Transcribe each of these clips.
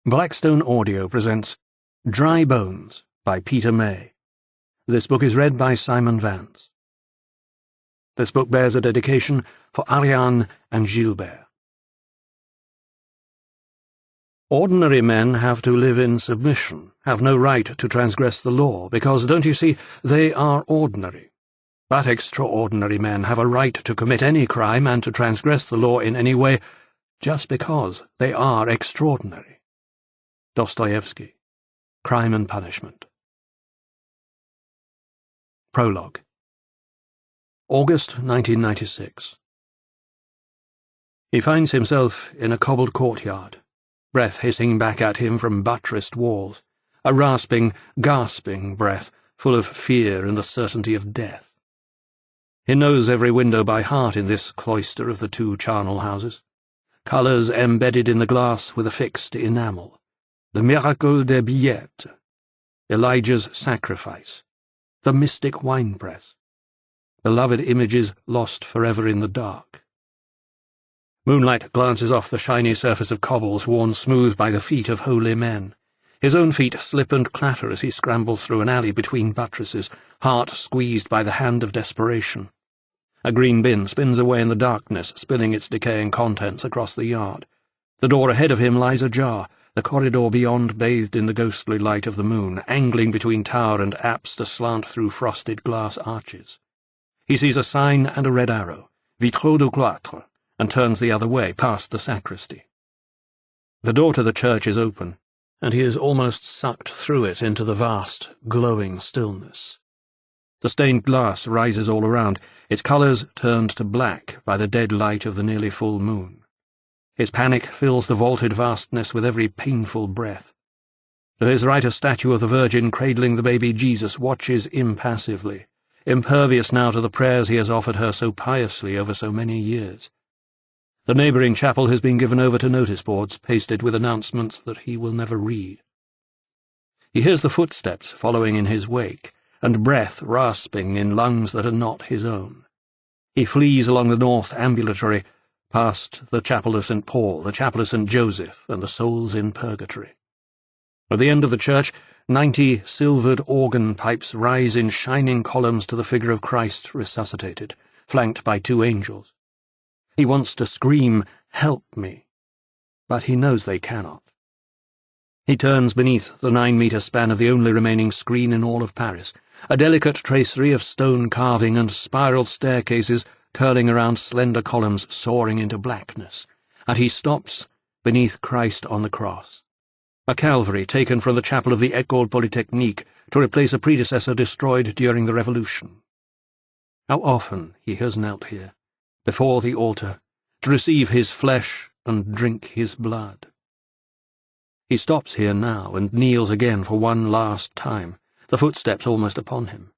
Blackstone Audio presents Dry Bones by Peter May. This book is read by Simon Vance. This book bears a dedication for Ariane and Gilbert. Ordinary men have to live in submission, have no right to transgress the law, because, don't you see, they are ordinary. But extraordinary men have a right to commit any crime and to transgress the law in any way, just because they are extraordinary. Dostoevsky, Crime and Punishment. Prologue. August 1996. He finds himself in a cobbled courtyard, breath hissing back at him from buttressed walls, a rasping, gasping breath full of fear and the certainty of death. He knows every window by heart in this cloister of the two charnel houses, colours embedded in the glass with a fixed enamel. The Miracle des Billettes, Elijah's Sacrifice, the mystic winepress, beloved images lost forever in the dark. Moonlight glances off the shiny surface of cobbles worn smooth by the feet of holy men. His own feet slip and clatter as he scrambles through an alley between buttresses, heart squeezed by the hand of desperation. A green bin spins away in the darkness, spilling its decaying contents across the yard. The door ahead of him lies ajar, the corridor beyond bathed in the ghostly light of the moon, angling between tower and apse to slant through frosted glass arches. He sees a sign and a red arrow, Vitraux du Cloître, and turns the other way, past the sacristy. The door to the church is open, and he is almost sucked through it into the vast, glowing stillness. The stained glass rises all around, its colours turned to black by the dead light of the nearly full moon. His panic fills the vaulted vastness with every painful breath. To his right a statue of the Virgin cradling the baby Jesus watches impassively, impervious now to the prayers he has offered her so piously over so many years. The neighbouring chapel has been given over to notice boards pasted with announcements that he will never read. He hears the footsteps following in his wake, and breath rasping in lungs that are not his own. He flees along the north ambulatory, past the chapel of St. Paul, the chapel of St. Joseph, and the souls in purgatory. At the end of the church, 90 silvered organ pipes rise in shining columns to the figure of Christ resuscitated, flanked by 2 angels. He wants to scream, "Help me," but he knows they cannot. He turns beneath the 9-metre span of the only remaining screen in all of Paris, a delicate tracery of stone carving and spiral staircases curling around slender columns soaring into blackness, and he stops beneath Christ on the cross, a Calvary taken from the chapel of the École Polytechnique to replace a predecessor destroyed during the Revolution. How often he has knelt here, before the altar, to receive his flesh and drink his blood. He stops here now and kneels again for one last time, the footsteps almost upon him.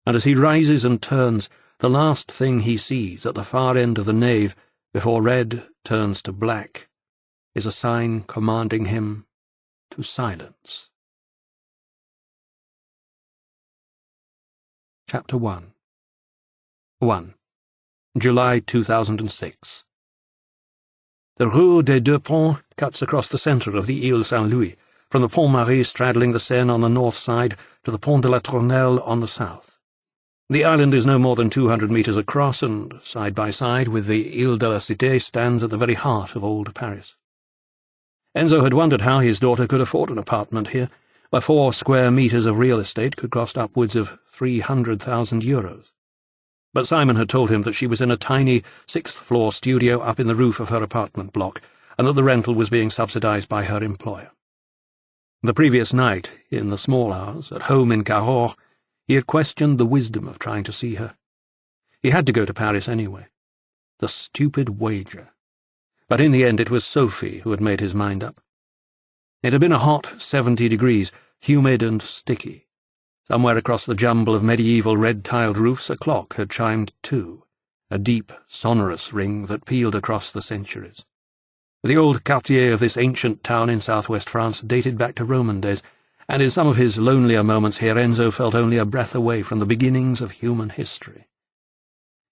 And as he rises and turns, the last thing he sees at the far end of the nave, before red turns to black, is a sign commanding him to silence. Chapter 1. 1. July 2006. The Rue des Deux Ponts cuts across the centre of the Ile Saint-Louis, from the Pont Marie straddling the Seine on the north side to the Pont de la Tournelle on the south. The island is no more than 200 metres across, and side by side with the Ile de la Cité stands at the very heart of old Paris. Enzo had wondered how his daughter could afford an apartment here, where 4 square metres of real estate could cost upwards of 300,000 euros. But Simon had told him that she was in a tiny 6th-floor studio up in the roof of her apartment block, and that the rental was being subsidised by her employer. The previous night, in the small hours, at home in Cahors, he had questioned the wisdom of trying to see her. He had to go to Paris anyway. The stupid wager. But in the end it was Sophie who had made his mind up. It had been a hot 70 degrees, humid and sticky. Somewhere across the jumble of medieval red-tiled roofs a clock had chimed 2, a deep, sonorous ring that pealed across the centuries. The old quartier of this ancient town in southwest France dated back to Roman days, and in some of his lonelier moments here Enzo felt only a breath away from the beginnings of human history.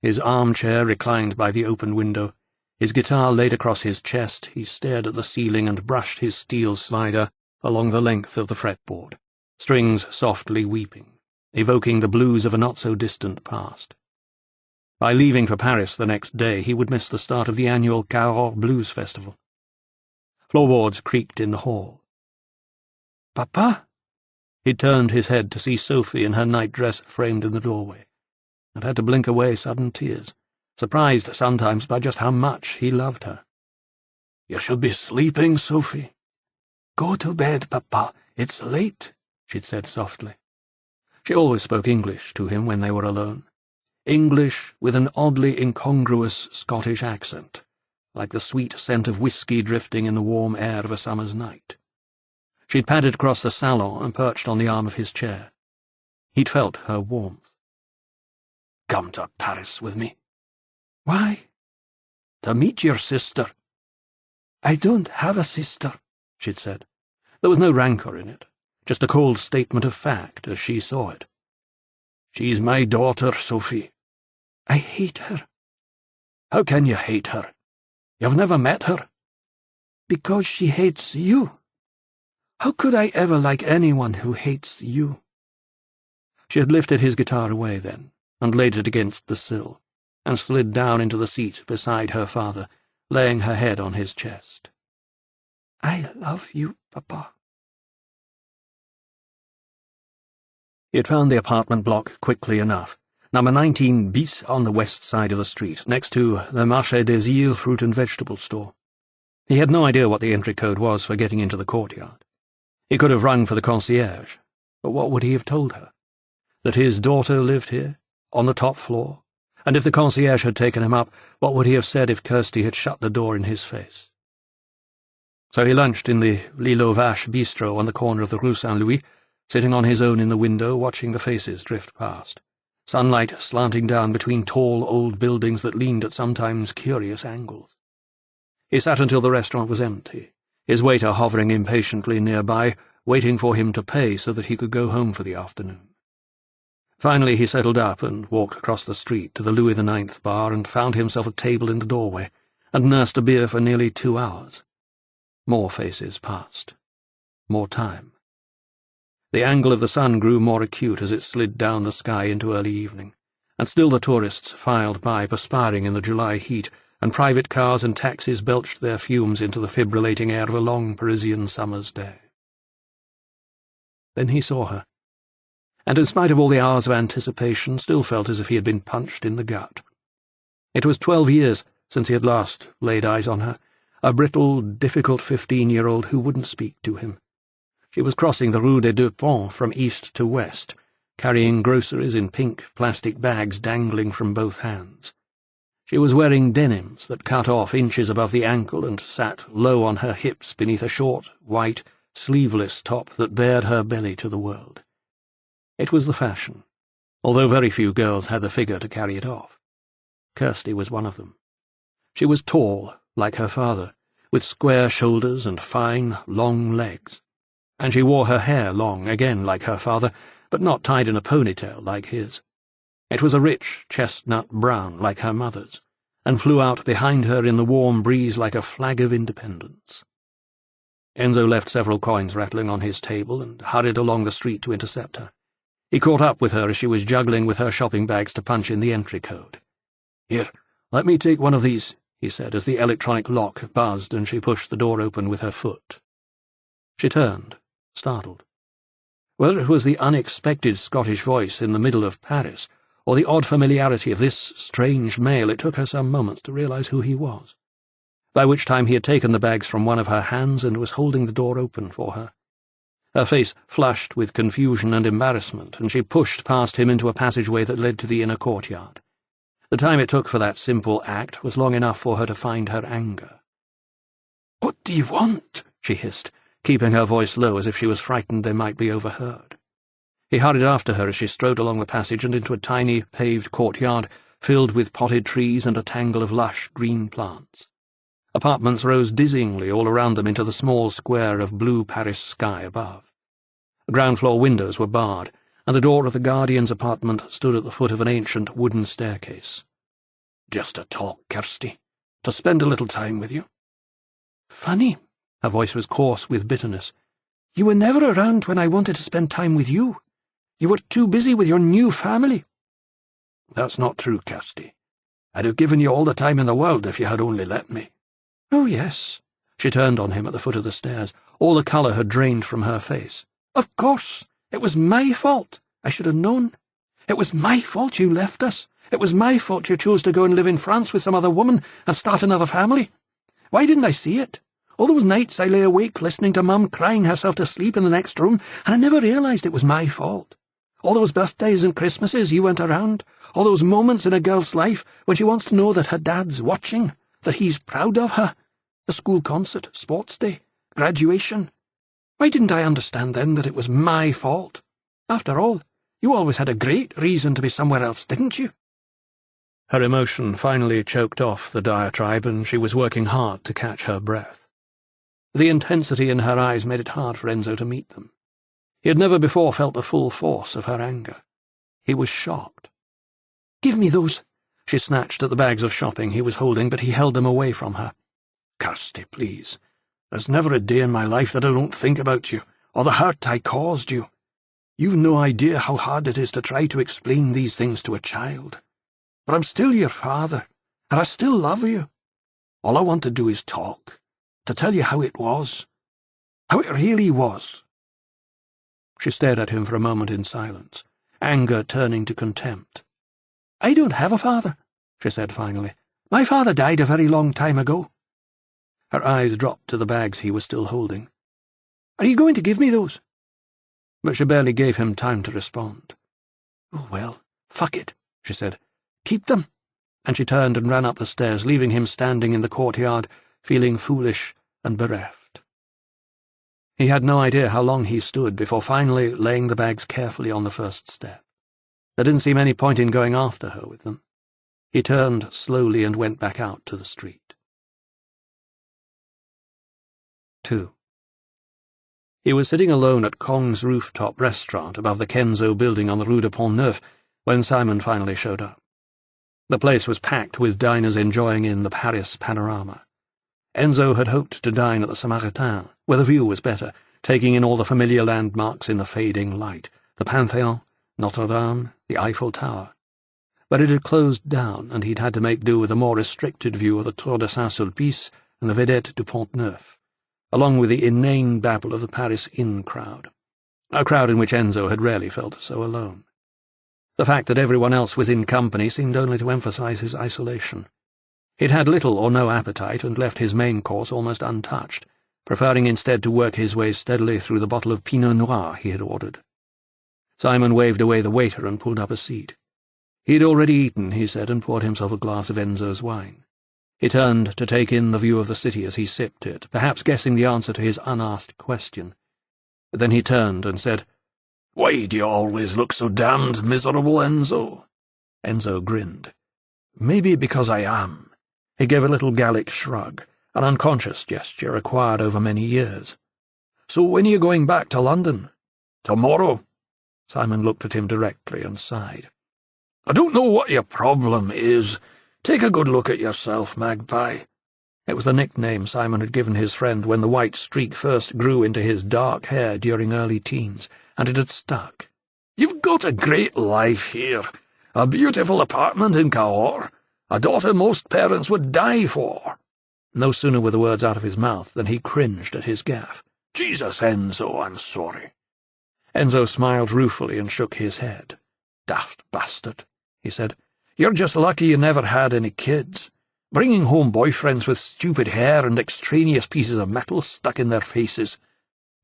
His armchair reclined by the open window, His guitar laid across his chest, he stared at the ceiling and brushed his steel slider along the length of the fretboard, strings softly weeping, evoking the blues of a not-so-distant past. By leaving for Paris the next day, he would miss the start of the annual Cahors Blues Festival. Floorboards creaked in the hall. "Papa?" He turned his head to see Sophie in her nightdress framed in the doorway, and had to blink away sudden tears, surprised sometimes by just how much he loved her. "You should be sleeping, Sophie." "Go to bed, Papa. It's late," she'd said softly. She always spoke English to him when they were alone. English with an oddly incongruous Scottish accent, like the sweet scent of whiskey drifting in the warm air of a summer's night. She'd padded across the salon and perched on the arm of his chair. He'd felt her warmth. "Come to Paris with me." "Why?" "To meet your sister." "I don't have a sister," she'd said. There was no rancour in it, just a cold statement of fact as she saw it. "She's my daughter, Sophie." "I hate her." "How can you hate her? You've never met her." "Because she hates you. How could I ever like anyone who hates you?" She had lifted his guitar away then, and laid it against the sill, and slid down into the seat beside her father, laying her head on his chest. "I love you, Papa." He had found the apartment block quickly enough, number 19 bis on the west side of the street, next to the Marché des Îles fruit and vegetable store. He had no idea what the entry code was for getting into the courtyard. He could have rung for the concierge, but what would he have told her? That his daughter lived here, on the top floor? And if the concierge had taken him up, what would he have said if Kirsty had shut the door in his face? So he lunched in the L'Île aux Vaches bistro on the corner of the Rue Saint-Louis, sitting on his own in the window, watching the faces drift past, sunlight slanting down between tall old buildings that leaned at sometimes curious angles. He sat until the restaurant was empty, his waiter hovering impatiently nearby, waiting for him to pay so that he could go home for the afternoon. Finally he settled up and walked across the street to the Louis IX bar and found himself a table in the doorway, and nursed a beer for nearly 2 hours. More faces passed. More time. The angle of the sun grew more acute as it slid down the sky into early evening, and still the tourists filed by, perspiring in the July heat, and private cars and taxis belched their fumes into the fibrillating air of a long Parisian summer's day. Then he saw her, and in spite of all the hours of anticipation, still felt as if he had been punched in the gut. It was 12 years since he had last laid eyes on her, a brittle, difficult 15-year-old who wouldn't speak to him. She was crossing the Rue des Deux Ponts from east to west, carrying groceries in pink plastic bags dangling from both hands. She was wearing denims that cut off inches above the ankle and sat low on her hips beneath a short, white, sleeveless top that bared her belly to the world. It was the fashion, although very few girls had the figure to carry it off. Kirsty was one of them. She was tall, like her father, with square shoulders and fine, long legs, and she wore her hair long, again like her father, but not tied in a ponytail like his. It was a rich chestnut brown like her mother's, and flew out behind her in the warm breeze like a flag of independence. Enzo left several coins rattling on his table and hurried along the street to intercept her. He caught up with her as she was juggling with her shopping bags to punch in the entry code. "Here, let me take one of these," he said as the electronic lock buzzed and she pushed the door open with her foot. She turned, startled. Whether it was the unexpected Scottish voice in the middle of Paris, or the odd familiarity of this strange male, it took her some moments to realize who he was, by which time he had taken the bags from one of her hands and was holding the door open for her. Her face flushed with confusion and embarrassment, and she pushed past him into a passageway that led to the inner courtyard. The time it took for that simple act was long enough for her to find her anger. "What do you want?" she hissed, keeping her voice low as if she was frightened they might be overheard. He hurried after her as she strode along the passage and into a tiny paved courtyard filled with potted trees and a tangle of lush green plants. Apartments rose dizzyingly all around them into the small square of blue Paris sky above. The ground-floor windows were barred, and the door of the guardian's apartment stood at the foot of an ancient wooden staircase. "Just a talk, Kirsty," to spend a little time with you." "Funny." Her voice was coarse with bitterness. "You were never around when I wanted to spend time with you. You were too busy with your new family." "That's not true, Kirsty. I'd have given you all the time in the world if you had only let me." "Oh, yes." She turned on him at the foot of the stairs. All the colour had drained from her face. "Of course. It was my fault. I should have known. It was my fault you left us. It was my fault you chose to go and live in France with some other woman and start another family. Why didn't I see it? All those nights I lay awake listening to Mum crying herself to sleep in the next room, and I never realised it was my fault. All those birthdays and Christmases you went around, all those moments in a girl's life when she wants to know that her dad's watching, that he's proud of her. The school concert, sports day, graduation. Why didn't I understand then that it was my fault? After all, you always had a great reason to be somewhere else, didn't you?" Her emotion finally choked off the diatribe, and she was working hard to catch her breath. The intensity in her eyes made it hard for Enzo to meet them. He had never before felt the full force of her anger. He was shocked. "Give me those." She snatched at the bags of shopping he was holding, but he held them away from her. "Kirsty, please. There's never a day in my life that I don't think about you, or the hurt I caused you. You've no idea how hard it is to try to explain these things to a child. But I'm still your father, and I still love you. All I want to do is talk, to tell you how it was, how it really was." She stared at him for a moment in silence, anger turning to contempt. "I don't have a father," she said finally. "My father died a very long time ago." Her eyes dropped to the bags he was still holding. "Are you going to give me those?" But she barely gave him time to respond. "Oh, well, fuck it," she said. "Keep them." And she turned and ran up the stairs, leaving him standing in the courtyard, feeling foolish and bereft. He had no idea how long he stood before finally laying the bags carefully on the first step. There didn't seem any point in going after her with them. He turned slowly and went back out to the street. 2. He was sitting alone at Kong's rooftop restaurant above the Kenzo building on the Rue de Pont-Neuf when Simon finally showed up. The place was packed with diners enjoying in the Paris panorama. Enzo had hoped to dine at the Samaritain, where the view was better, taking in all the familiar landmarks in the fading light, the Panthéon, Notre Dame, the Eiffel Tower. But it had closed down, and he'd had to make do with a more restricted view of the Tour de Saint-Sulpice and the Vedette du Pont-Neuf, along with the inane babble of the Paris Inn crowd, a crowd in which Enzo had rarely felt so alone. The fact that everyone else was in company seemed only to emphasize his isolation. He'd had little or no appetite and left his main course almost untouched, preferring instead to work his way steadily through the bottle of Pinot Noir he had ordered. Simon waved away the waiter and pulled up a seat. He had already eaten, he said, and poured himself a glass of Enzo's wine. He turned to take in the view of the city as he sipped it, perhaps guessing the answer to his unasked question. Then he turned and said, "Why do you always look so damned miserable, Enzo?" Enzo grinned. "Maybe because I am." He gave a little Gallic shrug, an unconscious gesture acquired over many years. "So when are you going back to London?" "Tomorrow." Simon looked at him directly and sighed. "I don't know what your problem is. Take a good look at yourself, Magpie." It was the nickname Simon had given his friend when the white streak first grew into his dark hair during early teens, and it had stuck. "You've got a great life here. A beautiful apartment in Cahors. A daughter most parents would die for." No sooner were the words out of his mouth than he cringed at his gaffe. "Jesus, Enzo, I'm sorry." Enzo smiled ruefully and shook his head. "Daft bastard," he said. "You're just lucky you never had any kids. Bringing home boyfriends with stupid hair and extraneous pieces of metal stuck in their faces.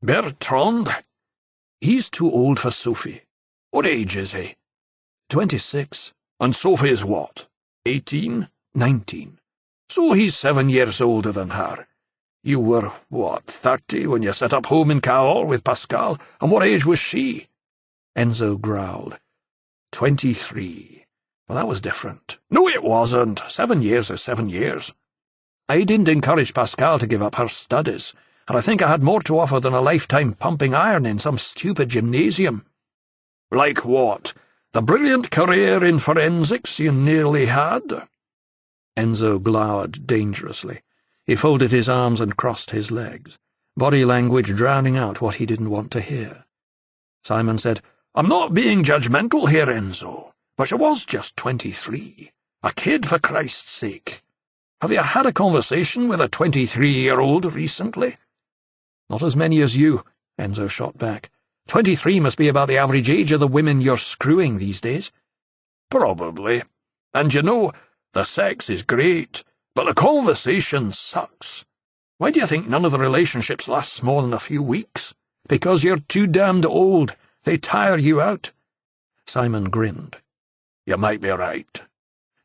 Bertrand? He's too old for Sophie. What age is he?" 26. "And Sophie's what? 18? 19. So he's 7 years older than her. You were, 30 when you set up home in Cahors with Pascal, and what age was she?" Enzo growled. 23. Well, that was different. "No, it wasn't. 7 years is 7 years. I didn't encourage Pascal to give up her studies, and I think I had more to offer than a lifetime pumping iron in some stupid gymnasium." "Like what? The brilliant career in forensics you nearly had?" Enzo glowered dangerously. He folded his arms and crossed his legs, body language drowning out what he didn't want to hear. Simon said, "I'm not being judgmental here, Enzo, but she was just 23. A kid, for Christ's sake. Have you had a conversation with a 23-year-old recently?" "Not as many as you," Enzo shot back. 23 must be about the average age of the women you're screwing these days. "Probably. And you know, the sex is great, but the conversation sucks. Why do you think none of the relationships lasts more than a few weeks? Because you're too damned old. They tire you out." Simon grinned. "You might be right."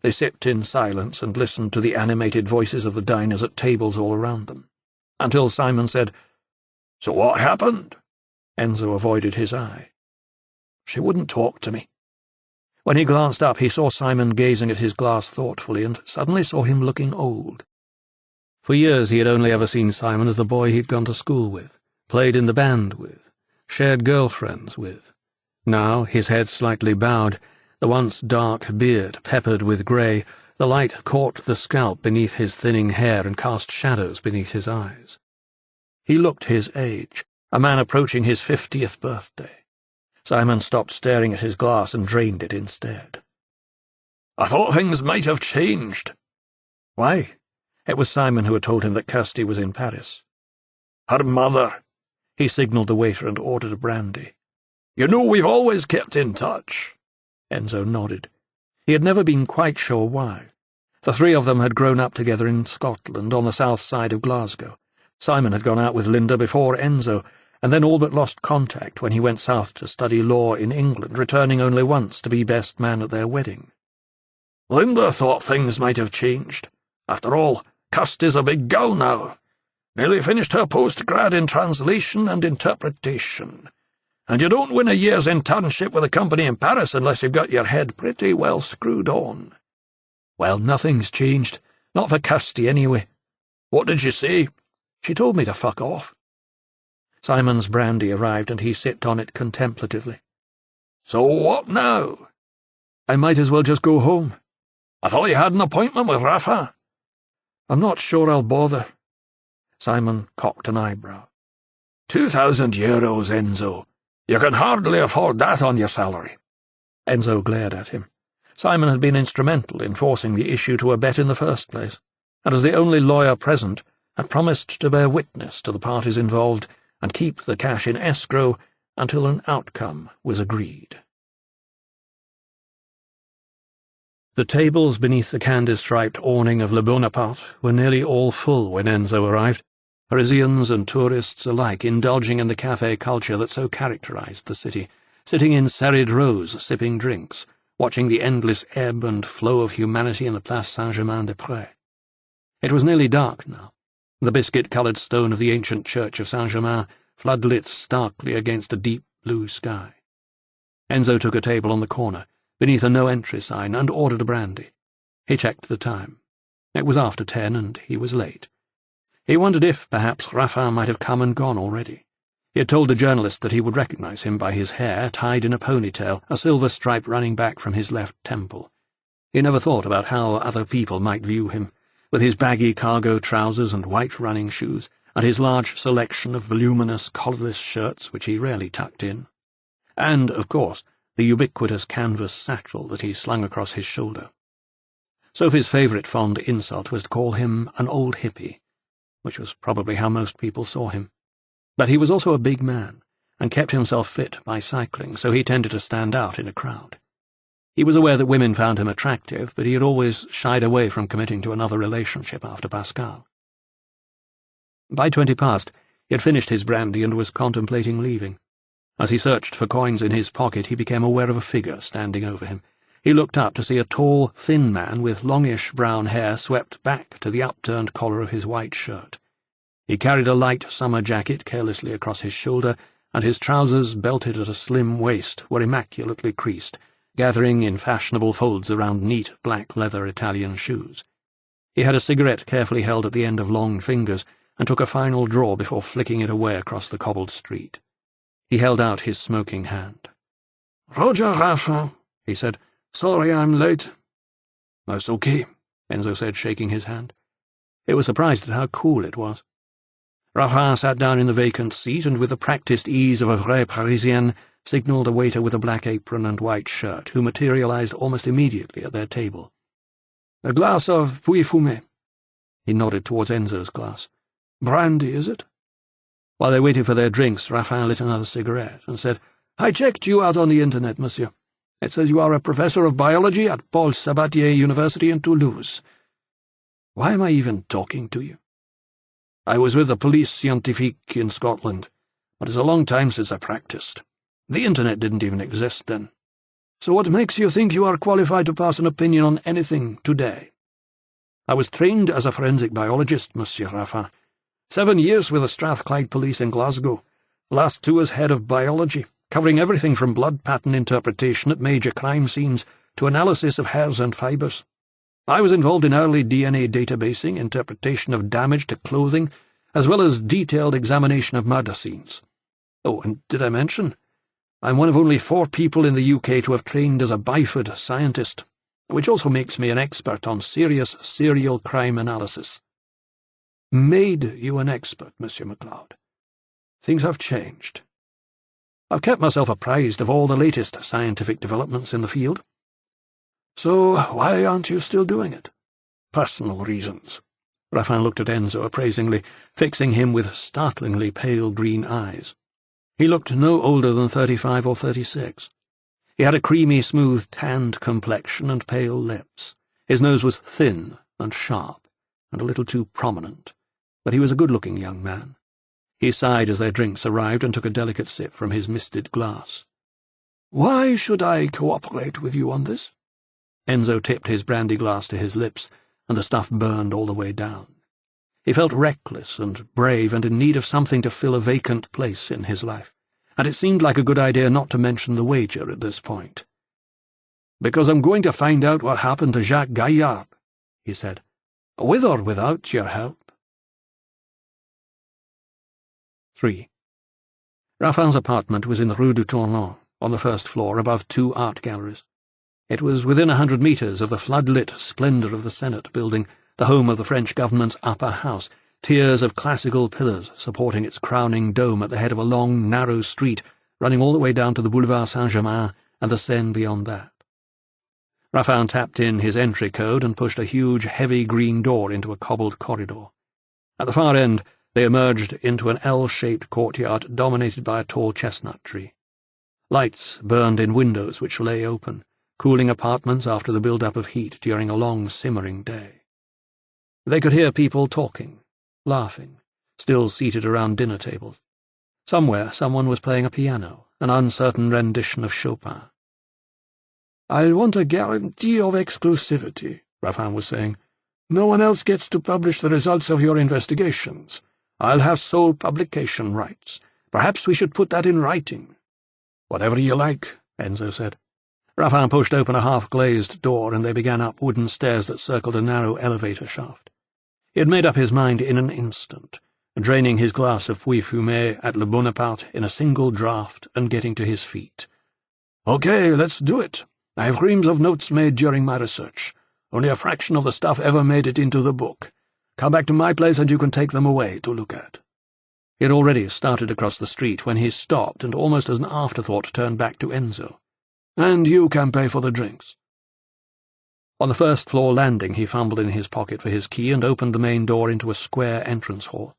They sipped in silence and listened to the animated voices of the diners at tables all around them, until Simon said, "So what happened?" Enzo avoided his eye. "She wouldn't talk to me." When he glanced up, he saw Simon gazing at his glass thoughtfully and suddenly saw him looking old. For years he had only ever seen Simon as the boy he'd gone to school with, played in the band with, shared girlfriends with. Now, his head slightly bowed, the once dark beard peppered with grey, the light caught the scalp beneath his thinning hair and cast shadows beneath his eyes. He looked his age, a man approaching his 50th birthday. Simon stopped staring at his glass and drained it instead. "I thought things might have changed." "Why?" It was Simon who had told him that Kirsty was in Paris. "Her mother." He signalled the waiter and ordered a brandy. "You know, we've always kept in touch." Enzo nodded. He had never been quite sure why. The three of them had grown up together in Scotland, on the south side of Glasgow. Simon had gone out with Linda before Enzo, and then all but lost contact when he went south to study law in England, returning only once to be best man at their wedding. "Linda thought things might have changed. After all, Kirsty's a big girl now. Nearly finished her postgrad in translation and interpretation. And you don't win a year's internship with a company in Paris unless you've got your head pretty well screwed on." "Well, nothing's changed. Not for Kirsty, anyway." "What did she say?" "She told me to fuck off." Simon's brandy arrived, and he sipped on it contemplatively. "So what now?" "I might as well just go home." "I thought you had an appointment with Rafa." "I'm not sure I'll bother." Simon cocked an eyebrow. 2,000 euros, Enzo. You can hardly afford that on your salary." Enzo glared at him. Simon had been instrumental in forcing the issue to a bet in the first place, and as the only lawyer present, had promised to bear witness to the parties involved and keep the cash in escrow until an outcome was agreed. The tables beneath the candy-striped awning of Le Bonaparte were nearly all full when Enzo arrived, Parisians and tourists alike indulging in the café culture that so characterized the city, sitting in serried rows sipping drinks, watching the endless ebb and flow of humanity in the Place Saint-Germain-des-Prés. It was nearly dark now. The biscuit-coloured stone of the ancient church of Saint-Germain floodlit starkly against a deep blue sky. Enzo took a table on the corner, beneath a no-entry sign, and ordered a brandy. He checked the time. It was after 10, and he was late. He wondered if, perhaps, Raffin might have come and gone already. He had told the journalist that he would recognize him by his hair tied in a ponytail, a silver stripe running back from his left temple. He never thought about how other people might view him, with his baggy cargo trousers and white running shoes, and his large selection of voluminous collarless shirts which he rarely tucked in. And, of course, the ubiquitous canvas satchel that he slung across his shoulder. Sophie's favourite fond insult was to call him an old hippie, which was probably how most people saw him. But he was also a big man, and kept himself fit by cycling, so he tended to stand out in a crowd. He was aware that women found him attractive, but he had always shied away from committing to another relationship after Pascal. By 20 past, he had finished his brandy and was contemplating leaving. As he searched for coins in his pocket, he became aware of a figure standing over him. He looked up to see a tall, thin man with longish brown hair swept back to the upturned collar of his white shirt. He carried a light summer jacket carelessly across his shoulder, and his trousers, belted at a slim waist, were immaculately creased, gathering in fashionable folds around neat black leather Italian shoes. He had a cigarette carefully held at the end of long fingers, and took a final draw before flicking it away across the cobbled street. He held out his smoking hand. "Roger Raffin," he said. "Sorry I'm late." "That's okay," Enzo said, shaking his hand. He was surprised at how cool it was. Raffin sat down in the vacant seat and, with the practised ease of a vrai Parisien, signalled a waiter with a black apron and white shirt, who materialized almost immediately at their table. "A glass of Puy Fumé." He nodded towards Enzo's glass. "Brandy, is it?" While they waited for their drinks, Raffin lit another cigarette and said, "I checked you out on the internet, monsieur. It says you are a professor of biology at Paul Sabatier University in Toulouse. Why am I even talking to you? I was with the Police Scientifique in Scotland, but it's a long time since I practiced. The internet didn't even exist then. So what makes you think you are qualified to pass an opinion on anything today? I was trained as a forensic biologist, Monsieur Raffin. 7 years with the Strathclyde Police in Glasgow, the last 2 as head of biology, covering everything from blood pattern interpretation at major crime scenes to analysis of hairs and fibres. I was involved in early DNA databasing, interpretation of damage to clothing, as well as detailed examination of murder scenes. Oh, and did I mention? I'm one of only 4 people in the UK to have trained as a Byford scientist, which also makes me an expert on serious serial crime analysis. Made you an expert, Monsieur MacLeod. Things have changed. I've kept myself apprised of all the latest scientific developments in the field. So why aren't you still doing it? Personal reasons. Raffin looked at Enzo appraisingly, fixing him with startlingly pale green eyes. He looked no older than 35 or 36. He had a creamy, smooth, tanned complexion and pale lips. His nose was thin and sharp, and a little too prominent, but he was a good-looking young man. He sighed as their drinks arrived and took a delicate sip from his misted glass. Why should I cooperate with you on this? Enzo tipped his brandy glass to his lips, and the stuff burned all the way down. He felt reckless and brave and in need of something to fill a vacant place in his life, and it seemed like a good idea not to mention the wager at this point. "Because I'm going to find out what happened to Jacques Gaillard," he said, "with or without your help." 3. Raffin's apartment was in the Rue du Tournon, on the first floor above 2 art galleries. It was within 100 metres of the flood-lit splendour of the Senate building, the home of the French government's upper house, tiers of classical pillars supporting its crowning dome at the head of a long, narrow street running all the way down to the Boulevard Saint-Germain and the Seine beyond that. Raffin tapped in his entry code and pushed a huge, heavy green door into a cobbled corridor. At the far end, they emerged into an L-shaped courtyard dominated by a tall chestnut tree. Lights burned in windows which lay open, cooling apartments after the build-up of heat during a long, simmering day. They could hear people talking, laughing, still seated around dinner tables. Somewhere someone was playing a piano, an uncertain rendition of Chopin. "I'll want a guarantee of exclusivity," Raffin was saying. "No one else gets to publish the results of your investigations. I'll have sole publication rights. Perhaps we should put that in writing." "Whatever you like," Enzo said. Raffin pushed open a half-glazed door, and they began up wooden stairs that circled a narrow elevator shaft. He had made up his mind in an instant, draining his glass of Puy Fumé at Le Bonaparte in a single draught and getting to his feet. "Okay, let's do it. I have reams of notes made during my research. Only a fraction of the stuff ever made it into the book. Come back to my place and you can take them away to look at." He had already started across the street when he stopped and almost as an afterthought turned back to Enzo. "And you can pay for the drinks." On the first-floor landing he fumbled in his pocket for his key and opened the main door into a square entrance hall.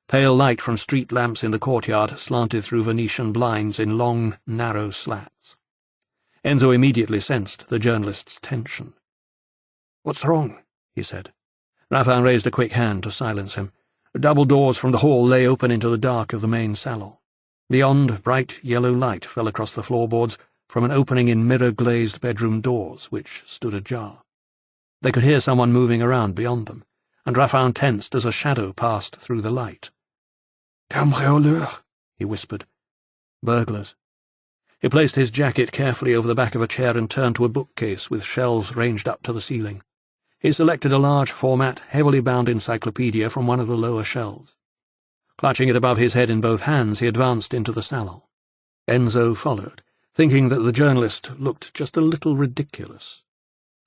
Pale light from street lamps in the courtyard slanted through Venetian blinds in long, narrow slats. Enzo immediately sensed the journalist's tension. "What's wrong?" he said. Raffin raised a quick hand to silence him. Double doors from the hall lay open into the dark of the main salon. Beyond, bright yellow light fell across the floorboards from an opening in mirror-glazed bedroom doors, which stood ajar. They could hear someone moving around beyond them, and Raffin tensed as a shadow passed through the light. "Cambrioleurs," he whispered. "Burglars." He placed his jacket carefully over the back of a chair and turned to a bookcase with shelves ranged up to the ceiling. He selected a large-format, heavily bound encyclopedia from one of the lower shelves. Clutching it above his head in both hands, he advanced into the salon. Enzo followed, thinking that the journalist looked just a little ridiculous.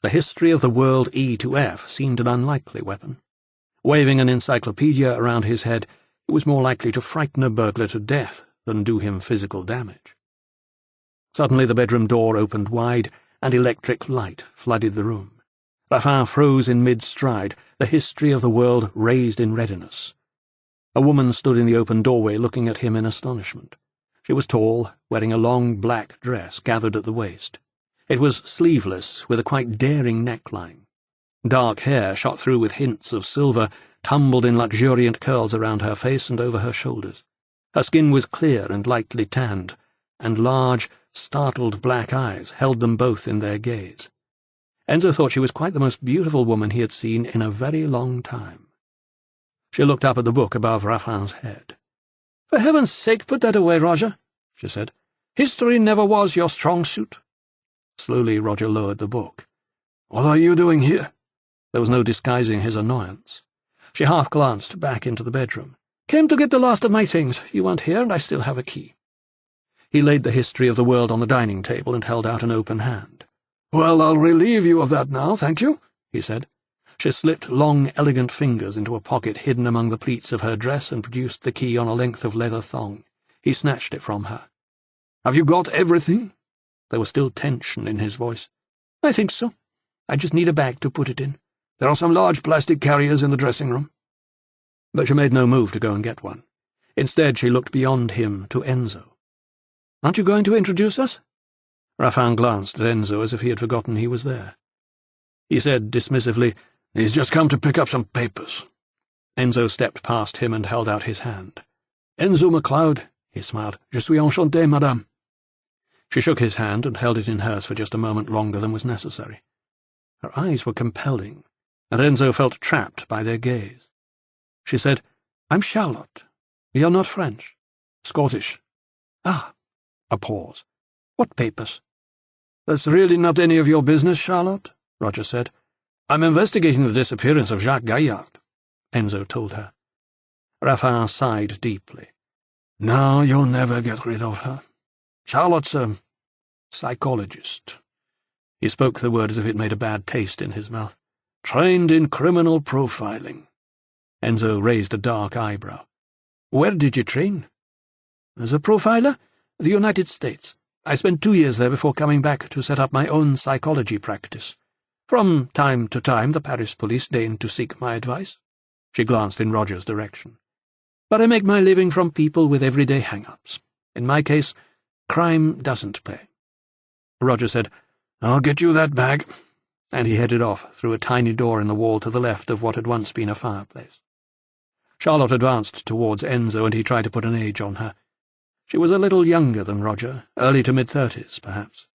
The history of the world E to F seemed an unlikely weapon. Waving an encyclopedia around his head, it was more likely to frighten a burglar to death than do him physical damage. Suddenly the bedroom door opened wide, and electric light flooded the room. Raffin froze in mid-stride, the history of the world raised in readiness. A woman stood in the open doorway looking at him in astonishment. She was tall, wearing a long black dress gathered at the waist. It was sleeveless, with a quite daring neckline. Dark hair, shot through with hints of silver, tumbled in luxuriant curls around her face and over her shoulders. Her skin was clear and lightly tanned, and large, startled black eyes held them both in their gaze. Enzo thought she was quite the most beautiful woman he had seen in a very long time. She looked up at the book above Raffin's head. "For heaven's sake, put that away, Roger," she said. "History never was your strong suit." Slowly Roger lowered the book. "What are you doing here?" There was no disguising his annoyance. She half glanced back into the bedroom. "Came to get the last of my things. You weren't here, and I still have a key." He laid the history of the world on the dining table and held out an open hand. "Well, I'll relieve you of that now, thank you," he said. She slipped long, elegant fingers into a pocket hidden among the pleats of her dress and produced the key on a length of leather thong. He snatched it from her. "Have you got everything?" There was still tension in his voice. "I think so. I just need a bag to put it in." "There are some large plastic carriers in the dressing room." But she made no move to go and get one. Instead, she looked beyond him to Enzo. "Aren't you going to introduce us?" Raffin glanced at Enzo as if he had forgotten he was there. He said dismissively, "He's just come to pick up some papers." Enzo stepped past him and held out his hand. "Enzo MacLeod," he smiled. "Je suis enchanté, madame." She shook his hand and held it in hers for just a moment longer than was necessary. Her eyes were compelling, and Enzo felt trapped by their gaze. She said, "I'm Charlotte. You're not French." "Scottish." "Ah." A pause. "What papers?" "That's really not any of your business, Charlotte," Roger said. "I'm investigating the disappearance of Jacques Gaillard," Enzo told her. Raffin sighed deeply. "No, you'll never get rid of her. Charlotte's a psychologist." He spoke the word as if it made a bad taste in his mouth. "Trained in criminal profiling." Enzo raised a dark eyebrow. "Where did you train?" "As a profiler? The United States. I spent 2 years there before coming back to set up my own psychology practice. From time to time the Paris police deigned to seek my advice." She glanced in Roger's direction. "But I make my living from people with everyday hang-ups. In my case, crime doesn't pay." Roger said, "I'll get you that bag," and he headed off through a tiny door in the wall to the left of what had once been a fireplace. Charlotte advanced towards Enzo, and he tried to put an age on her. She was a little younger than Roger, early to mid-30s, perhaps.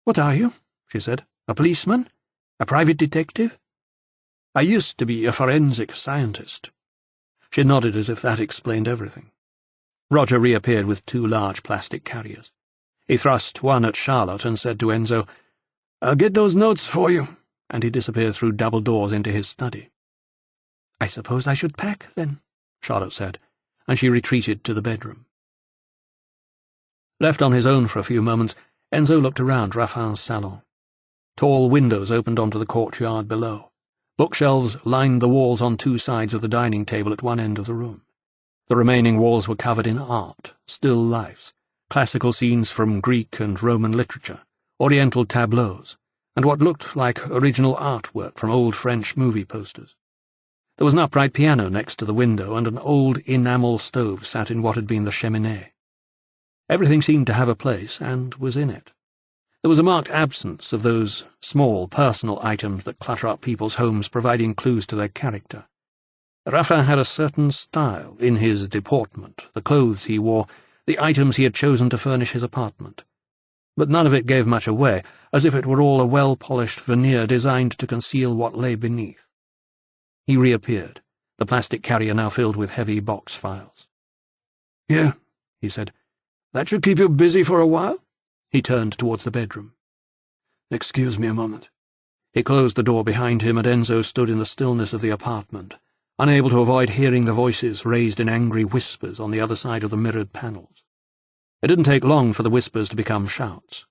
"What are you?" she said. "A policeman? A private detective?" "I used to be a forensic scientist." She nodded as if that explained everything. Roger reappeared with 2 large plastic carriers. He thrust one at Charlotte and said to Enzo, "I'll get those notes for you," and he disappeared through double doors into his study. "I suppose I should pack, then," Charlotte said, and she retreated to the bedroom. Left on his own for a few moments, Enzo looked around Raffin's salon. Tall windows opened onto the courtyard below. Bookshelves lined the walls on 2 sides of the dining table at one end of the room. The remaining walls were covered in art, still lifes, classical scenes from Greek and Roman literature, Oriental tableaux, and what looked like original artwork from old French movie posters. There was an upright piano next to the window, and an old enamel stove sat in what had been the cheminée. Everything seemed to have a place, and was in it. There was a marked absence of those small, personal items that clutter up people's homes, providing clues to their character. Raffin had a certain style in his deportment, the clothes he wore, the items he had chosen to furnish his apartment. But none of it gave much away, as if it were all a well-polished veneer designed to conceal what lay beneath. He reappeared, the plastic carrier now filled with heavy box files. "Here," he said. "That should keep you busy for a while." He turned towards the bedroom. "Excuse me a moment." He closed the door behind him, and Enzo stood in the stillness of the apartment, unable to avoid hearing the voices raised in angry whispers on the other side of the mirrored panels. It didn't take long for the whispers to become shouts.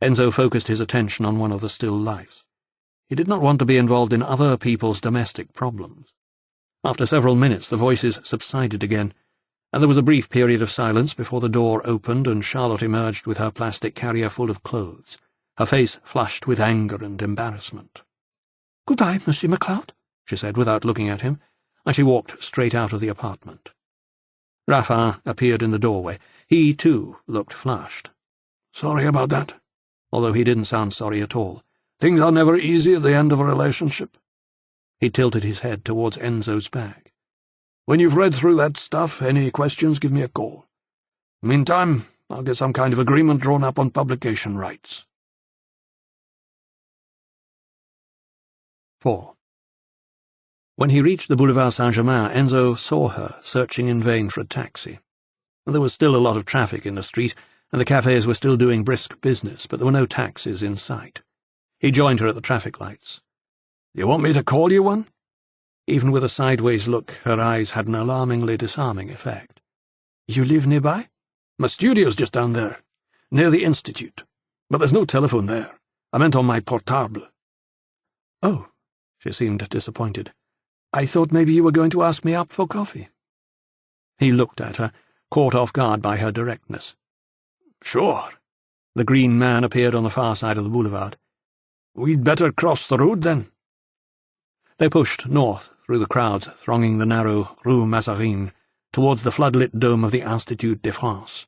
Enzo focused his attention on one of the still lifes. He did not want to be involved in other people's domestic problems. After several minutes the voices subsided again, and there was a brief period of silence before the door opened and Charlotte emerged with her plastic carrier full of clothes, her face flushed with anger and embarrassment. "Goodbye, Monsieur MacLeod," she said without looking at him, and she walked straight out of the apartment. Raffin appeared in the doorway. He, too, looked flushed. "Sorry about that," although he didn't sound sorry at all. "Things are never easy at the end of a relationship." He tilted his head towards Enzo's bag. "When you've read through that stuff, any questions, give me a call. Meantime, I'll get some kind of agreement drawn up on publication rights." 4. When he reached the Boulevard Saint-Germain, Enzo saw her searching in vain for a taxi. There was still a lot of traffic in the street, and the cafes were still doing brisk business, but there were no taxis in sight. He joined her at the traffic lights. "You want me to call you one?" Even with a sideways look, her eyes had an alarmingly disarming effect. "You live nearby?" "My studio's just down there, near the Institute. But there's no telephone there. I meant on my portable." "Oh," she seemed disappointed. "I thought maybe you were going to ask me up for coffee." He looked at her, caught off guard by her directness. "Sure." The green man appeared on the far side of the boulevard. "We'd better cross the road, then." They pushed north through the crowds thronging the narrow Rue Mazarine towards the floodlit dome of the Institut de France.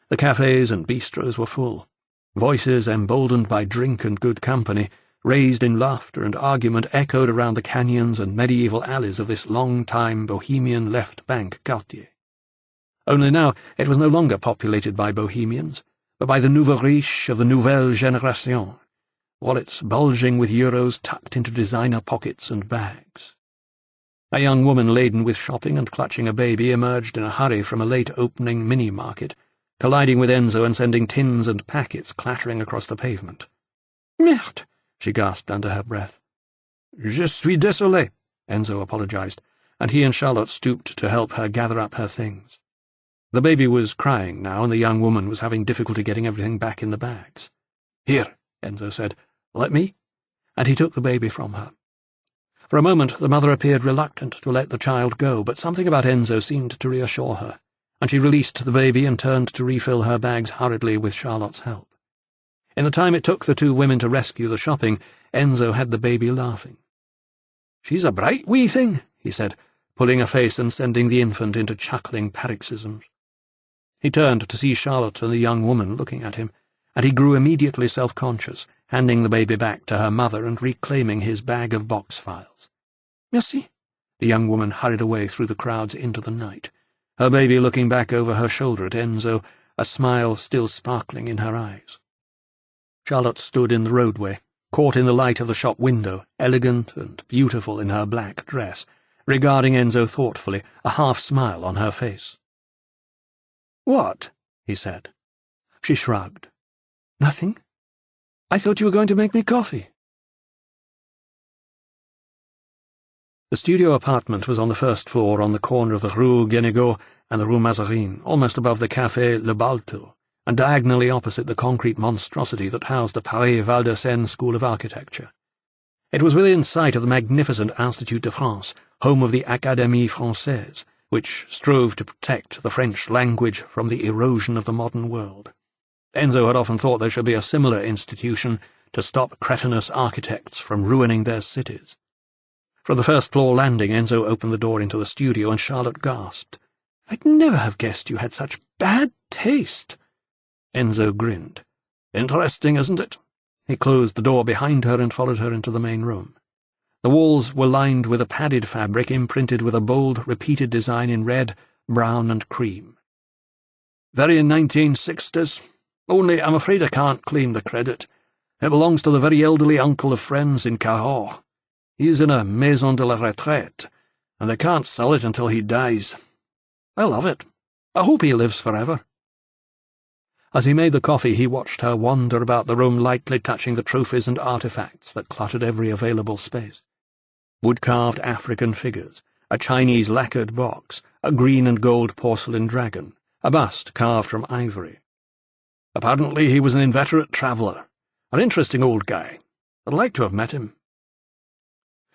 The cafes and bistros were full. Voices emboldened by drink and good company, raised in laughter and argument, echoed around the canyons and medieval alleys of this long-time bohemian left-bank quartier. Only now it was no longer populated by bohemians, but by the nouveau riche of the nouvelle génération, wallets bulging with euros tucked into designer pockets and bags. A young woman laden with shopping and clutching a baby emerged in a hurry from a late-opening mini-market, colliding with Enzo and sending tins and packets clattering across the pavement. "Merde!" she gasped under her breath. "Je suis désolé," Enzo apologized, and he and Charlotte stooped to help her gather up her things. The baby was crying now, and the young woman was having difficulty getting everything back in the bags. "Here," Enzo said. "Let me?" And he took the baby from her. For a moment the mother appeared reluctant to let the child go, but something about Enzo seemed to reassure her, and she released the baby and turned to refill her bags hurriedly with Charlotte's help. In the time it took the two women to rescue the shopping, Enzo had the baby laughing. "She's a bright wee thing," he said, pulling a face and sending the infant into chuckling paroxysms. He turned to see Charlotte and the young woman looking at him, and he grew immediately self-conscious, handing the baby back to her mother and reclaiming his bag of box files. "Merci." The young woman hurried away through the crowds into the night, her baby looking back over her shoulder at Enzo, a smile still sparkling in her eyes. Charlotte stood in the roadway, caught in the light of the shop window, elegant and beautiful in her black dress, regarding Enzo thoughtfully, a half-smile on her face. "What?" he said. She shrugged. "Nothing. I thought you were going to make me coffee." The studio apartment was on the first floor on the corner of the Rue Guénégaud and the Rue Mazarine, almost above the Café Le Balto, and diagonally opposite the concrete monstrosity that housed the Paris-Val de Seine School of Architecture. It was within sight of the magnificent Institut de France, home of the Académie Française, which strove to protect the French language from the erosion of the modern world. Enzo had often thought there should be a similar institution to stop cretinous architects from ruining their cities. From the first-floor landing, Enzo opened the door into the studio, and Charlotte gasped. "I'd never have guessed you had such bad taste." Enzo grinned. "Interesting, isn't it?" He closed the door behind her and followed her into the main room. The walls were lined with a padded fabric imprinted with a bold, repeated design in red, brown, and cream. "Very 1960s. Only I'm afraid I can't claim the credit. It belongs to the very elderly uncle of friends in Cahors. He's in a maison de la retraite, and they can't sell it until he dies. I love it. I hope he lives forever." As he made the coffee, he watched her wander about the room, lightly touching the trophies and artifacts that cluttered every available space. Wood-carved African figures, a Chinese lacquered box, a green and gold porcelain dragon, a bust carved from ivory. Apparently he was an inveterate traveller, an interesting old guy. I'd like to have met him.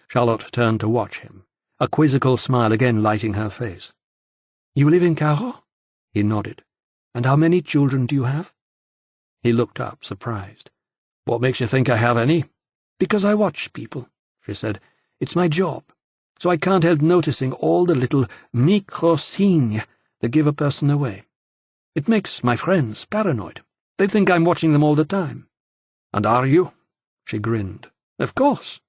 Charlotte turned to watch him, a quizzical smile again lighting her face. "You live in Cahors?" He nodded. "And how many children do you have?" He looked up, surprised. "What makes you think I have any?" "Because I watch people," she said. "It's my job. So I can't help noticing all the little micro-signes that give a person away. It makes my friends paranoid. They think I'm watching them all the time." "And are you?" She grinned. "Of course.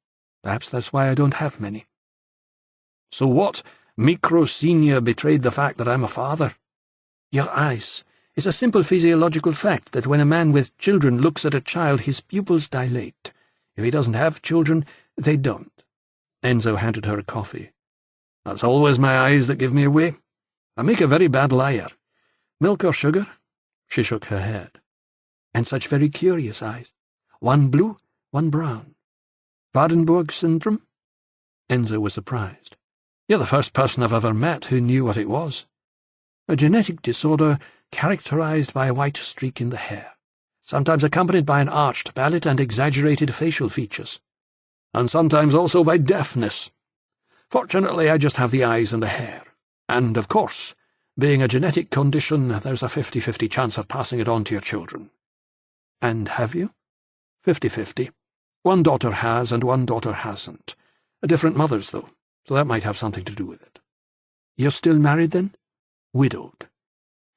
Perhaps that's why I don't have many." "So what micro-signe betrayed the fact that I'm a father?" "Your eyes. It's a simple physiological fact that when a man with children looks at a child, his pupils dilate. If he doesn't have children, they don't." Enzo handed her a coffee. "That's always my eyes that give me away. I make a very bad liar. Milk or sugar?" She shook her head. "And such very curious eyes. One blue, one brown. Waardenburg syndrome?" Enzo was surprised. "You're the first person I've ever met who knew what it was." "A genetic disorder characterized by a white streak in the hair, sometimes accompanied by an arched palate and exaggerated facial features. And sometimes also by deafness. Fortunately, I just have the eyes and the hair. And, of course, being a genetic condition, there's a 50-50 chance of passing it on to your children." "And have you?" 50-50. One daughter has and one daughter hasn't. Different mothers, though, so that might have something to do with it." "You're still married, then?" "Widowed."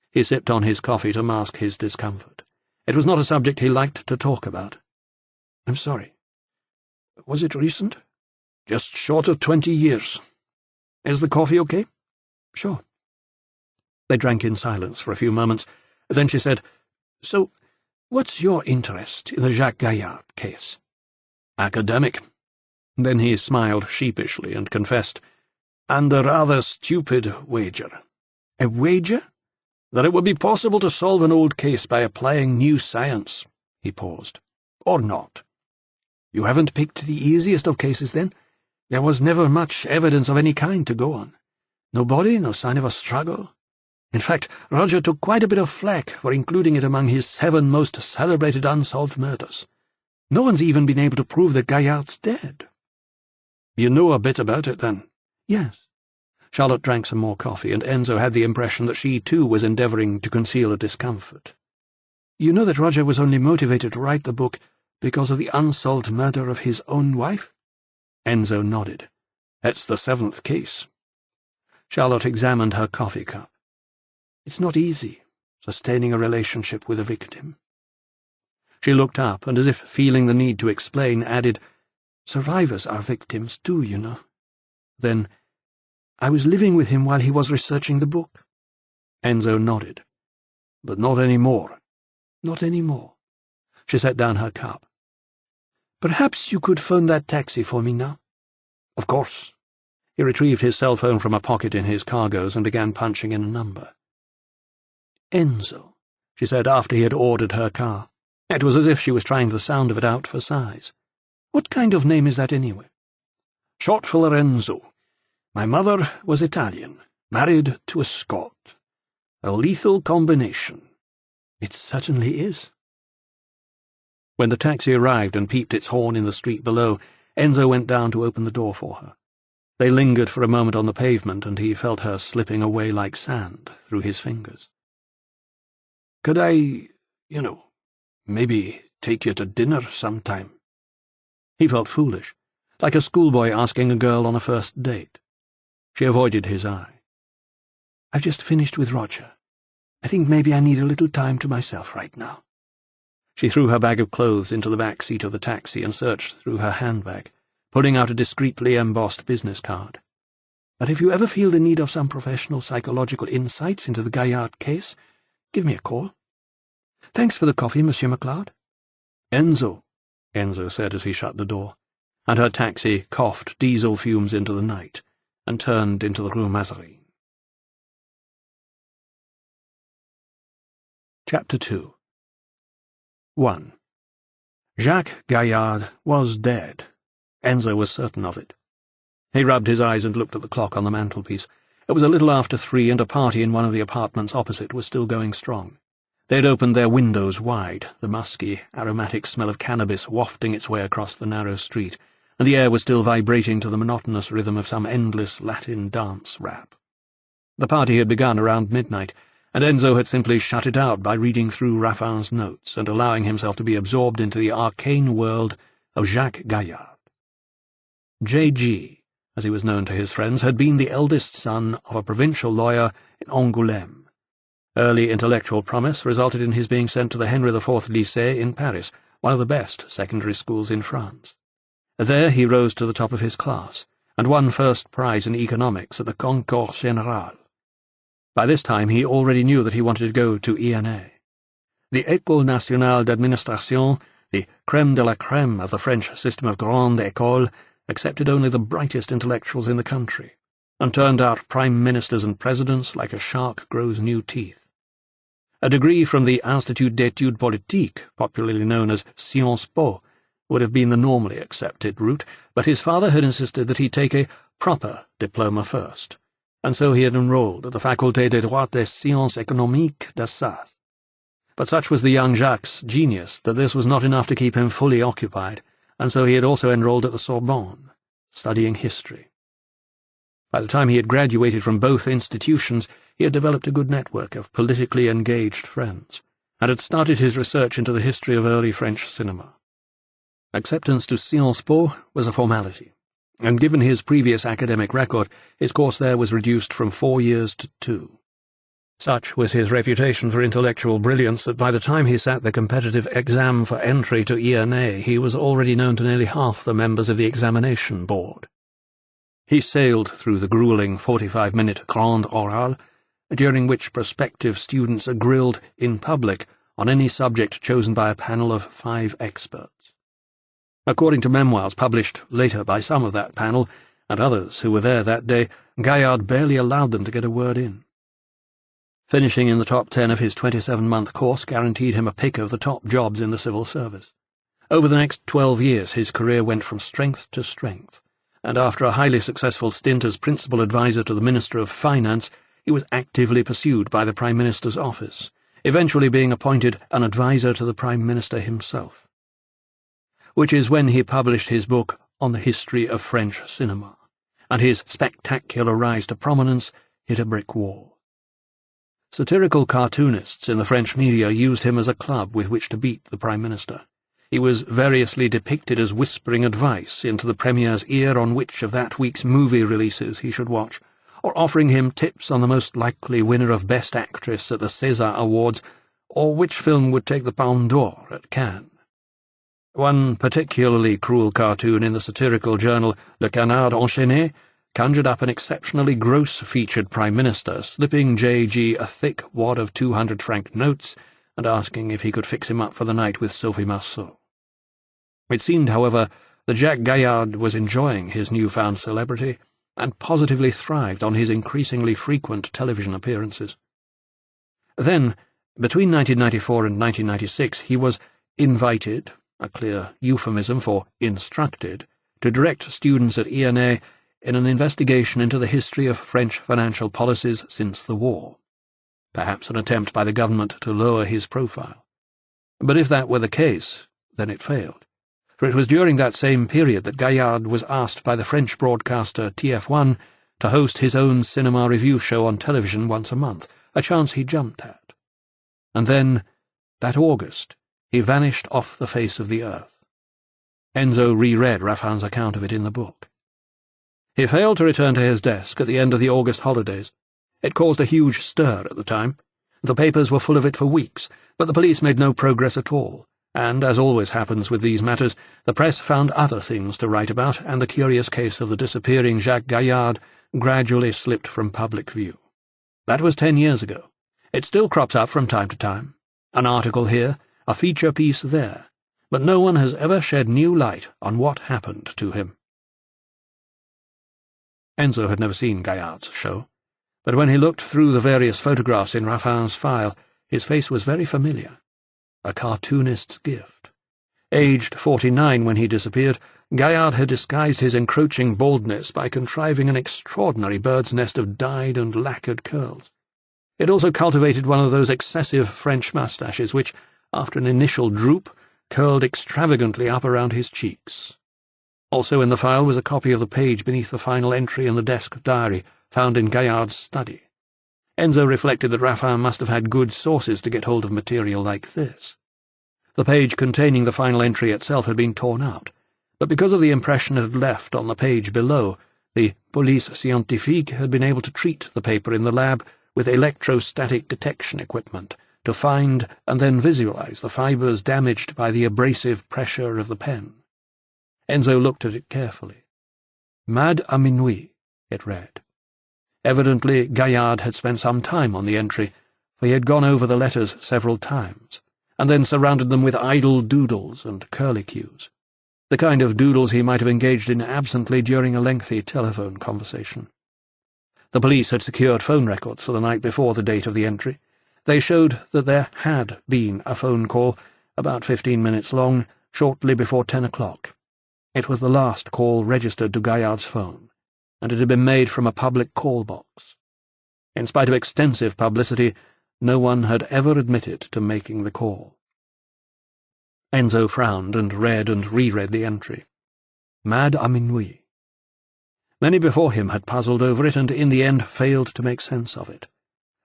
He sipped on his coffee to mask his discomfort. It was not a subject he liked to talk about. "I'm sorry. Was it recent?" "Just short of 20 years. Is the coffee okay?" "Sure." They drank in silence for a few moments. Then she said, "So, what's your interest in the Jacques Gaillard case?" "Academic." Then he smiled sheepishly and confessed, "And a rather stupid wager." "A wager?" "That it would be possible to solve an old case by applying new science." He paused. "Or not." "You haven't picked the easiest of cases, then? There was never much evidence of any kind to go on. No body, no sign of a struggle. In fact, Roger took quite a bit of flack for including it among his 7 most celebrated unsolved murders. No one's even been able to prove that Gaillard's dead." "You know a bit about it, then?" "Yes." Charlotte drank some more coffee, and Enzo had the impression that she, too, was endeavouring to conceal a discomfort. "You know that Roger was only motivated to write the book because of the unsolved murder of his own wife?" Enzo nodded. "It's the 7th case." Charlotte examined her coffee cup. "It's not easy, sustaining a relationship with a victim." She looked up, and as if feeling the need to explain, added, "Survivors are victims too, you know." Then, "I was living with him while he was researching the book." Enzo nodded. "But not any more." "Not any more." She set down her cup. "Perhaps you could phone that taxi for me now?" "Of course." He retrieved his cell phone from a pocket in his cargoes and began punching in a number. "Enzo," she said after he had ordered her car. It was as if she was trying the sound of it out for size. "What kind of name is that anyway?" "Short for Lorenzo. My mother was Italian, married to a Scot. A lethal combination." "It certainly is." When the taxi arrived and peeped its horn in the street below, Enzo went down to open the door for her. They lingered for a moment on the pavement, and he felt her slipping away like sand through his fingers. "Could I, maybe take you to dinner sometime?" He felt foolish, like a schoolboy asking a girl on a first date. She avoided his eye. "I've just finished with Roger. I think maybe I need a little time to myself right now." She threw her bag of clothes into the back seat of the taxi and searched through her handbag, pulling out a discreetly embossed business card. "But if you ever feel the need of some professional psychological insights into the Gaillard case, give me a call. Thanks for the coffee, Monsieur MacLeod." "Enzo," said as he shut the door, and her taxi coughed diesel fumes into the night and turned into the Rue Mazarine. Chapter 2. 1. Jacques Gaillard was dead. Enzo was certain of it. He rubbed his eyes and looked at the clock on the mantelpiece. It was a little after 3, and a party in one of the apartments opposite was still going strong. They had opened their windows wide, the musky, aromatic smell of cannabis wafting its way across the narrow street, and the air was still vibrating to the monotonous rhythm of some endless Latin dance rap. The party had begun around midnight, and Enzo had simply shut it out by reading through Raffin's notes and allowing himself to be absorbed into the arcane world of Jacques Gaillard. J.G., as he was known to his friends, had been the eldest son of a provincial lawyer in Angoulême. Early intellectual promise resulted in his being sent to the Henry IV Lycée in Paris, one of the best secondary schools in France. There he rose to the top of his class, and won first prize in economics at the Concours Général. By this time he already knew that he wanted to go to ENA. The École Nationale d'Administration, the crème de la crème of the French system of grande école, accepted only the brightest intellectuals in the country, and turned out prime ministers and presidents like a shark grows new teeth. A degree from the Institut d'études politiques, popularly known as Sciences Po, would have been the normally accepted route, but his father had insisted that he take a proper diploma first, and so he had enrolled at the Faculté des Droits des Sciences Économiques d'Assas. But such was the young Jacques' genius that this was not enough to keep him fully occupied, and so he had also enrolled at the Sorbonne, studying history. By the time he had graduated from both institutions, he had developed a good network of politically engaged friends, and had started his research into the history of early French cinema. Acceptance to Sciences Po was a formality, and given his previous academic record, his course there was reduced from 4 years to 2. Such was his reputation for intellectual brilliance that by the time he sat the competitive exam for entry to ENA, he was already known to nearly half the members of the examination board. He sailed through the grueling 45-minute Grand Oral, during which prospective students are grilled in public on any subject chosen by a panel of 5 experts. According to memoirs published later by some of that panel, and others who were there that day, Gaillard barely allowed them to get a word in. Finishing in the top 10 of his 27-month course guaranteed him a pick of the top jobs in the civil service. Over the next 12 years his career went from strength to strength, and after a highly successful stint as principal adviser to the Minister of Finance, he was actively pursued by the Prime Minister's office, eventually being appointed an adviser to the Prime Minister himself. Which is when he published his book on the history of French cinema, and his spectacular rise to prominence hit a brick wall. Satirical cartoonists in the French media used him as a club with which to beat the Prime Minister. He was variously depicted as whispering advice into the Premier's ear on which of that week's movie releases he should watch, or offering him tips on the most likely winner of Best Actress at the César Awards, or which film would take the Palme d'Or at Cannes. One particularly cruel cartoon in the satirical journal Le Canard Enchaîné conjured up an exceptionally gross-featured Prime Minister slipping J.G. a thick wad of 200-franc notes and asking if he could fix him up for the night with Sophie Marceau. It seemed, however, that Jacques Gaillard was enjoying his newfound celebrity and positively thrived on his increasingly frequent television appearances. Then, between 1994 and 1996, he was invited, a clear euphemism for instructed, to direct students at ENA in an investigation into the history of French financial policies since the war, perhaps an attempt by the government to lower his profile. But if that were the case, then it failed, for it was during that same period that Gaillard was asked by the French broadcaster TF1 to host his own cinema review show on television once a month, a chance he jumped at. And then, that August, he vanished off the face of the earth. Enzo reread Raffin's account of it in the book. He failed to return to his desk at the end of the August holidays. It caused a huge stir at the time. The papers were full of it for weeks, but the police made no progress at all, and, as always happens with these matters, the press found other things to write about, and the curious case of the disappearing Jacques Gaillard gradually slipped from public view. That was 10 years ago. It still crops up from time to time. An article here, a feature piece there, but no one has ever shed new light on what happened to him. Enzo had never seen Gaillard's show, but when he looked through the various photographs in Raffin's file, his face was very familiar. A cartoonist's gift. Aged 49 when he disappeared, Gaillard had disguised his encroaching baldness by contriving an extraordinary bird's nest of dyed and lacquered curls. It also cultivated one of those excessive French moustaches which, after an initial droop, curled extravagantly up around his cheeks. Also in the file was a copy of the page beneath the final entry in the desk diary found in Gaillard's study. Enzo reflected that Raffin must have had good sources to get hold of material like this. The page containing the final entry itself had been torn out, but because of the impression it had left on the page below, the police scientifique had been able to treat the paper in the lab with electrostatic detection equipment to find and then visualize the fibers damaged by the abrasive pressure of the pen. Enzo looked at it carefully. Mad à minuit, it read. Evidently Gaillard had spent some time on the entry, for he had gone over the letters several times, and then surrounded them with idle doodles and curlicues, the kind of doodles he might have engaged in absently during a lengthy telephone conversation. The police had secured phone records for the night before the date of the entry. They showed that there had been a phone call, about 15 minutes long, shortly before 10 o'clock. It was the last call registered to Gaillard's phone, and it had been made from a public call box. In spite of extensive publicity, no one had ever admitted to making the call. Enzo frowned and read and reread the entry. Mad à minuit. Many before him had puzzled over it and in the end failed to make sense of it.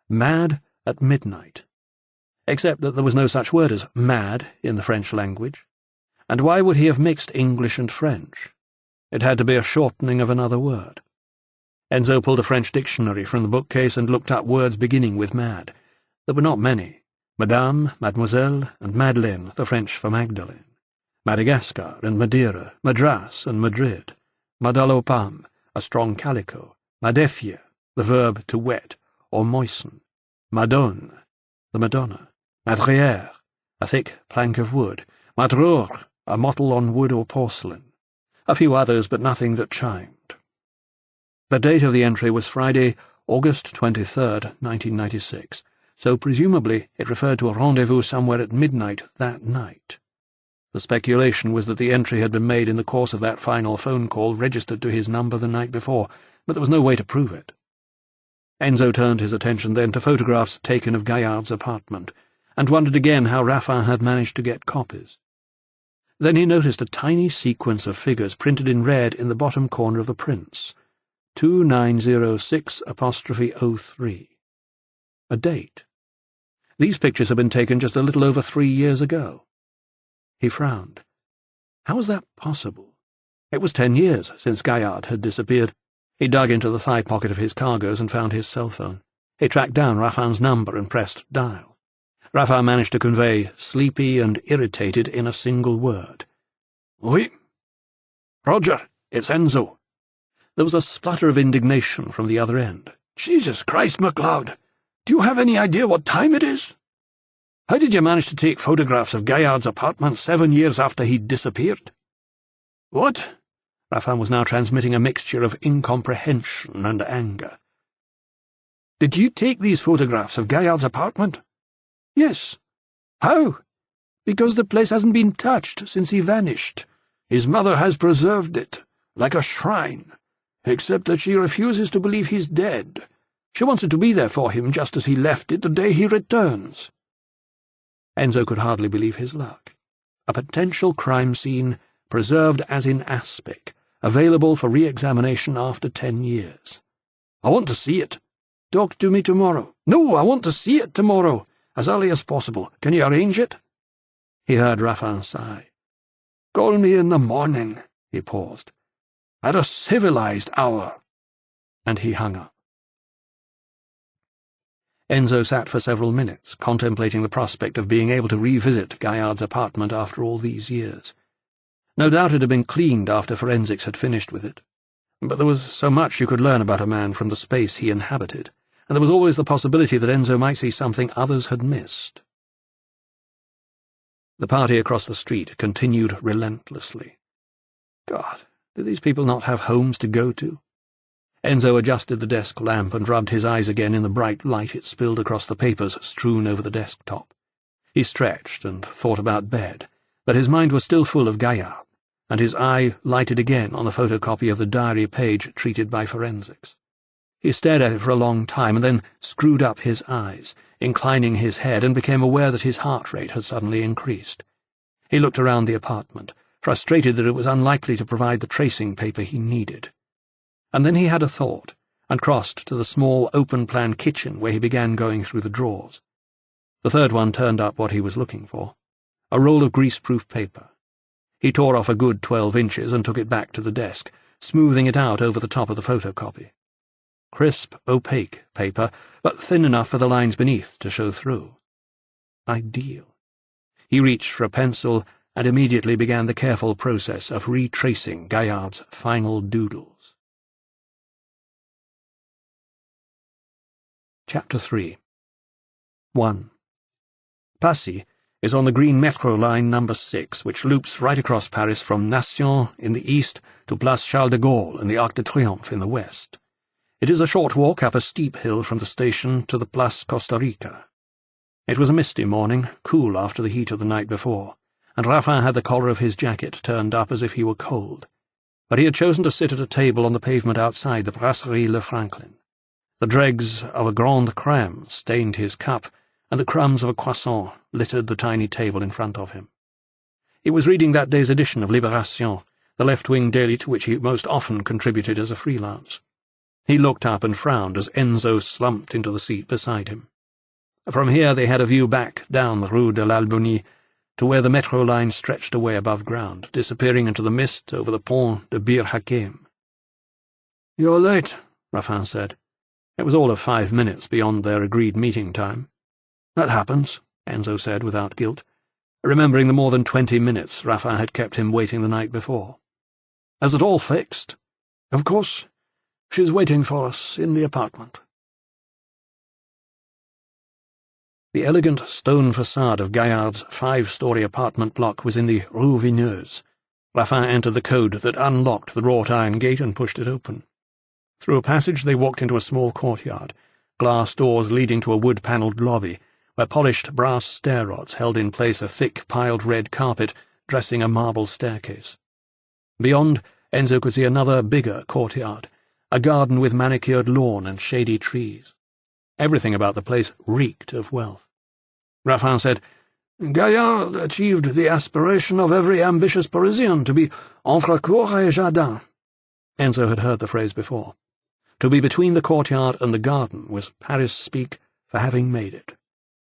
Mad at midnight. Except that there was no such word as mad in the French language. And why would he have mixed English and French? It had to be a shortening of another word. Enzo pulled a French dictionary from the bookcase and looked up words beginning with mad. There were not many. Madame, Mademoiselle, and Madeleine, the French for Magdalene. Madagascar and Madeira, Madras and Madrid. Madalopam, a strong calico. Madefier, the verb to wet or moisten. Madone, the Madonna. Madrière, a thick plank of wood. Madrure, a mottle on wood or porcelain. A few others, but nothing that chimed. The date of the entry was Friday, August 23rd, 1996, so presumably it referred to a rendezvous somewhere at midnight that night. The speculation was that the entry had been made in the course of that final phone call registered to his number the night before, but there was no way to prove it. Enzo turned his attention then to photographs taken of Gaillard's apartment, and wondered again how Raffin had managed to get copies. Then he noticed a tiny sequence of figures printed in red in the bottom corner of the prints. 2906'03. A date. These pictures had been taken just a little over 3 years ago. He frowned. How was that possible? It was 10 years since Gaillard had disappeared. He dug into the thigh pocket of his cargoes and found his cell phone. He tracked down Raffin's number and pressed dial. Raffin managed to convey sleepy and irritated in a single word. Oui. Roger, it's Enzo. There was a splutter of indignation from the other end. Jesus Christ, MacLeod! Do you have any idea what time it is? How did you manage to take photographs of Gaillard's apartment 7 years after he'd disappeared? What? Raffin was now transmitting a mixture of incomprehension and anger. Did you take these photographs of Gaillard's apartment? Yes. How? Because the place hasn't been touched since he vanished. His mother has preserved it, like a shrine, except that she refuses to believe he's dead. She wants it to be there for him just as he left it the day he returns. Enzo could hardly believe his luck. A potential crime scene, preserved as in aspic, available for re-examination after 10 years. I want to see it. Talk to me tomorrow. No, I want to see it tomorrow, as early as possible. Can you arrange it? He heard Raffin sigh. Call me in the morning, he paused. At a civilized hour. And he hung up. Enzo sat for several minutes, contemplating the prospect of being able to revisit Gaillard's apartment after all these years. No doubt it had been cleaned after forensics had finished with it, but there was so much you could learn about a man from the space he inhabited, and there was always the possibility that Enzo might see something others had missed. The party across the street continued relentlessly. God, did these people not have homes to go to? Enzo adjusted the desk lamp and rubbed his eyes again in the bright light it spilled across the papers strewn over the desktop. He stretched and thought about bed, but his mind was still full of Gaillard, and his eye lighted again on the photocopy of the diary page treated by forensics. He stared at it for a long time and then screwed up his eyes, inclining his head, and became aware that his heart rate had suddenly increased. He looked around the apartment, frustrated that it was unlikely to provide the tracing paper he needed. And then he had a thought, and crossed to the small open-plan kitchen where he began going through the drawers. The third one turned up what he was looking for, a roll of greaseproof paper. He tore off a good 12 inches and took it back to the desk, smoothing it out over the top of the photocopy. Crisp, opaque paper, but thin enough for the lines beneath to show through. Ideal. He reached for a pencil and immediately began the careful process of retracing Gaillard's final doodles. Chapter 3. 1. Passy is on the green metro line number 6, which loops right across Paris from Nation in the east to Place Charles de Gaulle and the Arc de Triomphe in the west. It is a short walk up a steep hill from the station to the Place Costa Rica. It was a misty morning, cool after the heat of the night before, and Raffin had the collar of his jacket turned up as if he were cold. But he had chosen to sit at a table on the pavement outside the Brasserie Le Franklin. The dregs of a grande crème stained his cup, and the crumbs of a croissant littered the tiny table in front of him. He was reading that day's edition of Libération, the left-wing daily to which he most often contributed as a freelance. He looked up and frowned as Enzo slumped into the seat beside him. From here they had a view back down the Rue de l'Albanie to where the metro line stretched away above ground, disappearing into the mist over the Pont de Bir Hakeim. "You're late," Raffin said. It was all of 5 minutes beyond their agreed meeting time. "That happens," Enzo said without guilt, remembering the more than 20 minutes Raffin had kept him waiting the night before. "Is it all fixed?" "Of course. She's waiting for us in the apartment." The elegant stone facade of Gaillard's 5-story apartment block was in the Rue Vineuse. Raffin entered the code that unlocked the wrought-iron gate and pushed it open. Through a passage they walked into a small courtyard, glass doors leading to a wood-panelled lobby, where polished brass stair rods held in place a thick piled red carpet dressing a marble staircase. Beyond, Enzo could see another bigger courtyard, a garden with manicured lawn and shady trees. Everything about the place reeked of wealth. Raffin said, "Gaillard achieved the aspiration of every ambitious Parisian to be entre cour et jardin." Enzo had heard the phrase before. To be between the courtyard and the garden was Paris speak for having made it.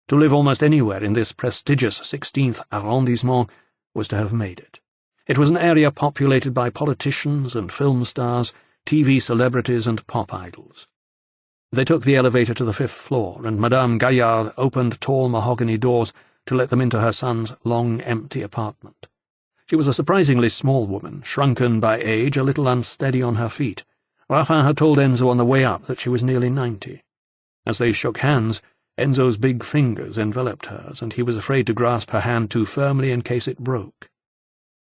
To live almost anywhere in this prestigious 16th arrondissement was to have made it. It was an area populated by politicians and film stars, TV celebrities and pop idols. They took the elevator to the 5th floor, and Madame Gaillard opened tall mahogany doors to let them into her son's long, empty apartment. She was a surprisingly small woman, shrunken by age, a little unsteady on her feet. Raffin had told Enzo on the way up that she was nearly 90. As they shook hands, Enzo's big fingers enveloped hers, and he was afraid to grasp her hand too firmly in case it broke.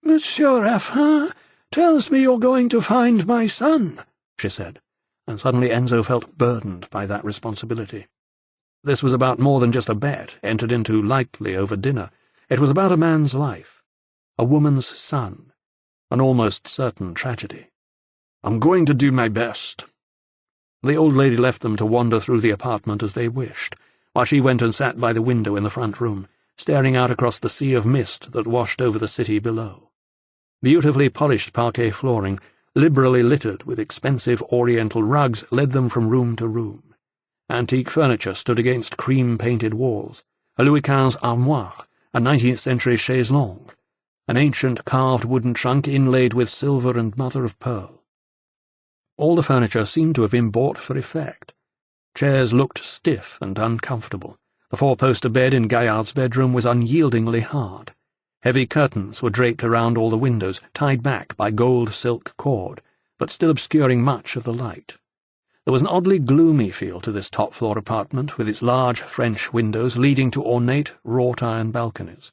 "Monsieur Raffin tells me you're going to find my son," she said, and suddenly Enzo felt burdened by that responsibility. This was about more than just a bet, entered into lightly over dinner. It was about a man's life, a woman's son, an almost certain tragedy. "I'm going to do my best." The old lady left them to wander through the apartment as they wished, while she went and sat by the window in the front room, staring out across the sea of mist that washed over the city below. Beautifully polished parquet flooring, liberally littered with expensive oriental rugs, led them from room to room. Antique furniture stood against cream-painted walls, a Louis XV armoire, a 19th-century chaise longue, an ancient carved wooden trunk inlaid with silver and mother-of-pearl. All the furniture seemed to have been bought for effect. Chairs looked stiff and uncomfortable. The four-poster bed in Gaillard's bedroom was unyieldingly hard. Heavy curtains were draped around all the windows, tied back by gold silk cord, but still obscuring much of the light. There was an oddly gloomy feel to this top-floor apartment, with its large French windows leading to ornate wrought-iron balconies.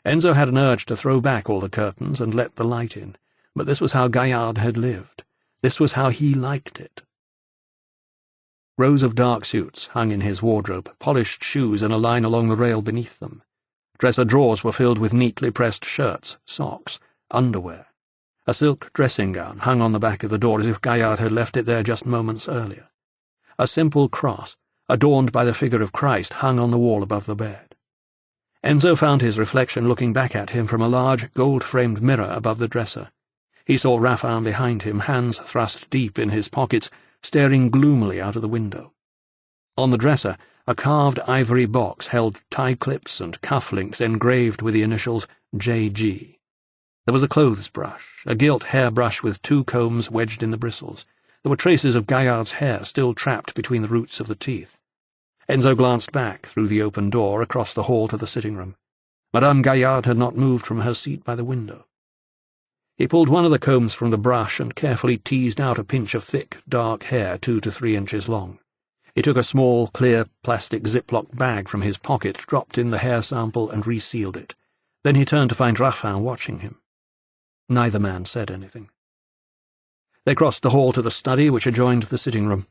Enzo had an urge to throw back all the curtains and let the light in, but this was how Gaillard had lived. This was how he liked it. Rows of dark suits hung in his wardrobe, polished shoes in a line along the rail beneath them. Dresser drawers were filled with neatly pressed shirts, socks, underwear. A silk dressing gown hung on the back of the door as if Gaillard had left it there just moments earlier. A simple cross, adorned by the figure of Christ, hung on the wall above the bed. Enzo found his reflection looking back at him from a large gold-framed mirror above the dresser. He saw Raphael behind him, hands thrust deep in his pockets, staring gloomily out of the window. On the dresser, a carved ivory box held tie clips and cufflinks engraved with the initials J.G. There was a clothes brush, a gilt hairbrush with 2 combs wedged in the bristles. There were traces of Gaillard's hair still trapped between the roots of the teeth. Enzo glanced back through the open door across the hall to the sitting room. Madame Gaillard had not moved from her seat by the window. He pulled one of the combs from the brush and carefully teased out a pinch of thick, dark hair 2 to 3 inches long. He took a small, clear, plastic Ziploc bag from his pocket, dropped in the hair sample and resealed it. Then he turned to find Raphael watching him. Neither man said anything. They crossed the hall to the study which adjoined the sitting room.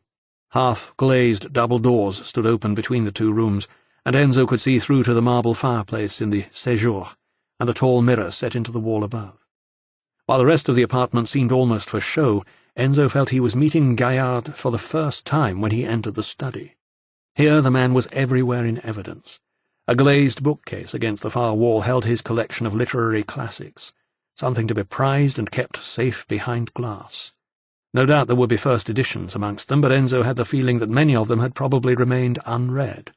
Half-glazed double doors stood open between the 2 rooms, and Enzo could see through to the marble fireplace in the séjour and the tall mirror set into the wall above. While the rest of the apartment seemed almost for show, Enzo felt he was meeting Gaillard for the first time when he entered the study. Here the man was everywhere in evidence. A glazed bookcase against the far wall held his collection of literary classics, something to be prized and kept safe behind glass. No doubt there would be first editions amongst them, but Enzo had the feeling that many of them had probably remained unread.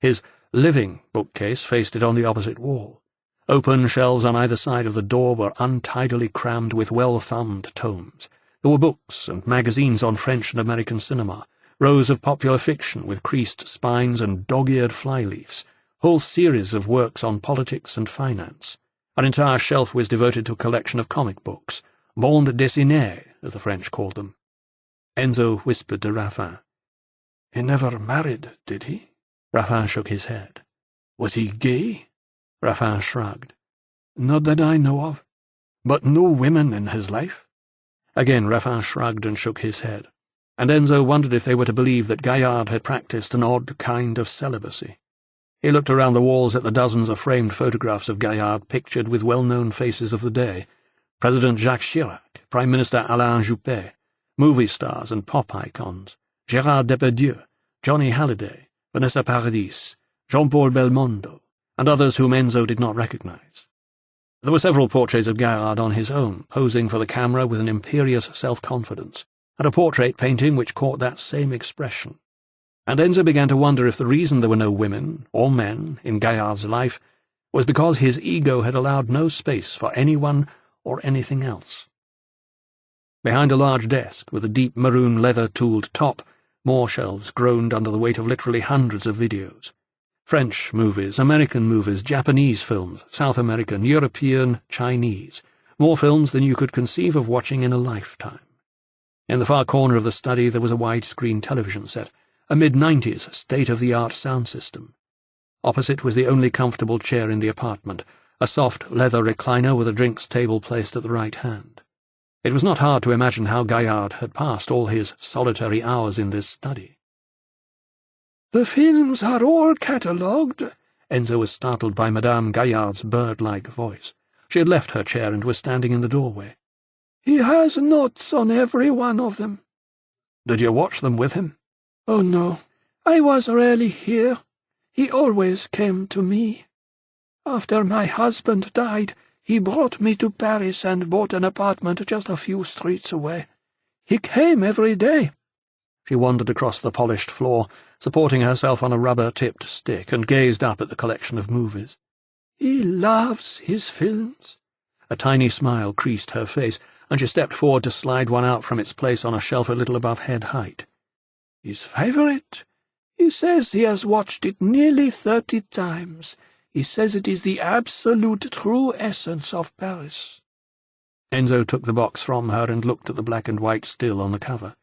His living bookcase faced it on the opposite wall. Open shelves on either side of the door were untidily crammed with well-thumbed tomes. There were books and magazines on French and American cinema, rows of popular fiction with creased spines and dog-eared flyleaves, whole series of works on politics and finance. An entire shelf was devoted to a collection of comic books, bande dessinée, as the French called them. Enzo whispered to Raphael. "He never married, did he?" Raphael shook his head. "Was he gay?" Raphael shrugged. "Not that I know of. But no women in his life?" Again Raphael shrugged and shook his head, and Enzo wondered if they were to believe that Gaillard had practiced an odd kind of celibacy. He looked around the walls at the dozens of framed photographs of Gaillard pictured with well-known faces of the day: President Jacques Chirac, Prime Minister Alain Juppé, movie stars and pop icons, Gérard Depardieu, Johnny Hallyday, Vanessa Paradis, Jean-Paul Belmondo, and others whom Enzo did not recognize. There were several portraits of Gaillard on his own, posing for the camera with an imperious self-confidence, and a portrait painting which caught that same expression. And Enzo began to wonder if the reason there were no women, or men, in Gaillard's life was because his ego had allowed no space for anyone or anything else. Behind a large desk with a deep maroon leather-tooled top, more shelves groaned under the weight of literally hundreds of videos. French movies, American movies, Japanese films, South American, European, Chinese, more films than you could conceive of watching in a lifetime. In the far corner of the study there was a widescreen television set, a mid-90s state-of-the-art sound system. Opposite was the only comfortable chair in the apartment, a soft leather recliner with a drinks table placed at the right hand. It was not hard to imagine how Gaillard had passed all his solitary hours in this study. "The films are all catalogued." Enzo was startled by Madame Gaillard's bird-like voice. She had left her chair and was standing in the doorway. "He has notes on every one of them." "Did you watch them with him?" "Oh, no. I was rarely here. He always came to me. After my husband died, he brought me to Paris and bought an apartment just a few streets away. He came every day." She wandered across the polished floor, supporting herself on a rubber-tipped stick, and gazed up at the collection of movies. "He loves his films." A tiny smile creased her face, and she stepped forward to slide one out from its place on a shelf a little above head height. "His favorite? He says he has watched it nearly 30 times. He says it is the absolute true essence of Paris." Enzo took the box from her and looked at the black-and-white still on the cover.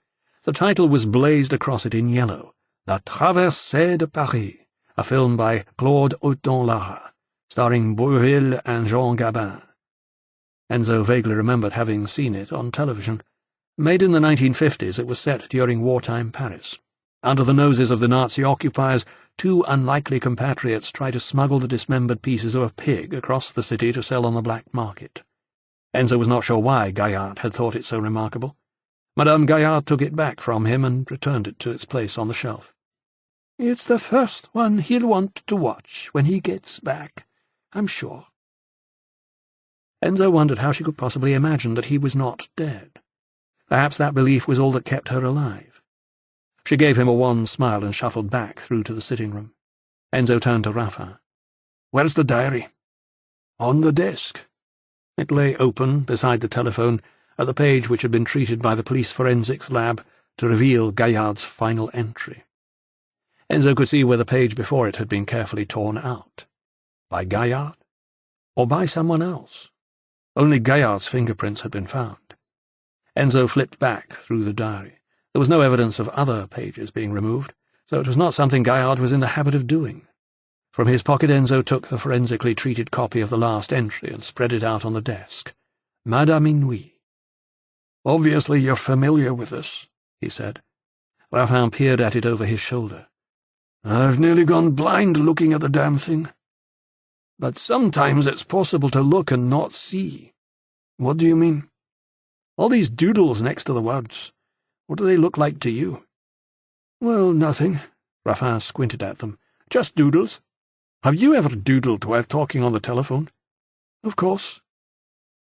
The title was blazed across it in yellow, La Traversée de Paris, a film by Claude Autant-Lara, starring Bourvil and Jean Gabin. Enzo vaguely remembered having seen it on television. Made in the 1950s, it was set during wartime Paris. Under the noses of the Nazi occupiers, 2 unlikely compatriots tried to smuggle the dismembered pieces of a pig across the city to sell on the black market. Enzo was not sure why Gaillard had thought it so remarkable. Madame Gaillard took it back from him and returned it to its place on the shelf. It's the first one he'll want to watch when he gets back, I'm sure. Enzo wondered how she could possibly imagine that he was not dead. Perhaps that belief was all that kept her alive. She gave him a wan smile and shuffled back through to the sitting room. Enzo turned to Rafa. "Where's the diary?" "On the desk." It lay open beside the telephone at the page which had been treated by the police forensics lab to reveal Gaillard's final entry. Enzo could see where the page before it had been carefully torn out. By Gaillard? Or by someone else? Only Gaillard's fingerprints had been found. Enzo flipped back through the diary. There was no evidence of other pages being removed, so it was not something Gaillard was in the habit of doing. From his pocket Enzo took the forensically treated copy of the last entry and spread it out on the desk. Madame Inouï. "Obviously you're familiar with this," he said. Raffin peered at it over his shoulder. "I've nearly gone blind looking at the damn thing. But sometimes it's possible to look and not see." "What do you mean?" "All these doodles next to the words. What do they look like to you?" "Well, nothing." Raffin squinted at them. "Just doodles. Have you ever doodled while talking on the telephone?" "Of course."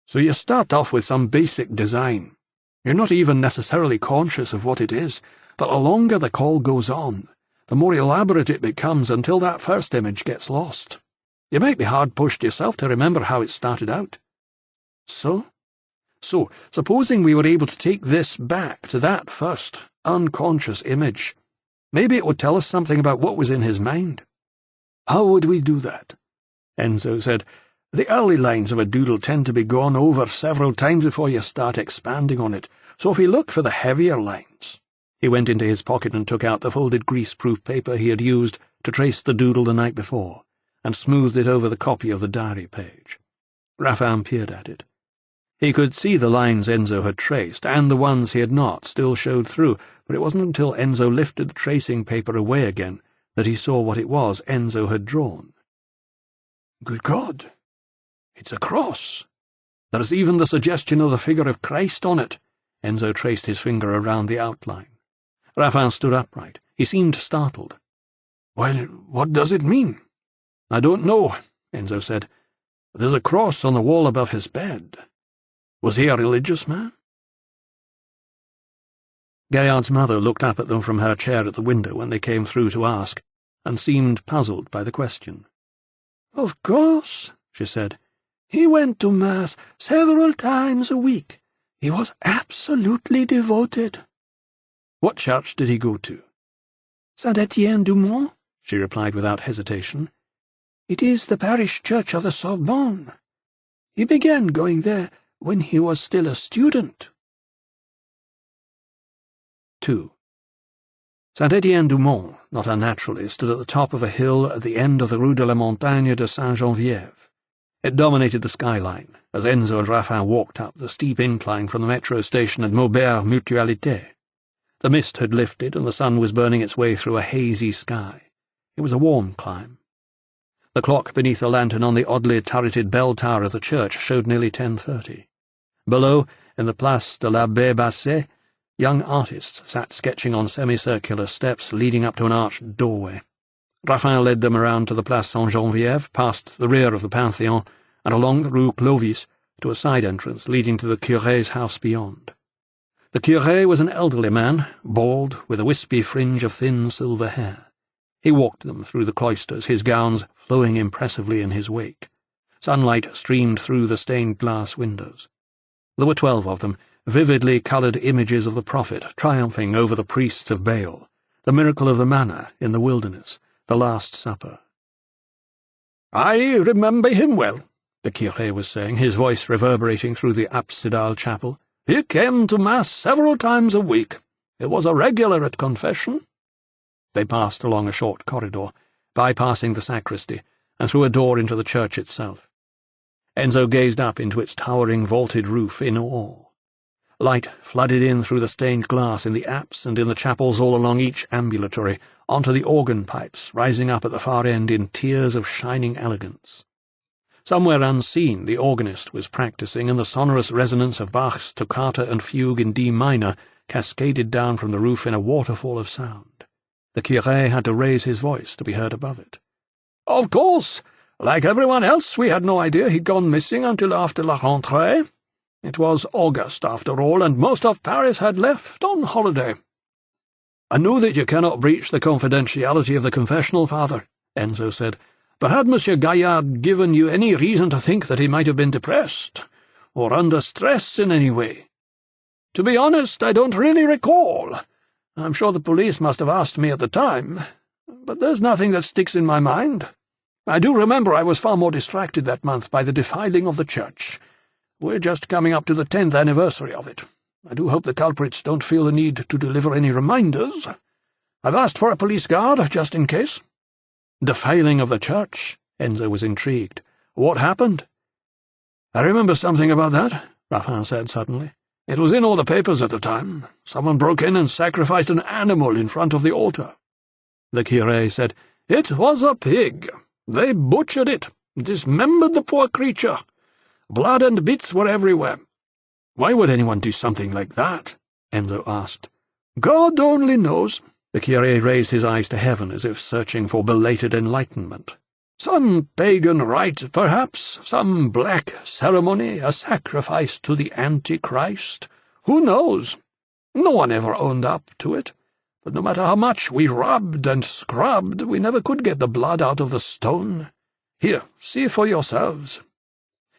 "So you start off with some basic design. You're not even necessarily conscious of what it is, but the longer the call goes on, the more elaborate it becomes until that first image gets lost. You might be hard-pushed yourself to remember how it started out." "So? So, supposing we were able to take this back to that first, unconscious image, maybe it would tell us something about what was in his mind." "How would we do that?" Enzo said. "The early lines of a doodle tend to be gone over several times before you start expanding on it, so if we look for the heavier lines—" He went into his pocket and took out the folded grease-proof paper he had used to trace the doodle the night before, and smoothed it over the copy of the diary page. Raffin peered at it. He could see the lines Enzo had traced, and the ones he had not still showed through, but it wasn't until Enzo lifted the tracing paper away again that he saw what it was Enzo had drawn. "Good God! It's a cross. There's even the suggestion of the figure of Christ on it." Enzo traced his finger around the outline. Raffin stood upright. He seemed startled. "Well, what does it mean?" "I don't know," Enzo said. "There's a cross on the wall above his bed. Was he a religious man?" Gaillard's mother looked up at them from her chair at the window when they came through to ask, and seemed puzzled by the question. "Of course," she said. "He went to Mass several times a week. He was absolutely devoted." "What church did he go to?" "Saint-Étienne-du-Mont," she replied without hesitation. "It is the parish church of the Sorbonne. He began going there when he was still a student." 2. Saint-Étienne-du-Mont, not unnaturally, stood at the top of a hill at the end of the Rue de la Montagne de Saint-Geneviève. It dominated the skyline, as Enzo and Raffin walked up the steep incline from the metro station at Maubert Mutualité. The mist had lifted, and the sun was burning its way through a hazy sky. It was a warm climb. The clock beneath the lantern on the oddly turreted bell tower of the church showed nearly 10:30. Below, in the Place de la Baie Bassée, young artists sat sketching on semicircular steps leading up to an arched doorway. Raffin led them around to the Place Saint-Geneviève, past the rear of the Panthéon, and along the Rue Clovis to a side entrance leading to the curé's house beyond. The curé was an elderly man, bald, with a wispy fringe of thin silver hair. He walked them through the cloisters, his gowns flowing impressively in his wake. Sunlight streamed through the stained-glass windows. There were 12 of them, vividly coloured images of the prophet triumphing over the priests of Baal, the miracle of the manna in the wilderness, the Last Supper. "I remember him well," the curé was saying, his voice reverberating through the apsidal chapel. "He came to Mass several times a week. He was a regular at confession." They passed along a short corridor, bypassing the sacristy, and through a door into the church itself. Enzo gazed up into its towering vaulted roof in awe. Light flooded in through the stained glass in the apse and in the chapels all along each ambulatory, onto the organ pipes rising up at the far end in tiers of shining elegance. Somewhere unseen, the organist was practising, and the sonorous resonance of Bach's toccata and fugue in D minor cascaded down from the roof in a waterfall of sound. The curé had to raise his voice to be heard above it. Of course, like everyone else, we had no idea he'd gone missing until after la rentrée. It was August, after all, and most of Paris had left on holiday. I know that you cannot breach the confidentiality of the confessional, Father, Enzo said, but had Monsieur Gaillard given you any reason to think that he might have been depressed, or under stress in any way? To be honest, I don't really recall. I'm sure the police must have asked me at the time, but there's nothing that sticks in my mind. I do remember I was far more distracted that month by the defiling of the church. We're just coming up to the 10th anniversary of it. I do hope the culprits don't feel the need to deliver any reminders. I've asked for a police guard, just in case. Defiling of the church? Enzo was intrigued. What happened? I remember something about that, Raffin said suddenly. It was in all the papers at the time. Someone broke in and sacrificed an animal in front of the altar. The curé said, It was a pig. They butchered it, dismembered the poor creature. Blood and bits were everywhere. Why would anyone do something like that? Enzo asked. God only knows. The curé raised his eyes to heaven as if searching for belated enlightenment. Some pagan rite, perhaps, some black ceremony, a sacrifice to the Antichrist. Who knows? No one ever owned up to it, but no matter how much we rubbed and scrubbed, we never could get the blood out of the stone. Here, see for yourselves.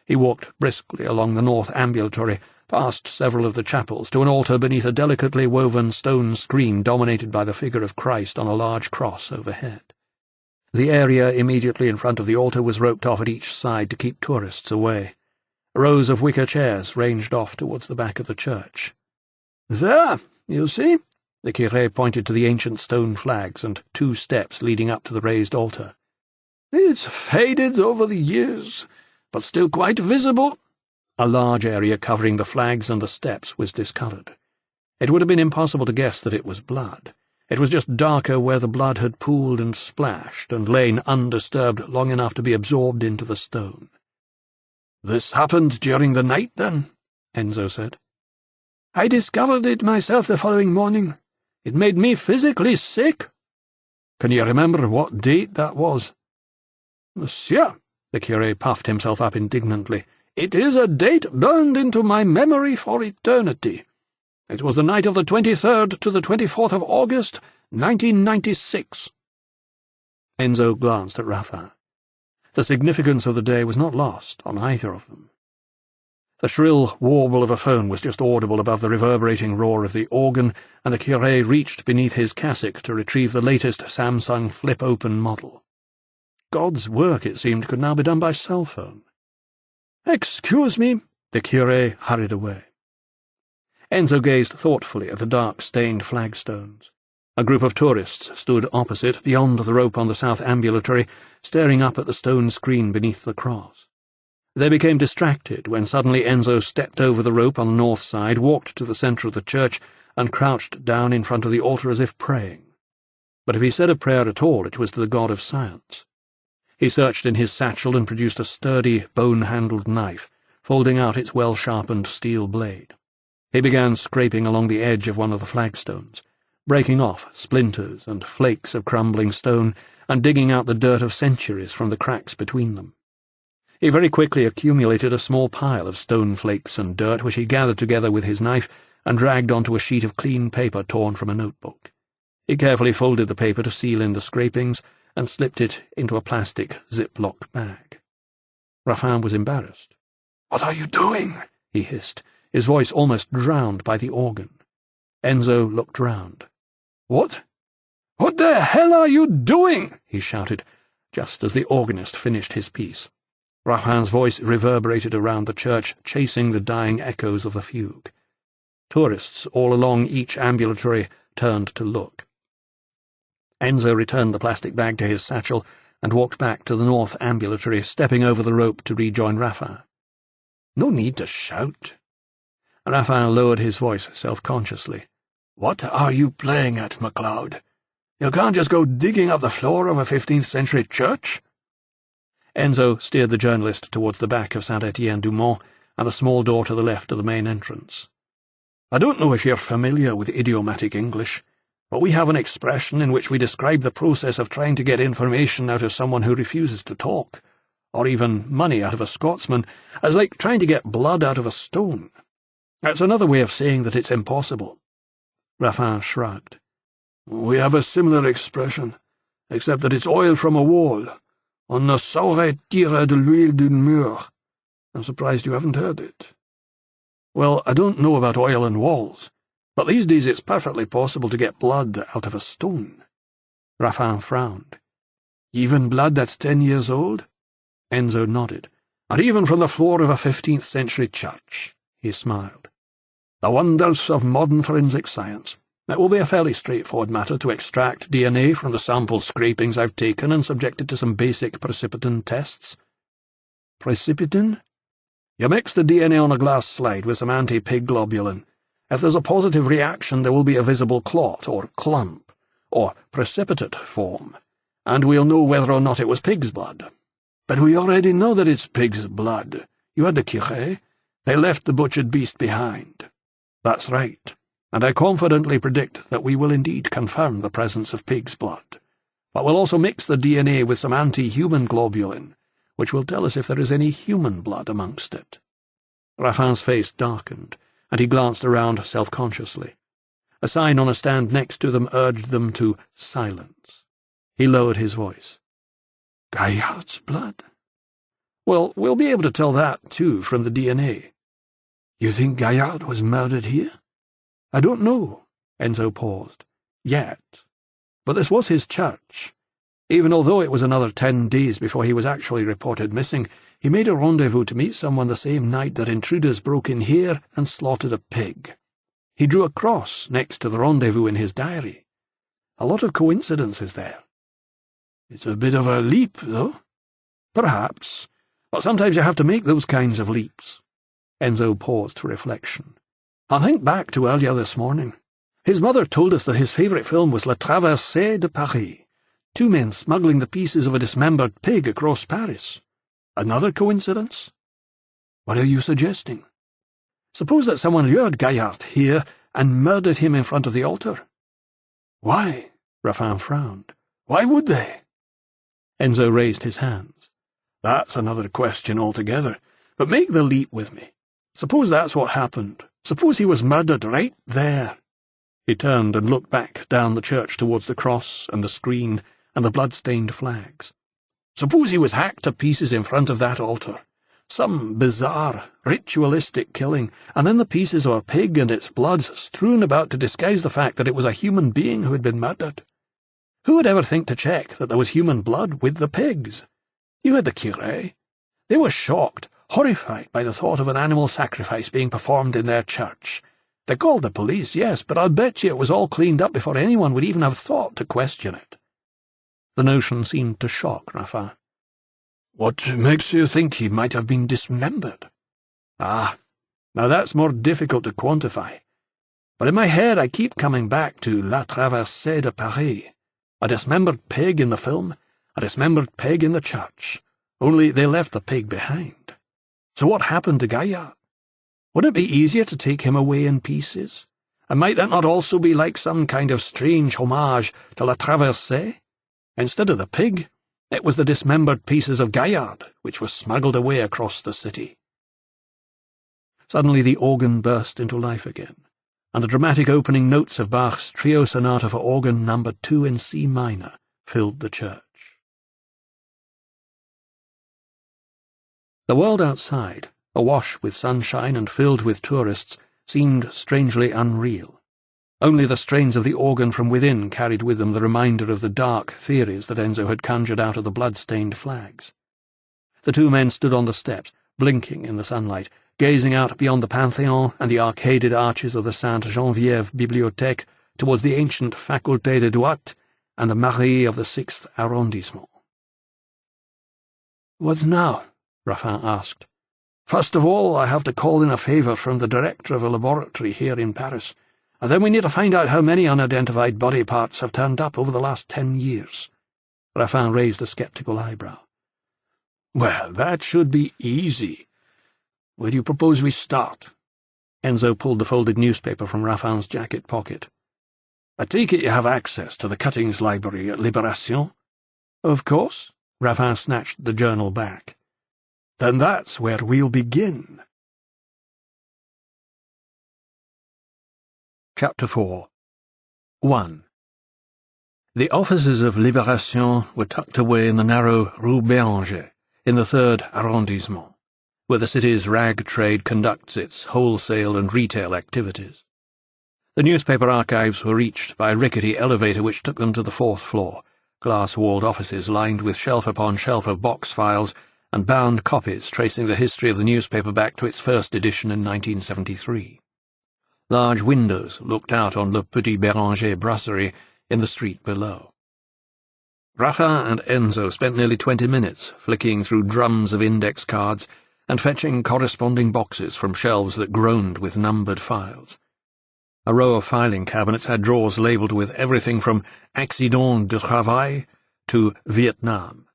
He walked briskly along the north ambulatory, past several of the chapels, to an altar beneath a delicately woven stone screen dominated by the figure of Christ on a large cross overhead. The area immediately in front of the altar was roped off at each side to keep tourists away. Rows of wicker chairs ranged off towards the back of the church. There, you see? The curé pointed to the ancient stone flags and 2 steps leading up to the raised altar. It's faded over the years, but still quite visible. A large area covering the flags and the steps was discoloured. It would have been impossible to guess that it was blood. It was just darker where the blood had pooled and splashed and lain undisturbed long enough to be absorbed into the stone. This happened during the night, then? Enzo said. I discovered it myself the following morning. It made me physically sick. Can you remember what date that was? Monsieur, the curé puffed himself up indignantly, it is a date burned into my memory for eternity. It was the night of the 23rd to the 24th of August, 1996. Enzo glanced at Raffin. The significance of the day was not lost on either of them. The shrill warble of a phone was just audible above the reverberating roar of the organ, and the curé reached beneath his cassock to retrieve the latest Samsung flip-open model. God's work, it seemed, could now be done by cell phone. "Excuse me." The curé hurried away. Enzo gazed thoughtfully at the dark, stained flagstones. A group of tourists stood opposite, beyond the rope on the south ambulatory, staring up at the stone screen beneath the cross. They became distracted when suddenly Enzo stepped over the rope on the north side, walked to the centre of the church, and crouched down in front of the altar as if praying. But if he said a prayer at all, it was to the god of science. He searched in his satchel and produced a sturdy, bone-handled knife, folding out its well-sharpened steel blade. He began scraping along the edge of one of the flagstones, breaking off splinters and flakes of crumbling stone and digging out the dirt of centuries from the cracks between them. He very quickly accumulated a small pile of stone flakes and dirt, which he gathered together with his knife and dragged onto a sheet of clean paper torn from a notebook. He carefully folded the paper to seal in the scrapings and slipped it into a plastic Ziploc bag. Raffin was embarrassed. "What are you doing?" he hissed, his voice almost drowned by the organ. Enzo looked round. What the hell are you doing?" he shouted, just as the organist finished his piece. Raffin's voice reverberated around the church, chasing the dying echoes of the fugue. Tourists all along each ambulatory turned to look. Enzo returned the plastic bag to his satchel and walked back to the north ambulatory, stepping over the rope to rejoin Raffin. "No need to shout." Raffin lowered his voice self-consciously. "What are you playing at, MacLeod? You can't just go digging up the floor of a 15th-century church." Enzo steered the journalist towards the back of Saint-Étienne-du-Mont and the small door to the left of the main entrance. "I don't know if you're familiar with idiomatic English, but we have an expression in which we describe the process of trying to get information out of someone who refuses to talk, or even money out of a Scotsman, as like trying to get blood out of a stone. That's another way of saying that it's impossible." Raffin shrugged. "We have a similar expression, except that it's oil from a wall. On ne saurait tirer de l'huile d'un mur. I'm surprised you haven't heard it." "Well, I don't know about oil and walls, but these days it's perfectly possible to get blood out of a stone." Raffin frowned. "Even blood that's 10 years old?" Enzo nodded. "And even from the floor of a 15th century church," he smiled. "The wonders of modern forensic science. It will be a fairly straightforward matter to extract DNA from the sample scrapings I've taken and subjected to some basic precipitin tests." "Precipitin?" "You mix the DNA on a glass slide with some anti-pig globulin. If there's a positive reaction, there will be a visible clot, or clump, or precipitate form, and we'll know whether or not it was pig's blood." "But we already know that it's pig's blood. You had the curé. They left the butchered beast behind." "That's right, and I confidently predict that we will indeed confirm the presence of pig's blood. But we'll also mix the DNA with some anti-human globulin, which will tell us if there is any human blood amongst it." Raffin's face darkened, and he glanced around self-consciously. A sign on a stand next to them urged them to silence. He lowered his voice. "Gaillard's blood?" "Well, we'll be able to tell that, too, from the DNA. "You think Gaillard was murdered here?" "I don't know." Enzo paused. "Yet. But this was his church. Even although it was another 10 days before he was actually reported missing, he made a rendezvous to meet someone the same night that intruders broke in here and slaughtered a pig. He drew a cross next to the rendezvous in his diary. A lot of coincidences there." "It's a bit of a leap, though." "Perhaps. But sometimes you have to make those kinds of leaps." Enzo paused for reflection. "I'll think back to earlier this morning. His mother told us that his favourite film was La Traversée de Paris, 2 men smuggling the pieces of a dismembered pig across Paris. Another coincidence?" "What are you suggesting?" "Suppose that someone lured Gaillard here and murdered him in front of the altar." "Why?" Raffin frowned. "Why would they?" Enzo raised his hands. "That's another question altogether. But make the leap with me. Suppose that's what happened. Suppose he was murdered right there." He turned and looked back down the church towards the cross and the screen and the blood-stained flags. "Suppose he was hacked to pieces in front of that altar. Some bizarre, ritualistic killing, and then the pieces of a pig and its blood strewn about to disguise the fact that it was a human being who had been murdered. Who would ever think to check that there was human blood with the pigs? You had the curé. They were shocked, horrified by the thought of an animal sacrifice being performed in their church. They called the police, yes, but I'll bet you it was all cleaned up before anyone would even have thought to question it." The notion seemed to shock Raffin. "What makes you think he might have been dismembered?" "Ah, now that's more difficult to quantify. But in my head I keep coming back to La Traversée de Paris. A dismembered pig in the film, a dismembered pig in the church. Only they left the pig behind. So what happened to Gaillard? Wouldn't it be easier to take him away in pieces? And might that not also be like some kind of strange homage to La Traversée? Instead of the pig, it was the dismembered pieces of Gaillard which were smuggled away across the city." Suddenly the organ burst into life again, and the dramatic opening notes of Bach's Trio Sonata for Organ No. 2 in C minor filled the church. The world outside, awash with sunshine and filled with tourists, seemed strangely unreal. Only the strains of the organ from within carried with them the reminder of the dark theories that Enzo had conjured out of the blood-stained flags. The 2 men stood on the steps, blinking in the sunlight, gazing out beyond the Panthéon and the arcaded arches of the Sainte-Geneviève Bibliothèque towards the ancient Faculté de Droit and the Mairie of the 6th arrondissement. "What now?" Raffin asked. "First of all, I have to call in a favour from the director of a laboratory here in Paris, and then we need to find out how many unidentified body parts have turned up over the last 10 years. Raffin raised a sceptical eyebrow. "Well, that should be easy. Where do you propose we start?" Enzo pulled the folded newspaper from Raffin's jacket pocket. I take it you have access to the cuttings library at Libération? Of course. Raffin snatched the journal back. Then that's where we'll begin. Chapter 4 1. The offices of Libération were tucked away in the narrow Rue Béranger, in the 3rd arrondissement, where the city's rag trade conducts its wholesale and retail activities. The newspaper archives were reached by a rickety elevator which took them to the 4th floor, glass-walled offices lined with shelf upon shelf of box files and bound copies tracing the history of the newspaper back to its first edition in 1973. Large windows looked out on Le Petit Béranger brasserie in the street below. Raffin and Enzo spent nearly 20 minutes flicking through drums of index cards and fetching corresponding boxes from shelves that groaned with numbered files. A row of filing cabinets had drawers labelled with everything from accident de travail to Vietnam,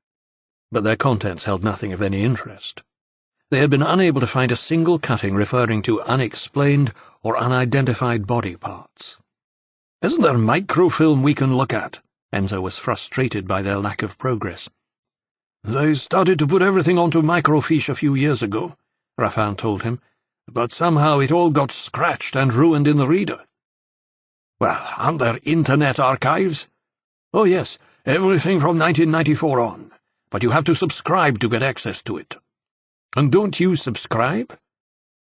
but their contents held nothing of any interest. They had been unable to find a single cutting referring to unexplained or unidentified body parts. "Isn't there microfilm we can look at?" Enzo was frustrated by their lack of progress. "They started to put everything onto microfiche a few years ago," Raffin told him, "but somehow it all got scratched and ruined in the reader." "Well, aren't there Internet archives?" "Oh, yes, everything from 1994 on, but you have to subscribe to get access to it." "And don't you subscribe?"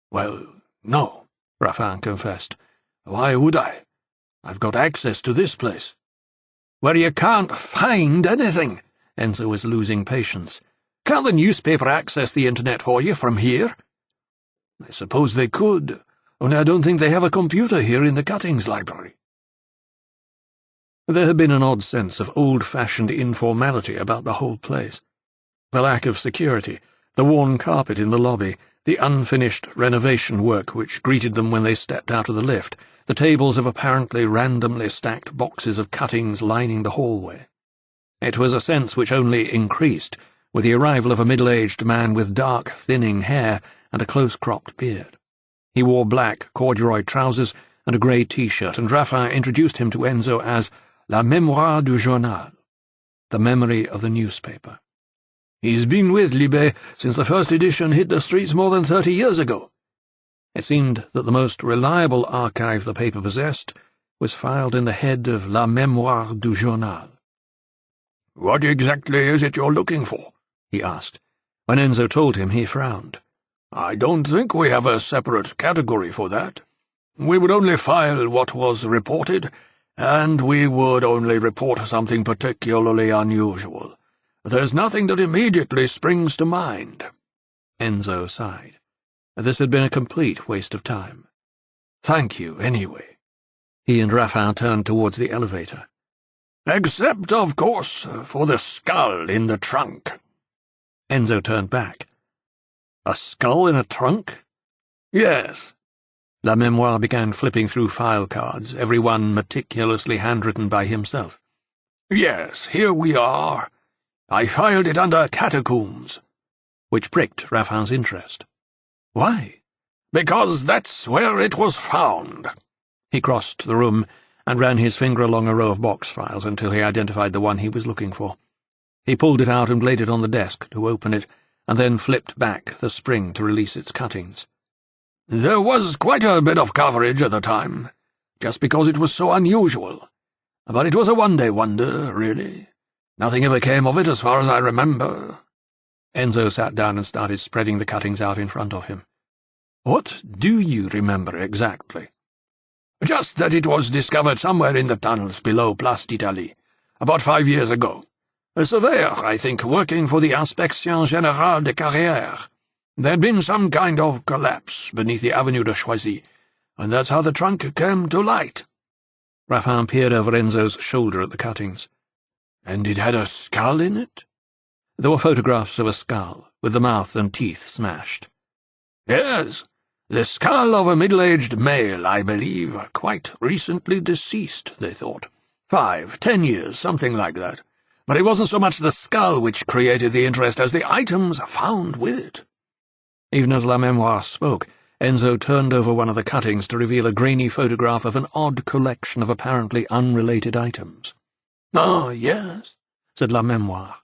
"Well, no," Raffin confessed. "Why would I? I've got access to this place." "Where you can't find anything." Enzo was losing patience. "Can't the newspaper access the Internet for you from here?" "I suppose they could, only I don't think they have a computer here in the cuttings library." There had been an odd sense of old-fashioned informality about the whole place. The lack of security, the worn carpet in the lobby, the unfinished renovation work which greeted them when they stepped out of the lift, the tables of apparently randomly stacked boxes of cuttings lining the hallway. It was a sense which only increased with the arrival of a middle-aged man with dark, thinning hair and a close-cropped beard. He wore black corduroy trousers and a grey T-shirt, and Raffin introduced him to Enzo as La Mémoire du Journal, the memory of the newspaper. "He's been with Libé since the first edition hit the streets more than 30 years ago." It seemed that the most reliable archive the paper possessed was filed in the head of La Mémoire du Journal. "What exactly is it you're looking for?" he asked. When Enzo told him, he frowned. "I don't think we have a separate category for that. We would only file what was reported, and we would only report something particularly unusual. There's nothing that immediately springs to mind." Enzo sighed. This had been a complete waste of time. "Thank you, anyway." He and Raffin turned towards the elevator. "Except, of course, for the skull in the trunk." Enzo turned back. "A skull in a trunk?" "Yes." La Mémoire began flipping through file cards, every one meticulously handwritten by himself. "Yes, here we are. I filed it under catacombs," which pricked Raffin's interest. "Why?" "Because that's where it was found." He crossed the room and ran his finger along a row of box files until he identified the one he was looking for. He pulled it out and laid it on the desk to open it, and then flipped back the spring to release its cuttings. "There was quite a bit of coverage at the time, just because it was so unusual. But it was a one-day wonder, really. Nothing ever came of it as far as I remember." Enzo sat down and started spreading the cuttings out in front of him. "What do you remember exactly?" "Just that it was discovered somewhere in the tunnels below Place d'Italie, about 5 years ago. A surveyor, I think, working for the Inspection Générale des Carrières. There'd been some kind of collapse beneath the Avenue de Choisy, and that's how the trunk came to light." Raffin peered over Enzo's shoulder at the cuttings. "And it had a skull in it?" There were photographs of a skull, with the mouth and teeth smashed. "Yes, the skull of a middle-aged male, I believe, quite recently deceased, they thought. 5, 10 years, something like that. But it wasn't so much the skull which created the interest as the items found with it." Even as La Mémoire spoke, Enzo turned over one of the cuttings to reveal a grainy photograph of an odd collection of apparently unrelated items. "Ah, yes," said La Memoire.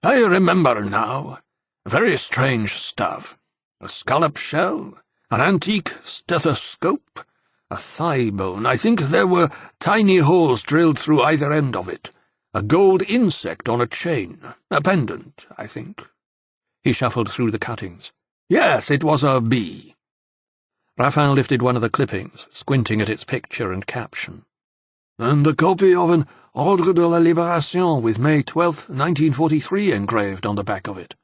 "I remember now. Very strange stuff. A scallop shell, an antique stethoscope, a thigh bone. I think there were tiny holes drilled through either end of it. A gold insect on a chain. A pendant, I think." He shuffled through the cuttings. "Yes, it was a bee." Raphael lifted one of the clippings, squinting at its picture and caption. "And a copy of an Ordre de la Libération with May 12th, 1943 engraved on the back of it."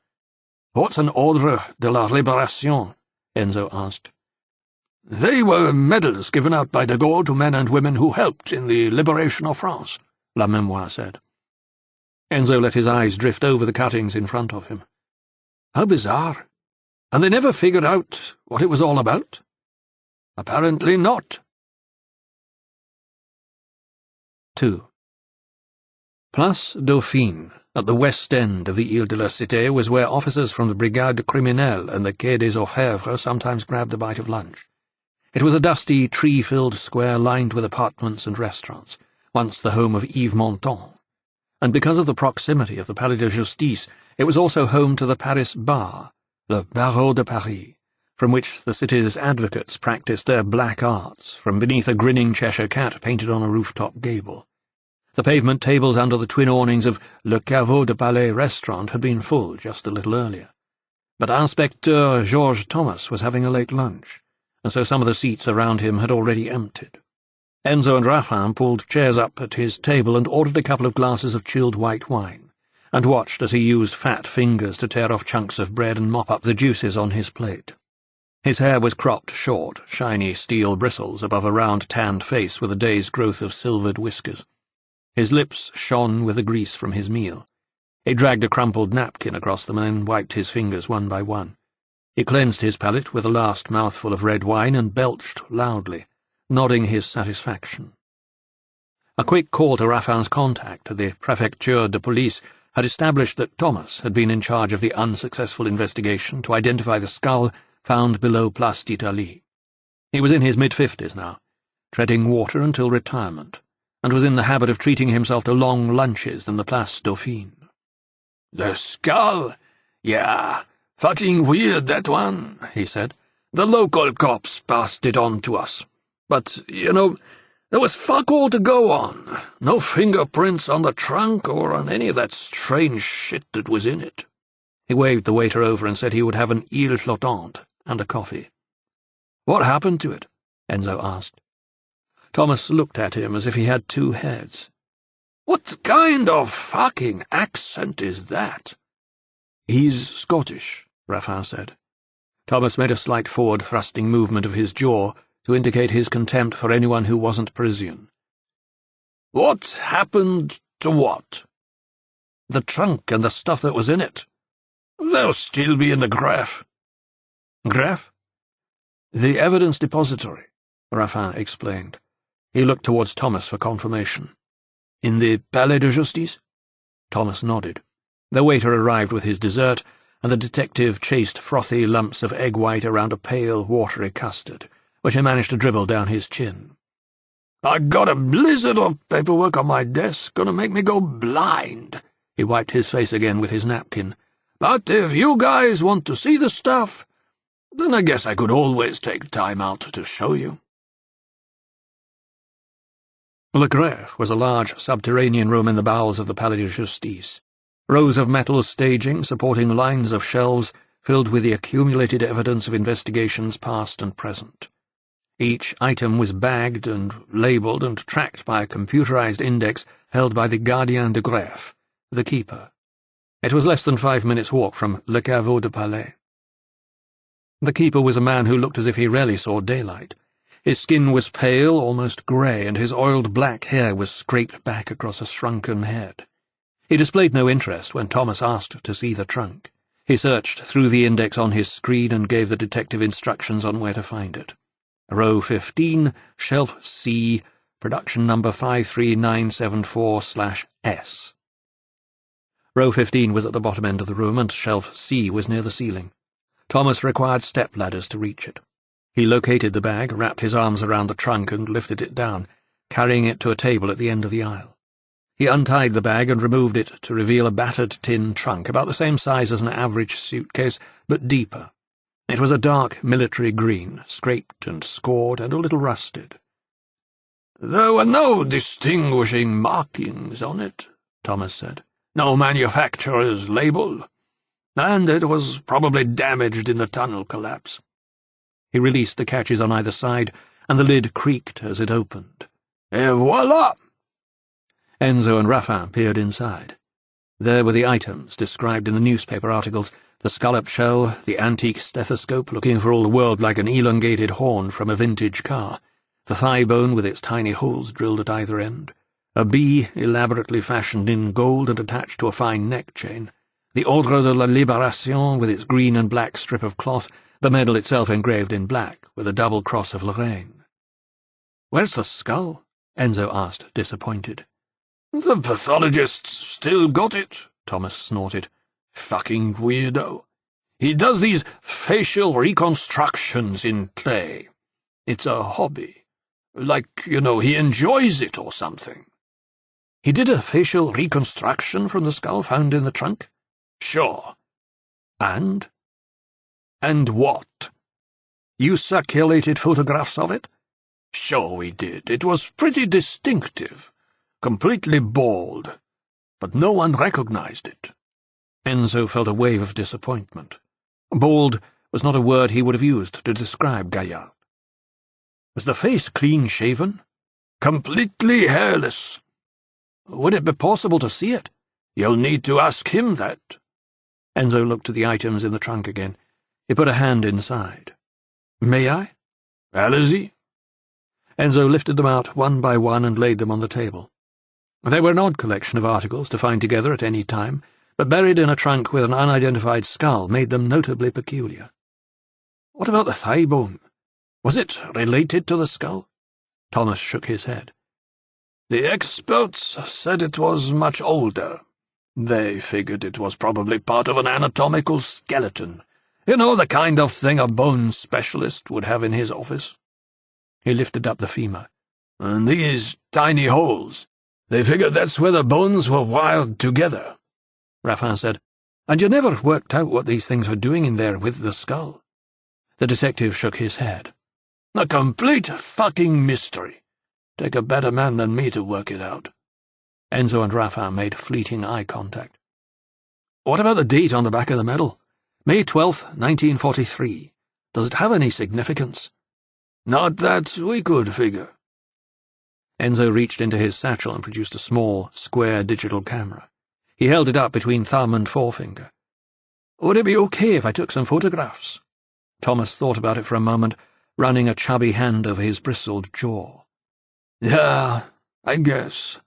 "What's an Ordre de la Libération?" Enzo asked. "They were medals given out by de Gaulle to men and women who helped in the liberation of France," La Memoire said. Enzo let his eyes drift over the cuttings in front of him. "How bizarre. And they never figured out what it was all about?" "Apparently not." 2. Place Dauphine, at the west end of the Ile de la Cité, was where officers from the Brigade Criminelle and the Quai des Orfèvres sometimes grabbed a bite of lunch. It was a dusty, tree-filled square lined with apartments and restaurants, once the home of Yves Montand, and because of the proximity of the Palais de Justice, it was also home to the Paris Bar, le Barreau de Paris, from which the city's advocates practiced their black arts from beneath a grinning Cheshire cat painted on a rooftop gable. The pavement tables under the twin awnings of Le Caveau de Palais restaurant had been full just a little earlier. But Inspecteur Georges Thomas was having a late lunch, and so some of the seats around him had already emptied. Enzo and Raphael pulled chairs up at his table and ordered a couple of glasses of chilled white wine, and watched as he used fat fingers to tear off chunks of bread and mop up the juices on his plate. His hair was cropped short, shiny steel bristles above a round tanned face with a day's growth of silvered whiskers. His lips shone with the grease from his meal. He dragged a crumpled napkin across them and wiped his fingers one by one. He cleansed his palate with a last mouthful of red wine and belched loudly, nodding his satisfaction. A quick call to Raphael's contact at the Préfecture de Police had established that Thomas had been in charge of the unsuccessful investigation to identify the skull found below Place d'Italie. He was in his mid-50s now, treading water until retirement, and was in the habit of treating himself to long lunches in the Place Dauphine. "The skull? Yeah, fucking weird, that one," he said. "The local cops passed it on to us. But, there was fuck all to go on. No fingerprints on the trunk or on any of that strange shit that was in it." He waved the waiter over and said he would have an île flottante and a coffee. "What happened to it?" Enzo asked. Thomas looked at him as if he had two heads. "What kind of fucking accent is that?" "He's Scottish," Raphael said. Thomas made a slight forward-thrusting movement of his jaw to indicate his contempt for anyone who wasn't Parisian. "What happened to what?" "The trunk and the stuff that was in it." "They'll still be in the greffe." "Greffe?" "The evidence depository," Raphael explained. He looked towards Thomas for confirmation. "In the Palais de Justice?" Thomas nodded. The waiter arrived with his dessert, and the detective chased frothy lumps of egg white around a pale, watery custard, which he managed to dribble down his chin. "I got a blizzard of paperwork on my desk, gonna make me go blind." He wiped his face again with his napkin. "But if you guys want to see the stuff, then I guess I could always take time out to show you." Le Greffe was a large subterranean room in the bowels of the Palais de Justice. Rows of metal staging supporting lines of shelves filled with the accumulated evidence of investigations past and present. Each item was bagged and labelled and tracked by a computerized index held by the Gardien de Greffe, the keeper. It was less than 5 minutes' walk from Le Caveau de Palais. The keeper was a man who looked as if he rarely saw daylight. His skin was pale, almost grey, and his oiled black hair was scraped back across a shrunken head. He displayed no interest when Thomas asked to see the trunk. He searched through the index on his screen and gave the detective instructions on where to find it. Row 15, Shelf C, production number 53974/S. Row 15 was at the bottom end of the room, and Shelf C was near the ceiling. Thomas required step ladders to reach it. He located the bag, wrapped his arms around the trunk and lifted it down, carrying it to a table at the end of the aisle. He untied the bag and removed it to reveal a battered tin trunk about the same size as an average suitcase, but deeper. It was a dark military green, scraped and scored and a little rusted. "There were no distinguishing markings on it," Thomas said. "No manufacturer's label. And it was probably damaged in the tunnel collapse." He released the catches on either side, and the lid creaked as it opened. Et voila! Enzo and Raffin peered inside. There were the items described in the newspaper articles: the scallop shell, the antique stethoscope looking for all the world like an elongated horn from a vintage car, the thigh bone with its tiny holes drilled at either end, a bee elaborately fashioned in gold and attached to a fine neck chain, the Ordre de la Libération with its green and black strip of cloth, the medal itself engraved in black with a double cross of Lorraine. "Where's the skull?" Enzo asked, disappointed. "The pathologist's still got it," Thomas snorted. "Fucking weirdo. He does these facial reconstructions in clay. It's a hobby. Like, he enjoys it or something." "He did a facial reconstruction from the skull found in the trunk?" "Sure." "And?" "And what?" "You circulated photographs of it?" "Sure we did. It was pretty distinctive. Completely bald. But no one recognized it." Enzo felt a wave of disappointment. Bald was not a word he would have used to describe Gaillard. "Was the face clean-shaven?" "Completely hairless." "Would it be possible to see it?" "You'll need to ask him that." Enzo looked at the items in the trunk again. He put a hand inside. "May I?" "Allez-y." Enzo lifted them out one by one and laid them on the table. They were an odd collection of articles to find together at any time, but buried in a trunk with an unidentified skull made them notably peculiar. "What about the thigh bone? Was it related to the skull?" Thomas shook his head. "The experts said it was much older. They figured it was probably part of an anatomical skeleton. The kind of thing a bone specialist would have in his office." He lifted up the femur. "And these tiny holes. They figured that's where the bones were wired together." Raffin said, "And you never worked out what these things were doing in there with the skull?" The detective shook his head. "A complete fucking mystery. Take a better man than me to work it out." Enzo and Raffin made fleeting eye contact. "What about the date on the back of the medal? May 12th, 1943. Does it have any significance?" "Not that we could figure." Enzo reached into his satchel and produced a small, square digital camera. He held it up between thumb and forefinger. "Would it be okay if I took some photographs?" Thomas thought about it for a moment, running a chubby hand over his bristled jaw. "Yeah, I guess."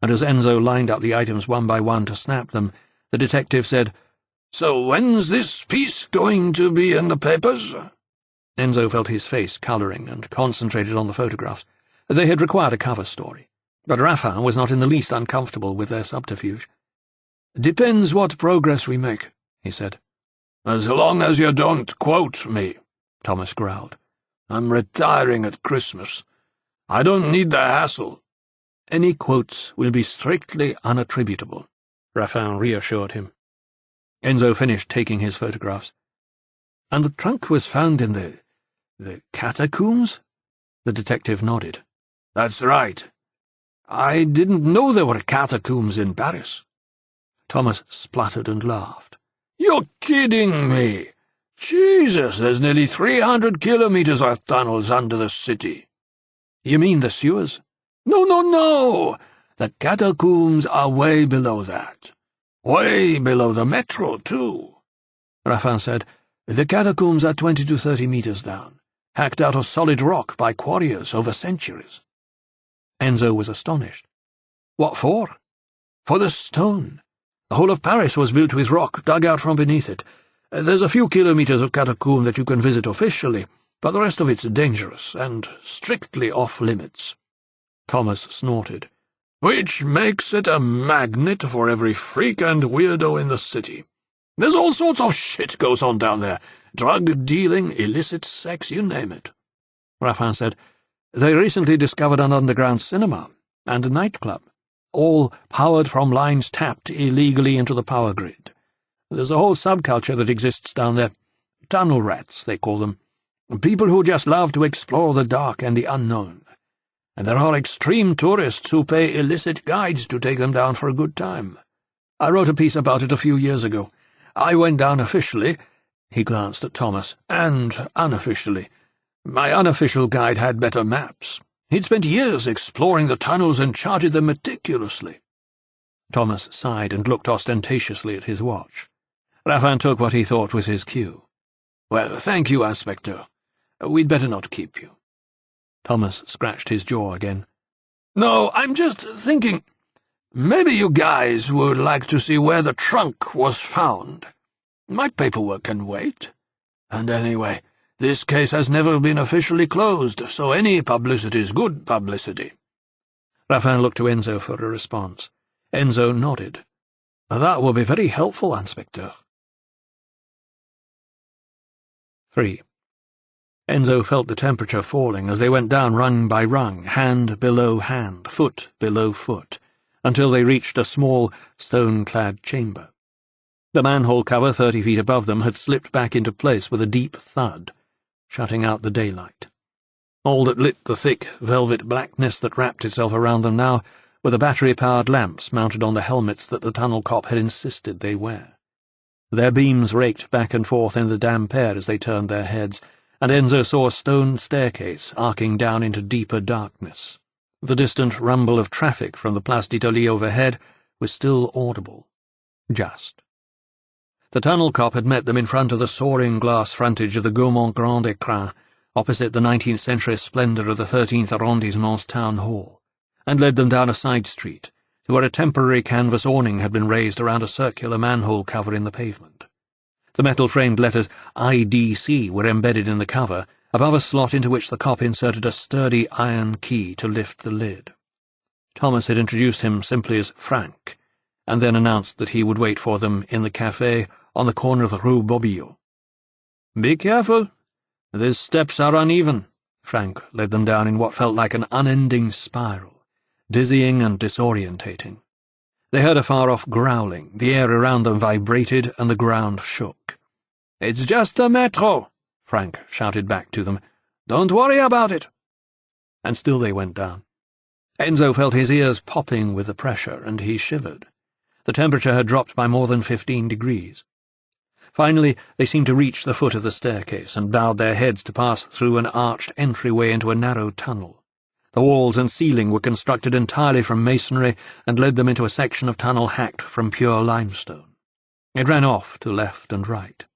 And as Enzo lined up the items one by one to snap them, the detective said, "So when's this piece going to be in the papers?" Enzo felt his face colouring and concentrated on the photographs. They had required a cover story, but Raffin was not in the least uncomfortable with their subterfuge. "Depends what progress we make," he said. "As long as you don't quote me," Thomas growled. "I'm retiring at Christmas. I don't need the hassle." "Any quotes will be strictly unattributable," Raffin reassured him. Enzo finished taking his photographs. "And the trunk was found in the catacombs?" The detective nodded. "That's right." "I didn't know there were catacombs in Paris." Thomas spluttered and laughed. "You're kidding me. Jesus, there's nearly 300 kilometers of tunnels under the city." "You mean the sewers?" No. The catacombs are way below that. Way below the metro, too." Raffin said, "The catacombs are 20 to 30 meters down, hacked out of solid rock by quarriers over centuries." Enzo was astonished. "What for?" "For the stone. The whole of Paris was built with rock dug out from beneath it. There's a few kilometers of catacomb that you can visit officially, but the rest of it's dangerous and strictly off-limits." Thomas snorted. "Which makes it a magnet for every freak and weirdo in the city. There's all sorts of shit goes on down there, drug dealing, illicit sex, you name it. Raffin said, "They recently discovered an underground cinema and a nightclub, all powered from lines tapped illegally into the power grid. There's a whole subculture that exists down there. Tunnel rats, they call them. People who just love to explore the dark and the unknown. And there are extreme tourists who pay illicit guides to take them down for a good time. I wrote a piece about it a few years ago. I went down officially," he glanced at Thomas, "and unofficially. My unofficial guide had better maps. He'd spent years exploring the tunnels and charted them meticulously." Thomas sighed and looked ostentatiously at his watch. Raffin took what he thought was his cue. "Well, thank you, Inspector. We'd better not keep you." Thomas scratched his jaw again. "No, I'm just thinking, maybe you guys would like to see where the trunk was found. My paperwork can wait. And anyway, this case has never been officially closed, so any publicity is good publicity." Raffin looked to Enzo for a response. Enzo nodded. "That will be very helpful, Inspector." 3. Enzo felt the temperature falling as they went down rung by rung, hand below hand, foot below foot, until they reached a small, stone-clad chamber. The manhole cover 30 feet above them had slipped back into place with a deep thud, shutting out the daylight. All that lit the thick, velvet blackness that wrapped itself around them now were the battery-powered lamps mounted on the helmets that the tunnel cop had insisted they wear. Their beams raked back and forth in the damp air as they turned their heads, and Enzo saw a stone staircase arcing down into deeper darkness. The distant rumble of traffic from the Place d'Italie overhead was still audible. Just. The tunnel cop had met them in front of the soaring glass frontage of the Gaumont Grand Écrin, opposite the 19th-century splendour of the 13th Arrondissement's town hall, and led them down a side street, to where a temporary canvas awning had been raised around a circular manhole cover in the pavement. The metal-framed letters IDC were embedded in the cover, above a slot into which the cop inserted a sturdy iron key to lift the lid. Thomas had introduced him simply as Frank, and then announced that he would wait for them in the café on the corner of the Rue Bobillot. "Be careful. The steps are uneven." Frank led them down in what felt like an unending spiral, dizzying and disorientating. They heard a far-off growling, the air around them vibrated, and the ground shook. "It's just a metro," Frank shouted back to them. "Don't worry about it." And still they went down. Enzo felt his ears popping with the pressure, and he shivered. The temperature had dropped by more than 15 degrees. Finally, they seemed to reach the foot of the staircase, and bowed their heads to pass through an arched entryway into a narrow tunnel. The walls and ceiling were constructed entirely from masonry and led them into a section of tunnel hacked from pure limestone. It ran off to left and right.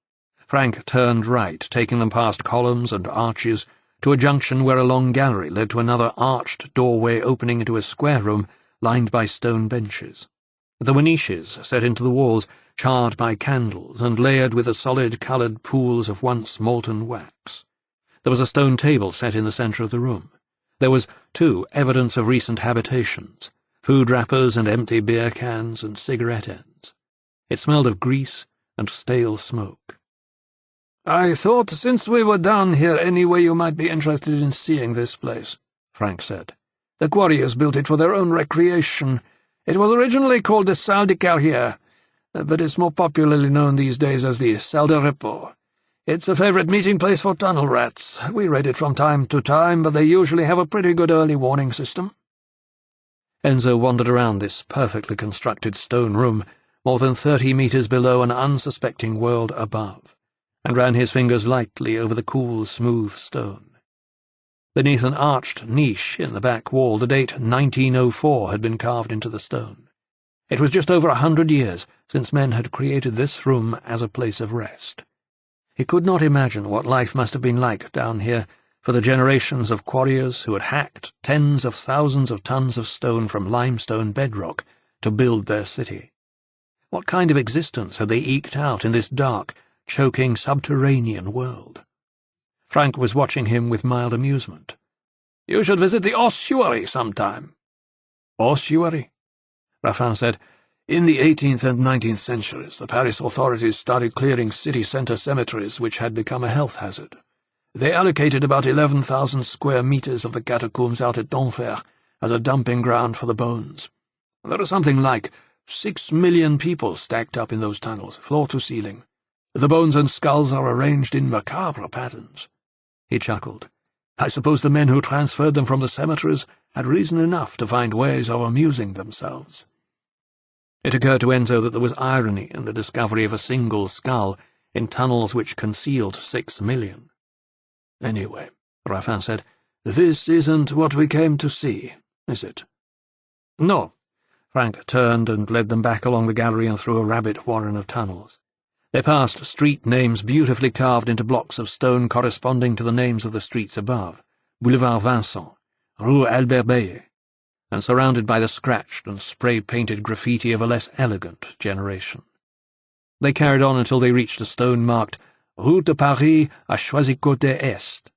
Frank turned right, taking them past columns and arches, to a junction where a long gallery led to another arched doorway opening into a square room lined by stone benches. There were niches set into the walls, charred by candles and layered with the solid-coloured pools of once molten wax. There was a stone table set in the centre of the room. There was, too, evidence of recent habitations, food wrappers and empty beer cans and cigarette ends. It smelled of grease and stale smoke. "I thought since we were down here anyway you might be interested in seeing this place," Frank said. "The quarriers built it for their own recreation. It was originally called the Salle de Carrière, but it's more popularly known these days as the Salle de Repos. It's a favourite meeting place for tunnel rats. We raid it from time to time, but they usually have a pretty good early warning system." Enzo wandered around this perfectly constructed stone room, more than 30 metres below an unsuspecting world above, and ran his fingers lightly over the cool, smooth stone. Beneath an arched niche in the back wall, the date 1904 had been carved into the stone. It was just over 100 years since men had created this room as a place of rest. He could not imagine what life must have been like down here for the generations of quarriers who had hacked tens of thousands of tons of stone from limestone bedrock to build their city. What kind of existence had they eked out in this dark, choking subterranean world? Frank was watching him with mild amusement. "You should visit the ossuary sometime." "Ossuary?" Raffin said. In the 18th and 19th centuries, the Paris authorities started clearing city centre cemeteries which had become a health hazard. They allocated about 11,000 square metres of the catacombs out at d'Enfer as a dumping ground for the bones. There are something like 6 million people stacked up in those tunnels, floor to ceiling. The bones and skulls are arranged in macabre patterns. He chuckled. I suppose the men who transferred them from the cemeteries had reason enough to find ways of amusing themselves. It occurred to Enzo that there was irony in the discovery of a single skull in tunnels which concealed 6 million. Anyway, Raffin said, this isn't what we came to see, is it? No. Frank turned and led them back along the gallery and through a rabbit warren of tunnels. They passed street names beautifully carved into blocks of stone corresponding to the names of the streets above, Boulevard Vincent, Rue Albert Baillet, and surrounded by the scratched and spray-painted graffiti of a less elegant generation. They carried on until they reached a stone marked Rue de Paris à Choisy-Côté Est,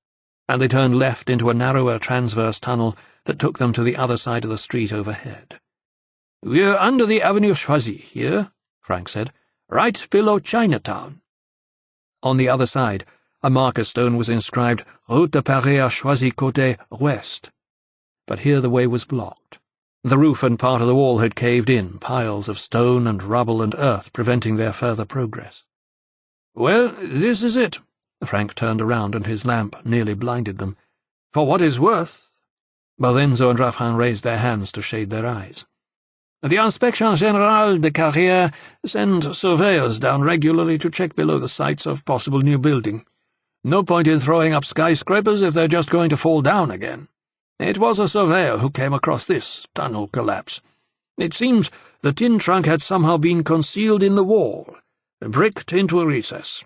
and they turned left into a narrower transverse tunnel that took them to the other side of the street overhead. "We're under the Avenue Choisy here," Frank said, "right below Chinatown." On the other side, a marker stone was inscribed Rue de Paris à Choisy-Côté Ouest. But here the way was blocked. The roof and part of the wall had caved in, piles of stone and rubble and earth preventing their further progress. "Well, this is it." Frank turned around and his lamp nearly blinded them. "For what it's worth." Both Enzo and Raffin raised their hands to shade their eyes. "The Inspection Générale de Carrière send surveyors down regularly to check below the sites of possible new building. No point in throwing up skyscrapers if they're just going to fall down again. It was a surveyor who came across this tunnel collapse. It seems the tin trunk had somehow been concealed in the wall, bricked into a recess.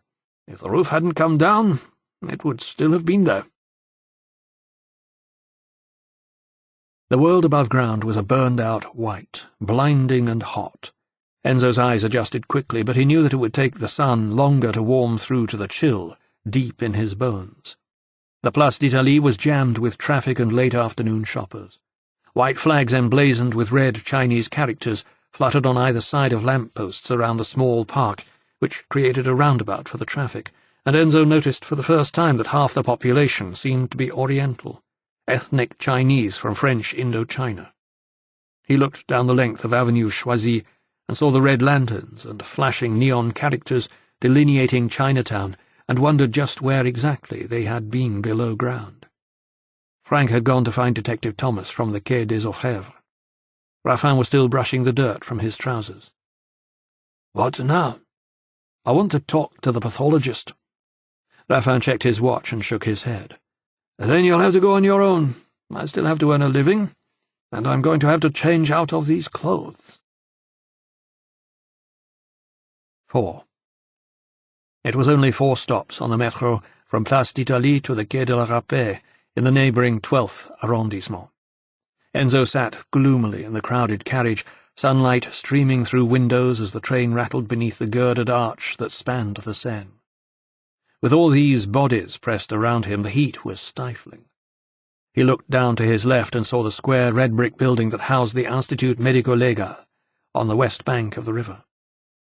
If the roof hadn't come down, it would still have been there." The world above ground was a burned-out white, blinding and hot. Enzo's eyes adjusted quickly, but he knew that it would take the sun longer to warm through to the chill, deep in his bones. The Place d'Italie was jammed with traffic and late-afternoon shoppers. White flags emblazoned with red Chinese characters fluttered on either side of lamp-posts around the small park, which created a roundabout for the traffic, and Enzo noticed for the first time that half the population seemed to be Oriental, ethnic Chinese from French Indochina. He looked down the length of Avenue Choisy and saw the red lanterns and flashing neon characters delineating Chinatown, and wondered just where exactly they had been below ground. Frank had gone to find Detective Thomas from the Quai des Orfèvres. Raffin was still brushing the dirt from his trousers. "What now?" "I want to talk to the pathologist." Raffin checked his watch and shook his head. "Then you'll have to go on your own. I still have to earn a living, and I'm going to have to change out of these clothes." 4. It was only 4 stops on the metro from Place d'Italie to the Quai de la Râpée in the neighbouring 12th arrondissement. Enzo sat gloomily in the crowded carriage, sunlight streaming through windows as the train rattled beneath the girdered arch that spanned the Seine. With all these bodies pressed around him, the heat was stifling. He looked down to his left and saw the square red-brick building that housed the Institut Médico-Légal on the west bank of the river.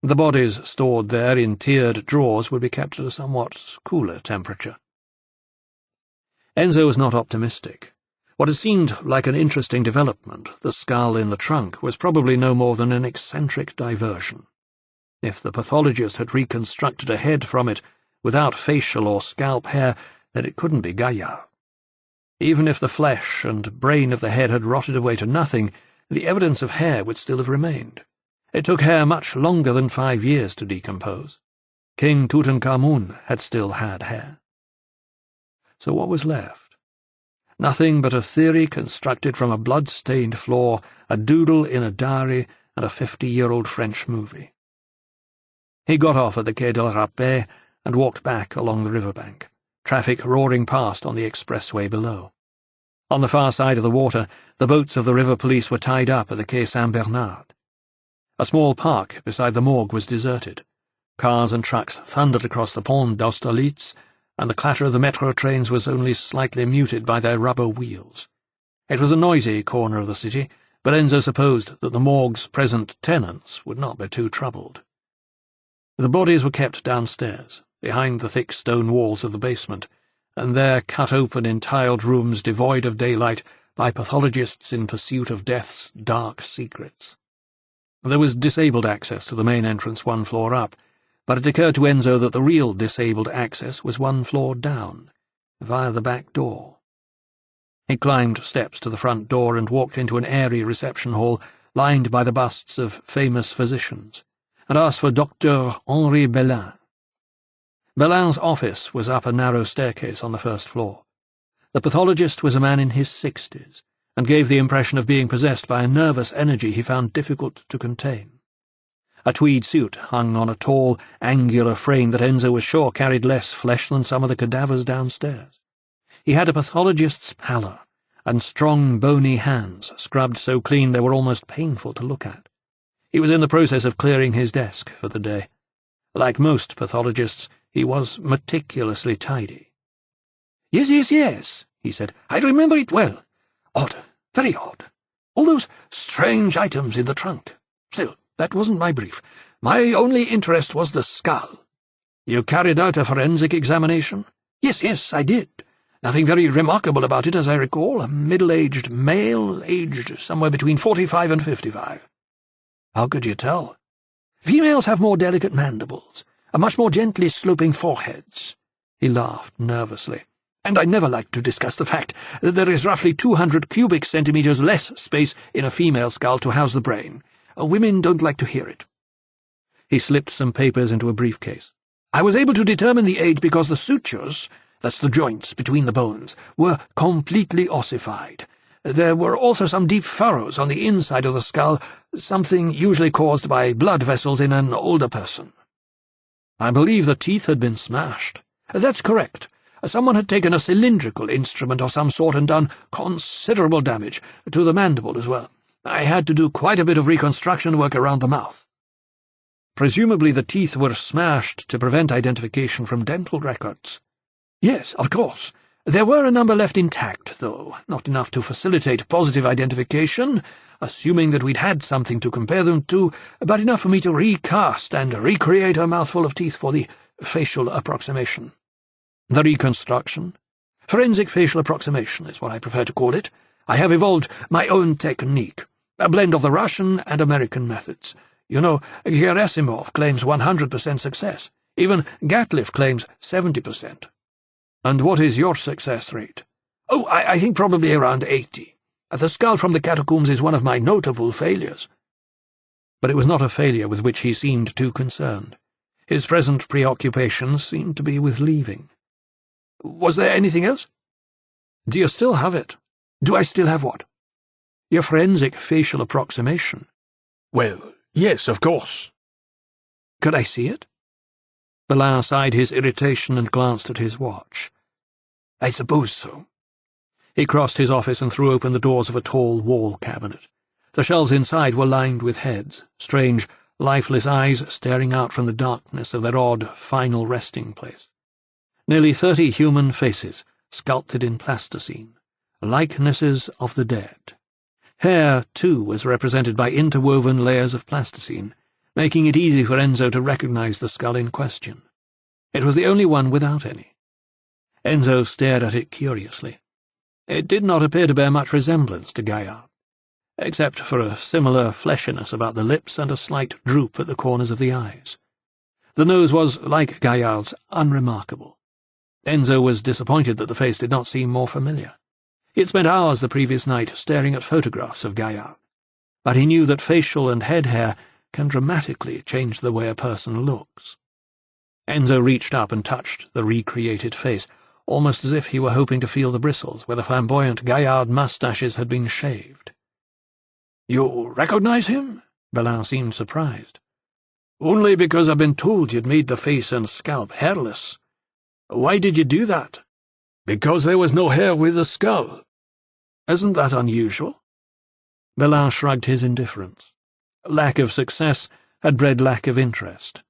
The bodies stored there in tiered drawers would be kept at a somewhat cooler temperature. Enzo was not optimistic. What had seemed like an interesting development, the skull in the trunk, was probably no more than an eccentric diversion. If the pathologist had reconstructed a head from it without facial or scalp hair, then it couldn't be Gaillard. Even if the flesh and brain of the head had rotted away to nothing, the evidence of hair would still have remained. It took hair much longer than 5 years to decompose. King Tutankhamun had still had hair. So what was left? Nothing but a theory constructed from a blood-stained floor, a doodle in a diary, and a 50-year-old French movie. He got off at the Quai de la Râpée and walked back along the riverbank, traffic roaring past on the expressway below. On the far side of the water, the boats of the river police were tied up at the Quai Saint-Bernard. A small park beside the morgue was deserted. Cars and trucks thundered across the Pont d'Austerlitz, and the clatter of the metro trains was only slightly muted by their rubber wheels. It was a noisy corner of the city, but Enzo supposed that the morgue's present tenants would not be too troubled. The bodies were kept downstairs, behind the thick stone walls of the basement, and there cut open in tiled rooms devoid of daylight by pathologists in pursuit of death's dark secrets. There was disabled access to the main entrance 1 floor up, but it occurred to Enzo that the real disabled access was 1 floor down, via the back door. He climbed steps to the front door and walked into an airy reception hall lined by the busts of famous physicians, and asked for Dr. Henri Belin. Belin's office was up a narrow staircase on the 1st floor. The pathologist was a man in his 60s, and gave the impression of being possessed by a nervous energy he found difficult to contain. A tweed suit hung on a tall, angular frame that Enzo was sure carried less flesh than some of the cadavers downstairs. He had a pathologist's pallor, and strong, bony hands, scrubbed so clean they were almost painful to look at. He was in the process of clearing his desk for the day. Like most pathologists, he was meticulously tidy. Yes, he said. I remember it well. Odd, very odd. All those strange items in the trunk. Still, that wasn't my brief. My only interest was the skull. You carried out a forensic examination? Yes, I did. Nothing very remarkable about it, as I recall. A middle-aged male, aged somewhere between 45 and 55. How could you tell? Females have more delicate mandibles, and much more gently sloping foreheads. He laughed nervously. And I never like to discuss the fact that there is roughly 200 cubic centimeters less space in a female skull to house the brain. Women don't like to hear it. He slipped some papers into a briefcase. I was able to determine the age because the sutures, that's the joints between the bones, were completely ossified. There were also some deep furrows on the inside of the skull, something usually caused by blood vessels in an older person. I believe the teeth had been smashed. That's correct. Someone had taken a cylindrical instrument of some sort and done considerable damage to the mandible as well. I had to do quite a bit of reconstruction work around the mouth. Presumably the teeth were smashed to prevent identification from dental records. Yes, of course. There were a number left intact, though, not enough to facilitate positive identification, assuming that we'd had something to compare them to, but enough for me to recast and recreate a mouthful of teeth for the facial approximation. The reconstruction? Forensic facial approximation is what I prefer to call it. I have evolved my own technique, a blend of the Russian and American methods. You know, Gerasimov claims 100% success. Even Gatliff claims 70%. And what is your success rate? Oh, I think probably around 80. The skull from the catacombs is one of my notable failures. But it was not a failure with which he seemed too concerned. His present preoccupations seemed to be with leaving. Was there anything else? Do you still have it? Do I still have what? Your forensic facial approximation. Well, yes, of course. Could I see it? Belin sighed his irritation and glanced at his watch. I suppose so. He crossed his office and threw open the doors of a tall wall cabinet. The shelves inside were lined with heads, strange, lifeless eyes staring out from the darkness of their odd, final resting place. Nearly 30 human faces, sculpted in plasticine, likenesses of the dead. Hair, too, was represented by interwoven layers of plasticine, making it easy for Enzo to recognize the skull in question. It was the only one without any. Enzo stared at it curiously. It did not appear to bear much resemblance to Gaillard, except for a similar fleshiness about the lips and a slight droop at the corners of the eyes. The nose was, like Gaillard's, unremarkable. Enzo was disappointed that the face did not seem more familiar. He had spent hours the previous night staring at photographs of Gaillard, but he knew that facial and head hair can dramatically change the way a person looks. Enzo reached up and touched the recreated face, almost as if he were hoping to feel the bristles where the flamboyant Gaillard moustaches had been shaved. "You recognize him?" Belin seemed surprised. "Only because I've been told you'd made the face and scalp hairless. Why did you do that?" "Because there was no hair with the skull." "Isn't that unusual?" Belin shrugged his indifference. Lack of success had bred lack of interest.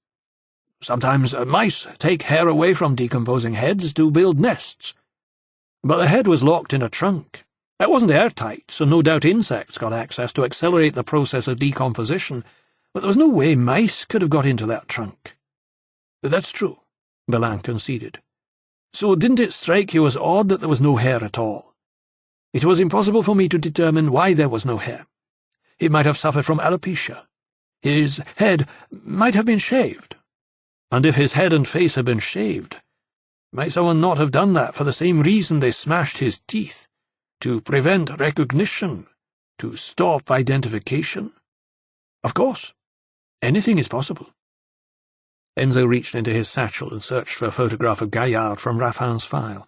"Sometimes mice take hair away from decomposing heads to build nests." But the head was locked in a trunk. It wasn't airtight, so no doubt insects got access to accelerate the process of decomposition, but there was no way mice could have got into that trunk. That's true, Belin conceded. So didn't it strike you as odd that there was no hair at all? It was impossible for me to determine why there was no hair. He might have suffered from alopecia. His head might have been shaved. And if his head and face had been shaved, might someone not have done that for the same reason they smashed his teeth? To prevent recognition? To stop identification? Of course. Anything is possible. Enzo reached into his satchel and searched for a photograph of Gaillard from Raffin's file.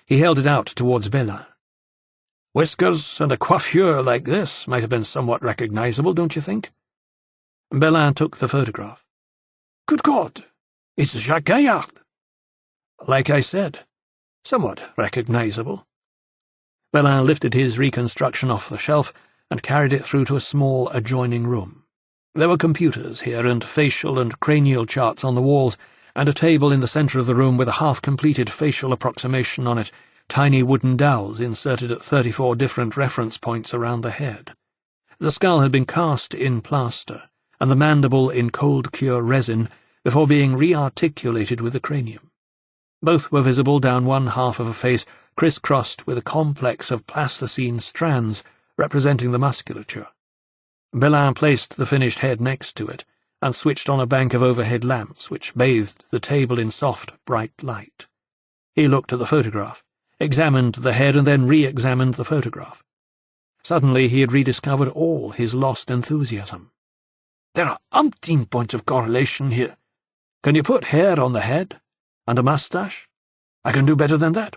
He held it out towards Belin. Whiskers and a coiffure like this might have been somewhat recognizable, don't you think? Belin took the photograph. Good God! It's Jacques Gaillard! Like I said, somewhat recognizable. Belin lifted his reconstruction off the shelf and carried it through to a small adjoining room. There were computers here and facial and cranial charts on the walls, and a table in the centre of the room with a half-completed facial approximation on it, tiny wooden dowels inserted at 34 different reference points around the head. The skull had been cast in plaster, and the mandible in cold-cure resin, before being re-articulated with the cranium. Both were visible down one half of a face criss-crossed with a complex of plasticine strands representing the musculature. Belin placed the finished head next to it, and switched on a bank of overhead lamps which bathed the table in soft, bright light. He looked at the photograph, examined the head, and then re-examined the photograph. Suddenly he had rediscovered all his lost enthusiasm. There are umpteen points of correlation here. Can you put hair on the head? And a moustache? I can do better than that.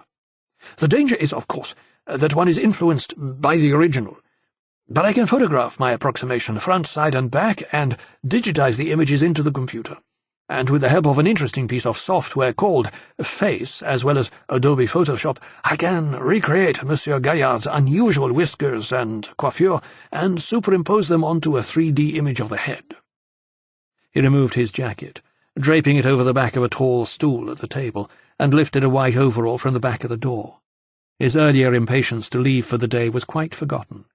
The danger is, of course, that one is influenced by the original. But I can photograph my approximation front, side, and back, and digitize the images into the computer. And with the help of an interesting piece of software called Face, as well as Adobe Photoshop, I can recreate Monsieur Gaillard's unusual whiskers and coiffure and superimpose them onto a 3D image of the head. He removed his jacket, draping it over the back of a tall stool at the table, and lifted a white overall from the back of the door. His earlier impatience to leave for the day was quite forgotten.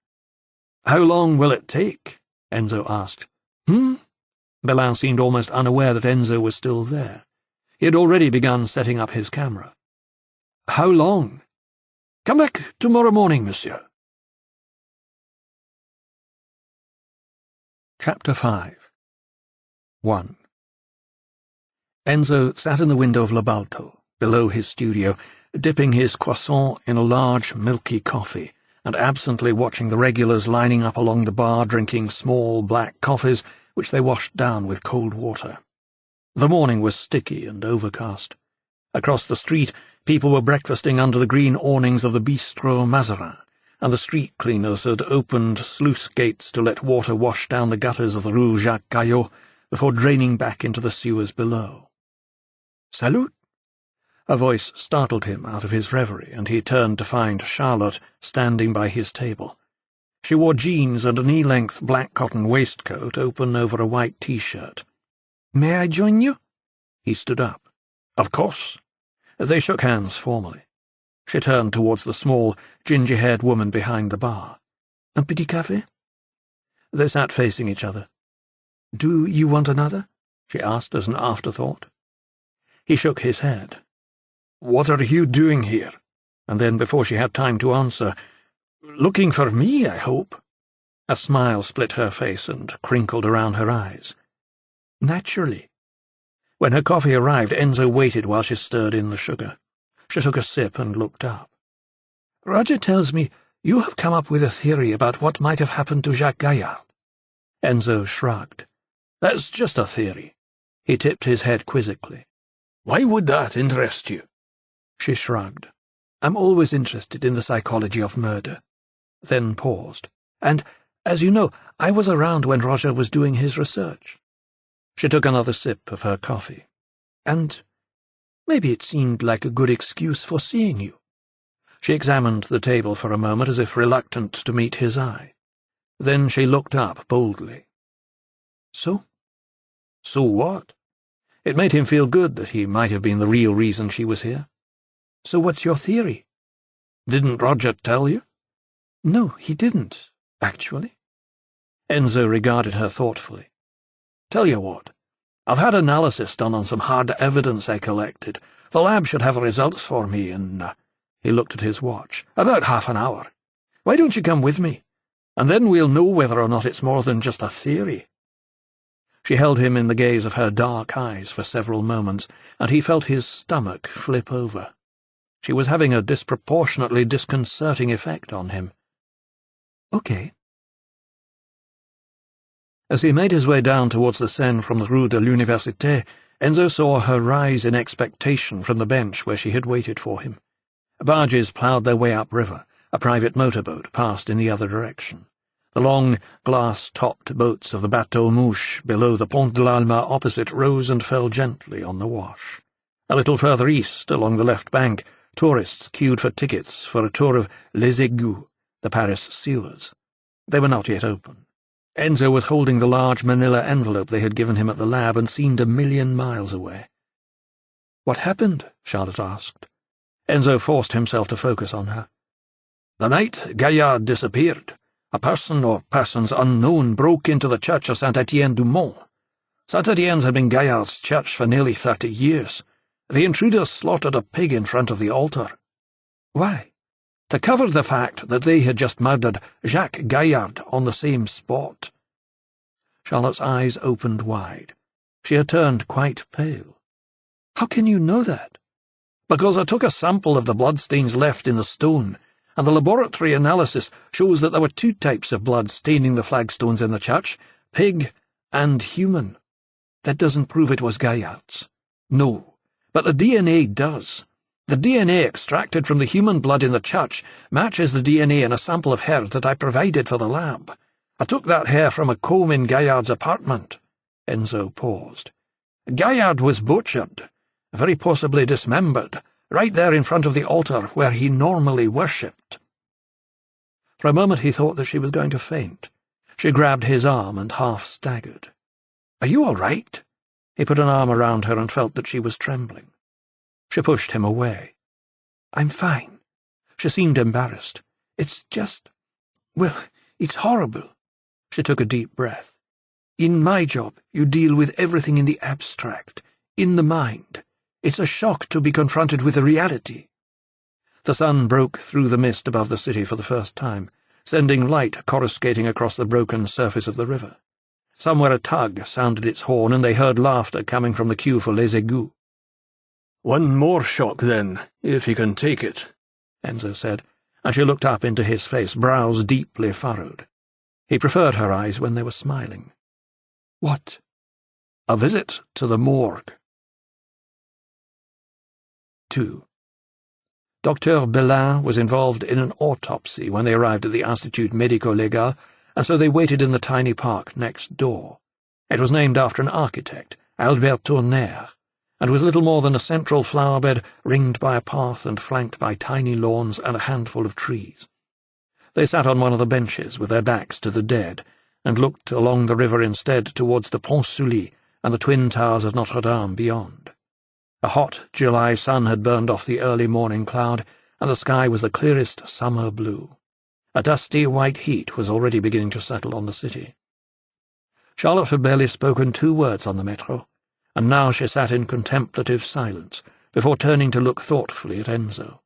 "How long will it take?" Enzo asked. Belin seemed almost unaware that Enzo was still there. He had already begun setting up his camera. "How long?" "Come back tomorrow morning, monsieur." Chapter 5 1. Enzo sat in the window of Labalto, below his studio, dipping his croissant in a large, milky coffee, and absently watching the regulars lining up along the bar drinking small black coffees which they washed down with cold water. The morning was sticky and overcast. Across the street, people were breakfasting under the green awnings of the Bistrot Mazarin, and the street cleaners had opened sluice gates to let water wash down the gutters of the Rue Jacques Caillot before draining back into the sewers below. "Salut!" A voice startled him out of his reverie, and he turned to find Charlotte standing by his table. She wore jeans and a knee-length black cotton waistcoat open over a white T-shirt. "May I join you?" He stood up. "Of course." They shook hands formally. She turned towards the small, ginger-haired woman behind the bar. "Un petit café?" They sat facing each other. "Do you want another?" she asked as an afterthought. He shook his head. "What are you doing here?" And then, before she had time to answer, "Looking for me, I hope." A smile split her face and crinkled around her eyes. "Naturally." When her coffee arrived, Enzo waited while she stirred in the sugar. She took a sip and looked up. "Roger tells me you have come up with a theory about what might have happened to Jacques Gaillard." Enzo shrugged. "That's just a theory." He tipped his head quizzically. "Why would that interest you?" She shrugged. "I'm always interested in the psychology of murder." Then paused. "And, as you know, I was around when Roger was doing his research." She took another sip of her coffee. "And maybe it seemed like a good excuse for seeing you." She examined the table for a moment as if reluctant to meet his eye. Then she looked up boldly. "So?" "So what?" It made him feel good that he might have been the real reason she was here. "So what's your theory?" "Didn't Roger tell you?" No, he didn't, actually. Enzo regarded her thoughtfully. Tell you what, I've had analysis done on some hard evidence I collected. The lab should have the results for me in, he looked at his watch, about half an hour. Why don't you come with me? And then we'll know whether or not it's more than just a theory. She held him in the gaze of her dark eyes for several moments, and he felt his stomach flip over. She was having a disproportionately disconcerting effect on him. Okay. As he made his way down towards the Seine from the Rue de l'Université, Enzo saw her rise in expectation from the bench where she had waited for him. Barges ploughed their way upriver. A private motorboat passed in the other direction. The long, glass-topped boats of the Bateau Mouche below the Pont de l'Alma opposite rose and fell gently on the wash. A little further east, along the left bank, tourists queued for tickets for a tour of Les Égouts, the Paris sewers. They were not yet open. Enzo was holding the large manila envelope they had given him at the lab and seemed 1,000,000 miles away. "What happened?" Charlotte asked. Enzo forced himself to focus on her. The night Gaillard disappeared, a person or persons unknown broke into the church of Saint-Étienne-du-Mont. Saint-Étienne's had been Gaillard's church for nearly 30 years. The intruders slaughtered a pig in front of the altar. Why? To cover the fact that they had just murdered Jacques Gaillard on the same spot. Charlotte's eyes opened wide. She had turned quite pale. How can you know that? Because I took a sample of the bloodstains left in the stone, and the laboratory analysis shows that there were 2 types of blood staining the flagstones in the church, pig and human. That doesn't prove it was Gaillard's. No, but the DNA does. The DNA extracted from the human blood in the church matches the DNA in a sample of hair that I provided for the lab. I took that hair from a comb in Gaillard's apartment. Enzo paused. Gaillard was butchered, very possibly dismembered, right there in front of the altar where he normally worshipped. For a moment he thought that she was going to faint. She grabbed his arm and half staggered. "Are you all right?" He put an arm around her and felt that she was trembling. She pushed him away. "I'm fine." She seemed embarrassed. "It's just... well, it's horrible." She took a deep breath. "In my job, you deal with everything in the abstract, in the mind. It's a shock to be confronted with the reality." The sun broke through the mist above the city for the first time, sending light coruscating across the broken surface of the river. Somewhere a tug sounded its horn, and they heard laughter coming from the queue for Les Égouts. "One more shock, then, if you can take it," Enzo said, and she looked up into his face, brows deeply furrowed. He preferred her eyes when they were smiling. "What?" "A visit to the morgue." 2. Dr. Belin was involved in an autopsy when they arrived at the Institut Médico-Légal, and so they waited in the tiny park next door. It was named after an architect, Albert Tournaire, and was little more than a central flower-bed ringed by a path and flanked by tiny lawns and a handful of trees. They sat on one of the benches with their backs to the dead, and looked along the river instead towards the Pont Sully and the twin towers of Notre Dame beyond. A hot July sun had burned off the early morning cloud, and the sky was the clearest summer blue. A dusty white heat was already beginning to settle on the city. Charlotte had barely spoken 2 words on the metro, and now she sat in contemplative silence before turning to look thoughtfully at Enzo.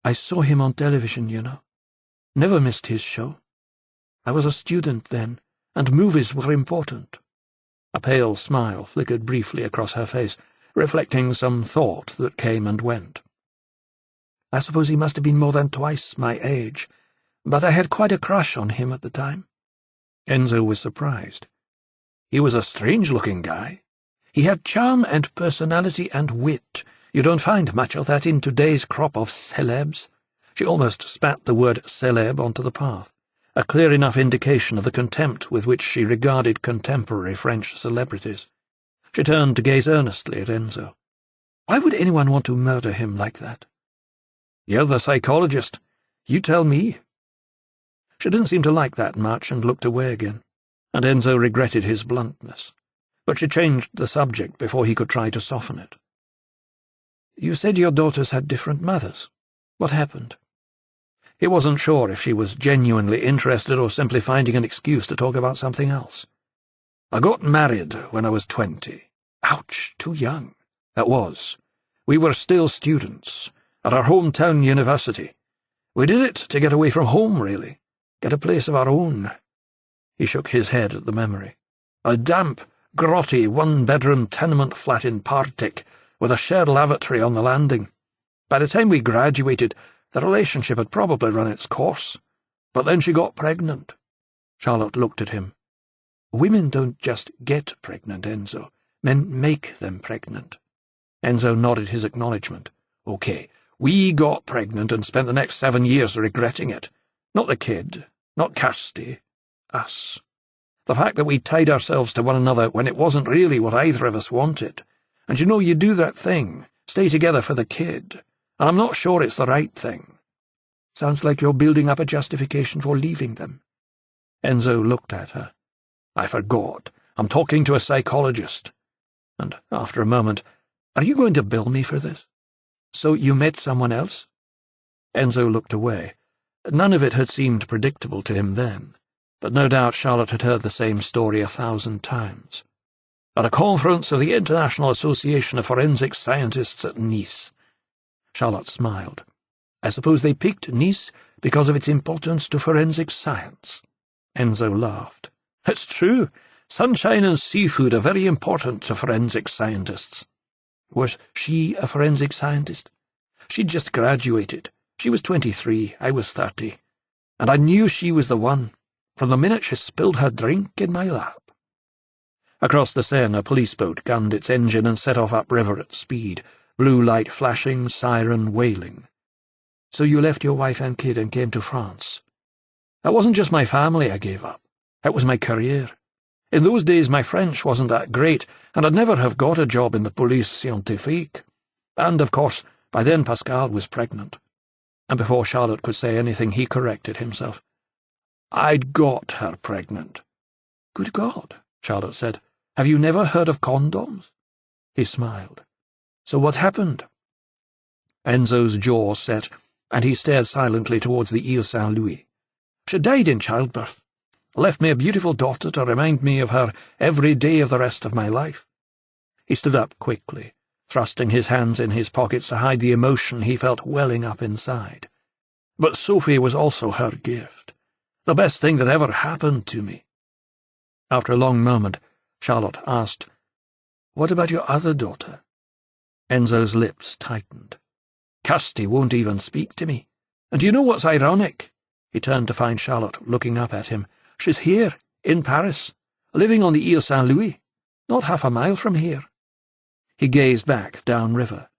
"I saw him on television, you know. Never missed his show. I was a student then, and movies were important." A pale smile flickered briefly across her face, reflecting some thought that came and went. "I suppose he must have been more than twice my age, but I had quite a crush on him at the time." Enzo was surprised. "He was a strange-looking guy." "He had charm and personality and wit. You don't find much of that in today's crop of celebs." She almost spat the word celeb onto the path, a clear enough indication of the contempt with which she regarded contemporary French celebrities. She turned to gaze earnestly at Enzo. "Why would anyone want to murder him like that?" "You're the psychologist. You tell me." She didn't seem to like that much and looked away again, and Enzo regretted his bluntness. But she changed the subject before he could try to soften it. "You said your daughters had different mothers. What happened?" He wasn't sure if she was genuinely interested or simply finding an excuse to talk about something else. "I got married when I was 20. Ouch, too young. That was. We were still students, at our hometown university. We did it to get away from home, really. Get a place of our own." He shook his head at the memory. "A damp, grotty, one-bedroom tenement flat in Partick, with a shared lavatory on the landing. By the time we graduated, the relationship had probably run its course. But then she got pregnant." Charlotte looked at him. "Women don't just get pregnant, Enzo. Men make them pregnant." Enzo nodded his acknowledgement. "Okay, we got pregnant and spent the next 7 years regretting it. Not the kid, not Kirsty, us. The fact that we tied ourselves to one another when it wasn't really what either of us wanted. And you do that thing, stay together for the kid, and I'm not sure it's the right thing." "Sounds like you're building up a justification for leaving them." Enzo looked at her. "I forgot. I'm talking to a psychologist." And after a moment, "Are you going to bill me for this?" "So you met someone else?" Enzo looked away. None of it had seemed predictable to him then, but no doubt Charlotte had heard the same story 1,000 times. "At a conference of the International Association of Forensic Scientists at Nice." Charlotte smiled. "I suppose they picked Nice because of its importance to forensic science." Enzo laughed. "It's true. Sunshine and seafood are very important to forensic scientists." "Was she a forensic scientist?" "She'd just graduated. She was 23, I was 30. And I knew she was the one, from the minute she spilled her drink in my lap." Across the Seine, a police boat gunned its engine and set off upriver at speed, blue light flashing, siren wailing. "So you left your wife and kid and came to France?" "That wasn't just my family I gave up. It was my career. In those days my French wasn't that great, and I'd never have got a job in the police scientifique. And, of course, by then Pascal was pregnant." And before Charlotte could say anything, he corrected himself. "I'd got her pregnant." "Good God," Charlotte said. "Have you never heard of condoms?" He smiled. "So what happened?" Enzo's jaw set, and he stared silently towards the Ile Saint-Louis. "She died in childbirth. Left me a beautiful daughter to remind me of her every day of the rest of my life." He stood up quickly, thrusting his hands in his pockets to hide the emotion he felt welling up inside. "But Sophie was also her gift. The best thing that ever happened to me." After a long moment, Charlotte asked, "What about your other daughter?" Enzo's lips tightened. "Kirsty won't even speak to me. And do you know what's ironic?" He turned to find Charlotte looking up at him. "She's here, in Paris, living on the Ile Saint-Louis, not half a mile from here." He gazed back downriver.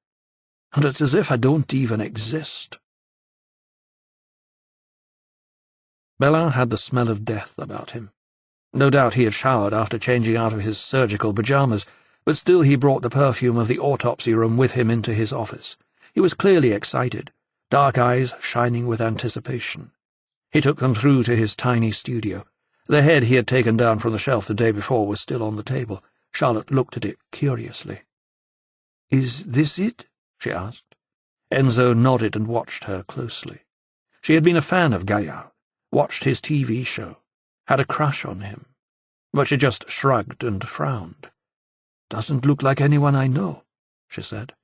"And it's as if I don't even exist." Belin had the smell of death about him. No doubt he had showered after changing out of his surgical pyjamas, but still he brought the perfume of the autopsy room with him into his office. He was clearly excited, dark eyes shining with anticipation. He took them through to his tiny studio. The head he had taken down from the shelf the day before was still on the table. Charlotte looked at it curiously. "Is this it?" she asked. Enzo nodded and watched her closely. She had been a fan of Gaillard, watched his TV show, had a crush on him, but she just shrugged and frowned. "Doesn't look like anyone I know," she said.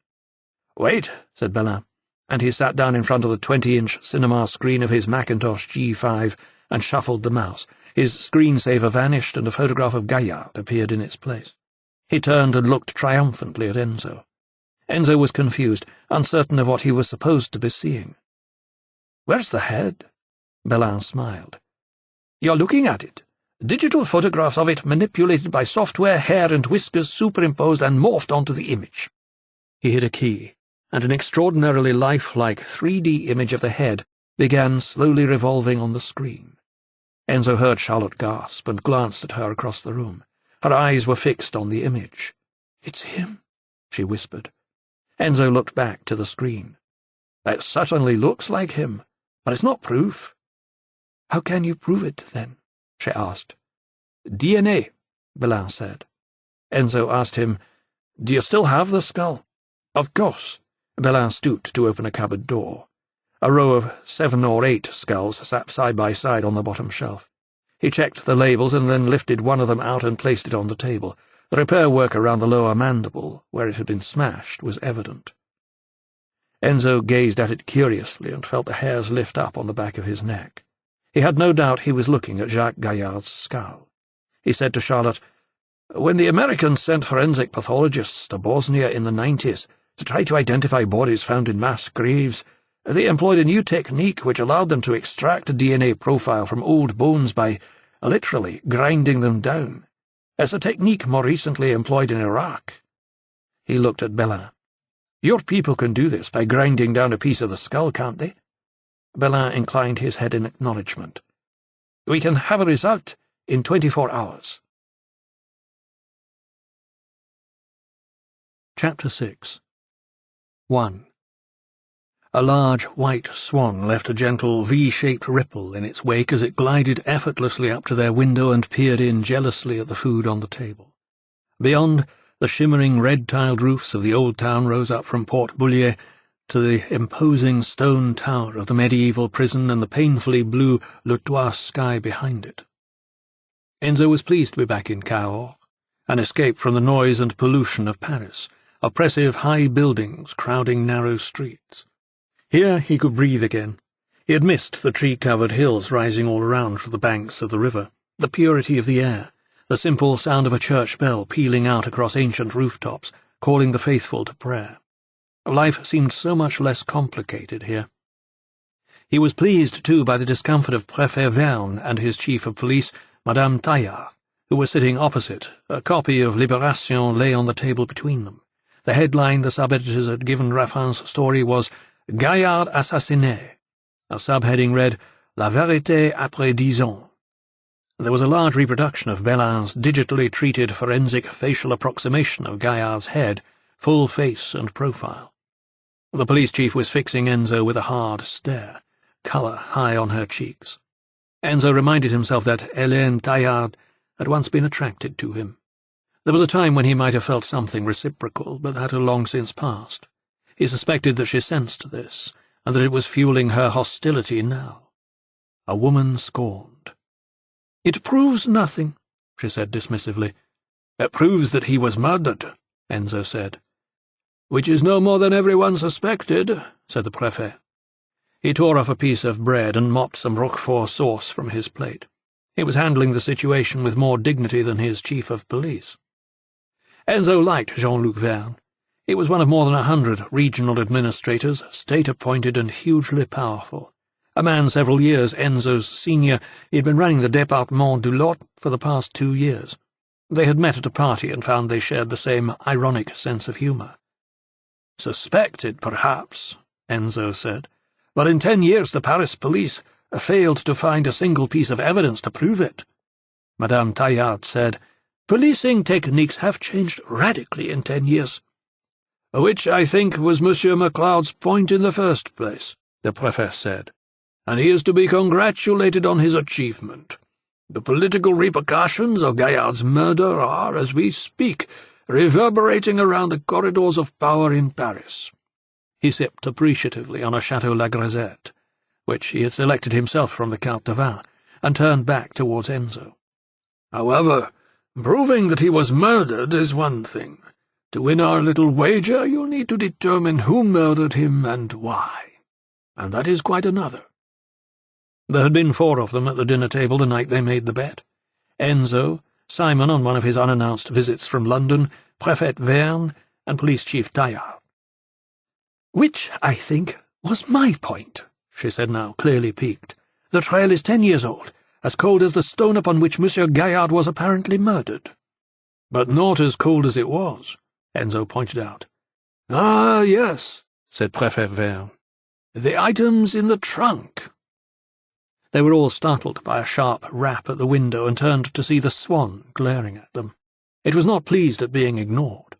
"Wait," said Belin, and he sat down in front of the 20-inch cinema screen of his Macintosh G5 and shuffled the mouse. His screensaver vanished and a photograph of Gaillard appeared in its place. He turned and looked triumphantly at Enzo. Enzo was confused, uncertain of what he was supposed to be seeing. "Where's the head?" Belin smiled. "You're looking at it. Digital photographs of it manipulated by software, hair and whiskers superimposed and morphed onto the image." He hit a key, and an extraordinarily lifelike 3D image of the head began slowly revolving on the screen. Enzo heard Charlotte gasp and glanced at her across the room. Her eyes were fixed on the image. "It's him," she whispered. Enzo looked back to the screen. "It certainly looks like him, but it's not proof." "How can you prove it, then?" she asked. "DNA," Belin said. Enzo asked him, "Do you still have the skull?" "Of course." Belin stooped to open a cupboard door. A row of 7 or 8 skulls sat side by side on the bottom shelf. He checked the labels and then lifted one of them out and placed it on the table. The repair work around the lower mandible, where it had been smashed, was evident. Enzo gazed at it curiously and felt the hairs lift up on the back of his neck. He had no doubt he was looking at Jacques Gaillard's skull. He said to Charlotte, "When the Americans sent forensic pathologists to Bosnia in the 90s to try to identify bodies found in mass graves, they employed a new technique which allowed them to extract a DNA profile from old bones by literally grinding them down. It's a technique more recently employed in Iraq." He looked at Belin. "Your people can do this by grinding down a piece of the skull, can't they?" Belin inclined his head in acknowledgement. "We can have a result in 24 hours. Chapter 6. 1. A large white swan left a gentle V-shaped ripple in its wake as it glided effortlessly up to their window and peered in jealously at the food on the table. Beyond, the shimmering red-tiled roofs of the old town rose up from Port Boulier to the imposing stone tower of the medieval prison and the painfully blue Le Toit sky behind it. Enzo was pleased to be back in Cahors, an escape from the noise and pollution of Paris, oppressive high buildings crowding narrow streets. Here he could breathe again. He had missed the tree-covered hills rising all around from the banks of the river, the purity of the air, the simple sound of a church bell pealing out across ancient rooftops, calling the faithful to prayer. Life seemed so much less complicated here. He was pleased, too, by the discomfort of Préfet Verne and his chief of police, Madame Taillard, who was sitting opposite. A copy of Libération lay on the table between them. The headline the sub-editors had given Raffin's story was Gaillard assassiné. A subheading read, La vérité après 10 ans. There was a large reproduction of Belin's digitally treated forensic facial approximation of Gaillard's head, full face and profile. The police chief was fixing Enzo with a hard stare, colour high on her cheeks. Enzo reminded himself that Hélène Taillard had once been attracted to him. There was a time when he might have felt something reciprocal, but that had long since passed. He suspected that she sensed this, and that it was fueling her hostility now. A woman scorned. "It proves nothing," she said dismissively. "It proves that he was murdered," Enzo said. "Which is no more than everyone suspected," said the Préfet. He tore off a piece of bread and mopped some Roquefort sauce from his plate. He was handling the situation with more dignity than his chief of police. Enzo liked Jean-Luc Verne. He was one of more than 100 regional administrators, state-appointed and hugely powerful. A man several years Enzo's senior, he had been running the Département du Lot for the past 2 years. They had met at a party and found they shared the same ironic sense of humour. "Suspected, perhaps," Enzo said, "but in 10 years the Paris police failed to find a single piece of evidence to prove it." Madame Taillard said, "Policing techniques have changed radically in 10 years. "Which, I think, was Monsieur MacLeod's point in the first place," the Préfet said, "and he is to be congratulated on his achievement. The political repercussions of Gaillard's murder are, as we speak, reverberating around the corridors of power in Paris." He sipped appreciatively on a Chateau La Grisette, which he had selected himself from the carte de vin, and turned back towards Enzo. "However, proving that he was murdered is one thing. To win our little wager, you'll need to determine who murdered him and why. And that is quite another." There had been 4 of them at the dinner table the night they made the bet. Enzo, Simon on one of his unannounced visits from London, Préfet Verne, and Police Chief Taillard. "Which, I think, was my point," she said now, clearly piqued. "The trail is 10 years old, as cold as the stone upon which Monsieur Gaillard was apparently murdered." "But not as cold as it was," Enzo pointed out. "Ah, yes," said Préfet Verne. "The items in the trunk." They were all startled by a sharp rap at the window and turned to see the swan glaring at them. It was not pleased at being ignored.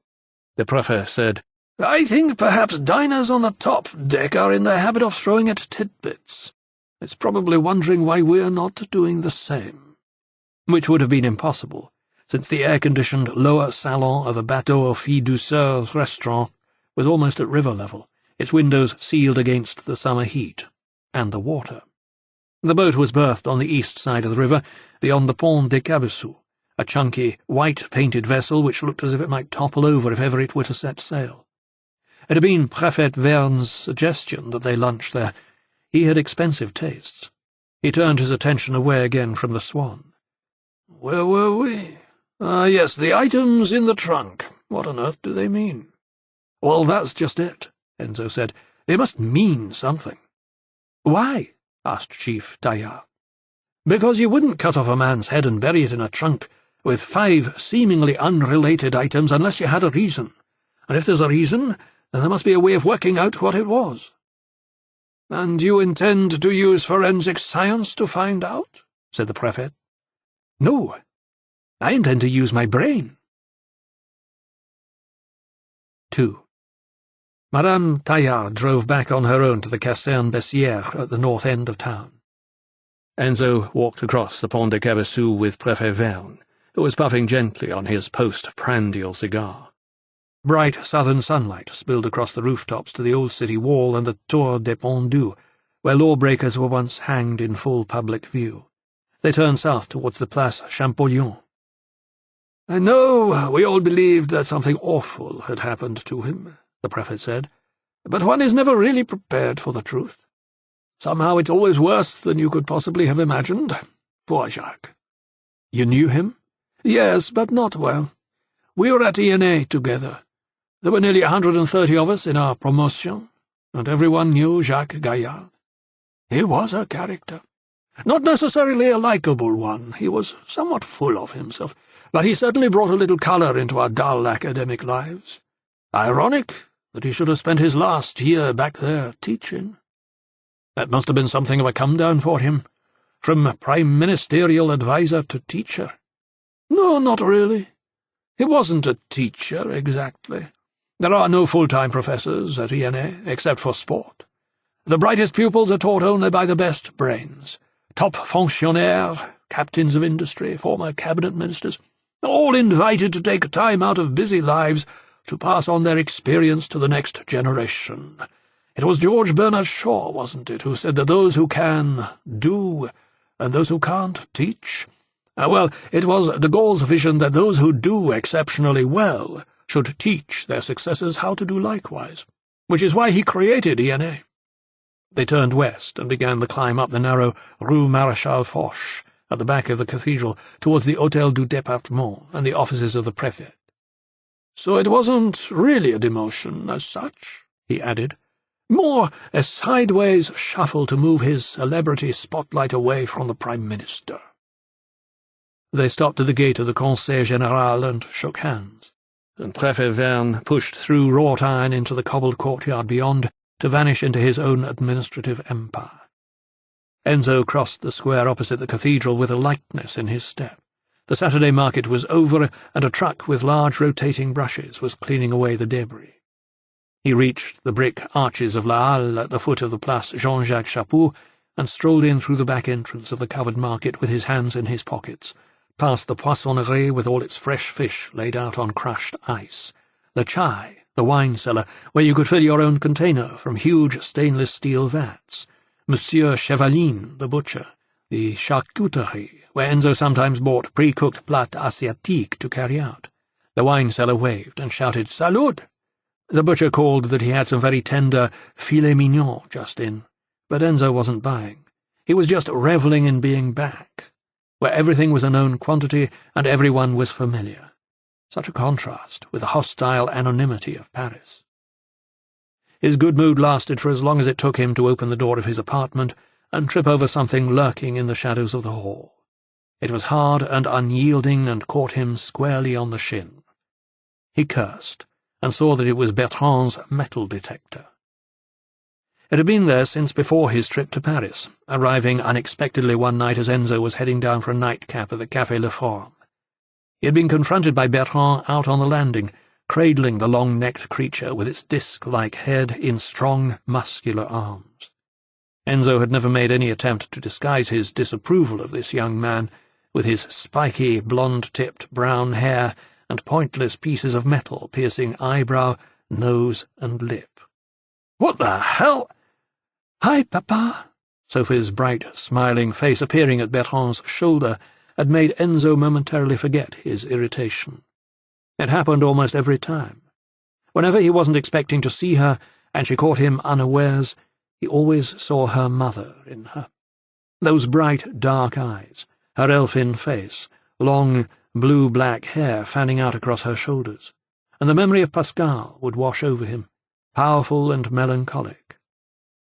The Préfet said, "I think perhaps diners on the top deck are in the habit of throwing it tidbits. It's probably wondering why we're not doing the same." Which would have been impossible, since the air-conditioned lower salon of the Bateau aux Filles Douceurs restaurant was almost at river level, its windows sealed against the summer heat, and the water. The boat was berthed on the east side of the river, beyond the Pont des Cabeçaux, a chunky, white-painted vessel which looked as if it might topple over if ever it were to set sail. It had been Prefect Verne's suggestion that they lunch there. He had expensive tastes. He turned his attention away again from the Swan. Where were we? Yes, the items in the trunk. What on earth do they mean? Well, that's just it, Enzo said. They must mean something. Why? Asked Chief Taillard. Because you wouldn't cut off a man's head and bury it in a trunk with 5 seemingly unrelated items unless you had a reason. And if there's a reason, then there must be a way of working out what it was. And you intend to use forensic science to find out? Said the prefect. No, I intend to use my brain. 2. Madame Taillard drove back on her own to the Caserne Bessières at the north end of town. Enzo walked across the Pont des Cabeçaux with Prefect Verne, who was puffing gently on his post-prandial cigar. Bright southern sunlight spilled across the rooftops to the old city wall and the Tour des Pendus, where lawbreakers were once hanged in full public view. They turned south towards the Place Champollion. "I know we all believed that something awful had happened to him," the prefect said, "but one is never really prepared for the truth. Somehow it's always worse than you could possibly have imagined. Poor Jacques." "You knew him?" "Yes, but not well. We were at ENA together. There were nearly 130 of us in our promotion, and everyone knew Jacques Gaillard. He was a character. Not necessarily a likeable one. He was somewhat full of himself, but he certainly brought a little colour into our dull academic lives. Ironic that he should have spent his last year back there teaching. That must have been something of a come-down for him, from prime ministerial adviser to teacher. No, not really. He wasn't a teacher, exactly. There are no full-time professors at ENA, except for sport. The brightest pupils are taught only by the best brains. Top fonctionnaires, captains of industry, former cabinet ministers, all invited to take time out of busy lives to pass on their experience to the next generation. It was George Bernard Shaw, wasn't it, who said that those who can, do, and those who can't, teach? Well, it was de Gaulle's vision that those who do exceptionally well should teach their successors how to do likewise, which is why he created ENA. They turned west and began the climb up the narrow Rue Maréchal Foch at the back of the cathedral towards the Hôtel du Département and the offices of the prefect. "So it wasn't really a demotion as such," he added. "More a sideways shuffle to move his celebrity spotlight away from the Prime Minister." They stopped at the gate of the Conseil Général and shook hands, and Prefect Verne pushed through wrought iron into the cobbled courtyard beyond, to vanish into his own administrative empire. Enzo crossed the square opposite the cathedral with a lightness in his step. The Saturday market was over, and a truck with large rotating brushes was cleaning away the debris. He reached the brick arches of La Halle at the foot of the Place Jean-Jacques Chaput and strolled in through the back entrance of the covered market with his hands in his pockets, past the poissonnerie with all its fresh fish laid out on crushed ice, the chai, the wine cellar, where you could fill your own container from huge stainless steel vats, Monsieur Chevaline, the butcher, the charcuterie, where Enzo sometimes bought pre-cooked plats asiatiques to carry out. The wine seller waved and shouted, "Salud!" The butcher called that he had some very tender filet mignon just in, but Enzo wasn't buying. He was just revelling in being back, where everything was a known quantity and everyone was familiar. Such a contrast with the hostile anonymity of Paris. His good mood lasted for as long as it took him to open the door of his apartment and trip over something lurking in the shadows of the hall. It was hard and unyielding and caught him squarely on the shin. He cursed and saw that it was Bertrand's metal detector. It had been there since before his trip to Paris, arriving unexpectedly one night as Enzo was heading down for a nightcap at the Café Le Forum. He had been confronted by Bertrand out on the landing, cradling the long-necked creature with its disc-like head in strong, muscular arms. Enzo had never made any attempt to disguise his disapproval of this young man, with his spiky, blonde-tipped brown hair and pointless pieces of metal piercing eyebrow, nose, and lip. "What the hell?" "Hi, Papa," Sophie's bright, smiling face appearing at Bertrand's shoulder had made Enzo momentarily forget his irritation. It happened almost every time. Whenever he wasn't expecting to see her, and she caught him unawares, he always saw her mother in her. Those bright, dark eyes, her elfin face, long, blue-black hair fanning out across her shoulders, and the memory of Pascal would wash over him, powerful and melancholic.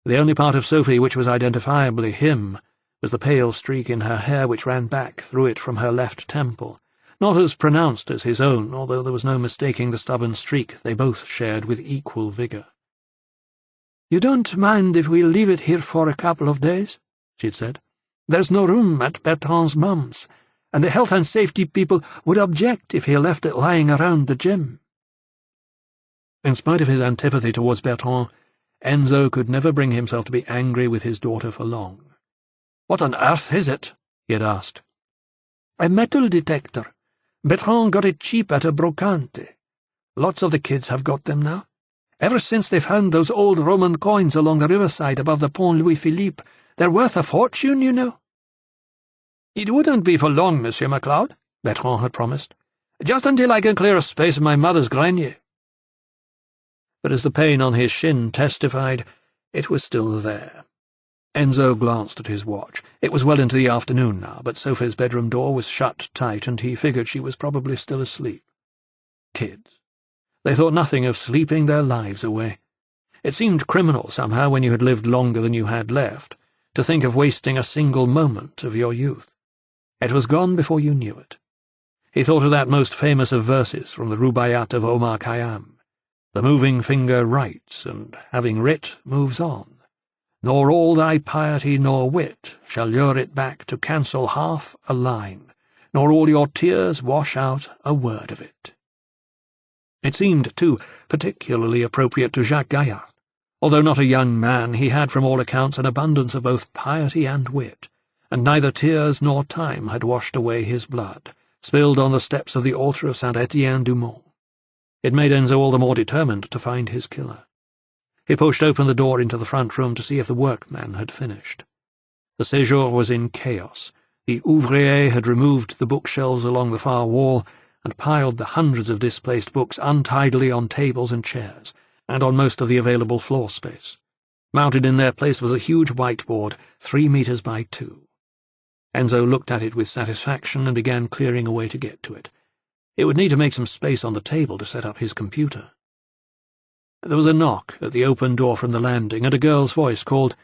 The only part of Sophie which was identifiably him was the pale streak in her hair which ran back through it from her left temple, not as pronounced as his own, although there was no mistaking the stubborn streak they both shared with equal vigour. "You don't mind if we leave it here for a couple of days?" she'd said. "There's no room at Bertrand's mum's, and the health and safety people would object if he left it lying around the gym." In spite of his antipathy towards Bertrand, Enzo could never bring himself to be angry with his daughter for long. "What on earth is it?" he had asked. "A metal detector. Bertrand got it cheap at a brocante. Lots of the kids have got them now. Ever since they found those old Roman coins along the riverside above the Pont Louis-Philippe, they're worth a fortune, you know." "It wouldn't be for long, Monsieur MacLeod," Bertrand had promised. "Just until I can clear a space in my mother's grenier." But as the pain on his shin testified, it was still there. Enzo glanced at his watch. It was well into the afternoon now, but Sophie's bedroom door was shut tight, and he figured she was probably still asleep. Kids. They thought nothing of sleeping their lives away. It seemed criminal, somehow, when you had lived longer than you had left, to think of wasting a single moment of your youth. It was gone before you knew it. He thought of that most famous of verses from the Rubaiyat of Omar Khayyam. The moving finger writes, and, having writ, moves on. Nor all thy piety nor wit shall lure it back to cancel half a line, nor all your tears wash out a word of it. It seemed, too, particularly appropriate to Jacques Gaillard. Although not a young man, he had from all accounts an abundance of both piety and wit, and neither tears nor time had washed away his blood, spilled on the steps of the altar of Saint-Étienne du Mont. It made Enzo all the more determined to find his killer. He pushed open the door into the front room to see if the workman had finished. The séjour was in chaos. The ouvrier had removed the bookshelves along the far wall and piled the hundreds of displaced books untidily on tables and chairs, and on most of the available floor space. Mounted in their place was a huge whiteboard, 3 meters by 2. Enzo looked at it with satisfaction and began clearing away to get to it. It would need to make some space on the table to set up his computer. There was a knock at the open door from the landing, and a girl's voice called,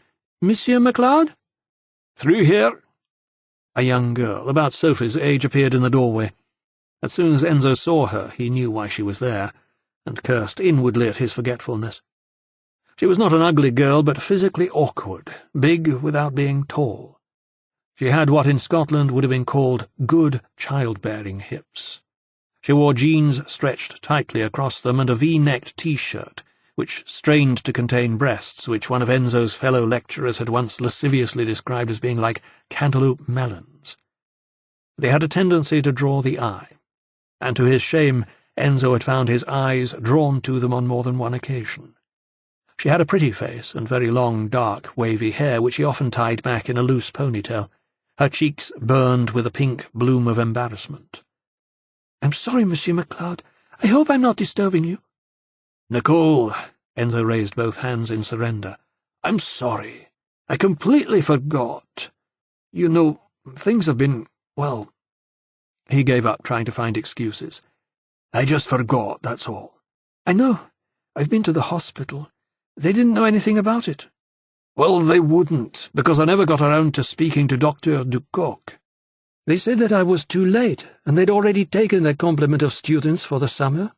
"Monsieur MacLeod?" "Through here." A young girl, about Sophie's age, appeared in the doorway. As soon as Enzo saw her, he knew why she was there, and cursed inwardly at his forgetfulness. She was not an ugly girl, but physically awkward, big without being tall. She had what in Scotland would have been called good childbearing hips. She wore jeans stretched tightly across them and a V-necked T-shirt, which strained to contain breasts which one of Enzo's fellow lecturers had once lasciviously described as being like cantaloupe melons. They had a tendency to draw the eye, and to his shame Enzo had found his eyes drawn to them on more than one occasion. She had a pretty face and very long, dark, wavy hair which he often tied back in a loose ponytail. Her cheeks burned with a pink bloom of embarrassment. "I'm sorry, Monsieur MacLeod. I hope I'm not disturbing you." "Nicole," Enzo raised both hands in surrender. "I'm sorry. I completely forgot. You know, things have been, well—" He gave up trying to find excuses. "I just forgot, that's all." "I know. I've been to the hospital. They didn't know anything about it." "Well, they wouldn't, because I never got around to speaking to Dr. Ducoq. They said that I was too late, and they'd already taken their complement of students for the summer."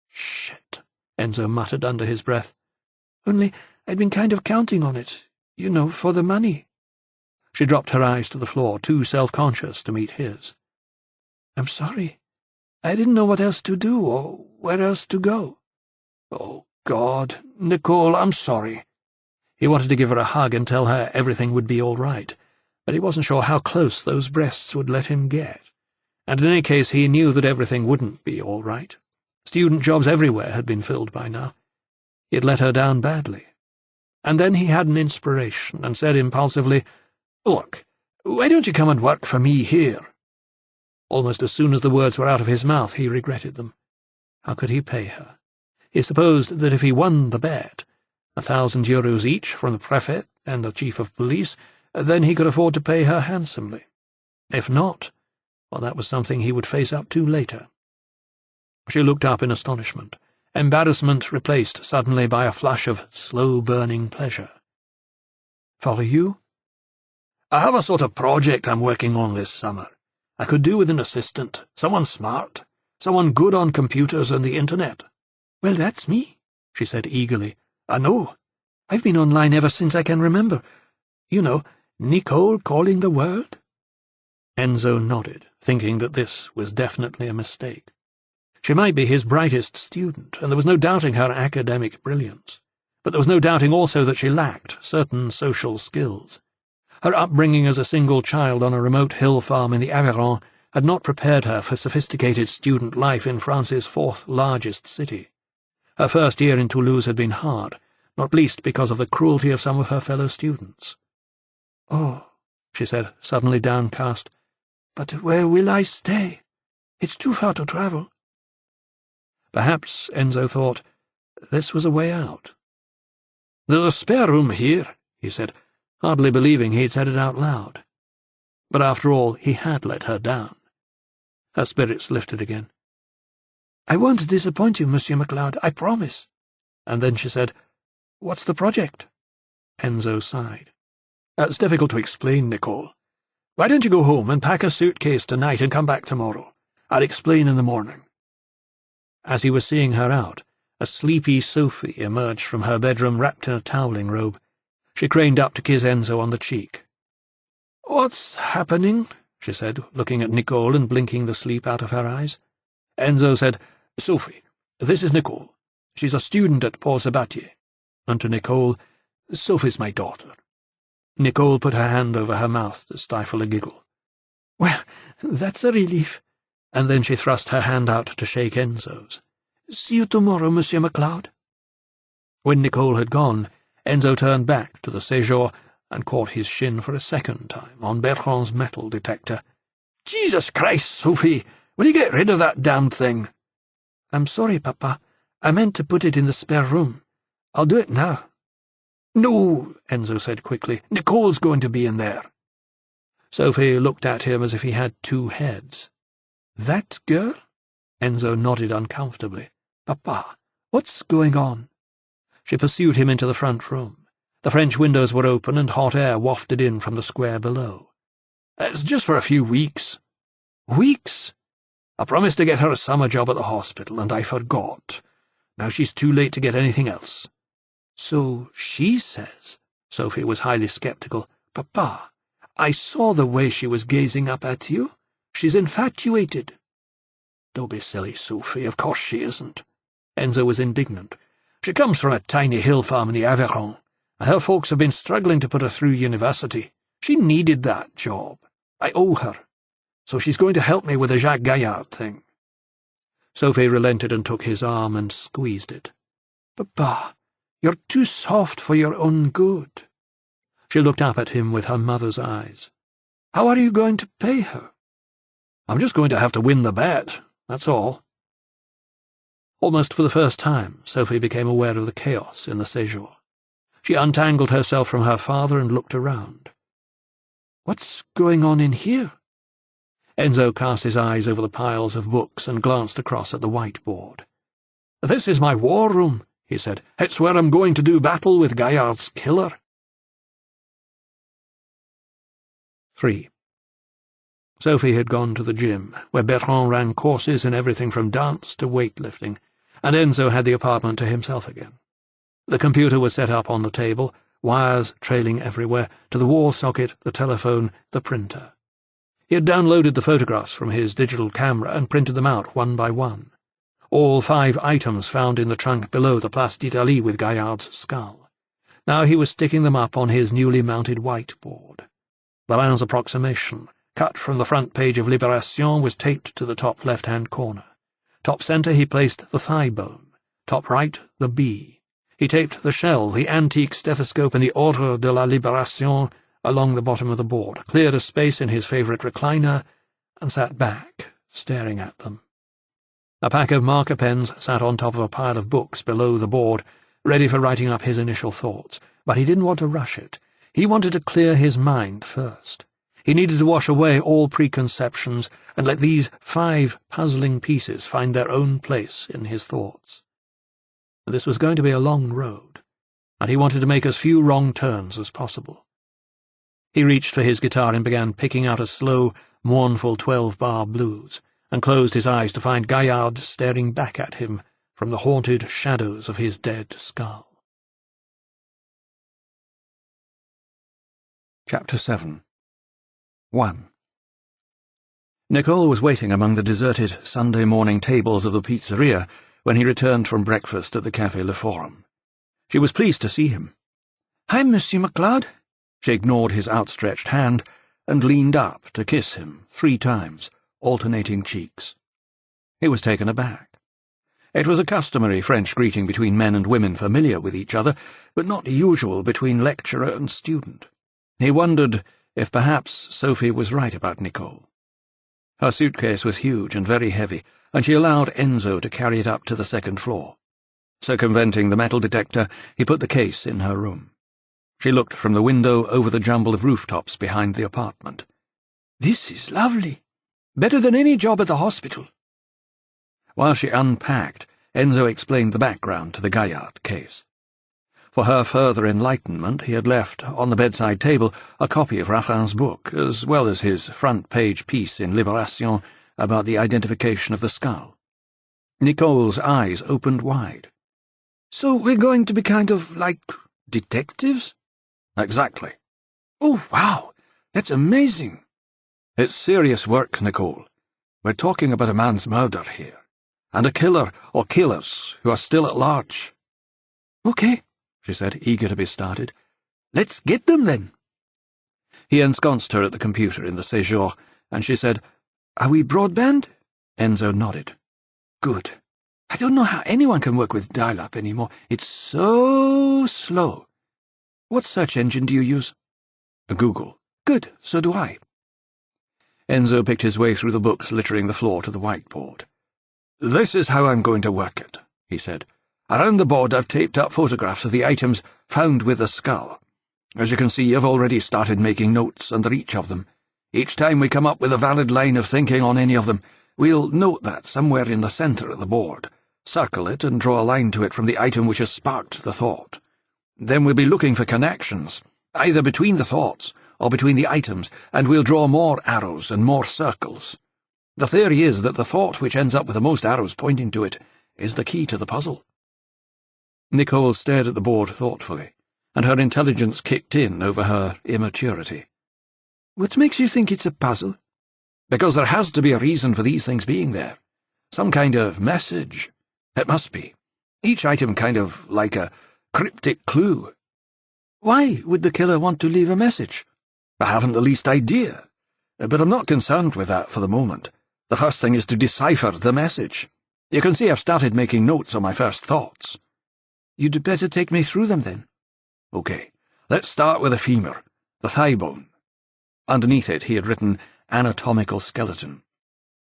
"Shit," Enzo muttered under his breath. "Only I'd been kind of counting on it, you know, for the money." She dropped her eyes to the floor, too self-conscious to meet his. "I'm sorry. I didn't know what else to do, or where else to go." "Oh, God, Nicole, I'm sorry." He wanted to give her a hug and tell her everything would be all right, but he wasn't sure how close those breasts would let him get. And in any case, he knew that everything wouldn't be all right. Student jobs everywhere had been filled by now. He had let her down badly. And then he had an inspiration and said impulsively, "Look, why don't you come and work for me here?" Almost as soon as the words were out of his mouth, he regretted them. How could he pay her? He supposed that if he won the bet, 1,000 euros each from the prefect and the chief of police, then he could afford to pay her handsomely. If not, well, that was something he would face up to later. She looked up in astonishment, embarrassment replaced suddenly by a flush of slow-burning pleasure. "Follow you?" "I have a sort of project I'm working on this summer. I could do with an assistant, someone smart, someone good on computers and the internet." "Well, that's me," she said eagerly. "I know. I've been online ever since I can remember. You know, Nicole calling the world?" Enzo nodded, thinking that this was definitely a mistake. She might be his brightest student, and there was no doubting her academic brilliance, but there was no doubting also that she lacked certain social skills. Her upbringing as a single child on a remote hill farm in the Aveyron had not prepared her for sophisticated student life in France's fourth largest city. Her first year in Toulouse had been hard, not least because of the cruelty of some of her fellow students. "Oh," she said, suddenly downcast. "But where will I stay? It's too far to travel." Perhaps, Enzo thought, this was a way out. "There's a spare room here," he said, hardly believing he had said it out loud. But after all, he had let her down. Her spirits lifted again. "I won't disappoint you, Monsieur MacLeod, I promise." And then she said, "What's the project?" Enzo sighed. "It's difficult to explain, Nicole. Why don't you go home and pack a suitcase tonight and come back tomorrow? I'll explain in the morning." As he was seeing her out, a sleepy Sophie emerged from her bedroom wrapped in a toweling robe. She craned up to kiss Enzo on the cheek. "What's happening?" she said, looking at Nicole and blinking the sleep out of her eyes. Enzo said, "Sophie, this is Nicole. She's a student at Port Sabatier." And to Nicole, "Sophie's my daughter." Nicole put her hand over her mouth to stifle a giggle. "Well, that's a relief." And then she thrust her hand out to shake Enzo's. "See you tomorrow, Monsieur MacLeod." When Nicole had gone, Enzo turned back to the séjour and caught his shin for a second time on Bertrand's metal detector. "Jesus Christ, Sophie! Will you get rid of that damned thing?" "I'm sorry, Papa. I meant to put it in the spare room. I'll do it now." "No," Enzo said quickly. "Nicole's going to be in there." Sophie looked at him as if he had two heads. "That girl?" Enzo nodded uncomfortably. "Papa, what's going on?" She pursued him into the front room. The French windows were open and hot air wafted in from the square below. "It's just for a few weeks." "Weeks?" "I promised to get her a summer job at the hospital, and I forgot. Now she's too late to get anything else." "So she says." Sophie was highly sceptical. "Papa, I saw the way she was gazing up at you. She's infatuated." "Don't be silly, Sophie. Of course she isn't." Enzo was indignant. "She comes from a tiny hill farm in the Aveyron, and her folks have been struggling to put her through university. She needed that job. I owe her. So she's going to help me with the Jacques Gaillard thing." Sophie relented and took his arm and squeezed it. "Papa, you're too soft for your own good." She looked up at him with her mother's eyes. "How are you going to pay her?" "I'm just going to have to win the bet, that's all." Almost for the first time, Sophie became aware of the chaos in the séjour. She untangled herself from her father and looked around. "What's going on in here?" Enzo cast his eyes over the piles of books and glanced across at the whiteboard. "This is my war room," he said. "It's where I'm going to do battle with Gaillard's killer." 3. Sophie had gone to the gym, where Bertrand ran courses in everything from dance to weightlifting, and Enzo had the apartment to himself again. The computer was set up on the table, wires trailing everywhere, to the wall socket, the telephone, the printer. He had downloaded the photographs from his digital camera and printed them out one by one. All 5 items found in the trunk below the Place d'Italie with Gaillard's skull. Now he was sticking them up on his newly mounted whiteboard. Balin's approximation, cut from the front page of Libération, was taped to the top left-hand corner. Top centre he placed the thigh bone, top right the B. He taped the shell, the antique stethoscope, and the Ordre de la Libération along the bottom of the board, cleared a space in his favourite recliner, and sat back, staring at them. A pack of marker pens sat on top of a pile of books below the board, ready for writing up his initial thoughts, but he didn't want to rush it. He wanted to clear his mind first. He needed to wash away all preconceptions and let these 5 puzzling pieces find their own place in his thoughts. This was going to be a long road, and he wanted to make as few wrong turns as possible. He reached for his guitar and began picking out a slow, mournful 12-bar blues, and closed his eyes to find Gaillard staring back at him from the haunted shadows of his dead skull. Chapter 7. 1. Nicole was waiting among the deserted Sunday morning tables of the pizzeria when he returned from breakfast at the Café Le Forum. She was pleased to see him. "Hi, Monsieur MacLeod." She ignored his outstretched hand and leaned up to kiss him 3 times, alternating cheeks. He was taken aback. It was a customary French greeting between men and women familiar with each other, but not usual between lecturer and student. He wondered if perhaps Sophie was right about Nicole. Her suitcase was huge and very heavy, and she allowed Enzo to carry it up to the 2nd floor. Circumventing the metal detector, he put the case in her room. She looked from the window over the jumble of rooftops behind the apartment. "This is lovely. Better than any job at the hospital." While she unpacked, Enzo explained the background to the Gaillard case. For her further enlightenment, he had left on the bedside table a copy of Raffin's book, as well as his front-page piece in Libération about the identification of the skull. Nicole's eyes opened wide. "So we're going to be kind of like detectives?" "Exactly." "Oh, wow, that's amazing." "It's serious work, Nicole. We're talking about a man's murder here, and a killer or killers who are still at large." "Okay," she said, eager to be started. "Let's get them, then." He ensconced her at the computer in the séjour, and she said, "Are we broadband?" Enzo nodded. "Good. I don't know how anyone can work with dial-up anymore. It's so slow. What search engine do you use?" "Google." "Good, so do I." Enzo picked his way through the books littering the floor to the whiteboard. "This is how I'm going to work it," he said. "Around the board I've taped up photographs of the items found with the skull. As you can see, I've already started making notes under each of them. Each time we come up with a valid line of thinking on any of them, we'll note that somewhere in the centre of the board, circle it and draw a line to it from the item which has sparked the thought. Then we'll be looking for connections, either between the thoughts or between the items, and we'll draw more arrows and more circles. The theory is that the thought which ends up with the most arrows pointing to it is the key to the puzzle." Nicole stared at the board thoughtfully, and her intelligence kicked in over her immaturity. "What makes you think it's a puzzle?" "Because there has to be a reason for these things being there. Some kind of message. It must be. Each item kind of like a cryptic clue." "Why would the killer want to leave a message?" "I haven't the least idea. But I'm not concerned with that for the moment. The first thing is to decipher the message. You can see I've started making notes on my first thoughts." "You'd better take me through them, then." "Okay, let's start with the femur, the thigh bone." Underneath it he had written anatomical skeleton.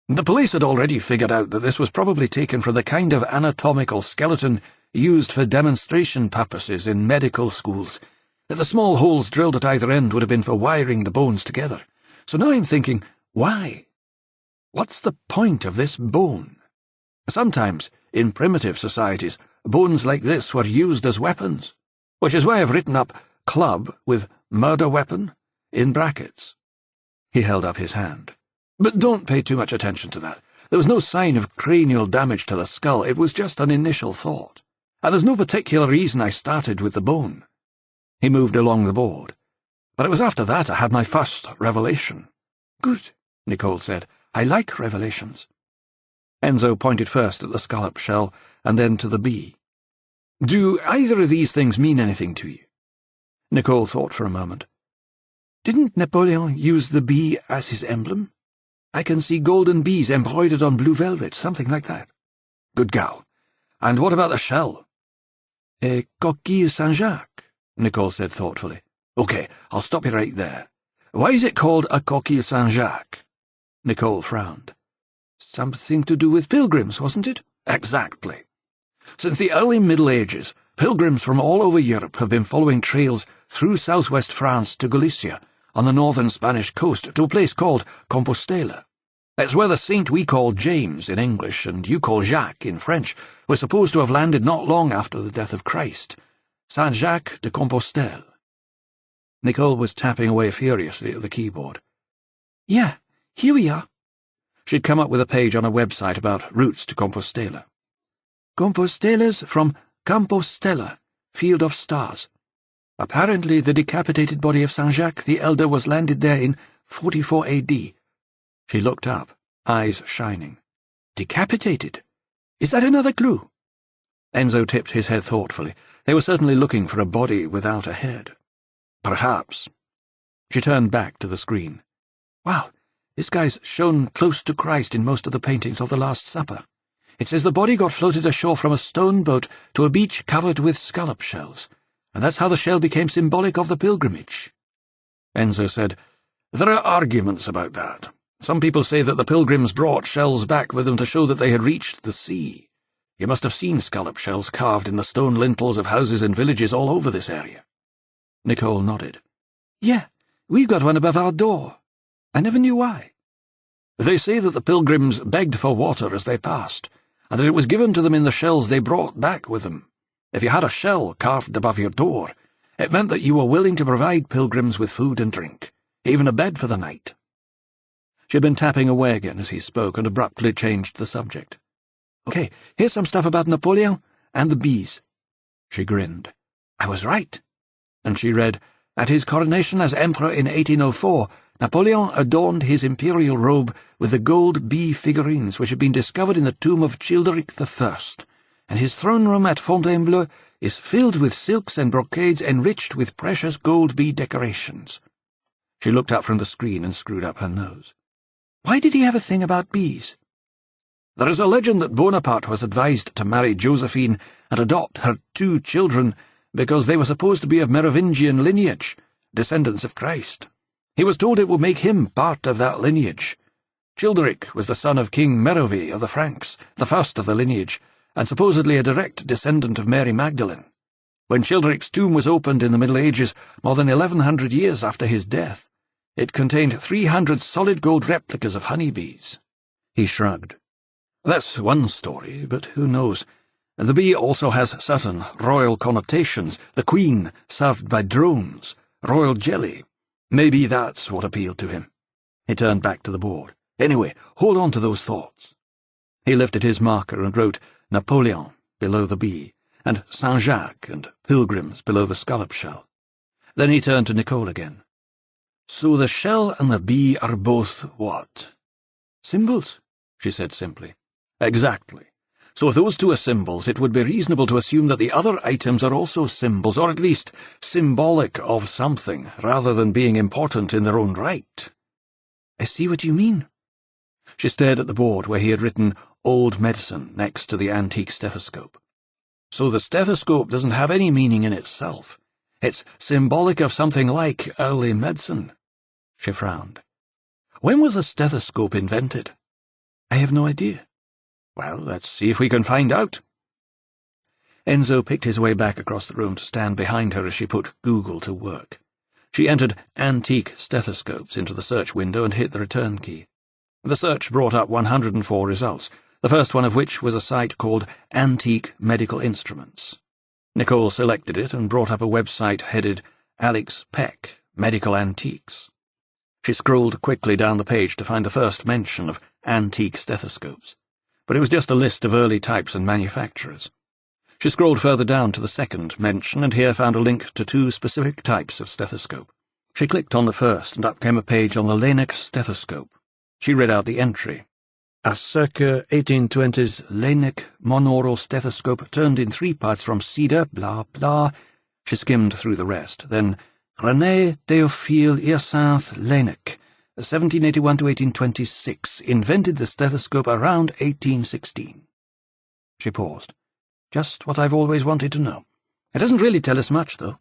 The police had already figured out that this was probably taken from the kind of anatomical skeleton used for demonstration purposes in medical schools, that the small holes drilled at either end would have been for wiring the bones together. So now I'm thinking, why? What's the point of this bone? Sometimes, in primitive societies, bones like this were used as weapons, which is why I've written up club with murder weapon in brackets. He held up his hand. But don't pay too much attention to that. There was no sign of cranial damage to the skull. It was just an initial thought. And there's no particular reason I started with the bone. He moved along the board. But it was after that I had my first revelation. "Good," Nicole said. "I like revelations." Enzo pointed first at the scallop shell and then to the bee. "Do either of these things mean anything to you?" Nicole thought for a moment. "Didn't Napoleon use the bee as his emblem? I can see golden bees embroidered on blue velvet, something like that." "Good gal. And what about the shell?" "A coquille Saint-Jacques," Nicole said thoughtfully. "Okay, I'll stop you right there. Why is it called a coquille Saint-Jacques?" Nicole frowned. "Something to do with pilgrims, wasn't it?" "Exactly. Since the early Middle Ages, pilgrims from all over Europe have been following trails through southwest France to Galicia, on the northern Spanish coast, to a place called Compostela. It's where the saint we call James in English and you call Jacques in French was supposed to have landed not long after the death of Christ. Saint-Jacques de Compostelle." Nicole was tapping away furiously at the keyboard. "Yeah, here we are." She'd come up with a page on a website about routes to Compostela. "Compostelas from Compostela, Field of Stars. Apparently the decapitated body of Saint-Jacques the Elder was landed there in 44 AD. She looked up, eyes shining. "Decapitated? Is that another clue?" Enzo tipped his head thoughtfully. They were certainly looking for a body without a head. "Perhaps." She turned back to the screen. "Wow, this guy's shown close to Christ in most of the paintings of the Last Supper. It says the body got floated ashore from a stone boat to a beach covered with scallop shells, and that's how the shell became symbolic of the pilgrimage." Enzo said, "There are arguments about that. Some people say that the pilgrims brought shells back with them to show that they had reached the sea. You must have seen scallop shells carved in the stone lintels of houses and villages all over this area." Nicole nodded. "Yeah, we've got one above our door. I never knew why." "They say that the pilgrims begged for water as they passed, and that it was given to them in the shells they brought back with them. If you had a shell carved above your door, it meant that you were willing to provide pilgrims with food and drink, even a bed for the night." She had been tapping away again as he spoke and abruptly changed the subject. "Okay, here's some stuff about Napoleon and the bees." She grinned. "I was right." And she read, "At his coronation as emperor in 1804, Napoleon adorned his imperial robe with the gold bee figurines which had been discovered in the tomb of Childeric I, and his throne room at Fontainebleau is filled with silks and brocades enriched with precious gold bee decorations." She looked up from the screen and screwed up her nose. "Why did he have a thing about bees?" "There is a legend that Bonaparte was advised to marry Josephine and adopt her 2 children because they were supposed to be of Merovingian lineage, descendants of Christ. He was told it would make him part of that lineage. Childeric was the son of King Merovee of the Franks, the first of the lineage, and supposedly a direct descendant of Mary Magdalene. When Childeric's tomb was opened in the Middle Ages, more than 1100 years after his death, it contained 300 solid gold replicas of honeybees." He shrugged. "That's one story, but who knows? The bee also has certain royal connotations. The queen served by drones, royal jelly. Maybe that's what appealed to him." He turned back to the board. "Anyway, hold on to those thoughts." He lifted his marker and wrote Napoleon below the bee, and Saint-Jacques and pilgrims below the scallop shell. Then he turned to Nicole again. "So the shell and the bee are both what?" "Symbols," she said simply. "Exactly. So if those 2 are symbols, it would be reasonable to assume that the other items are also symbols, or at least symbolic of something, rather than being important in their own right." "I see what you mean." She stared at the board where he had written Old Medicine next to the antique stethoscope. "So the stethoscope doesn't have any meaning in itself. It's symbolic of something like early medicine." She frowned. "When was a stethoscope invented?" "I have no idea." "Well, let's see if we can find out." Enzo picked his way back across the room to stand behind her as she put Google to work. She entered antique stethoscopes into the search window and hit the return key. The search brought up 104 results, the first one of which was a site called Antique Medical Instruments. Nicole selected it and brought up a website headed Alex Peck, Medical Antiques. She scrolled quickly down the page to find the first mention of antique stethoscopes, but it was just a list of early types and manufacturers. She scrolled further down to the second mention and here found a link to 2 specific types of stethoscope. She clicked on the first and up came a page on the Laennec stethoscope. She read out the entry. A circa 1820s Laennec monaural stethoscope turned in 3 parts from cedar, blah, blah. She skimmed through the rest. Then, René Théophile Hyacinthe Laennec, 1781 to 1826, invented the stethoscope around 1816. She paused. Just what I've always wanted to know. It doesn't really tell us much, though.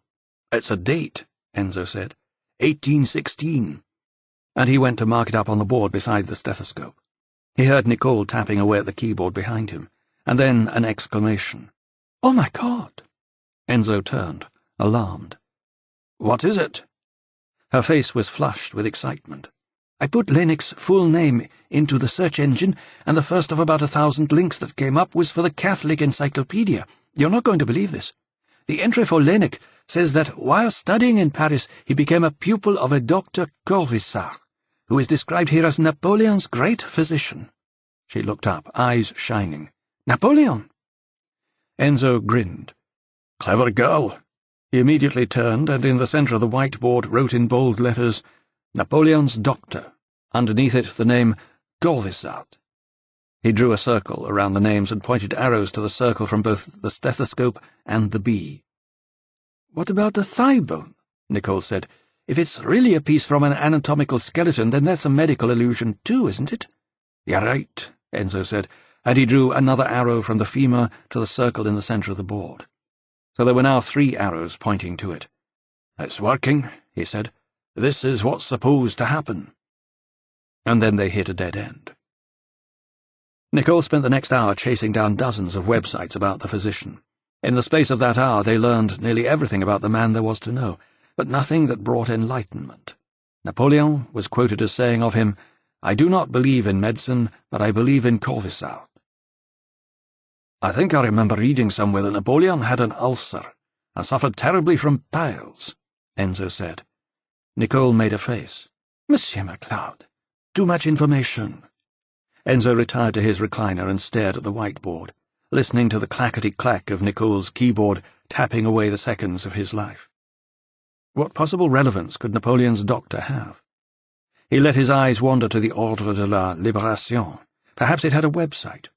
It's a date, Enzo said. 1816. And he went to mark it up on the board beside the stethoscope. He heard Nicole tapping away at the keyboard behind him, and then an exclamation. "Oh, my God!" Enzo turned, alarmed. "What is it?" Her face was flushed with excitement. "I put Lennox's full name into the search engine, and the first of about 1,000 links that came up was for the Catholic Encyclopedia. You're not going to believe this. The entry for Lennox says that while studying in Paris he became a pupil of a Dr. Corvisart, who is described here as Napoleon's great physician." She looked up, eyes shining. "Napoleon!" Enzo grinned. "Clever girl." He immediately turned and in the centre of the whiteboard wrote in bold letters, "Napoleon's doctor," underneath it the name Corvisart. He drew a circle around the names and pointed arrows to the circle from both the stethoscope and the bee. "What about the thigh bone?" Nicole said. "If it's really a piece from an anatomical skeleton, then that's a medical illusion too, isn't it?" "You're right," Enzo said, and he drew another arrow from the femur to the circle in the centre of the board. So there were now 3 arrows pointing to it. "It's working," he said. "This is what's supposed to happen." And then they hit a dead end. Nicole spent the next hour chasing down dozens of websites about the physician. In the space of that hour they learned nearly everything about the man there was to know, but nothing that brought enlightenment. Napoleon was quoted as saying of him, "I do not believe in medicine, but I believe in Corvisart." "I think I remember reading somewhere that Napoleon had an ulcer and suffered terribly from piles," Enzo said. Nicole made a face. "Monsieur MacLeod, too much information." Enzo retired to his recliner and stared at the whiteboard, listening to the clackety-clack of Nicole's keyboard tapping away the seconds of his life. What possible relevance could Napoleon's doctor have? He let his eyes wander to the Ordre de la Libération. Perhaps it had a website.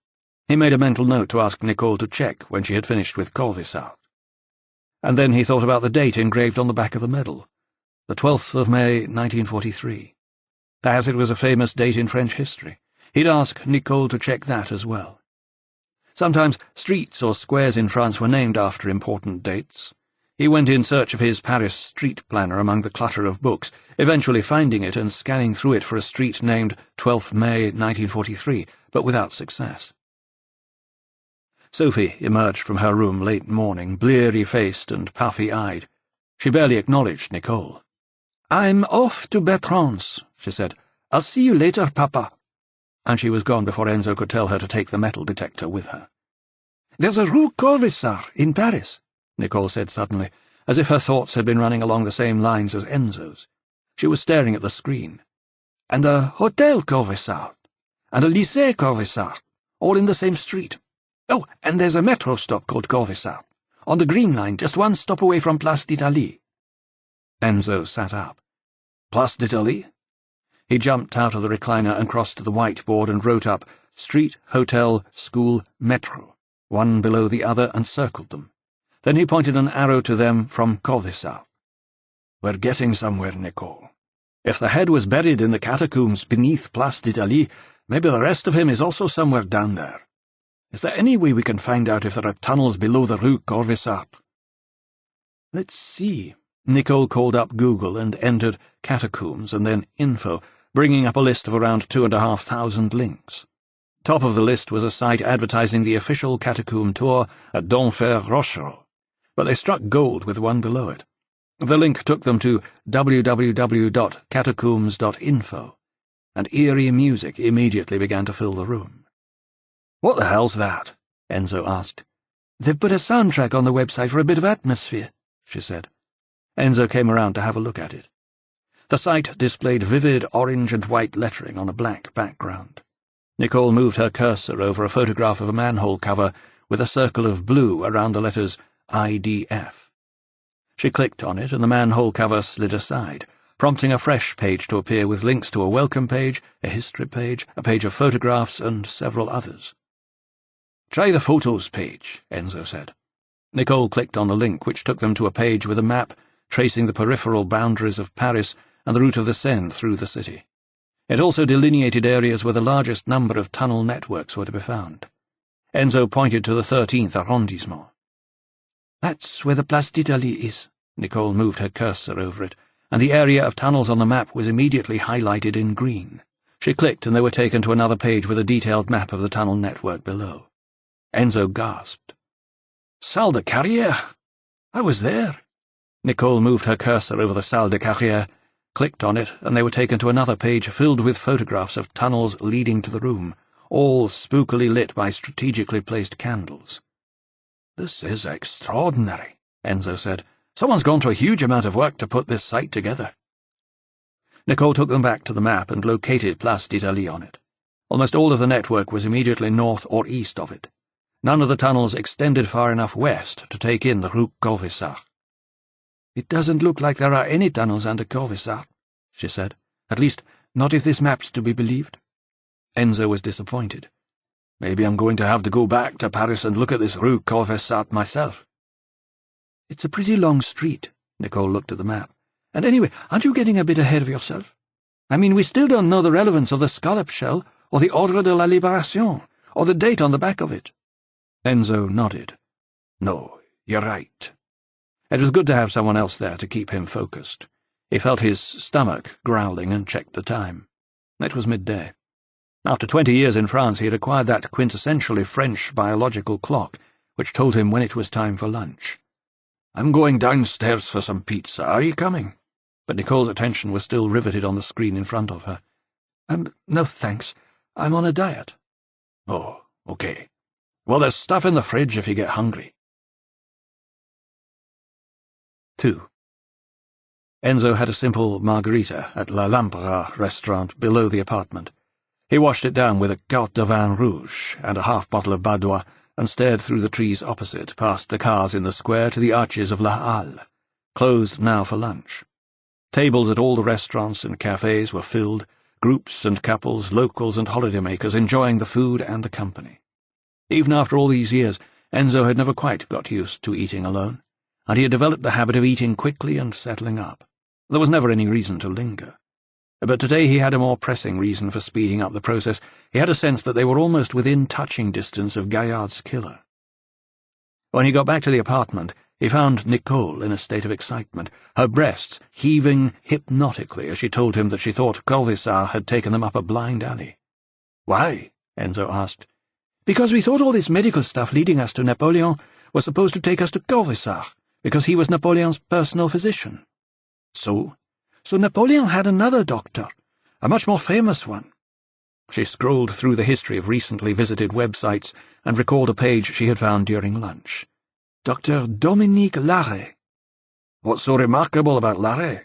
He made a mental note to ask Nicole to check when she had finished with Corvisart. And then he thought about the date engraved on the back of the medal, the 12th of May, 1943. Perhaps it was a famous date in French history. He'd ask Nicole to check that as well. Sometimes streets or squares in France were named after important dates. He went in search of his Paris street planner among the clutter of books, eventually finding it and scanning through it for a street named 12th May 1943, but without success. Sophie emerged from her room late morning, bleary-faced and puffy-eyed. She barely acknowledged Nicole. "I'm off to Bertrand's," she said. "I'll see you later, Papa." And she was gone before Enzo could tell her to take the metal detector with her. "There's a Rue Corvisart in Paris," Nicole said suddenly, as if her thoughts had been running along the same lines as Enzo's. She was staring at the screen. "And a Hotel Corvisart, and a Lycée Corvisart, all in the same street. Oh, and there's a metro stop called Corvisart, on the Green Line, just one stop away from Place d'Italie." Enzo sat up. "Place d'Italie?" He jumped out of the recliner and crossed to the whiteboard and wrote up Street, Hotel, School, Metro, one below the other, and circled them. Then he pointed an arrow to them from Corvisart. "We're getting somewhere, Nicole. If the head was buried in the catacombs beneath Place d'Italie, maybe the rest of him is also somewhere down there. Is there any way we can find out if there are tunnels below the Rue Corvisart?" "Let's see." Nicole called up Google and entered catacombs and then info, bringing up a list of around 2,500 links. Top of the list was a site advertising the official catacomb tour at Denfert Rochereau, but they struck gold with one below it. The link took them to www.catacombs.info, and eerie music immediately began to fill the room. "What the hell's that?" Enzo asked. "They've put a soundtrack on the website for a bit of atmosphere," she said. Enzo came around to have a look at it. The site displayed vivid orange and white lettering on a black background. Nicole moved her cursor over a photograph of a manhole cover with a circle of blue around the letters IDF. She clicked on it, and the manhole cover slid aside, prompting a fresh page to appear with links to a welcome page, a history page, a page of photographs, and several others. "Try the photos page," Enzo said. Nicole clicked on the link, which took them to a page with a map tracing the peripheral boundaries of Paris and the route of the Seine through the city. It also delineated areas where the largest number of tunnel networks were to be found. Enzo pointed to the 13th arrondissement. That's where the Place d'Italie is. Nicole moved her cursor over it, and the area of tunnels on the map was immediately highlighted in green. She clicked, and they were taken to another page with a detailed map of the tunnel network below. Enzo gasped. Salle de Carrière! I was there. Nicole moved her cursor over the Salle de Carrière, clicked on it, and they were taken to another page filled with photographs of tunnels leading to the room, all spookily lit by strategically placed candles. "This is extraordinary," Enzo said. "Someone's gone to a huge amount of work to put this site together." Nicole took them back to the map and located Place d'Italie on it. Almost all of the network was immediately north or east of it. None of the tunnels extended far enough west to take in the Rue Corvisart. "It doesn't look like there are any tunnels under Corvisart," she said. "At least, not if this map's to be believed." Enzo was disappointed. "Maybe I'm going to have to go back to Paris and look at this Rue Corvisart myself." "It's a pretty long street," Nicole looked at the map. "And anyway, aren't you getting a bit ahead of yourself? I mean, we still don't know the relevance of the scallop shell, or the Ordre de la Libération, or the date on the back of it." Enzo nodded. "No, you're right." It was good to have someone else there to keep him focused. He felt his stomach growling and checked the time. It was midday. After 20 years in France, he had acquired that quintessentially French biological clock, which told him when it was time for lunch. "I'm going downstairs for some pizza. Are you coming?" But Nicole's attention was still riveted on the screen in front of her. No thanks. I'm on a diet." "Oh, okay. Well, there's stuff in the fridge if you get hungry." 2. Enzo had a simple margarita at La Lampera restaurant below the apartment. He washed it down with a carte de vin rouge and a half bottle of Badois and stared through the trees opposite, past the cars in the square to the arches of La Halle, closed now for lunch. Tables at all the restaurants and cafes were filled, groups and couples, locals and holidaymakers enjoying the food and the company. Even after all these years, Enzo had never quite got used to eating alone, and he had developed the habit of eating quickly and settling up. There was never any reason to linger. But today he had a more pressing reason for speeding up the process. He had a sense that they were almost within touching distance of Gaillard's killer. When he got back to the apartment, he found Nicole in a state of excitement, her breasts heaving hypnotically as she told him that she thought Corvisart had taken them up a blind alley. "Why?" Enzo asked. "Because we thought all this medical stuff leading us to Napoleon was supposed to take us to Corvisart, because he was Napoleon's personal physician." "So Napoleon had another doctor, a much more famous one." She scrolled through the history of recently visited websites and recalled a page she had found during lunch. Dr. Dominique Larrey. "What's so remarkable about Larrey?"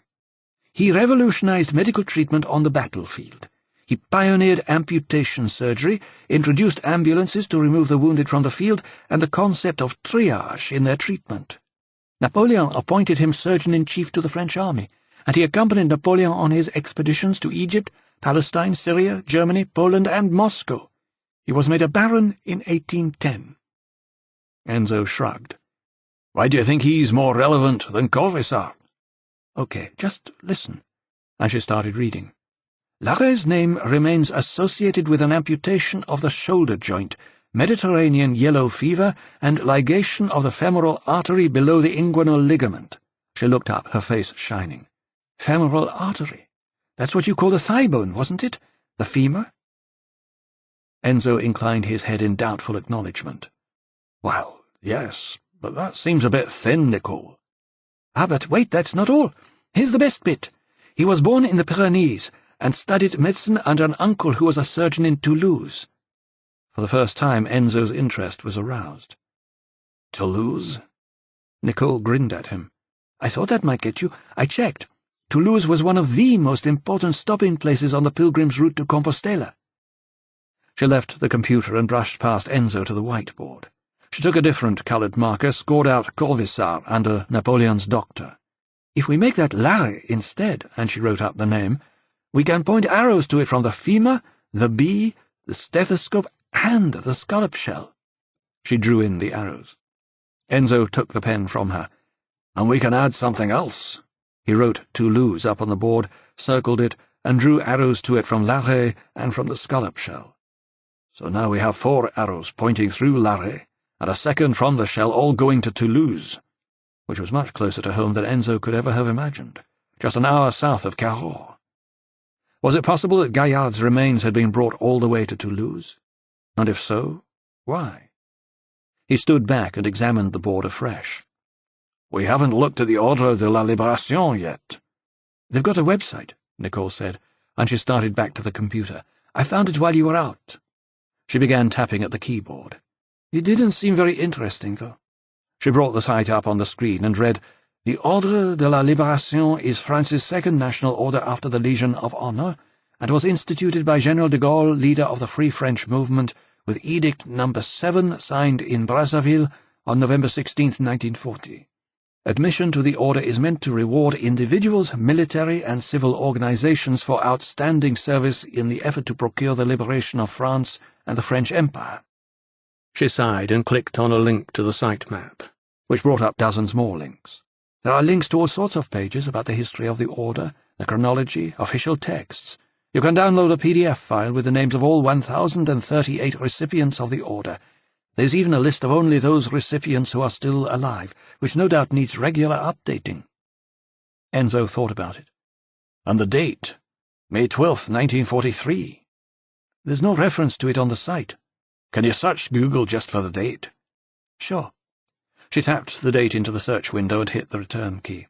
"He revolutionized medical treatment on the battlefield. He pioneered amputation surgery, introduced ambulances to remove the wounded from the field, and the concept of triage in their treatment. Napoleon appointed him surgeon-in-chief to the French army, and he accompanied Napoleon on his expeditions to Egypt, Palestine, Syria, Germany, Poland, and Moscow. He was made a baron in 1810. Enzo shrugged. "Why do you think he's more relevant than Corvisart?" "Okay, just listen." And she started reading. "Larrey's name remains associated with an amputation of the shoulder joint, Mediterranean yellow fever, and ligation of the femoral artery below the inguinal ligament." She looked up, her face shining. "Femoral artery? That's what you call the thigh bone, wasn't it? The femur?" Enzo inclined his head in doubtful acknowledgement. "Well, yes, but that seems a bit thin, Nicole." "Ah, but wait, that's not all. Here's the best bit. He was born in the Pyrenees and studied medicine under an uncle who was a surgeon in Toulouse." For the first time, Enzo's interest was aroused. "Toulouse?" Nicole grinned at him. "I thought that might get you. I checked. Toulouse was one of the most important stopping places on the pilgrim's route to Compostela." She left the computer and brushed past Enzo to the whiteboard. She took a different coloured marker, scored out Corvisart under Napoleon's doctor. "If we make that Larrey instead," and she wrote up the name, "we can point arrows to it from the femur, the bee, the stethoscope, and the scallop shell." She drew in the arrows. Enzo took the pen from her. "And we can add something else." He wrote Toulouse up on the board, circled it, and drew arrows to it from Larrey and from the scallop shell. "So now we have 4 arrows pointing through Larrey, and a second from the shell, all going to Toulouse. which was much closer to home than Enzo could ever have imagined, just an hour south of Cahors. Was it possible that Gaillard's remains had been brought all the way to Toulouse? And if so, why? He stood back and examined the board afresh. "We haven't looked at the Ordre de la Libération yet." "They've got a website," Nicole said, and she started back to the computer. "I found it while you were out." She began tapping at the keyboard. "It didn't seem very interesting, though." She brought the site up on the screen and read, "The Ordre de la Libération is France's second national order after the Legion of Honor, and was instituted by General de Gaulle, leader of the Free French movement, with Edict No. 7 signed in Brazzaville on November 16, 1940. Admission to the order is meant to reward individuals, military and civil organizations for outstanding service in the effort to procure the liberation of France and the French Empire." She sighed and clicked on a link to the site map, which brought up dozens more links. "There are links to all sorts of pages about the history of the order, the chronology, official texts. You can download a PDF file with the names of all 1,038 recipients of the order. There's even a list of only those recipients who are still alive, which no doubt needs regular updating." Enzo thought about it. "And the date? May 12th, 1943. "There's no reference to it on the site." "Can you search Google just for the date?" "Sure." She tapped the date into the search window and hit the return key.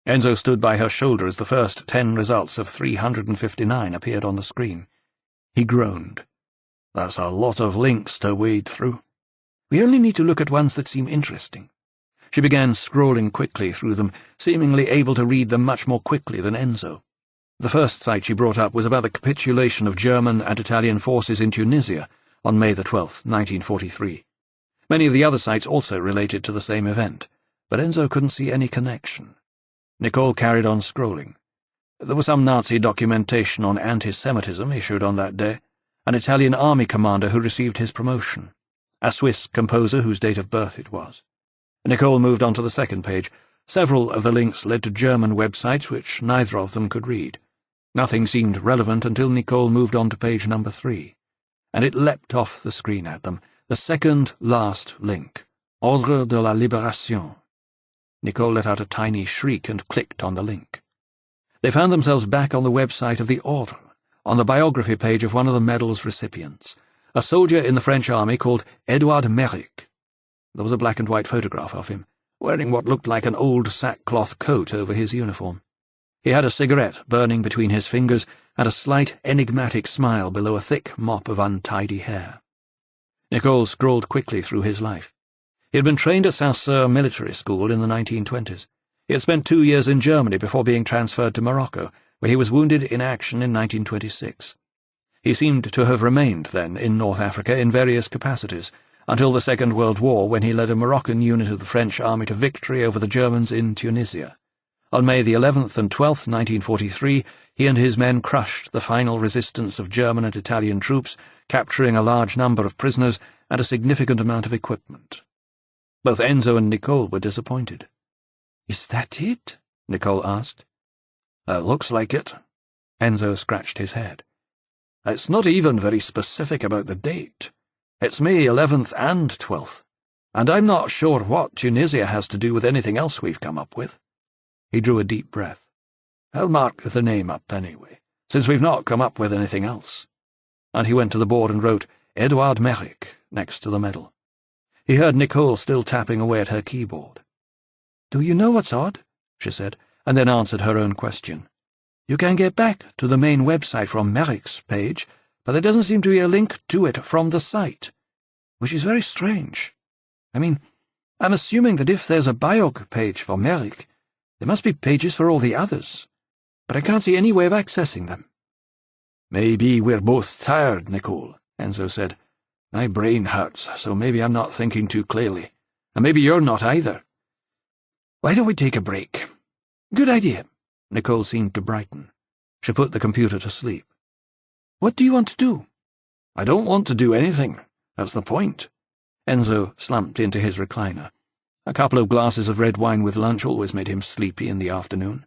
Enzo stood by her shoulder as the first 10 results of 359 appeared on the screen. He groaned. "That's a lot of links to wade through." "We only need to look at ones that seem interesting." She began scrolling quickly through them, seemingly able to read them much more quickly than Enzo. The first site she brought up was about the capitulation of German and Italian forces in Tunisia on May the 12th, 1943. Many of the other sites also related to the same event, but Enzo couldn't see any connection. Nicole carried on scrolling. There was some Nazi documentation on anti-Semitism issued on that day, an Italian army commander who received his promotion, a Swiss composer whose date of birth it was. Nicole moved on to the second page. Several of the links led to German websites which neither of them could read. Nothing seemed relevant until Nicole moved on to page number 3, and it leapt off the screen at them, the second last link, Ordre de la Libération. Nicole let out a tiny shriek and clicked on the link. They found themselves back on the website of the Ordre, on the biography page of one of the medal's recipients, a soldier in the French army called Edouard Merrick. There was a black-and-white photograph of him, wearing what looked like an old sackcloth coat over his uniform. He had a cigarette burning between his fingers and a slight, enigmatic smile below a thick mop of untidy hair. Nicole scrolled quickly through his life. He had been trained at Saint-Cyr military school in the 1920s. He had spent 2 years in Germany before being transferred to Morocco, where he was wounded in action in 1926. He seemed to have remained then in North Africa in various capacities, until the Second World War, when he led a Moroccan unit of the French army to victory over the Germans in Tunisia. On May the 11th and 12th, 1943, he and his men crushed the final resistance of German and Italian troops, capturing a large number of prisoners and a significant amount of equipment. Both Enzo and Nicole were disappointed. "Is that it?" Nicole asked. "Looks like it." Enzo scratched his head. "It's not even very specific about the date. It's May 11th and 12th, and I'm not sure what Tunisia has to do with anything else we've come up with." He drew a deep breath. "I'll mark the name up anyway, since we've not come up with anything else." And he went to the board and wrote Edouard Merrick next to the medal. He heard Nicole still tapping away at her keyboard. "Do you know what's odd?" she said, and then answered her own question. "You can get back to the main website from Merrick's page, but there doesn't seem to be a link to it from the site, which is very strange. I mean, I'm assuming that if there's a biog page for Merrick, there must be pages for all the others, but I can't see any way of accessing them." "Maybe we're both tired, Nicole," Enzo said. "My brain hurts, so maybe I'm not thinking too clearly, and maybe you're not either. Why don't we take a break?" "Good idea." Nicole seemed to brighten. She put the computer to sleep. "What do you want to do?" "I don't want to do anything. That's the point." Enzo slumped into his recliner. A couple of glasses of red wine with lunch always made him sleepy in the afternoon.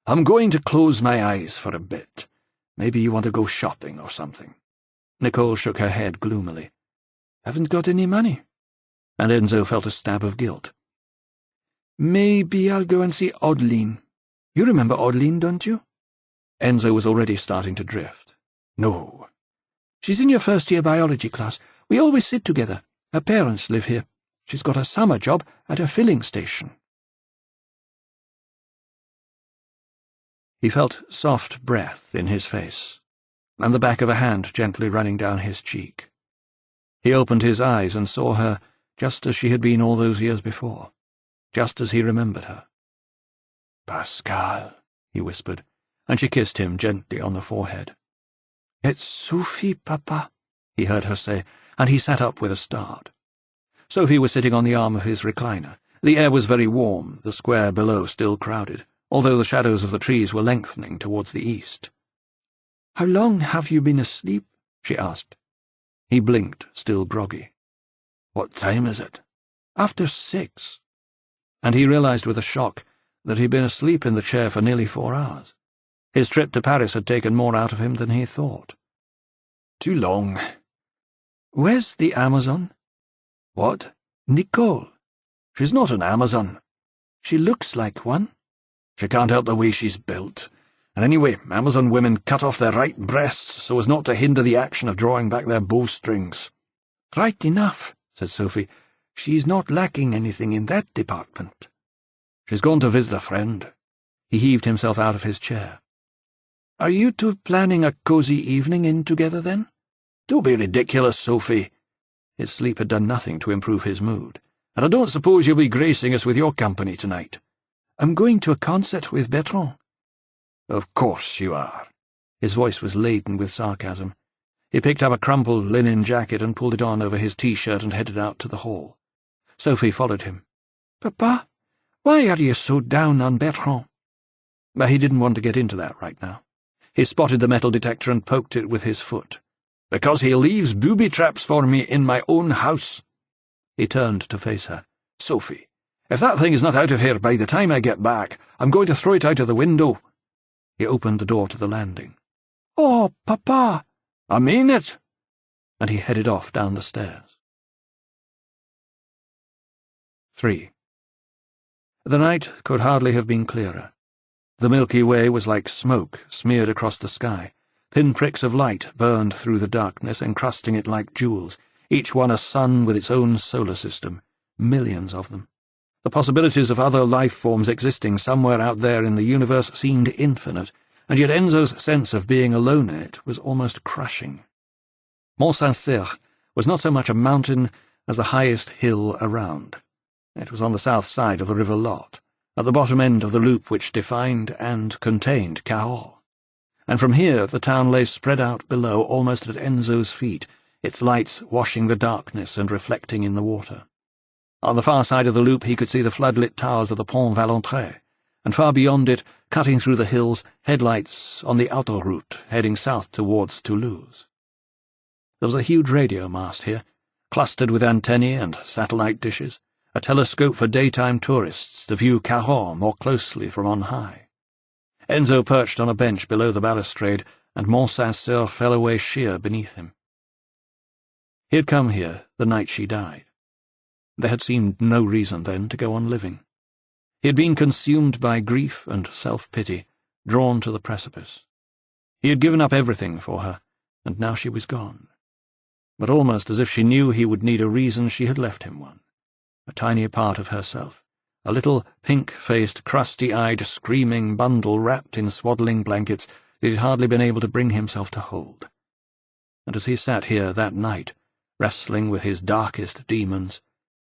"I'm going to close my eyes for a bit. Maybe you want to go shopping or something." Nicole shook her head gloomily. "Haven't got any money." And Enzo felt a stab of guilt. Maybe I'll go and see Audelyne. You remember Audelyne, don't you? Enzo was already starting to drift. No. She's in your first-year biology class. We always sit together. Her parents live here. She's got a summer job at a filling station. He felt soft breath in his face, and the back of a hand gently running down his cheek. He opened his eyes and saw her just as she had been all those years before, just as he remembered her. "Pascal," he whispered, and she kissed him gently on the forehead. "It's Sophie, Papa," he heard her say, and he sat up with a start. Sophie was sitting on the arm of his recliner. The air was very warm, the square below still crowded, although the shadows of the trees were lengthening towards the east. "How long have you been asleep?" she asked. He blinked, still groggy. "What time is it?" "After 6. And he realized with a shock that he'd been asleep in the chair for nearly 4 hours. His trip to Paris had taken more out of him than he thought. "Too long." "Where's the Amazon?" "What?" "Nicole." "She's not an Amazon." "She looks like one." "She can't help the way she's built. And anyway, Amazon women cut off their right breasts so as not to hinder the action of drawing back their bowstrings." "Right enough," said Sophie. "She's not lacking anything in that department." "She's gone to visit a friend." He heaved himself out of his chair. "Are you two planning a cosy evening in together, then?" "Don't be ridiculous, Sophie." His sleep had done nothing to improve his mood. "And I don't suppose you'll be gracing us with your company tonight." "I'm going to a concert with Bertrand." "Of course you are." His voice was laden with sarcasm. He picked up a crumpled linen jacket and pulled it on over his T-shirt and headed out to the hall. Sophie followed him. "Papa, why are you so down on Bertrand?" But he didn't want to get into that right now. He spotted the metal detector and poked it with his foot. "Because he leaves booby traps for me in my own house." He turned to face her. "Sophie, if that thing is not out of here by the time I get back, I'm going to throw it out of the window." He opened the door to the landing. "Oh, Papa!" "I mean it!" And he headed off down the stairs. 3. The night could hardly have been clearer. The Milky Way was like smoke smeared across the sky. Pinpricks of light burned through the darkness, encrusting it like jewels, each one a sun with its own solar system, millions of them. The possibilities of other life forms existing somewhere out there in the universe seemed infinite, and yet Enzo's sense of being alone in it was almost crushing. Mont Saint-Cyr was not so much a mountain as the highest hill around. It was on the south side of the River Lot, at the bottom end of the loop which defined and contained Cahors. And from here the town lay spread out below, almost at Enzo's feet, its lights washing the darkness and reflecting in the water. On the far side of the loop he could see the floodlit towers of the Pont Valentré, and far beyond it, cutting through the hills, headlights on the autoroute heading south towards Toulouse. There was a huge radio mast here, clustered with antennae and satellite dishes, a telescope for daytime tourists to view Cahors more closely from on high. Enzo perched on a bench below the balustrade, and Mont Saint-Cyr fell away sheer beneath him. He had come here the night she died. There had seemed no reason then to go on living. He had been consumed by grief and self-pity, drawn to the precipice. He had given up everything for her, and now she was gone. But almost as if she knew he would need a reason, she had left him one. A tiny part of herself, a little pink-faced, crusty-eyed, screaming bundle wrapped in swaddling blankets that he had hardly been able to bring himself to hold. And as he sat here that night, wrestling with his darkest demons,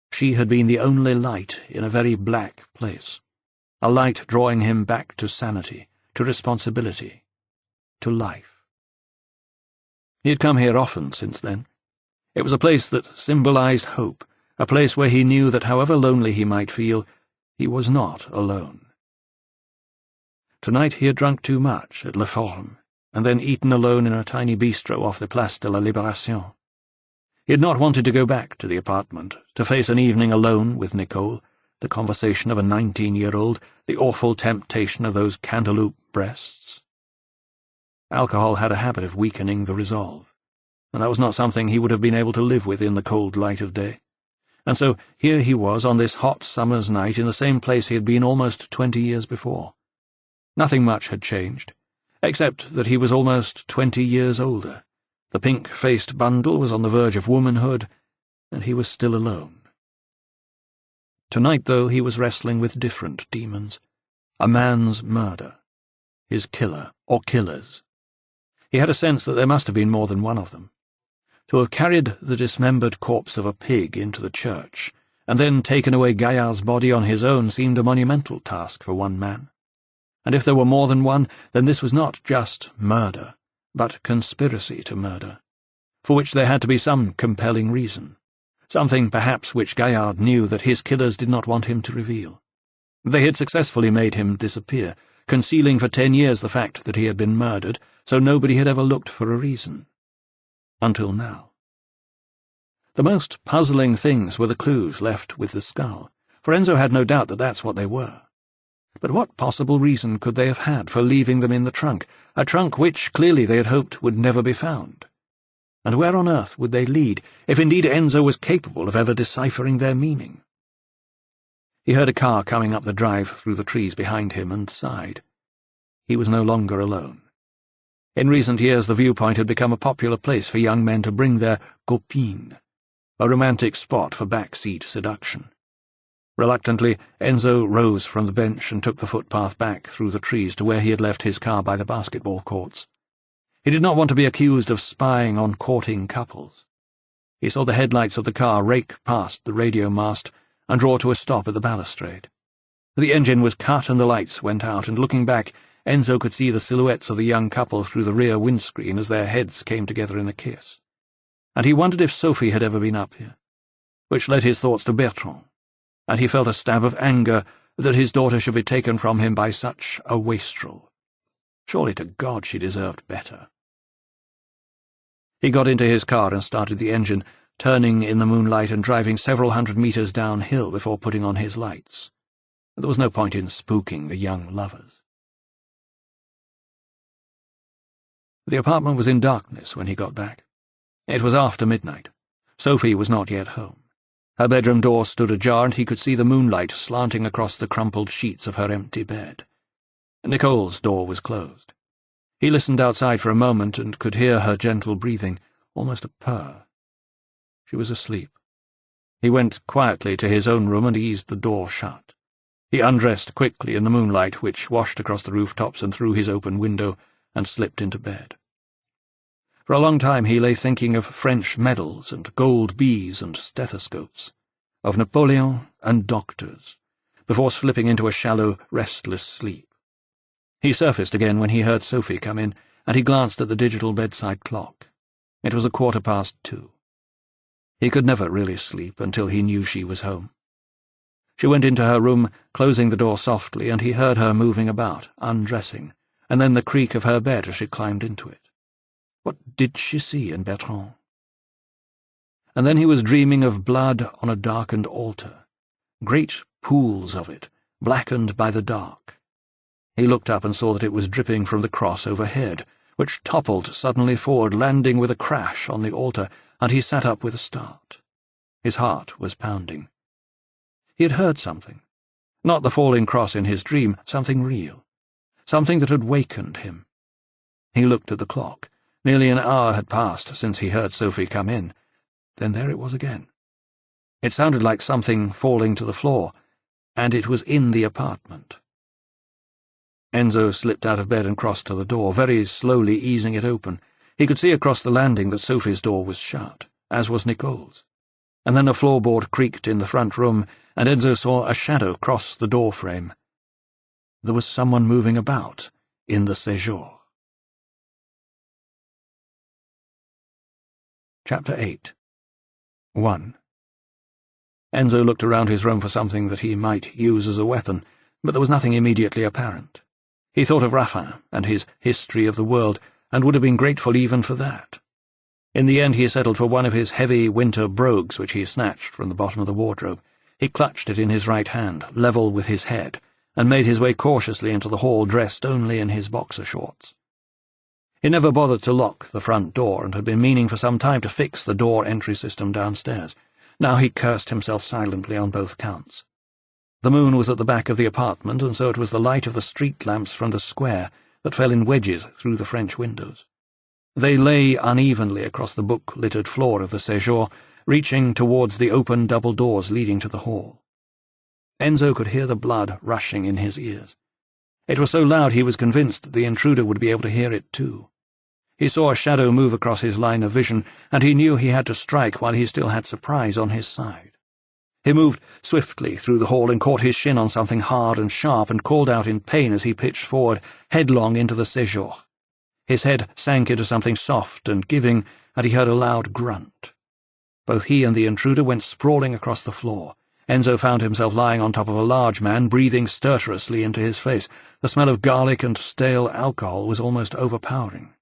she had been the only light in a very black place, a light drawing him back to sanity, to responsibility, to life. He had come here often since then. It was a place that symbolized hope, a place where he knew that however lonely he might feel, he was not alone. Tonight he had drunk too much at Le Forum, and then eaten alone in a tiny bistro off the Place de la Libération. He had not wanted to go back to the apartment, to face an evening alone with Nicole, the conversation of a 19-year-old, the awful temptation of those cantaloupe breasts. Alcohol had a habit of weakening the resolve, and that was not something he would have been able to live with in the cold light of day. And so here he was on this hot summer's night in the same place he had been almost 20 years before. Nothing much had changed, except that he was almost 20 years older. The pink-faced bundle was on the verge of womanhood, and he was still alone. Tonight, though, he was wrestling with different demons. A man's murder. His killer, or killers. He had a sense that there must have been more than one of them. To have carried the dismembered corpse of a pig into the church, and then taken away Gaillard's body on his own, seemed a monumental task for one man. And if there were more than one, then this was not just murder, but conspiracy to murder, for which there had to be some compelling reason. Something, perhaps, which Gaillard knew that his killers did not want him to reveal. They had successfully made him disappear, concealing for 10 years the fact that he had been murdered, so nobody had ever looked for a reason. Until now. The most puzzling things were the clues left with the skull, for Enzo had no doubt that that's what they were. But what possible reason could they have had for leaving them in the trunk, a trunk which clearly they had hoped would never be found? And where on earth would they lead, if indeed Enzo was capable of ever deciphering their meaning? He heard a car coming up the drive through the trees behind him and sighed. He was no longer alone. In recent years the viewpoint had become a popular place for young men to bring their copines, a romantic spot for backseat seduction. Reluctantly, Enzo rose from the bench and took the footpath back through the trees to where he had left his car by the basketball courts. He did not want to be accused of spying on courting couples. He saw the headlights of the car rake past the radio mast and draw to a stop at the balustrade. The engine was cut and the lights went out, and looking back, Enzo could see the silhouettes of the young couple through the rear windscreen as their heads came together in a kiss. And he wondered if Sophie had ever been up here, which led his thoughts to Bertrand, and he felt a stab of anger that his daughter should be taken from him by such a wastrel. Surely to God she deserved better. He got into his car and started the engine, turning in the moonlight and driving several hundred meters downhill before putting on his lights. There was no point in spooking the young lovers. The apartment was in darkness when he got back. It was after midnight. Sophie was not yet home. Her bedroom door stood ajar, and he could see the moonlight slanting across the crumpled sheets of her empty bed. Nicole's door was closed. He listened outside for a moment and could hear her gentle breathing, almost a purr. She was asleep. He went quietly to his own room and eased the door shut. He undressed quickly in the moonlight which washed across the rooftops and through his open window, and slipped into bed. For a long time he lay thinking of French medals and gold bees and stethoscopes, of Napoleon and doctors, before slipping into a shallow, restless sleep. He surfaced again when he heard Sophie come in, and he glanced at the digital bedside clock. It was 2:15. He could never really sleep until he knew she was home. She went into her room, closing the door softly, and he heard her moving about, undressing, and then the creak of her bed as she climbed into it. What did she see in Bertrand? And then he was dreaming of blood on a darkened altar, great pools of it, blackened by the dark. He looked up and saw that it was dripping from the cross overhead, which toppled suddenly forward, landing with a crash on the altar, and he sat up with a start. His heart was pounding. He had heard something. Not the falling cross in his dream, something real. Something that had wakened him. He looked at the clock. Nearly an hour had passed since he heard Sophie come in. Then there it was again. It sounded like something falling to the floor, and it was in the apartment. Enzo slipped out of bed and crossed to the door, very slowly easing it open. He could see across the landing that Sophie's door was shut, as was Nicole's. And then a floorboard creaked in the front room, and Enzo saw a shadow cross the door frame. There was someone moving about in the séjour. Chapter 8. 1. Enzo looked around his room for something that he might use as a weapon, but there was nothing immediately apparent. He thought of Raffin and his history of the world, and would have been grateful even for that. In the end he settled for one of his heavy winter brogues which he snatched from the bottom of the wardrobe. He clutched it in his right hand, level with his head, and made his way cautiously into the hall dressed only in his boxer shorts. He never bothered to lock the front door, and had been meaning for some time to fix the door entry system downstairs. Now he cursed himself silently on both counts. The moon was at the back of the apartment, and so it was the light of the street lamps from the square that fell in wedges through the French windows. They lay unevenly across the book-littered floor of the séjour, reaching towards the open double doors leading to the hall. Enzo could hear the blood rushing in his ears. It was so loud he was convinced the intruder would be able to hear it too. He saw a shadow move across his line of vision, and he knew he had to strike while he still had surprise on his side. He moved swiftly through the hall and caught his shin on something hard and sharp and called out in pain as he pitched forward, headlong into the séjour. His head sank into something soft and giving, and he heard a loud grunt. Both he and the intruder went sprawling across the floor. Enzo found himself lying on top of a large man, breathing stertorously into his face. The smell of garlic and stale alcohol was almost overpowering.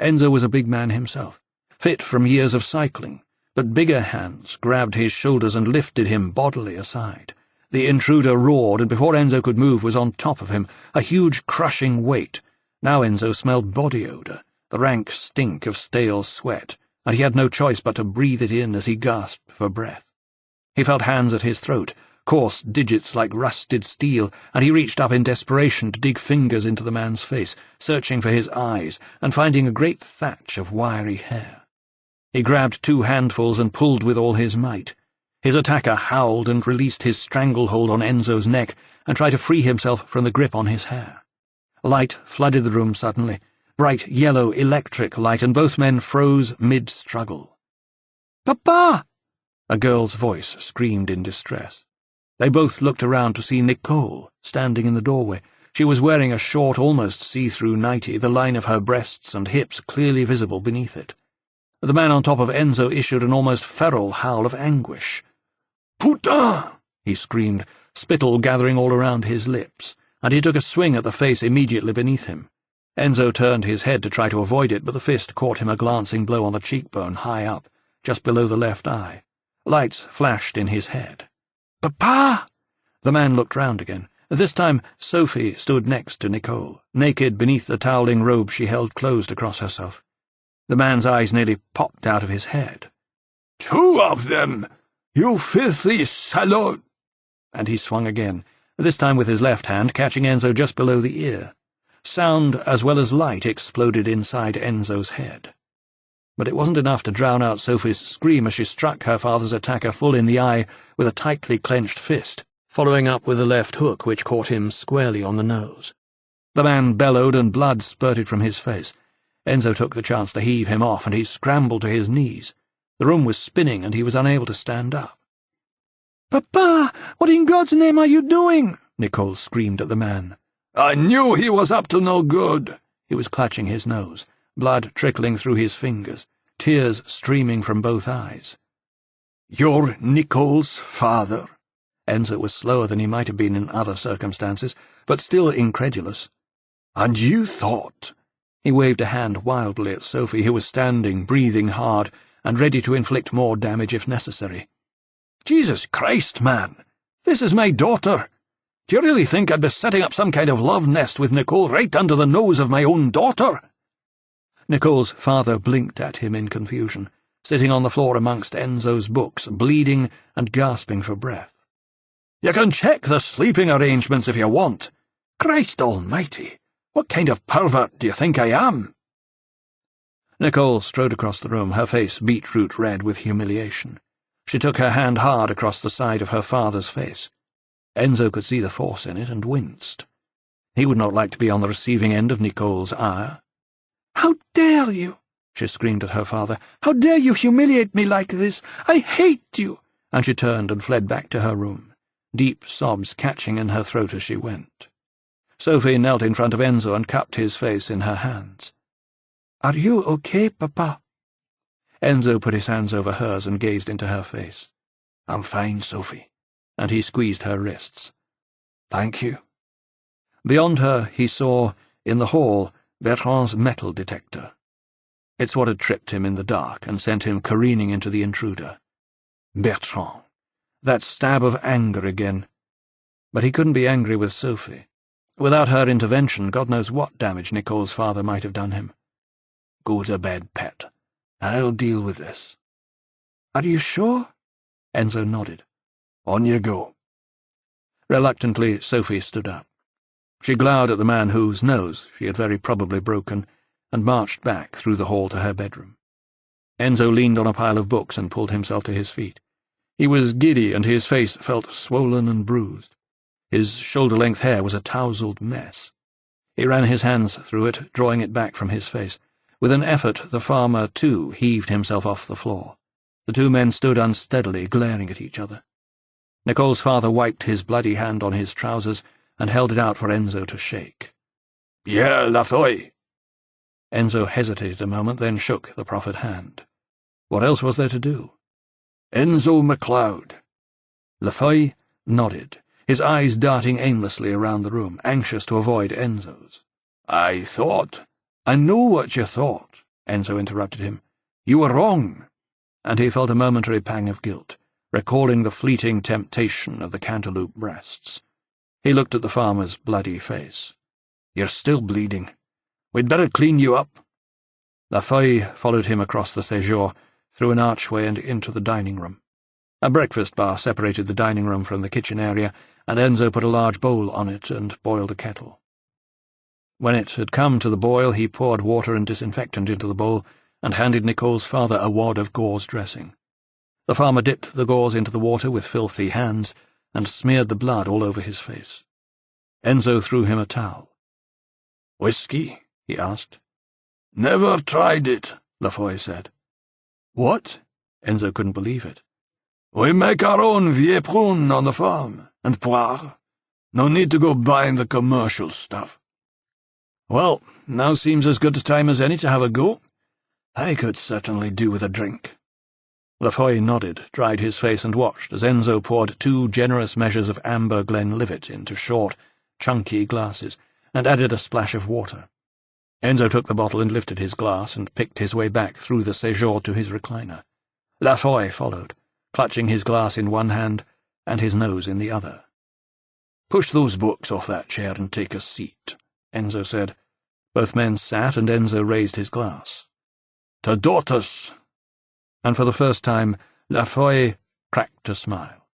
Enzo was a big man himself, fit from years of cycling, but bigger hands grabbed his shoulders and lifted him bodily aside. The intruder roared, and before Enzo could move was on top of him, a huge crushing weight. Now Enzo smelled body odour, the rank stink of stale sweat, and he had no choice but to breathe it in as he gasped for breath. He felt hands at his throat, coarse digits like rusted steel, and he reached up in desperation to dig fingers into the man's face, searching for his eyes and finding a great thatch of wiry hair. He grabbed 2 handfuls and pulled with all his might. His attacker howled and released his stranglehold on Enzo's neck and tried to free himself from the grip on his hair. Light flooded the room suddenly, bright yellow electric light, and both men froze mid-struggle. "Papa!" A girl's voice screamed in distress. They both looked around to see Nicole standing in the doorway. She was wearing a short, almost see-through nightie, the line of her breasts and hips clearly visible beneath it. The man on top of Enzo issued an almost feral howl of anguish. "Putain!" he screamed, spittle gathering all around his lips, and he took a swing at the face immediately beneath him. Enzo turned his head to try to avoid it, but the fist caught him a glancing blow on the cheekbone high up, just below the left eye. Lights flashed in his head. "Papa!" The man looked round again. This time Sophie stood next to Nicole, naked beneath the toweling robe she held closed across herself. The man's eyes nearly popped out of his head. "2 of them! You filthy salot!" And he swung again, this time with his left hand, catching Enzo just below the ear. Sound as well as light exploded inside Enzo's head. But it wasn't enough to drown out Sophie's scream as she struck her father's attacker full in the eye with a tightly clenched fist, following up with a left hook which caught him squarely on the nose. The man bellowed and blood spurted from his face. Enzo took the chance to heave him off, and he scrambled to his knees. The room was spinning, and he was unable to stand up. "Papa, what in God's name are you doing?" Nicole screamed at the man. "I knew he was up to no good." He was clutching his nose, blood trickling through his fingers, tears streaming from both eyes. "You're Nicole's father?" Enzo was slower than he might have been in other circumstances, but still incredulous. "And you thought—" He waved a hand wildly at Sophie, who was standing, breathing hard, and ready to inflict more damage if necessary. "Jesus Christ, man! This is my daughter! Do you really think I'd be setting up some kind of love nest with Nicole right under the nose of my own daughter?" Nicole's father blinked at him in confusion, sitting on the floor amongst Enzo's books, bleeding and gasping for breath. "You can check the sleeping arrangements if you want. Christ almighty! What kind of pervert do you think I am?" Nicole strode across the room, her face beetroot red with humiliation. She took her hand hard across the side of her father's face. Enzo could see the force in it and winced. He would not like to be on the receiving end of Nicole's ire. "How dare you!" she screamed at her father. "How dare you humiliate me like this? I hate you!" And she turned and fled back to her room, deep sobs catching in her throat as she went. Sophie knelt in front of Enzo and cupped his face in her hands. "Are you okay, Papa?" Enzo put his hands over hers and gazed into her face. "I'm fine, Sophie," and he squeezed her wrists. "Thank you." Beyond her he saw, in the hall, Bertrand's metal detector. It's what had tripped him in the dark and sent him careening into the intruder. Bertrand. That stab of anger again. But he couldn't be angry with Sophie. Without her intervention, God knows what damage Nicole's father might have done him. "Go to bed, pet. I'll deal with this." "Are you sure?" Enzo nodded. On you go. Reluctantly, Sophie stood up. She glowered at the man whose nose she had very probably broken, and marched back through the hall to her bedroom. Enzo leaned on a pile of books and pulled himself to his feet. He was giddy, and his face felt swollen and bruised. His shoulder-length hair was a tousled mess. He ran his hands through it, drawing it back from his face. With an effort, the farmer, too, heaved himself off the floor. The two men stood unsteadily, glaring at each other. Nicole's father wiped his bloody hand on his trousers and held it out for Enzo to shake. Pierre Lafoy. Enzo hesitated a moment, then shook the proffered hand. What else was there to do? Enzo MacLeod. Lafoy nodded, his eyes darting aimlessly around the room, anxious to avoid Enzo's. I thought— I know what you thought, Enzo interrupted him. You were wrong. And he felt a momentary pang of guilt, recalling the fleeting temptation of the cantaloupe breasts. He looked at the farmer's bloody face. You're still bleeding. We'd better clean you up. Lafoy followed him across the séjour, through an archway and into the dining room. A breakfast bar separated the dining room from the kitchen area, and Enzo put a large bowl on it and boiled a kettle. When it had come to the boil, he poured water and disinfectant into the bowl and handed Nicole's father a wad of gauze dressing. The farmer dipped the gauze into the water with filthy hands and smeared the blood all over his face. Enzo threw him a towel. Whiskey? He asked. Never tried it, Lafoy said. What? Enzo couldn't believe it. We make our own Vieux Prune on the farm, and poire. No need to go buying the commercial stuff. Well, now seems as good a time as any to have a go. I could certainly do with a drink. Lafoy nodded, dried his face and watched as Enzo poured 2 generous measures of amber Glenlivet into short, chunky glasses, and added a splash of water. Enzo took the bottle and lifted his glass and picked his way back through the séjour to his recliner. Lafoy followed, clutching his glass in one hand and his nose in the other. Push those books off that chair and take a seat, Enzo said. Both men sat, and Enzo raised his glass. To daughters. And for the first time, Lafoy cracked a smile.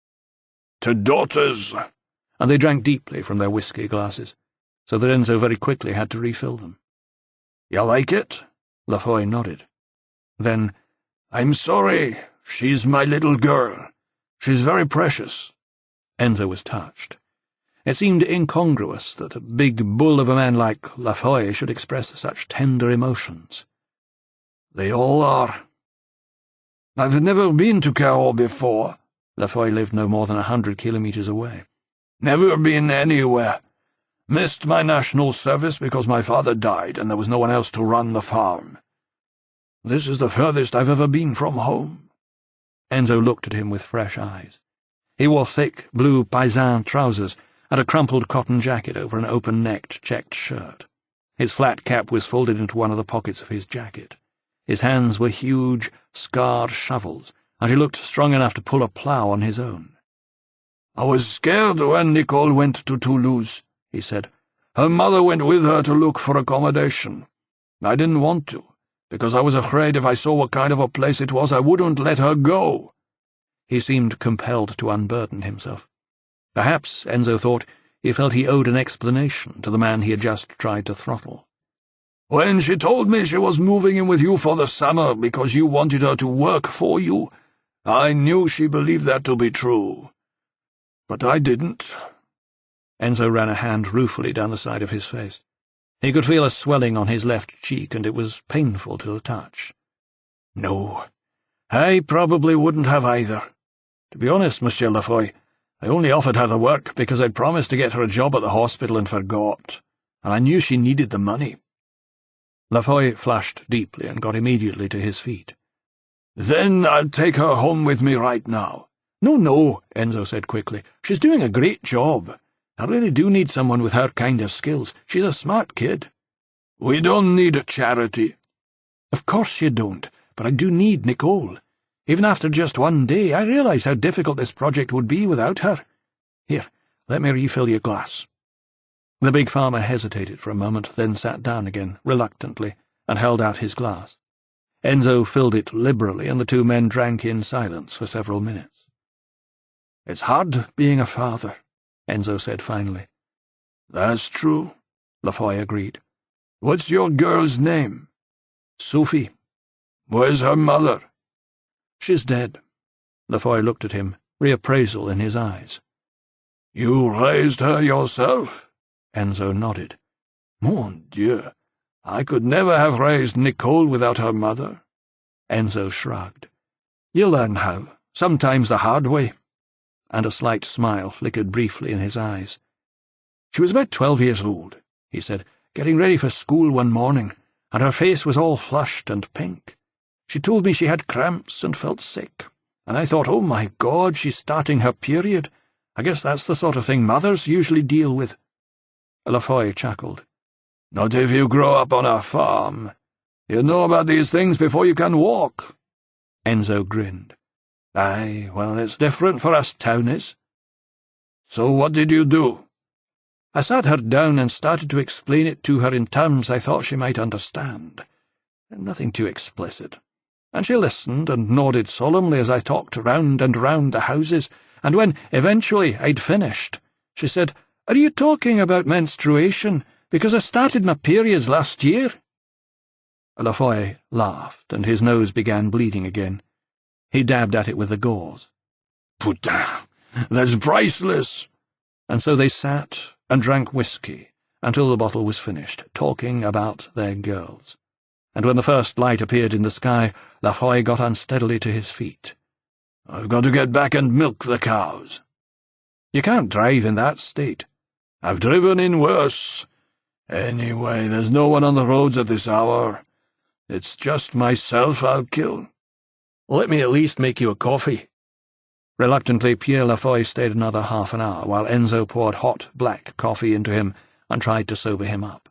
To daughters. And they drank deeply from their whiskey glasses, so that Enzo very quickly had to refill them. You like it? Lafoy nodded. Then, I'm sorry, she's my little girl. She's very precious. Enzo was touched. It seemed incongruous that a big bull of a man like Lafoy should express such tender emotions. They all are. I've never been to Cahors before. Lafoy lived no more than 100 kilometers away. Never been anywhere. Missed my national service because my father died and there was no one else to run the farm. This is the furthest I've ever been from home. Enzo looked at him with fresh eyes. He wore thick, blue paysan trousers and a crumpled cotton jacket over an open-necked checked shirt. His flat cap was folded into one of the pockets of his jacket. His hands were huge, scarred shovels, and he looked strong enough to pull a plough on his own. I was scared when Nicole went to Toulouse, he said. Her mother went with her to look for accommodation. I didn't want to, because I was afraid if I saw what kind of a place it was I wouldn't let her go. He seemed compelled to unburden himself. Perhaps, Enzo thought, he felt he owed an explanation to the man he had just tried to throttle. When she told me she was moving in with you for the summer because you wanted her to work for you, I knew she believed that to be true. But I didn't. Enzo ran a hand ruefully down the side of his face. He could feel a swelling on his left cheek, and it was painful to the touch. No, I probably wouldn't have either. To be honest, Monsieur Lafoy, I only offered her the work because I'd promised to get her a job at the hospital and forgot, and I knew she needed the money. Lafoy flushed deeply and got immediately to his feet. Then I'll take her home with me right now. No, Enzo said quickly. She's doing a great job. I really do need someone with her kind of skills. She's a smart kid. We don't need a charity. Of course you don't, but I do need Nicole. Even after just one day, I realize how difficult this project would be without her. Here, let me refill your glass. The big farmer hesitated for a moment, then sat down again, reluctantly, and held out his glass. Enzo filled it liberally, and the two men drank in silence for several minutes. "It's hard being a father," Enzo said finally. "That's true," Lafoy agreed. "What's your girl's name?" "Sophie." "Where's her mother?" "She's dead." Lafoy looked at him, reappraisal in his eyes. "You raised her yourself?" Enzo nodded. "Mon Dieu, I could never have raised Nicole without her mother." Enzo shrugged. "You'll learn how, sometimes the hard way." And a slight smile flickered briefly in his eyes. "She was about 12 years old," he said, "getting ready for school one morning, and her face was all flushed and pink. She told me she had cramps and felt sick, and I thought, oh my God, she's starting her period. I guess that's the sort of thing mothers usually deal with." Lafoy chuckled. "Not if you grow up on a farm. You know about these things before you can walk." Enzo grinned. "Aye, well, it's different for us townies." "So what did you do?" "I sat her down and started to explain it to her in terms I thought she might understand. Nothing too explicit. And she listened and nodded solemnly as I talked round and round the houses, and when, eventually, I'd finished, she said, 'Are you talking about menstruation? Because I started my periods last year.'" Lafoy laughed, and his nose began bleeding again. He dabbed at it with the gauze. "Putain, that's priceless!" And so they sat and drank whiskey until the bottle was finished, talking about their girls. And when the first light appeared in the sky, Lafoy got unsteadily to his feet. "I've got to get back and milk the cows." "You can't drive in that state." "I've driven in worse. Anyway, there's no one on the roads at this hour. It's just myself I'll kill." "Let me at least make you a coffee." Reluctantly, Pierre Lafoy stayed another half an hour while Enzo poured hot black coffee into him and tried to sober him up.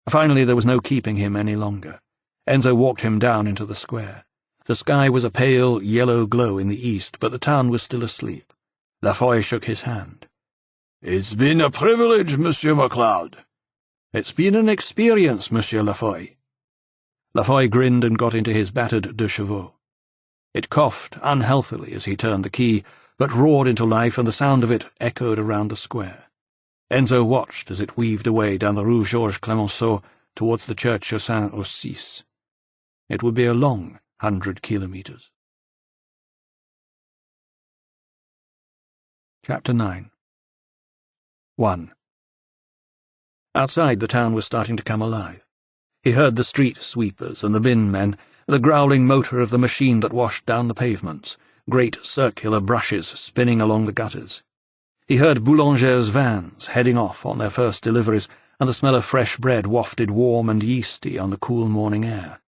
Finally, there was no keeping him any longer. Enzo walked him down into the square. The sky was a pale yellow glow in the east, but the town was still asleep. Lafoy shook his hand. "It's been a privilege, Monsieur MacLeod." "It's been an experience, Monsieur Lafoy." Lafoy grinned and got into his battered deux chevaux. It coughed unhealthily as he turned the key, but roared into life, and the sound of it echoed around the square. Enzo watched as it weaved away down the Rue Georges Clemenceau towards the church of Saint-Ossis. It would be a long 100 kilometres. Chapter 9. 1. Outside, the town was starting to come alive. He heard the street sweepers and the bin men, the growling motor of the machine that washed down the pavements, great circular brushes spinning along the gutters. He heard boulangers' vans heading off on their first deliveries, and the smell of fresh bread wafted warm and yeasty on the cool morning air.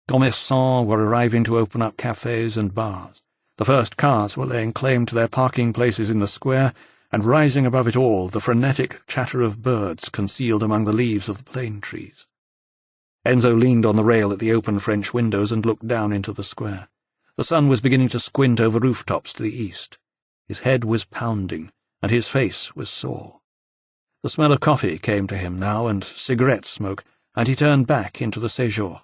Commerçants were arriving to open up cafes and bars. The first cars were laying claim to their parking places in the square, and rising above it all the frenetic chatter of birds concealed among the leaves of the plane trees. Enzo leaned on the rail at the open French windows and looked down into the square. The sun was beginning to squint over rooftops to the east. His head was pounding, and his face was sore. The smell of coffee came to him now, and cigarette smoke, and he turned back into the séjour.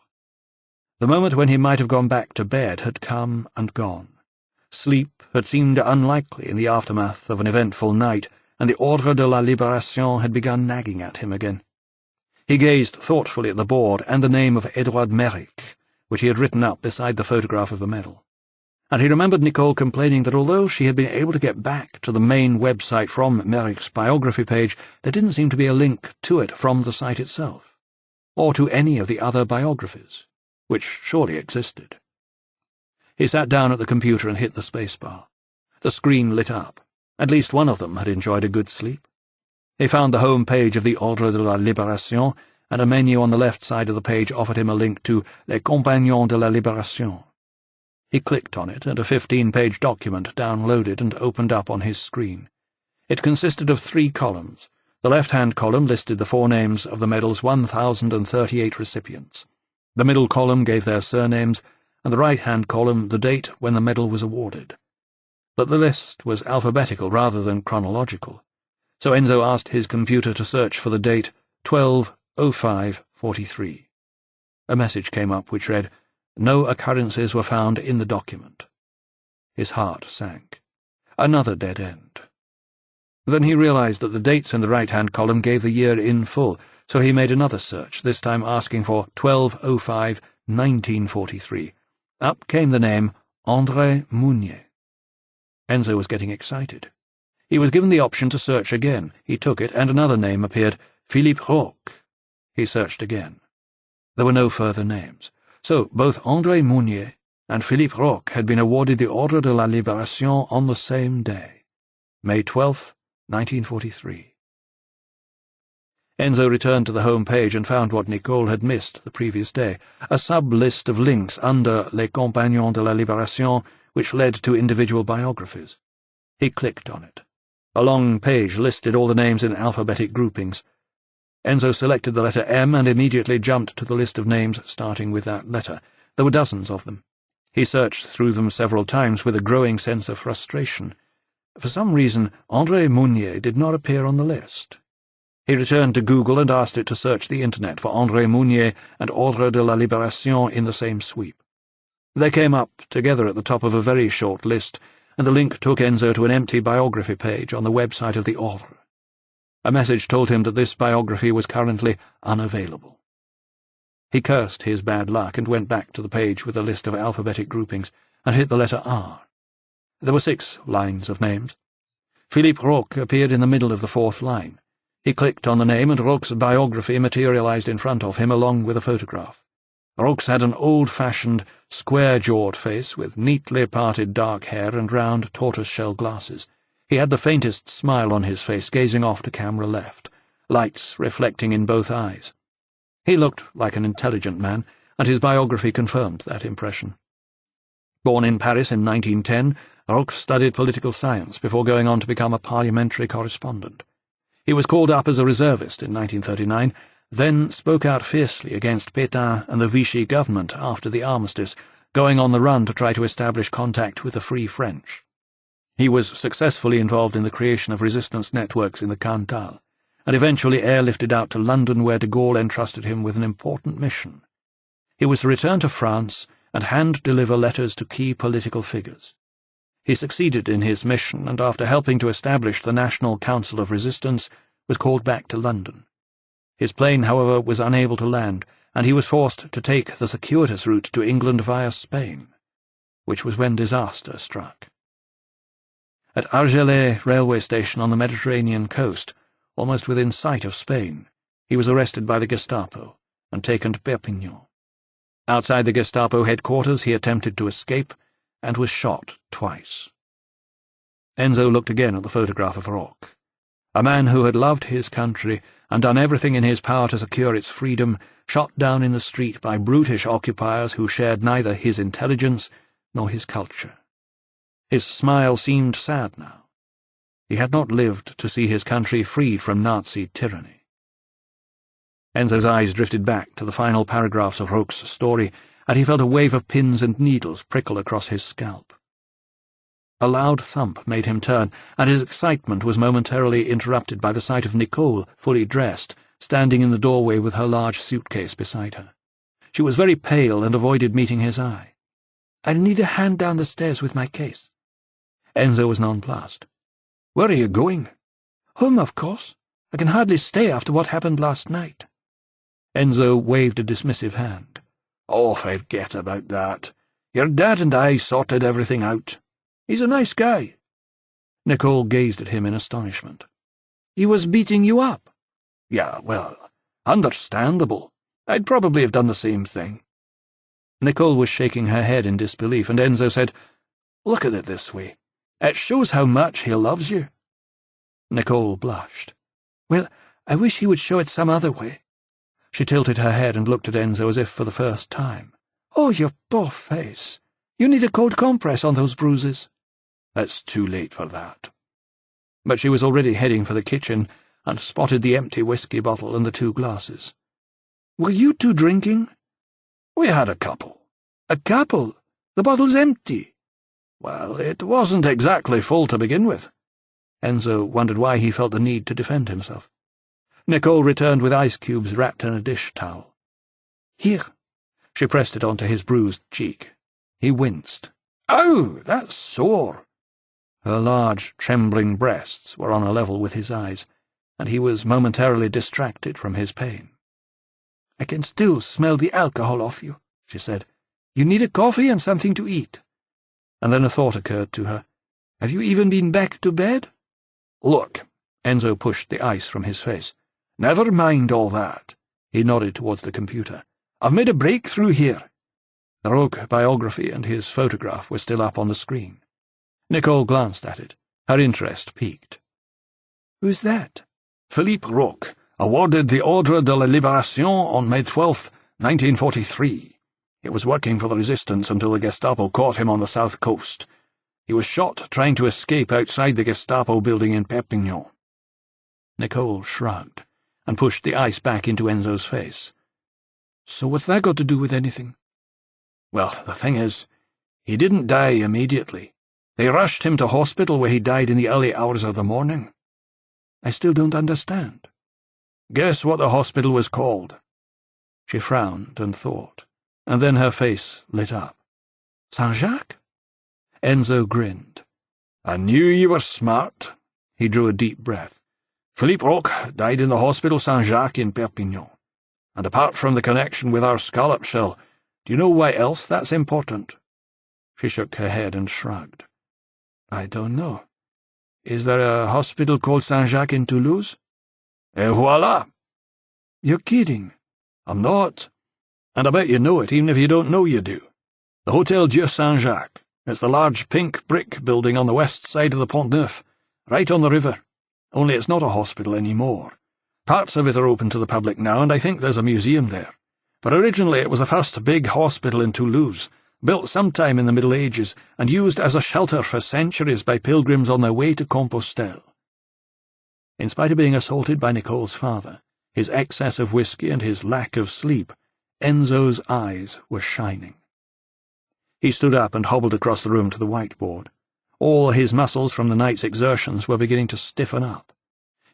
The moment when he might have gone back to bed had come and gone. Sleep had seemed unlikely in the aftermath of an eventful night, and the Ordre de la Libération had begun nagging at him again. He gazed thoughtfully at the board and the name of Edouard Merrick, which he had written up beside the photograph of the medal. And he remembered Nicole complaining that although she had been able to get back to the main website from Merrick's biography page, there didn't seem to be a link to it from the site itself, or to any of the other biographies, which surely existed. He sat down at the computer and hit the spacebar. The screen lit up. At least one of them had enjoyed a good sleep. He found the home page of the Ordre de la Libération, and a menu on the left side of the page offered him a link to Les Compagnons de la Libération. He clicked on it, and a 15-page document downloaded and opened up on his screen. It consisted of 3 columns. The left-hand column listed the 4 names of the medal's 1,038 recipients. The middle column gave their surnames, and the right-hand column the date when the medal was awarded. But the list was alphabetical rather than chronological, so Enzo asked his computer to search for the date 12/05/43. A message came up which read, "No occurrences were found in the document." His heart sank. Another dead end. Then he realized that the dates in the right-hand column gave the year in full, so he made another search, this time asking for 12/05/1943. Up came the name André Mounier. Enzo was getting excited. He was given the option to search again. He took it, and another name appeared, Philippe Roch. He searched again. There were no further names. So both André Mounier and Philippe Roch had been awarded the Ordre de la Libération on the same day, May 12th, 1943. Enzo returned to the home page and found what Nicole had missed the previous day, a sub-list of links under Les Compagnons de la Libération which led to individual biographies. He clicked on it. A long page listed all the names in alphabetic groupings. Enzo selected the letter M and immediately jumped to the list of names starting with that letter. There were dozens of them. He searched through them several times with a growing sense of frustration. For some reason, André Mounier did not appear on the list. He returned to Google and asked it to search the internet for André Mounier and Ordre de la Libération in the same sweep. They came up together at the top of a very short list, and the link took Enzo to an empty biography page on the website of the Ordre. A message told him that this biography was currently unavailable. He cursed his bad luck and went back to the page with a list of alphabetic groupings and hit the letter R. There were 6 lines of names. Philippe Roch appeared in the middle of the 4th line. He clicked on the name, and Roch's biography materialized in front of him along with a photograph. Roch had an old-fashioned, square-jawed face with neatly parted dark hair and round tortoise-shell glasses. He had the faintest smile on his face, gazing off to camera left, lights reflecting in both eyes. He looked like an intelligent man, and his biography confirmed that impression. Born in Paris in 1910, Roch studied political science before going on to become a parliamentary correspondent. He was called up as a reservist in 1939, then spoke out fiercely against Pétain and the Vichy government after the armistice, going on the run to try to establish contact with the Free French. He was successfully involved in the creation of resistance networks in the Cantal, and eventually airlifted out to London, where de Gaulle entrusted him with an important mission. He was to return to France and hand-deliver letters to key political figures. He succeeded in his mission, and after helping to establish the National Council of Resistance, was called back to London. His plane, however, was unable to land, and he was forced to take the circuitous route to England via Spain, which was when disaster struck. At Argelès railway station on the Mediterranean coast, almost within sight of Spain, he was arrested by the Gestapo and taken to Perpignan. Outside the Gestapo headquarters he attempted to escape and was shot twice. Enzo looked again at the photograph of Roch. A man who had loved his country and done everything in his power to secure its freedom, shot down in the street by brutish occupiers who shared neither his intelligence nor his culture. His smile seemed sad now. He had not lived to see his country freed from Nazi tyranny. Enzo's eyes drifted back to the final paragraphs of Roch's story, and he felt a wave of pins and needles prickle across his scalp. A loud thump made him turn, and his excitement was momentarily interrupted by the sight of Nicole, fully dressed, standing in the doorway with her large suitcase beside her. She was very pale and avoided meeting his eye. "I'll need a hand down the stairs with my case." Enzo was nonplussed. "Where are you going?" "Home, of course. I can hardly stay after what happened last night." Enzo waved a dismissive hand. "Oh, forget about that. Your dad and I sorted everything out. He's a nice guy." Nicole gazed at him in astonishment. "He was beating you up?" "Yeah, well, understandable. I'd probably have done the same thing." Nicole was shaking her head in disbelief, and Enzo said, "Look at it this way. It shows how much he loves you." Nicole blushed. "Well, I wish he would show it some other way." She tilted her head and looked at Enzo as if for the first time. "Oh, your poor face. You need a cold compress on those bruises." "It's too late for that." But she was already heading for the kitchen and spotted the empty whiskey bottle and the 2 glasses. "Were you 2 drinking?" "We had a couple." "A couple? The bottle's empty." "Well, it wasn't exactly full to begin with." Enzo wondered why he felt the need to defend himself. Nicole returned with ice cubes wrapped in a dish towel. "Here." She pressed it onto his bruised cheek. He winced. "Ow, that's sore." Her large, trembling breasts were on a level with his eyes, and he was momentarily distracted from his pain. "I can still smell the alcohol off you," she said. "You need a coffee and something to eat." And then a thought occurred to her. "Have you even been back to bed?" "Look," Enzo pushed the ice from his face. "Never mind all that." He nodded towards the computer. "I've made a breakthrough here." The Roque biography and his photograph were still up on the screen. Nicole glanced at it. Her interest piqued. "Who's that?" "Philippe Roque, awarded the Ordre de la Libération on May 12, 1943. He was working for the resistance until the Gestapo caught him on the south coast. He was shot trying to escape outside the Gestapo building in Perpignan." Nicole shrugged and pushed the ice back into Enzo's face. "So what's that got to do with anything?" "Well, the thing is, he didn't die immediately. They rushed him to hospital where he died in the early hours of the morning." "I still don't understand." "Guess what the hospital was called?" She frowned and thought, and then her face lit up. "Saint-Jacques?" Enzo grinned. "I knew you were smart." He drew a deep breath. "Philippe Roque died in the Hospital Saint-Jacques in Perpignan. And apart from the connection with our scallop shell, do you know why else that's important?" She shook her head and shrugged. "I don't know. Is there a hospital called Saint-Jacques in Toulouse?" Et voilà! "You're kidding." "I'm not. And I bet you know it, even if you don't know you do. The Hotel Dieu Saint-Jacques. It's the large pink brick building on the west side of the Pont Neuf, right on the river. Only it's not a hospital anymore. Parts of it are open to the public now, and I think there's a museum there. But originally it was the first big hospital in Toulouse, built sometime in the Middle Ages and used as a shelter for centuries by pilgrims on their way to Compostelle." In spite of being assaulted by Nicole's father, his excess of whiskey and his lack of sleep, Enzo's eyes were shining. He stood up and hobbled across the room to the whiteboard. All his muscles from the night's exertions were beginning to stiffen up.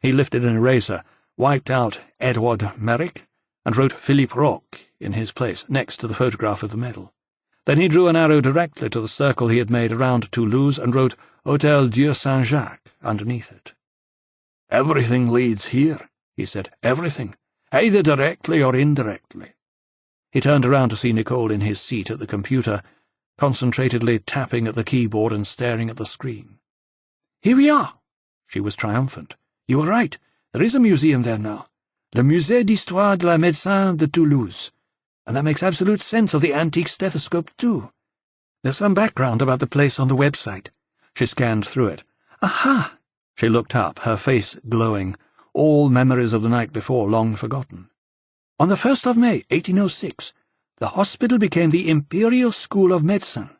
He lifted an eraser, wiped out Edouard Merrick, and wrote Philippe Roque in his place, next to the photograph of the medal. Then he drew an arrow directly to the circle he had made around Toulouse and wrote Hotel Dieu Saint-Jacques underneath it. "Everything leads here," he said. "Everything. Either directly or indirectly." He turned around to see Nicole in his seat at the computer, concentratedly tapping at the keyboard and staring at the screen. "Here we are." She was triumphant. "You were right. There is a museum there now. Le Musée d'Histoire de la Médecine de Toulouse. And that makes absolute sense of the antique stethoscope, too. There's some background about the place on the website." She scanned through it. "Aha!" She looked up, her face glowing, all memories of the night before long forgotten. "On the 1st of May, 1806, the hospital became the Imperial School of Medicine.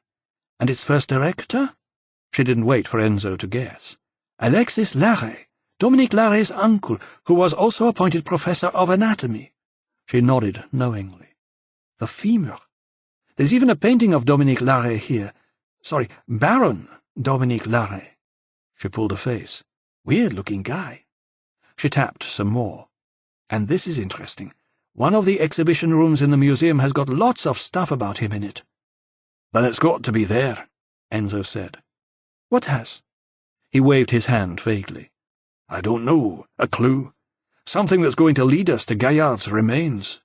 And its first director?" She didn't wait for Enzo to guess. "Alexis Larrey, Dominique Larrey's uncle, who was also appointed professor of anatomy." She nodded knowingly. "The femur. There's even a painting of Dominique Larrey here. Sorry, Baron Dominique Larrey." She pulled a face. "Weird-looking guy." She tapped some more. "And this is interesting. One of the exhibition rooms in the museum has got lots of stuff about him in it." "Then it's got to be there," Enzo said. "What has?" He waved his hand vaguely. "I don't know. A clue. Something that's going to lead us to Gaillard's remains."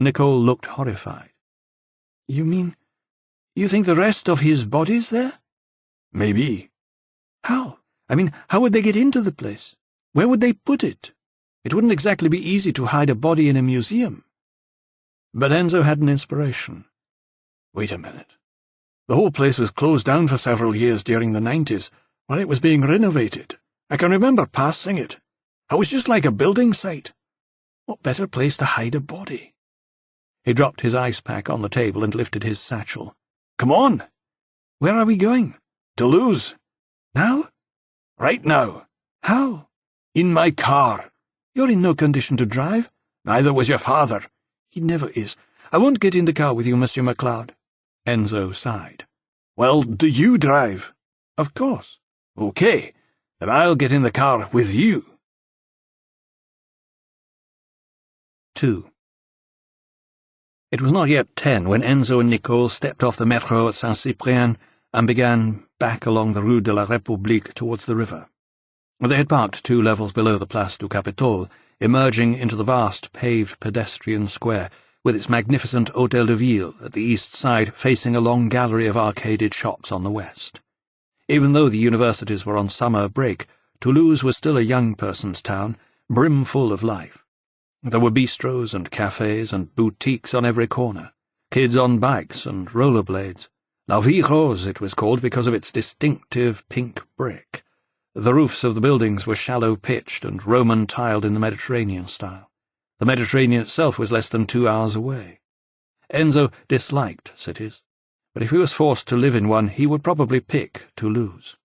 Nicole looked horrified. "You mean, you think the rest of his body's there?" "Maybe." "How? I mean, how would they get into the place? Where would they put it? It wouldn't exactly be easy to hide a body in a museum." But Enzo had an inspiration. "Wait a minute. The whole place was closed down for several years during the 90s, while it was being renovated. I can remember passing it. It was just like a building site. What better place to hide a body?" He dropped his ice pack on the table and lifted his satchel. "Come on." "Where are we going?" "Toulouse." "Now?" "Right now." "How?" "In my car." "You're in no condition to drive." "Neither was your father." "He never is. I won't get in the car with you, Monsieur MacLeod." Enzo sighed. "Well, do you drive?" "Of course." "Okay, then I'll get in the car with you." 2. It was not yet 10 when Enzo and Nicole stepped off the metro at Saint-Cyprien and began back along the Rue de la République towards the river. They had parked 2 levels below the Place du Capitole, emerging into the vast paved pedestrian square, with its magnificent Hôtel de Ville at the east side facing a long gallery of arcaded shops on the west. Even though the universities were on summer break, Toulouse was still a young person's town, brimful of life. There were bistros and cafes and boutiques on every corner, kids on bikes and rollerblades. La Vie Rose it was called because of its distinctive pink brick. The roofs of the buildings were shallow-pitched and Roman-tiled in the Mediterranean style. The Mediterranean itself was less than 2 hours away. Enzo disliked cities, but if he was forced to live in one, he would probably pick Toulouse.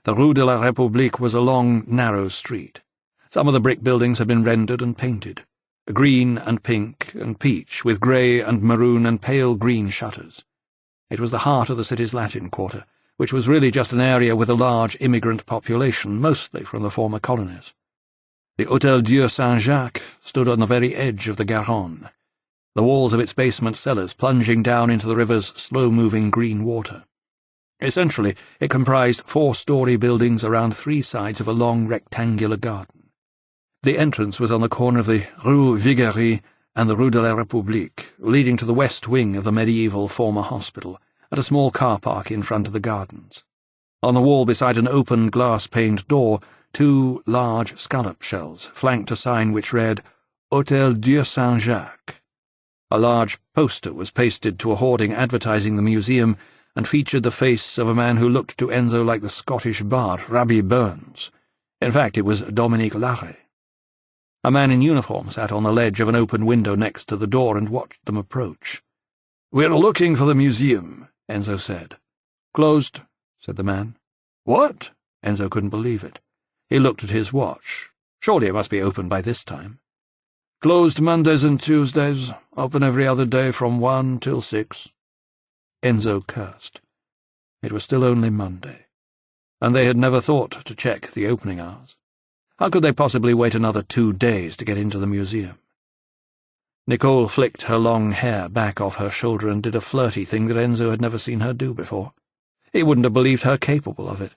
The Rue de la République was a long, narrow street. Some of the brick buildings had been rendered and painted, green and pink and peach, with grey and maroon and pale green shutters. It was the heart of the city's Latin Quarter, which was really just an area with a large immigrant population, mostly from the former colonies. The Hôtel Dieu Saint-Jacques stood on the very edge of the Garonne, the walls of its basement cellars plunging down into the river's slow-moving green water. Essentially, it comprised 4-story buildings around 3 sides of a long rectangular garden. The entrance was on the corner of the Rue Vigerie and the Rue de la République, leading to the west wing of the medieval former hospital, at a small car park in front of the gardens. On the wall beside an open glass-paned door, 2 large scallop shells flanked a sign which read, Hôtel Dieu Saint-Jacques. A large poster was pasted to a hoarding advertising the museum and featured the face of a man who looked to Enzo like the Scottish bard Rabbi Burns. In fact, it was Dominique Larrey. A man in uniform sat on the ledge of an open window next to the door and watched them approach. "We're looking for the museum," Enzo said. "Closed," said the man. "What?" Enzo couldn't believe it. He looked at his watch. Surely it must be open by this time. "Closed Mondays and Tuesdays, open every other day from 1 till 6. Enzo cursed. It was still only Monday, and they had never thought to check the opening hours. How could they possibly wait another 2 days to get into the museum? Nicole flicked her long hair back off her shoulder and did a flirty thing that Enzo had never seen her do before. He wouldn't have believed her capable of it.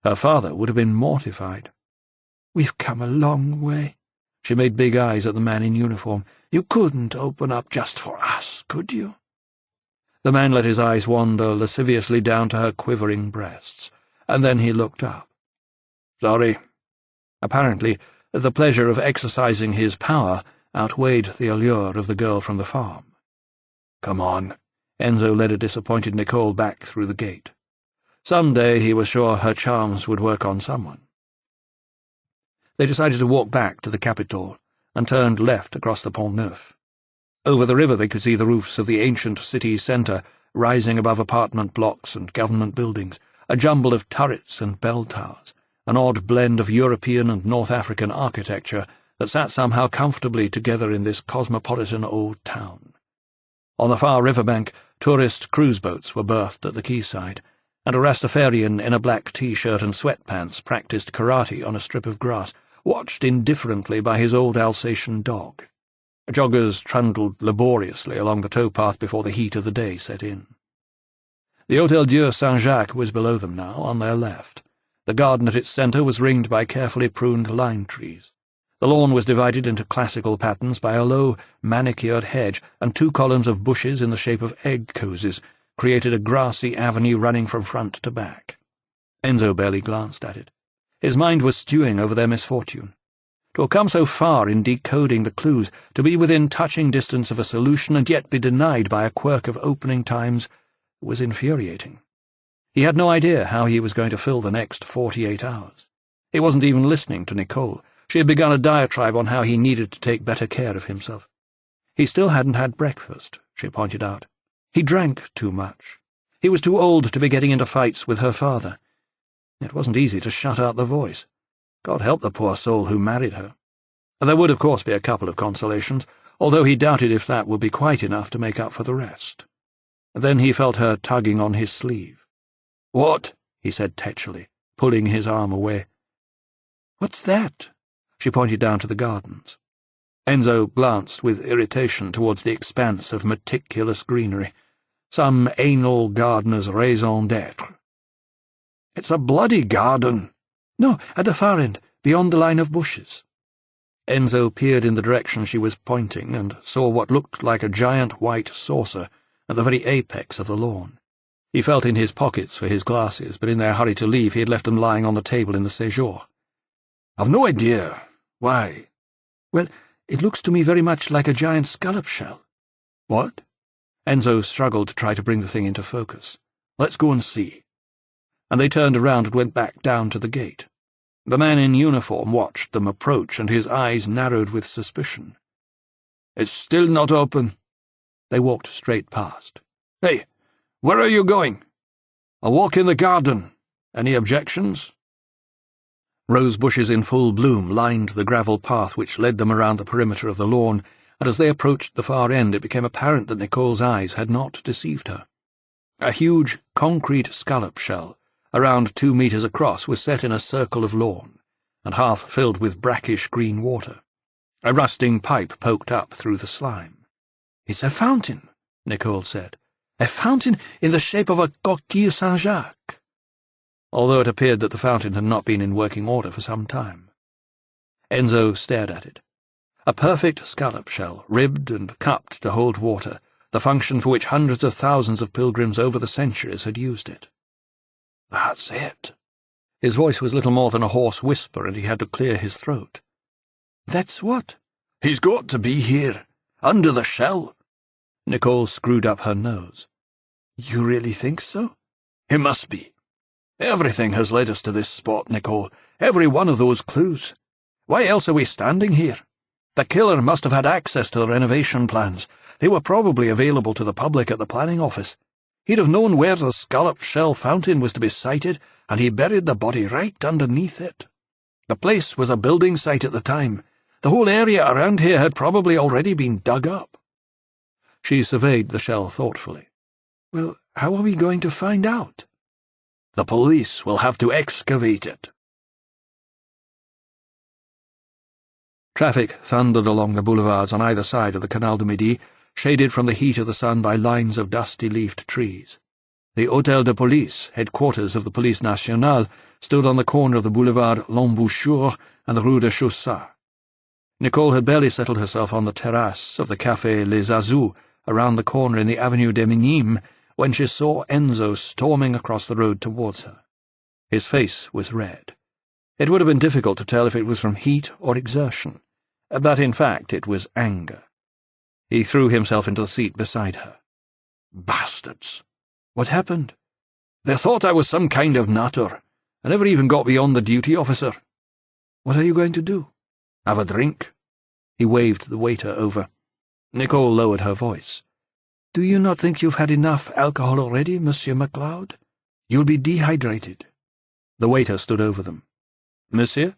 Her father would have been mortified. "We've come a long way." She made big eyes at the man in uniform. "You couldn't open up just for us, could you?" The man let his eyes wander lasciviously down to her quivering breasts, and then he looked up. "Sorry." Apparently, the pleasure of exercising his power outweighed the allure of the girl from the farm. "Come on." Enzo led a disappointed Nicole back through the gate. Some day he was sure her charms would work on someone. They decided to walk back to the Capitole and turned left across the Pont Neuf. Over the river they could see the roofs of the ancient city centre rising above apartment blocks and government buildings, a jumble of turrets and bell towers, an odd blend of European and North African architecture that sat somehow comfortably together in this cosmopolitan old town. On the far riverbank, tourist cruise boats were berthed at the quayside, and a Rastafarian in a black T-shirt and sweatpants practised karate on a strip of grass, watched indifferently by his old Alsatian dog. Joggers trundled laboriously along the towpath before the heat of the day set in. The Hôtel Dieu Saint-Jacques was below them now, on their left. The garden at its centre was ringed by carefully pruned lime trees. The lawn was divided into classical patterns by a low, manicured hedge, and 2 columns of bushes in the shape of egg cosies created a grassy avenue running from front to back. Enzo barely glanced at it. His mind was stewing over their misfortune. To have come so far in decoding the clues, to be within touching distance of a solution and yet be denied by a quirk of opening times, was infuriating. He had no idea how he was going to fill the next 48 hours. He wasn't even listening to Nicole. She had begun a diatribe on how he needed to take better care of himself. He still hadn't had breakfast, she pointed out. He drank too much. He was too old to be getting into fights with her father. It wasn't easy to shut out the voice. God help the poor soul who married her. There would, of course, be a couple of consolations, although he doubted if that would be quite enough to make up for the rest. Then he felt her tugging on his sleeve. "What?" he said tetchily, pulling his arm away. "What's that?" She pointed down to the gardens. Enzo glanced with irritation towards the expanse of meticulous greenery, some anal gardener's raison d'être. It's a bloody garden. No, at the far end, beyond the line of bushes. Enzo peered in the direction she was pointing and saw what looked like a giant white saucer at the very apex of the lawn. He felt in his pockets for his glasses, but in their hurry to leave he had left them lying on the table in the séjour. I've no idea. Why? Well, it looks to me very much like a giant scallop shell. What? Enzo struggled to try to bring the thing into focus. Let's go and see. And they turned around and went back down to the gate. The man in uniform watched them approach, and his eyes narrowed with suspicion. It's still not open. They walked straight past. Hey, where are you going? I'll walk in the garden. Any objections? Rose bushes in full bloom lined the gravel path which led them around the perimeter of the lawn, and as they approached the far end it became apparent that Nicole's eyes had not deceived her. A huge concrete scallop shell, around 2 meters across, was set in a circle of lawn, and half filled with brackish green water. A rusting pipe poked up through the slime. "It's a fountain," Nicole said. "A fountain in the shape of a coquille Saint-Jacques." Although it appeared that the fountain had not been in working order for some time. Enzo stared at it. A perfect scallop shell, ribbed and cupped to hold water, the function for which hundreds of thousands of pilgrims over the centuries had used it. That's it. His voice was little more than a hoarse whisper, and he had to clear his throat. "That's what?" "He's got to be here, under the shell." Nicole screwed up her nose. "You really think so?" "He must be. Everything has led us to this spot, Nicole. Every one of those clues. Why else are we standing here? The killer must have had access to the renovation plans. They were probably available to the public at the planning office. He'd have known where the scalloped shell fountain was to be sited, and he buried the body right underneath it. The place was a building site at the time. The whole area around here had probably already been dug up." She surveyed the shell thoughtfully. "Well, how are we going to find out?" "The police will have to excavate it." Traffic thundered along the boulevards on either side of the Canal du Midi, shaded from the heat of the sun by lines of dusty-leafed trees. The Hôtel de Police, headquarters of the Police Nationale, stood on the corner of the boulevard L'Embouchure and the Rue de Chaussat. Nicole had barely settled herself on the terrace of the Café Les Azous around the corner in the Avenue des Minimes when she saw Enzo storming across the road towards her. His face was red. It would have been difficult to tell if it was from heat or exertion, but in fact it was anger. He threw himself into the seat beside her. "Bastards." "What happened?" "They thought I was some kind of nutter. I never even got beyond the duty officer." "What are you going to do?" "Have a drink." He waved the waiter over. Nicole lowered her voice. "Do you not think you've had enough alcohol already, Monsieur MacLeod? You'll be dehydrated." The waiter stood over them. "Monsieur?"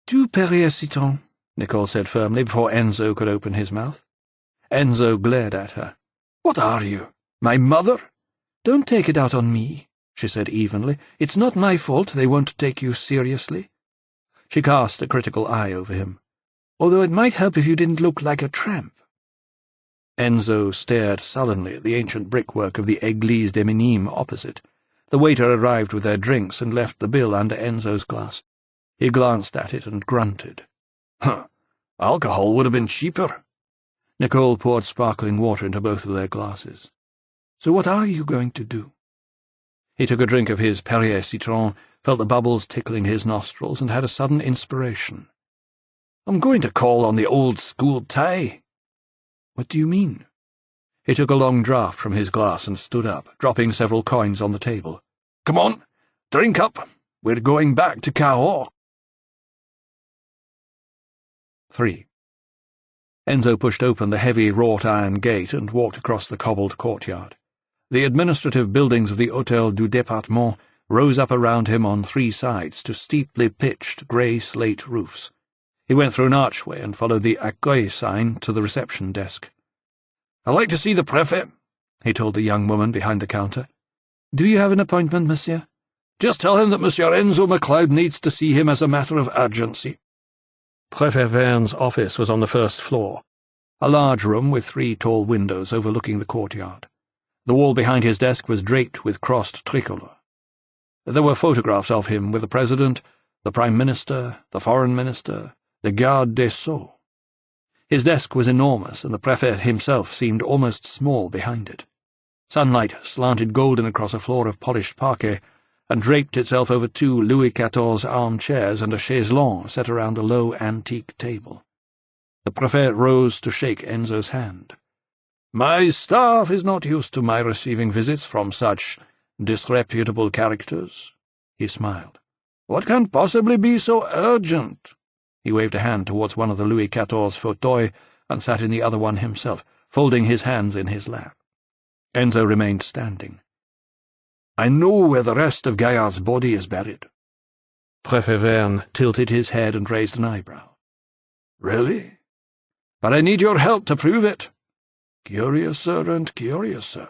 "Two Perrier Citron," Nicole said firmly before Enzo could open his mouth. Enzo glared at her. "What are you? My mother?" "Don't take it out on me," she said evenly. "It's not my fault they won't take you seriously." She cast a critical eye over him. "Although it might help if you didn't look like a tramp." Enzo stared sullenly at the ancient brickwork of the Église des Minimes opposite. The waiter arrived with their drinks and left the bill under Enzo's glass. He glanced at it and grunted. "Huh. Alcohol would have been cheaper." Nicole poured sparkling water into both of their glasses. "So what are you going to do?" He took a drink of his Perrier Citron, felt the bubbles tickling his nostrils, and had a sudden inspiration. "I'm going to call on the old-school tie." "What do you mean?" He took a long draught from his glass and stood up, dropping several coins on the table. "Come on, drink up. We're going back to Cahors." 3. Enzo pushed open the heavy wrought-iron gate and walked across the cobbled courtyard. The administrative buildings of the Hôtel du Département rose up around him on 3 sides to steeply pitched grey slate roofs. He went through an archway and followed the accueil sign to the reception desk. "I'd like to see the Préfet," he told the young woman behind the counter. "Do you have an appointment, monsieur?" "Just tell him that Monsieur Enzo MacLeod needs to see him as a matter of urgency." Préfet Verne's office was on the first floor, a large room with 3 tall windows overlooking the courtyard. The wall behind his desk was draped with crossed tricolour. There were photographs of him with the President, the Prime Minister, the Foreign Minister, the Garde des Sceaux. His desk was enormous, and the Prefet himself seemed almost small behind it. Sunlight slanted golden across a floor of polished parquet, and draped itself over 2 Louis XIV armchairs and a chaise longue set around a low antique table. The Prefet rose to shake Enzo's hand. "My staff is not used to my receiving visits from such disreputable characters," he smiled. "What can possibly be so urgent?" He waved a hand towards one of the Louis XIV fauteuils and sat in the other one himself, folding his hands in his lap. Enzo remained standing. "I know where the rest of Gaillard's body is buried." Prefet Verne tilted his head and raised an eyebrow. "Really? But I need your help to prove it." "Curiouser and curiouser."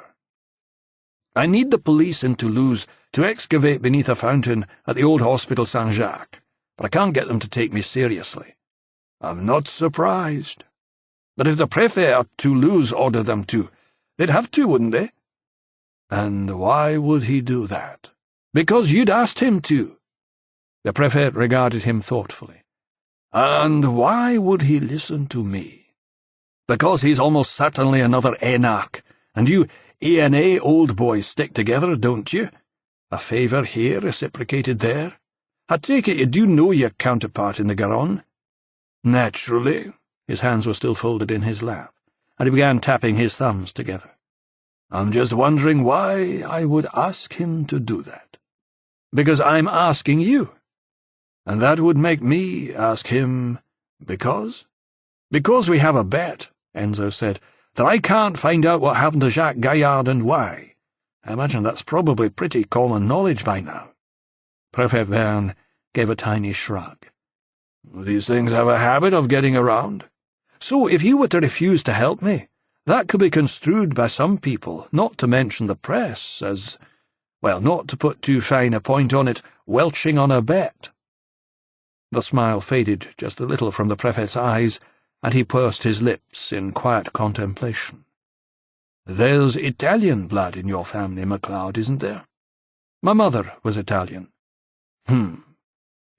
"I need the police in Toulouse to excavate beneath a fountain at the old Hospital Saint-Jacques, but I can't get them to take me seriously." "I'm not surprised. But if the Prefet at Toulouse ordered them to, they'd have to, wouldn't they?" "And why would he do that?" "Because you'd asked him to." The Prefet regarded him thoughtfully. "And why would he listen to me?" "Because he's almost certainly another énarque, and you ENA old boys stick together, don't you? A favour here reciprocated there. I take it you do know your counterpart in the Garonne?" "Naturally." His hands were still folded in his lap, and he began tapping his thumbs together. "I'm just wondering why I would ask him to do that." "Because I'm asking you." "And that would make me ask him because?" "Because we have a bet," Enzo said, "that I can't find out what happened to Jacques Gaillard and why. I imagine that's probably pretty common knowledge by now." Prefet Verne gave a tiny shrug. "These things have a habit of getting around. So if you were to refuse to help me, that could be construed by some people, not to mention the press, as, well, not to put too fine a point on it, welching on a bet." The smile faded just a little from the Prefet's eyes, and he pursed his lips in quiet contemplation. "There's Italian blood in your family, MacLeod, isn't there?" "My mother was Italian."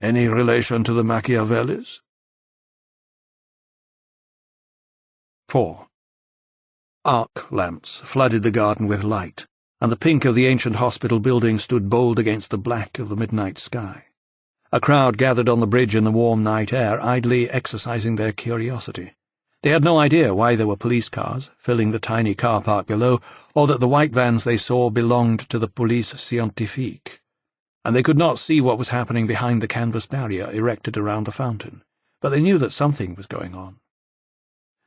Any relation to the Machiavellis?" 4. Arc lamps flooded the garden with light, and the pink of the ancient hospital building stood bold against the black of the midnight sky. A crowd gathered on the bridge in the warm night air, idly exercising their curiosity. They had no idea why there were police cars filling the tiny car park below, or that the white vans they saw belonged to the Police Scientifique, and they could not see what was happening behind the canvas barrier erected around the fountain, but they knew that something was going on.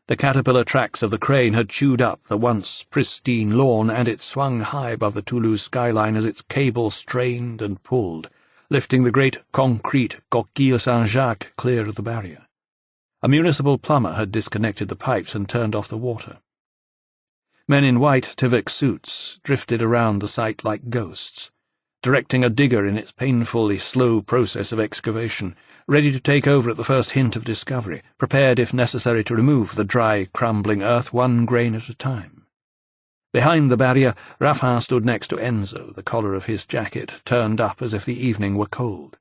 The caterpillar tracks of the crane had chewed up the once pristine lawn, and it swung high above the Toulouse skyline as its cable strained and pulled, lifting the great concrete Coquille Saint-Jacques clear of the barrier. A municipal plumber had disconnected the pipes and turned off the water. Men in white Tyvek suits drifted around the site like ghosts, directing a digger in its painfully slow process of excavation, ready to take over at the first hint of discovery, prepared if necessary to remove the dry, crumbling earth one grain at a time. Behind the barrier, Raffin stood next to Enzo, the collar of his jacket turned up as if the evening were cold.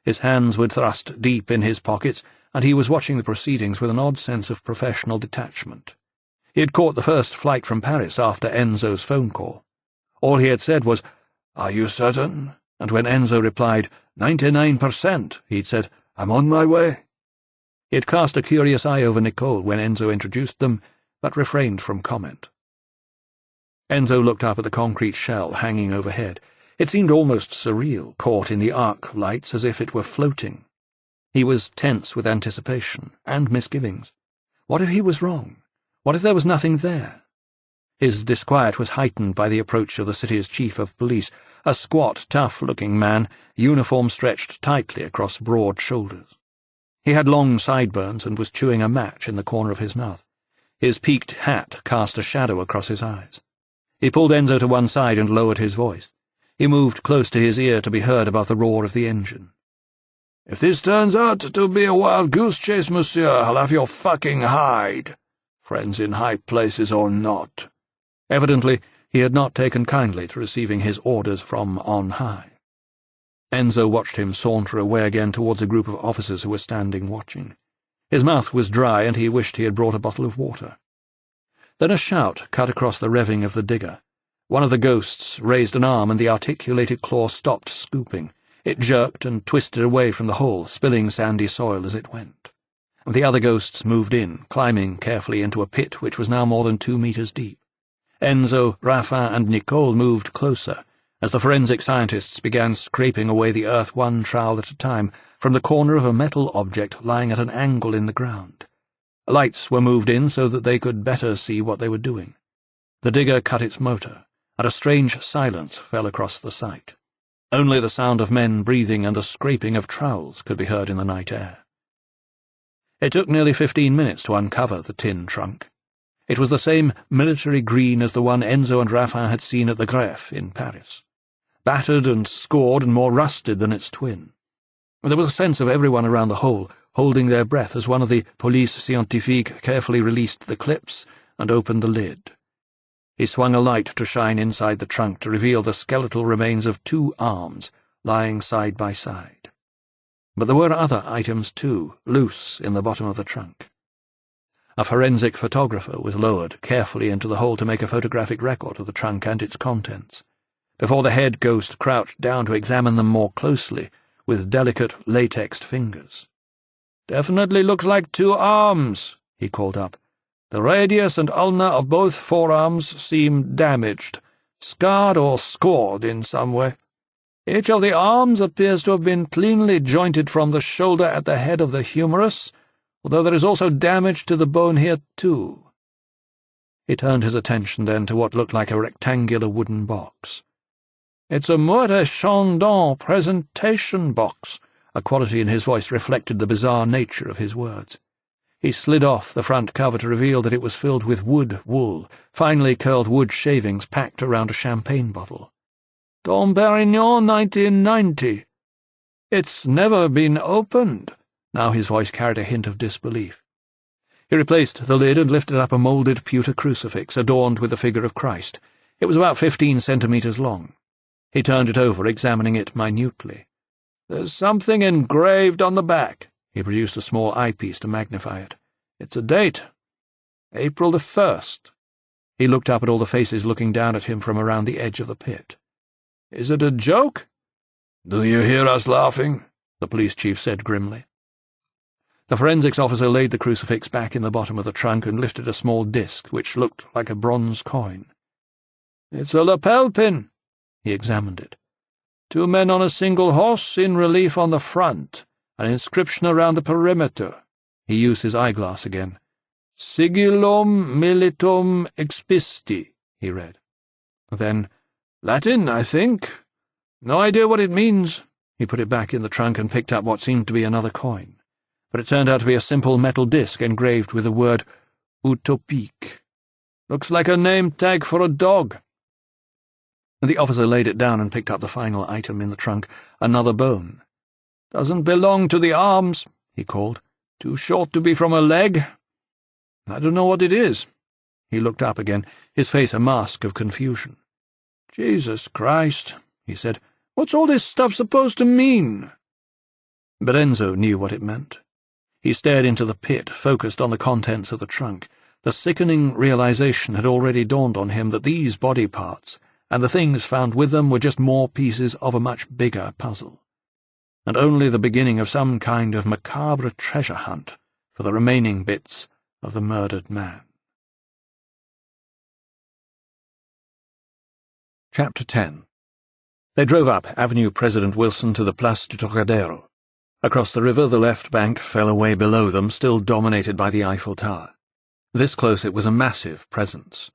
His hands were thrust deep in his pockets, and he was watching the proceedings with an odd sense of professional detachment. He had caught the first flight from Paris after Enzo's phone call. All he had said was, "Are you certain?" And when Enzo replied, 99%, he'd said, "I'm on my way." He had cast a curious eye over Nicole when Enzo introduced them, but refrained from comment. Enzo looked up at the concrete shell hanging overhead. It seemed almost surreal, caught in the arc lights as if it were floating. He was tense with anticipation and misgivings. What if he was wrong? What if there was nothing there? His disquiet was heightened by the approach of the city's chief of police, a squat, tough-looking man, uniform stretched tightly across broad shoulders. He had long sideburns and was chewing a match in the corner of his mouth. His peaked hat cast a shadow across his eyes. He pulled Enzo to one side and lowered his voice. He moved close to his ear to be heard above the roar of the engine. "If this turns out to be a wild goose chase, monsieur, I'll have your fucking hide, friends in high places or not." Evidently, he had not taken kindly to receiving his orders from on high. Enzo watched him saunter away again towards a group of officers who were standing watching. His mouth was dry, and he wished he had brought a bottle of water. Then a shout cut across the revving of the digger. One of the ghosts raised an arm, and the articulated claw stopped scooping. It jerked and twisted away from the hole, spilling sandy soil as it went. The other ghosts moved in, climbing carefully into a pit which was now more than 2 meters deep. Enzo, Raffin, and Nicole moved closer, as the forensic scientists began scraping away the earth one trowel at a time from the corner of a metal object lying at an angle in the ground. Lights were moved in so that they could better see what they were doing. The digger cut its motor, and a strange silence fell across the site. Only the sound of men breathing and the scraping of trowels could be heard in the night air. It took nearly 15 minutes to uncover the tin trunk. It was the same military green as the one Enzo and Raffin had seen at the Greffe in Paris, battered and scored and more rusted than its twin. There was a sense of everyone around the hole holding their breath as one of the police scientifique carefully released the clips and opened the lid. He swung a light to shine inside the trunk to reveal the skeletal remains of 2 arms lying side by side. But there were other items too, loose in the bottom of the trunk. A forensic photographer was lowered carefully into the hole to make a photographic record of the trunk and its contents, before the head ghost crouched down to examine them more closely with delicate, latexed fingers. "Definitely looks like 2 arms," he called up. "The radius and ulna of both forearms seem damaged, scarred or scored in some way. Each of the arms appears to have been cleanly jointed from the shoulder at the head of the humerus, although there is also damage to the bone here too." He turned his attention then to what looked like a rectangular wooden box. "It's a Moët & Chandon presentation box." A quality in his voice reflected the bizarre nature of his words. He slid off the front cover to reveal that it was filled with wood wool, finely curled wood shavings packed around a champagne bottle. "Dom Perignon, 1990. It's never been opened." Now his voice carried a hint of disbelief. He replaced the lid and lifted up a moulded pewter crucifix adorned with the figure of Christ. It was about 15 centimeters long. He turned it over, examining it minutely. "There's something engraved on the back." He produced a small eyepiece to magnify it. "It's a date. April the 1st. He looked up at all the faces looking down at him from around the edge of the pit. "Is it a joke?" "Do you hear us laughing?" the police chief said grimly. The forensics officer laid the crucifix back in the bottom of the trunk and lifted a small disc which looked like a bronze coin. "It's a lapel pin." He examined it. 2 men on a single horse in relief on the front, an inscription around the perimeter. He used his eyeglass again. "Sigillum militum expisti," he read. Then, "Latin, I think. No idea what it means." He put it back in the trunk and picked up what seemed to be another coin, but it turned out to be a simple metal disc engraved with the word utopique. "Looks like a name tag for a dog." The officer laid it down and picked up the final item in the trunk, another bone. "Doesn't belong to the arms," he called. "Too short to be from a leg. I don't know what it is." He looked up again, his face a mask of confusion. "Jesus Christ," he said. "What's all this stuff supposed to mean?" But Enzo knew what it meant. He stared into the pit, focused on the contents of the trunk. The sickening realization had already dawned on him that these body parts and the things found with them were just more pieces of a much bigger puzzle, and only the beginning of some kind of macabre treasure hunt for the remaining bits of the murdered man. Chapter 10. They drove up Avenue President Wilson to the Place du Trocadero. Across the river the left bank fell away below them, still dominated by the Eiffel Tower. This close it was a massive presence,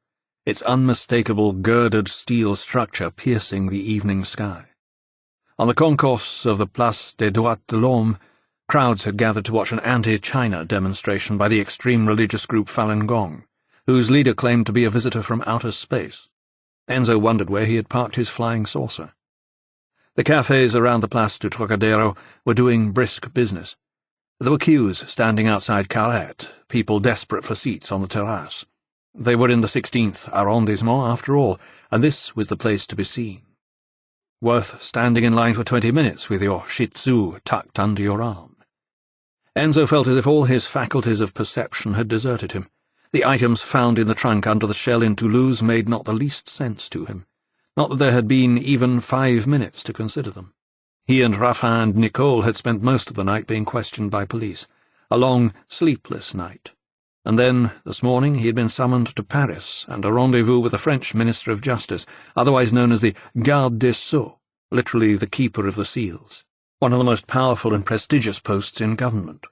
its unmistakable girdered steel structure piercing the evening sky. On the concourse of the Place des Droits de l'Homme, crowds had gathered to watch an anti-China demonstration by the extreme religious group Falun Gong, whose leader claimed to be a visitor from outer space. Enzo wondered where he had parked his flying saucer. The cafes around the Place du Trocadero were doing brisk business. There were queues standing outside Carrette, people desperate for seats on the terrace. They were in the 16th arrondissement, after all, and this was the place to be seen. worth standing in line for 20 minutes with your shih tzu tucked under your arm. Enzo felt as if all his faculties of perception had deserted him. The items found in the trunk under the shell in Toulouse made not the least sense to him, not that there had been even 5 minutes to consider them. He and Raffin and Nicole had spent most of the night being questioned by police, a long, sleepless night. And then, this morning, he had been summoned to Paris and a rendezvous with the French Minister of Justice, otherwise known as the Garde des Sceaux, literally the Keeper of the Seals, one of the most powerful and prestigious posts in government.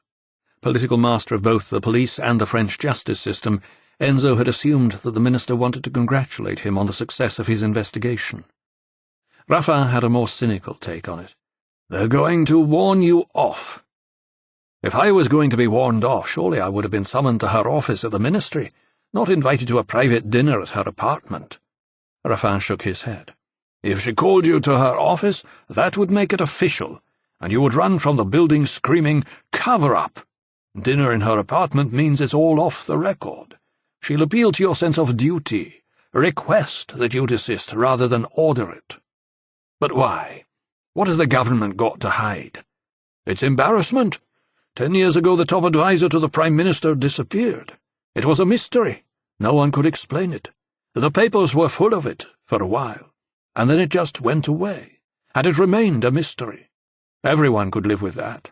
Political master of both the police and the French justice system, Enzo had assumed that the minister wanted to congratulate him on the success of his investigation. Raffin had a more cynical take on it. "They're going to warn you off." "If I was going to be warned off, surely I would have been summoned to her office at the ministry, not invited to a private dinner at her apartment." Raffin shook his head. "If she called you to her office, that would make it official, and you would run from the building screaming, 'Cover up!' Dinner in her apartment means it's all off the record. She'll appeal to your sense of duty, request that you desist rather than order it. But why? What has the government got to hide? It's embarrassment. 10 years ago the top advisor to the Prime Minister disappeared. It was a mystery. No one could explain it. The papers were full of it for a while, and then it just went away, and it remained a mystery. Everyone could live with that.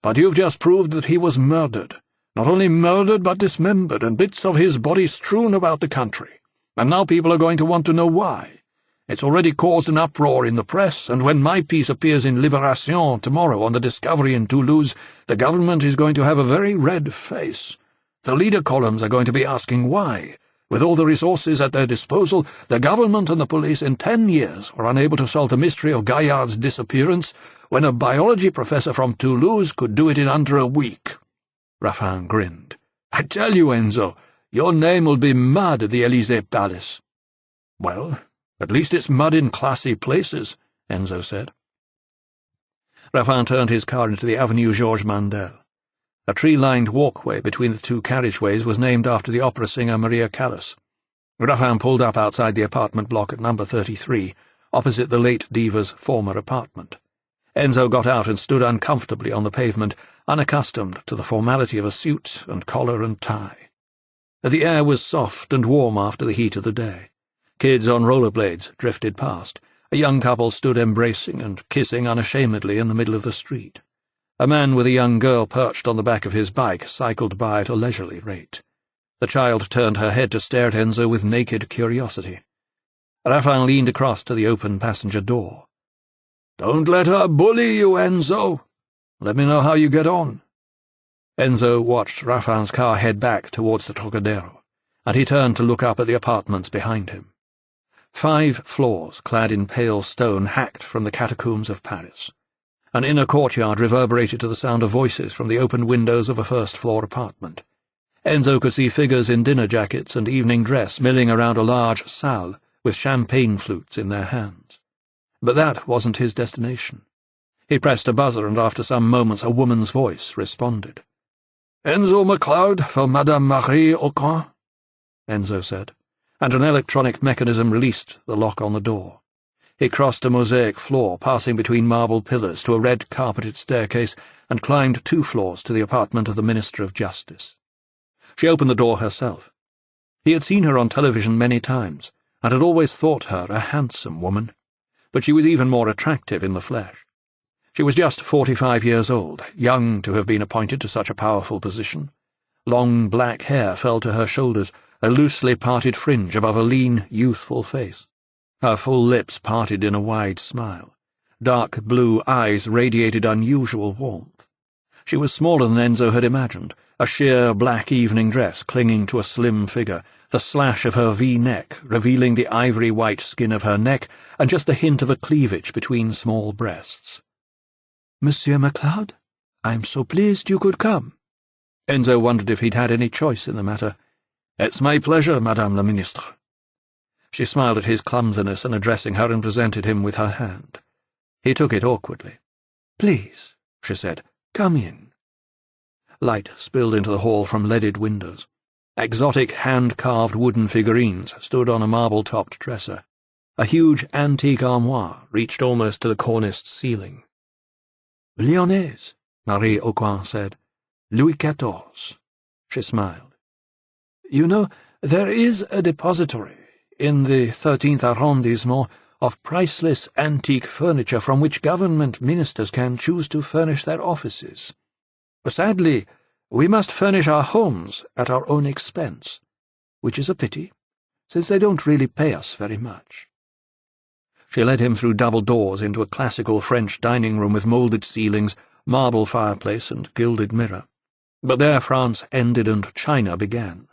But you've just proved that he was murdered. Not only murdered, but dismembered, and bits of his body strewn about the country. And now people are going to want to know why. It's already caused an uproar in the press, and when my piece appears in Libération tomorrow on the discovery in Toulouse, the government is going to have a very red face. The leader columns are going to be asking why. With all the resources at their disposal, the government and the police in 10 years were unable to solve the mystery of Gaillard's disappearance, when a biology professor from Toulouse could do it in under a week." Raffin grinned. "I tell you, Enzo, your name will be mud at the Élysée Palace." "Well, at least it's mud in classy places," Enzo said. Raffin turned his car into the Avenue Georges Mandel. A tree-lined walkway between the two carriageways was named after the opera singer Maria Callas. Raffin pulled up outside the apartment block at number 33, opposite the late diva's former apartment. Enzo got out and stood uncomfortably on the pavement, unaccustomed to the formality of a suit and collar and tie. The air was soft and warm after the heat of the day. Kids on rollerblades drifted past. A young couple stood embracing and kissing unashamedly in the middle of the street. A man with a young girl perched on the back of his bike cycled by at a leisurely rate. The child turned her head to stare at Enzo with naked curiosity. Raffin leaned across to the open passenger door. "Don't let her bully you, Enzo. Let me know how you get on." Enzo watched Raffin's car head back towards the Trocadero, and he turned to look up at the apartments behind him. 5 floors, clad in pale stone, hacked from the catacombs of Paris. An inner courtyard reverberated to the sound of voices from the open windows of a first-floor apartment. Enzo could see figures in dinner jackets and evening dress milling around a large salle with champagne flutes in their hands. But that wasn't his destination. He pressed a buzzer, and after some moments a woman's voice responded. "Enzo MacLeod for Madame Marie Aucun," Enzo said, and an electronic mechanism released the lock on the door. He crossed a mosaic floor, passing between marble pillars to a red-carpeted staircase, and climbed 2 floors to the apartment of the Minister of Justice. She opened the door herself. He had seen her on television many times, and had always thought her a handsome woman, but she was even more attractive in the flesh. She was just 45 years old, young to have been appointed to such a powerful position. Long black hair fell to her shoulders, a loosely parted fringe above a lean, youthful face. Her full lips parted in a wide smile. Dark blue eyes radiated unusual warmth. She was smaller than Enzo had imagined, a sheer black evening dress clinging to a slim figure, the slash of her V-neck revealing the ivory-white skin of her neck and just a hint of a cleavage between small breasts. "Monsieur MacLeod, I'm so pleased you could come." Enzo wondered if he'd had any choice in the matter. "It's my pleasure, Madame la Ministre." She smiled at his clumsiness in addressing her and presented him with her hand. He took it awkwardly. "Please," she said, "come in." Light spilled into the hall from leaded windows. Exotic hand-carved wooden figurines stood on a marble-topped dresser. A huge antique armoire reached almost to the corniced ceiling. "Lyonnaise," Marie Aucoin said. "Louis XIV." She smiled. "You know, there is a depository in the 13th arrondissement of priceless antique furniture from which government ministers can choose to furnish their offices. Sadly, we must furnish our homes at our own expense, which is a pity, since they don't really pay us very much." She led him through double doors into a classical French dining room with moulded ceilings, marble fireplace, and gilded mirror. But there France ended and China began.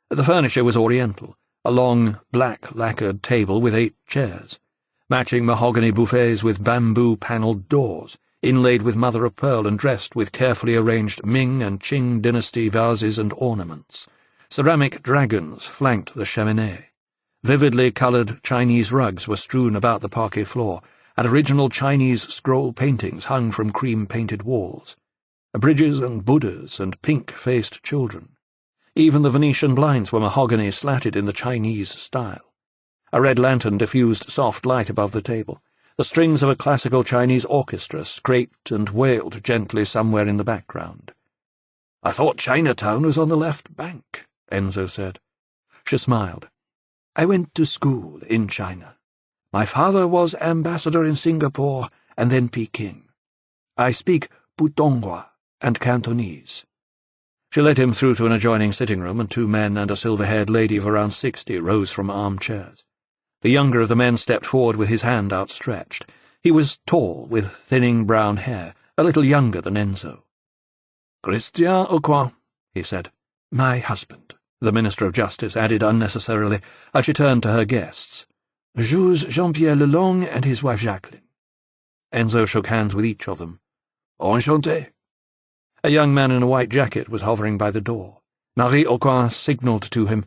The furniture was oriental, a long, black lacquered table with 8 chairs, matching mahogany buffets with bamboo-panelled doors, inlaid with mother-of-pearl and dressed with carefully arranged Ming and Qing dynasty vases and ornaments. Ceramic dragons flanked the cheminée. Vividly coloured Chinese rugs were strewn about the parquet floor, and original Chinese scroll paintings hung from cream-painted walls. Bridges and Buddhas and pink-faced children. Even the Venetian blinds were mahogany slatted in the Chinese style. A red lantern diffused soft light above the table. The strings of a classical Chinese orchestra scraped and wailed gently somewhere in the background. "I thought Chinatown was on the left bank," Enzo said. She smiled. "I went to school in China. My father was ambassador in Singapore and then Peking. I speak Putonghua and Cantonese." She led him through to an adjoining sitting room, and 2 men and a silver-haired lady of around 60 rose from armchairs. The younger of the men stepped forward with his hand outstretched. He was tall, with thinning brown hair, a little younger than Enzo. "Christian Aucoin," he said. "My husband," the Minister of Justice added unnecessarily, as she turned to her guests. "Jules Jean-Pierre Lelong and his wife Jacqueline." Enzo shook hands with each of them. "Enchanté." A young man in a white jacket was hovering by the door. Marie Aucoin signalled to him.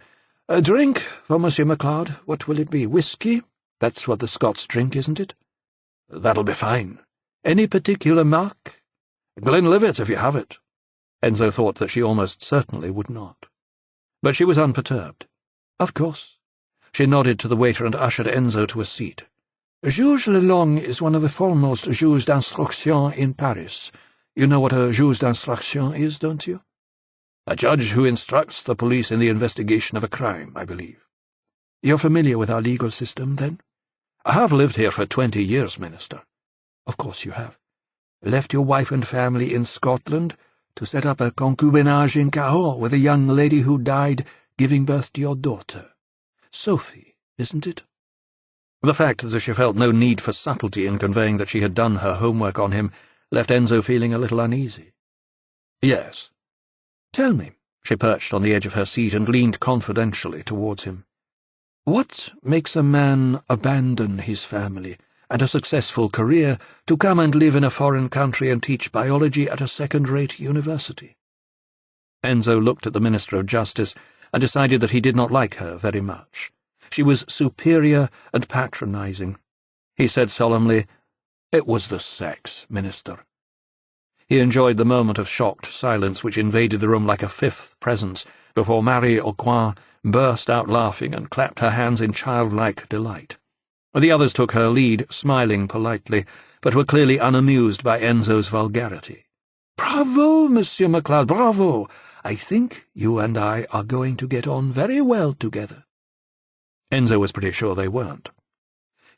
"A drink for Monsieur MacLeod. What will it be? Whisky? That's what the Scots drink, isn't it?" "That'll be fine." "Any particular mark?" "Glenlivet, if you have it." Enzo thought that she almost certainly would not. But she was unperturbed. "Of course." She nodded to the waiter and ushered Enzo to a seat. "Juge Lelong is one of the foremost juges d'instruction in Paris. You know what a juge d'instruction is, don't you?" "A judge who instructs the police in the investigation of a crime, I believe." "You're familiar with our legal system, then?" "I have lived here for 20 years, Minister." "Of course you have. Left your wife and family in Scotland to set up a concubinage in Cahors with a young lady who died giving birth to your daughter. Sophie, isn't it?" The fact that she felt no need for subtlety in conveying that she had done her homework on him left Enzo feeling a little uneasy. "Yes." "Tell me," she perched on the edge of her seat and leaned confidentially towards him, "what makes a man abandon his family and a successful career to come and live in a foreign country and teach biology at a second-rate university?" Enzo looked at the Minister of Justice and decided that he did not like her very much. She was superior and patronizing. He said solemnly, "It was the sex, Minister." He enjoyed the moment of shocked silence which invaded the room like a fifth presence before Marie Aucoin burst out laughing and clapped her hands in childlike delight. The others took her lead, smiling politely, but were clearly unamused by Enzo's vulgarity. "Bravo, Monsieur MacLeod, bravo! I think you and I are going to get on very well together." Enzo was pretty sure they weren't.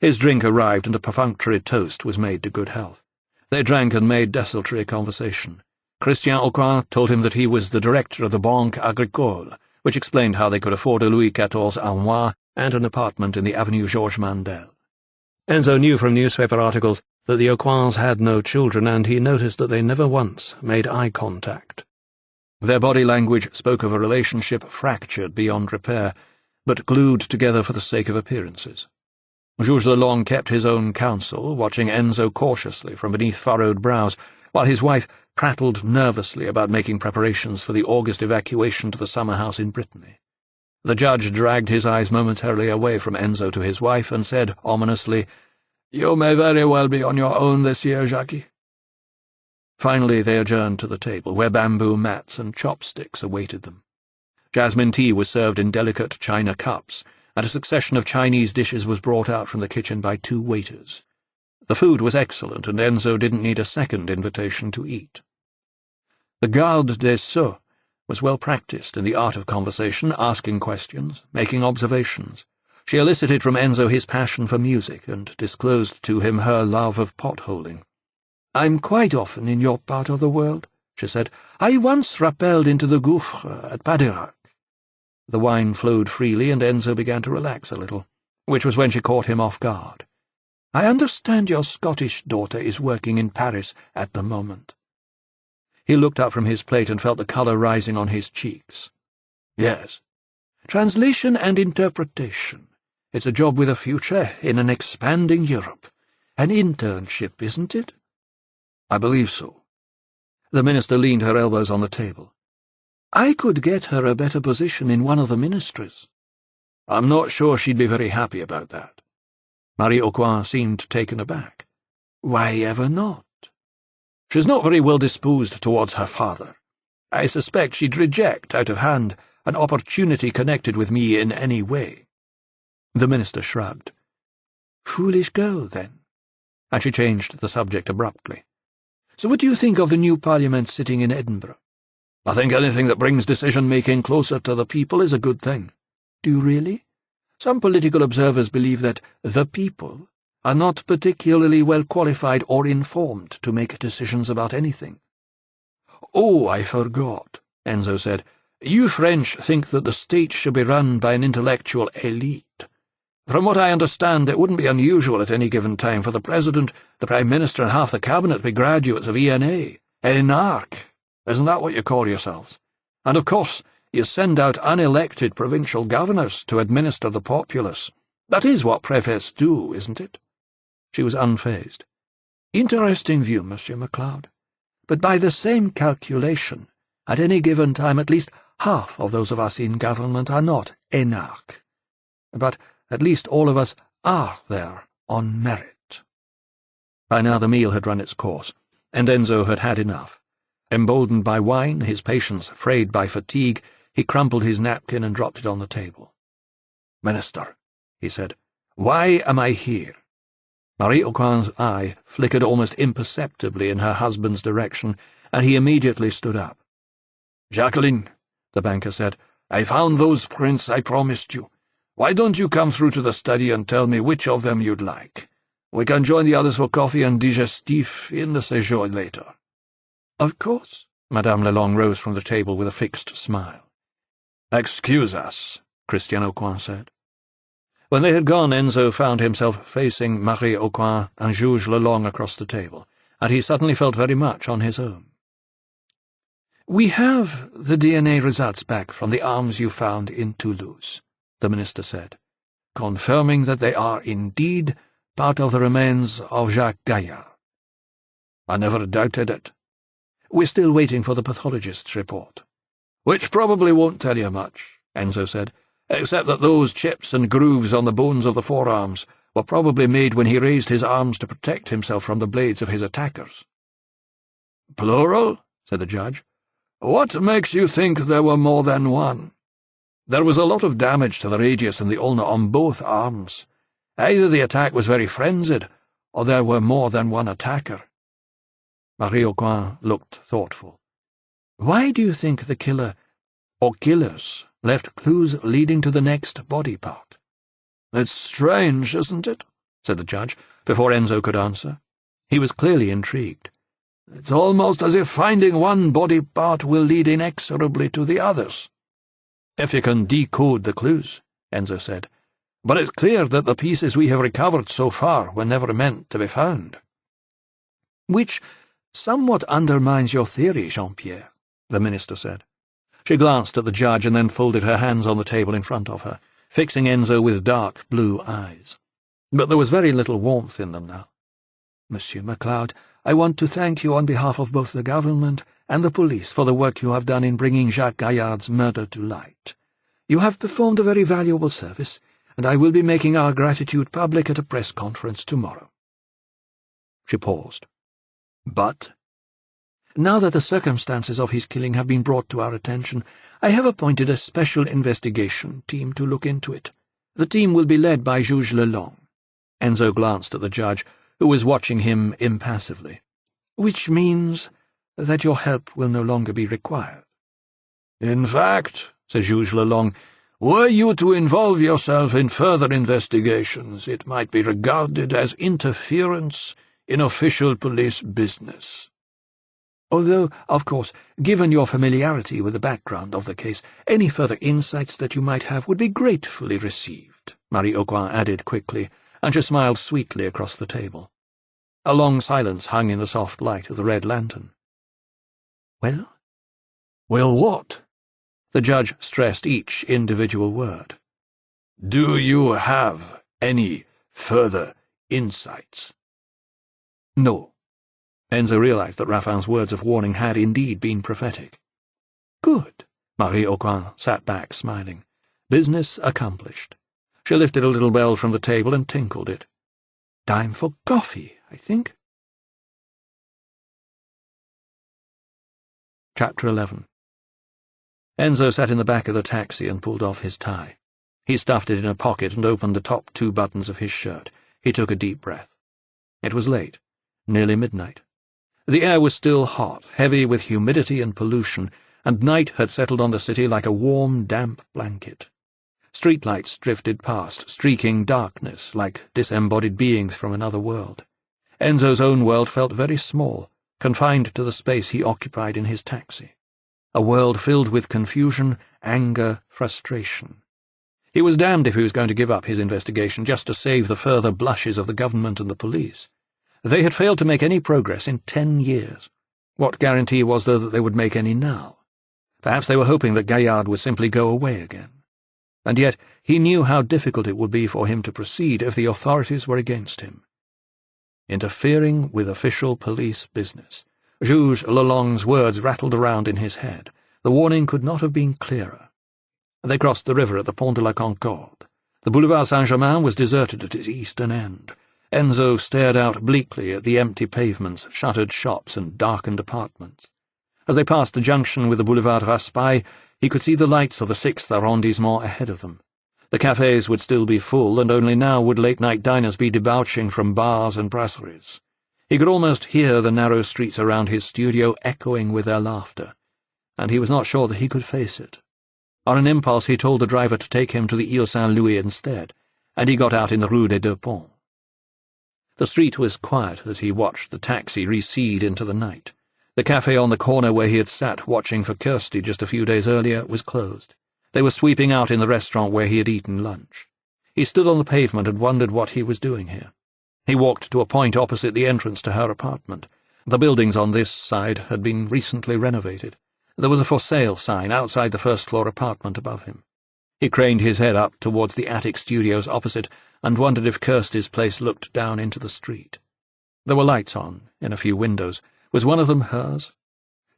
His drink arrived and a perfunctory toast was made to good health. They drank and made desultory conversation. Christian Aucoin told him that he was the director of the Banque Agricole, which explained how they could afford a Louis XIV armoire and an apartment in the Avenue Georges Mandel. Enzo knew from newspaper articles that the Aucoins had no children, and he noticed that they never once made eye contact. Their body language spoke of a relationship fractured beyond repair, but glued together for the sake of appearances. Jules Lelong kept his own counsel, watching Enzo cautiously from beneath furrowed brows, while his wife prattled nervously about making preparations for the August evacuation to the summer house in Brittany. The judge dragged his eyes momentarily away from Enzo to his wife and said ominously, "You may very well be on your own this year, Jackie." Finally they adjourned to the table, where bamboo mats and chopsticks awaited them. Jasmine tea was served in delicate china cups, and a succession of Chinese dishes was brought out from the kitchen by 2 waiters. The food was excellent, and Enzo didn't need a second invitation to eat. The garde des sceaux was well practiced in the art of conversation, asking questions, making observations. She elicited from Enzo his passion for music, and disclosed to him her love of pot-holding. "I'm quite often in your part of the world," she said. "I once rappelled into the gouffre at Padirac." The wine flowed freely, and Enzo began to relax a little, which was when she caught him off guard. "I understand your Scottish daughter is working in Paris at the moment." He looked up from his plate and felt the colour rising on his cheeks. Yes. "Translation and interpretation. It's a job with a future in an expanding Europe. An internship, isn't it?" I believe so. The minister leaned her elbows on the table. "I could get her a better position in one of the ministries." I'm not sure she'd be very happy about that. Marie Aucoin seemed taken aback. "Why ever not?" "She's not very well disposed towards her father. I suspect she'd reject, out of hand, an opportunity connected with me in any way." The minister shrugged. "Foolish girl, then." And she changed the subject abruptly. "So what do you think of the new parliament sitting in Edinburgh?" I think anything that brings decision-making closer to the people is a good thing. "Do you really? Some political observers believe that the people are not particularly well qualified or informed to make decisions about anything." "Oh, I forgot," Enzo said. "You French think that the state should be run by an intellectual elite. From what I understand, it wouldn't be unusual at any given time for the President, the Prime Minister, and half the Cabinet to be graduates of ENA. Énarque. Isn't that what you call yourselves? And of course, you send out unelected provincial governors to administer the populace. That is what prefects do, isn't it?" She was unfazed. "Interesting view, Monsieur MacLeod. But by the same calculation, at any given time at least half of those of us in government are not énarques. But at least all of us are there on merit." By now the meal had run its course, and Enzo had had enough. Emboldened by wine, his patience frayed by fatigue, he crumpled his napkin and dropped it on the table. "Minister," he said, "why am I here?" Marie Aucoin's eye flickered almost imperceptibly in her husband's direction, and he immediately stood up. "Jacqueline," the banker said, "I found those prints I promised you. Why don't you come through to the study and tell me which of them you'd like? We can join the others for coffee and digestif in the séjour later." "Of course." Madame Lelong rose from the table with a fixed smile. "Excuse us," Christian Aucoin said. When they had gone, Enzo found himself facing Marie Aucoin and Juge Lelong across the table, and he suddenly felt very much on his own. "We have the DNA results back from the arms you found in Toulouse," the minister said, "confirming that they are indeed part of the remains of Jacques Gaillard." "I never doubted it." "We're still waiting for the pathologist's report." "Which probably won't tell you much," Enzo said, "except that those chips and grooves on the bones of the forearms were probably made when he raised his arms to protect himself from the blades of his attackers." "Plural?" said the judge. "What makes you think there were more than one?" "There was a lot of damage to the radius and the ulna on both arms. Either the attack was very frenzied, or there were more than one attacker." Marie Aucoin looked thoughtful. "Why do you think the killer, or killers, left clues leading to the next body part?" "It's strange, isn't it?" said the judge, before Enzo could answer. He was clearly intrigued. "It's almost as if finding one body part will lead inexorably to the others." "If you can decode the clues," Enzo said. "But it's clear that the pieces we have recovered so far were never meant to be found." "Which somewhat undermines your theory, Jean-Pierre," the minister said. She glanced at the judge and then folded her hands on the table in front of her, fixing Enzo with dark blue eyes. But there was very little warmth in them now. "Monsieur MacLeod, I want to thank you on behalf of both the government and the police for the work you have done in bringing Jacques Gaillard's murder to light. You have performed a very valuable service, and I will be making our gratitude public at a press conference tomorrow." She paused. "But—" "Now that the circumstances of his killing have been brought to our attention, I have appointed a special investigation team to look into it. The team will be led by Juge Lelong. Enzo glanced at the judge, who was watching him impassively. Which means that your help will no longer be required. In fact, said Juge Lelong, were you to involve yourself in further investigations, it might be regarded as interference in official police business. Although, of course, given your familiarity with the background of the case, any further insights that you might have would be gratefully received, Marie-Aucoin added quickly, and she smiled sweetly across the table. A long silence hung in the soft light of the red lantern. Well? Well, what? The judge stressed each individual word. Do you have any further insights? No. Enzo realized that Raffin's words of warning had indeed been prophetic. Good. Marie-Aucoin sat back, smiling. Business accomplished. She lifted a little bell from the table and tinkled it. Time for coffee, I think. Chapter 11. Enzo sat in the back of the taxi and pulled off his tie. He stuffed it in a pocket and opened the top 2 buttons of his shirt. He took a deep breath. It was late, nearly midnight. The air was still hot, heavy with humidity and pollution, and night had settled on the city like a warm, damp blanket. Streetlights drifted past, streaking darkness like disembodied beings from another world. Enzo's own world felt very small, confined to the space he occupied in his taxi. A world filled with confusion, anger, frustration. He was damned if he was going to give up his investigation just to save the further blushes of the government and the police. They had failed to make any progress in 10 years. What guarantee was there that they would make any now? Perhaps they were hoping that Gaillard would simply go away again. And yet he knew how difficult it would be for him to proceed if the authorities were against him. Interfering with official police business. Juge Lelong's words rattled around in his head. The warning could not have been clearer. They crossed the river at the Pont de la Concorde. The Boulevard Saint-Germain was deserted at its eastern end. Enzo stared out bleakly at the empty pavements, shuttered shops, and darkened apartments. As they passed the junction with the Boulevard Raspail, he could see the lights of the 6th arrondissement ahead of them. The cafes would still be full, and only now would late-night diners be debauching from bars and brasseries. He could almost hear the narrow streets around his studio echoing with their laughter, and he was not sure that he could face it. On an impulse he told the driver to take him to the Ile Saint-Louis instead, and he got out in the Rue des Deux Ponts. The street was quiet as he watched the taxi recede into the night. The cafe on the corner where he had sat watching for Kirsty just a few days earlier was closed. They were sweeping out in the restaurant where he had eaten lunch. He stood on the pavement and wondered what he was doing here. He walked to a point opposite the entrance to her apartment. The buildings on this side had been recently renovated. There was a for sale sign outside the first-floor apartment above him. He craned his head up towards the attic studios opposite and wondered if Kirsty's place looked down into the street. There were lights on in a few windows. Was one of them hers?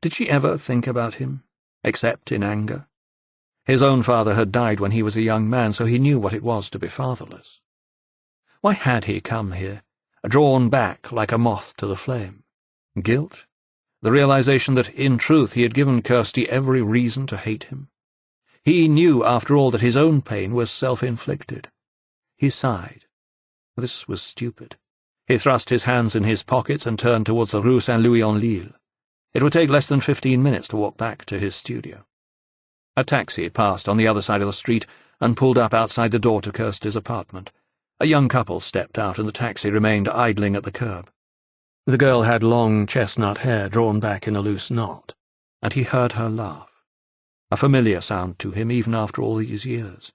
Did she ever think about him, except in anger? His own father had died when he was a young man, so he knew what it was to be fatherless. Why had he come here, drawn back like a moth to the flame? Guilt? The realization that, in truth, he had given Kirsty every reason to hate him? He knew, after all, that his own pain was self-inflicted. He sighed. This was stupid. He thrust his hands in his pockets and turned towards the Rue Saint-Louis-en-l'Île. It would take less than 15 minutes to walk back to his studio. A taxi passed on the other side of the street and pulled up outside the door to Kirsty's apartment. A young couple stepped out, and the taxi remained idling at the curb. The girl had long chestnut hair drawn back in a loose knot, and he heard her laugh, a familiar sound to him even after all these years.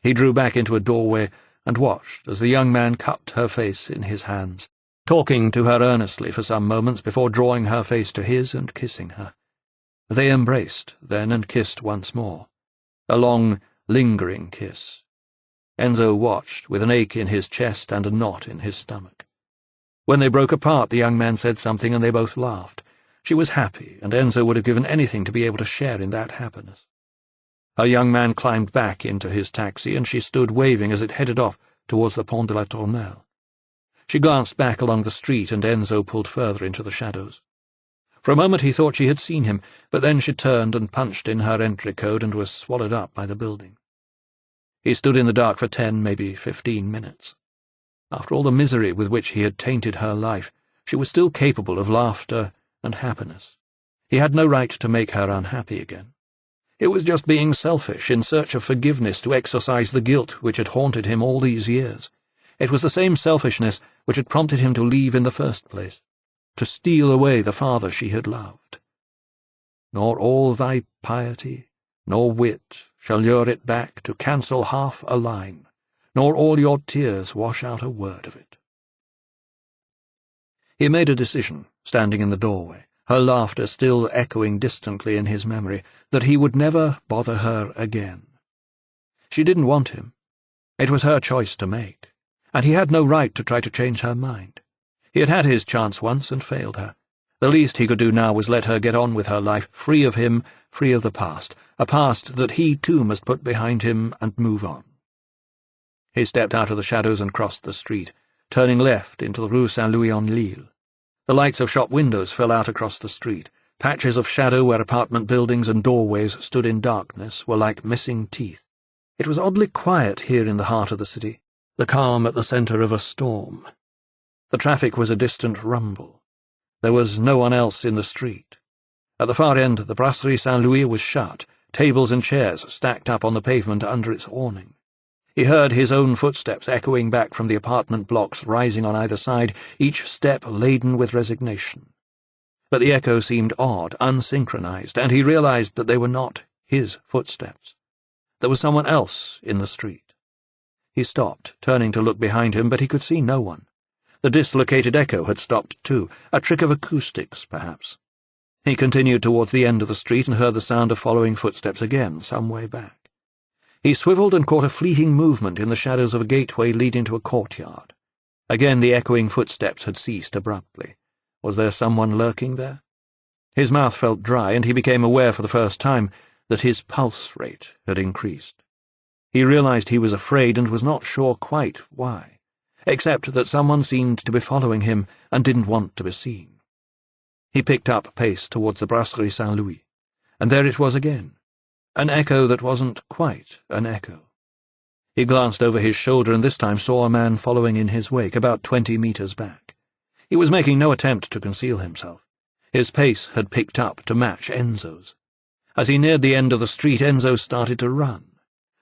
He drew back into a doorway and watched as the young man cupped her face in his hands, talking to her earnestly for some moments before drawing her face to his and kissing her. They embraced then and kissed once more, a long, lingering kiss. Enzo watched, with an ache in his chest and a knot in his stomach. When they broke apart, the young man said something, and they both laughed. She was happy, and Enzo would have given anything to be able to share in that happiness. Her young man climbed back into his taxi, and she stood waving as it headed off towards the Pont de la Tournelle. She glanced back along the street, and Enzo pulled further into the shadows. For a moment he thought she had seen him, but then she turned and punched in her entry code and was swallowed up by the building. He stood in the dark for 10, maybe 15 minutes. After all the misery with which he had tainted her life, she was still capable of laughter and happiness. He had no right to make her unhappy again. It was just being selfish, in search of forgiveness to exorcise the guilt which had haunted him all these years. It was the same selfishness which had prompted him to leave in the first place, to steal away the father she had loved. Nor all thy piety, nor wit, shall lure it back to cancel half a line, nor all your tears wash out a word of it. He made a decision, standing in the doorway, her laughter still echoing distantly in his memory, that he would never bother her again. She didn't want him. It was her choice to make, and he had no right to try to change her mind. He had had his chance once and failed her. The least he could do now was let her get on with her life, free of him, free of the past, a past that he too must put behind him and move on. He stepped out of the shadows and crossed the street, turning left into the Rue Saint-Louis-en-Lille. The lights of shop windows fell out across the street. Patches of shadow where apartment buildings and doorways stood in darkness were like missing teeth. It was oddly quiet here in the heart of the city, the calm at the centre of a storm. The traffic was a distant rumble. There was no one else in the street. At the far end, the Brasserie Saint-Louis was shut, tables and chairs stacked up on the pavement under its awning. He heard his own footsteps echoing back from the apartment blocks rising on either side, each step laden with resignation. But the echo seemed odd, unsynchronized, and he realized that they were not his footsteps. There was someone else in the street. He stopped, turning to look behind him, but he could see no one. The dislocated echo had stopped too, a trick of acoustics, perhaps. He continued towards the end of the street and heard the sound of following footsteps again, some way back. He swiveled and caught a fleeting movement in the shadows of a gateway leading to a courtyard. Again the echoing footsteps had ceased abruptly. Was there someone lurking there? His mouth felt dry, and he became aware for the first time that his pulse rate had increased. He realized he was afraid and was not sure quite why, except that someone seemed to be following him and didn't want to be seen. He picked up pace towards the Brasserie Saint-Louis, and there it was again. An echo that wasn't quite an echo. He glanced over his shoulder and this time saw a man following in his wake, about 20 meters back. He was making no attempt to conceal himself. His pace had picked up to match Enzo's. As he neared the end of the street, Enzo started to run.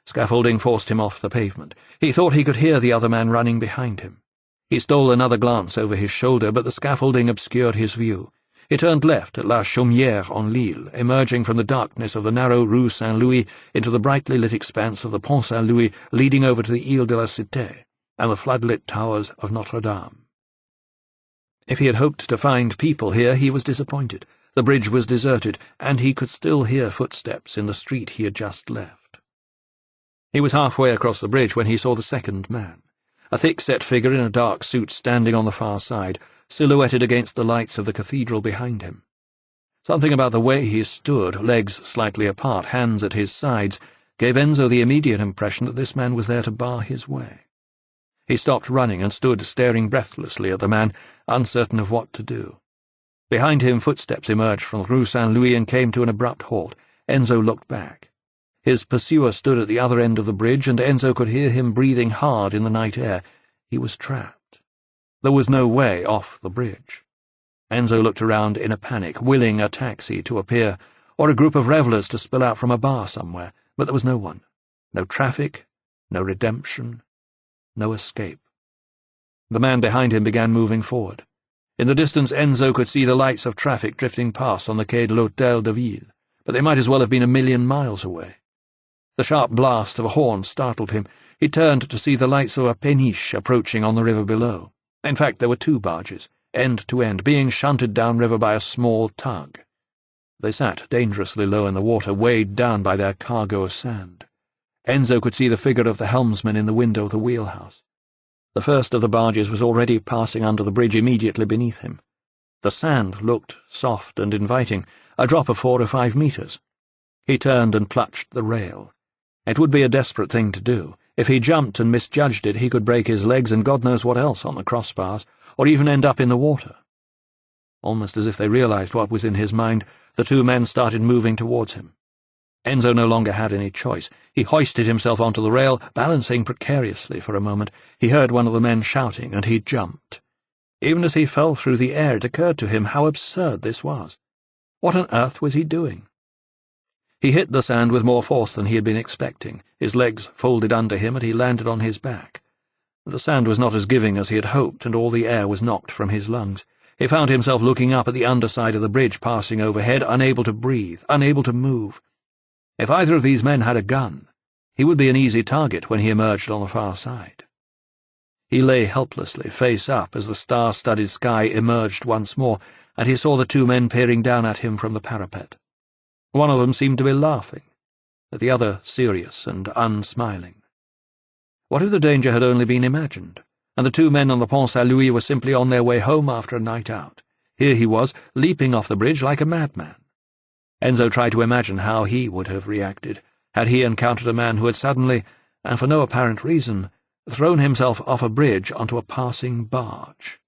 Scaffolding forced him off the pavement. He thought he could hear the other man running behind him. He stole another glance over his shoulder, but the scaffolding obscured his view. He turned left at La Chaumière-en-Lille, emerging from the darkness of the narrow Rue Saint-Louis into the brightly lit expanse of the Pont Saint-Louis leading over to the Ile de la Cité and the floodlit towers of Notre-Dame. If he had hoped to find people here, he was disappointed. The bridge was deserted, and he could still hear footsteps in the street he had just left. He was halfway across the bridge when he saw the second man, a thick-set figure in a dark suit standing on the far side, silhouetted against the lights of the cathedral behind him. Something about the way he stood, legs slightly apart, hands at his sides, gave Enzo the immediate impression that this man was there to bar his way. He stopped running and stood staring breathlessly at the man, uncertain of what to do. Behind him, footsteps emerged from the Rue Saint-Louis and came to an abrupt halt. Enzo looked back. His pursuer stood at the other end of the bridge, and Enzo could hear him breathing hard in the night air. He was trapped. There was no way off the bridge. Enzo looked around in a panic, willing a taxi to appear, or a group of revellers to spill out from a bar somewhere, but there was no one. No traffic, no redemption, no escape. The man behind him began moving forward. In the distance, Enzo could see the lights of traffic drifting past on the quai de l'Hôtel de Ville, but they might as well have been 1,000,000 miles away. The sharp blast of a horn startled him. He turned to see the lights of a péniche approaching on the river below. In fact, there were 2 barges, end to end, being shunted downriver by a small tug. They sat dangerously low in the water, weighed down by their cargo of sand. Enzo could see the figure of the helmsman in the window of the wheelhouse. The first of the barges was already passing under the bridge immediately beneath him. The sand looked soft and inviting, a drop of 4 or 5 meters. He turned and clutched the rail. It would be a desperate thing to do. If he jumped and misjudged it, he could break his legs and God knows what else on the crossbars, or even end up in the water. Almost as if they realized what was in his mind, the 2 men started moving towards him. Enzo no longer had any choice. He hoisted himself onto the rail, balancing precariously for a moment. He heard one of the men shouting, and he jumped. Even as he fell through the air, it occurred to him how absurd this was. What on earth was he doing? He hit the sand with more force than he had been expecting. His legs folded under him, and he landed on his back. The sand was not as giving as he had hoped, and all the air was knocked from his lungs. He found himself looking up at the underside of the bridge passing overhead, unable to breathe, unable to move. If either of these men had a gun, he would be an easy target when he emerged on the far side. He lay helplessly, face up, as the star-studded sky emerged once more, and he saw the two men peering down at him from the parapet. One of them seemed to be laughing, the other serious and unsmiling. What if the danger had only been imagined, and the two men on the Pont Saint-Louis were simply on their way home after a night out? Here he was, leaping off the bridge like a madman. Enzo tried to imagine how he would have reacted had he encountered a man who had suddenly, and for no apparent reason, thrown himself off a bridge onto a passing barge.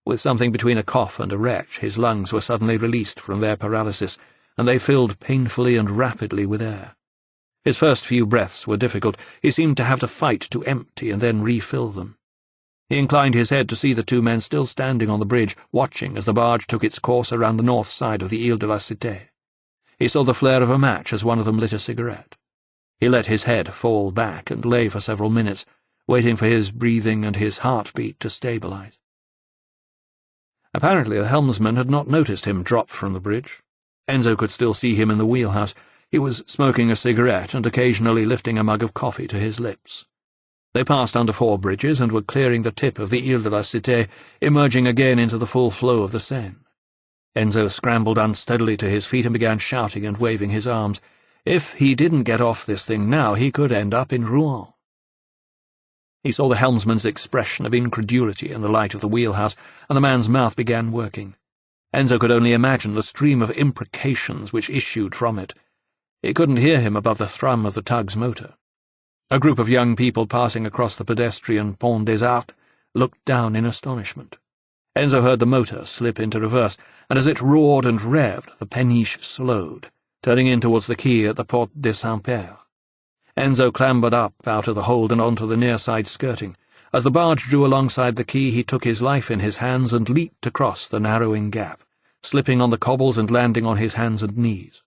With something between a cough and a retch, his lungs were suddenly released from their paralysis, and they filled painfully and rapidly with air. His first few breaths were difficult. He seemed to have to fight to empty and then refill them. He inclined his head to see the two men still standing on the bridge, watching as the barge took its course around the north side of the Ile de la Cité. He saw the flare of a match as one of them lit a cigarette. He let his head fall back and lay for several minutes, waiting for his breathing and his heartbeat to stabilize. Apparently the helmsman had not noticed him drop from the bridge. Enzo could still see him in the wheelhouse. He was smoking a cigarette and occasionally lifting a mug of coffee to his lips. They passed under 4 bridges and were clearing the tip of the Ile de la Cité, emerging again into the full flow of the Seine. Enzo scrambled unsteadily to his feet and began shouting and waving his arms. If he didn't get off this thing now, he could end up in Rouen. He saw the helmsman's expression of incredulity in the light of the wheelhouse, and the man's mouth began working. Enzo could only imagine the stream of imprecations which issued from it. He couldn't hear him above the thrum of the tug's motor. A group of young people passing across the pedestrian Pont des Arts looked down in astonishment. Enzo heard the motor slip into reverse, and as it roared and revved, the Péniche slowed, turning in towards the quay at the Porte de Saint-Père. Enzo clambered up out of the hold and onto the near-side skirting. As the barge drew alongside the quay, he took his life in his hands and leaped across the narrowing gap, slipping on the cobbles and landing on his hands and knees.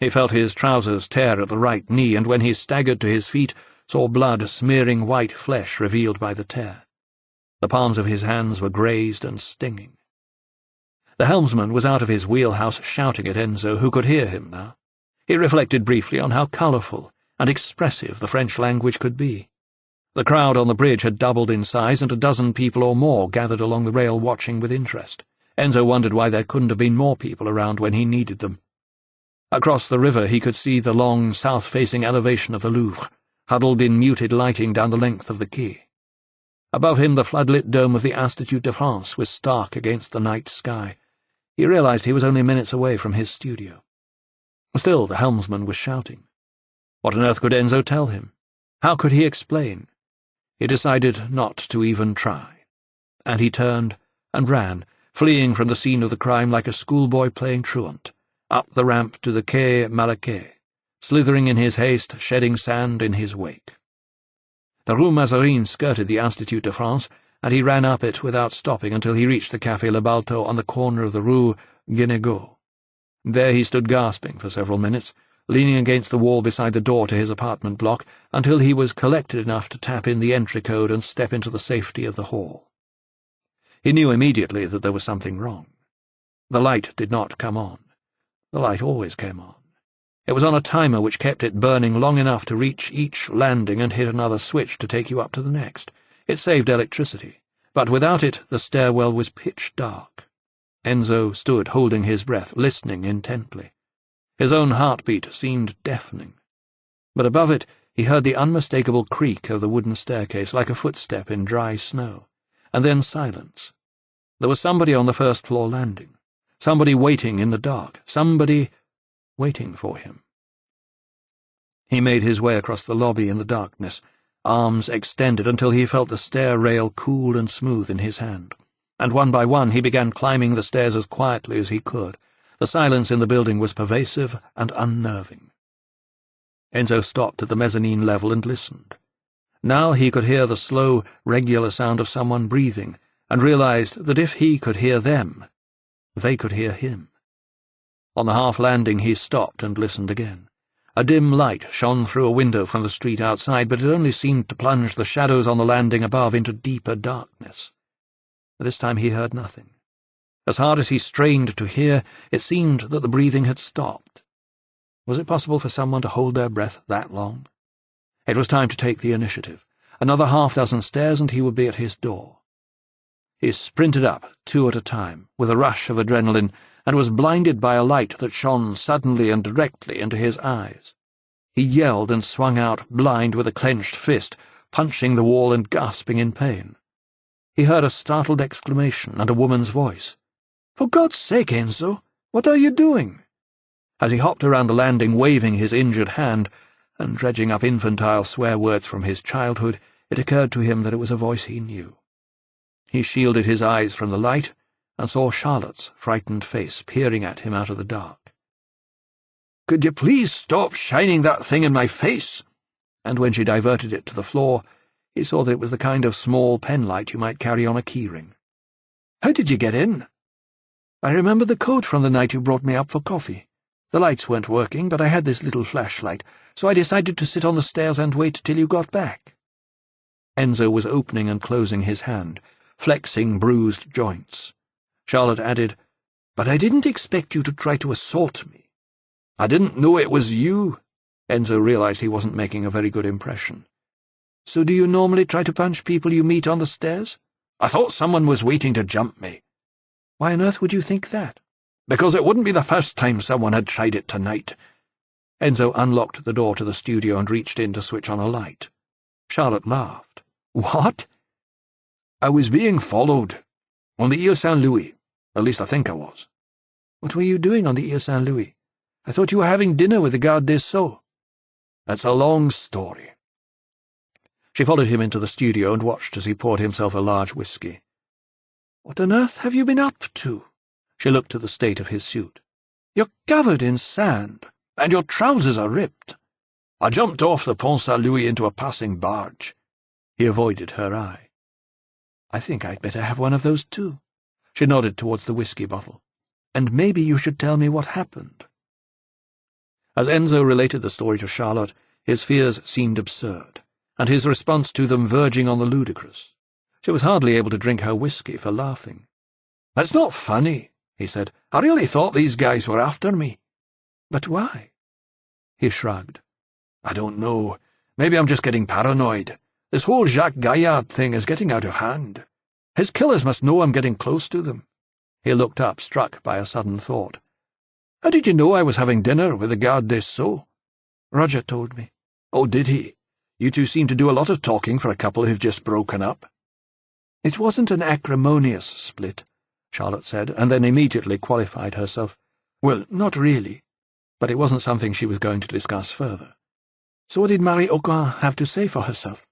He felt his trousers tear at the right knee, and when he staggered to his feet, saw blood smearing white flesh revealed by the tear. The palms of his hands were grazed and stinging. The helmsman was out of his wheelhouse shouting at Enzo, who could hear him now. He reflected briefly on how colourful and expressive the French language could be. The crowd on the bridge had doubled in size, and a dozen people or more gathered along the rail watching with interest. Enzo wondered why there couldn't have been more people around when he needed them. Across the river he could see the long, south-facing elevation of the Louvre, huddled in muted lighting down the length of the quay. Above him the floodlit dome of the Institut de France was stark against the night sky. He realized he was only minutes away from his studio. Still, the helmsman was shouting. What on earth could Enzo tell him? How could he explain? He decided not to even try. And he turned and ran, fleeing from the scene of the crime like a schoolboy playing truant, up the ramp to the Quai Malaquais, slithering in his haste, shedding sand in his wake. The Rue Mazarine skirted the Institut de France, and he ran up it without stopping until he reached the Café Le Balto on the corner of the Rue Guénégaud. There he stood gasping for several minutes, leaning against the wall beside the door to his apartment block, until he was collected enough to tap in the entry code and step into the safety of the hall. He knew immediately that there was something wrong. The light did not come on. The light always came on. It was on a timer which kept it burning long enough to reach each landing and hit another switch to take you up to the next. It saved electricity, but without it the stairwell was pitch dark. Enzo stood holding his breath, listening intently. His own heartbeat seemed deafening. But above it he heard the unmistakable creak of the wooden staircase like a footstep in dry snow, and then silence. There was somebody on the first-floor landing. Somebody waiting in the dark. Somebody waiting for him. He made his way across the lobby in the darkness, arms extended until he felt the stair rail cool and smooth in his hand, and one by one he began climbing the stairs as quietly as he could. The silence in the building was pervasive and unnerving. Enzo stopped at the mezzanine level and listened. Now he could hear the slow, regular sound of someone breathing, and realized that if he could hear them, they could hear him. On the half-landing he stopped and listened again. A dim light shone through a window from the street outside, but it only seemed to plunge the shadows on the landing above into deeper darkness. This time he heard nothing. As hard as he strained to hear, it seemed that the breathing had stopped. Was it possible for someone to hold their breath that long? It was time to take the initiative. Another half-dozen stairs and he would be at his door. He sprinted up, 2 at a time, with a rush of adrenaline, and was blinded by a light that shone suddenly and directly into his eyes. He yelled and swung out, blind with a clenched fist, punching the wall and gasping in pain. He heard a startled exclamation and a woman's voice. "For God's sake, Enzo, what are you doing?" As he hopped around the landing waving his injured hand and dredging up infantile swear words from his childhood, it occurred to him that it was a voice he knew. He shielded his eyes from the light and saw Charlotte's frightened face peering at him out of the dark. "Could you please stop shining that thing in my face?" And when she diverted it to the floor, he saw that it was the kind of small penlight you might carry on a keyring. "How did you get in?" "I remember the code from the night you brought me up for coffee. The lights weren't working, but I had this little flashlight, so I decided to sit on the stairs and wait till you got back." Enzo was opening and closing his hand, flexing bruised joints. Charlotte added, "But I didn't expect you to try to assault me." "I didn't know it was you." Enzo realized he wasn't making a very good impression. "So do you normally try to punch people you meet on the stairs?" "I thought someone was waiting to jump me." "Why on earth would you think that?" "Because it wouldn't be the first time someone had tried it tonight." Enzo unlocked the door to the studio and reached in to switch on a light. Charlotte laughed. "What?" "I was being followed. On the Ile Saint-Louis. At least I think I was." "What were you doing on the Ile Saint-Louis? I thought you were having dinner with the Garde des Sceaux." "That's a long story." She followed him into the studio and watched as he poured himself a large whiskey. "What on earth have you been up to?" She looked at the state of his suit. "You're covered in sand, and your trousers are ripped." "I jumped off the Pont Saint-Louis into a passing barge." He avoided her eye. "I think I'd better have one of those too." She nodded towards the whiskey bottle. "And maybe you should tell me what happened." As Enzo related the story to Charlotte, his fears seemed absurd, and his response to them verging on the ludicrous. She was hardly able to drink her whiskey for laughing. "That's not funny," he said. "I really thought these guys were after me." "But why?" He shrugged. "I don't know. Maybe I'm just getting paranoid. This whole Jacques Gaillard thing is getting out of hand. His killers must know I'm getting close to them." He looked up, struck by a sudden thought. "How did you know I was having dinner with the Garde des Sceaux?" "Roger told me." "Oh, did he? You two seem to do a lot of talking for a couple who've just broken up." "It wasn't an acrimonious split," Charlotte said, and then immediately qualified herself. "Well, not really." But it wasn't something she was going to discuss further. "So what did Marie Aucoin have to say for herself?"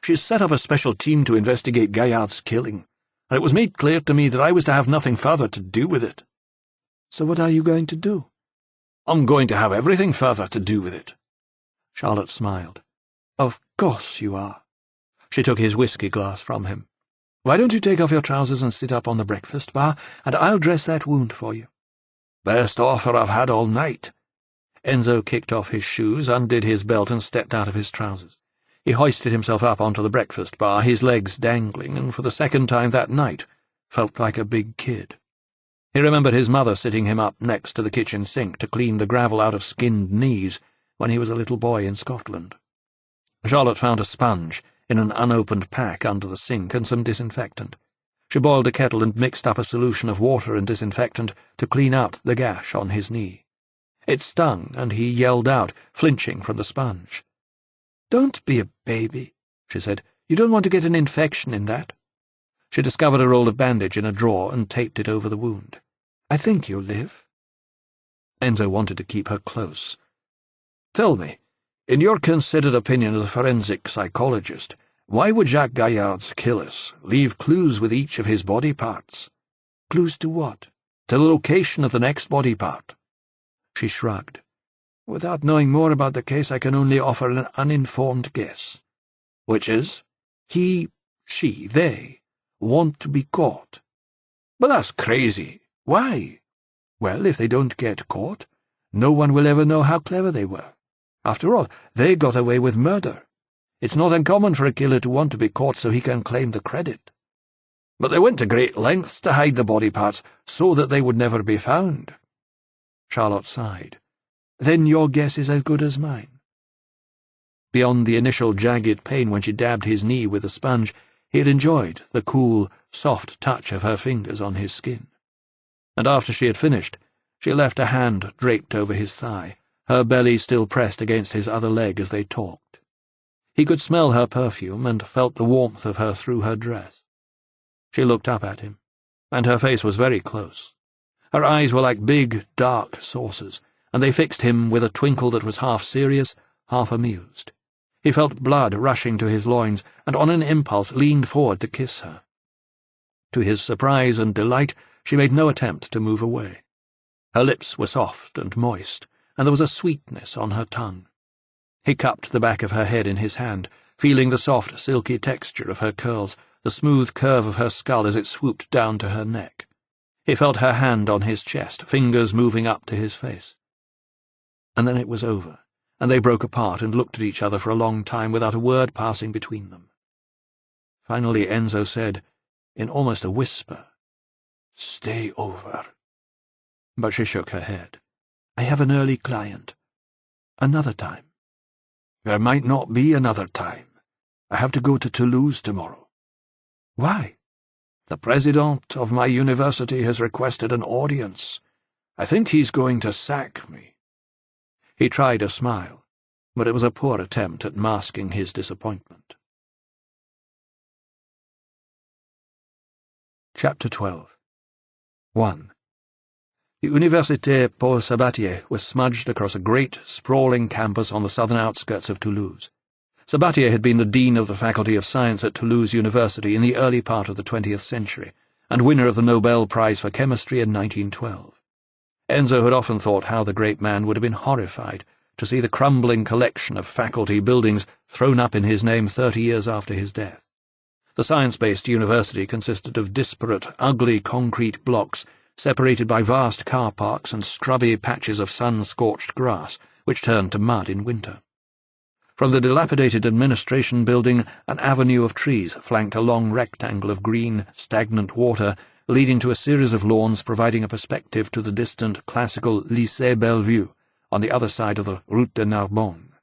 "She's set up a special team to investigate Gaillard's killing, and it was made clear to me that I was to have nothing further to do with it." "So what are you going to do?" "I'm going to have everything further to do with it." Charlotte smiled. "Of course you are." She took his whiskey glass from him. "Why don't you take off your trousers and sit up on the breakfast bar, and I'll dress that wound for you." "Best offer I've had all night." Enzo kicked off his shoes, undid his belt, and stepped out of his trousers. He hoisted himself up onto the breakfast bar, his legs dangling, and for the second time that night felt like a big kid. He remembered his mother sitting him up next to the kitchen sink to clean the gravel out of skinned knees when he was a little boy in Scotland. Charlotte found a sponge in an unopened pack under the sink and some disinfectant. She boiled a kettle and mixed up a solution of water and disinfectant to clean out the gash on his knee. It stung, and he yelled out, flinching from the sponge. "Don't be a baby," she said. "You don't want to get an infection in that." She discovered a roll of bandage in a drawer and taped it over the wound. "I think you'll live." Enzo wanted to keep her close. "Tell me, in your considered opinion as a forensic psychologist, why would Jacques Gaillard's killers leave clues with each of his body parts?" "Clues to what?" to the location of the next body part. She shrugged. Without knowing more about the case, I can only offer an uninformed guess. Which is? He, she, they want to be caught. But that's crazy. Why? Well, if they don't get caught, no one will ever know how clever they were. After all, they got away with murder. It's not uncommon for a killer to want to be caught so he can claim the credit. But they went to great lengths to hide the body parts so that they would never be found. Charlotte sighed. Then your guess is as good as mine. Beyond the initial jagged pain when she dabbed his knee with a sponge, he had enjoyed the cool, soft touch of her fingers on his skin. And after she had finished, she left a hand draped over his thigh, her belly still pressed against his other leg as they talked. He could smell her perfume and felt the warmth of her through her dress. She looked up at him, and her face was very close. Her eyes were like big, dark saucers, and they fixed him with a twinkle that was half serious, half amused. He felt blood rushing to his loins, and on an impulse leaned forward to kiss her. To his surprise and delight, she made no attempt to move away. Her lips were soft and moist, and there was a sweetness on her tongue. He cupped the back of her head in his hand, feeling the soft, silky texture of her curls, the smooth curve of her skull as it swooped down to her neck. He felt her hand on his chest, fingers moving up to his face. And then it was over, and they broke apart and looked at each other for a long time without a word passing between them. Finally Enzo said, in almost a whisper, "Stay over." But she shook her head. "I have an early client. Another time." "There might not be another time. I have to go to Toulouse tomorrow." "Why?" "The president of my university has requested an audience. I think he's going to sack me." He tried a smile, but it was a poor attempt at masking his disappointment. Chapter 12. 1. The Université Paul Sabatier was smudged across a great, sprawling campus on the southern outskirts of Toulouse. Sabatier had been the dean of the Faculty of Science at Toulouse University in the early part of the 20th century, and winner of the Nobel Prize for Chemistry in 1912. Enzo had often thought how the great man would have been horrified to see the crumbling collection of faculty buildings thrown up in his name 30 years after his death. The science-based university consisted of disparate, ugly concrete blocks separated by vast car parks and scrubby patches of sun-scorched grass, which turned to mud in winter. From the dilapidated administration building, an avenue of trees flanked a long rectangle of green, stagnant water, leading to a series of lawns providing a perspective to the distant classical Lycée Bellevue on the other side of the Route de Narbonne.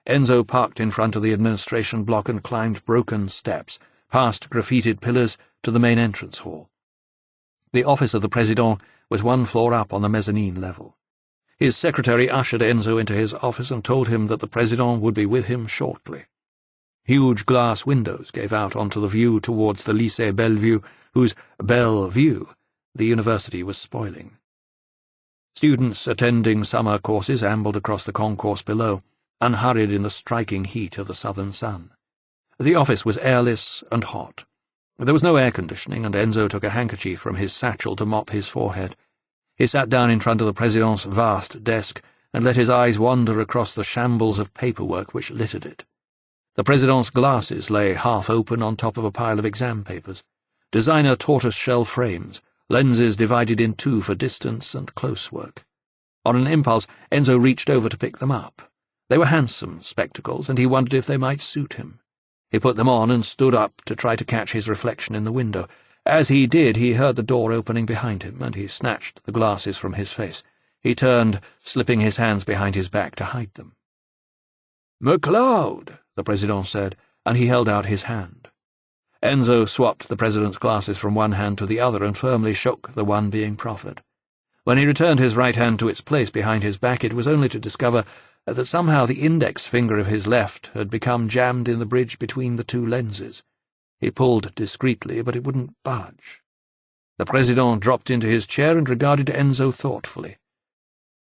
Enzo parked in front of the administration block and climbed broken steps, past graffitied pillars, to the main entrance hall. The office of the Président was one floor up on the mezzanine level. His secretary ushered Enzo into his office and told him that the Président would be with him shortly. Huge glass windows gave out onto the view towards the Lycée Bellevue, whose belle vue the university was spoiling. Students attending summer courses ambled across the concourse below, unhurried in the striking heat of the southern sun. The office was airless and hot. There was no air conditioning, and Enzo took a handkerchief from his satchel to mop his forehead. He sat down in front of the Président's vast desk and let his eyes wander across the shambles of paperwork which littered it. The Président's glasses lay half open on top of a pile of exam papers, designer tortoise-shell frames, lenses divided in two for distance and close work. On an impulse, Enzo reached over to pick them up. They were handsome spectacles, and he wondered if they might suit him. He put them on and stood up to try to catch his reflection in the window. As he did, he heard the door opening behind him, and he snatched the glasses from his face. He turned, slipping his hands behind his back to hide them. "MacLeod," the Président said, and he held out his hand. Enzo swapped the President's glasses from one hand to the other and firmly shook the one being proffered. When he returned his right hand to its place behind his back, it was only to discover that somehow the index finger of his left had become jammed in the bridge between the two lenses. He pulled discreetly, but it wouldn't budge. The Président dropped into his chair and regarded Enzo thoughtfully.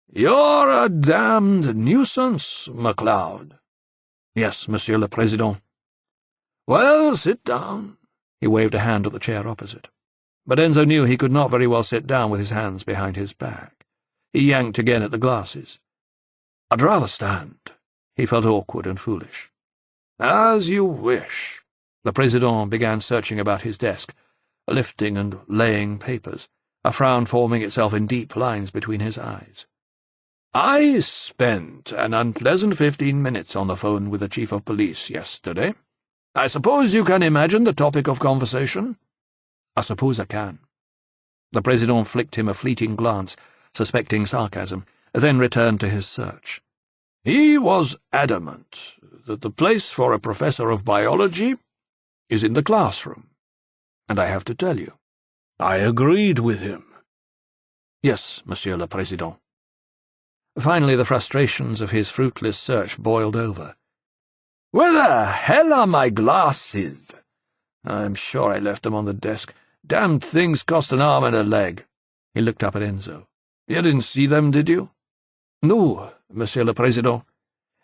"You're a damned nuisance, MacLeod." "Yes, Monsieur le Président." "Well, sit down." He waved a hand at the chair opposite. but Enzo knew he could not very well sit down with his hands behind his back. He yanked again at the glasses. "I'd rather stand." He felt awkward and foolish. "As you wish." The Président began searching about his desk, lifting and laying papers, a frown forming itself in deep lines between his eyes. "I spent an unpleasant 15 minutes on the phone with the Chief of Police yesterday. I suppose you can imagine the topic of conversation?" "I suppose I can." The Président flicked him a fleeting glance, suspecting sarcasm, then returned to his search. "He was adamant that the place for a professor of biology is in the classroom. And I have to tell you, I agreed with him." "Yes, Monsieur le Président." Finally, the frustrations of his fruitless search boiled over. "Where the hell are my glasses? I'm sure I left them on the desk. Damned things cost an arm and a leg." He looked up at Enzo. "You didn't see them, did you?" "No, Monsieur le Président."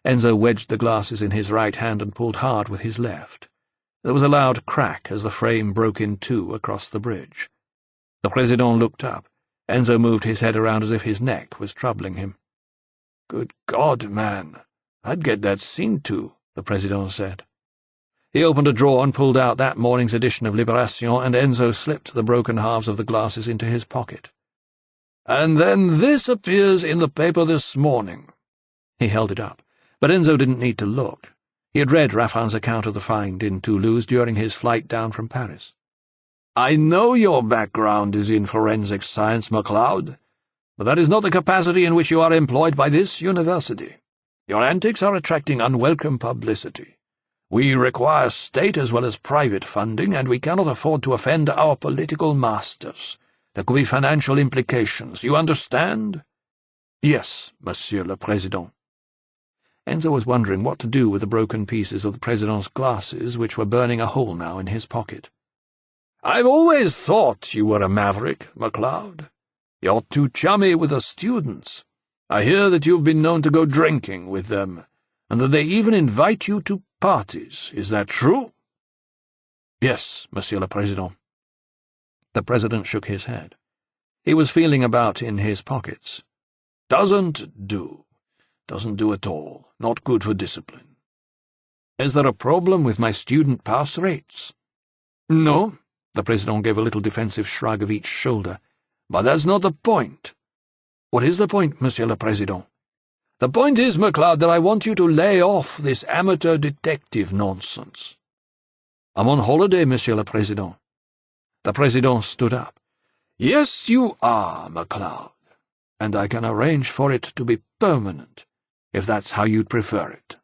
Enzo wedged the glasses in his right hand and pulled hard with his left. There was a loud crack as the frame broke in two across the bridge. The Président looked up. Enzo moved his head around as if his neck was troubling him. "Good God, man, I'd get that seen to," the Président said. He opened a drawer and pulled out that morning's edition of Libération, and Enzo slipped the broken halves of the glasses into his pocket. "And then this appears in the paper this morning." He held it up, but Enzo didn't need to look. He had read Raffin's account of the find in Toulouse during his flight down from Paris. "I know your background is in forensic science, MacLeod, but that is not the capacity in which you are employed by this university. Your antics are attracting unwelcome publicity. We require state as well as private funding, and we cannot afford to offend our political masters. There could be financial implications, you understand?" "Yes, Monsieur le Président." Enzo was wondering what to do with the broken pieces of the Président's glasses, which were burning a hole now in his pocket. "I've always thought you were a maverick, MacLeod. You're too chummy with the students. I hear that you've been known to go drinking with them, and that they even invite you to parties. Is that true?" "Yes, Monsieur le Président." The President shook his head. He was feeling about in his pockets. "Doesn't do. Doesn't do at all. Not good for discipline." "Is there a problem with my student pass rates?" "No." The Président gave a little defensive shrug of each shoulder. "But that's not the point." "What is the point, Monsieur le Président?" "The point is, MacLeod, that I want you to lay off this amateur detective nonsense." "I'm on holiday, Monsieur le Président." The Président stood up. "Yes, you are, MacLeod, and I can arrange for it to be permanent, if that's how you'd prefer it."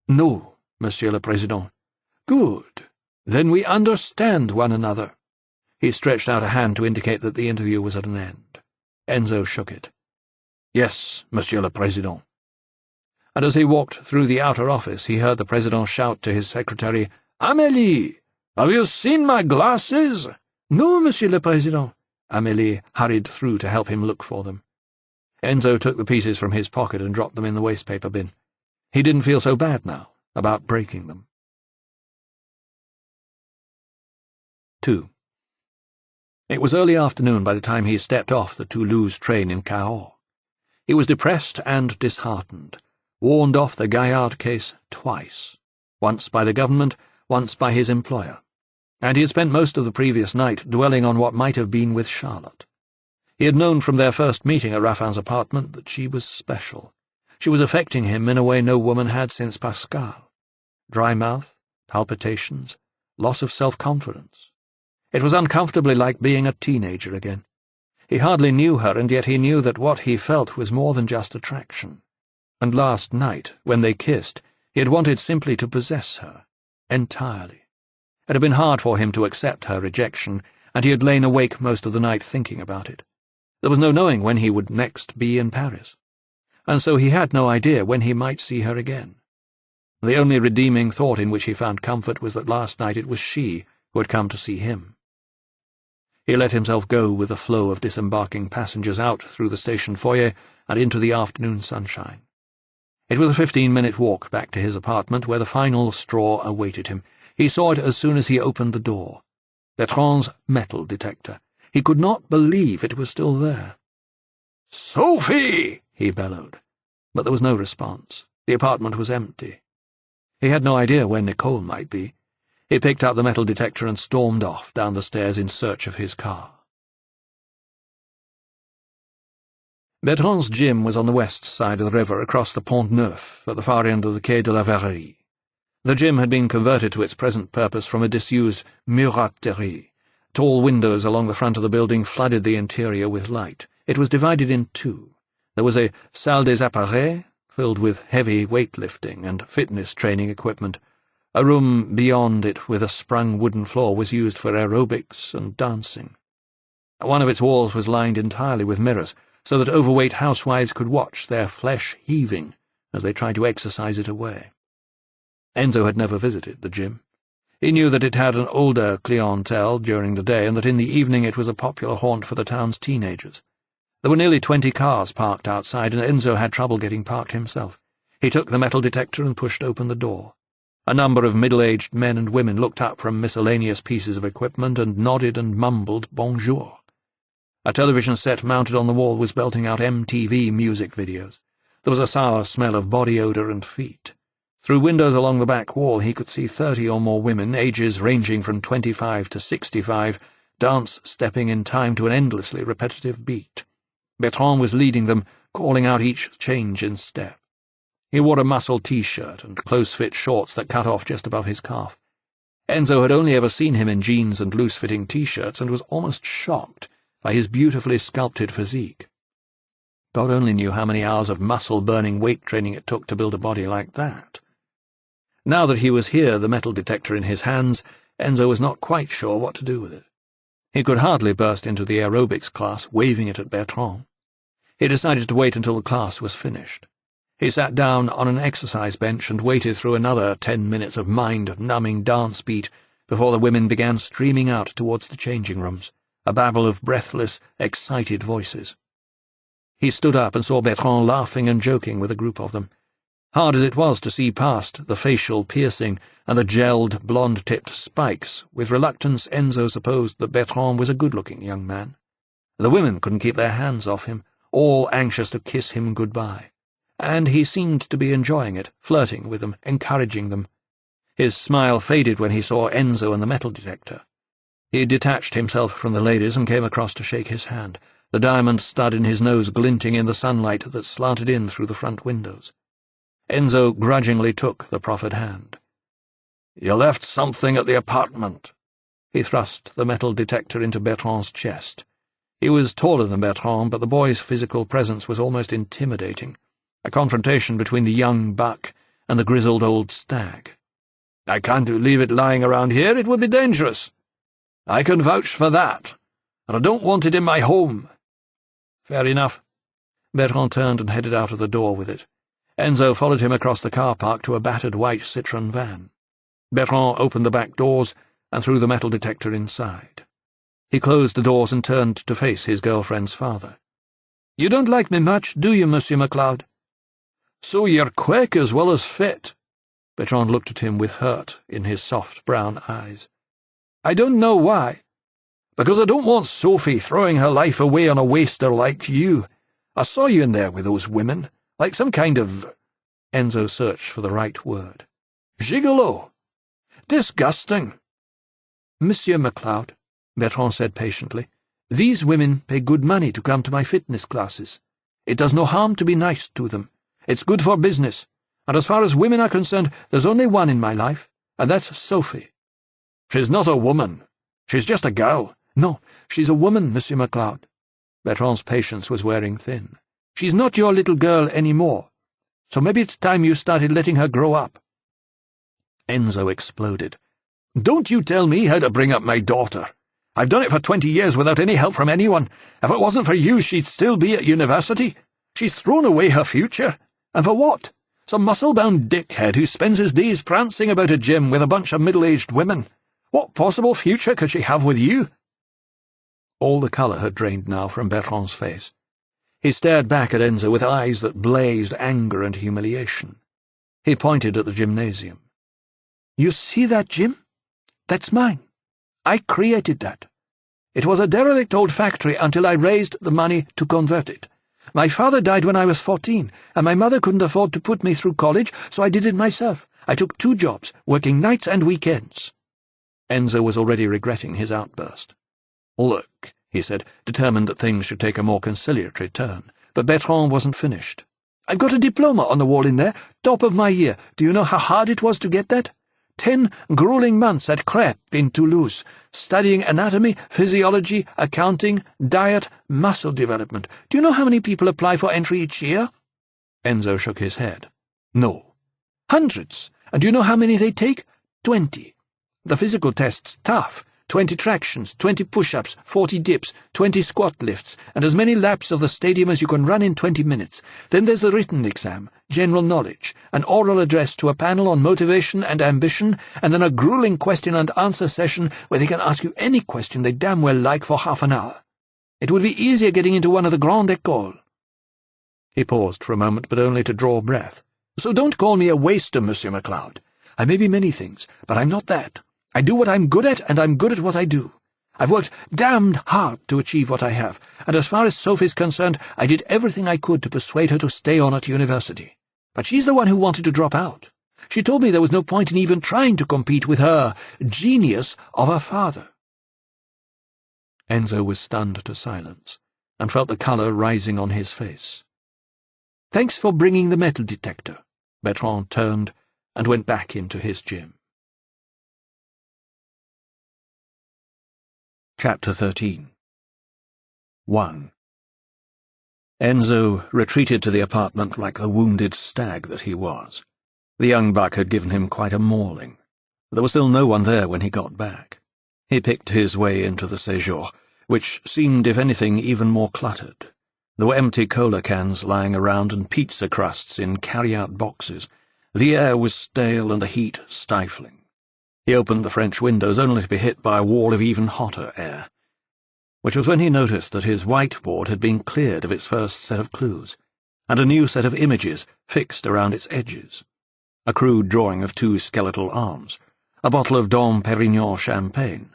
"No, Monsieur le Président." "Good. Then we understand one another." He stretched out a hand to indicate that the interview was at an end. Enzo shook it. "Yes, Monsieur le Président." And as he walked through the outer office, he heard the Président shout to his secretary, "Amélie, have you seen my glasses?" "No, Monsieur le Président." Amélie hurried through to help him look for them. Enzo took the pieces from his pocket and dropped them in the wastepaper bin. He didn't feel so bad now about breaking them. 2. It was early afternoon by the time he stepped off the Toulouse train in Cahors. He was depressed and disheartened, warned off the Gaillard case twice, once by the government, once by his employer, and he had spent most of the previous night dwelling on what might have been with Charlotte. He had known from their first meeting at Raffin's apartment that she was special. She was affecting him in a way no woman had since Pascal. Dry mouth, palpitations, loss of self-confidence. It was uncomfortably like being a teenager again. He hardly knew her, and yet he knew that what he felt was more than just attraction. And last night, when they kissed, he had wanted simply to possess her, entirely. It had been hard for him to accept her rejection, and he had lain awake most of the night thinking about it. There was no knowing when he would next be in Paris, and so he had no idea when he might see her again. The only redeeming thought in which he found comfort was that last night it was she who had come to see him. He let himself go with the flow of disembarking passengers out through the station foyer and into the afternoon sunshine. It was a 15-minute walk back to his apartment, where the final straw awaited him. He saw it as soon as he opened the door. Bertrand's metal detector. He could not believe it was still there. "Sophie!" he bellowed, but there was no response. The apartment was empty. He had no idea where Nicole might be. He picked up the metal detector and stormed off down the stairs in search of his car. Bertrand's gym was on the west side of the river, across the Pont Neuf, at the far end of the Quai de la Verrerie. The gym had been converted to its present purpose from a disused muraterie. Tall windows along the front of the building flooded the interior with light. It was divided in two. There was a salle des appareils, filled with heavy weightlifting and fitness training equipment. A room beyond it with a sprung wooden floor was used for aerobics and dancing. One of its walls was lined entirely with mirrors, so that overweight housewives could watch their flesh heaving as they tried to exercise it away. Enzo had never visited the gym. He knew that it had an older clientele during the day and that in the evening it was a popular haunt for the town's teenagers. There were nearly 20 cars parked outside, and Enzo had trouble getting parked himself. He took the metal detector and pushed open the door. A number of middle-aged men and women looked up from miscellaneous pieces of equipment and nodded and mumbled bonjour. A television set mounted on the wall was belting out MTV music videos. There was a sour smell of body odour and feet. Through windows along the back wall he could see 30 or more women, ages ranging from 25 to 65, dance-stepping in time to an endlessly repetitive beat. Bertrand was leading them, calling out each change in step. He wore a muscle T-shirt and close-fit shorts that cut off just above his calf. Enzo had only ever seen him in jeans and loose-fitting T-shirts and was almost shocked by his beautifully sculpted physique. God only knew how many hours of muscle-burning weight training it took to build a body like that. Now that he was here, the metal detector in his hands, Enzo was not quite sure what to do with it. He could hardly burst into the aerobics class, waving it at Bertrand. He decided to wait until the class was finished. He sat down on an exercise bench and waited through another 10 minutes of mind-numbing dance beat before the women began streaming out towards the changing rooms, a babble of breathless, excited voices. He stood up and saw Bertrand laughing and joking with a group of them. Hard as it was to see past the facial piercing and the gelled, blonde-tipped spikes, with reluctance Enzo supposed that Bertrand was a good-looking young man. The women couldn't keep their hands off him, all anxious to kiss him goodbye, and he seemed to be enjoying it, flirting with them, encouraging them. His smile faded when he saw Enzo and the metal detector. He detached himself from the ladies and came across to shake his hand, the diamond stud in his nose glinting in the sunlight that slanted in through the front windows. Enzo grudgingly took the proffered hand. "You left something at the apartment." He thrust the metal detector into Bertrand's chest. He was taller than Bertrand, but the boy's physical presence was almost intimidating, a confrontation between the young buck and the grizzled old stag. "I can't leave it lying around here. It would be dangerous." "I can vouch for that, and I don't want it in my home." "Fair enough." Bertrand turned and headed out of the door with it. Enzo followed him across the car park to a battered white Citroën van. Bertrand opened the back doors and threw the metal detector inside. He closed the doors and turned to face his girlfriend's father. "You don't like me much, do you, Monsieur MacLeod?" "So you're quick as well as fit." Bertrand looked at him with hurt in his soft brown eyes. "I don't know why." "Because I don't want Sophie throwing her life away on a waster like you. I saw you in there with those women. Like some kind of—" Enzo searched for the right word. "Gigolo. Disgusting." "Monsieur MacLeod," Bertrand said patiently, "these women pay good money to come to my fitness classes. It does no harm to be nice to them. It's good for business, and as far as women are concerned, there's only one in my life, and that's Sophie." "She's not a woman. She's just a girl." "No, she's a woman, Monsieur MacLeod." Bertrand's patience was wearing thin. "She's not your little girl any more, so maybe it's time you started letting her grow up." Enzo exploded. "Don't you tell me how to bring up my daughter. I've done it for 20 years without any help from anyone. If it wasn't for you, she'd still be at university. She's thrown away her future. And for what? Some muscle-bound dickhead who spends his days prancing about a gym with a bunch of middle-aged women. What possible future could she have with you?" All the colour had drained now from Bertrand's face. He stared back at Enzo with eyes that blazed anger and humiliation. He pointed at the gymnasium. "You see that gym? That's mine. I created that. It was a derelict old factory until I raised the money to convert it. My father died when I was 14, and my mother couldn't afford to put me through college, so I did it myself. I took 2 jobs, working nights and weekends." Enzo was already regretting his outburst. "Look," he said, determined that things should take a more conciliatory turn, but Bertrand wasn't finished. "I've got a diploma on the wall in there, top of my year. Do you know how hard it was to get that? 10 grueling months at Crêpe in Toulouse, studying anatomy, physiology, accounting, diet, muscle development. Do you know how many people apply for entry each year?" Enzo shook his head. "No." "Hundreds. And do you know how many they take? 20. The physical test's tough. 20 tractions, 20 push-ups, 40 dips, 20 squat lifts, and as many laps of the stadium as you can run in 20 minutes. Then there's the written exam, general knowledge, an oral address to a panel on motivation and ambition, and then a grueling question-and-answer session where they can ask you any question they damn well like for half an hour. It would be easier getting into one of the Grandes Écoles." He paused for a moment, but only to draw breath. "So don't call me a waster, Monsieur MacLeod. I may be many things, but I'm not that. I do what I'm good at, and I'm good at what I do. I've worked damned hard to achieve what I have, and as far as Sophie's concerned, I did everything I could to persuade her to stay on at university. But she's the one who wanted to drop out. She told me there was no point in even trying to compete with her genius of a father." Enzo was stunned to silence, and felt the colour rising on his face. "Thanks for bringing the metal detector." Bertrand turned and went back into his gym. Chapter 13. 1. Enzo retreated to the apartment like the wounded stag that he was. The young buck had given him quite a mauling. There was still no one there when he got back. He picked his way into the séjour, which seemed, if anything, even more cluttered. There were empty cola cans lying around and pizza crusts in carry-out boxes. The air was stale and the heat stifling. He opened the French windows only to be hit by a wall of even hotter air. Which was when he noticed that his whiteboard had been cleared of its first set of clues, and a new set of images fixed around its edges. A crude drawing of 2 skeletal arms, a bottle of Dom Pérignon champagne,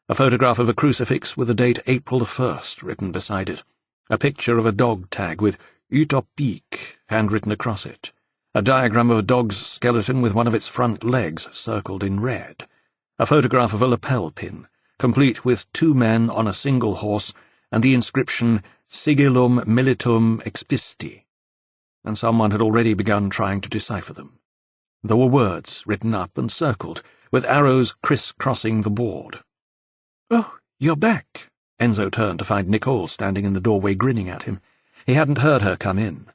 a photograph of a crucifix with the date April the 1st written beside it, a picture of a dog tag with Utopique handwritten across it, a diagram of a dog's skeleton with one of its front legs circled in red, a photograph of a lapel pin, complete with 2 men on a single horse, and the inscription Sigillum Militum Expisti, and someone had already begun trying to decipher them. There were words written up and circled, with arrows criss-crossing the board. "Oh, you're back." Enzo turned to find Nicole standing in the doorway grinning at him. He hadn't heard her come in.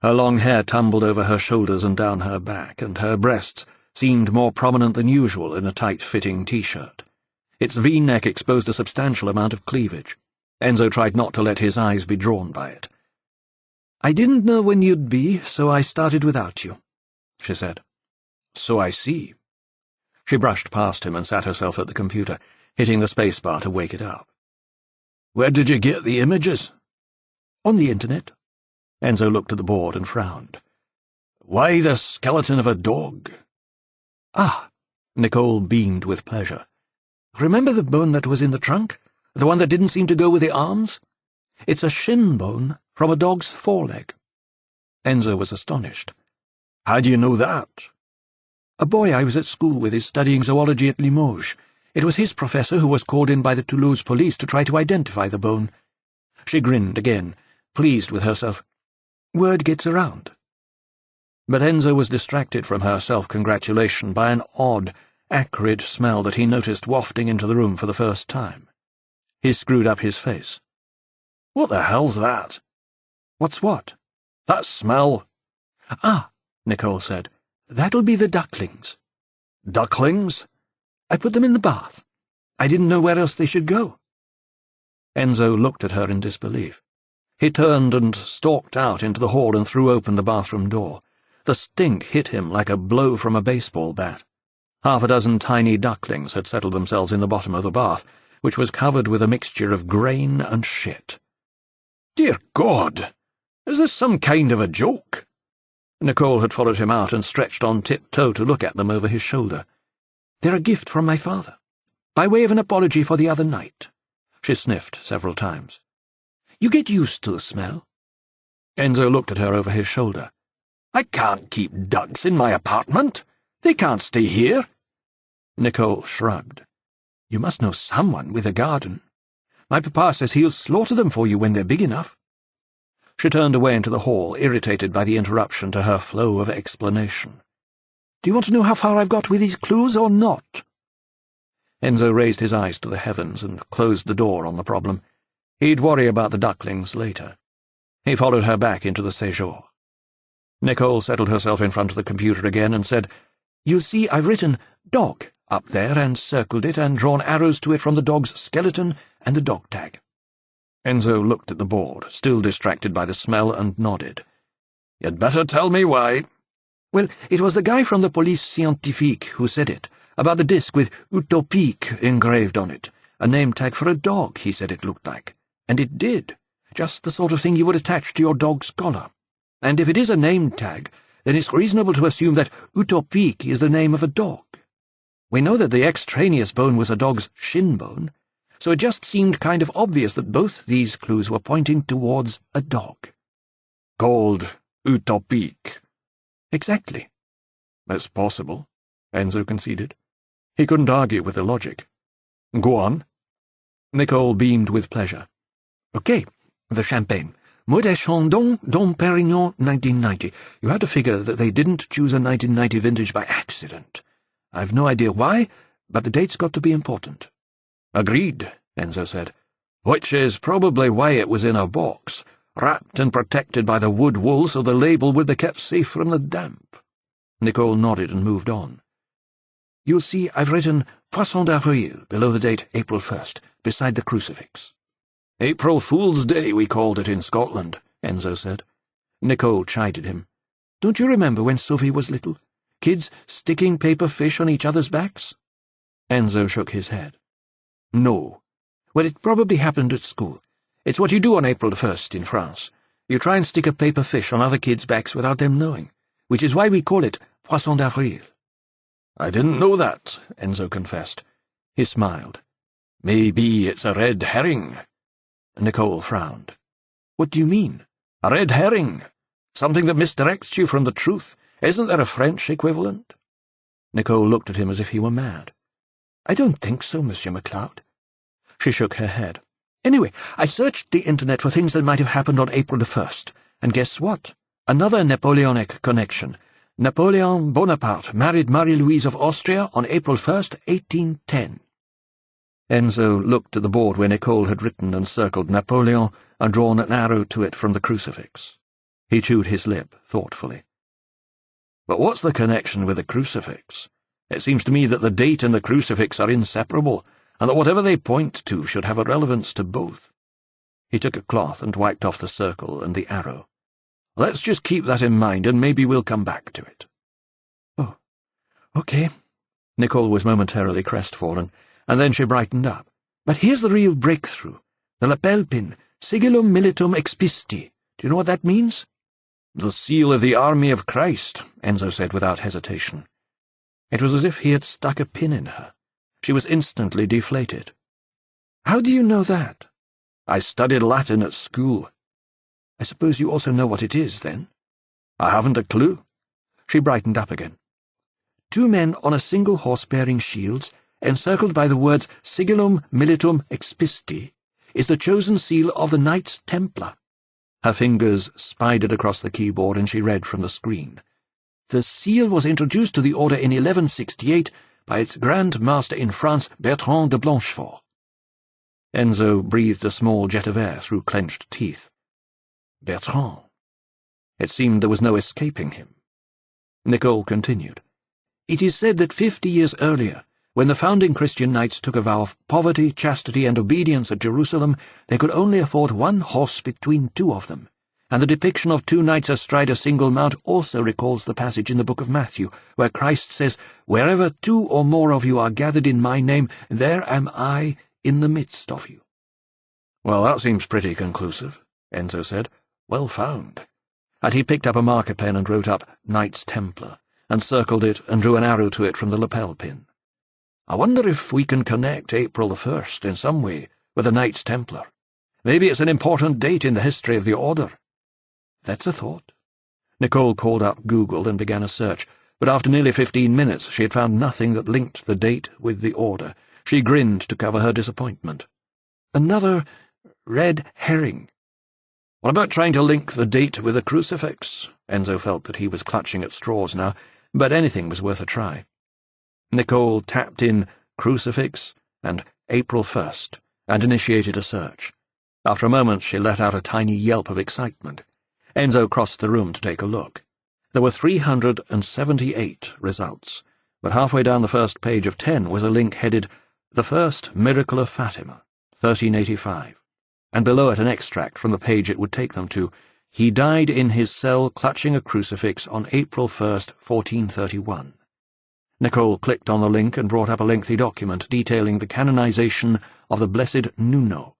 Her long hair tumbled over her shoulders and down her back, and her breasts seemed more prominent than usual in a tight-fitting T-shirt. Its V-neck exposed a substantial amount of cleavage. Enzo tried not to let his eyes be drawn by it. "I didn't know when you'd be, so I started without you," she said. "So I see." She brushed past him and sat herself at the computer, hitting the spacebar to wake it up. "Where did you get the images?" "On the internet." Enzo looked at the board and frowned. "Why the skeleton of a dog?" "Ah," Nicole beamed with pleasure. "Remember the bone that was in the trunk? The one that didn't seem to go with the arms? It's a shin bone from a dog's foreleg." Enzo was astonished. "How do you know that?" "A boy I was at school with is studying zoology at Limoges. It was his professor who was called in by the Toulouse police to try to identify the bone." She grinned again, pleased with herself. "Word gets around." But Enzo was distracted from her self-congratulation by an odd, acrid smell that he noticed wafting into the room for the first time. He screwed up his face. "What the hell's that?" "What's what?" "That smell." "Ah," Nicole said, "that'll be the ducklings." "Ducklings?" "I put them in the bath. I didn't know where else they should go." Enzo looked at her in disbelief. He turned and stalked out into the hall and threw open the bathroom door. The stink hit him like a blow from a baseball bat. 6 tiny ducklings had settled themselves in the bottom of the bath, which was covered with a mixture of grain and shit. "Dear God! Is this some kind of a joke?" Nicole had followed him out and stretched on tiptoe to look at them over his shoulder. "They're a gift from my father, by way of an apology for the other night. She sniffed several times. You get used to the smell. Enzo looked at her over his shoulder. I can't keep ducks in my apartment. They can't stay here. Nicole shrugged. You must know someone with a garden. My papa says he'll slaughter them for you when they're big enough. She turned away into the hall, irritated by the interruption to her flow of explanation. Do you want to know how far I've got with these clues or not? Enzo raised his eyes to the heavens and closed the door on the problem. He'd worry about the ducklings later. He followed her back into the séjour. Nicole settled herself in front of the computer again and said, You'll see I've written dog up there and circled it and drawn arrows to it from the dog's skeleton and the dog tag. Enzo looked at the board, still distracted by the smell, and nodded. You'd better tell me why. Well, it was the guy from the Police Scientifique who said it, about the disc with Utopique engraved on it, a name tag for a dog, he said it looked like. And it did, just the sort of thing you would attach to your dog's collar. And if it is a name tag, then it's reasonable to assume that Utopique is the name of a dog. We know that the extraneous bone was a dog's shin bone, so it just seemed kind of obvious that both these clues were pointing towards a dog. Called Utopique. Exactly. That's possible, Enzo conceded. He couldn't argue with the logic. Go on. Nicole beamed with pleasure. Okay, the champagne. Moët & Chandon, Dom Perignon, 1990. You have to figure that they didn't choose a 1990 vintage by accident. I've no idea why, but the date's got to be important. Agreed, Enzo said. Which is probably why it was in a box, wrapped and protected by the wood wool so the label would be kept safe from the damp. Nicole nodded and moved on. You'll see I've written Poisson d'Avril below the date April 1st, beside the crucifix. April Fool's Day, we called it in Scotland, Enzo said. Nicole chided him. Don't you remember when Sophie was little? Kids sticking paper fish on each other's backs? Enzo shook his head. No. Well, it probably happened at school. It's what you do on April 1st in France. You try and stick a paper fish on other kids' backs without them knowing, which is why we call it Poisson d'Avril. I didn't know that, Enzo confessed. He smiled. Maybe it's a red herring. Nicole frowned. What do you mean? A red herring. Something that misdirects you from the truth. Isn't there a French equivalent? Nicole looked at him as if he were mad. I don't think so, Monsieur MacLeod. She shook her head. Anyway, I searched the internet for things that might have happened on April the 1st, and guess what? Another Napoleonic connection. Napoleon Bonaparte married Marie-Louise of Austria on April 1st, 1810. Enzo looked at the board where Nicole had written and circled Napoleon and drawn an arrow to it from the crucifix. He chewed his lip thoughtfully. But what's the connection with the crucifix? It seems to me that the date and the crucifix are inseparable, and that whatever they point to should have a relevance to both. He took a cloth and wiped off the circle and the arrow. Let's just keep that in mind, and maybe we'll come back to it. Oh, okay. Nicole was momentarily crestfallen, and then she brightened up. But here's the real breakthrough. The lapel pin, sigillum militum expisti. Do you know what that means? The seal of the army of Christ, Enzo said without hesitation. It was as if he had stuck a pin in her. She was instantly deflated. How do you know that? I studied Latin at school. I suppose you also know what it is, then? I haven't a clue. She brightened up again. 2 men on a single horse bearing shields, encircled by the words sigillum militum expisti, is the chosen seal of the Knights Templar. Her fingers spidered across the keyboard and she read from the screen. The seal was introduced to the order in 1168 by its Grand Master in France, Bertrand de Blanchefort. Enzo breathed a small jet of air through clenched teeth. Bertrand. It seemed there was no escaping him. Nicole continued. It is said that 50 years earlier, when the founding Christian knights took a vow of poverty, chastity, and obedience at Jerusalem, they could only afford 1 horse between 2 of them, and the depiction of 2 knights astride a single mount also recalls the passage in the book of Matthew, where Christ says, "Wherever 2 or more of you are gathered in my name, there am I in the midst of you." Well, that seems pretty conclusive, Enzo said. Well found. And he picked up a marker pen and wrote up Knights Templar, and circled it and drew an arrow to it from the lapel pin. I wonder if we can connect April the 1st in some way with the Knights Templar. Maybe it's an important date in the history of the Order. That's a thought. Nicole called up Google and began a search, but after nearly 15 minutes she had found nothing that linked the date with the Order. She grinned to cover her disappointment. Another red herring. What about trying to link the date with a crucifix? Enzo felt that he was clutching at straws now, but anything was worth a try. Nicole tapped in crucifix and April 1st and initiated a search. After a moment she let out a tiny yelp of excitement. Enzo crossed the room to take a look. There were 378 results, but halfway down the first page of 10 was a link headed The First Miracle of Fatima, 1385, and below it an extract from the page it would take them to. He died in his cell clutching a crucifix on April 1st, 1431. Nicole clicked on the link and brought up a lengthy document detailing the canonization of the Blessed Nuno,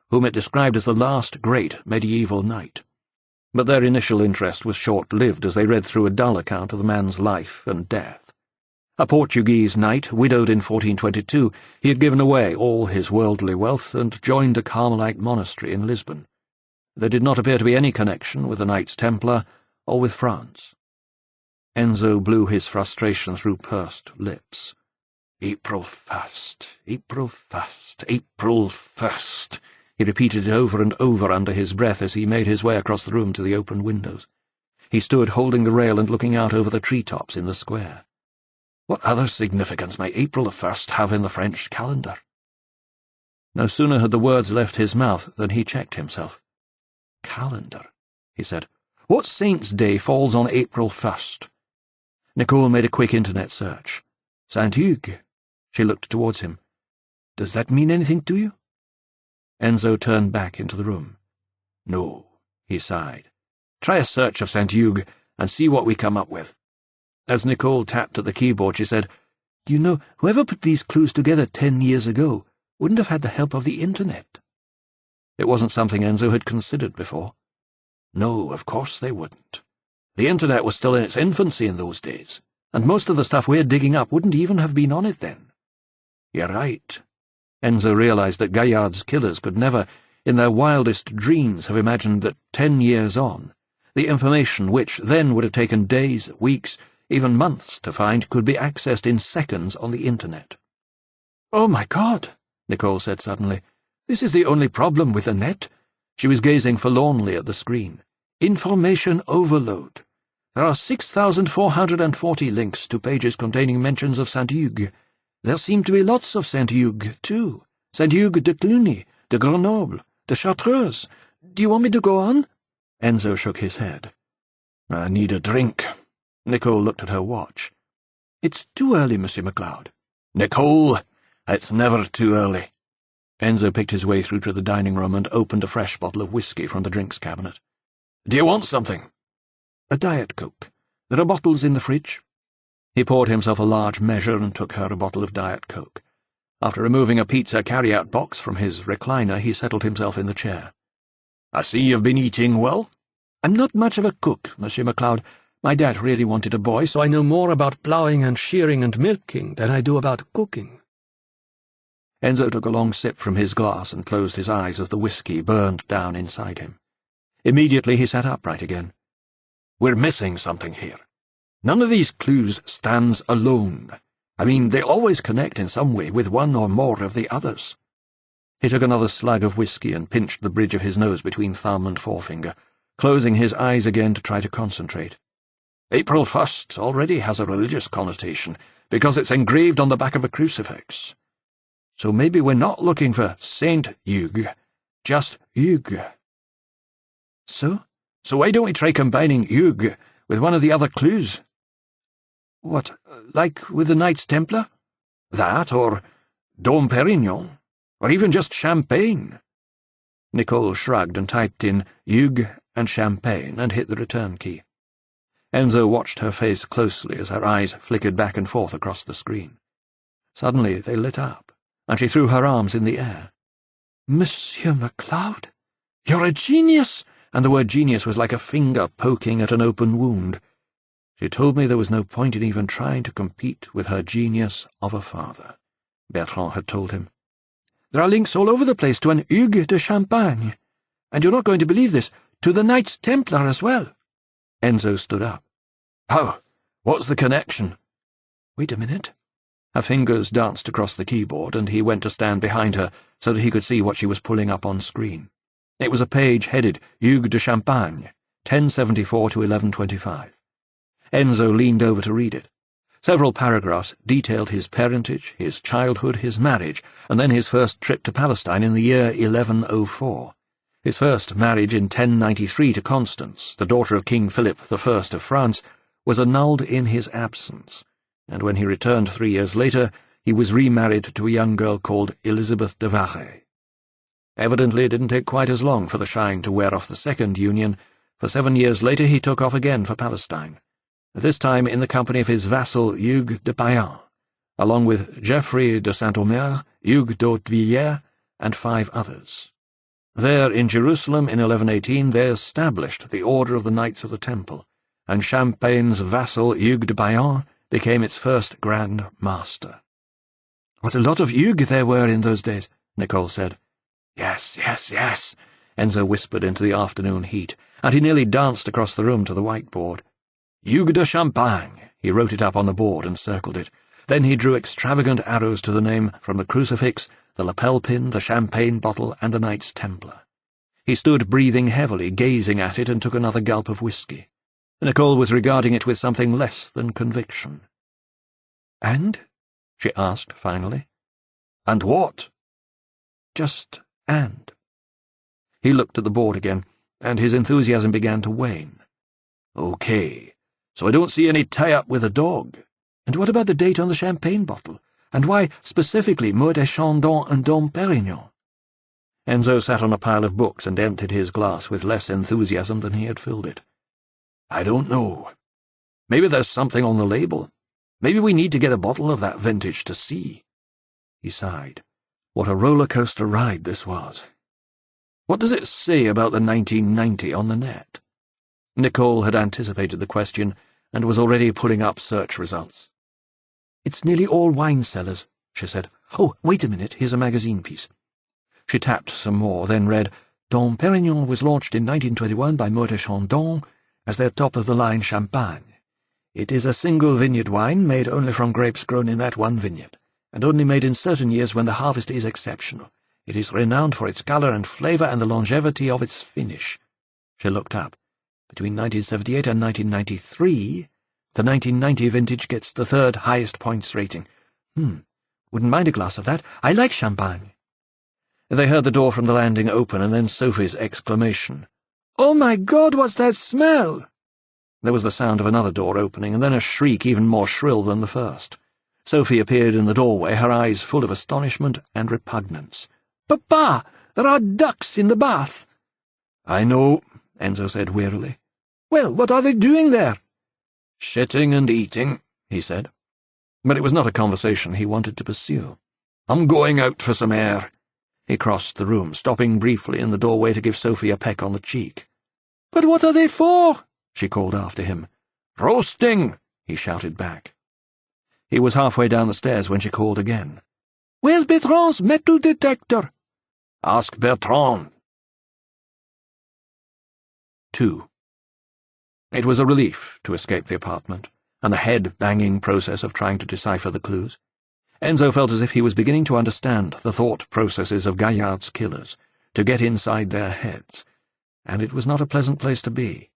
whom it described as the last great medieval knight. But their initial interest was short-lived as they read through a dull account of the man's life and death. A Portuguese knight, widowed in 1422, he had given away all his worldly wealth and joined a Carmelite monastery in Lisbon. There did not appear to be any connection with the Knights Templar or with France. Enzo blew his frustration through pursed lips. April 1st, April 1st, April 1st. He repeated it over and over under his breath as he made his way across the room to the open windows. He stood holding the rail and looking out over the treetops in the square. What other significance may April the 1st have in the French calendar? No sooner had the words left his mouth than he checked himself. Calendar, he said. What saint's day falls on April 1st? Nicole made a quick internet search. Saint Hugues. She looked towards him. Does that mean anything to you? Enzo turned back into the room. No, he sighed. Try a search of Saint Hugues and see what we come up with. As Nicole tapped at the keyboard, she said, You know, whoever put these clues together 10 years ago wouldn't have had the help of the Internet. It wasn't something Enzo had considered before. No, of course they wouldn't. The Internet was still in its infancy in those days, and most of the stuff we're digging up wouldn't even have been on it then. You're right. Enzo realized that Gaillard's killers could never, in their wildest dreams, have imagined that 10 years on, the information which then would have taken days, weeks, even months to find could be accessed in seconds on the Internet. Oh my God, Nicole said suddenly. This is the only problem with the net. She was gazing forlornly at the screen. Information overload. There are 6,440 links to pages containing mentions of Saint Hugues. There seem to be lots of Saint Hugues, too. Saint Hugues de Cluny, de Grenoble, de Chartreuse. Do you want me to go on? Enzo shook his head. I need a drink. Nicole looked at her watch. It's too early, Monsieur MacLeod. Nicole, it's never too early. Enzo picked his way through to the dining room and opened a fresh bottle of whiskey from the drinks cabinet. Do you want something? A Diet Coke. There are bottles in the fridge. He poured himself a large measure and took her a bottle of Diet Coke. After removing a pizza carry-out box from his recliner, he settled himself in the chair. I see you've been eating well. I'm not much of a cook, Monsieur MacLeod. My dad really wanted a boy, so I know more about ploughing and shearing and milking than I do about cooking. Enzo took a long sip from his glass and closed his eyes as the whiskey burned down inside him. Immediately he sat upright again. We're missing something here. None of these clues stands alone. I mean, they always connect in some way with one or more of the others. He took another slug of whiskey and pinched the bridge of his nose between thumb and forefinger, closing his eyes again to try to concentrate. April 1st already has a religious connotation, because it's engraved on the back of a crucifix. So maybe we're not looking for Saint Hugues, just Hugues. So why don't we try combining Hugues with one of the other clues? What, like with the Knights Templar? That, or Dom Perignon, or even just Champagne. Nicole shrugged and typed in Hugues and Champagne and hit the return key. Enzo watched her face closely as her eyes flickered back and forth across the screen. Suddenly they lit up, and she threw her arms in the air. Monsieur MacLeod, you're a genius! And the word genius was like a finger poking at an open wound. She told me there was no point in even trying to compete with her genius of a father, Bertrand had told him. There are links all over the place to an Hugues de Champagne. And you're not going to believe this, to the Knights Templar as well. Enzo stood up. How? What's the connection? Wait a minute. Her fingers danced across the keyboard, and he went to stand behind her so that he could see what she was pulling up on screen. It was a page headed Hugues de Champagne, 1074 to 1125. Enzo leaned over to read it. Several paragraphs detailed his parentage, his childhood, his marriage, and then his first trip to Palestine in the year 1104. His first marriage in 1093 to Constance, the daughter of King Philip I of France, was annulled in his absence, and when he returned 3 years later, he was remarried to a young girl called Elizabeth de Varey. Evidently it didn't take quite as long for the shine to wear off the second union, for 7 years later he took off again for Palestine, this time in the company of his vassal Hugues de Payan, along with Geoffrey de Saint-Omer, Hugues d'Hautevillers, and 5 others. There, in Jerusalem in 1118, they established the Order of the Knights of the Temple, and Champagne's vassal Hugues de Payan became its first Grand Master. What a lot of Hugues there were in those days, Nicole said. Yes, Enzo whispered into the afternoon heat, and he nearly danced across the room to the whiteboard. Hugues de Champagne, he wrote it up on the board and circled it. Then he drew extravagant arrows to the name from the crucifix, the lapel pin, the champagne bottle, and the Knights Templar. He stood breathing heavily, gazing at it, and took another gulp of whiskey. Nicole was regarding it with something less than conviction. And? She asked finally. And what? Just and. He looked at the board again, and his enthusiasm began to wane. Okay, so I don't see any tie-up with a dog. And what about the date on the champagne bottle? And why, specifically, Moët et Chandon and Dom Pérignon? Enzo sat on a pile of books and emptied his glass with less enthusiasm than he had filled it. I don't know. Maybe there's something on the label. Maybe we need to get a bottle of that vintage to see. He sighed. What a roller-coaster ride this was. What does it say about the 1990 on the net? Nicole had anticipated the question and was already pulling up search results. It's nearly all wine cellars, she said. Oh, wait a minute, here's a magazine piece. She tapped some more, then read, Dom Pérignon was launched in 1921 by Moët et Chandon as their top-of-the-line champagne. It is a single vineyard wine made only from grapes grown in that one vineyard, and only made in certain years when the harvest is exceptional. It is renowned for its colour and flavour and the longevity of its finish. She looked up. Between 1978 and 1993, the 1990 vintage gets the third highest points rating. Wouldn't mind a glass of that. I like champagne. They heard the door from the landing open, and then Sophie's exclamation. Oh my God, what's that smell? There was the sound of another door opening, and then a shriek even more shrill than the first. Sophie appeared in the doorway, her eyes full of astonishment and repugnance. Papa, there are ducks in the bath. I know, Enzo said wearily. Well, what are they doing there? Shitting and eating, he said. But it was not a conversation he wanted to pursue. I'm going out for some air. He crossed the room, stopping briefly in the doorway to give Sophie a peck on the cheek. But what are they for? She called after him. Roasting, he shouted back. He was halfway down the stairs when she called again. Where's Bertrand's metal detector? Ask Bertrand. 2. It was a relief to escape the apartment, and the head-banging process of trying to decipher the clues. Enzo felt as if he was beginning to understand the thought processes of Gaillard's killers, to get inside their heads, and it was not a pleasant place to be.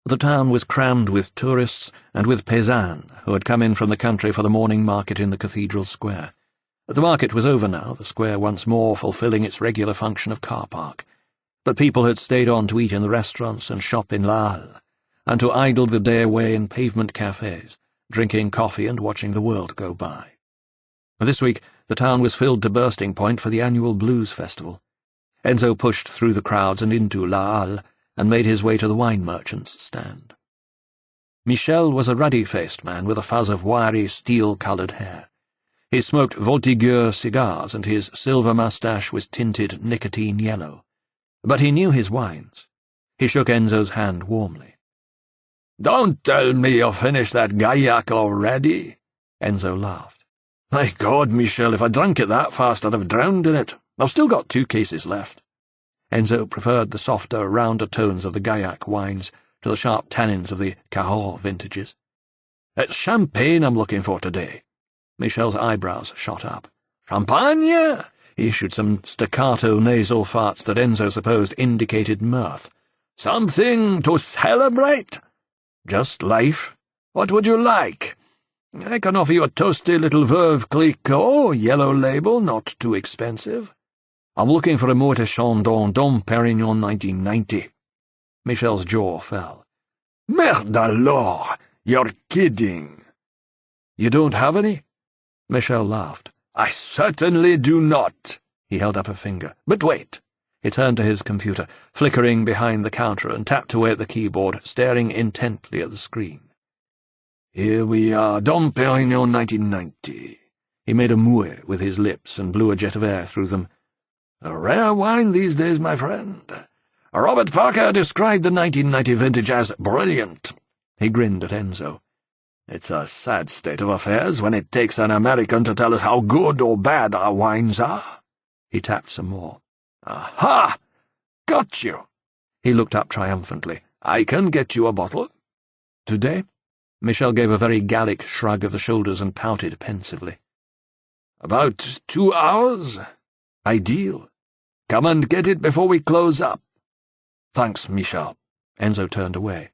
The town was crammed with tourists and with paysannes who had come in from the country for the morning market in the cathedral square. The market was over now, the square once more fulfilling its regular function of car park, but people had stayed on to eat in the restaurants and shop in La Halle, and to idle the day away in pavement cafes, drinking coffee and watching the world go by. This week, the town was filled to bursting point for the annual blues festival. Enzo pushed through the crowds and into La Halle, and made his way to the wine merchant's stand. Michel was a ruddy-faced man with a fuzz of wiry, steel-coloured hair. He smoked Voltigeur cigars, and his silver moustache was tinted nicotine yellow. But he knew his wines. He shook Enzo's hand warmly. "Don't tell me you've finished that Gaillac already," Enzo laughed. My God, Michel, if I drank it that fast, I'd have drowned in it. I've still got 2 cases left. Enzo preferred the softer, rounder tones of the Gaillac wines to the sharp tannins of the Cahors vintages. It's champagne I'm looking for today. Michel's eyebrows shot up. Champagne? He issued some staccato nasal farts that Enzo supposed indicated mirth. Something to celebrate? Just life. What would you like? I can offer you a toasty little Veuve Clicquot, yellow label, not too expensive. I'm looking for a Morte Chandon Dom Perignon 1990. Michel's jaw fell. Merde alors! You're kidding. You don't have any? Michel laughed. I certainly do not. He held up a finger. But wait. He turned to his computer, flickering behind the counter, and tapped away at the keyboard, staring intently at the screen. Here we are, Dom Perignon 1990. He made a moue with his lips and blew a jet of air through them. A rare wine these days, my friend. Robert Parker described the 1990 vintage as brilliant. He grinned at Enzo. It's a sad state of affairs when it takes an American to tell us how good or bad our wines are. He tapped some more. Aha! Got you. He looked up triumphantly. I can get you a bottle. Today? Michel gave a very Gallic shrug of the shoulders and pouted pensively. About 2 hours? Ideal. Come and get it before we close up. Thanks, Michel. Enzo turned away.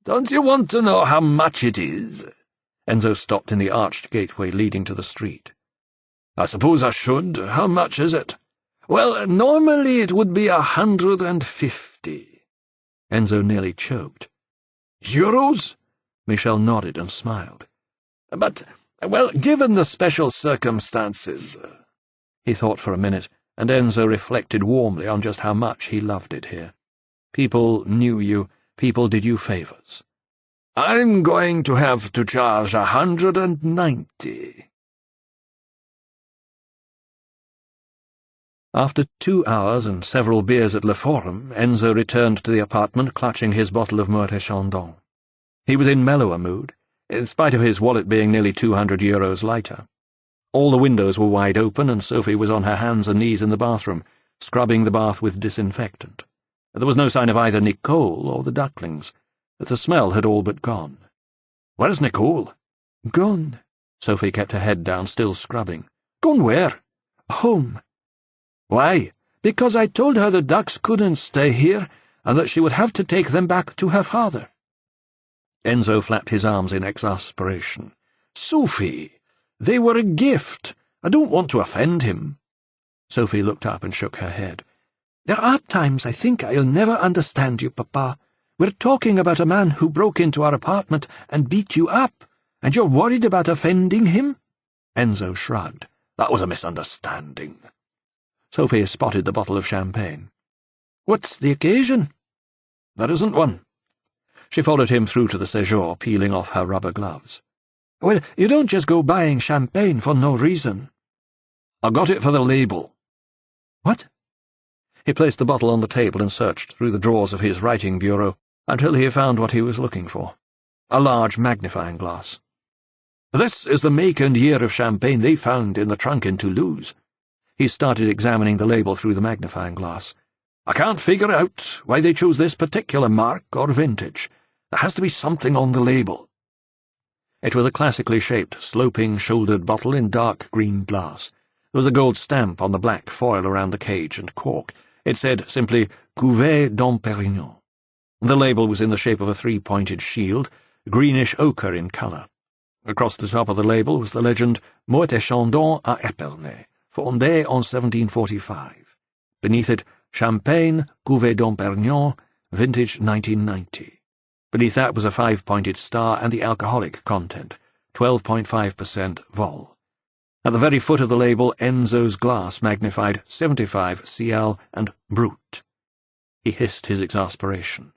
Don't you want to know how much it is? Enzo stopped in the arched gateway leading to the street. I suppose I should. How much is it? Well, normally it would be 150. Enzo nearly choked. Euros? Michel nodded and smiled. But, well, given the special circumstances... He thought for a minute, and Enzo reflected warmly on just how much he loved it here. People knew you, people did you favours. I'm going to have to charge 190. After 2 hours and several beers at Le Forum, Enzo returned to the apartment clutching his bottle of Morte Chandon. He was in mellower mood, in spite of his wallet being nearly 200 euros lighter. All the windows were wide open, and Sophie was on her hands and knees in the bathroom, scrubbing the bath with disinfectant. There was no sign of either Nicole or the ducklings. The smell had all but gone. Where's Nicole? Gone. Sophie kept her head down, still scrubbing. Gone where? Home. Why? Because I told her the ducks couldn't stay here, and that she would have to take them back to her father. Enzo flapped his arms in exasperation. Sophie! They were a gift. I don't want to offend him. Sophie looked up and shook her head. There are times I think I'll never understand you, Papa. We're talking about a man who broke into our apartment and beat you up, and you're worried about offending him? Enzo shrugged. That was a misunderstanding. Sophie spotted the bottle of champagne. What's the occasion? There isn't one. She followed him through to the séjour, peeling off her rubber gloves. Well, you don't just go buying champagne for no reason. I got it for the label. What? He placed the bottle on the table and searched through the drawers of his writing bureau until he found what he was looking for. A large magnifying glass. This is the make and year of champagne they found in the trunk in Toulouse. He started examining the label through the magnifying glass. I can't figure out why they chose this particular mark or vintage. There has to be something on the label. It was a classically shaped, sloping, shouldered bottle in dark green glass. There was a gold stamp on the black foil around the cage and cork. It said simply, Cuvée Dom Perignon. The label was in the shape of a three-pointed shield, greenish ochre in colour. Across the top of the label was the legend, Morte Chandon à Épernay, fondée en 1745. Beneath it, Champagne, Cuvée Dom Perignon, vintage 1990. Beneath that was a 5-pointed star and the alcoholic content, 12.5% vol. At the very foot of the label, Enzo's glass magnified 75 cl and brut. He hissed his exasperation.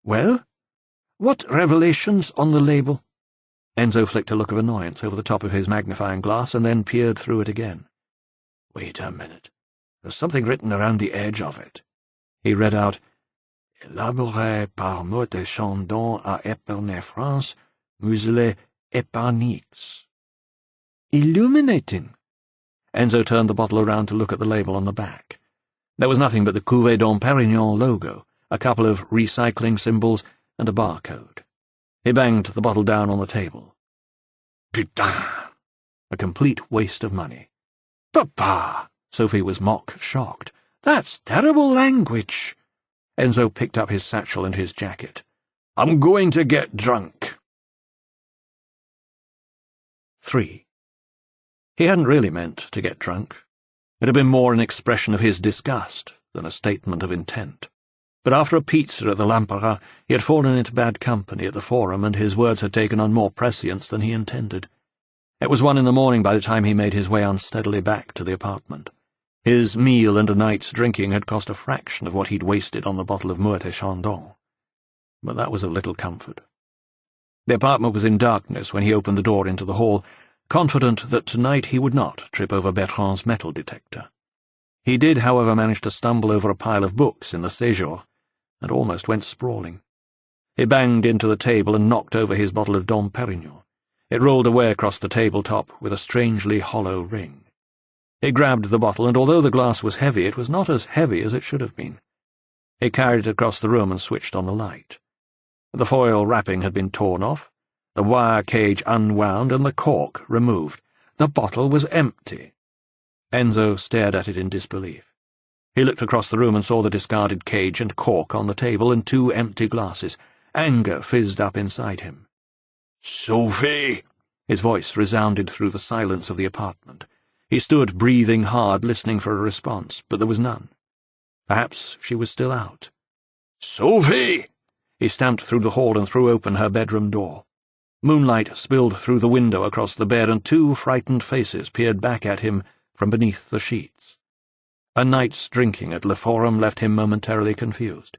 Well? What revelations on the label? Enzo flicked a look of annoyance over the top of his magnifying glass and then peered through it again. Wait a minute. There's something written around the edge of it. He read out, Élaboré par Morte Chandon à Épernay, France, muselé Épargnix. Illuminating. Enzo turned the bottle around to look at the label on the back. There was nothing but the Cuvée Dom Pérignon logo, a couple of recycling symbols, and a barcode. He banged the bottle down on the table. Putain! A complete waste of money. Papa! Sophie was mock-shocked. That's terrible language. Enzo picked up his satchel and his jacket. I'm going to get drunk. 3. He hadn't really meant to get drunk. It had been more an expression of his disgust than a statement of intent. But after a pizza at the Lamperin, he had fallen into bad company at the Forum, and his words had taken on more prescience than he intended. It was 1 a.m. by the time he made his way unsteadily back to the apartment. His meal and a night's drinking had cost a fraction of what he'd wasted on the bottle of Muerte Chandon. But that was of little comfort. The apartment was in darkness when he opened the door into the hall, confident that tonight he would not trip over Bertrand's metal detector. He did, however, manage to stumble over a pile of books in the séjour, and almost went sprawling. He banged into the table and knocked over his bottle of Dom Pérignon. It rolled away across the tabletop with a strangely hollow ring. He grabbed the bottle, and although the glass was heavy, it was not as heavy as it should have been. He carried it across the room and switched on the light. The foil wrapping had been torn off, the wire cage unwound, and the cork removed. The bottle was empty. Enzo stared at it in disbelief. He looked across the room and saw the discarded cage and cork on the table and 2 empty glasses. Anger fizzed up inside him. "Sophie!" His voice resounded through the silence of the apartment. He stood breathing hard, listening for a response, but there was none. Perhaps she was still out. "Sophie!" He stamped through the hall and threw open her bedroom door. Moonlight spilled through the window across the bed, and 2 frightened faces peered back at him from beneath the sheets. A night's drinking at Le Forum left him momentarily confused,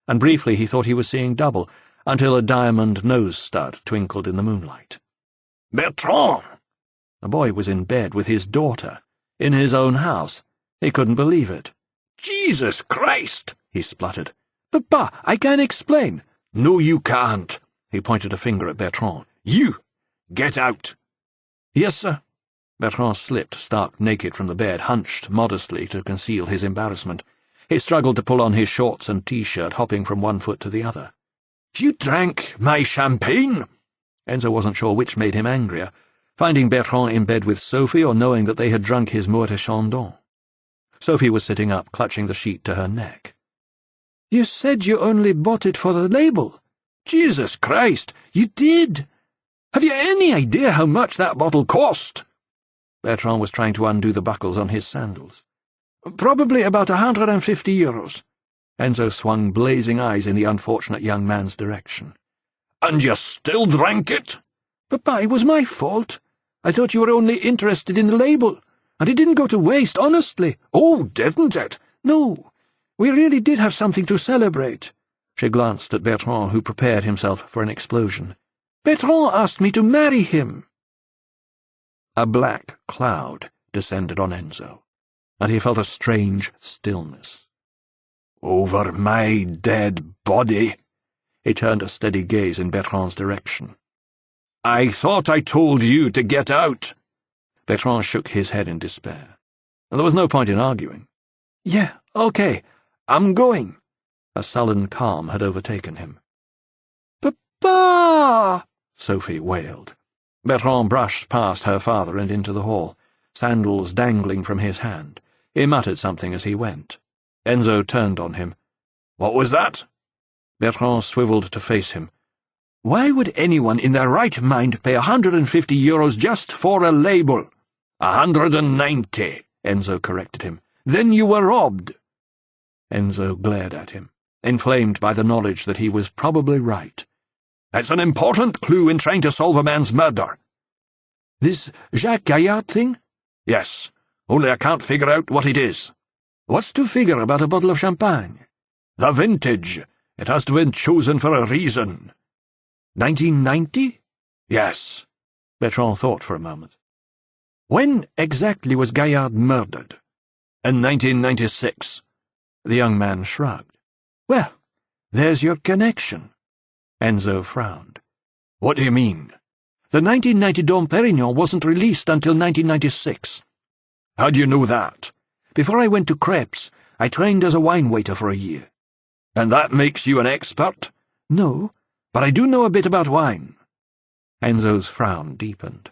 and briefly he thought he was seeing double, until a diamond nose-stud twinkled in the moonlight. "Bertrand!" The boy was in bed with his daughter, in his own house. He couldn't believe it. "Jesus Christ!" he spluttered. Papa, I can explain. "No, you can't." He pointed a finger at Bertrand. "You! Get out!" "Yes, sir." Bertrand slipped stark naked from the bed, hunched modestly to conceal his embarrassment. He struggled to pull on his shorts and T-shirt, hopping from one foot to the other. "You drank my champagne?" Enzo wasn't sure which made him angrier, finding Bertrand in bed with Sophie or knowing that they had drunk his Muerte Chandon. Sophie was sitting up, clutching the sheet to her neck. "You said you only bought it for the label." "Jesus Christ, you did! Have you any idea how much that bottle cost?" Bertrand was trying to undo the buckles on his sandals. "Probably about 150 euros. Enzo swung blazing eyes in the unfortunate young man's direction. "And you still drank it?" "Papa, it was my fault. I thought you were only interested in the label, and it didn't go to waste, honestly." "Oh, didn't it?" "No. We really did have something to celebrate." She glanced at Bertrand, who prepared himself for an explosion. "Bertrand asked me to marry him." A black cloud descended on Enzo, and he felt a strange stillness. "Over my dead body." He turned a steady gaze in Bertrand's direction. "I thought I told you to get out." Bertrand shook his head in despair. There was no point in arguing. "Yeah, okay, I'm going." A sullen calm had overtaken him. "Papa!" Sophie wailed. Bertrand brushed past her father and into the hall, sandals dangling from his hand. He muttered something as he went. Enzo turned on him. "What was that?" Bertrand swiveled to face him. "Why would anyone in their right mind pay 150 euros just for a label?" 190, Enzo corrected him. "Then you were robbed." Enzo glared at him, inflamed by the knowledge that he was probably right. "That's an important clue in trying to solve a man's murder." "This Jacques Gaillard thing?" "Yes, only I can't figure out what it is." "What's to figure about a bottle of champagne?" "The vintage. It has to have been chosen for a reason." 1990? "Yes." Bertrand thought for a moment. "When exactly was Gaillard murdered?" "In 1996. The young man shrugged. "Well, there's your connection." Enzo frowned. "What do you mean?" The 1990 Dom Perignon wasn't released until 1996. How do you know that? Before I went to Crepes, I trained as a wine waiter for a year. And that makes you an expert? No, but I do know a bit about wine. Enzo's frown deepened.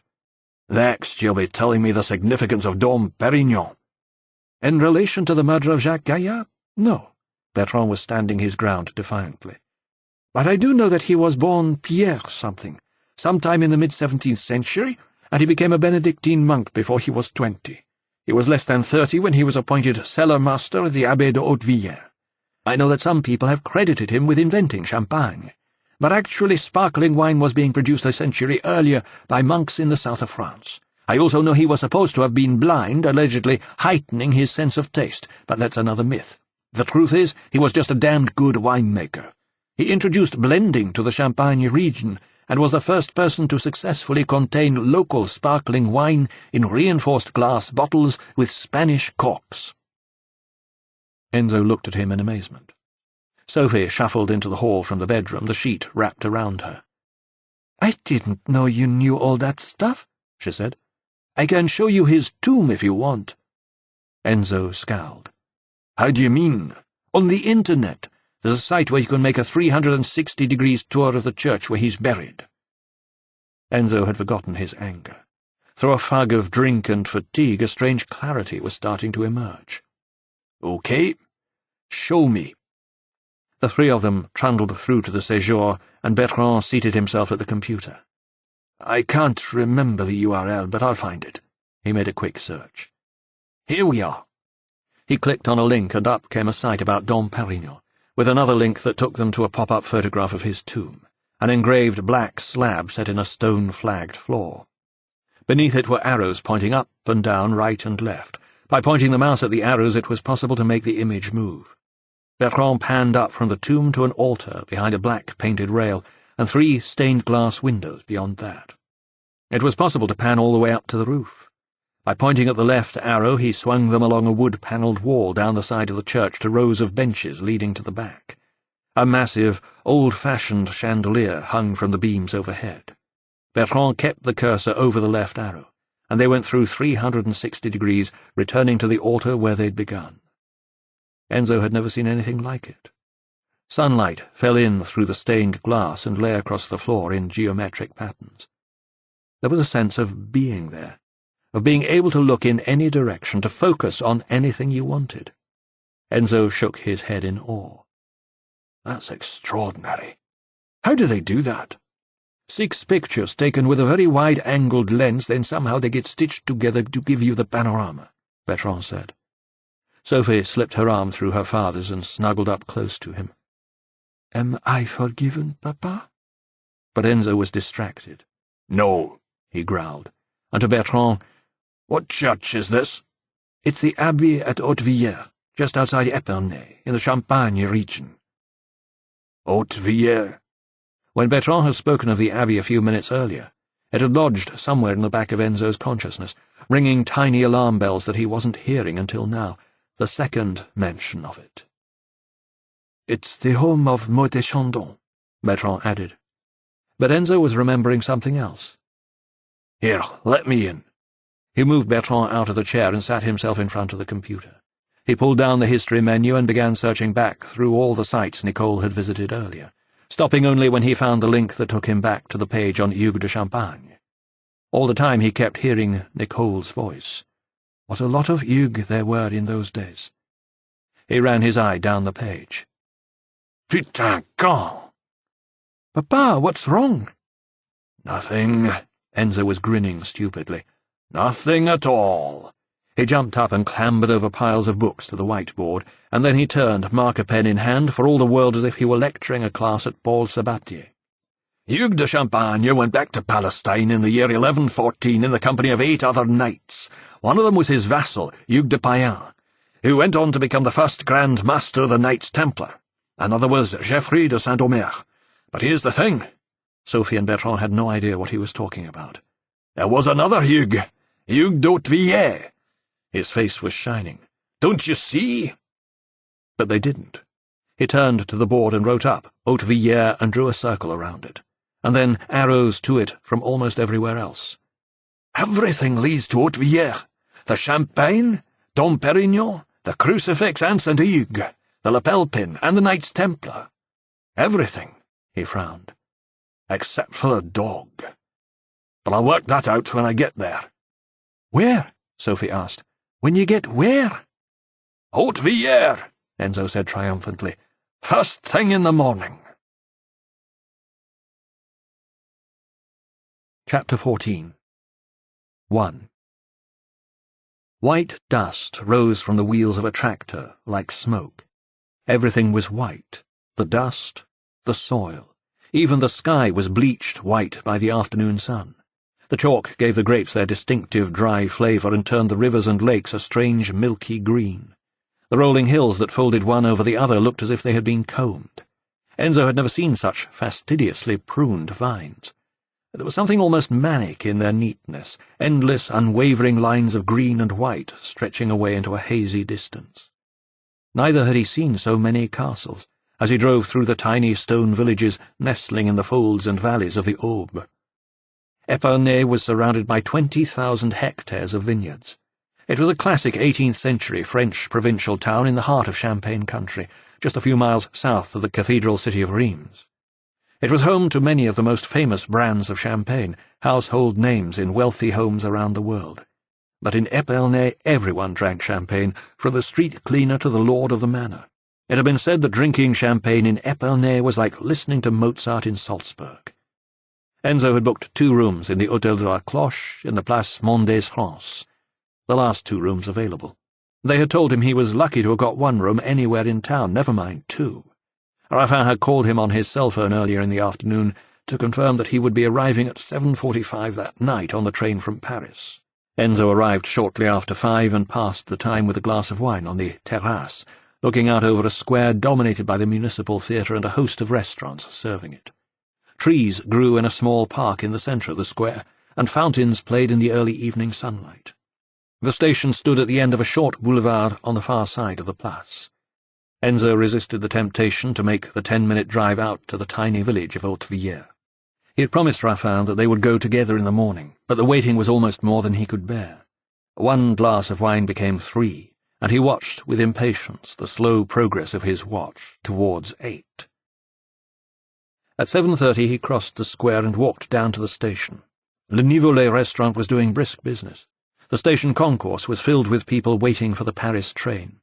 Next, you'll be telling me the significance of Dom Perignon. In relation to the murder of Jacques Gaillard? No. Bertrand was standing his ground defiantly. But I do know that he was born Pierre something, sometime in the mid-17th century, and he became a Benedictine monk before he was 20. He was less than 30 when he was appointed cellar-master at the Abbé de Hautevillers. I know that some people have credited him with inventing champagne, but actually sparkling wine was being produced a century earlier by monks in the south of France. I also know he was supposed to have been blind, allegedly heightening his sense of taste, but that's another myth. The truth is, he was just a damned good winemaker. He introduced blending to the Champagne region, and was the first person to successfully contain local sparkling wine in reinforced glass bottles with Spanish corks. Enzo looked at him in amazement. Sophie shuffled into the hall from the bedroom, the sheet wrapped around her. "I didn't know you knew all that stuff," she said. "I can show you his tomb if you want." Enzo scowled. "How do you mean?" "On the internet. There's a site where you can make a 360-degrees tour of the church where he's buried." Enzo had forgotten his anger. Through a fog of drink and fatigue, a strange clarity was starting to emerge. "Okay, show me." The three of them trundled through to the séjour, and Bertrand seated himself at the computer. "I can't remember the URL, but I'll find it." He made a quick search. "Here we are." He clicked on a link, and up came a site about Dom Perignon, with another link that took them to a pop-up photograph of his tomb, an engraved black slab set in a stone-flagged floor. Beneath it were arrows pointing up and down, right and left. By pointing the mouse at the arrows, it was possible to make the image move. Bertrand panned up from the tomb to an altar behind a black painted rail, and 3 stained-glass windows beyond that. It was possible to pan all the way up to the roof. By pointing at the left arrow, he swung them along a wood-panelled wall down the side of the church to rows of benches leading to the back. A massive, old-fashioned chandelier hung from the beams overhead. Bertrand kept the cursor over the left arrow, and they went through 360 degrees, returning to the altar where they'd begun. Enzo had never seen anything like it. Sunlight fell in through the stained glass and lay across the floor in geometric patterns. There was a sense of being there, of being able to look in any direction, to focus on anything you wanted. Enzo shook his head in awe. "That's extraordinary. How do they do that?" 6 pictures taken with a very wide-angled lens, then somehow they get stitched together to give you the panorama," Bertrand said. Sophie slipped her arm through her father's and snuggled up close to him. "Am I forgiven, Papa?" But Enzo was distracted. "No," he growled, and to Bertrand, "What church is this?" "It's the Abbey at Hautevillers, just outside Epernay, in the Champagne region." Hautevillers. When Bertrand had spoken of the Abbey a few minutes earlier, it had lodged somewhere in the back of Enzo's consciousness, ringing tiny alarm bells that he wasn't hearing until now, the second mention of it. "It's the home of Maud de Chandon," Bertrand added. But Enzo was remembering something else. "Here, let me in." He moved Bertrand out of the chair and sat himself in front of the computer. He pulled down the history menu and began searching back through all the sites Nicole had visited earlier, stopping only when he found the link that took him back to the page on Hugues de Champagne. All the time he kept hearing Nicole's voice. What a lot of Hugues there were in those days. He ran his eye down the page. "Putain, quand?" "Papa, what's wrong?" "Nothing." Enzo was grinning stupidly. "Nothing at all." He jumped up and clambered over piles of books to the whiteboard, and then he turned, marker pen in hand, for all the world as if he were lecturing a class at Paul Sabatier. "Hugues de Champagne went back to Palestine in the year 1114 in the company of 8 other knights. One of them was his vassal, Hugues de Payen, who went on to become the first Grand Master of the Knights Templar. Another was Geoffrey de Saint-Omer. But here's the thing." Sophie and Bertrand had no idea what he was talking about. "There was another Hugues, Hugues d'Hautevillers." His face was shining. "Don't you see?" But they didn't. He turned to the board and wrote up Hautevillers and drew a circle around it. and then arrows to it from almost everywhere else. "Everything leads to Haute-Villers. The champagne, Dom Perignon, the crucifix and St. Hugues, the lapel pin and the Knights Templar. Everything," he frowned. "Except for the dog. But I'll work that out when I get there." "Where?" Sophie asked. "When you get where?" "Haute-Villers," Enzo said triumphantly. "First thing in the morning." Chapter 14. 1. White dust rose from the wheels of a tractor like smoke. Everything was white, the dust, the soil. Even the sky was bleached white by the afternoon sun. The chalk gave the grapes their distinctive dry flavour and turned the rivers and lakes a strange milky green. The rolling hills that folded one over the other looked as if they had been combed. Enzo had never seen such fastidiously pruned vines. There was something almost manic in their neatness, endless, unwavering lines of green and white stretching away into a hazy distance. Neither had he seen so many castles, as he drove through the tiny stone villages nestling in the folds and valleys of the Aube. Epernay was surrounded by 20,000 hectares of vineyards. It was a classic 18th-century French provincial town in the heart of Champagne country, just a few miles south of the cathedral city of Reims. It was home to many of the most famous brands of champagne, household names in wealthy homes around the world. But in Epernay everyone drank champagne, from the street cleaner to the lord of the manor. It had been said that drinking champagne in Epernay was like listening to Mozart in Salzburg. Enzo had booked 2 rooms in the Hôtel de la Cloche in the Place Mont-des-France, the last 2 rooms available. They had told him he was lucky to have got 1 room anywhere in town, never mind 2. Raffin had called him on his cell phone earlier in the afternoon to confirm that he would be arriving at 7:45 that night on the train from Paris. Enzo arrived shortly after 5 and passed the time with a glass of wine on the terrasse, looking out over a square dominated by the municipal theatre and a host of restaurants serving it. Trees grew in a small park in the centre of the square, and fountains played in the early evening sunlight. The station stood at the end of a short boulevard on the far side of the place. Enzo resisted the temptation to make the 10-minute drive out to the tiny village of Haute-Villers. He had promised Raffin that they would go together in the morning, but the waiting was almost more than he could bear. 1 glass of wine became 3, and he watched with impatience the slow progress of his watch towards 8. At 7:30 he crossed the square and walked down to the station. Le Nivolet restaurant was doing brisk business. The station concourse was filled with people waiting for the Paris train.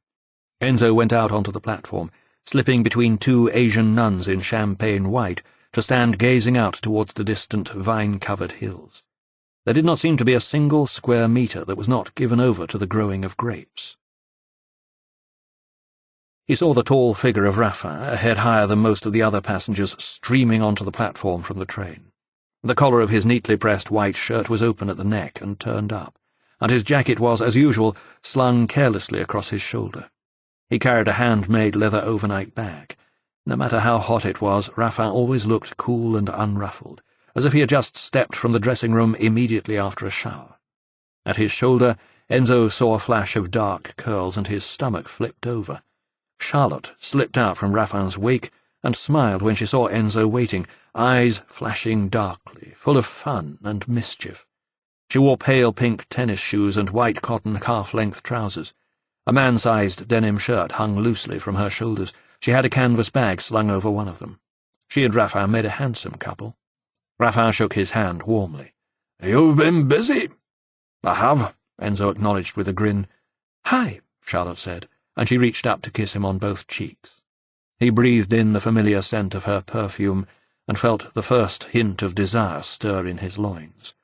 Enzo went out onto the platform, slipping between 2 Asian nuns in champagne white, to stand gazing out towards the distant vine-covered hills. There did not seem to be a single square metre that was not given over to the growing of grapes. He saw the tall figure of Raffin, a head higher than most of the other passengers, streaming onto the platform from the train. The collar of his neatly pressed white shirt was open at the neck and turned up, and his jacket was, as usual, slung carelessly across his shoulder. He carried a hand-made leather overnight bag. No matter how hot it was, Raffin always looked cool and unruffled, as if he had just stepped from the dressing-room immediately after a shower. At his shoulder, Enzo saw a flash of dark curls, and his stomach flipped over. Charlotte slipped out from Raffin's wake and smiled when she saw Enzo waiting, eyes flashing darkly, full of fun and mischief. She wore pale pink tennis shoes and white cotton half-length trousers. A man-sized denim shirt hung loosely from her shoulders. She had a canvas bag slung over one of them. She and Raffin made a handsome couple. Raffin shook his hand warmly. "You've been busy." "I have," Enzo acknowledged with a grin. "Hi," Charlotte said, and she reached up to kiss him on both cheeks. He breathed in the familiar scent of her perfume and felt the first hint of desire stir in his loins.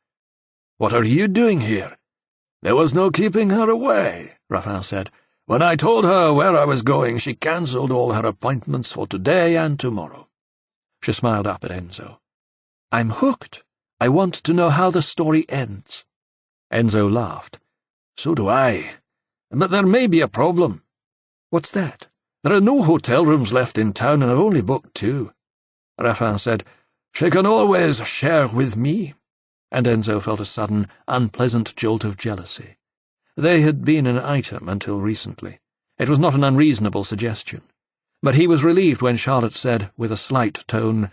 "What are you doing here?" "There was no keeping her away," Raffin said. "When I told her where I was going, she cancelled all her appointments for today and tomorrow." She smiled up at Enzo. "I'm hooked. I want to know how the story ends." Enzo laughed. "So do I. But there may be a problem." "What's that?" "There are no hotel rooms left in town, and I've only booked 2. Raffin said, "She can always share with me." And Enzo felt a sudden, unpleasant jolt of jealousy. They had been an item until recently. It was not an unreasonable suggestion. But he was relieved when Charlotte said, with a slight tone,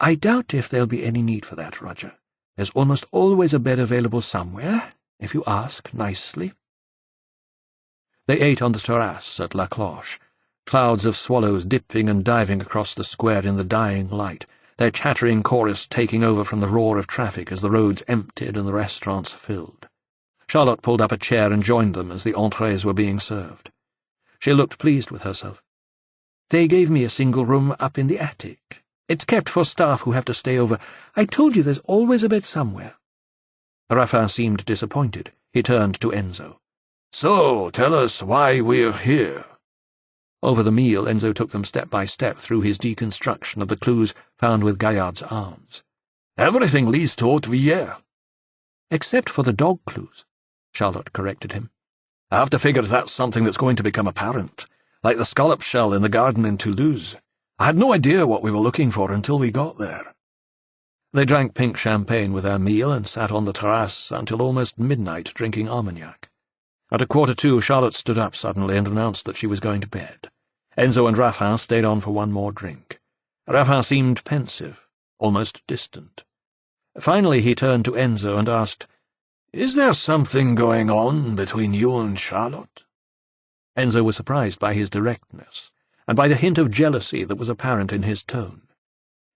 I doubt if there'll be any need for that, Roger. There's almost always a bed available somewhere, if you ask nicely. They ate on the terrace at La Cloche, clouds of swallows dipping and diving across the square in the dying light, their chattering chorus taking over from the roar of traffic as the roads emptied and the restaurants filled. Charlotte pulled up a chair and joined them as the entrees were being served. She looked pleased with herself. They gave me a single room up in the attic. It's kept for staff who have to stay over. I told you there's always a bed somewhere. Raffin seemed disappointed. He turned to Enzo. So, tell us why we're here. Over the meal, Enzo took them step by step through his deconstruction of the clues found with Gaillard's arms. Everything leads to Haute-Villiers. Except for the dog clues, Charlotte corrected him. I have to figure that's something that's going to become apparent, like the scallop shell in the garden in Toulouse. I had no idea what we were looking for until we got there. They drank pink champagne with their meal and sat on the terrace until almost midnight drinking Armagnac. At 1:45, Charlotte stood up suddenly and announced that she was going to bed. Enzo and Raffin stayed on for one more drink. Raffin seemed pensive, almost distant. Finally he turned to Enzo and asked, "Is there something going on between you and Charlotte?" Enzo was surprised by his directness, and by the hint of jealousy that was apparent in his tone.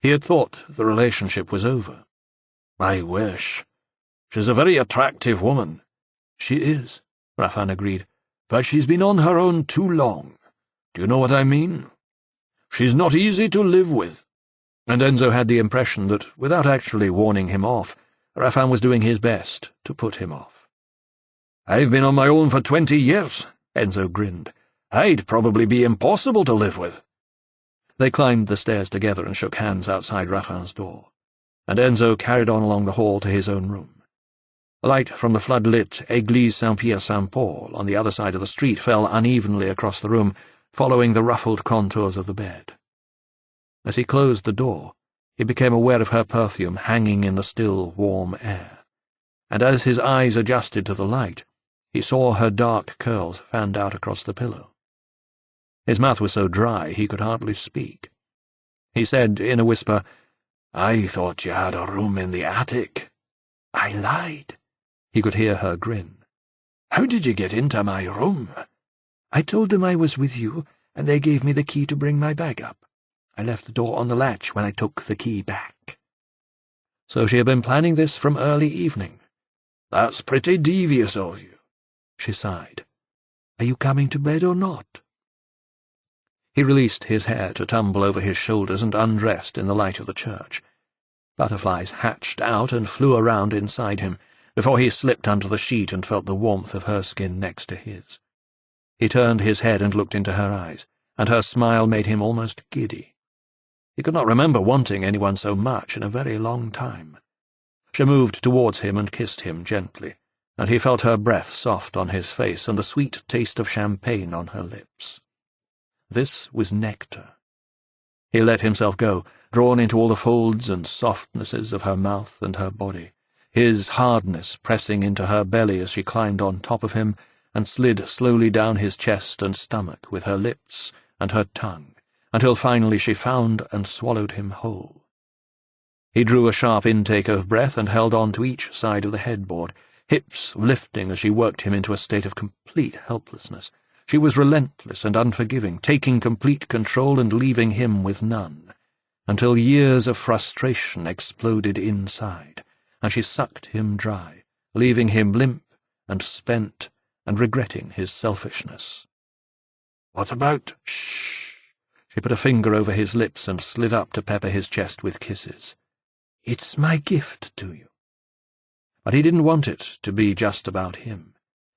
He had thought the relationship was over. "I wish. She's a very attractive woman." "She is," Raffin agreed. "But she's been on her own too long. Do you know what I mean? She's not easy to live with." And Enzo had the impression that, without actually warning him off, Raffin was doing his best to put him off. "I've been on my own for 20 years, Enzo grinned. "I'd probably be impossible to live with." They climbed the stairs together and shook hands outside Raffin's door, and Enzo carried on along the hall to his own room. Light from the flood-lit Église Saint-Pierre-Saint-Paul on the other side of the street fell unevenly across the room, following the ruffled contours of the bed. As he closed the door, he became aware of her perfume hanging in the still, warm air, and as his eyes adjusted to the light, he saw her dark curls fanned out across the pillow. His mouth was so dry he could hardly speak. He said in a whisper, "I thought you had a room in the attic." "I lied." He could hear her grin. "How did you get into my room?" "I told them I was with you, and they gave me the key to bring my bag up. I left the door on the latch when I took the key back." So she had been planning this from early evening. "That's pretty devious of you." She sighed. "Are you coming to bed or not?" He released his hair to tumble over his shoulders and undressed in the light of the church. Butterflies hatched out and flew around inside him before he slipped under the sheet and felt the warmth of her skin next to his. He turned his head and looked into her eyes, and her smile made him almost giddy. He could not remember wanting anyone so much in a very long time. She moved towards him and kissed him gently, and he felt her breath soft on his face and the sweet taste of champagne on her lips. This was nectar. He let himself go, drawn into all the folds and softnesses of her mouth and her body, his hardness pressing into her belly as she climbed on top of him and slid slowly down his chest and stomach with her lips and her tongue, until finally she found and swallowed him whole. He drew a sharp intake of breath and held on to each side of the headboard, hips lifting as she worked him into a state of complete helplessness. She was relentless and unforgiving, taking complete control and leaving him with none, until years of frustration exploded inside, and she sucked him dry, leaving him limp and spent and regretting his selfishness. "What about—" "Shh." She put a finger over his lips and slid up to pepper his chest with kisses. "It's my gift to you." But he didn't want it to be just about him.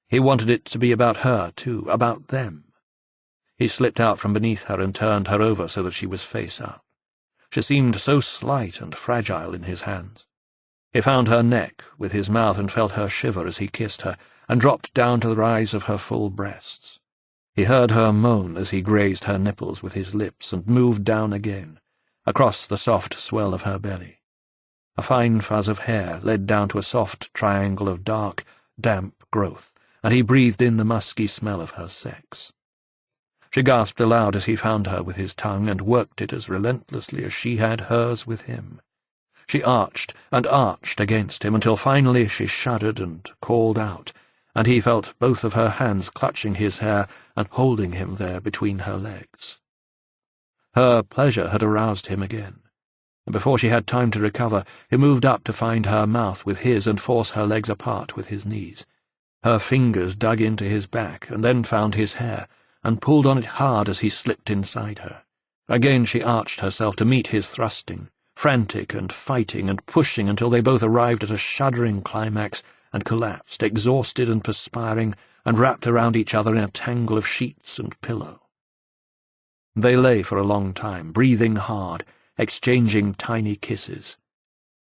He wanted it to be about her, too, about them. He slipped out from beneath her and turned her over so that she was face up. She seemed so slight and fragile in his hands. He found her neck with his mouth and felt her shiver as he kissed her, and dropped down to the rise of her full breasts. He heard her moan as he grazed her nipples with his lips and moved down again, across the soft swell of her belly. A fine fuzz of hair led down to a soft triangle of dark, damp growth, and he breathed in the musky smell of her sex. She gasped aloud as he found her with his tongue and worked it as relentlessly as she had hers with him. She arched and arched against him until finally she shuddered and called out, and he felt both of her hands clutching his hair and holding him there between her legs. Her pleasure had aroused him again, and before she had time to recover, he moved up to find her mouth with his and force her legs apart with his knees. Her fingers dug into his back and then found his hair, and pulled on it hard as he slipped inside her. Again she arched herself to meet his thrusting, frantic and fighting and pushing until they both arrived at a shuddering climax and collapsed, exhausted and perspiring, and wrapped around each other in a tangle of sheets and pillow. They lay for a long time, breathing hard, exchanging tiny kisses.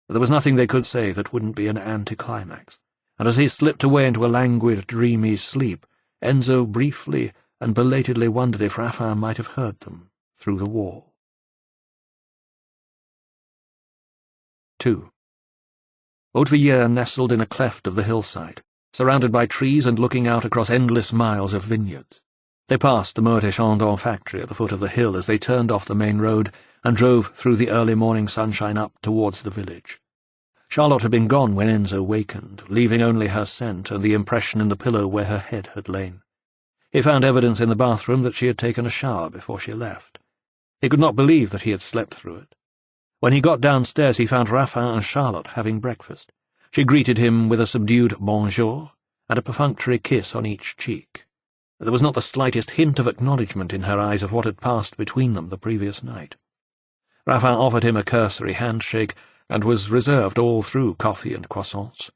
There was nothing they could say that wouldn't be an anticlimax, and as he slipped away into a languid, dreamy sleep, Enzo briefly and belatedly wondered if Raffin might have heard them through the wall. 2. Hautevillers nestled in a cleft of the hillside, surrounded by trees and looking out across endless miles of vineyards. They passed the Moet et Chandon factory at the foot of the hill as they turned off the main road and drove through the early morning sunshine up towards the village. Charlotte had been gone when Enzo wakened, leaving only her scent and the impression in the pillow where her head had lain. He found evidence in the bathroom that she had taken a shower before she left. He could not believe that he had slept through it. When he got downstairs, he found Raffin and Charlotte having breakfast. She greeted him with a subdued bonjour and a perfunctory kiss on each cheek. There was not the slightest hint of acknowledgment in her eyes of what had passed between them the previous night. Raffin offered him a cursory handshake and was reserved all through coffee and croissants.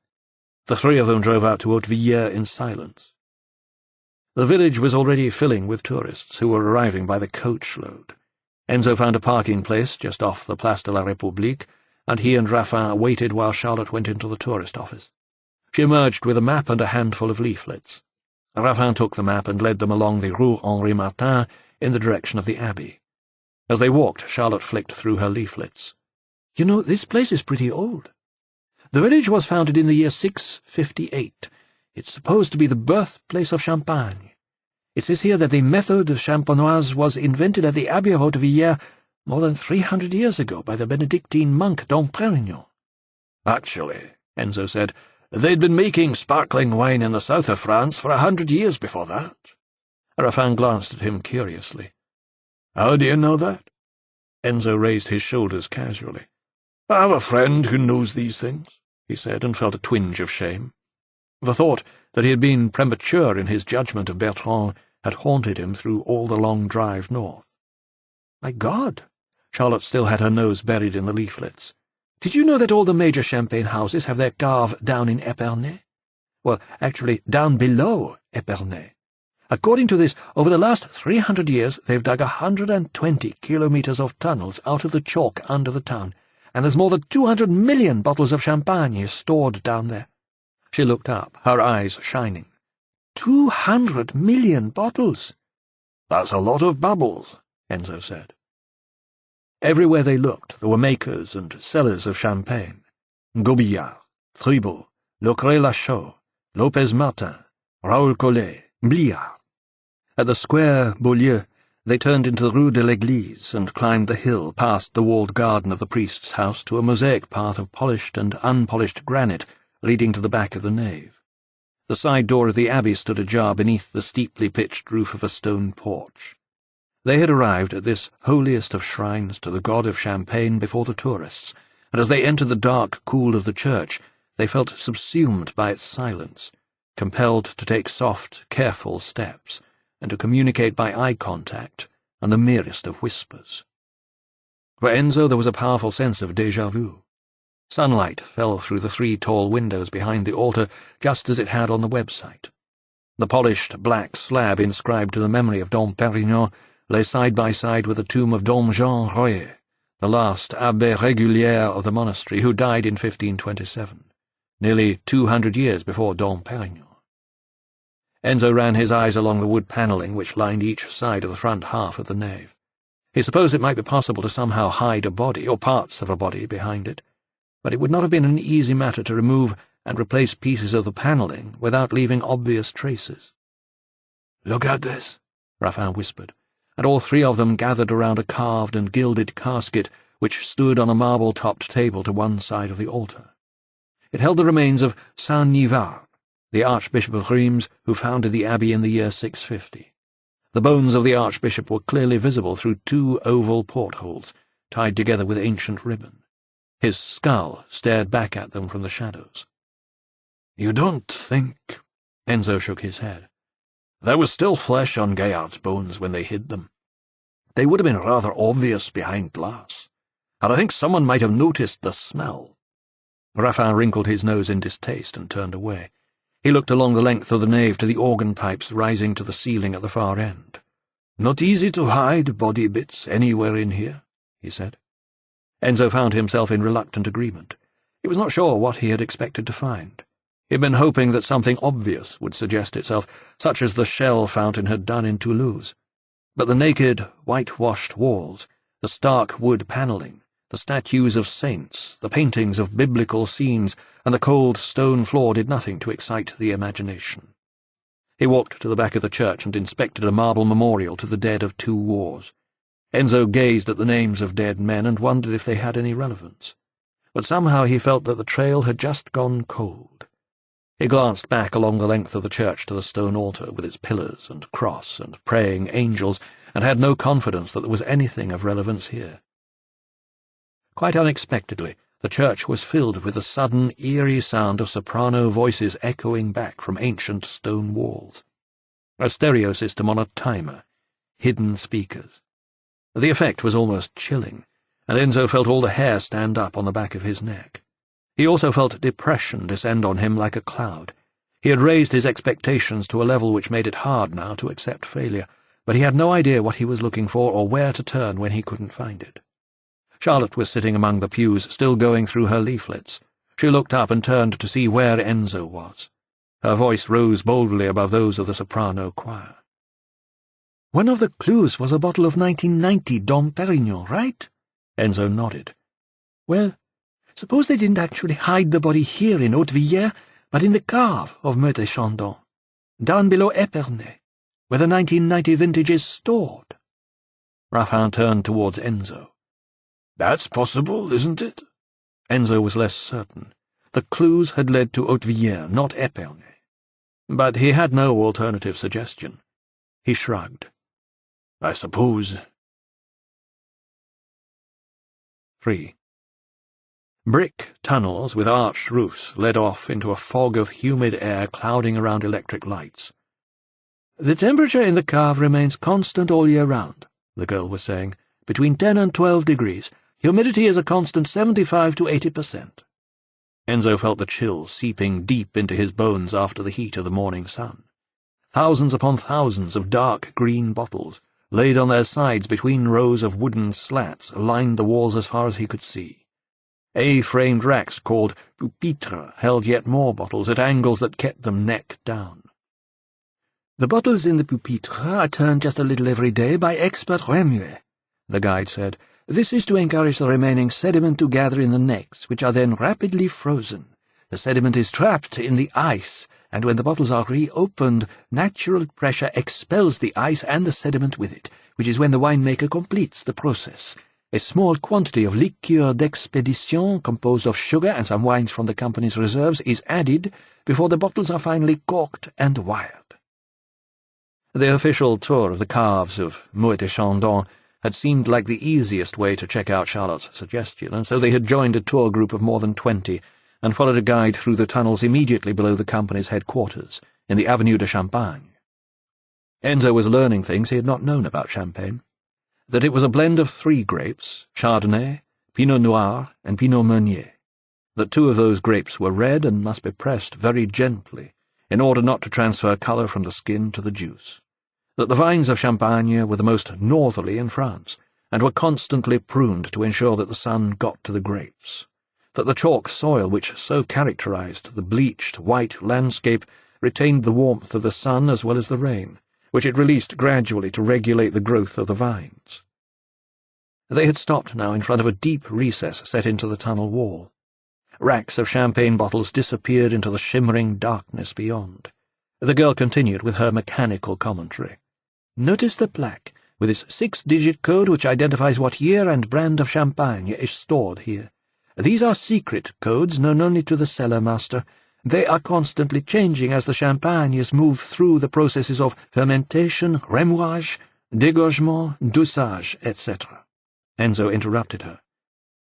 The three of them drove out to Hautevillers in silence. The village was already filling with tourists who were arriving by the coachload. Enzo found a parking place just off the Place de la République, and he and Raffin waited while Charlotte went into the tourist office. She emerged with a map and a handful of leaflets. Raffin took the map and led them along the Rue Henri Martin in the direction of the Abbey. As they walked, Charlotte flicked through her leaflets. "You know, this place is pretty old. The village was founded in the year 658. It's supposed to be the birthplace of Champagne. It says here that the method champenoise was invented at the Abbey of Hautevillers more than 300 years ago by the Benedictine monk Dom Perignon." "Actually," Enzo said, "they'd been making sparkling wine in the south of France for 100 years before that." Raffin glanced at him curiously. "How do you know that?" Enzo raised his shoulders casually. "I have a friend who knows these things," he said, and felt a twinge of shame. The thought that he had been premature in his judgment of Bertrand had haunted him through all the long drive north. "My God!" Charlotte still had her nose buried in the leaflets. "Did you know that all the major champagne houses have their cave down in Epernay? Well, actually, down below Epernay. According to this, over the last 300 years, they've dug 120 kilometers of tunnels out of the chalk under the town, and there's more than 200 million bottles of champagne stored down there." She looked up, her eyes shining. 200 million bottles! "That's a lot of bubbles," Enzo said. Everywhere they looked, there were makers and sellers of champagne. Gobillard, Tribot, Locret-Lachaux, Lopez-Martin, Raoul Collet, Bliard. At the square Beaulieu, they turned into the Rue de l'Église and climbed the hill past the walled garden of the priest's house to a mosaic path of polished and unpolished granite leading to the back of the nave. The side door of the abbey stood ajar beneath the steeply pitched roof of a stone porch. They had arrived at this holiest of shrines to the god of Champagne before the tourists, and as they entered the dark cool of the church, they felt subsumed by its silence, compelled to take soft, careful steps, and to communicate by eye contact and the merest of whispers. For Enzo there was a powerful sense of déjà vu. Sunlight fell through the 3 tall windows behind the altar just as it had on the website. The polished black slab inscribed to the memory of Dom Perignon lay side by side with the tomb of Dom Jean Royer, the last abbé régulier of the monastery, who died in 1527, nearly 200 years before Dom Perignon. Enzo ran his eyes along the wood panelling which lined each side of the front half of the nave. He supposed it might be possible to somehow hide a body, or parts of a body, behind it, but it would not have been an easy matter to remove and replace pieces of the panelling without leaving obvious traces. "Look at this," Raffin whispered, and all three of them gathered around a carved and gilded casket which stood on a marble-topped table to one side of the altar. It held the remains of Saint Nivard, the Archbishop of Rheims, who founded the abbey in the year 650. The bones of the archbishop were clearly visible through two oval portholes, tied together with ancient ribbon. His skull stared back at them from the shadows. "You don't think—" Enzo shook his head. "There was still flesh on Gaillard's bones when they hid them. They would have been rather obvious behind glass, and I think someone might have noticed the smell." Raffin wrinkled his nose in distaste and turned away. He looked along the length of the nave to the organ pipes rising to the ceiling at the far end. "Not easy to hide body bits anywhere in here," he said. Enzo found himself in reluctant agreement. He was not sure what he had expected to find. He had been hoping that something obvious would suggest itself, such as the shell fountain had done in Toulouse. But the naked, whitewashed walls, the stark wood panelling, the statues of saints, the paintings of biblical scenes, and the cold stone floor did nothing to excite the imagination. He walked to the back of the church and inspected a marble memorial to the dead of 2 wars. Enzo gazed at the names of dead men and wondered if they had any relevance. But somehow he felt that the trail had just gone cold. He glanced back along the length of the church to the stone altar with its pillars and cross and praying angels, and had no confidence that there was anything of relevance here. Quite unexpectedly, the church was filled with the sudden, eerie sound of soprano voices echoing back from ancient stone walls. A stereo system on a timer, hidden speakers. The effect was almost chilling, and Enzo felt all the hair stand up on the back of his neck. He also felt depression descend on him like a cloud. He had raised his expectations to a level which made it hard now to accept failure, but he had no idea what he was looking for or where to turn when he couldn't find it. Charlotte was sitting among the pews, still going through her leaflets. She looked up and turned to see where Enzo was. Her voice rose boldly above those of the soprano choir. "One of the clues was a bottle of 1990 Dom Perignon, right?" Enzo nodded. "Well, suppose they didn't actually hide the body here in Haute-Villiers, but in the cave of Meurthe et Chandon, down below Epernay, where the 1990 vintage is stored." Raffin turned towards Enzo. "That's possible, isn't it?" Enzo was less certain. The clues had led to Haute-Villiers, not Epernay. But he had no alternative suggestion. He shrugged. "I suppose." 3. Brick tunnels with arched roofs led off into a fog of humid air clouding around electric lights. "The temperature in the cave remains constant all year round," the girl was saying, "between 10 and 12 degrees. Humidity is a constant 75 to 80%. Enzo felt the chill seeping deep into his bones after the heat of the morning sun. Thousands upon thousands of dark green bottles, laid on their sides between rows of wooden slats, lined the walls as far as he could see. A-framed racks called pupitres held yet more bottles at angles that kept them neck down. "The bottles in the pupitres are turned just a little every day by expert remuers," the guide said. "This is to encourage the remaining sediment to gather in the necks, which are then rapidly frozen. The sediment is trapped in the ice, and when the bottles are reopened, natural pressure expels the ice and the sediment with it, which is when the winemaker completes the process. A small quantity of liqueur d'expédition, composed of sugar and some wines from the company's reserves, is added before the bottles are finally corked and wired." The official tour of the caves of Meurthe et Chandon had seemed like the easiest way to check out Charlotte's suggestion, and so they had joined a tour group of more than 20 and followed a guide through the tunnels immediately below the company's headquarters, in the Avenue de Champagne. Enzo was learning things he had not known about Champagne. That it was a blend of 3 grapes, Chardonnay, Pinot Noir, and Pinot Meunier. That 2 of those grapes were red and must be pressed very gently, in order not to transfer colour from the skin to the juice. That the vines of Champagne were the most northerly in France, and were constantly pruned to ensure that the sun got to the grapes. That the chalk soil which so characterized the bleached, white landscape retained the warmth of the sun as well as the rain, which it released gradually to regulate the growth of the vines. They had stopped now in front of a deep recess set into the tunnel wall. Racks of champagne bottles disappeared into the shimmering darkness beyond. The girl continued with her mechanical commentary. "Notice the plaque, with its 6-digit code which identifies what year and brand of champagne is stored here. These are secret codes known only to the cellar master. They are constantly changing as the champagne is moved through the processes of fermentation, remuage, dégorgement, dosage, etc. Enzo interrupted her.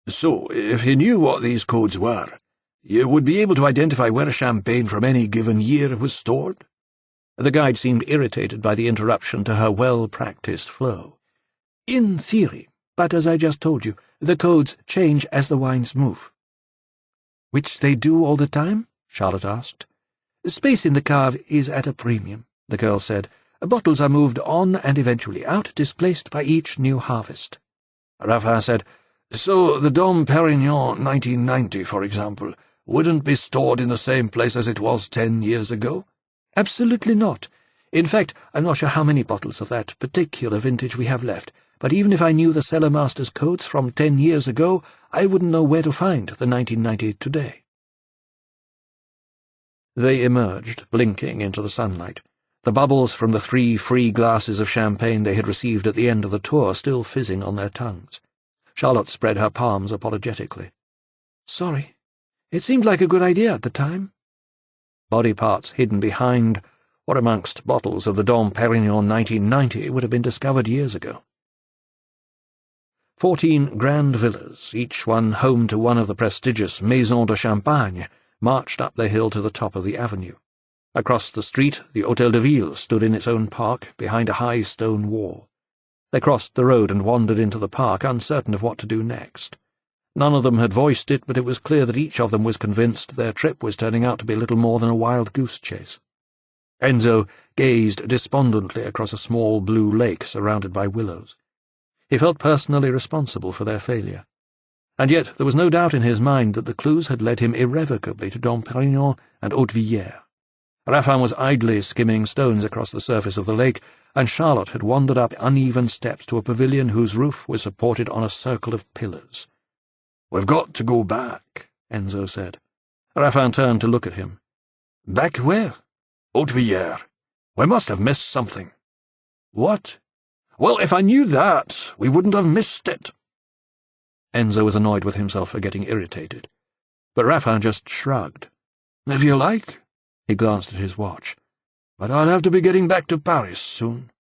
So, if you knew what these codes were, you would be able to identify where champagne from any given year was stored? The guide seemed irritated by the interruption to her well-practiced flow. In theory, but as I just told you, the codes change as the wines move. Which they do all the time? Charlotte asked. Space in the cave is at a premium, the girl said. Bottles are moved on and eventually out, displaced by each new harvest. Raffin said, So the Dom Perignon 1990, for example, wouldn't be stored in the same place as it was 10 years ago? Absolutely not. In fact, I'm not sure how many bottles of that particular vintage we have left, but even if I knew the cellar master's codes from 10 years ago, I wouldn't know where to find the 1990 today. They emerged, blinking, into the sunlight, the bubbles from the 3 free glasses of champagne they had received at the end of the tour still fizzing on their tongues. Charlotte spread her palms apologetically. Sorry. It seemed like a good idea at the time. Body parts hidden behind or amongst bottles of the Dom Perignon 1990 would have been discovered years ago. 14 grand villas, each one home to one of the prestigious Maisons de Champagne, marched up the hill to the top of the avenue. Across the street, the Hôtel de Ville stood in its own park, behind a high stone wall. They crossed the road and wandered into the park, uncertain of what to do next. None of them had voiced it, but it was clear that each of them was convinced their trip was turning out to be little more than a wild goose chase. Enzo gazed despondently across a small blue lake surrounded by willows. He felt personally responsible for their failure. And yet there was no doubt in his mind that the clues had led him irrevocably to Dom Perignon and Hautevillers. Raffin was idly skimming stones across the surface of the lake, and Charlotte had wandered up uneven steps to a pavilion whose roof was supported on a circle of pillars. "We've got to go back," Enzo said. Raffin turned to look at him. "Back where?" "Hautevillers. We must have missed something." "What?" "Well, if I knew that, we wouldn't have missed it." Enzo was annoyed with himself for getting irritated, but Raffin just shrugged. "If you like." He glanced at his watch. "But I'll have to be getting back to Paris soon."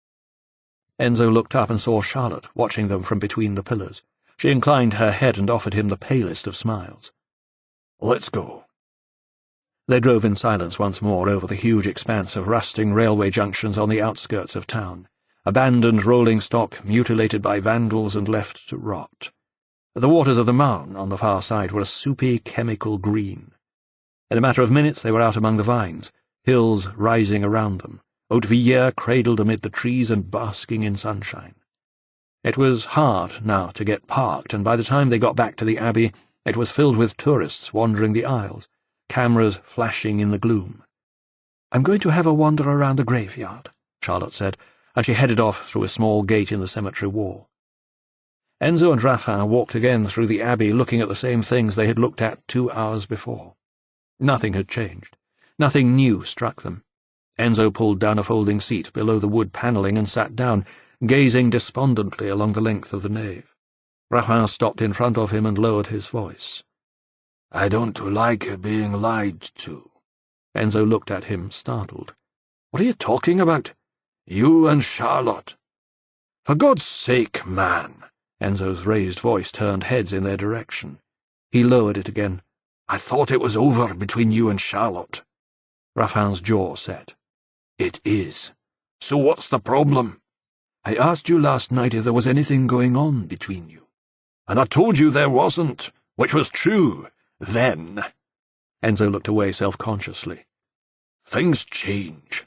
Enzo looked up and saw Charlotte watching them from between the pillars. She inclined her head and offered him the palest of smiles. "Let's go." They drove in silence once more over the huge expanse of rusting railway junctions on the outskirts of town, abandoned rolling stock mutilated by vandals and left to rot. The waters of the Marne on the far side were a soupy chemical green. In a matter of minutes they were out among the vines, hills rising around them, Hautevillers cradled amid the trees and basking in sunshine. It was hard now to get parked, and by the time they got back to the Abbey, it was filled with tourists wandering the aisles, cameras flashing in the gloom. "I'm going to have a wander around the graveyard," Charlotte said, and she headed off through a small gate in the cemetery wall. Enzo and Raffin walked again through the Abbey, looking at the same things they had looked at 2 hours before. Nothing had changed. Nothing new struck them. Enzo pulled down a folding seat below the wood panelling and sat down, gazing despondently along the length of the nave. Raffin stopped in front of him and lowered his voice. "I don't like being lied to." Enzo looked at him, startled. "What are you talking about? You and Charlotte." "For God's sake, man!" Enzo's raised voice turned heads in their direction. He lowered it again. "I thought it was over between you and Charlotte." Raffin's jaw set. "It is. So what's the problem?" "I asked you last night if there was anything going on between you." "And I told you there wasn't, which was true, then." Enzo looked away self-consciously. "Things change."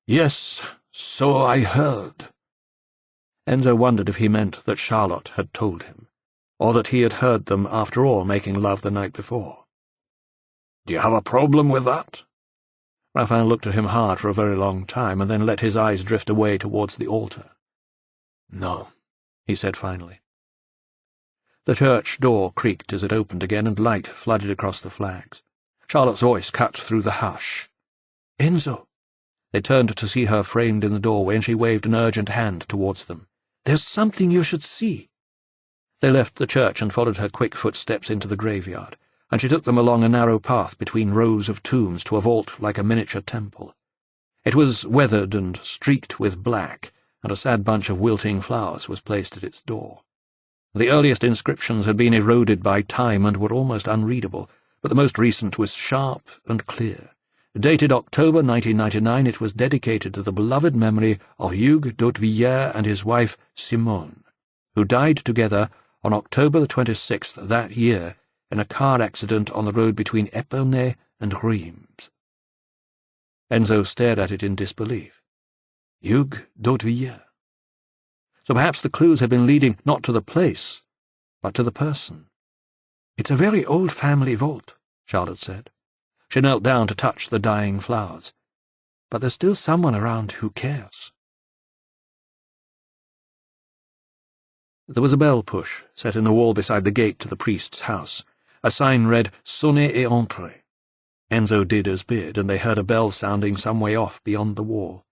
"Yes, so I heard." Enzo wondered if he meant that Charlotte had told him, or that he had heard them, after all, making love the night before. "Do you have a problem with that?" Raffin looked at him hard for a very long time, and then let his eyes drift away towards the altar. "No," he said finally. The church door creaked as it opened again, and light flooded across the flags. Charlotte's voice cut through the hush. "Enzo!" They turned to see her framed in the doorway, and she waved an urgent hand towards them. There's something you should see." They left the church and followed her quick footsteps into the graveyard, and she took them along a narrow path between rows of tombs to a vault like a miniature temple. It was weathered and streaked with black, and a sad bunch of wilting flowers was placed at its door. The earliest inscriptions had been eroded by time and were almost unreadable, but the most recent was sharp and clear. Dated October 1999, it was dedicated to the beloved memory of Hugues d'Hautevillers and his wife Simone, who died together on October the 26th that year in a car accident on the road between Epernay and Rheims. Enzo stared at it in disbelief. Hugues d'Hautevillers. So perhaps the clues had been leading not to the place, but to the person. "It's a very old family vault," Charlotte said. She knelt down to touch the dying flowers. "But there's still someone around who cares." There was a bell push set in the wall beside the gate to the priest's house. A sign read, "Sonnez et entrez." Enzo did as bid, and they heard a bell sounding some way off beyond the wall.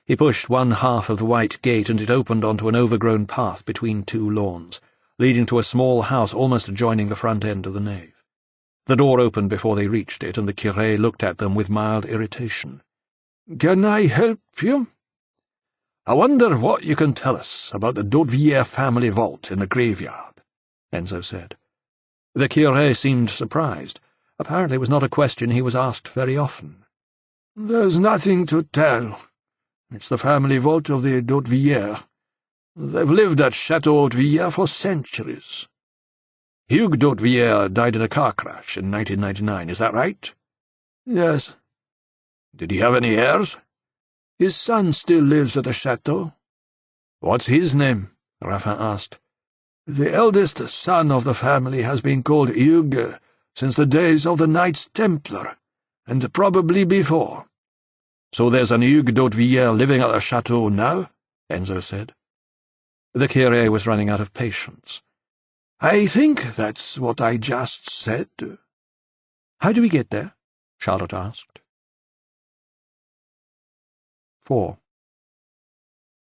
He pushed one half of the white gate, and it opened onto an overgrown path between two lawns, leading to a small house almost adjoining the front end of the nave. The door opened before they reached it, and the curé looked at them with mild irritation. "Can I help you? I wonder what you can tell us about the d'Hautevillers family vault in the graveyard," Enzo said. The curé seemed surprised. Apparently it was not a question he was asked very often. "There's nothing to tell. It's the family vault of the d'Hautevillers. They've lived at Chateau Hautevillers for centuries. Hugues d'Hautevillers died in a car crash in 1999, is that right?" "Yes." "Did he have any heirs?" "His son still lives at the chateau." "What's his name?" Raffin asked. "The eldest son of the family has been called Hugues since the days of the Knights Templar, and probably before." "So there's an Hugues d'Hautevillers living at the chateau now?" Enzo said. The curé was running out of patience. "I think that's what I just said." "How do we get there?" Charlotte asked. 4.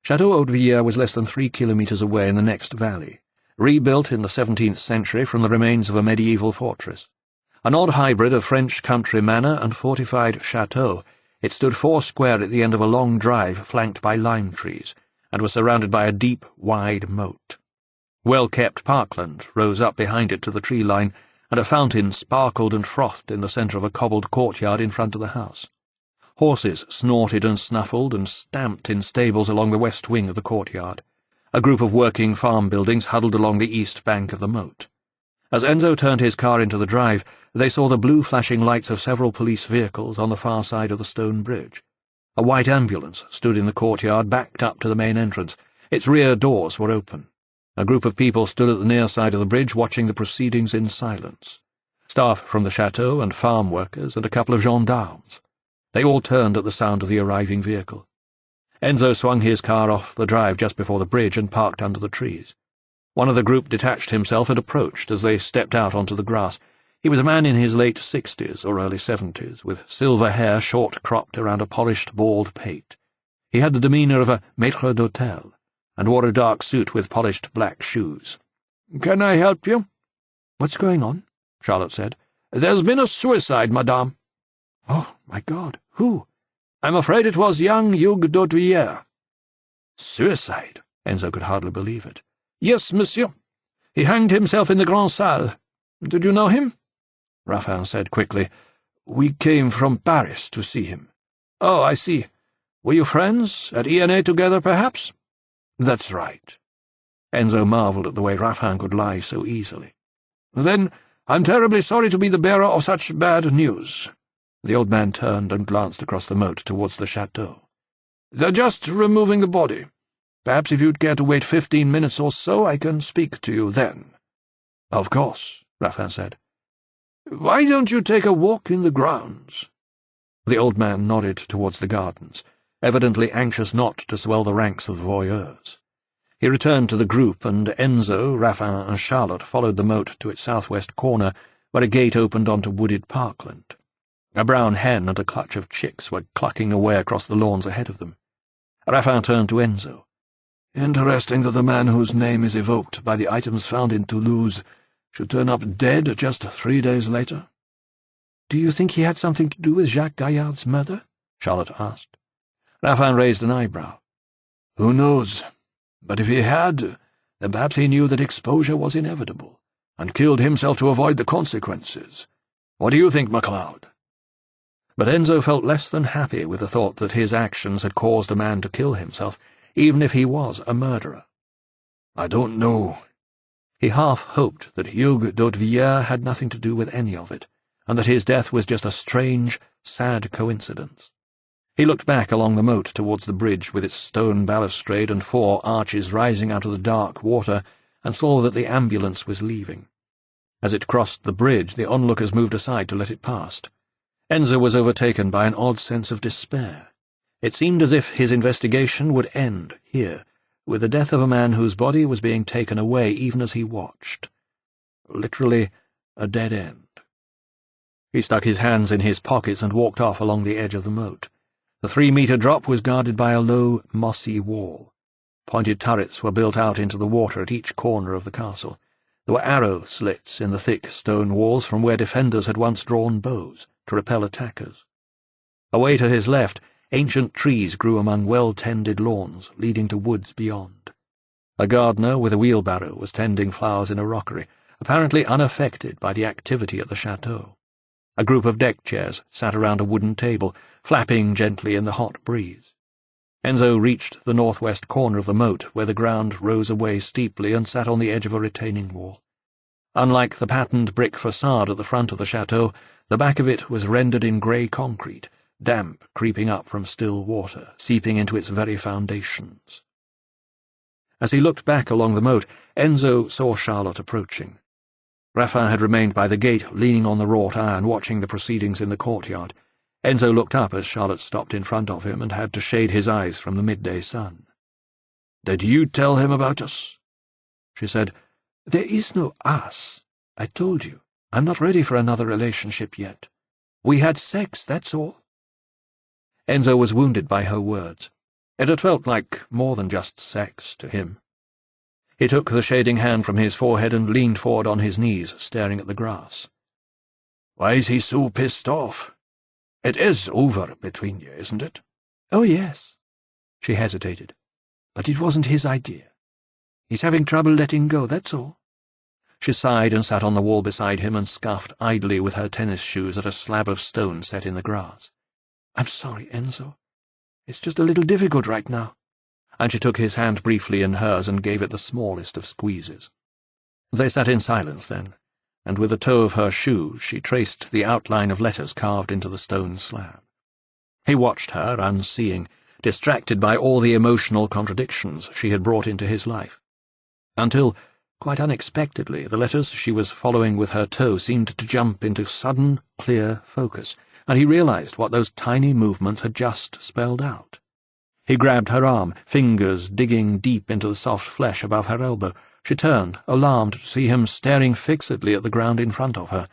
Chateau Hautevillers was less than 3 kilometres away in the next valley, rebuilt in the 17th century from the remains of a medieval fortress. An odd hybrid of French country manor and fortified chateau, it stood 4 square at the end of a long drive flanked by lime trees, and was surrounded by a deep, wide moat. Well-kept parkland rose up behind it to the tree line, and a fountain sparkled and frothed in the centre of a cobbled courtyard in front of the house. Horses snorted and snuffled and stamped in stables along the west wing of the courtyard. A group of working farm buildings huddled along the east bank of the moat. As Enzo turned his car into the drive, they saw the blue flashing lights of several police vehicles on the far side of the stone bridge. A white ambulance stood in the courtyard, backed up to the main entrance. Its rear doors were open. A group of people stood at the near side of the bridge watching the proceedings in silence. Staff from the chateau and farm workers and a couple of gendarmes. They all turned at the sound of the arriving vehicle. Enzo swung his car off the drive just before the bridge and parked under the trees. One of the group detached himself and approached as they stepped out onto the grass. He was a man in his late 60s or early 70s, with silver hair short-cropped around a polished, bald pate. He had the demeanour of a maître d'hôtel, and wore a dark suit with polished black shoes. "Can I help you?" "What's going on?" Charlotte said. "There's been a suicide, madame." "Oh, my God. Who?" "I'm afraid it was young Hugues d'Hautevillers." "Suicide?" Enzo could hardly believe it. "Yes, monsieur. He hanged himself in the Grand Salle. Did you know him?" Raffin said quickly. "We came from Paris to see him." "Oh, I see. Were you friends? At ENA together, perhaps?" "That's right." Enzo marvelled at the way Raffin could lie so easily. "Then I'm terribly sorry to be the bearer of such bad news." The old man turned and glanced across the moat towards the chateau. "They're just removing the body. Perhaps if you'd care to wait 15 minutes or so, I can speak to you then." "Of course," Raffin said. "Why don't you take a walk in the grounds?" The old man nodded towards the gardens, evidently anxious not to swell the ranks of the voyeurs. He returned to the group, and Enzo, Raffin, and Charlotte followed the moat to its southwest corner, where a gate opened onto wooded parkland. A brown hen and a clutch of chicks were clucking away across the lawns ahead of them. Raffin turned to Enzo. Interesting that the man whose name is evoked by the items found in Toulouse should turn up dead just 3 days later. Do you think he had something to do with Jacques Gaillard's murder? Charlotte asked. Raffin raised an eyebrow. Who knows? But if he had, then perhaps he knew that exposure was inevitable, and killed himself to avoid the consequences. What do you think, MacLeod? But Enzo felt less than happy with the thought that his actions had caused a man to kill himself, even if he was a murderer. I don't know. He half hoped that Hugues d'Hautevillers had nothing to do with any of it, and that his death was just a strange, sad coincidence. He looked back along the moat towards the bridge with its stone balustrade and 4 arches rising out of the dark water, and saw that the ambulance was leaving. As it crossed the bridge, the onlookers moved aside to let it past. Enzo was overtaken by an odd sense of despair. It seemed as if his investigation would end here, with the death of a man whose body was being taken away even as he watched. Literally a dead end. He stuck his hands in his pockets and walked off along the edge of the moat. The 3-metre drop was guarded by a low, mossy wall. Pointed turrets were built out into the water at each corner of the castle. There were arrow slits in the thick stone walls from where defenders had once drawn bows to repel attackers. Away to his left, ancient trees grew among well-tended lawns leading to woods beyond. A gardener with a wheelbarrow was tending flowers in a rockery, apparently unaffected by the activity at the chateau. A group of deck chairs sat around a wooden table, flapping gently in the hot breeze. Enzo reached the northwest corner of the moat, where the ground rose away steeply, and sat on the edge of a retaining wall. Unlike the patterned brick facade at the front of the chateau, the back of it was rendered in grey concrete, damp creeping up from still water, seeping into its very foundations. As he looked back along the moat, Enzo saw Charlotte approaching. Raffin had remained by the gate, leaning on the wrought iron, watching the proceedings in the courtyard. Enzo looked up as Charlotte stopped in front of him and had to shade his eyes from the midday sun. "Did you tell him about us?" She said, "There is no us. I told you. I'm not ready for another relationship yet. We had sex, that's all." Enzo was wounded by her words. It had felt like more than just sex to him. He took the shading hand from his forehead and leaned forward on his knees, staring at the grass. "Why is he so pissed off? It is over between you, isn't it?" "Oh, yes." She hesitated. "But it wasn't his idea. He's having trouble letting go, that's all." She sighed and sat on the wall beside him and scuffed idly with her tennis shoes at a slab of stone set in the grass. "I'm sorry, Enzo. It's just a little difficult right now." And she took his hand briefly in hers and gave it the smallest of squeezes. They sat in silence then, and with the toe of her shoe she traced the outline of letters carved into the stone slab. He watched her, unseeing, distracted by all the emotional contradictions she had brought into his life, until, quite unexpectedly, the letters she was following with her toe seemed to jump into sudden, clear focus, and he realized what those tiny movements had just spelled out. He grabbed her arm, fingers digging deep into the soft flesh above her elbow. She turned, alarmed to see him staring fixedly at the ground in front of her.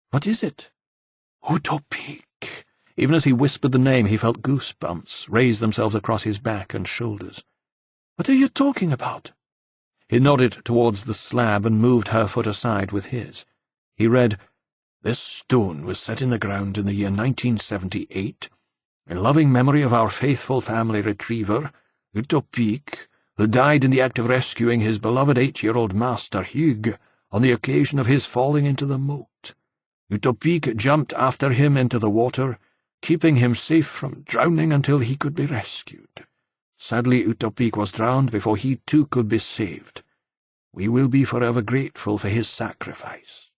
"What is it?" "Utopique." Even as he whispered the name, he felt goosebumps raise themselves across his back and shoulders. "What are you talking about?" He nodded towards the slab and moved her foot aside with his. He read, "This stone was set in the ground in the year 1978, in loving memory of our faithful family retriever, Utopique, who died in the act of rescuing his beloved 8-year-old master, Hugues, on the occasion of his falling into the moat. Utopique jumped after him into the water, keeping him safe from drowning until he could be rescued. Sadly, Utopique was drowned before he too could be saved. We will be forever grateful for his sacrifice."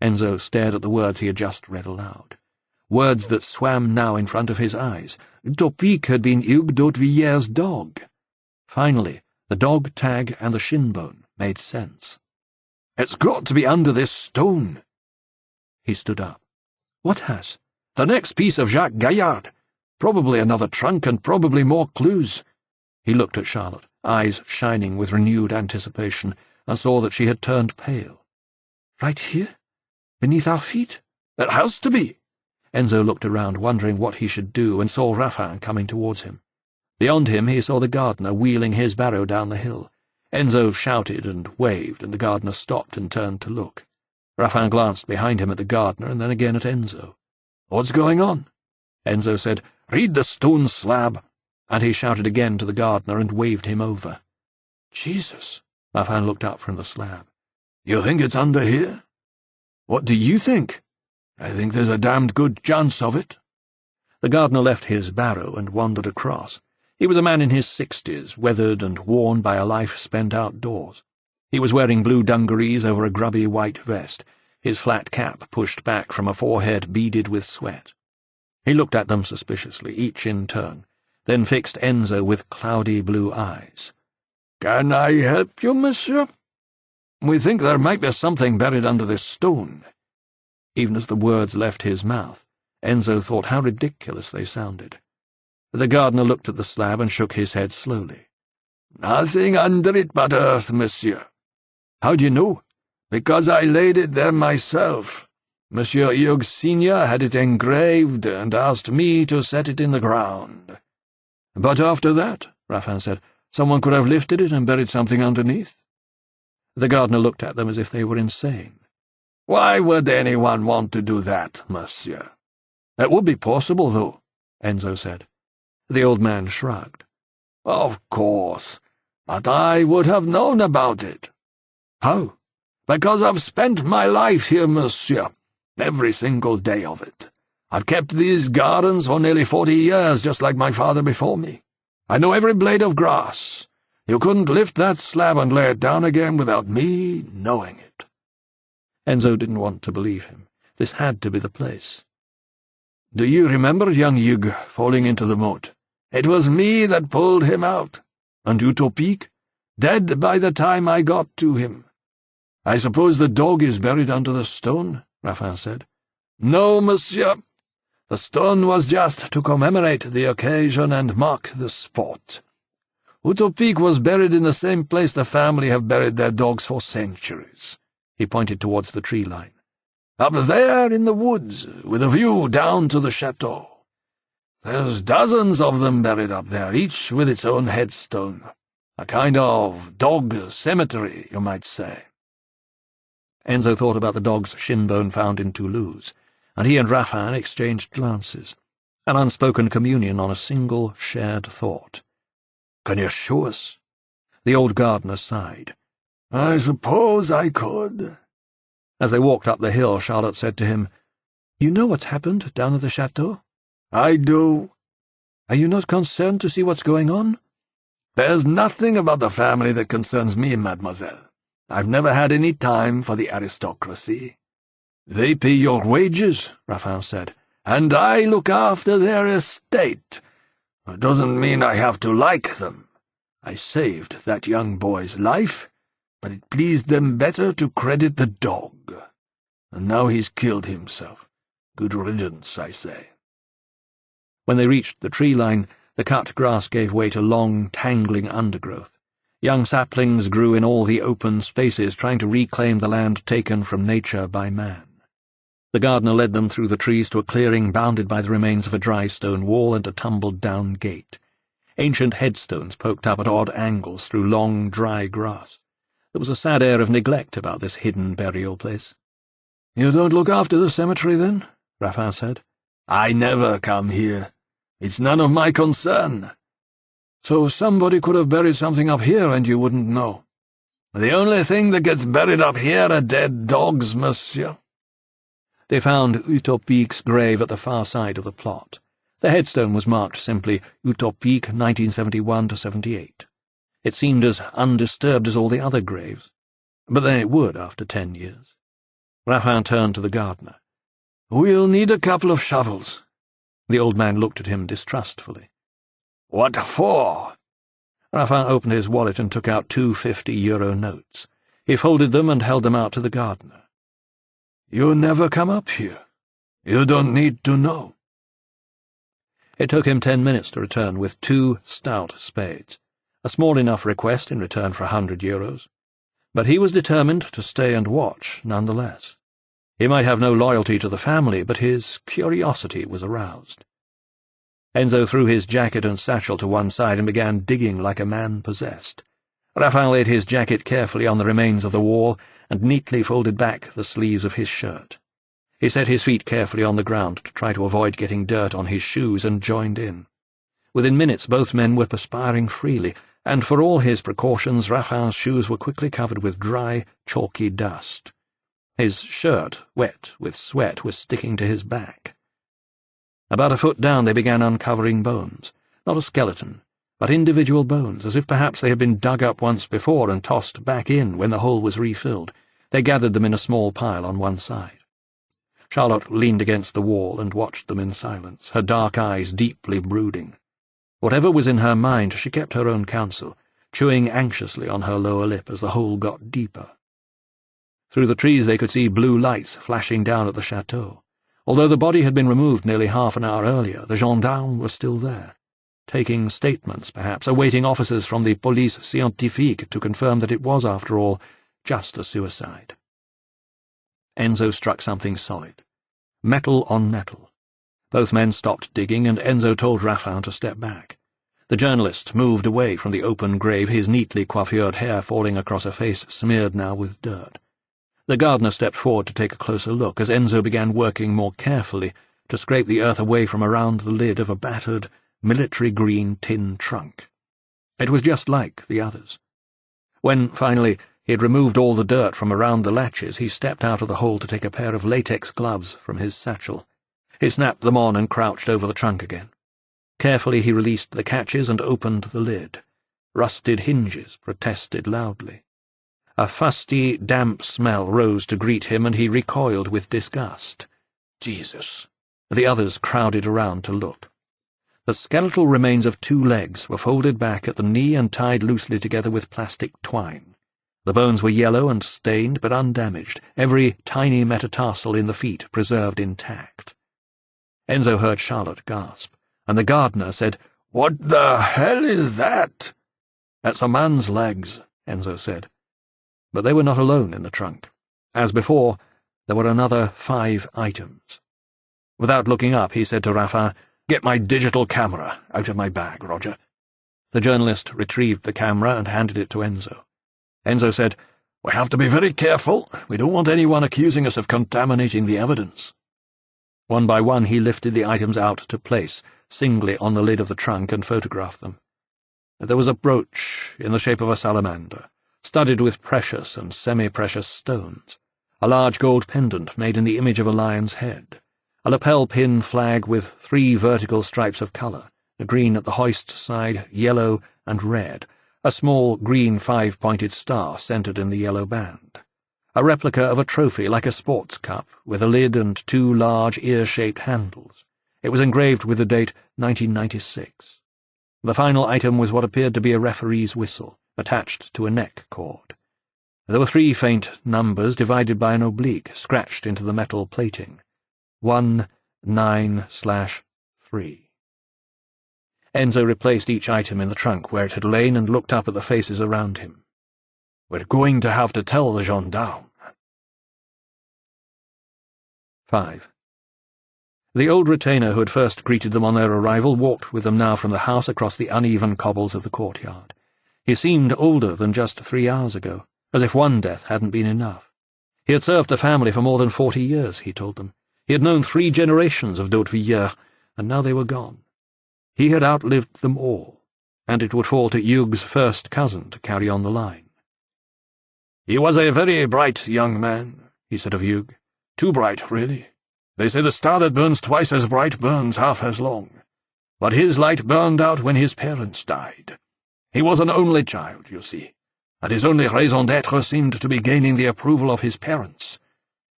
Enzo stared at the words he had just read aloud. Words that swam now in front of his eyes. Utopique had been Hugues d'Hautevillers' dog. Finally, the dog tag and the shin bone made sense. "It's got to be under this stone." He stood up. "What has?" "The next piece of Jacques Gaillard. Probably another trunk and probably more clues." He looked at Charlotte, eyes shining with renewed anticipation, and saw that she had turned pale. "Right here? Beneath our feet?" "It has to be." Enzo looked around, wondering what he should do, and saw Raffin coming towards him. Beyond him he saw the gardener wheeling his barrow down the hill. Enzo shouted and waved, and the gardener stopped and turned to look. Raffin glanced behind him at the gardener and then again at Enzo. "What's going on?" Enzo said, "Read the stone slab," and he shouted again to the gardener and waved him over. Jesus! Raffin looked up from the slab. "You think it's under here?" "What do you think?" "I think there's a damned good chance of it." The gardener left his barrow and wandered across. He was a man in his 60s, weathered and worn by a life spent outdoors. He was wearing blue dungarees over a grubby white vest, his flat cap pushed back from a forehead beaded with sweat. He looked at them suspiciously, each in turn, then fixed Enzo with cloudy blue eyes. "Can I help you, monsieur?" "We think there might be something buried under this stone." Even as the words left his mouth, Enzo thought how ridiculous they sounded. The gardener looked at the slab and shook his head slowly. "Nothing under it but earth, monsieur." "How do you know?" "Because I laid it there myself. Monsieur Hughes Senior had it engraved and asked me to set it in the ground." "But after that," Raffin said, "someone could have lifted it and buried something underneath." The gardener looked at them as if they were insane. "Why would anyone want to do that, monsieur?" "It would be possible, though," Enzo said. The old man shrugged. "Of course, but I would have known about it." "How?" "Because I've spent my life here, monsieur, every single day of it. I've kept these gardens for nearly 40 years, just like my father before me. I know every blade of grass. You couldn't lift that slab and lay it down again without me knowing it." Enzo didn't want to believe him. This had to be the place. "Do you remember young Hugh falling into the moat? It was me that pulled him out. And Utopique? Dead by the time I got to him." "I suppose the dog is buried under the stone," Raffin said. "No, monsieur. The stone was just to commemorate the occasion and mark the spot. Utopique was buried in the same place the family have buried their dogs for centuries." He pointed towards the tree line. "Up there in the woods, with a view down to the chateau. There's dozens of them buried up there, each with its own headstone. A kind of dog cemetery, you might say." Enzo thought about the dog's shin-bone found in Toulouse, and he and Raffin exchanged glances, an unspoken communion on a single shared thought. "Can you show us?" The old gardener sighed. "I suppose I could." As they walked up the hill, Charlotte said to him, "You know what's happened down at the chateau?" "I do." "Are you not concerned to see what's going on?" "There's nothing about the family that concerns me, mademoiselle. I've never had any time for the aristocracy." "They pay your wages," Raffin said, "and I look after their estate. It doesn't mean I have to like them. I saved that young boy's life, but it pleased them better to credit the dog. And now he's killed himself. Good riddance, I say." When they reached the tree line, the cut grass gave way to long, tangling undergrowth. Young saplings grew in all the open spaces, trying to reclaim the land taken from nature by man. The gardener led them through the trees to a clearing bounded by the remains of a dry stone wall and a tumbled-down gate. Ancient headstones poked up at odd angles through long, dry grass. There was a sad air of neglect about this hidden burial place. "You don't look after the cemetery, then?" Raffin said. "I never come here. It's none of my concern." "So somebody could have buried something up here and you wouldn't know?" "The only thing that gets buried up here are dead dogs, monsieur." They found Utopique's grave at the far side of the plot. The headstone was marked simply Utopique 1971-78. It seemed as undisturbed as all the other graves, but then it would after 10 years. Raffin turned to the gardener. "We'll need a couple of shovels." The old man looked at him distrustfully. "What for?" Raffin opened his wallet and took out 2 50-euro notes. He folded them and held them out to the gardener. "You never come up here. You don't need to know." It took him 10 minutes to return with 2 stout spades, a small enough request in return for 100 euros. But he was determined to stay and watch, nonetheless. He might have no loyalty to the family, but his curiosity was aroused. Enzo threw his jacket and satchel to one side and began digging like a man possessed. Raphael laid his jacket carefully on the remains of the wall and neatly folded back the sleeves of his shirt. He set his feet carefully on the ground to try to avoid getting dirt on his shoes and joined in. Within minutes both men were perspiring freely, and for all his precautions Raphael's shoes were quickly covered with dry, chalky dust. His shirt, wet with sweat, was sticking to his back. About a foot down they began uncovering bones, not a skeleton, but individual bones, as if perhaps they had been dug up once before and tossed back in when the hole was refilled. They gathered them in a small pile on one side. Charlotte leaned against the wall and watched them in silence, her dark eyes deeply brooding. Whatever was in her mind, she kept her own counsel, chewing anxiously on her lower lip as the hole got deeper. Through the trees they could see blue lights flashing down at the chateau. Although the body had been removed nearly half an hour earlier, the gendarmes were still there, taking statements, perhaps, awaiting officers from the police scientifique to confirm that it was, after all, just a suicide. Enzo struck something solid. Metal on metal. Both men stopped digging, and Enzo told Raphael to step back. The journalist moved away from the open grave, his neatly coiffured hair falling across a face smeared now with dirt. The gardener stepped forward to take a closer look, as Enzo began working more carefully to scrape the earth away from around the lid of a battered, military-green tin trunk. It was just like the others. When, finally, he had removed all the dirt from around the latches, he stepped out of the hole to take a pair of latex gloves from his satchel. He snapped them on and crouched over the trunk again. Carefully he released the catches and opened the lid. Rusted hinges protested loudly. A fusty, damp smell rose to greet him, and he recoiled with disgust. Jesus! The others crowded around to look. The skeletal remains of 2 legs were folded back at the knee and tied loosely together with plastic twine. The bones were yellow and stained, but undamaged, every tiny metatarsal in the feet preserved intact. Enzo heard Charlotte gasp, and the gardener said, "What the hell is that?" "That's a man's legs," Enzo said. But they were not alone in the trunk. As before, there were another 5 items. Without looking up, he said to Raphael, "Get my digital camera out of my bag, Roger." The journalist retrieved the camera and handed it to Enzo. Enzo said, "We have to be very careful. We don't want anyone accusing us of contaminating the evidence." One by one he lifted the items out to place, singly on the lid of the trunk, and photographed them. There was a brooch in the shape of a salamander, studded with precious and semi-precious stones, a large gold pendant made in the image of a lion's head, a lapel pin flag with 3 vertical stripes of colour, green at the hoist side, yellow and red, a small green 5-pointed star centred in the yellow band, a replica of a trophy like a sports cup, with a lid and 2 large ear-shaped handles. It was engraved with the date 1996. The final item was what appeared to be a referee's whistle, attached to a neck cord. There were 3 faint numbers divided by an oblique, scratched into the metal plating. 19/3. Enzo replaced each item in the trunk where it had lain and looked up at the faces around him. "We're going to have to tell the gendarmes." 5. The old retainer who had first greeted them on their arrival walked with them now from the house across the uneven cobbles of the courtyard. He seemed older than just 3 hours ago, as if one death hadn't been enough. He had served the family for more than 40 years, he told them. He had known 3 generations of d'Hautevillers, and now they were gone. He had outlived them all, and it would fall to Hugues' first cousin to carry on the line. "He was a very bright young man," he said of Hugues. "Too bright, really. They say the star that burns twice as bright burns half as long. But his light burned out when his parents died. He was an only child, you see, and his only raison d'être seemed to be gaining the approval of his parents.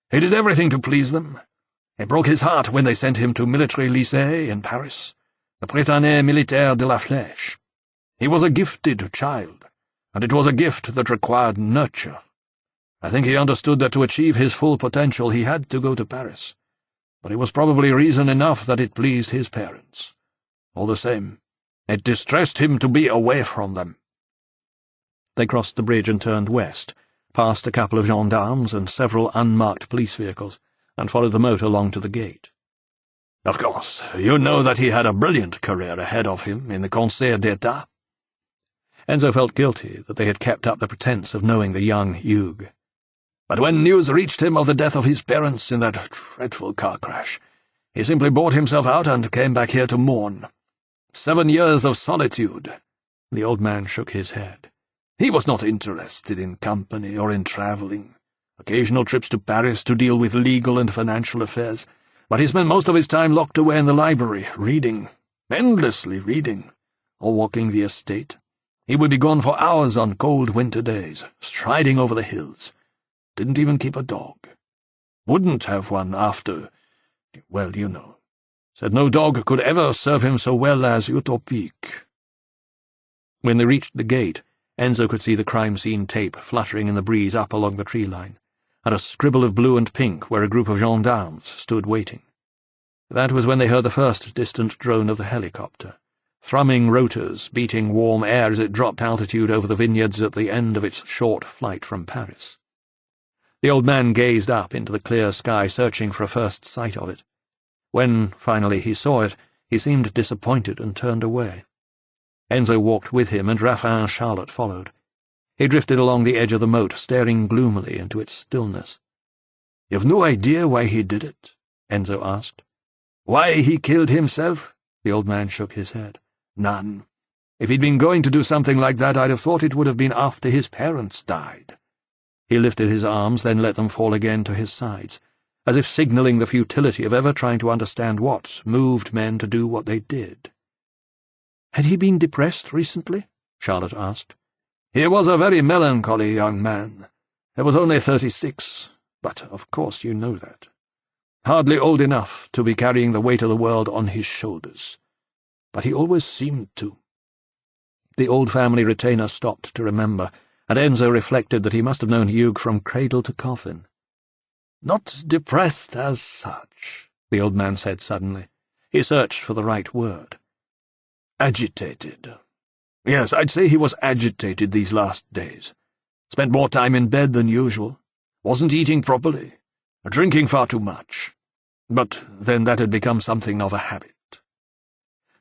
He did everything to please them. It broke his heart when they sent him to military lycée in Paris, the Prétannée Militaire de la Flèche. He was a gifted child, and it was a gift that required nurture. I think he understood that to achieve his full potential he had to go to Paris, but it was probably reason enough that it pleased his parents. All the same, it distressed him to be away from them." They crossed the bridge and turned west, past a couple of gendarmes and several unmarked police vehicles, and followed the moat along to the gate. Of course, you know that he had a brilliant career ahead of him in the Conseil d'État." Enzo felt guilty that they had kept up the pretense of knowing the young Hugues. "But when news reached him of the death of his parents in that dreadful car crash, he simply bought himself out and came back here to mourn. 7 years of solitude." The old man shook his head. "He was not interested in company or in travelling. Occasional trips to Paris to deal with legal and financial affairs, but he spent most of his time locked away in the library, reading, endlessly reading, or walking the estate. He would be gone for hours on cold winter days, striding over the hills. Didn't even keep a dog. Wouldn't have one after, well, you know. Said no dog could ever serve him so well as Utopique." When they reached the gate, Enzo could see the crime scene tape fluttering in the breeze up along the tree line, and a scribble of blue and pink where a group of gendarmes stood waiting. That was when they heard the first distant drone of the helicopter, thrumming rotors, beating warm air as it dropped altitude over the vineyards at the end of its short flight from Paris. The old man gazed up into the clear sky, searching for a first sight of it. When, finally, he saw it, he seemed disappointed and turned away. Enzo walked with him, and Raffin and Charlotte followed. He drifted along the edge of the moat, staring gloomily into its stillness. "You've no idea why he did it?" Enzo asked. "Why he killed himself?" The old man shook his head. "None. If he'd been going to do something like that, I'd have thought it would have been after his parents died." He lifted his arms, then let them fall again to his sides, as if signalling the futility of ever trying to understand what moved men to do what they did. "Had he been depressed recently?" Charlotte asked. "He was a very melancholy young man. He was only 36, but of course you know that. Hardly old enough to be carrying the weight of the world on his shoulders. But he always seemed to." The old family retainer stopped to remember, and Enzo reflected that he must have known Hugues from cradle to coffin. "Not depressed as such," the old man said suddenly. He searched for the right word. "Agitated. Yes, I'd say he was agitated these last days. Spent more time in bed than usual. Wasn't eating properly. Drinking far too much. But then that had become something of a habit."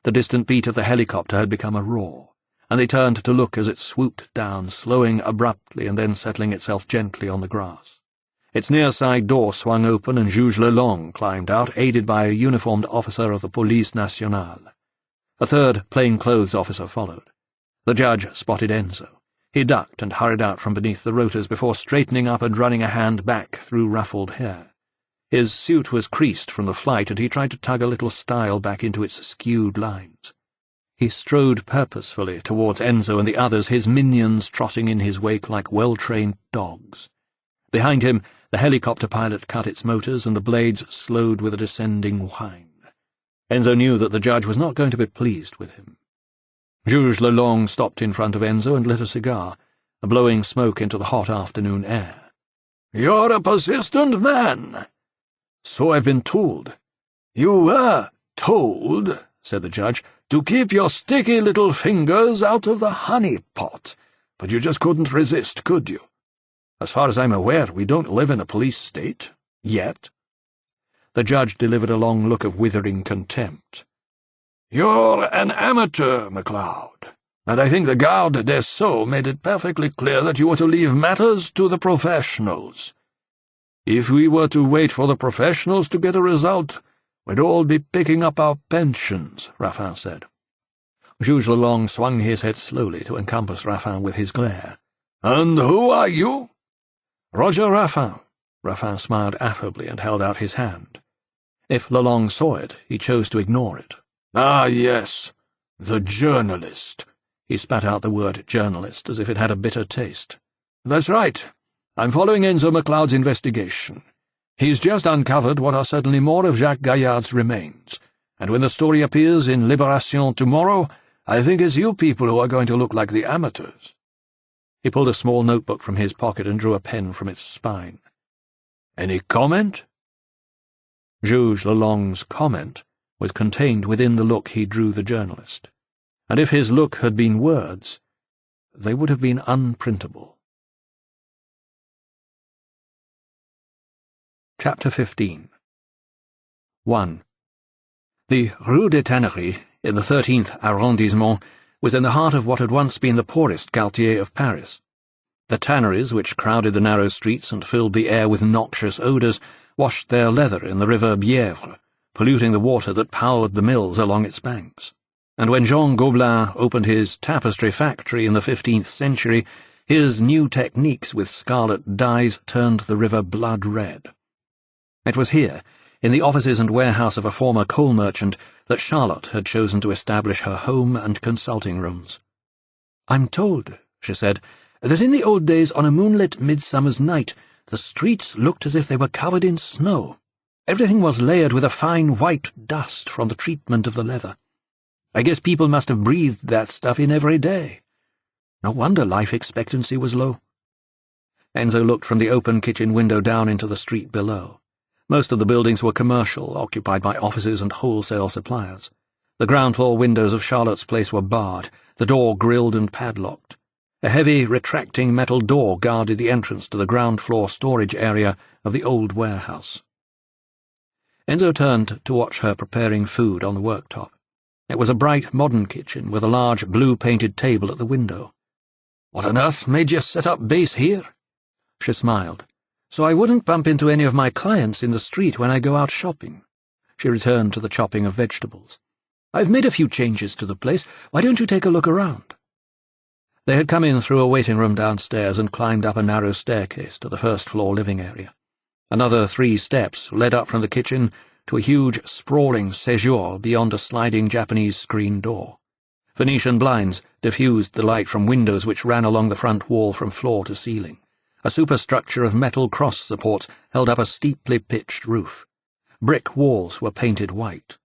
The distant beat of the helicopter had become a roar, and they turned to look as it swooped down, slowing abruptly and then settling itself gently on the grass. Its near side door swung open, and Juge Lelong climbed out, aided by a uniformed officer of the Police Nationale. A third plainclothes officer followed. The judge spotted Enzo. He ducked and hurried out from beneath the rotors before straightening up and running a hand back through ruffled hair. His suit was creased from the flight, and he tried to tug a little style back into its skewed lines. He strode purposefully towards Enzo and the others, his minions trotting in his wake like well-trained dogs. Behind him, the helicopter pilot cut its motors, and the blades slowed with a descending whine. Enzo knew that the judge was not going to be pleased with him. Juge Lelong stopped in front of Enzo and lit a cigar, blowing smoke into the hot afternoon air. "You're a persistent man." "So I've been told." "You were told," said the judge, "to keep your sticky little fingers out of the honey pot, but you just couldn't resist, could you? As far as I'm aware, we don't live in a police state. Yet." The judge delivered a long look of withering contempt. "You're an amateur, MacLeod, and I think the Garde des Sceaux made it perfectly clear that you were to leave matters to the professionals. If we were to wait for the professionals to get a result, we'd all be picking up our pensions," Raffin said. Juge Lelong swung his head slowly to encompass Raffin with his glare. "And who are you?" "Roger Raffin." Raffin smiled affably and held out his hand. If Lelong saw it, he chose to ignore it. "Ah, yes, the journalist." He spat out the word journalist as if it had a bitter taste. "That's right. I'm following Enzo MacLeod's investigation. He's just uncovered what are certainly more of Jacques Gaillard's remains, and when the story appears in Libération tomorrow, I think it's you people who are going to look like the amateurs." He pulled a small notebook from his pocket and drew a pen from its spine. "Any comment?" Juge Lelong's comment was contained within the look he drew the journalist, and if his look had been words, they would have been unprintable. Chapter 15. 1. The Rue des Tanneries, in the 13th arrondissement, was in the heart of what had once been the poorest quartier of Paris. The tanneries, which crowded the narrow streets and filled the air with noxious odours, washed their leather in the river Bièvre, polluting the water that powered the mills along its banks. And when Jean Gobelin opened his tapestry factory in the 15th century, his new techniques with scarlet dyes turned the river blood red. It was here, in the offices and warehouse of a former coal merchant, that Charlotte had chosen to establish her home and consulting rooms. "I'm told," she said, "that in the old days on a moonlit midsummer's night the streets looked as if they were covered in snow. Everything was layered with a fine white dust from the treatment of the leather. I guess people must have breathed that stuff in every day. No wonder life expectancy was low." Enzo looked from the open kitchen window down into the street below. Most of the buildings were commercial, occupied by offices and wholesale suppliers. The ground-floor windows of Charlotte's place were barred, the door grilled and padlocked. A heavy, retracting metal door guarded the entrance to the ground-floor storage area of the old warehouse. Enzo turned to watch her preparing food on the worktop. It was a bright, modern kitchen with a large, blue-painted table at the window. "What on earth made you set up base here?" She smiled. "So I wouldn't bump into any of my clients in the street when I go out shopping." She returned to the chopping of vegetables. "I've made a few changes to the place. Why don't you take a look around?" They had come in through a waiting room downstairs and climbed up a narrow staircase to the first-floor living area. Another 3 steps led up from the kitchen to a huge, sprawling séjour beyond a sliding Japanese screen door. Venetian blinds diffused the light from windows which ran along the front wall from floor to ceiling. A superstructure of metal cross supports held up a steeply pitched roof. Brick walls were painted white.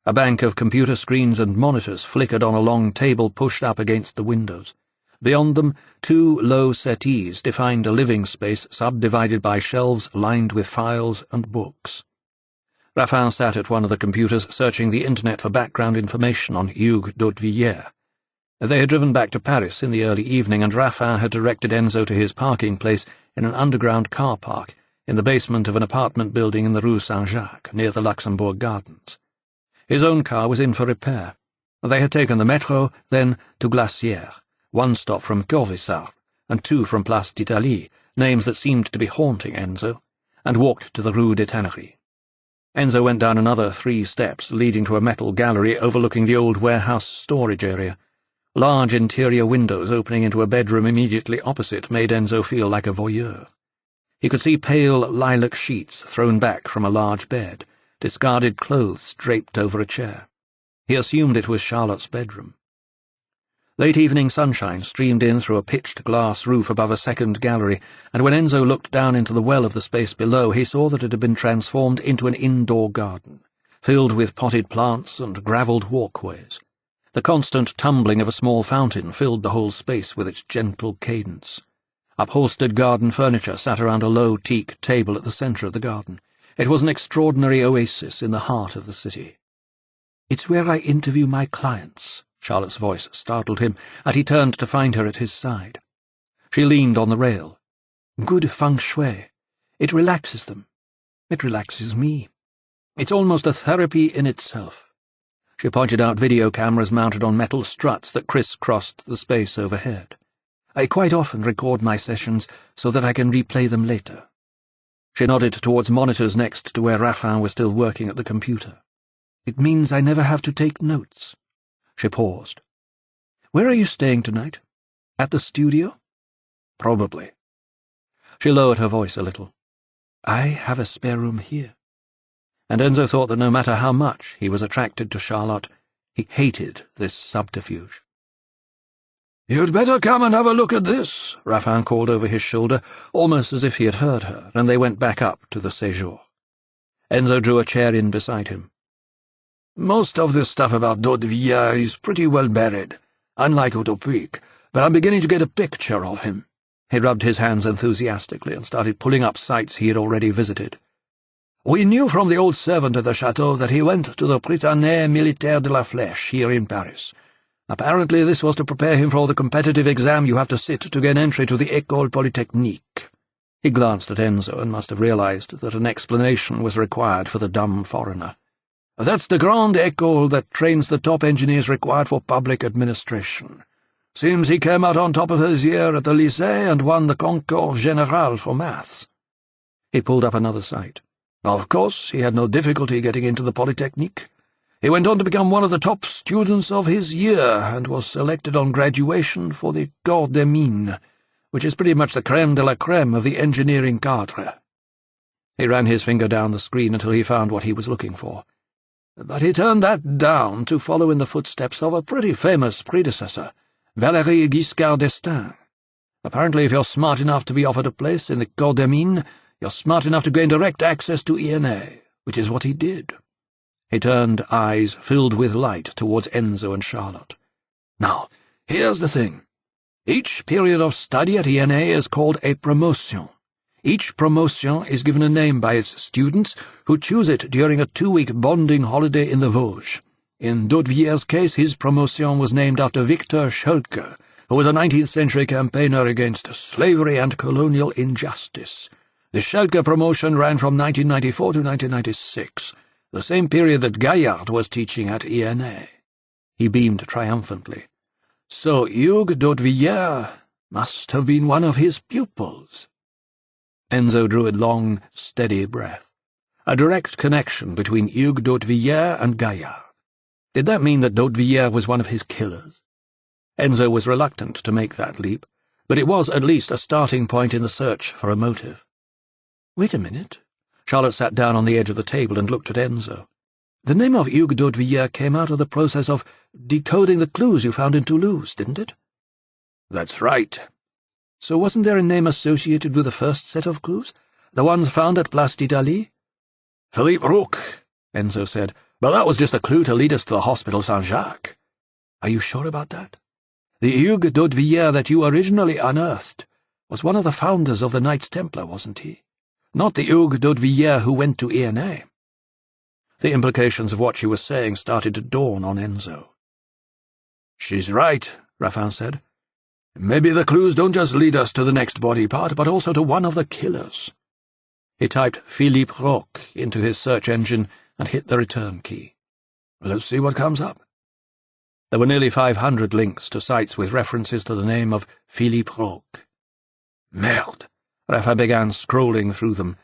A bank of computer screens and monitors flickered on a long table pushed up against the windows. Beyond them, 2 low settees defined a living space subdivided by shelves lined with files and books. Raffin sat at one of the computers searching the internet for background information on Hugues d'Hautevillers. They had driven back to Paris in the early evening, and Raffin had directed Enzo to his parking place in an underground car park in the basement of an apartment building in the Rue Saint-Jacques, near the Luxembourg Gardens. His own car was in for repair. They had taken the metro, then to Glacière, 1 stop from Corvisart, and 2 from Place d'Italie, names that seemed to be haunting Enzo, and walked to the Rue des Tanneries. Enzo went down another 3 steps, leading to a metal gallery overlooking the old warehouse storage area. Large interior windows opening into a bedroom immediately opposite made Enzo feel like a voyeur. He could see pale lilac sheets thrown back from a large bed, discarded clothes draped over a chair. He assumed it was Charlotte's bedroom. Late evening sunshine streamed in through a pitched glass roof above a second gallery, and when Enzo looked down into the well of the space below, he saw that it had been transformed into an indoor garden, filled with potted plants and gravelled walkways. The constant tumbling of a small fountain filled the whole space with its gentle cadence. Upholstered garden furniture sat around a low teak table at the centre of the garden. It was an extraordinary oasis in the heart of the city. "It's where I interview my clients," Charlotte's voice startled him, and he turned to find her at his side. She leaned on the rail. "Good feng shui. It relaxes them. It relaxes me. It's almost a therapy in itself." She pointed out video cameras mounted on metal struts that criss-crossed the space overhead. "I quite often record my sessions so that I can replay them later." She nodded towards monitors next to where Raffin was still working at the computer. "It means I never have to take notes." She paused. "Where are you staying tonight? At the studio?" "Probably." She lowered her voice a little. "I have a spare room here." And Enzo thought that no matter how much he was attracted to Charlotte, he hated this subterfuge. "You'd better come and have a look at this," Raffin called over his shoulder, almost as if he had heard her, and they went back up to the séjour. Enzo drew a chair in beside him. "Most of this stuff about d'Hautevillers is pretty well buried, unlike Audiobook, but I'm beginning to get a picture of him." He rubbed his hands enthusiastically and started pulling up sites he had already visited. "We knew from the old servant at the chateau that he went to the Prytanée Militaire de la Flèche here in Paris. Apparently this was to prepare him for the competitive exam you have to sit to gain entry to the École Polytechnique." He glanced at Enzo and must have realized that an explanation was required for the dumb foreigner. That's the Grande École that trains the top engineers required for public administration. Seems he came out on top of his year at the Lycée and won the Concours Général for maths." He pulled up another site. "Of course, he had no difficulty getting into the Polytechnique. He went on to become one of the top students of his year and was selected on graduation for the Corps des Mines, which is pretty much the crème de la crème of the engineering cadre." He ran his finger down the screen until he found what he was looking for. But he turned that down to follow in the footsteps of a pretty famous predecessor, Valéry Giscard d'Estaing. Apparently, if you're smart enough to be offered a place in the Corps des Mines, you're smart enough to gain direct access to ENA, which is what he did. He turned eyes filled with light towards Enzo and Charlotte. "Now, here's the thing. Each period of study at ENA is called a promotion. Each promotion is given a name by its students, who choose it during a 2-week bonding holiday in the Vosges. In d'Hautevillers' case, his promotion was named after Victor Schulke, who was a 19th-century campaigner against slavery and colonial injustice. The Schulke promotion ran from 1994 to 1996, the same period that Gaillard was teaching at ENA. He beamed triumphantly. "So Hugues d'Hautevillers must have been one of his pupils." Enzo drew a long, steady breath. A direct connection between Hugues d'Hautevillers and Gaillard. Did that mean that d'Hautevillers was one of his killers? Enzo was reluctant to make that leap, but it was at least a starting point in the search for a motive. "Wait a minute." Charlotte sat down on the edge of the table and looked at Enzo. "The name of Hugues d'Hautevillers came out of the process of decoding the clues you found in Toulouse, didn't it?" "That's right." "So wasn't there a name associated with the first set of clues? The ones found at Place d'Italie?" "Philippe Roch," Enzo said, "but that was just a clue to lead us to the Hospital Saint-Jacques." "Are you sure about that?" "The Hugues d'Hautevillers that you originally unearthed was one of the founders of the Knights Templar, wasn't he? Not the Hugues d'Hautevillers who went to ENA." The implications of what she was saying started to dawn on Enzo. "She's right," Raffin said. "Maybe the clues don't just lead us to the next body part, but also to one of the killers." He typed Philippe Roch into his search engine and hit the return key. "Let's see what comes up." There were nearly 500 links to sites with references to the name of Philippe Roch. Merde! Raffin began scrolling through them.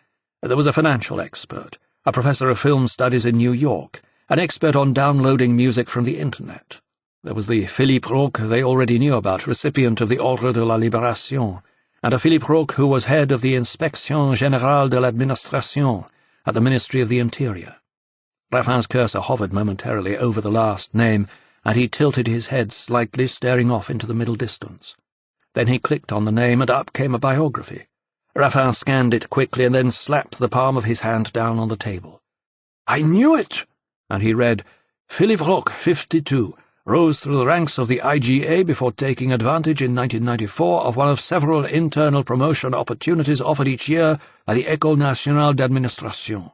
There was a financial expert, a professor of film studies in New York, an expert on downloading music from the Internet. There was the Philippe Roch they already knew about, recipient of the Ordre de la Libération, and a Philippe Roch who was head of the Inspection Générale de l'Administration at the Ministry of the Interior. Raffin's cursor hovered momentarily over the last name, and he tilted his head slightly, staring off into the middle distance. Then he clicked on the name, and up came a biography. Raffin scanned it quickly and then slapped the palm of his hand down on the table. "I knew it!" And he read, "Philippe Roch, 52, rose through the ranks of the IGA before taking advantage in 1994 of one of several internal promotion opportunities offered each year by the École Nationale d'Administration."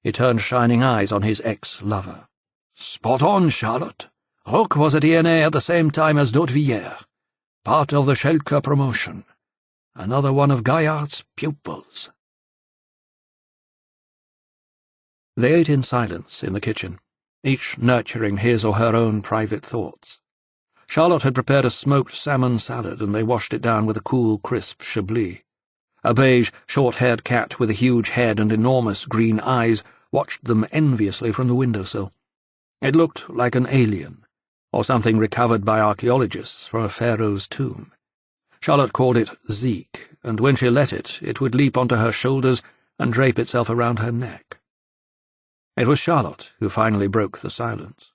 He turned shining eyes on his ex-lover. "Spot on, Charlotte. Roch was at ENA at the same time as d'Hautevillers, part of the Schulke promotion. Another one of Gaillard's pupils." They ate in silence in the kitchen, each nurturing his or her own private thoughts. Charlotte had prepared a smoked salmon salad, and they washed it down with a cool, crisp Chablis. A beige, short-haired cat with a huge head and enormous green eyes watched them enviously from the windowsill. It looked like an alien, or something recovered by archaeologists from a pharaoh's tomb. Charlotte called it Zeke, and when she let it, it would leap onto her shoulders and drape itself around her neck. It was Charlotte who finally broke the silence.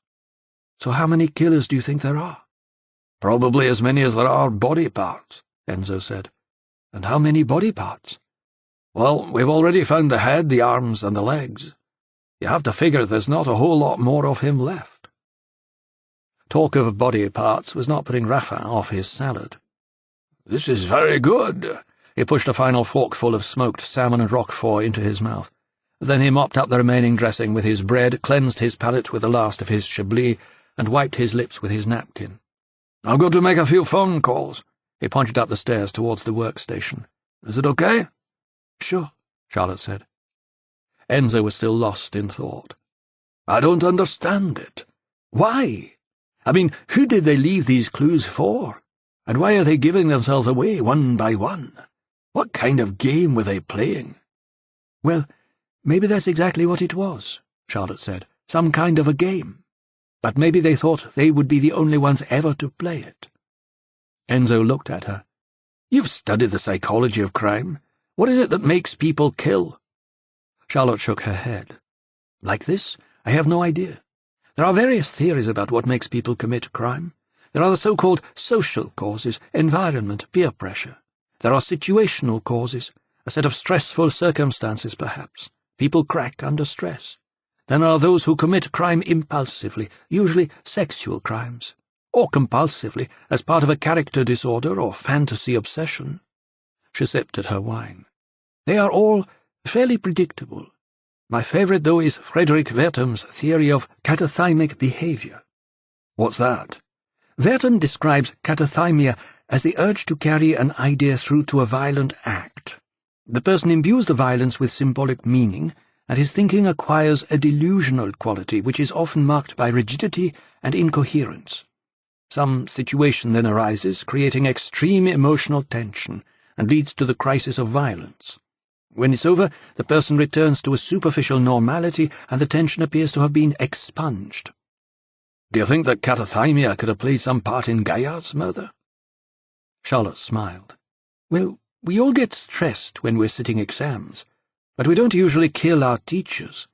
"So how many killers do you think there are?" "Probably as many as there are body parts," Enzo said. "And how many body parts?" "Well, we've already found the head, the arms, and the legs. You have to figure there's not a whole lot more of him left." Talk of body parts was not putting Raffin off his salad. "This is very good." He pushed a final forkful of smoked salmon and roquefort into his mouth. Then he mopped up the remaining dressing with his bread, cleansed his palate with the last of his Chablis, and wiped his lips with his napkin. "I've got to make a few phone calls." He pointed up the stairs towards the workstation. "Is it okay?" "Sure," Charlotte said. Enzo was still lost in thought. I don't understand it. Why? I mean, who did they leave these clues for? And why are they giving themselves away one by one? What kind of game were they playing? Well, maybe that's exactly what it was, Charlotte said. Some kind of a game. But maybe they thought they would be the only ones ever to play it. Enzo looked at her. You've studied the psychology of crime. What is it that makes people kill? Charlotte shook her head. Like this, I have no idea. There are various theories about what makes people commit crime. There are the so-called social causes, environment, peer pressure. There are situational causes, a set of stressful circumstances, perhaps. People crack under stress. Then are those who commit crime impulsively, usually sexual crimes, or compulsively, as part of a character disorder or fantasy obsession. She sipped at her wine. They are all fairly predictable. My favourite, though, is Frederick Wertham's theory of catathymic behaviour. What's that? Wertham describes katathymia as the urge to carry an idea through to a violent act. The person imbues the violence with symbolic meaning, and his thinking acquires a delusional quality which is often marked by rigidity and incoherence. Some situation then arises, creating extreme emotional tension, and leads to the crisis of violence. When it's over, the person returns to a superficial normality, and the tension appears to have been expunged. Do you think that katathymia could have played some part in Gaillard's murder? Charlotte smiled. Well, we all get stressed when we're sitting exams, but we don't usually kill our teachers.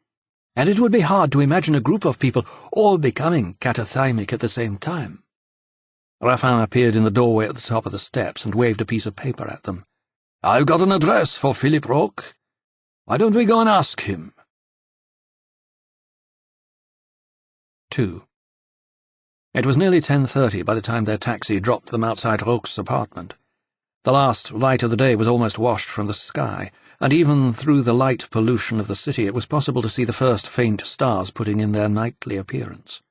And it would be hard to imagine a group of people all becoming catathymic at the same time. Raffin appeared in the doorway at the top of the steps and waved a piece of paper at them. I've got an address for Philip Roque. Why don't we go and ask him? 2. It was nearly 10:30 by the time their taxi dropped them outside Roque's apartment. The last light of the day was almost washed from the sky, and even through the light pollution of the city it was possible to see the first faint stars putting in their nightly appearance.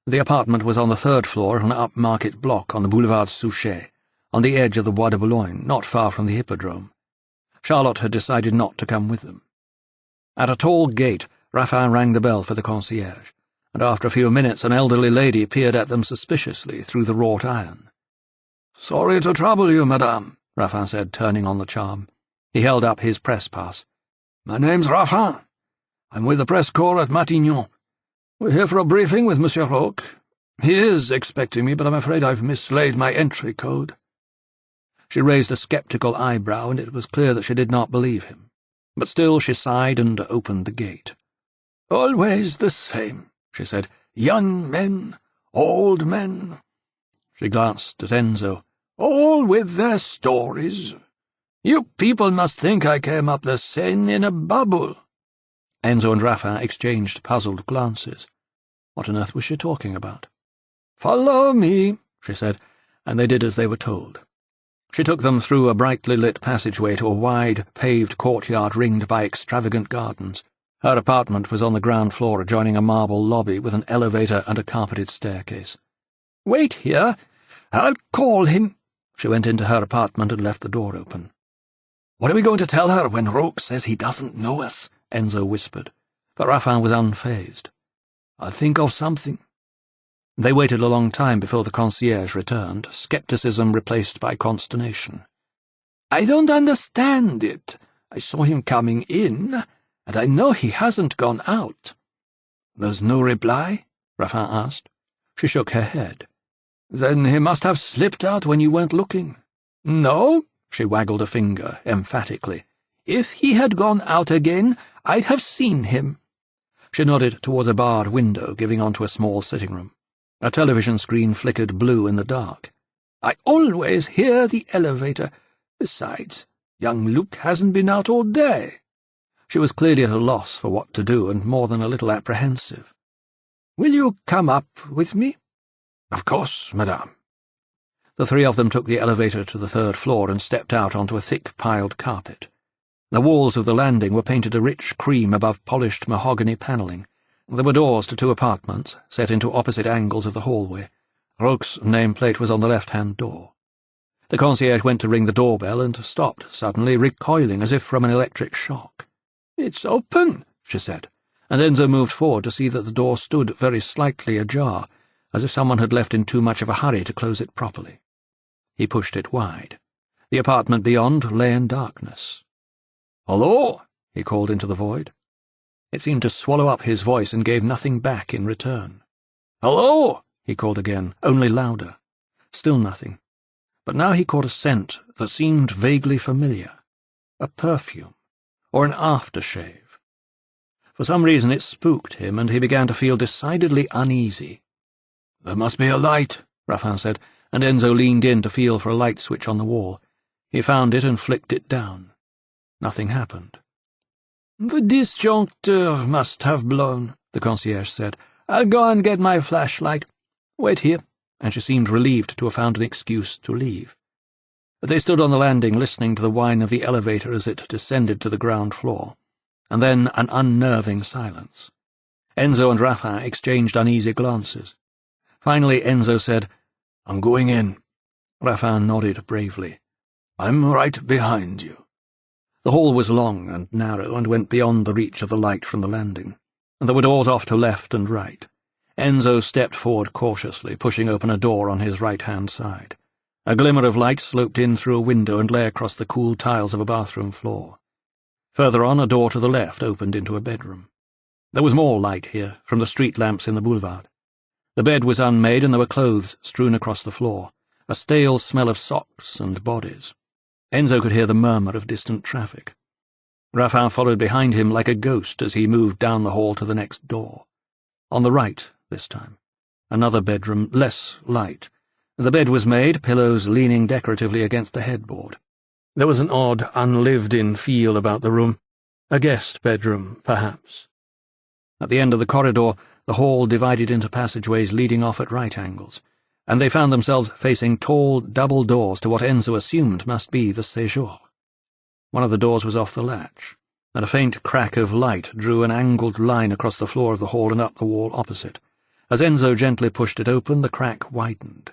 The apartment was on the 3rd floor of an upmarket block on the Boulevard Souchet, on the edge of the Bois de Boulogne, not far from the Hippodrome. Charlotte had decided not to come with them. At a tall gate, Raffin rang the bell for the concierge, and after a few minutes an elderly lady peered at them suspiciously through the wrought iron. "Sorry to trouble you, madame," Raffin said, turning on the charm. He held up his press pass. "My name's Raffin. I'm with the press corps at Matignon. We're here for a briefing with Monsieur Roque. He is expecting me, but I'm afraid I've mislaid my entry code." She raised a sceptical eyebrow, and it was clear that she did not believe him. But still she sighed and opened the gate. "Always the same," she said. "Young men, old men." She glanced at Enzo. "All with their stories. You people must think I came up the Seine in a bubble." Enzo and Raffin exchanged puzzled glances. What on earth was she talking about? "Follow me," she said, and they did as they were told. She took them through a brightly lit passageway to a wide, paved courtyard ringed by extravagant gardens. Her apartment was on the ground floor adjoining a marble lobby with an elevator and a carpeted staircase. "Wait here. I'll call him." She went into her apartment and left the door open. "What are we going to tell her when Roque says he doesn't know us?" Enzo whispered, but Raffin was unfazed. "I'll think of something." They waited a long time before the concierge returned, scepticism replaced by consternation. "I don't understand it. I saw him coming in, and I know he hasn't gone out." "There's no reply?" Raffin asked. She shook her head. "Then he must have slipped out when you weren't looking." "No," she waggled a finger emphatically. "If he had gone out again, I'd have seen him." She nodded towards a barred window giving onto a small sitting room. A television screen flickered blue in the dark. "I always hear the elevator. Besides, young Luc hasn't been out all day." She was clearly at a loss for what to do, and more than a little apprehensive. "Will you come up with me?" "Of course, madame." The three of them took the elevator to the 3rd floor and stepped out onto a thick piled carpet. The walls of the landing were painted a rich cream above polished mahogany panelling. There were doors to 2 apartments, set into opposite angles of the hallway. Roque's nameplate was on the left-hand door. The concierge went to ring the doorbell and stopped suddenly, recoiling as if from an electric shock. "It's open," she said, and Enzo moved forward to see that the door stood very slightly ajar, as if someone had left in too much of a hurry to close it properly. He pushed it wide. The apartment beyond lay in darkness. "Hello!" he called into the void. It seemed to swallow up his voice and gave nothing back in return. "Hello!" he called again, only louder. Still nothing. But now he caught a scent that seemed vaguely familiar. A perfume, or an aftershave. For some reason it spooked him, and he began to feel decidedly uneasy. "There must be a light," Raffin said, and Enzo leaned in to feel for a light switch on the wall. He found it and flicked it down. Nothing happened. "The disjuncteur must have blown," the concierge said. "I'll go and get my flashlight. Wait here," and she seemed relieved to have found an excuse to leave. They stood on the landing listening to the whine of the elevator as it descended to the ground floor, and then an unnerving silence. Enzo and Raffin exchanged uneasy glances. Finally Enzo said, "I'm going in." Raffin nodded bravely. "I'm right behind you." The hall was long and narrow and went beyond the reach of the light from the landing, and there were doors off to left and right. Enzo stepped forward cautiously, pushing open a door on his right-hand side. A glimmer of light sloped in through a window and lay across the cool tiles of a bathroom floor. Further on, a door to the left opened into a bedroom. There was more light here, from the street lamps in the boulevard. The bed was unmade, and there were clothes strewn across the floor, a stale smell of socks and bodies. Enzo could hear the murmur of distant traffic. Raffin followed behind him like a ghost as he moved down the hall to the next door. On the right, this time. Another bedroom, less light. The bed was made, pillows leaning decoratively against the headboard. There was an odd, unlived-in feel about the room. A guest bedroom, perhaps. At the end of the corridor, the hall divided into passageways leading off at right angles, and they found themselves facing tall, double doors to what Enzo assumed must be the séjour. One of the doors was off the latch, and a faint crack of light drew an angled line across the floor of the hall and up the wall opposite. As Enzo gently pushed it open, the crack widened.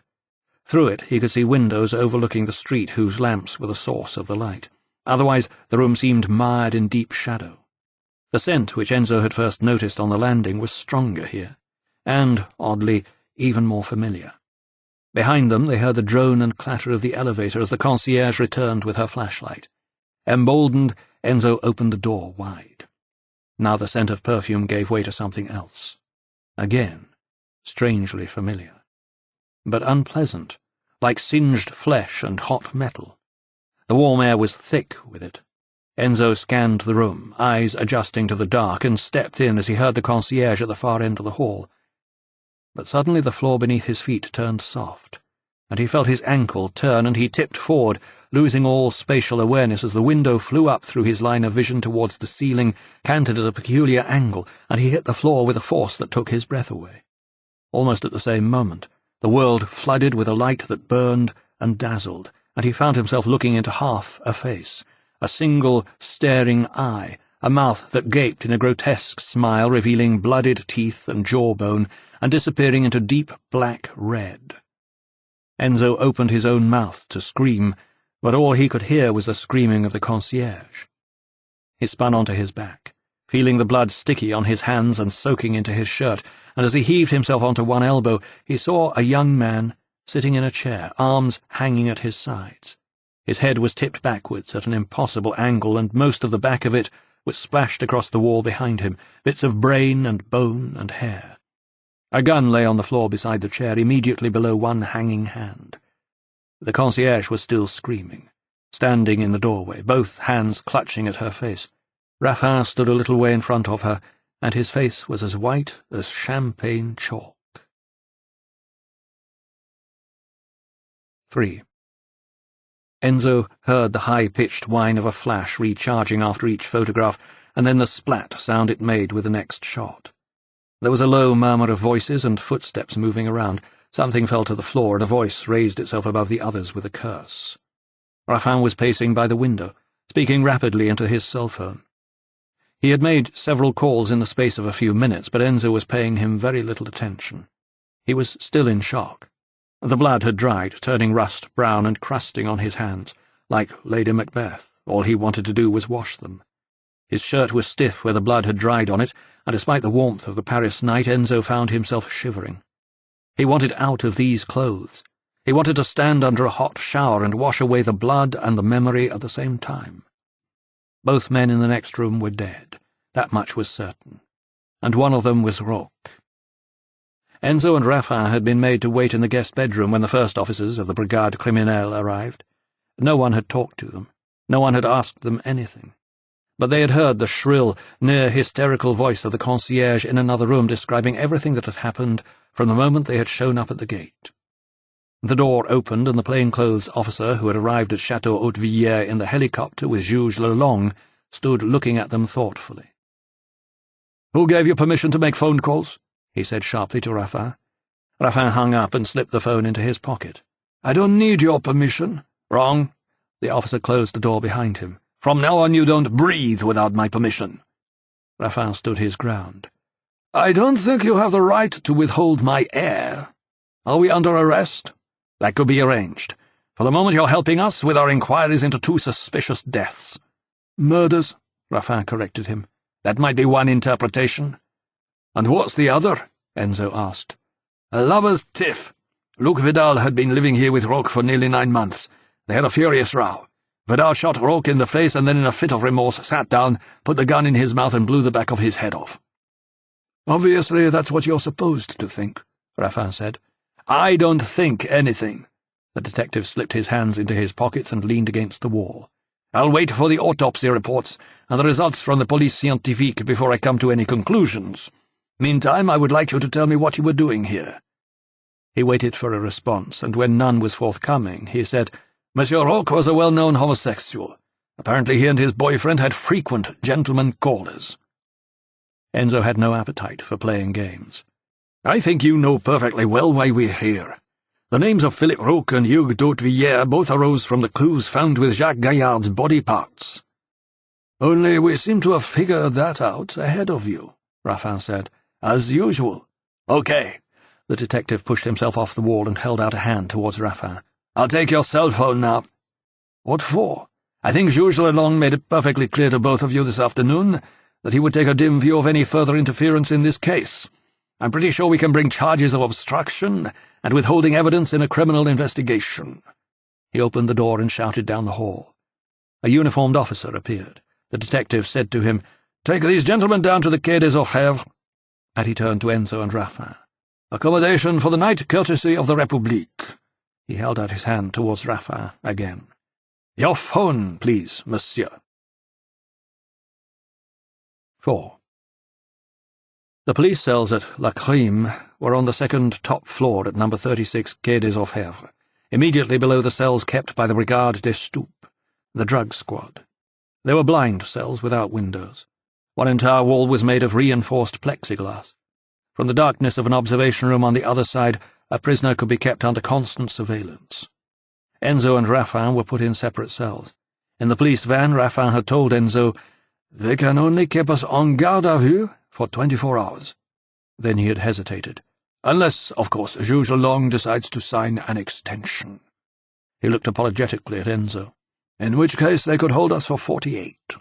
Through it he could see windows overlooking the street whose lamps were the source of the light. Otherwise the room seemed mired in deep shadow. The scent which Enzo had first noticed on the landing was stronger here, and, oddly, even more familiar. Behind them they heard the drone and clatter of the elevator as the concierge returned with her flashlight. Emboldened, Enzo opened the door wide. Now the scent of perfume gave way to something else. Again, strangely familiar. But unpleasant, like singed flesh and hot metal. The warm air was thick with it. Enzo scanned the room, eyes adjusting to the dark, and stepped in as he heard the concierge at the far end of the hall. But suddenly the floor beneath his feet turned soft, and he felt his ankle turn, and he tipped forward, losing all spatial awareness as the window flew up through his line of vision towards the ceiling, canted at a peculiar angle, and he hit the floor with a force that took his breath away. Almost at the same moment, the world flooded with a light that burned and dazzled, and he found himself looking into half a face, a single staring eye, a mouth that gaped in a grotesque smile revealing blooded teeth and jawbone, and disappearing into deep black red. Enzo opened his own mouth to scream, but all he could hear was the screaming of the concierge. He spun onto his back, feeling the blood sticky on his hands and soaking into his shirt, and as he heaved himself onto one elbow, he saw a young man sitting in a chair, arms hanging at his sides. His head was tipped backwards at an impossible angle, and most of the back of it was splashed across the wall behind him, bits of brain and bone and hair. A gun lay on the floor beside the chair, immediately below one hanging hand. The concierge was still screaming, standing in the doorway, both hands clutching at her face. Raffin stood a little way in front of her, and his face was as white as champagne chalk. 3. Enzo heard the high-pitched whine of a flash recharging after each photograph, and then the splat sound it made with the next shot. There was a low murmur of voices and footsteps moving around. Something fell to the floor, and a voice raised itself above the others with a curse. Raffin was pacing by the window, speaking rapidly into his cell phone. He had made several calls in the space of a few minutes, but Enzo was paying him very little attention. He was still in shock. The blood had dried, turning rust-brown and crusting on his hands. Like Lady Macbeth, all he wanted to do was wash them. His shirt was stiff where the blood had dried on it, and despite the warmth of the Paris night, Enzo found himself shivering. He wanted out of these clothes. He wanted to stand under a hot shower and wash away the blood and the memory at the same time. Both men in the next room were dead, that much was certain, and one of them was Roch. Enzo and Raffin had been made to wait in the guest bedroom when the first officers of the Brigade Criminelle arrived. No one had talked to them. No one had asked them anything. But they had heard the shrill, near-hysterical voice of the concierge in another room describing everything that had happened from the moment they had shown up at the gate. The door opened, and the plainclothes officer who had arrived at Chateau Hautevillers in the helicopter with Juge Lelong stood looking at them thoughtfully. "Who gave you permission to make phone calls?" he said sharply to Raffin. Raffin hung up and slipped the phone into his pocket. "I don't need your permission." "Wrong." The officer closed the door behind him. "From now on you don't breathe without my permission." Raffin stood his ground. "I don't think you have the right to withhold my air. Are we under arrest?" "That could be arranged. For the moment you're helping us with our inquiries into 2 suspicious deaths." "Murders," Raffin corrected him. "That might be one interpretation." "And what's the other?" Enzo asked. "A lover's tiff. Luc Vidal had been living here with Roch for nearly 9 months. They had a furious row. Vidal shot Roch in the face and then in a fit of remorse sat down, put the gun in his mouth and blew the back of his head off." "Obviously that's what you're supposed to think," Raffin said. "I don't think anything." The detective slipped his hands into his pockets and leaned against the wall. "I'll wait for the autopsy reports and the results from the police scientifique before I come to any conclusions. Meantime, I would like you to tell me what you were doing here." He waited for a response, and when none was forthcoming, he said, "Monsieur Roch was a well-known homosexual. Apparently he and his boyfriend had frequent gentlemen callers." Enzo had no appetite for playing games. "I think you know perfectly well why we're here. The names of Philippe Roch and Hugues d'Hautevillers both arose from the clues found with Jacques Gaillard's body parts." "Only we seem to have figured that out ahead of you," Raffin said. "As usual." "Okay." The detective pushed himself off the wall and held out a hand towards Raffin. "I'll take your cell phone now." "What for?" "I think Juge Lelong made it perfectly clear to both of you this afternoon that he would take a dim view of any further interference in this case. I'm pretty sure we can bring charges of obstruction and withholding evidence in a criminal investigation." He opened the door and shouted down the hall. A uniformed officer appeared. The detective said to him, "Take these gentlemen down to the Quai des Orfèvres," and he turned to Enzo and Raffin. "Accommodation for the night, courtesy of the République." He held out his hand towards Raffin again. "Your phone, please, monsieur." 4. The police cells at La Crime were on the second top floor at number 36 Quai des Orfèvres, immediately below the cells kept by the Brigade des Stupes, the drug squad. They were blind cells without windows. One entire wall was made of reinforced plexiglass. From the darkness of an observation room on the other side, a prisoner could be kept under constant surveillance. Enzo and Raffin were put in separate cells. In the police van, Raffin had told Enzo, "They can only keep us en garde à vue for 24 hours. Then he had hesitated. "Unless, of course, Juge Lelong decides to sign an extension." He looked apologetically at Enzo. "In which case they could hold us for 48.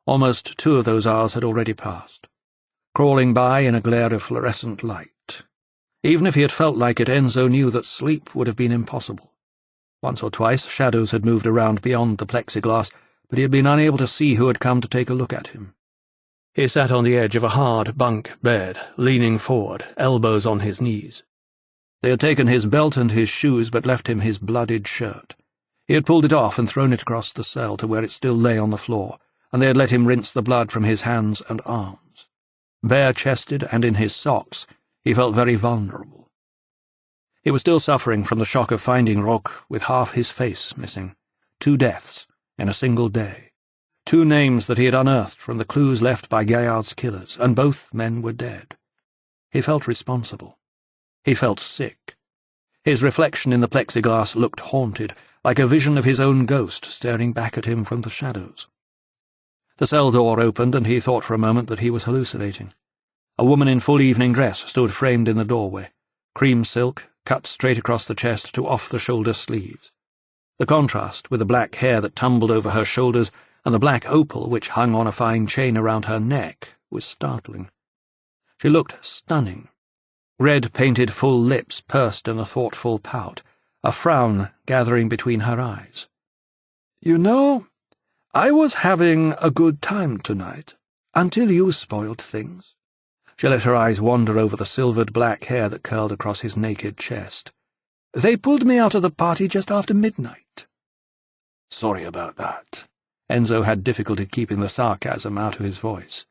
Almost 2 of those hours had already passed, crawling by in a glare of fluorescent light. Even if he had felt like it, Enzo knew that sleep would have been impossible. Once or twice shadows had moved around beyond the plexiglass, but he had been unable to see who had come to take a look at him. He sat on the edge of a hard bunk bed, leaning forward, elbows on his knees. They had taken his belt and his shoes, but left him his bloodied shirt. He had pulled it off and thrown it across the cell to where it still lay on the floor, and they had let him rinse the blood from his hands and arms. Bare-chested and in his socks, he felt very vulnerable. He was still suffering from the shock of finding Roch with half his face missing. 2 deaths in a single day. 2 names that he had unearthed from the clues left by Gaillard's killers, and both men were dead. He felt responsible. He felt sick. His reflection in the plexiglass looked haunted, like a vision of his own ghost staring back at him from the shadows. The cell door opened, and he thought for a moment that he was hallucinating. A woman in full evening dress stood framed in the doorway, cream silk, cut straight across the chest to off-the-shoulder sleeves. The contrast with the black hair that tumbled over her shoulders and the black opal which hung on a fine chain around her neck was startling. She looked stunning. Red-painted full lips pursed in a thoughtful pout, a frown gathering between her eyes. "You know, I was having a good time tonight, until you spoiled things." She let her eyes wander over the silvered black hair that curled across his naked chest. "They pulled me out of the party just after midnight." "Sorry about that." Enzo had difficulty keeping the sarcasm out of his voice.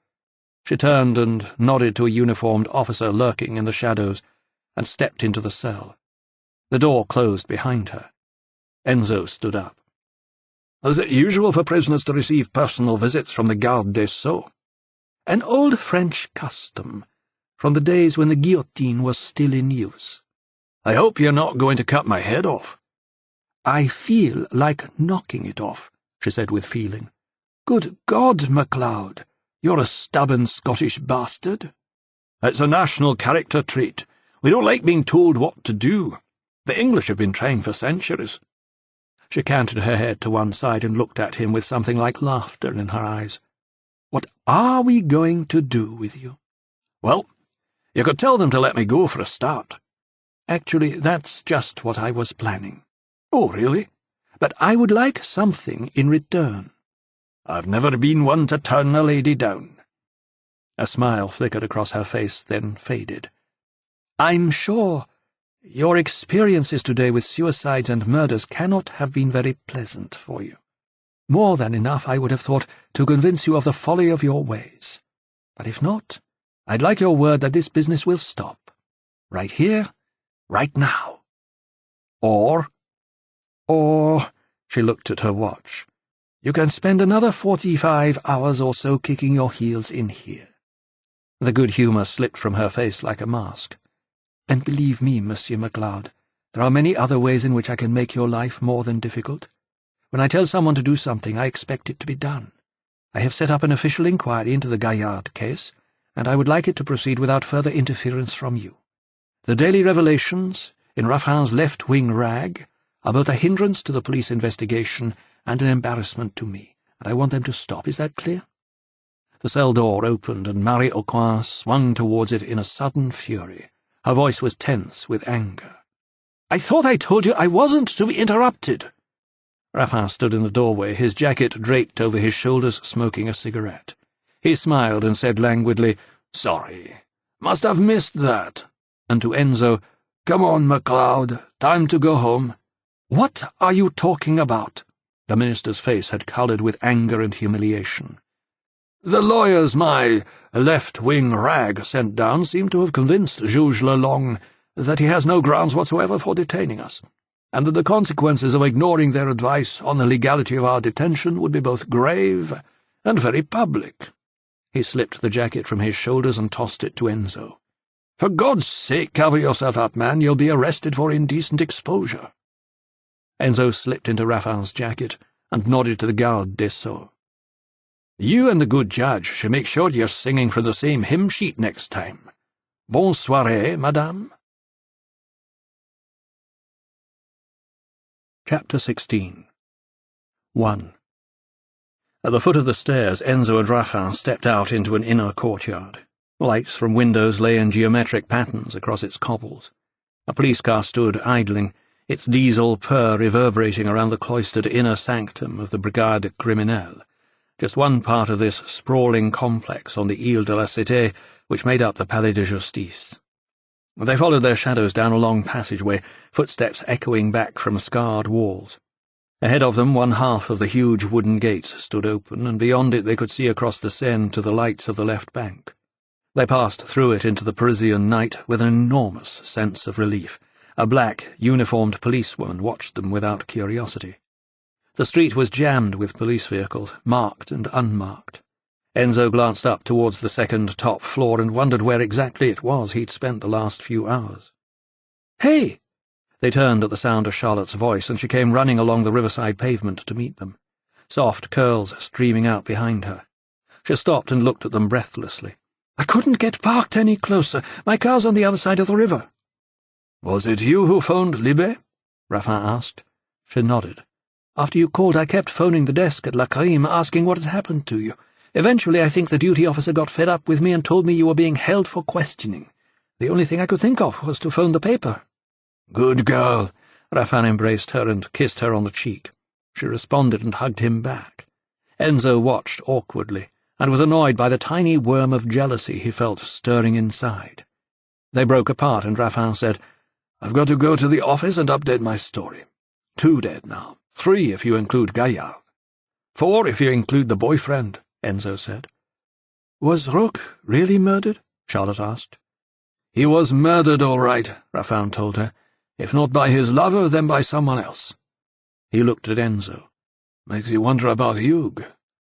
She turned and nodded to a uniformed officer lurking in the shadows, and stepped into the cell. The door closed behind her. Enzo stood up. "Is it usual for prisoners to receive personal visits from the garde des sceaux?" "An old French custom, from the days when the guillotine was still in use." "I hope you're not going to cut my head off." "I feel like knocking it off," she said with feeling. "Good God, MacLeod, you're a stubborn Scottish bastard." "It's a national character trait. We don't like being told what to do. The English have been trying for centuries." She canted her head to one side and looked at him with something like laughter in her eyes. "What are we going to do with you?" "Well, you could tell them to let me go for a start." "Actually, that's just what I was planning." "Oh, really?" "But I would like something in return." "I've never been one to turn a lady down." A smile flickered across her face, then faded. "I'm sure your experiences today with suicides and murders cannot have been very pleasant for you. More than enough, I would have thought, to convince you of the folly of your ways. But if not, I'd like your word that this business will stop. Right here, right now. Or, she looked at her watch, you can spend another 45 hours or so kicking your heels in here." The good humour slipped from her face like a mask. "And believe me, Monsieur MacLeod, there are many other ways in which I can make your life more than difficult. When I tell someone to do something, I expect it to be done. I have set up an official inquiry into the Gaillard case, and I would like it to proceed without further interference from you. The daily revelations, in Raffin's left-wing rag, are both a hindrance to the police investigation and an embarrassment to me, and I want them to stop. Is that clear?" The cell door opened, and Marie Aucoin swung towards it in a sudden fury. Her voice was tense with anger. "I thought I told you I wasn't to be interrupted." Raffin stood in the doorway, his jacket draped over his shoulders, smoking a cigarette. He smiled and said languidly, "Sorry. Must have missed that." And to Enzo, "Come on, MacLeod. Time to go home." "What are you talking about?" The minister's face had coloured with anger and humiliation. "The lawyers my left-wing rag sent down seem to have convinced Juge Lelong that he has no grounds whatsoever for detaining us, and that the consequences of ignoring their advice on the legality of our detention would be both grave and very public." He slipped the jacket from his shoulders and tossed it to Enzo. "For God's sake, cover yourself up, man. You'll be arrested for indecent exposure." Enzo slipped into Raffin's jacket and nodded to the garde des sceaux. "You and the good judge should make sure you're singing from the same hymn sheet next time. Bonne soirée, madame." Chapter 16. 1. At the foot of the stairs, Enzo and Raffin stepped out into an inner courtyard. Lights from windows lay in geometric patterns across its cobbles. A police car stood idling, its diesel purr reverberating around the cloistered inner sanctum of the Brigade Criminelle, just one part of this sprawling complex on the Ile de la Cité which made up the Palais de Justice. They followed their shadows down a long passageway, footsteps echoing back from scarred walls. Ahead of them, one half of the huge wooden gates stood open, and beyond it they could see across the Seine to the lights of the left bank. They passed through it into the Parisian night with an enormous sense of relief. A black, uniformed policewoman watched them without curiosity. The street was jammed with police vehicles, marked and unmarked. Enzo glanced up towards the second top floor and wondered where exactly it was he'd spent the last few hours. "Hey!" They turned at the sound of Charlotte's voice, and she came running along the riverside pavement to meet them, soft curls streaming out behind her. She stopped and looked at them breathlessly. "I couldn't get parked any closer. My car's on the other side of the river." "Was it you who phoned Libé?" Raffin asked. She nodded. After you called, I kept phoning the desk at La Crime asking what had happened to you. Eventually, I think the duty officer got fed up with me and told me you were being held for questioning. The only thing I could think of was to phone the paper." "Good girl." Raffin embraced her and kissed her on the cheek. She responded and hugged him back. Enzo watched awkwardly and was annoyed by the tiny worm of jealousy he felt stirring inside. They broke apart, and Raffin said, "I've got to go to the office and update my story. 2 dead now. 3 if you include Gaillard. 4 if you include the boyfriend," Enzo said. "Was Roque really murdered?" Charlotte asked. "He was murdered, all right," Raffin told her. "If not by his lover, then by someone else." He looked at Enzo. "Makes you wonder about Hugues.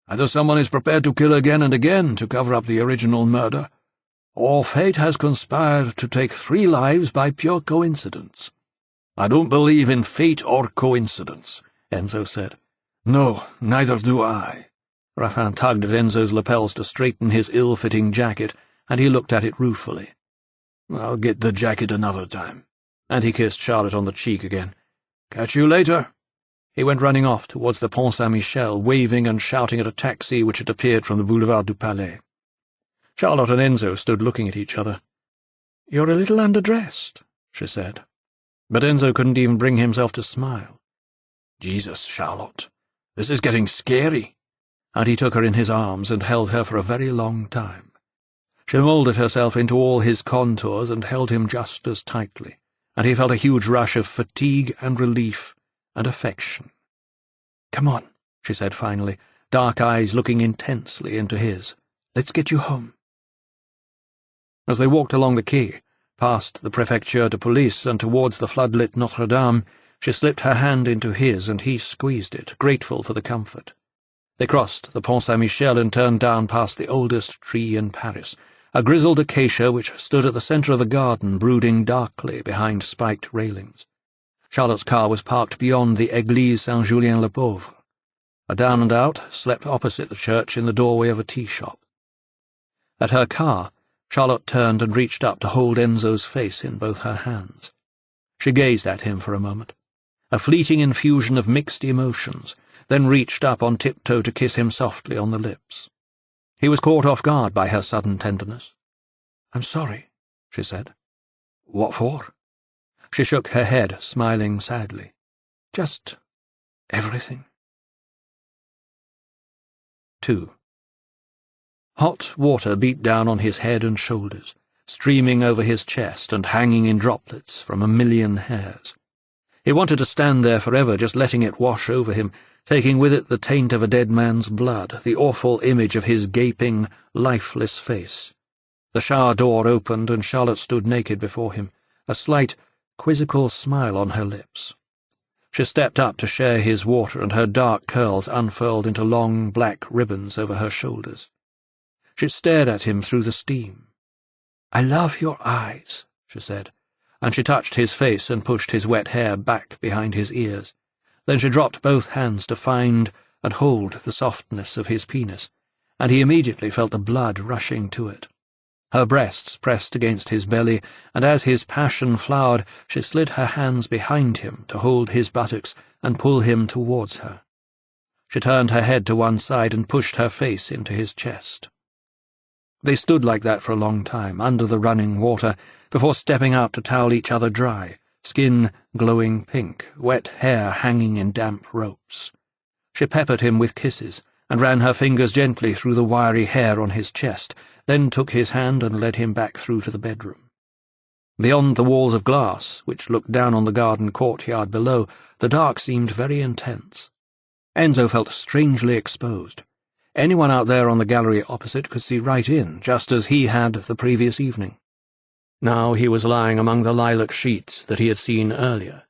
Either someone is prepared to kill again and again to cover up the original murder, or fate has conspired to take 3 lives by pure coincidence." "I don't believe in fate or coincidence," Enzo said. "No, neither do I." Raffin tugged at Enzo's lapels to straighten his ill-fitting jacket, and he looked at it ruefully. "I'll get the jacket another time." And he kissed Charlotte on the cheek again. "Catch you later." He went running off towards the Pont Saint-Michel, waving and shouting at a taxi which had appeared from the Boulevard du Palais. Charlotte and Enzo stood looking at each other. "You're a little underdressed," she said. But Enzo couldn't even bring himself to smile. "Jesus, Charlotte, this is getting scary." And he took her in his arms and held her for a very long time. She moulded herself into all his contours and held him just as tightly, and he felt a huge rush of fatigue and relief and affection. "Come on," she said finally, dark eyes looking intensely into his. "Let's get you home." As they walked along the quay, past the Préfecture de Police and towards the floodlit Notre Dame, she slipped her hand into his and he squeezed it, grateful for the comfort. They crossed the Pont Saint-Michel and turned down past the oldest tree in Paris, a grizzled acacia which stood at the centre of a garden brooding darkly behind spiked railings. Charlotte's car was parked beyond the Église Saint-Julien-le-Pauvre. A down-and-out slept opposite the church in the doorway of a tea shop. At her car, Charlotte turned and reached up to hold Enzo's face in both her hands. She gazed at him for a moment, a fleeting infusion of mixed emotions, then reached up on tiptoe to kiss him softly on the lips. He was caught off guard by her sudden tenderness. "I'm sorry," she said. "What for?" She shook her head, smiling sadly. "Just everything." 2. Hot water beat down on his head and shoulders, streaming over his chest and hanging in droplets from a million hairs. He wanted to stand there forever, just letting it wash over him, taking with it the taint of a dead man's blood, the awful image of his gaping, lifeless face. The shower door opened, and Charlotte stood naked before him, a slight, quizzical smile on her lips. She stepped up to share his water, and her dark curls unfurled into long black ribbons over her shoulders. She stared at him through the steam. "I love your eyes," she said, and she touched his face and pushed his wet hair back behind his ears. Then she dropped both hands to find and hold the softness of his penis, and he immediately felt the blood rushing to it. Her breasts pressed against his belly, and as his passion flowered, she slid her hands behind him to hold his buttocks and pull him towards her. She turned her head to one side and pushed her face into his chest. They stood like that for a long time, under the running water, before stepping out to towel each other dry, skin glowing pink, wet hair hanging in damp ropes. She peppered him with kisses, and ran her fingers gently through the wiry hair on his chest, then took his hand and led him back through to the bedroom. Beyond the walls of glass, which looked down on the garden courtyard below, the dark seemed very intense. Enzo felt strangely exposed. Anyone out there on the gallery opposite could see right in, just as he had the previous evening. Now he was lying among the lilac sheets that he had seen earlier,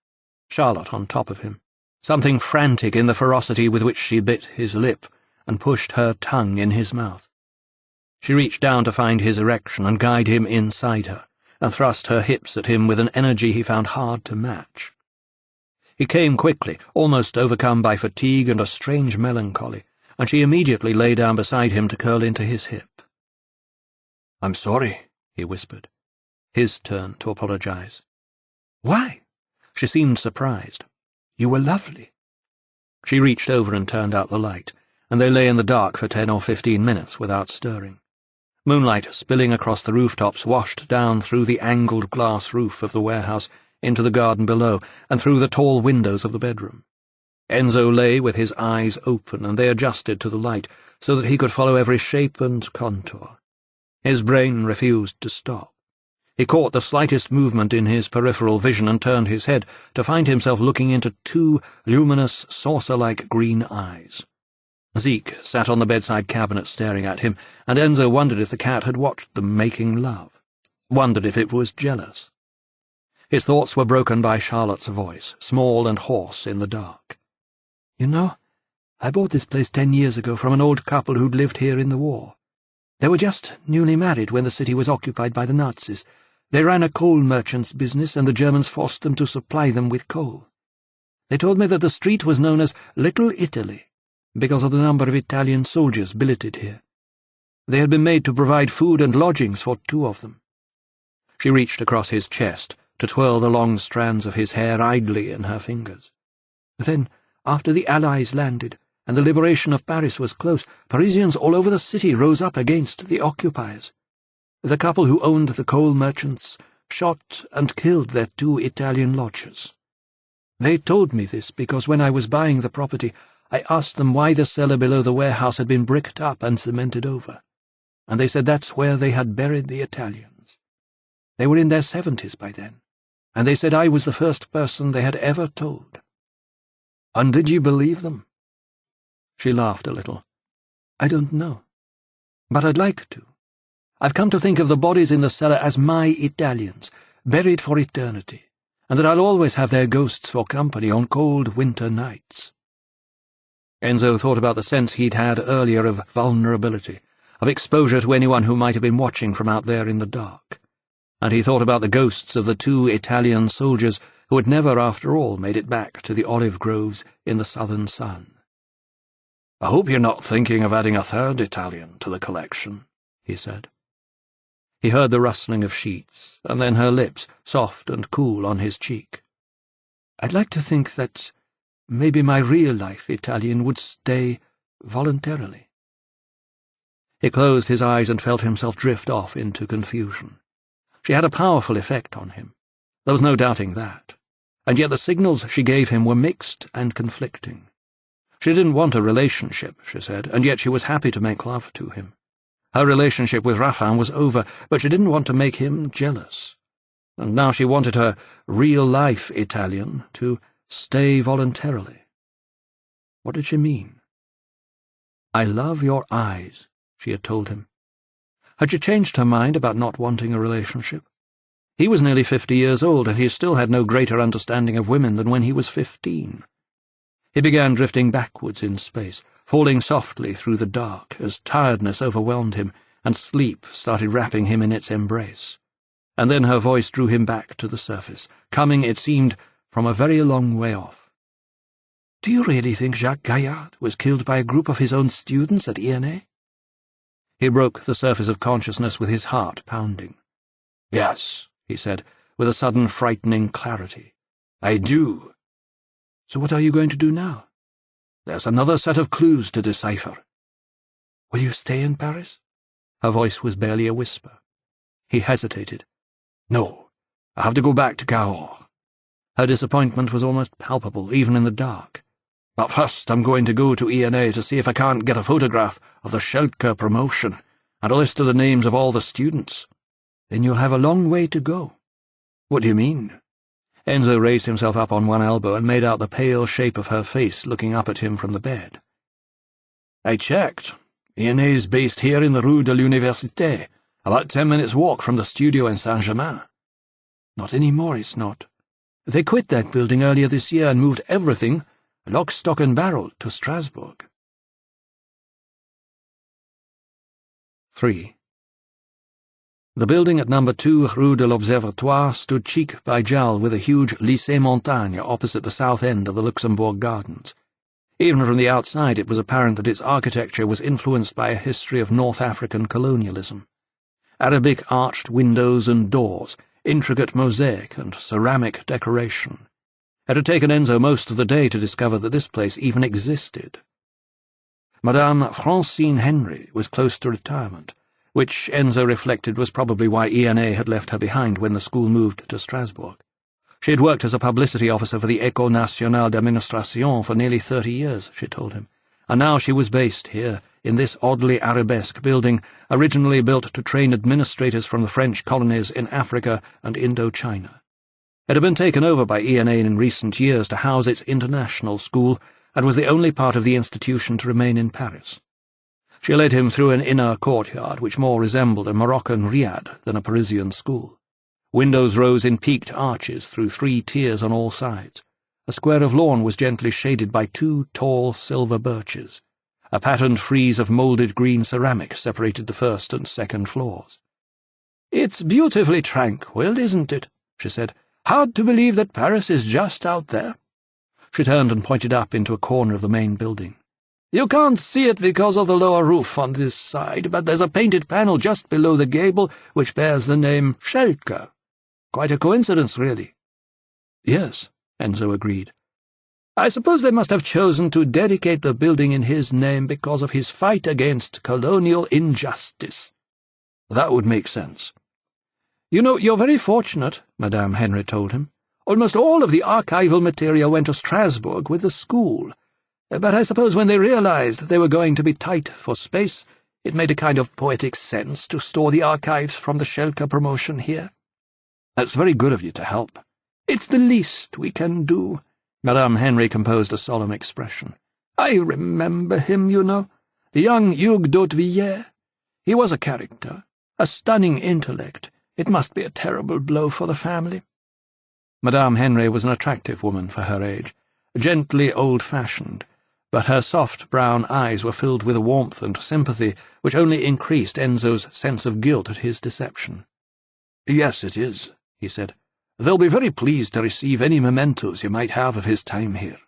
Charlotte on top of him, something frantic in the ferocity with which she bit his lip and pushed her tongue in his mouth. She reached down to find his erection and guide him inside her, and thrust her hips at him with an energy he found hard to match. He came quickly, almost overcome by fatigue and a strange melancholy, and she immediately lay down beside him to curl into his hip. "I'm sorry," he whispered. His turn to apologize. "Why?" She seemed surprised. "You were lovely." She reached over and turned out the light, and they lay in the dark for 10 or 15 minutes without stirring. Moonlight spilling across the rooftops washed down through the angled glass roof of the warehouse into the garden below and through the tall windows of the bedroom. Enzo lay with his eyes open, and they adjusted to the light so that he could follow every shape and contour. His brain refused to stop. He caught the slightest movement in his peripheral vision and turned his head to find himself looking into two luminous, saucer-like green eyes. Zeke sat on the bedside cabinet staring at him, and Enzo wondered if the cat had watched them making love, wondered if it was jealous. His thoughts were broken by Charlotte's voice, small and hoarse in the dark. "You know, I bought this place 10 years ago from an old couple who'd lived here in the war. They were just newly married when the city was occupied by the Nazis. They ran a coal merchant's business, and the Germans forced them to supply them with coal. They told me that the street was known as Little Italy, because of the number of Italian soldiers billeted here. They had been made to provide food and lodgings for 2 of them." She reached across his chest to twirl the long strands of his hair idly in her fingers. "Then, after the Allies landed, and the liberation of Paris was close, Parisians all over the city rose up against the occupiers. The couple who owned the coal merchants shot and killed their 2 Italian lodgers. They told me this because when I was buying the property, I asked them why the cellar below the warehouse had been bricked up and cemented over, and they said that's where they had buried the Italians. They were in their 70s by then, and they said I was the first person they had ever told." "And did you believe them?" She laughed a little. "I don't know. But I'd like to. I've come to think of the bodies in the cellar as my Italians, buried for eternity, and that I'll always have their ghosts for company on cold winter nights." Enzo thought about the sense he'd had earlier of vulnerability, of exposure to anyone who might have been watching from out there in the dark, and he thought about the ghosts of the 2 Italian soldiers who had never, after all, made it back to the olive groves in the southern sun. "I hope you're not thinking of adding a 3rd Italian to the collection," he said. He heard the rustling of sheets, and then her lips, soft and cool on his cheek. "I'd like to think that maybe my real-life Italian would stay voluntarily." He closed his eyes and felt himself drift off into confusion. She had a powerful effect on him. There was no doubting that. And yet the signals she gave him were mixed and conflicting. She didn't want a relationship, she said, and yet she was happy to make love to him. Her relationship with Raffin was over, but she didn't want to make him jealous. And now she wanted her real-life Italian to stay voluntarily. What did she mean? "I love your eyes," she had told him. Had she changed her mind about not wanting a relationship? He was nearly 50 years old, and he still had no greater understanding of women than when he was 15. He began drifting backwards in space, falling softly through the dark as tiredness overwhelmed him and sleep started wrapping him in its embrace. And then her voice drew him back to the surface, coming, it seemed, from a very long way off. "Do you really think Jacques Gaillard was killed by a group of his own students at ENA?" He broke the surface of consciousness with his heart pounding. "Yes," he said, with a sudden frightening clarity. "I do." "So what are you going to do now?" "There's another set of clues to decipher." "Will you stay in Paris?" Her voice was barely a whisper. He hesitated. "No, I have to go back to Cahors." Her disappointment was almost palpable, even in the dark. "But first I'm going to go to ENA to see if I can't get a photograph of the Schelke promotion and a list of the names of all the students." "Then you'll have a long way to go." "What do you mean?" Enzo raised himself up on one elbow and made out the pale shape of her face looking up at him from the bed. "I checked. ENA's based here in the Rue de l'Université, about 10 minutes' walk from the studio in Saint-Germain." "Not anymore, it's not. They quit that building earlier this year and moved everything, lock, stock and barrel, to Strasbourg." 3. The building at number 2 Rue de l'Observatoire stood cheek by jowl with a huge Lycée Montagne opposite the south end of the Luxembourg Gardens. Even from the outside it was apparent that its architecture was influenced by a history of North African colonialism. Arabic arched windows and doors, intricate mosaic and ceramic decoration. It had taken Enzo most of the day to discover that this place even existed. Madame Francine Henry was close to retirement, which Enzo reflected was probably why ENA had left her behind when the school moved to Strasbourg. She had worked as a publicity officer for the École Nationale d'Administration for nearly 30 years, she told him, and now she was based here, in this oddly arabesque building, originally built to train administrators from the French colonies in Africa and Indochina. It had been taken over by ENA in recent years to house its international school, and was the only part of the institution to remain in Paris. She led him through an inner courtyard which more resembled a Moroccan riad than a Parisian school. Windows rose in peaked arches through 3 tiers on all sides. A square of lawn was gently shaded by 2 tall silver birches. A patterned frieze of moulded green ceramic separated the first and second floors. "It's beautifully tranquil, isn't it?" she said. "Hard to believe that Paris is just out there." She turned and pointed up into a corner of the main building. "You can't see it because of the lower roof on this side, but there's a painted panel just below the gable which bears the name Schelke. Quite a coincidence, really." "Yes," Enzo agreed. "I suppose they must have chosen to dedicate the building in his name because of his fight against colonial injustice." "That would make sense." "You know, you're very fortunate," Madame Henry told him. "Almost all of the archival material went to Strasbourg with the school. But I suppose when they realized they were going to be tight for space, it made a kind of poetic sense to store the archives from the Schelke promotion here." "That's very good of you to help." "It's the least we can do." Madame Henry composed a solemn expression. "I remember him, you know, the young Hugues d'Hautevillers. He was a character, a stunning intellect. It must be a terrible blow for the family." Madame Henry was an attractive woman for her age, gently old-fashioned, but her soft brown eyes were filled with a warmth and sympathy which only increased Enzo's sense of guilt at his deception. "Yes, it is," he said. "They'll be very pleased to receive any mementos you might have of his time here."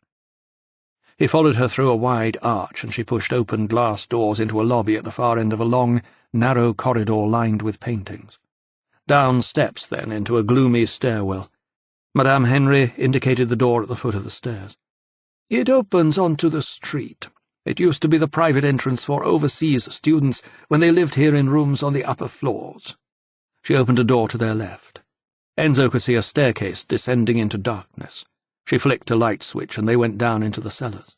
He followed her through a wide arch, and she pushed open glass doors into a lobby at the far end of a long, narrow corridor lined with paintings. Down steps, then, into a gloomy stairwell. Madame Henry indicated the door at the foot of the stairs. "It opens onto the street. It used to be the private entrance for overseas students when they lived here in rooms on the upper floors." She opened a door to their left. Enzo could see a staircase descending into darkness. She flicked a light switch, and they went down into the cellars.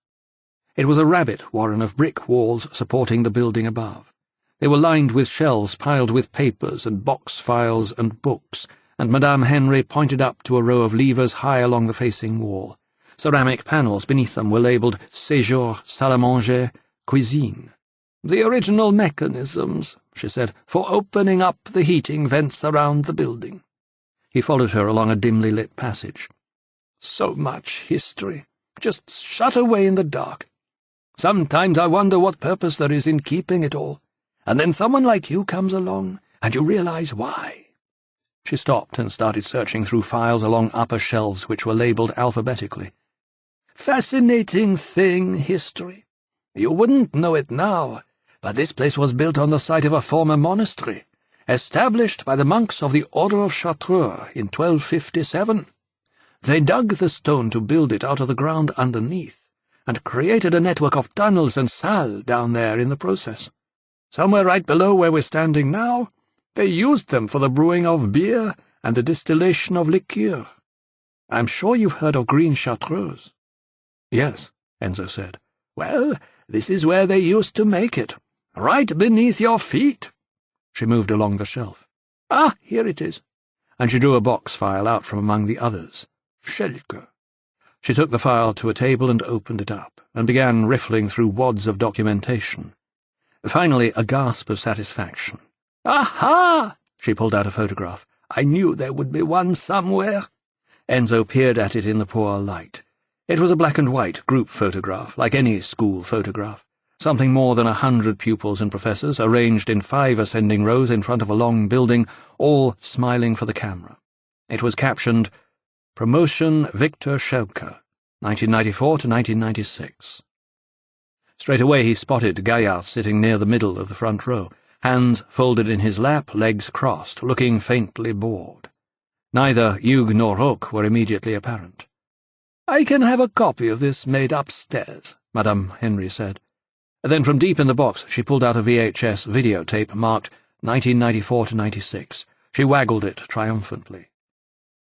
It was a rabbit warren of brick walls supporting the building above. They were lined with shelves piled with papers and box files and books, and Madame Henry pointed up to a row of levers high along the facing wall. Ceramic panels beneath them were labelled Séjour, Salle à Manger, Cuisine. "The original mechanisms," she said, "for opening up the heating vents around the building." He followed her along a dimly lit passage. "So much history, just shut away in the dark. Sometimes I wonder what purpose there is in keeping it all, and then someone like you comes along, and you realize why." She stopped and started searching through files along upper shelves which were labelled alphabetically. "Fascinating thing, history. You wouldn't know it now, but this place was built on the site of a former monastery, established by the monks of the Order of Chartreux in 1257. They dug the stone to build it out of the ground underneath, and created a network of tunnels and salles down there in the process. Somewhere right below where we're standing now, they used them for the brewing of beer and the distillation of liqueur. I'm sure you've heard of green chartreuse." "Yes," Enzo said. "Well, this is where they used to make it, right beneath your feet." She moved along the shelf. "Ah, here it is." And she drew a box file out from among the others. Schelke. She took the file to a table and opened it up, and began riffling through wads of documentation. Finally, a gasp of satisfaction. "Aha!" She pulled out a photograph. "I knew there would be one somewhere." Enzo peered at it in the poor light. It was a black-and-white group photograph, like any school photograph. Something more than 100 pupils and professors, arranged in 5 ascending rows in front of a long building, all smiling for the camera. It was captioned, "Promotion Victor Schelke, 1994 to 1996. Straight away he spotted Gaillard sitting near the middle of the front row, hands folded in his lap, legs crossed, looking faintly bored. Neither Hugues nor Roch were immediately apparent. "I can have a copy of this made upstairs," Madame Henry said. Then from deep in the box she pulled out a VHS videotape marked 1994 to 96. She waggled it triumphantly.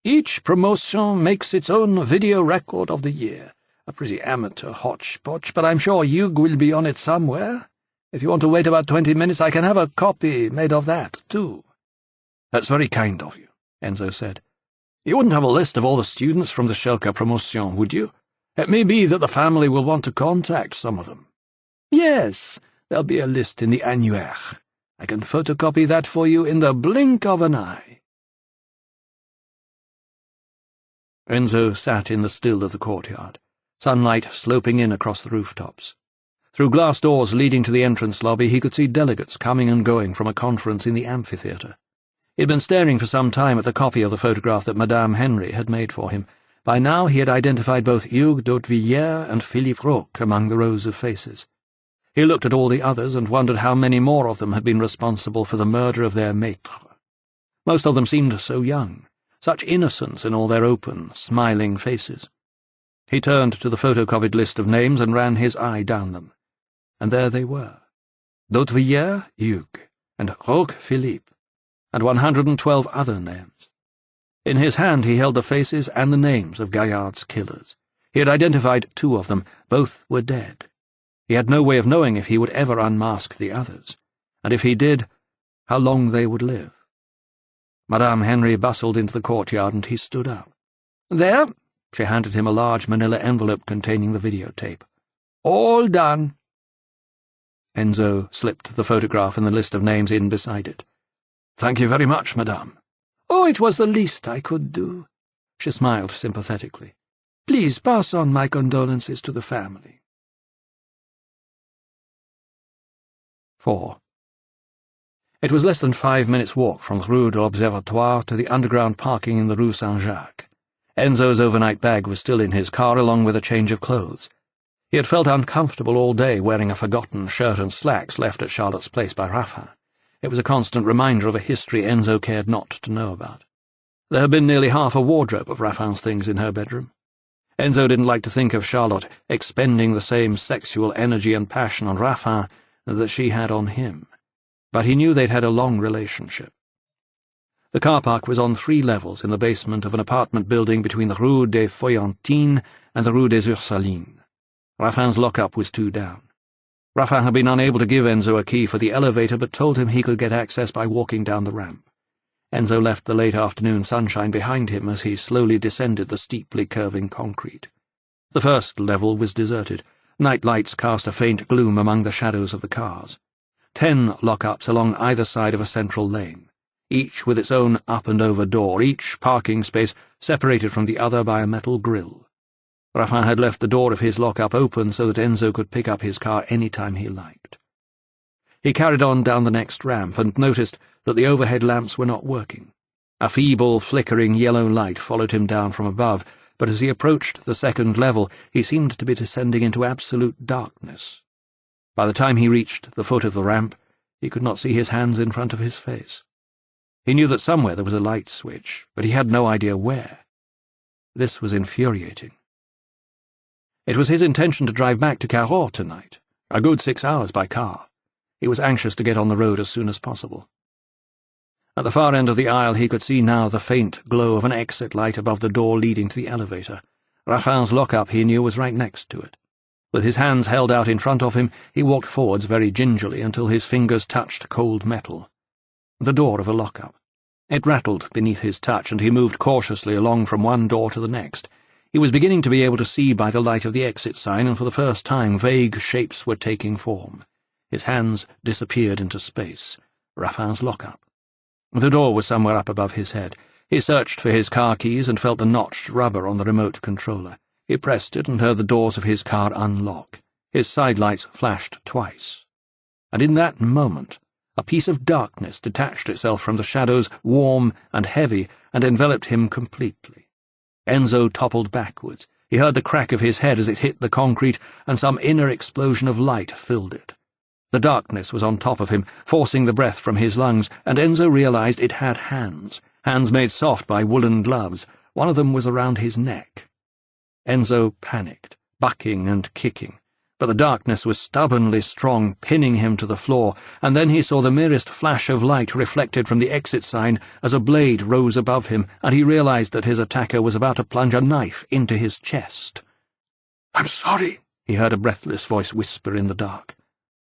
"Each promotion makes its own video record of the year. A pretty amateur hodgepodge, but I'm sure Hugh will be on it somewhere. If you want to wait about 20 minutes, I can have a copy made of that, too." "That's very kind of you," Enzo said. "You wouldn't have a list of all the students from the Schelke promotion, would you? It may be that the family will want to contact some of them." "Yes, there'll be a list in the annuaire. I can photocopy that for you in the blink of an eye." Enzo sat in the still of the courtyard, sunlight sloping in across the rooftops. Through glass doors leading to the entrance lobby he could see delegates coming and going from a conference in the amphitheatre. He had been staring for some time at the copy of the photograph that Madame Henry had made for him. By now he had identified both Hugues d'Hautevillers and Philippe Roch among the rows of faces. He looked at all the others and wondered how many more of them had been responsible for the murder of their maître. Most of them seemed so young, such innocence in all their open, smiling faces. He turned to the photocopied list of names and ran his eye down them. And there they were. d'Hautevillers, Hugues, and Roch, Philippe, and 112 other names. In his hand he held the faces and the names of Gaillard's killers. He had identified 2 of them. Both were dead. He had no way of knowing if he would ever unmask the others, and if he did, how long they would live. Madame Henry bustled into the courtyard and he stood up. "There," she handed him a large manila envelope containing the videotape. "All done." Enzo slipped the photograph and the list of names in beside it. "Thank you very much, madame." "Oh, it was the least I could do." She smiled sympathetically. "Please pass on my condolences to the family." 4. It was less than 5 minutes' walk from the Rue de l'Observatoire to the underground parking in the Rue Saint-Jacques. Enzo's overnight bag was still in his car, along with a change of clothes. He had felt uncomfortable all day, wearing a forgotten shirt and slacks left at Charlotte's place by Raffin. It was a constant reminder of a history Enzo cared not to know about. There had been nearly half a wardrobe of Raffin's things in her bedroom. Enzo didn't like to think of Charlotte expending the same sexual energy and passion on Raffin that she had on him, but he knew they'd had a long relationship. The car park was on 3 levels in the basement of an apartment building between the Rue des Feuillantines and the Rue des Ursulines. Raffin's lock-up was 2 down. Raffin had been unable to give Enzo a key for the elevator, but told him he could get access by walking down the ramp. Enzo left the late afternoon sunshine behind him as he slowly descended the steeply curving concrete. The first level was deserted. Night lights cast a faint gloom among the shadows of the cars. 10 lock-ups along either side of a central lane, each with its own up-and-over door, each parking space separated from the other by a metal grille. Raffin had left the door of his lock-up open so that Enzo could pick up his car any time he liked. He carried on down the next ramp and noticed that the overhead lamps were not working. A feeble, flickering yellow light followed him down from above, but as he approached the second level, he seemed to be descending into absolute darkness. By the time he reached the foot of the ramp, he could not see his hands in front of his face. He knew that somewhere there was a light switch, but he had no idea where. This was infuriating. It was his intention to drive back to Cahors tonight, a good 6 hours by car. He was anxious to get on the road as soon as possible. At the far end of the aisle he could see now the faint glow of an exit light above the door leading to the elevator. Raffin's lock-up, he knew, was right next to it. With his hands held out in front of him, he walked forwards very gingerly until his fingers touched cold metal. The door of a lock-up. It rattled beneath his touch, and he moved cautiously along from one door to the next. He was beginning to be able to see by the light of the exit sign, and for the first time vague shapes were taking form. His hands disappeared into space. Raffin's lock-up. The door was somewhere up above his head. He searched for his car keys and felt the notched rubber on the remote controller. He pressed it and heard the doors of his car unlock. His sidelights flashed twice. And in that moment, a piece of darkness detached itself from the shadows, warm and heavy, and enveloped him completely. Enzo toppled backwards. He heard the crack of his head as it hit the concrete, and some inner explosion of light filled it. The darkness was on top of him, forcing the breath from his lungs, and Enzo realized it had hands made soft by woolen gloves. One of them was around his neck. Enzo panicked, bucking and kicking, but the darkness was stubbornly strong, pinning him to the floor, and then he saw the merest flash of light reflected from the exit sign as a blade rose above him, and he realized that his attacker was about to plunge a knife into his chest. "I'm sorry," he heard a breathless voice whisper in the dark.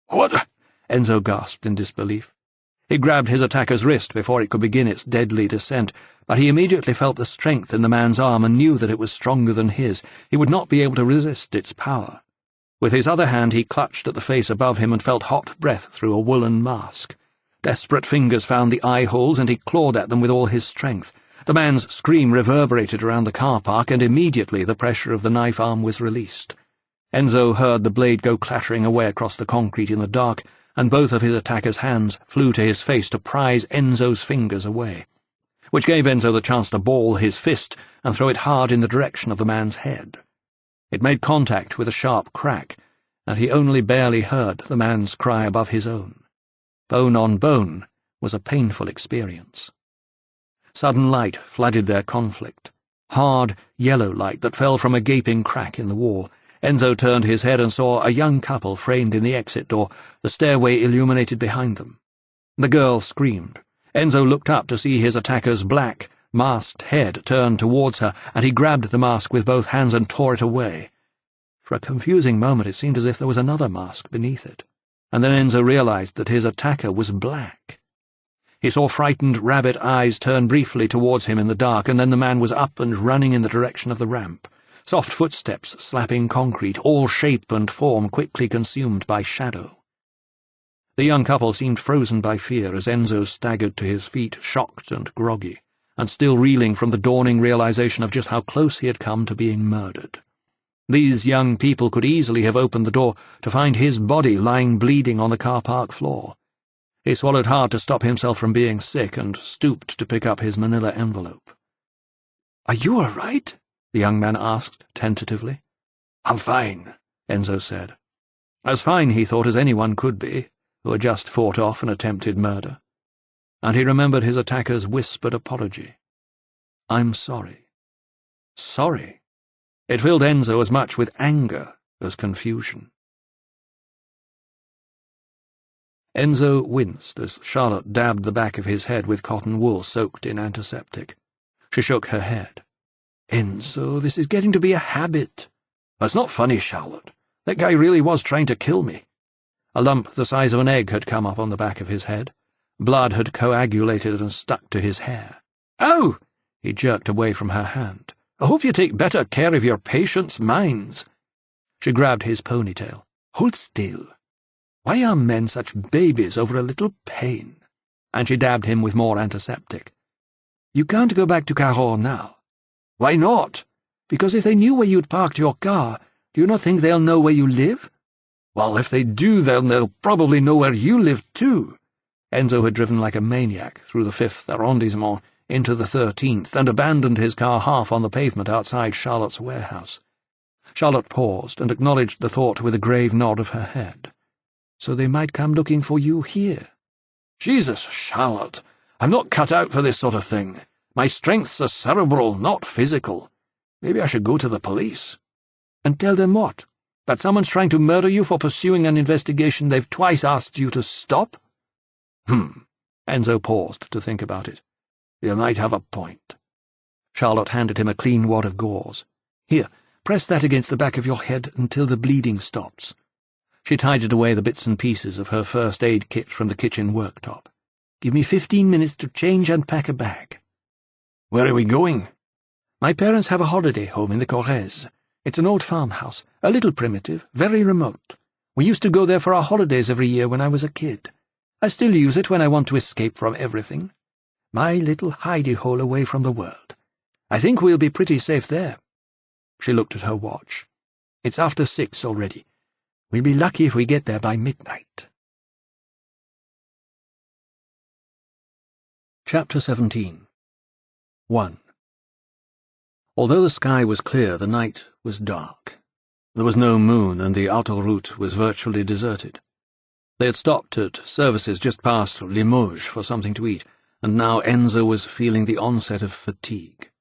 "What?" Enzo gasped in disbelief. He grabbed his attacker's wrist before it could begin its deadly descent, but he immediately felt the strength in the man's arm and knew that it was stronger than his. He would not be able to resist its power. With his other hand he clutched at the face above him and felt hot breath through a woolen mask. Desperate fingers found the eye holes and he clawed at them with all his strength. The man's scream reverberated around the car park, and immediately the pressure of the knife arm was released. Enzo heard the blade go clattering away across the concrete in the dark, and both of his attacker's hands flew to his face to prise Enzo's fingers away, which gave Enzo the chance to ball his fist and throw it hard in the direction of the man's head. It made contact with a sharp crack, and he only barely heard the man's cry above his own. Bone on bone was a painful experience. Sudden light flooded their conflict, hard, yellow light that fell from a gaping crack in the wall. Enzo turned his head and saw a young couple framed in the exit door, the stairway illuminated behind them. The girl screamed. Enzo looked up to see his attacker's black, masked head turned towards her, and he grabbed the mask with both hands and tore it away. For a confusing moment it seemed as if there was another mask beneath it, and then Enzo realized that his attacker was black. He saw frightened rabbit eyes turn briefly towards him in the dark, and then the man was up and running in the direction of the ramp. Soft footsteps slapping concrete, all shape and form quickly consumed by shadow. The young couple seemed frozen by fear as Enzo staggered to his feet, shocked and groggy, and still reeling from the dawning realization of just how close he had come to being murdered. These young people could easily have opened the door to find his body lying bleeding on the car park floor. He swallowed hard to stop himself from being sick and stooped to pick up his manila envelope. "Are you all right?" the young man asked tentatively. "I'm fine," Enzo said. As fine, he thought, as anyone could be, who had just fought off an attempted murder. And he remembered his attacker's whispered apology. "I'm sorry." Sorry? It filled Enzo as much with anger as confusion. Enzo winced as Charlotte dabbed the back of his head with cotton wool soaked in antiseptic. She shook her head. "Enzo, this is getting to be a habit." "That's not funny, Charlotte. That guy really was trying to kill me." A lump the size of an egg had come up on the back of his head. Blood had coagulated and stuck to his hair. "Ow!" He jerked away from her hand. "I hope you take better care of your patients' minds." She grabbed his ponytail. "Hold still. Why are men such babies over a little pain?" And she dabbed him with more antiseptic. "You can't go back to Cahors now." "Why not?" "Because if they knew where you'd parked your car, do you not think they'll know where you live?" "Well, if they do, then they'll probably know where you live, too." Enzo had driven like a maniac through the 5th arrondissement into the 13th and abandoned his car half on the pavement outside Charlotte's warehouse. Charlotte paused and acknowledged the thought with a grave nod of her head. "So they might come looking for you here." "Jesus, Charlotte, I'm not cut out for this sort of thing. My strengths are cerebral, not physical. Maybe I should go to the police." "And tell them what? That someone's trying to murder you for pursuing an investigation they've twice asked you to stop?" Enzo paused to think about it. "You might have a point." Charlotte handed him a clean wad of gauze. "Here, press that against the back of your head until the bleeding stops." She tidied away the bits and pieces of her first aid kit from the kitchen worktop. "Give me 15 minutes to change and pack a bag." "Where are we going?" "My parents have a holiday home in the Corrèze. It's an old farmhouse, a little primitive, very remote. We used to go there for our holidays every year when I was a kid. I still use it when I want to escape from everything. My little hidey-hole away from the world. I think we'll be pretty safe there." She looked at her watch. "It's after 6 already. We'll be lucky if we get there by midnight." Chapter 17. 1. Although the sky was clear, the night was dark. There was no moon, and the autoroute was virtually deserted. They had stopped at services just past Limoges for something to eat, and now Enzo was feeling the onset of fatigue.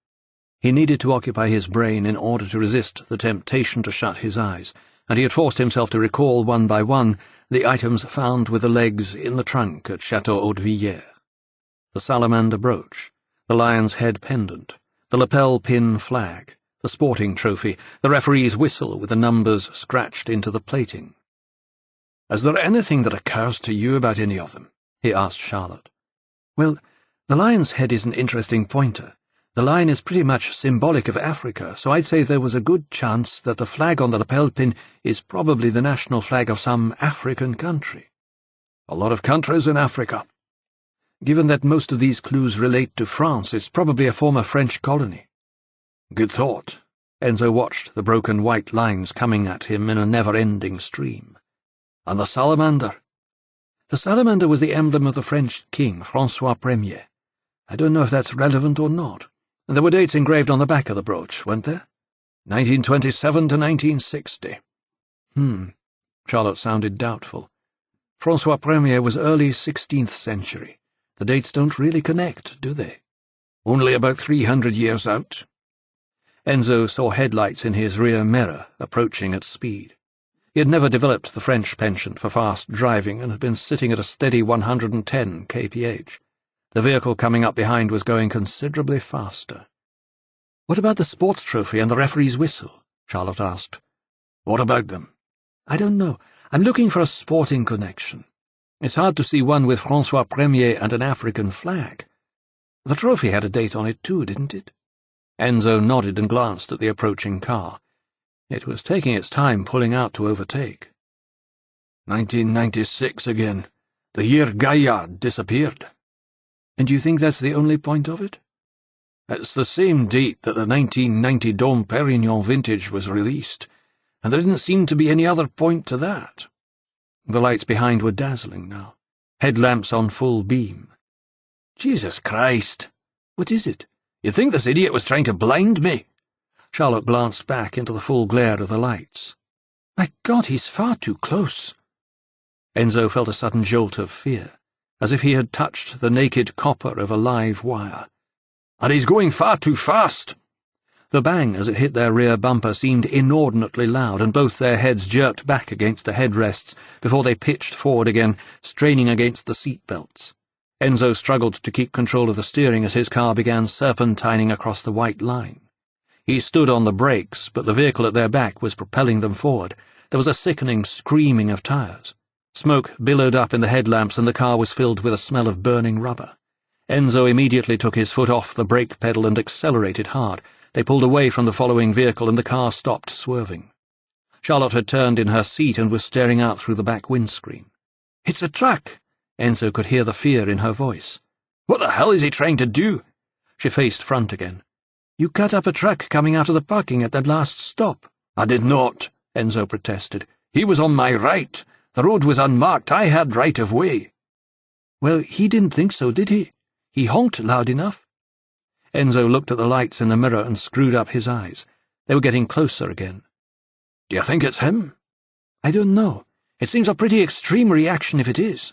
He needed to occupy his brain in order to resist the temptation to shut his eyes, and he had forced himself to recall one by one the items found with the legs in the trunk at Chateau Hautevillers. The salamander brooch, the lion's head pendant, the lapel pin flag, the sporting trophy, the referee's whistle with the numbers scratched into the plating. "Is there anything that occurs to you about any of them?" he asked Charlotte. "Well, the lion's head is an interesting pointer. The lion is pretty much symbolic of Africa, so I'd say there was a good chance that the flag on the lapel pin is probably the national flag of some African country." "A lot of countries in Africa." "Given that most of these clues relate to France, it's probably a former French colony." "Good thought." Enzo watched the broken white lines coming at him in a never-ending stream. "And the salamander?" "The salamander was the emblem of the French king, François Ier. I don't know if that's relevant or not. There were dates engraved on the back of the brooch, weren't there?" 1927 to 1960. Charlotte sounded doubtful. François Ier was early 16th century. The dates don't really connect, do they? "Only about 300 years out." Enzo saw headlights in his rear mirror approaching at speed. He had never developed the French penchant for fast driving and had been sitting at a steady 110 kph. The vehicle coming up behind was going considerably faster. "What about the sports trophy and the referee's whistle?" Charlotte asked. "What about them?" "I don't know. I'm looking for a sporting connection. It's hard to see one with François Ier and an African flag. The trophy had a date on it too, didn't it?" Enzo nodded and glanced at the approaching car. It was taking its time pulling out to overtake. 1996 again. The year Gaillard disappeared." "And you think that's the only point of it?" "It's the same date that the 1990 Dom Perignon vintage was released, and there didn't seem to be any other point to that." The lights behind were dazzling now, headlamps on full beam. "Jesus Christ! What is it? You'd think this idiot was trying to blind me." Charlotte glanced back into the full glare of the lights. "My God, he's far too close." Enzo felt a sudden jolt of fear, as if he had touched the naked copper of a live wire. "And he's going far too fast." The bang as it hit their rear bumper seemed inordinately loud, and both their heads jerked back against the headrests before they pitched forward again, straining against the seat belts. Enzo struggled to keep control of the steering as his car began serpentining across the white line. He stood on the brakes, but the vehicle at their back was propelling them forward. There was a sickening screaming of tires. Smoke billowed up in the headlamps, and the car was filled with a smell of burning rubber. Enzo immediately took his foot off the brake pedal and accelerated hard. They pulled away from the following vehicle, and the car stopped swerving. Charlotte had turned in her seat and was staring out through the back windscreen. "It's a truck!" Enzo could hear the fear in her voice. "What the hell is he trying to do?" She faced front again. "You cut up a truck coming out of the parking at that last stop." "I did not," Enzo protested. "He was on my right. The road was unmarked. I had right of way." "Well, he didn't think so, did he? He honked loud enough." Enzo looked at the lights in the mirror and screwed up his eyes. They were getting closer again. "Do you think it's him?" "I don't know. It seems a pretty extreme reaction if it is."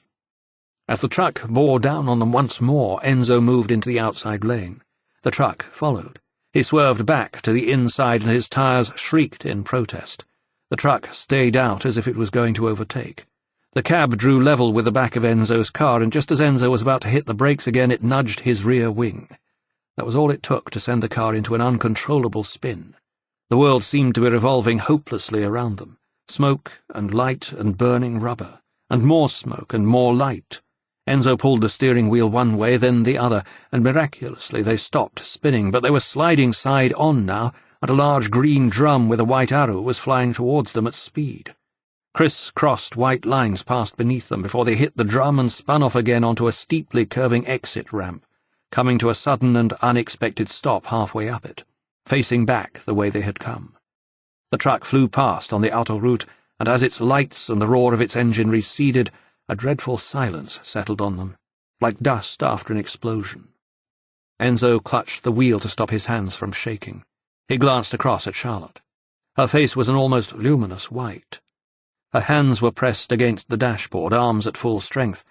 As the truck bore down on them once more, Enzo moved into the outside lane. The truck followed. He swerved back to the inside and his tires shrieked in protest. The truck stayed out as if it was going to overtake. The cab drew level with the back of Enzo's car, and just as Enzo was about to hit the brakes again, it nudged his rear wing. That was all it took to send the car into an uncontrollable spin. The world seemed to be revolving hopelessly around them. Smoke and light and burning rubber, and more smoke and more light. Enzo pulled the steering wheel one way, then the other, and miraculously they stopped spinning, but they were sliding side on now, and a large green drum with a white arrow was flying towards them at speed. Criss-crossed white lines passed beneath them before they hit the drum and spun off again onto a steeply curving exit ramp, coming to a sudden and unexpected stop halfway up it, facing back the way they had come. The truck flew past on the autoroute, and as its lights and the roar of its engine receded, a dreadful silence settled on them, like dust after an explosion. Enzo clutched the wheel to stop his hands from shaking. He glanced across at Charlotte. Her face was an almost luminous white. Her hands were pressed against the dashboard, arms at full strength.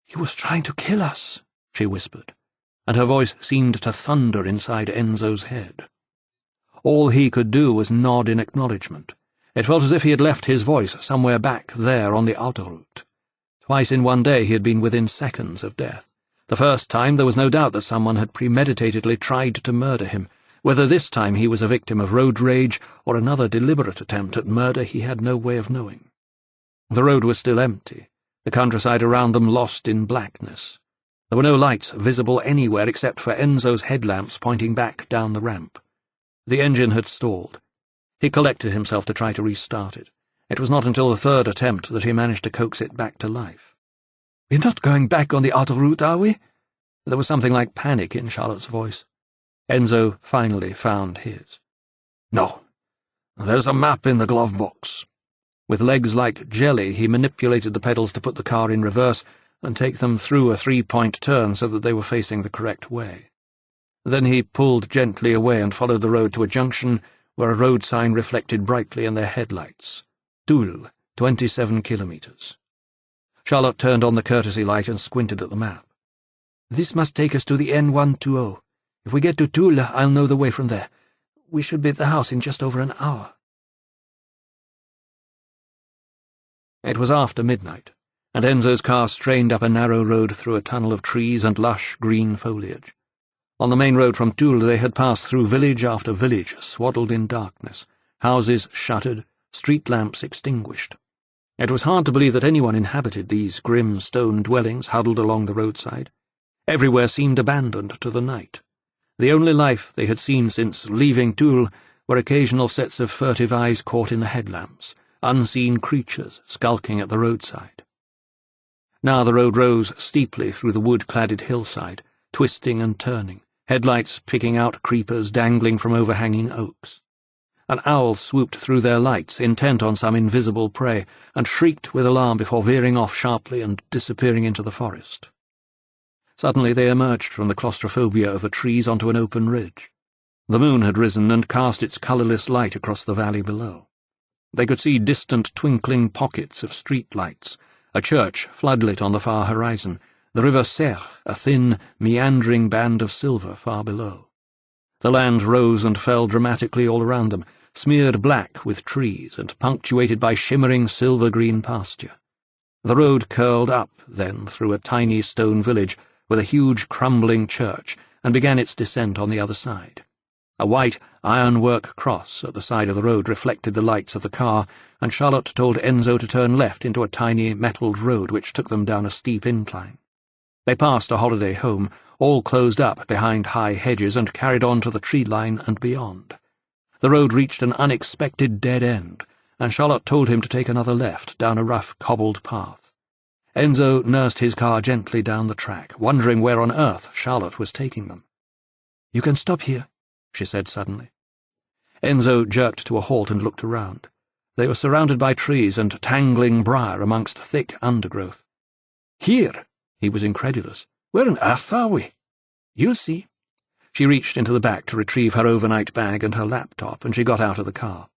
"He was trying to kill us," she whispered. and her voice seemed to thunder inside Enzo's head. All he could do was nod in acknowledgement. It felt as if he had left his voice somewhere back there on the Autoroute. Twice in one day he had been within seconds of death. The first time there was no doubt that someone had premeditatedly tried to murder him. Whether this time he was a victim of road rage or another deliberate attempt at murder he had no way of knowing. The road was still empty, the countryside around them lost in blackness. There were no lights visible anywhere except for Enzo's headlamps pointing back down the ramp. The engine had stalled. He collected himself to try to restart it. It was not until the third attempt that he managed to coax it back to life. "We're not going back on the Autoroute, are we?" There was something like panic in Charlotte's voice. Enzo finally found his. "No. There's a map in the glove box." With legs like jelly, he manipulated the pedals to put the car in reverse and take them through a 3-point turn so that they were facing the correct way. Then he pulled gently away and followed the road to a junction where a road sign reflected brightly in their headlights. Toul, 27 kilometres. Charlotte turned on the courtesy light and squinted at the map. "This must take us to the N120. If we get to Toul, I'll know the way from there. We should be at the house in just over an hour." It was after midnight, and Enzo's car strained up a narrow road through a tunnel of trees and lush green foliage. On the main road from Toul they had passed through village after village, swaddled in darkness, houses shuttered, street lamps extinguished. It was hard to believe that anyone inhabited these grim stone dwellings huddled along the roadside. Everywhere seemed abandoned to the night. The only life they had seen since leaving Toul were occasional sets of furtive eyes caught in the headlamps, unseen creatures skulking at the roadside. Now the road rose steeply through the wood-cladded hillside, twisting and turning, headlights picking out creepers dangling from overhanging oaks. An owl swooped through their lights, intent on some invisible prey, and shrieked with alarm before veering off sharply and disappearing into the forest. Suddenly they emerged from the claustrophobia of the trees onto an open ridge. The moon had risen and cast its colourless light across the valley below. They could see distant twinkling pockets of street lights, a church floodlit on the far horizon, the river Serre, a thin, meandering band of silver far below. The land rose and fell dramatically all around them, smeared black with trees and punctuated by shimmering silver-green pasture. The road curled up, then, through a tiny stone village with a huge crumbling church, and began its descent on the other side. A white ironwork cross at the side of the road reflected the lights of the car, and Charlotte told Enzo to turn left into a tiny metalled road which took them down a steep incline. They passed a holiday home, all closed up behind high hedges, and carried on to the tree line and beyond. The road reached an unexpected dead end, and Charlotte told him to take another left down a rough cobbled path. Enzo nursed his car gently down the track, wondering where on earth Charlotte was taking them. "You can stop here," she said suddenly. Enzo jerked to a halt and looked around. They were surrounded by trees and tangling briar amongst thick undergrowth. "Here?" He was incredulous. "Where on earth are we?" "You'll see." She reached into the back to retrieve her overnight bag and her laptop, and she got out of the car.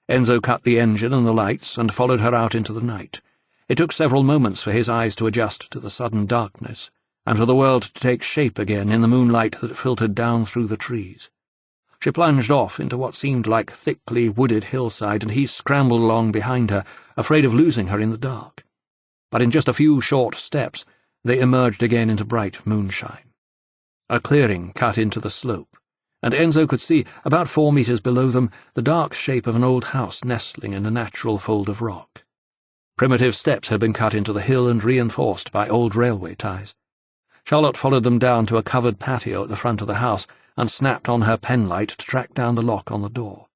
Enzo cut the engine and the lights and followed her out into the night. It took several moments for his eyes to adjust to the sudden darkness, and for the world to take shape again in the moonlight that filtered down through the trees. She plunged off into what seemed like thickly wooded hillside, and he scrambled along behind her, afraid of losing her in the dark. But in just a few short steps, they emerged again into bright moonshine. A clearing cut into the slope, and Enzo could see, about 4 meters below them, the dark shape of an old house nestling in a natural fold of rock. Primitive steps had been cut into the hill and reinforced by old railway ties. Charlotte followed them down to a covered patio at the front of the house and snapped on her penlight to track down the lock on the door.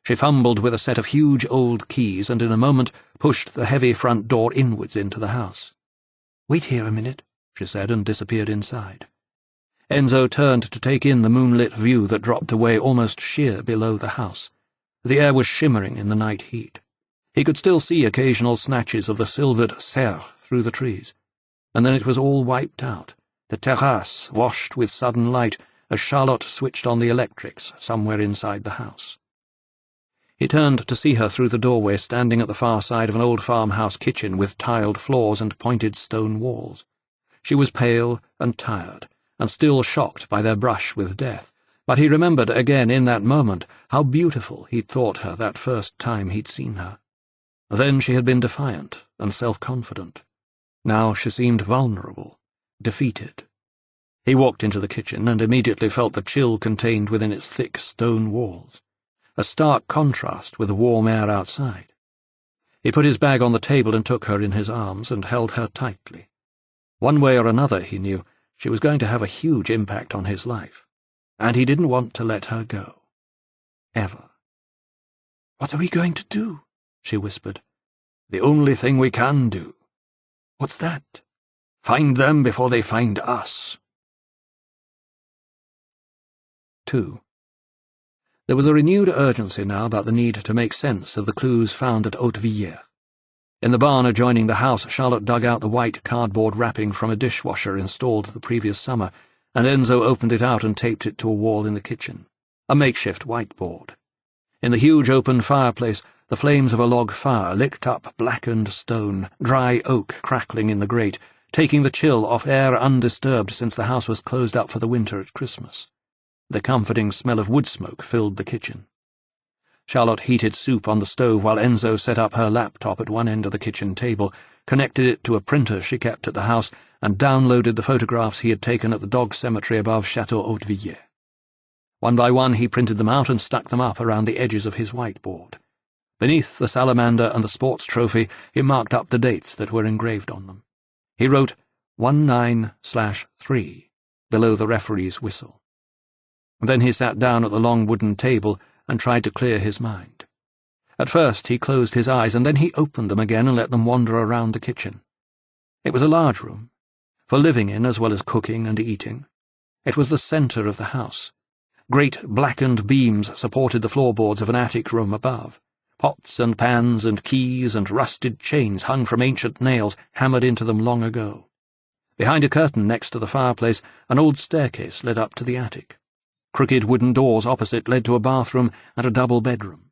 She fumbled with a set of huge old keys and in a moment pushed the heavy front door inwards into the house. "Wait here a minute," she said, and disappeared inside. Enzo turned to take in the moonlit view that dropped away almost sheer below the house. The air was shimmering in the night heat. He could still see occasional snatches of the silvered Serre through the trees, and then it was all wiped out, the terrasse washed with sudden light as Charlotte switched on the electrics somewhere inside the house. He turned to see her through the doorway, standing at the far side of an old farmhouse kitchen with tiled floors and pointed stone walls. She was pale and tired, and still shocked by their brush with death, but he remembered again in that moment how beautiful he'd thought her that first time he'd seen her. Then she had been defiant and self-confident. Now she seemed vulnerable, defeated. He walked into the kitchen and immediately felt the chill contained within its thick stone walls, a stark contrast with the warm air outside. He put his bag on the table and took her in his arms and held her tightly. One way or another, he knew, she was going to have a huge impact on his life, and he didn't want to let her go. Ever. "What are we going to do?" she whispered. "The only thing we can do. "What's that?" Find them before they find us." 2. There was a renewed urgency now about the need to make sense of the clues found at Hautevillers. In the barn adjoining the house, Charlotte dug out the white cardboard wrapping from a dishwasher installed the previous summer, and Enzo opened it out and taped it to a wall in the kitchen, a makeshift whiteboard. In the huge open fireplace, the flames of a log fire licked up blackened stone, dry oak crackling in the grate, taking the chill off air undisturbed since the house was closed up for the winter at Christmas. The comforting smell of wood smoke filled the kitchen. Charlotte heated soup on the stove while Enzo set up her laptop at one end of the kitchen table, connected it to a printer she kept at the house, and downloaded the photographs he had taken at the dog cemetery above Chateau Hautevillers. One by one he printed them out and stuck them up around the edges of his whiteboard. Beneath the salamander and the sports trophy, he marked up the dates that were engraved on them. He wrote 19/3 below the referee's whistle. Then he sat down at the long wooden table and tried to clear his mind. At first he closed his eyes, and then he opened them again and let them wander around the kitchen. It was a large room, for living in as well as cooking and eating. It was the centre of the house. Great blackened beams supported the floorboards of an attic room above. Pots and pans and keys and rusted chains hung from ancient nails hammered into them long ago. Behind a curtain next to the fireplace, an old staircase led up to the attic. Crooked wooden doors opposite led to a bathroom and a double bedroom.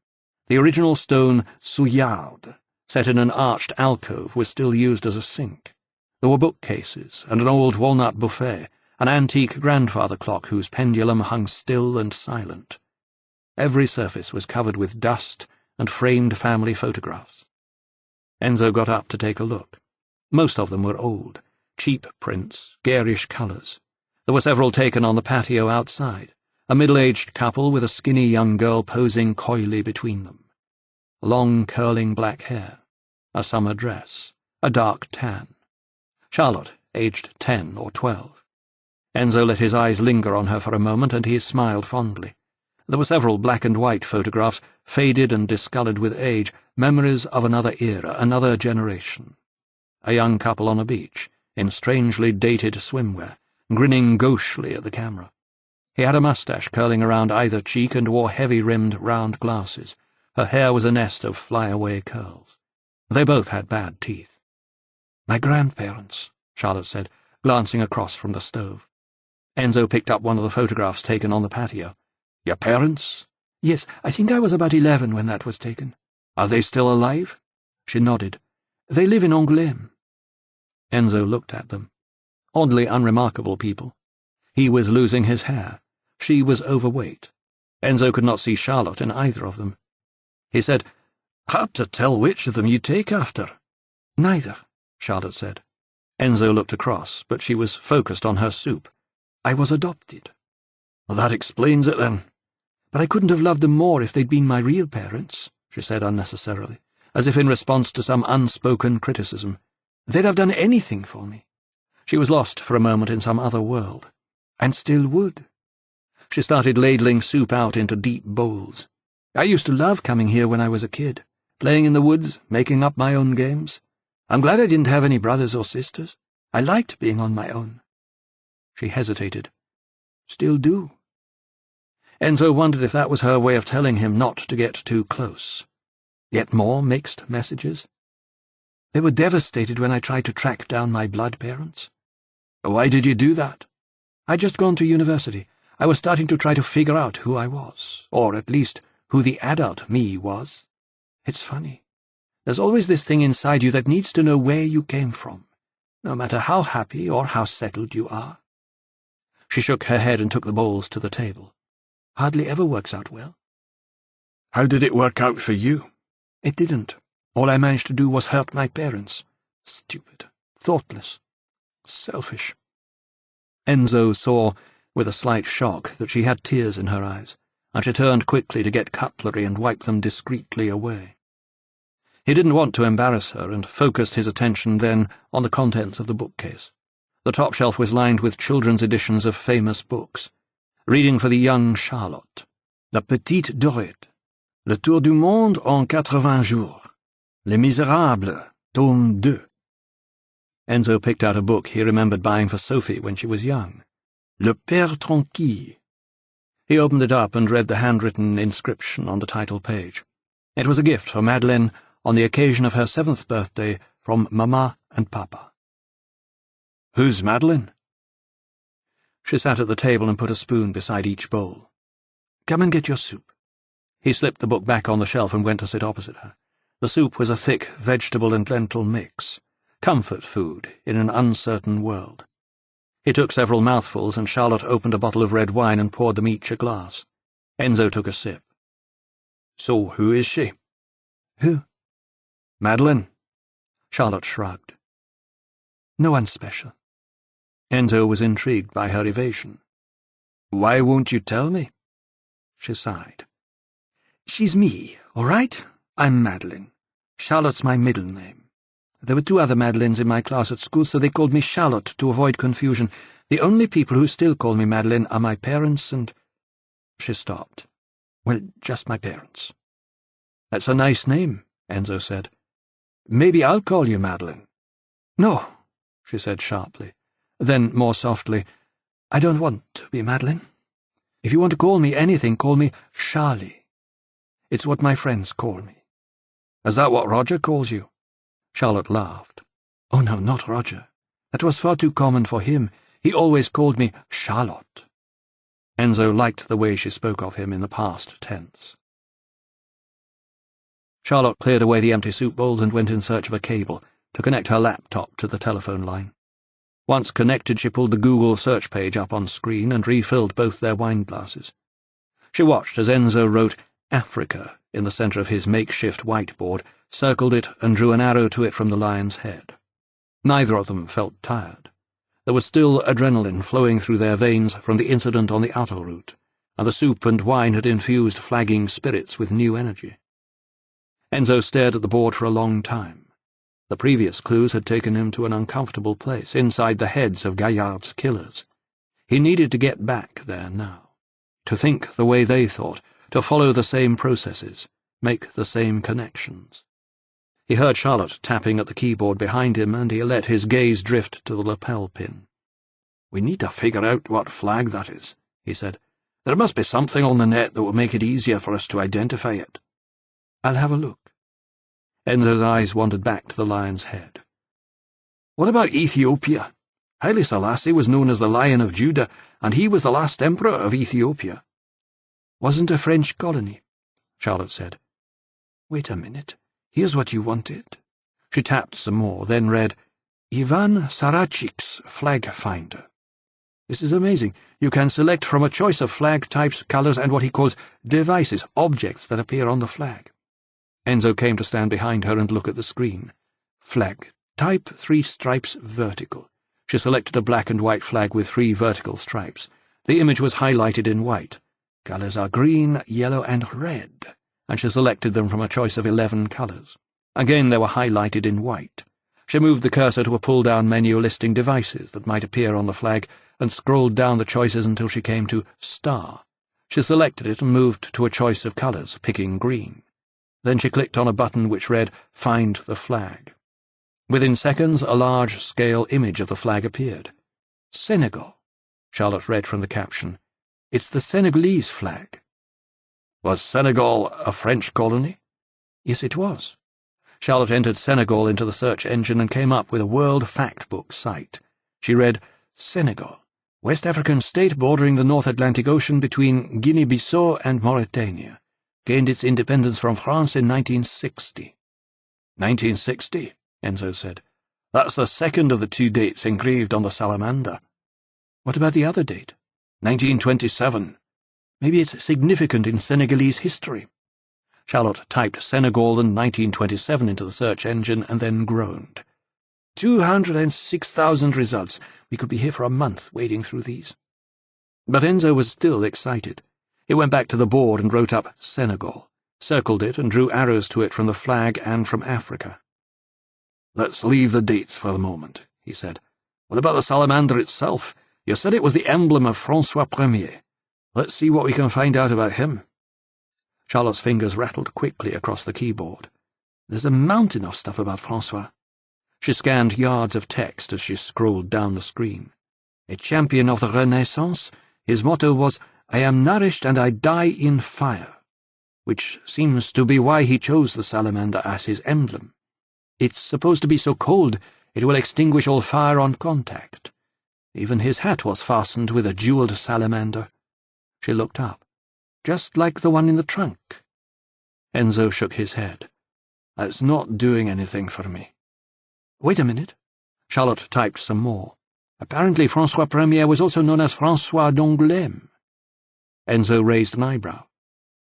The original stone souillarde, set in an arched alcove, was still used as a sink. There were bookcases and an old walnut buffet, an antique grandfather clock whose pendulum hung still and silent. Every surface was covered with dust and framed family photographs. Enzo got up to take a look. Most of them were old, cheap prints, garish colours. There were several taken on the patio outside, a middle-aged couple with a skinny young girl posing coyly between them. Long curling black hair, a summer dress, a dark tan. Charlotte, aged 10 or 12. Enzo let his eyes linger on her for a moment, and he smiled fondly. There were several black and white photographs, faded and discoloured with age, memories of another era, another generation. A young couple on a beach, in strangely dated swimwear, grinning gauchely at the camera. He had a moustache curling around either cheek and wore heavy-rimmed round glasses. Her hair was a nest of fly-away curls. They both had bad teeth. "My grandparents," Charlotte said, glancing across from the stove. Enzo picked up one of the photographs taken on the patio. "Your parents?" "Yes, I think I was about 11 when that was taken." "Are they still alive?" She nodded. "They live in Angoulême." Enzo looked at them. Oddly unremarkable people. He was losing his hair. She was overweight. Enzo could not see Charlotte in either of them. He said, "Hard to tell which of them you take after." "Neither," Charlotte said. Enzo looked across, but she was focused on her soup. "I was adopted." "Well, that explains it, then." "But I couldn't have loved them more if they'd been my real parents," she said unnecessarily, as if in response to some unspoken criticism. "They'd have done anything for me." She was lost for a moment in some other world. "And still would." She started ladling soup out into deep bowls. "I used to love coming here when I was a kid, playing in the woods, making up my own games. I'm glad I didn't have any brothers or sisters. I liked being on my own." She hesitated. "Still do." Enzo wondered if that was her way of telling him not to get too close. Yet more mixed messages. "They were devastated when I tried to track down my blood parents." "Why did you do that?" "I'd just gone to university. I was starting to try to figure out who I was, or at least who the adult me was. It's funny. There's always this thing inside you that needs to know where you came from, no matter how happy or how settled you are." She shook her head and took the bowls to the table. "Hardly ever works out well." "How did it work out for you?" "It didn't. All I managed to do was hurt my parents. Stupid. Thoughtless. Selfish." Enzo saw, with a slight shock, that she had tears in her eyes, and she turned quickly to get cutlery and wipe them discreetly away. He didn't want to embarrass her, and focused his attention then on the contents of the bookcase. The top shelf was lined with children's editions of famous books. Reading for the young Charlotte. La Petite Dorette. Le Tour du Monde en 80 jours. Les Misérables, tome 2. Enzo picked out a book he remembered buying for Sophie when she was young. Le Père Tranquille. He opened it up and read the handwritten inscription on the title page. It was a gift for Madeleine on the occasion of her 7th birthday from Mama and Papa. "Who's Madeleine?" She sat at the table and put a spoon beside each bowl. "Come and get your soup." He slipped the book back on the shelf and went to sit opposite her. The soup was a thick vegetable and lentil mix, comfort food in an uncertain world. He took several mouthfuls, and Charlotte opened a bottle of red wine and poured them each a glass. Enzo took a sip. "So who is she?" "Who?" "Madeleine." Charlotte shrugged. "No one special." Enzo was intrigued by her evasion. "Why won't you tell me?" She sighed. "She's me, all right? I'm Madeleine. Charlotte's my middle name. There were 2 other Madeleines in my class at school, so they called me Charlotte to avoid confusion. The only people who still call me Madeleine are my parents and—" She stopped. "Well, just my parents." "That's a nice name," Enzo said. "Maybe I'll call you Madeleine." "No," she said sharply. Then, more softly, "I don't want to be Madeleine. If you want to call me anything, call me Charlie. It's what my friends call me." "Is that what Roger calls you?" Charlotte laughed. "Oh, no, not Roger. That was far too common for him. He always called me Charlotte." Enzo liked the way she spoke of him in the past tense. Charlotte cleared away the empty soup bowls and went in search of a cable to connect her laptop to the telephone line. Once connected, she pulled the Google search page up on screen and refilled both their wine glasses. She watched as Enzo wrote Africa in the centre of his makeshift whiteboard, circled it, and drew an arrow to it from the lion's head. Neither of them felt tired. There was still adrenaline flowing through their veins from the incident on the autoroute, and the soup and wine had infused flagging spirits with new energy. Enzo stared at the board for a long time. The previous clues had taken him to an uncomfortable place, inside the heads of Gaillard's killers. He needed to get back there now, to think the way they thought, to follow the same processes, make the same connections. He heard Charlotte tapping at the keyboard behind him, and he let his gaze drift to the lapel pin. "We need to figure out what flag that is," he said. "There must be something on the net that will make it easier for us to identify it." "I'll have a look." Enzo's eyes wandered back to the lion's head. "What about Ethiopia? Haile Selassie was known as the Lion of Judah, and he was the last emperor of Ethiopia." "Wasn't a French colony," Charlotte said. "Wait a minute. Here's what you wanted." She tapped some more, then read, "Ivan Sarachik's Flag Finder. This is amazing. You can select from a choice of flag types, colors, and what he calls devices, objects that appear on the flag." Enzo came to stand behind her and look at the screen. "Flag. Type 3 stripes vertical." She selected a black and white flag with 3 vertical stripes. The image was highlighted in white. "Colors are green, yellow, and red." And she selected them from a choice of 11 colors. Again they were highlighted in white. She moved the cursor to a pull-down menu listing devices that might appear on the flag and scrolled down the choices until she came to Star. She selected it and moved to a choice of colors, picking green. Then she clicked on a button which read, Find the Flag. Within seconds, a large-scale image of the flag appeared. "Senegal," Charlotte read from the caption. "It's the Senegalese flag." Was Senegal a French colony? Yes, it was. Charlotte entered Senegal into the search engine and came up with a World Factbook site. She read, Senegal, West African state bordering the North Atlantic Ocean between Guinea-Bissau and Mauritania. Gained its independence from France in 1960. 1960, Enzo said. That's the second of the 2 dates engraved on the salamander. What about the other date? 1927. Maybe it's significant in Senegalese history. Charlotte typed Senegal and 1927 into the search engine and then groaned. 206,000 results. We could be here for a month wading through these. But Enzo was still excited. He went back to the board and wrote up Senegal, circled it and drew arrows to it from the flag and from Africa. "Let's leave the dates for the moment," he said. "What about the salamander itself? You said it was the emblem of François Ier. Let's see what we can find out about him." Charlotte's fingers rattled quickly across the keyboard. "There's a mountain of stuff about François." She scanned yards of text as she scrolled down the screen. A champion of the Renaissance, his motto was, "I am nourished and I die in fire," which seems to be why he chose the salamander as his emblem. It's supposed to be so cold it will extinguish all fire on contact. Even his hat was fastened with a jeweled salamander. She looked up. "Just like the one in the trunk." Enzo shook his head. "That's not doing anything for me." "Wait a minute." Charlotte typed some more. "Apparently François Ier was also known as François d'Angoulême." Enzo raised an eyebrow.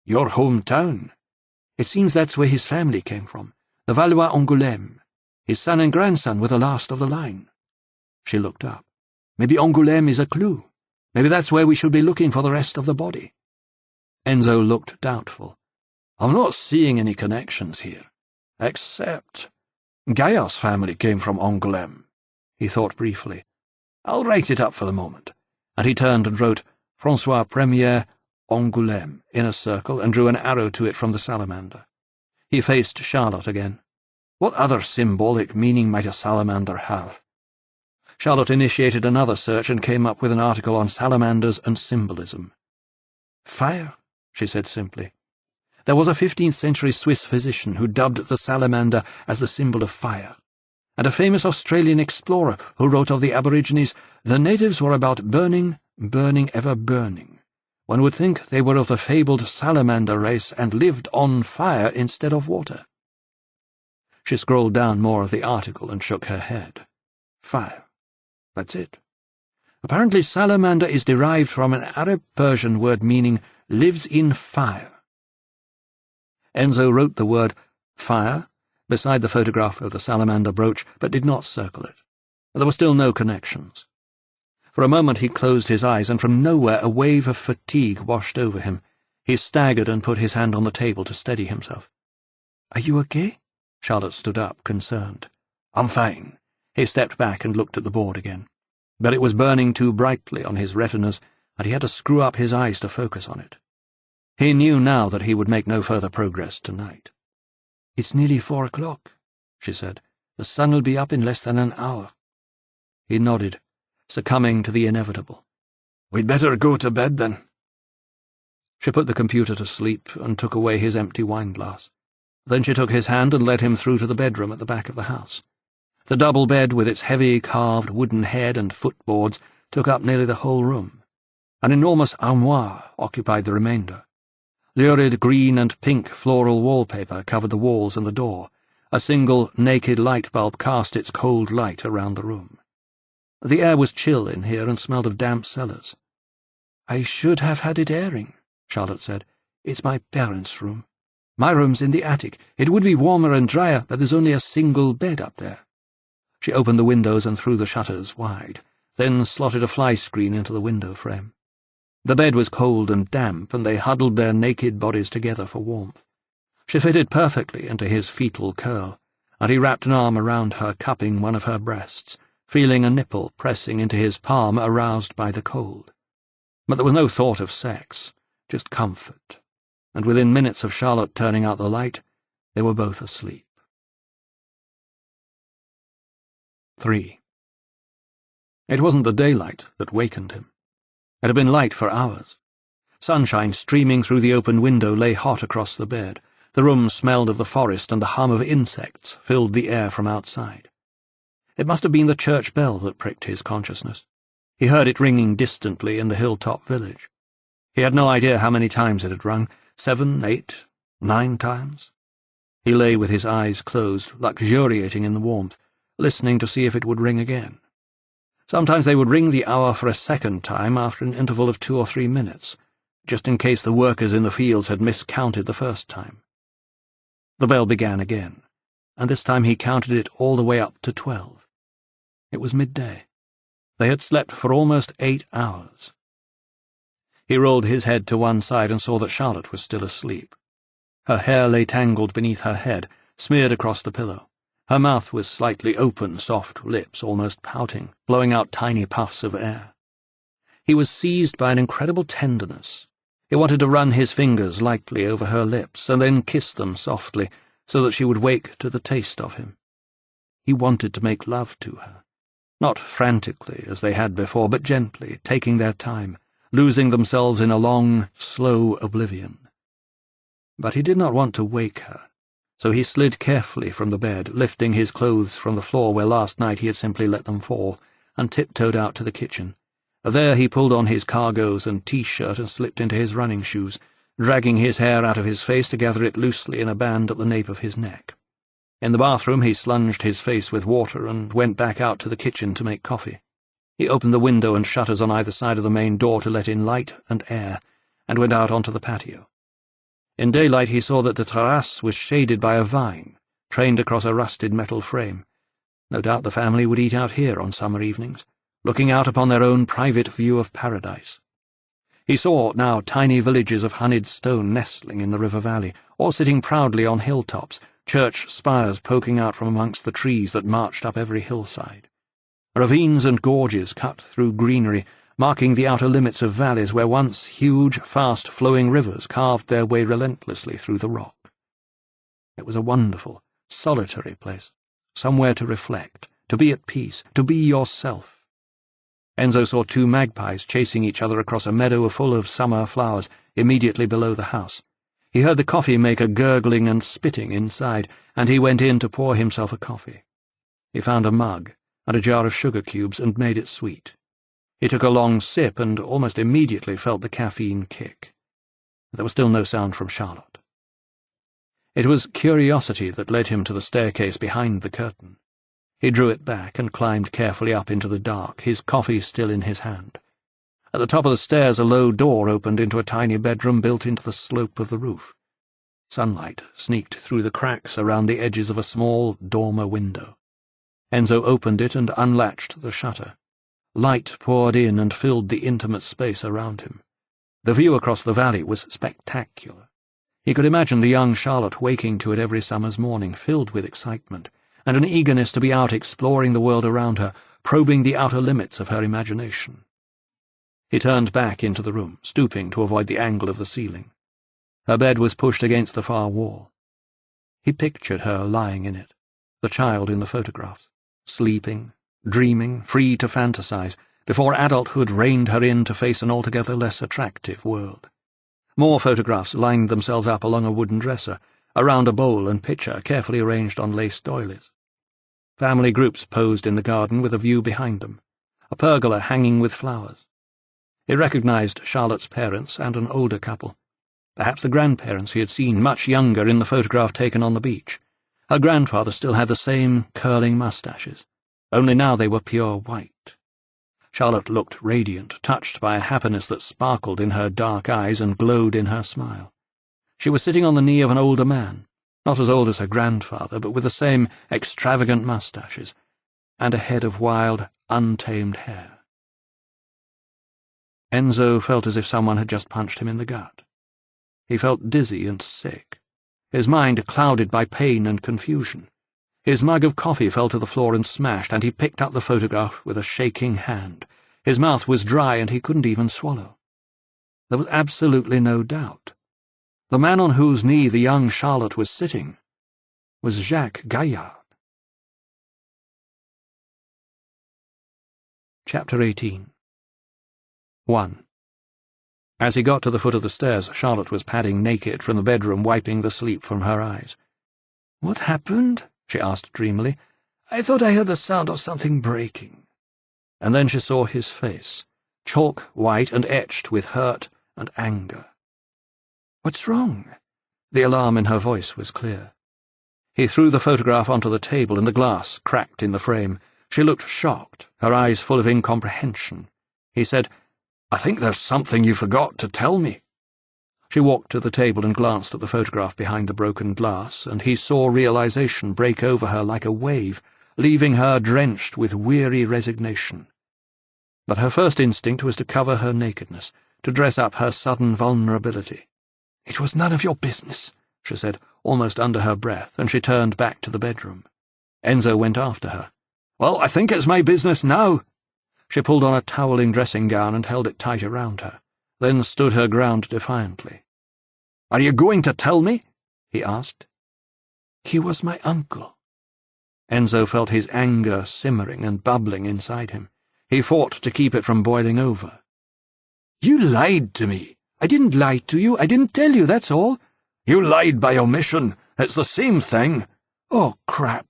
"Your hometown?" "It seems that's where his family came from, the Valois-Angoulême. His son and grandson were the last of the line." She looked up. "Maybe Angoulême is a clue. Maybe that's where we should be looking for the rest of the body." Enzo looked doubtful. "I'm not seeing any connections here. Except Gaillard's family came from Angoulême." He thought briefly. "I'll write it up for the moment." And he turned and wrote François Ier, Angoulême, in a circle and drew an arrow to it from the salamander. He faced Charlotte again. What other symbolic meaning might a salamander have? Charlotte initiated another search and came up with an article on salamanders and symbolism. "Fire," she said simply. There was a 15th-century Swiss physician who dubbed the salamander as the symbol of fire, and a famous Australian explorer who wrote of the Aborigines, "The natives were about burning, burning, ever burning. One would think they were of the fabled salamander race and lived on fire instead of water." She scrolled down more of the article and shook her head. Fire. That's it. Apparently salamander is derived from an Arab-Persian word meaning lives in fire. Enzo wrote the word fire beside the photograph of the salamander brooch, but did not circle it. There were still no connections. For a moment he closed his eyes, and from nowhere a wave of fatigue washed over him. He staggered and put his hand on the table to steady himself. "Are you okay?" Charlotte stood up, concerned. "I'm fine." He stepped back and looked at the board again. But it was burning too brightly on his retinas, and he had to screw up his eyes to focus on it. He knew now that he would make no further progress tonight. "It's nearly 4 o'clock," she said. "The sun will be up in less than an hour." He nodded, succumbing to the inevitable. "We'd better go to bed, then." She put the computer to sleep and took away his empty wineglass. Then she took his hand and led him through to the bedroom at the back of the house. The double bed, with its heavy carved wooden head and footboards, took up nearly the whole room. An enormous armoire occupied the remainder. Lurid green and pink floral wallpaper covered the walls and the door. A single naked light bulb cast its cold light around the room. The air was chill in here and smelled of damp cellars. "I should have had it airing," Charlotte said. "It's my parents' room. My room's in the attic. It would be warmer and drier, but there's only a single bed up there." She opened the windows and threw the shutters wide, then slotted a fly screen into the window frame. The bed was cold and damp, and they huddled their naked bodies together for warmth. She fitted perfectly into his fetal curl, and he wrapped an arm around her, cupping one of her breasts, feeling a nipple pressing into his palm, aroused by the cold. But there was no thought of sex, just comfort, and within minutes of Charlotte turning out the light, they were both asleep. 3. It wasn't the daylight that wakened him. It had been light for hours. Sunshine streaming through the open window lay hot across the bed. The room smelled of the forest, and the hum of insects filled the air from outside. It must have been the church bell that pricked his consciousness. He heard it ringing distantly in the hilltop village. He had no idea how many times it had rung, 7, 8, 9 times. He lay with his eyes closed, luxuriating in the warmth, listening to see if it would ring again. Sometimes they would ring the hour for a second time after an interval of 2 or 3 minutes, just in case the workers in the fields had miscounted the first time. The bell began again, and this time he counted it all the way up to 12. It was midday. They had slept for almost 8 hours. He rolled his head to one side and saw that Charlotte was still asleep. Her hair lay tangled beneath her head, smeared across the pillow. Her mouth was slightly open, soft lips almost pouting, blowing out tiny puffs of air. He was seized by an incredible tenderness. He wanted to run his fingers lightly over her lips and then kiss them softly, so that she would wake to the taste of him. He wanted to make love to her, not frantically as they had before, but gently, taking their time, losing themselves in a long, slow oblivion. But he did not want to wake her, so he slid carefully from the bed, lifting his clothes from the floor where last night he had simply let them fall, and tiptoed out to the kitchen. There he pulled on his cargoes and T-shirt and slipped into his running shoes, dragging his hair out of his face to gather it loosely in a band at the nape of his neck. In the bathroom he slunged his face with water and went back out to the kitchen to make coffee. He opened the window and shutters on either side of the main door to let in light and air, and went out onto the patio. In daylight he saw that the terrace was shaded by a vine, trained across a rusted metal frame. No doubt the family would eat out here on summer evenings, looking out upon their own private view of paradise. He saw now tiny villages of honeyed stone nestling in the river valley, or sitting proudly on hilltops, church spires poking out from amongst the trees that marched up every hillside. Ravines and gorges cut through greenery, marking the outer limits of valleys where once huge, fast-flowing rivers carved their way relentlessly through the rock. It was a wonderful, solitary place, somewhere to reflect, to be at peace, to be yourself. Enzo saw 2 magpies chasing each other across a meadow full of summer flowers immediately below the house. He heard the coffee maker gurgling and spitting inside, and he went in to pour himself a coffee. He found a mug and a jar of sugar cubes and made it sweet. He took a long sip and almost immediately felt the caffeine kick. There was still no sound from Charlotte. It was curiosity that led him to the staircase behind the curtain. He drew it back and climbed carefully up into the dark, his coffee still in his hand. At the top of the stairs a low door opened into a tiny bedroom built into the slope of the roof. Sunlight sneaked through the cracks around the edges of a small dormer window. Enzo opened it and unlatched the shutter. Light poured in and filled the intimate space around him. The view across the valley was spectacular. He could imagine the young Charlotte waking to it every summer's morning, filled with excitement, and an eagerness to be out exploring the world around her, probing the outer limits of her imagination. He turned back into the room, stooping to avoid the angle of the ceiling. Her bed was pushed against the far wall. He pictured her lying in it, the child in the photographs, sleeping, dreaming, free to fantasize, before adulthood reined her in to face an altogether less attractive world. More photographs lined themselves up along a wooden dresser, around a bowl and pitcher carefully arranged on lace doilies. Family groups posed in the garden with a view behind them, a pergola hanging with flowers. He recognized Charlotte's parents and an older couple, perhaps the grandparents he had seen much younger in the photograph taken on the beach. Her grandfather still had the same curling moustaches, only now they were pure white. Charlotte looked radiant, touched by a happiness that sparkled in her dark eyes and glowed in her smile. She was sitting on the knee of an older man, not as old as her grandfather, but with the same extravagant moustaches, and a head of wild, untamed hair. Enzo felt as if someone had just punched him in the gut. He felt dizzy and sick, his mind clouded by pain and confusion. His mug of coffee fell to the floor and smashed, and he picked up the photograph with a shaking hand. His mouth was dry, and he couldn't even swallow. There was absolutely no doubt. The man on whose knee the young Charlotte was sitting was Jacques Gaillard. Chapter 18. 1. As he got to the foot of the stairs, Charlotte was padding naked from the bedroom, wiping the sleep from her eyes. "What happened?" she asked dreamily. "I thought I heard the sound of something breaking." And then she saw his face, chalk white and etched with hurt and anger. "What's wrong?" The alarm in her voice was clear. He threw the photograph onto the table, and the glass cracked in the frame. She looked shocked, her eyes full of incomprehension. He said, "I think there's something you forgot to tell me." She walked to the table and glanced at the photograph behind the broken glass, and he saw realization break over her like a wave, leaving her drenched with weary resignation. But her first instinct was to cover her nakedness, to dress up her sudden vulnerability. "It was none of your business," she said, almost under her breath, and she turned back to the bedroom. Enzo went after her. "Well, I think it's my business now." She pulled on a toweling dressing gown and held it tight around her, then stood her ground defiantly. "Are you going to tell me?" he asked. "He was my uncle." Enzo felt his anger simmering and bubbling inside him. He fought to keep it from boiling over. "You lied to me." "I didn't lie to you. I didn't tell you, that's all." "You lied by omission. It's the same thing." "Oh, crap."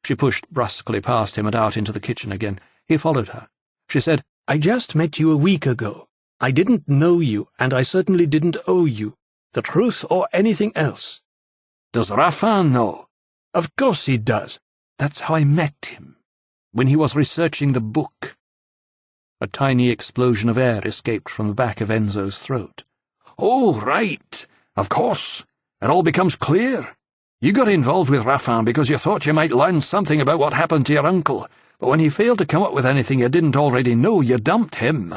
She pushed brusquely past him and out into the kitchen again. He followed her. She said, "I just met you a week ago. I didn't know you, and I certainly didn't owe you. The truth or anything else." "Does Raffin know?" "Of course he does. That's how I met him. When he was researching the book." A tiny explosion of air escaped from the back of Enzo's throat. "Oh, right. Of course. It all becomes clear. You got involved with Raffin because you thought you might learn something about what happened to your uncle, but when he failed to come up with anything you didn't already know, you dumped him.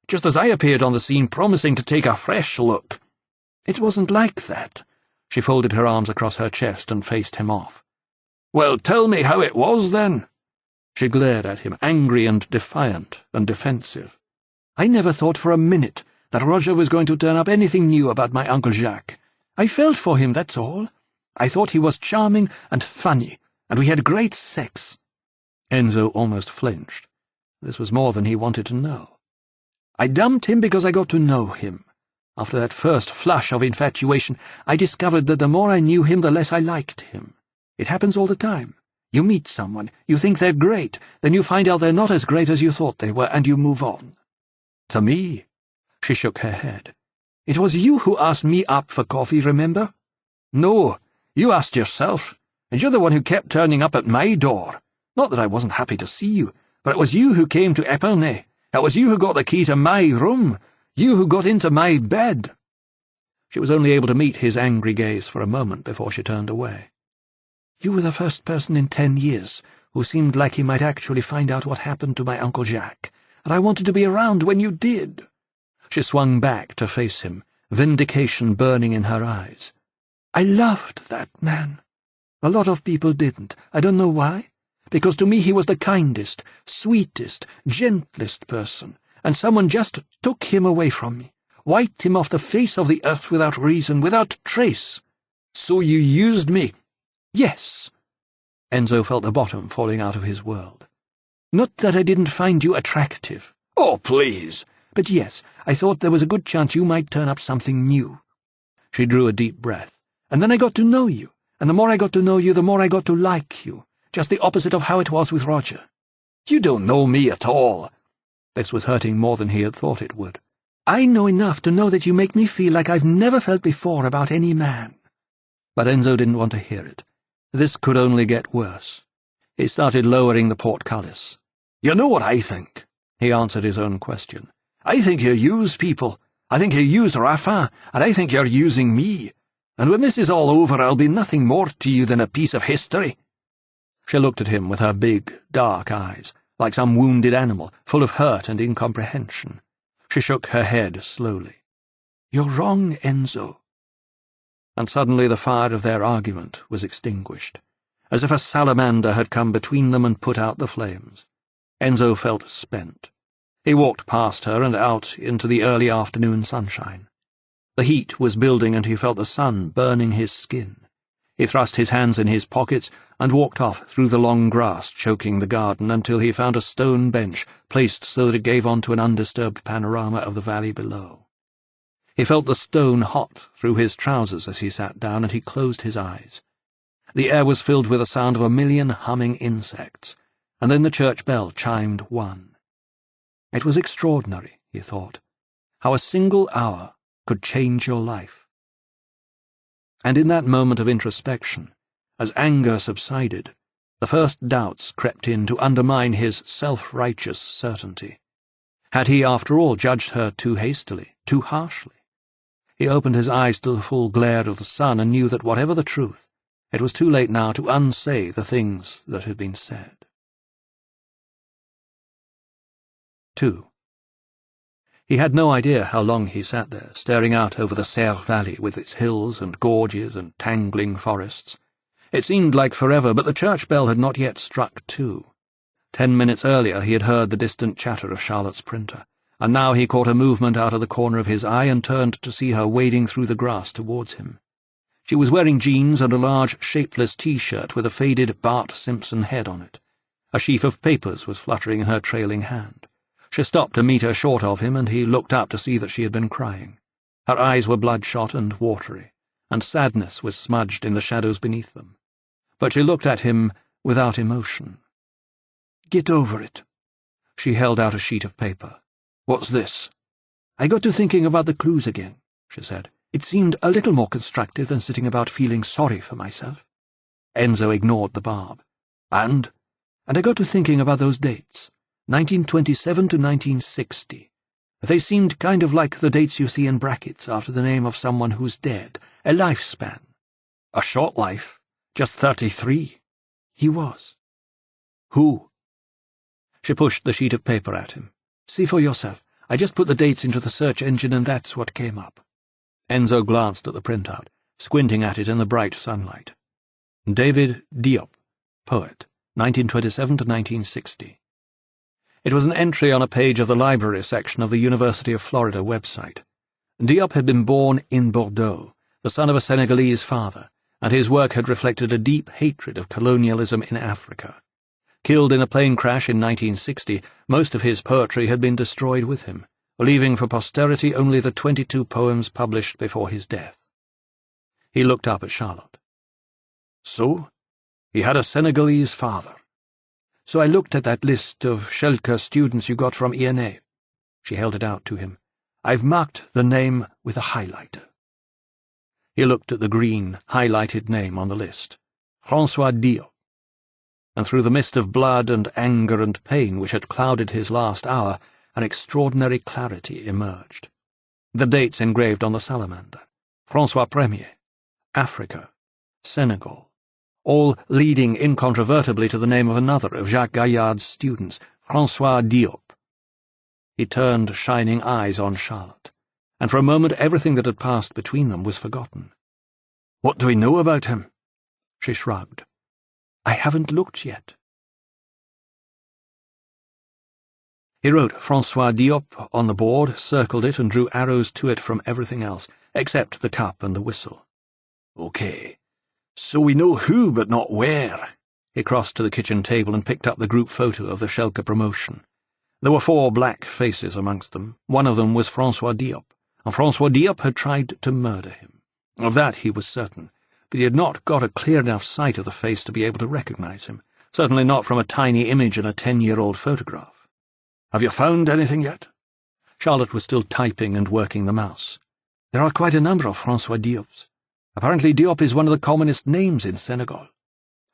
Just as I appeared on the scene promising to take a fresh look." "It wasn't like that." She folded her arms across her chest and faced him off. "Well, tell me how it was, then." She glared at him, angry and defiant and defensive. "I never thought for a minute that Roger was going to turn up anything new about my Uncle Jacques. I felt for him, that's all. I thought he was charming and funny, and we had great sex." Enzo almost flinched. This was more than he wanted to know. "I dumped him because I got to know him. After that first flush of infatuation, I discovered that the more I knew him, the less I liked him. It happens all the time. You meet someone, you think they're great, then you find out they're not as great as you thought they were, and you move on." "To me?" She shook her head. "It was you who asked me up for coffee, remember?" "No, you asked yourself, and you're the one who kept turning up at my door. Not that I wasn't happy to see you, but it was you who came to Epernay. It was you who got the key to my room. You who got into my bed." She was only able to meet his angry gaze for a moment before she turned away. "You were the first person in 10 years who seemed like he might actually find out what happened to my Uncle Jacques, and I wanted to be around when you did." She swung back to face him, vindication burning in her eyes. "I loved that man. A lot of people didn't. I don't know why. Because to me he was the kindest, sweetest, gentlest person, and someone just took him away from me, wiped him off the face of the earth without reason, without trace." "So you used me?" "Yes." Enzo felt the bottom falling out of his world. "Not that I didn't find you attractive." "Oh, please." "But yes, I thought there was a good chance you might turn up something new." She drew a deep breath. "And then I got to know you, and the more I got to know you, the more I got to like you, just the opposite of how it was with Roger." "You don't know me at all." This was hurting more than he had thought it would. "I know enough to know that you make me feel like I've never felt before about any man." But Enzo didn't want to hear it. This could only get worse. He started lowering the portcullis. "You know what I think?" He answered his own question. "I think you use people. I think you used Raffin, and I think you're using me. And when this is all over, I'll be nothing more to you than a piece of history." She looked at him with her big, dark eyes, like some wounded animal, full of hurt and incomprehension. She shook her head slowly. "You're wrong, Enzo." And suddenly the fire of their argument was extinguished, as if a salamander had come between them and put out the flames. Enzo felt spent. He walked past her and out into the early afternoon sunshine. The heat was building, and he felt the sun burning his skin. He thrust his hands in his pockets and walked off through the long grass choking the garden until he found a stone bench placed so that it gave onto an undisturbed panorama of the valley below. He felt the stone hot through his trousers as he sat down, and he closed his eyes. The air was filled with the sound of a million humming insects, and then the church bell chimed 1. It was extraordinary, he thought, how a single hour could change your life. And in that moment of introspection, as anger subsided, The first doubts crept in to undermine his self-righteous certainty. Had he, after all, judged her too hastily, too harshly? He opened his eyes to the full glare of the sun and knew that whatever the truth, it was too late now to unsay the things that had been said. 2. He had no idea how long he sat there, staring out over the Serre Valley with its hills and gorges and tangling forests. It seemed like forever, but the church bell had not yet struck 2. 10 minutes earlier he had heard the distant chatter of Charlotte's printer, and now he caught a movement out of the corner of his eye and turned to see her wading through the grass towards him. She was wearing jeans and a large, shapeless T-shirt with a faded Bart Simpson head on it. A sheaf of papers was fluttering in her trailing hand. She stopped a metre short of him, and he looked up to see that she had been crying. Her eyes were bloodshot and watery, and sadness was smudged in the shadows beneath them. But she looked at him without emotion. "Get over it." She held out a sheet of paper. "What's this?" "I got to thinking about the clues again," she said. "It seemed a little more constructive than sitting about feeling sorry for myself." Enzo ignored the barb. And I got to thinking about those dates, 1927 to 1960. They seemed kind of like the dates you see in brackets after the name of someone who's dead, a lifespan. A short life, just 33. He was. Who? She pushed the sheet of paper at him. "See for yourself. I just put the dates into the search engine and that's what came up." Enzo glanced at the printout, squinting at it in the bright sunlight. David Diop, poet, 1927 to 1960. It was an entry on a page of the library section of the University of Florida website. Diop had been born in Bordeaux, the son of a Senegalese father, and his work had reflected a deep hatred of colonialism in Africa. Killed in a plane crash in 1960, most of his poetry had been destroyed with him, leaving for posterity only the 22 poems published before his death. He looked up at Charlotte. "So, he had a Senegalese father. So I looked at that list of Schelke students you got from ENA. She held it out to him. "I've marked the name with a highlighter." He looked at the green, highlighted name on the list. François Diop. And through the mist of blood and anger and pain which had clouded his last hour, an extraordinary clarity emerged. The dates engraved on the salamander. François Premier. Africa. Senegal. All leading incontrovertibly to the name of another of Jacques Gaillard's students, François Diop. He turned shining eyes on Charlotte, and for a moment everything that had passed between them was forgotten. "What do we know about him?" She shrugged. "I haven't looked yet." He wrote François Diop on the board, circled it, and drew arrows to it from everything else, except the cup and the whistle. "Okay. So we know who, but not where." He crossed to the kitchen table and picked up the group photo of the Schelke promotion. There were 4 black faces amongst them. One of them was François Diop, and François Diop had tried to murder him. Of that he was certain, but he had not got a clear enough sight of the face to be able to recognize him, certainly not from a tiny image in a 10-year-old photograph. "Have you found anything yet?" Charlotte was still typing and working the mouse. "There are quite a number of François Diops. Apparently Diop is one of the commonest names in Senegal."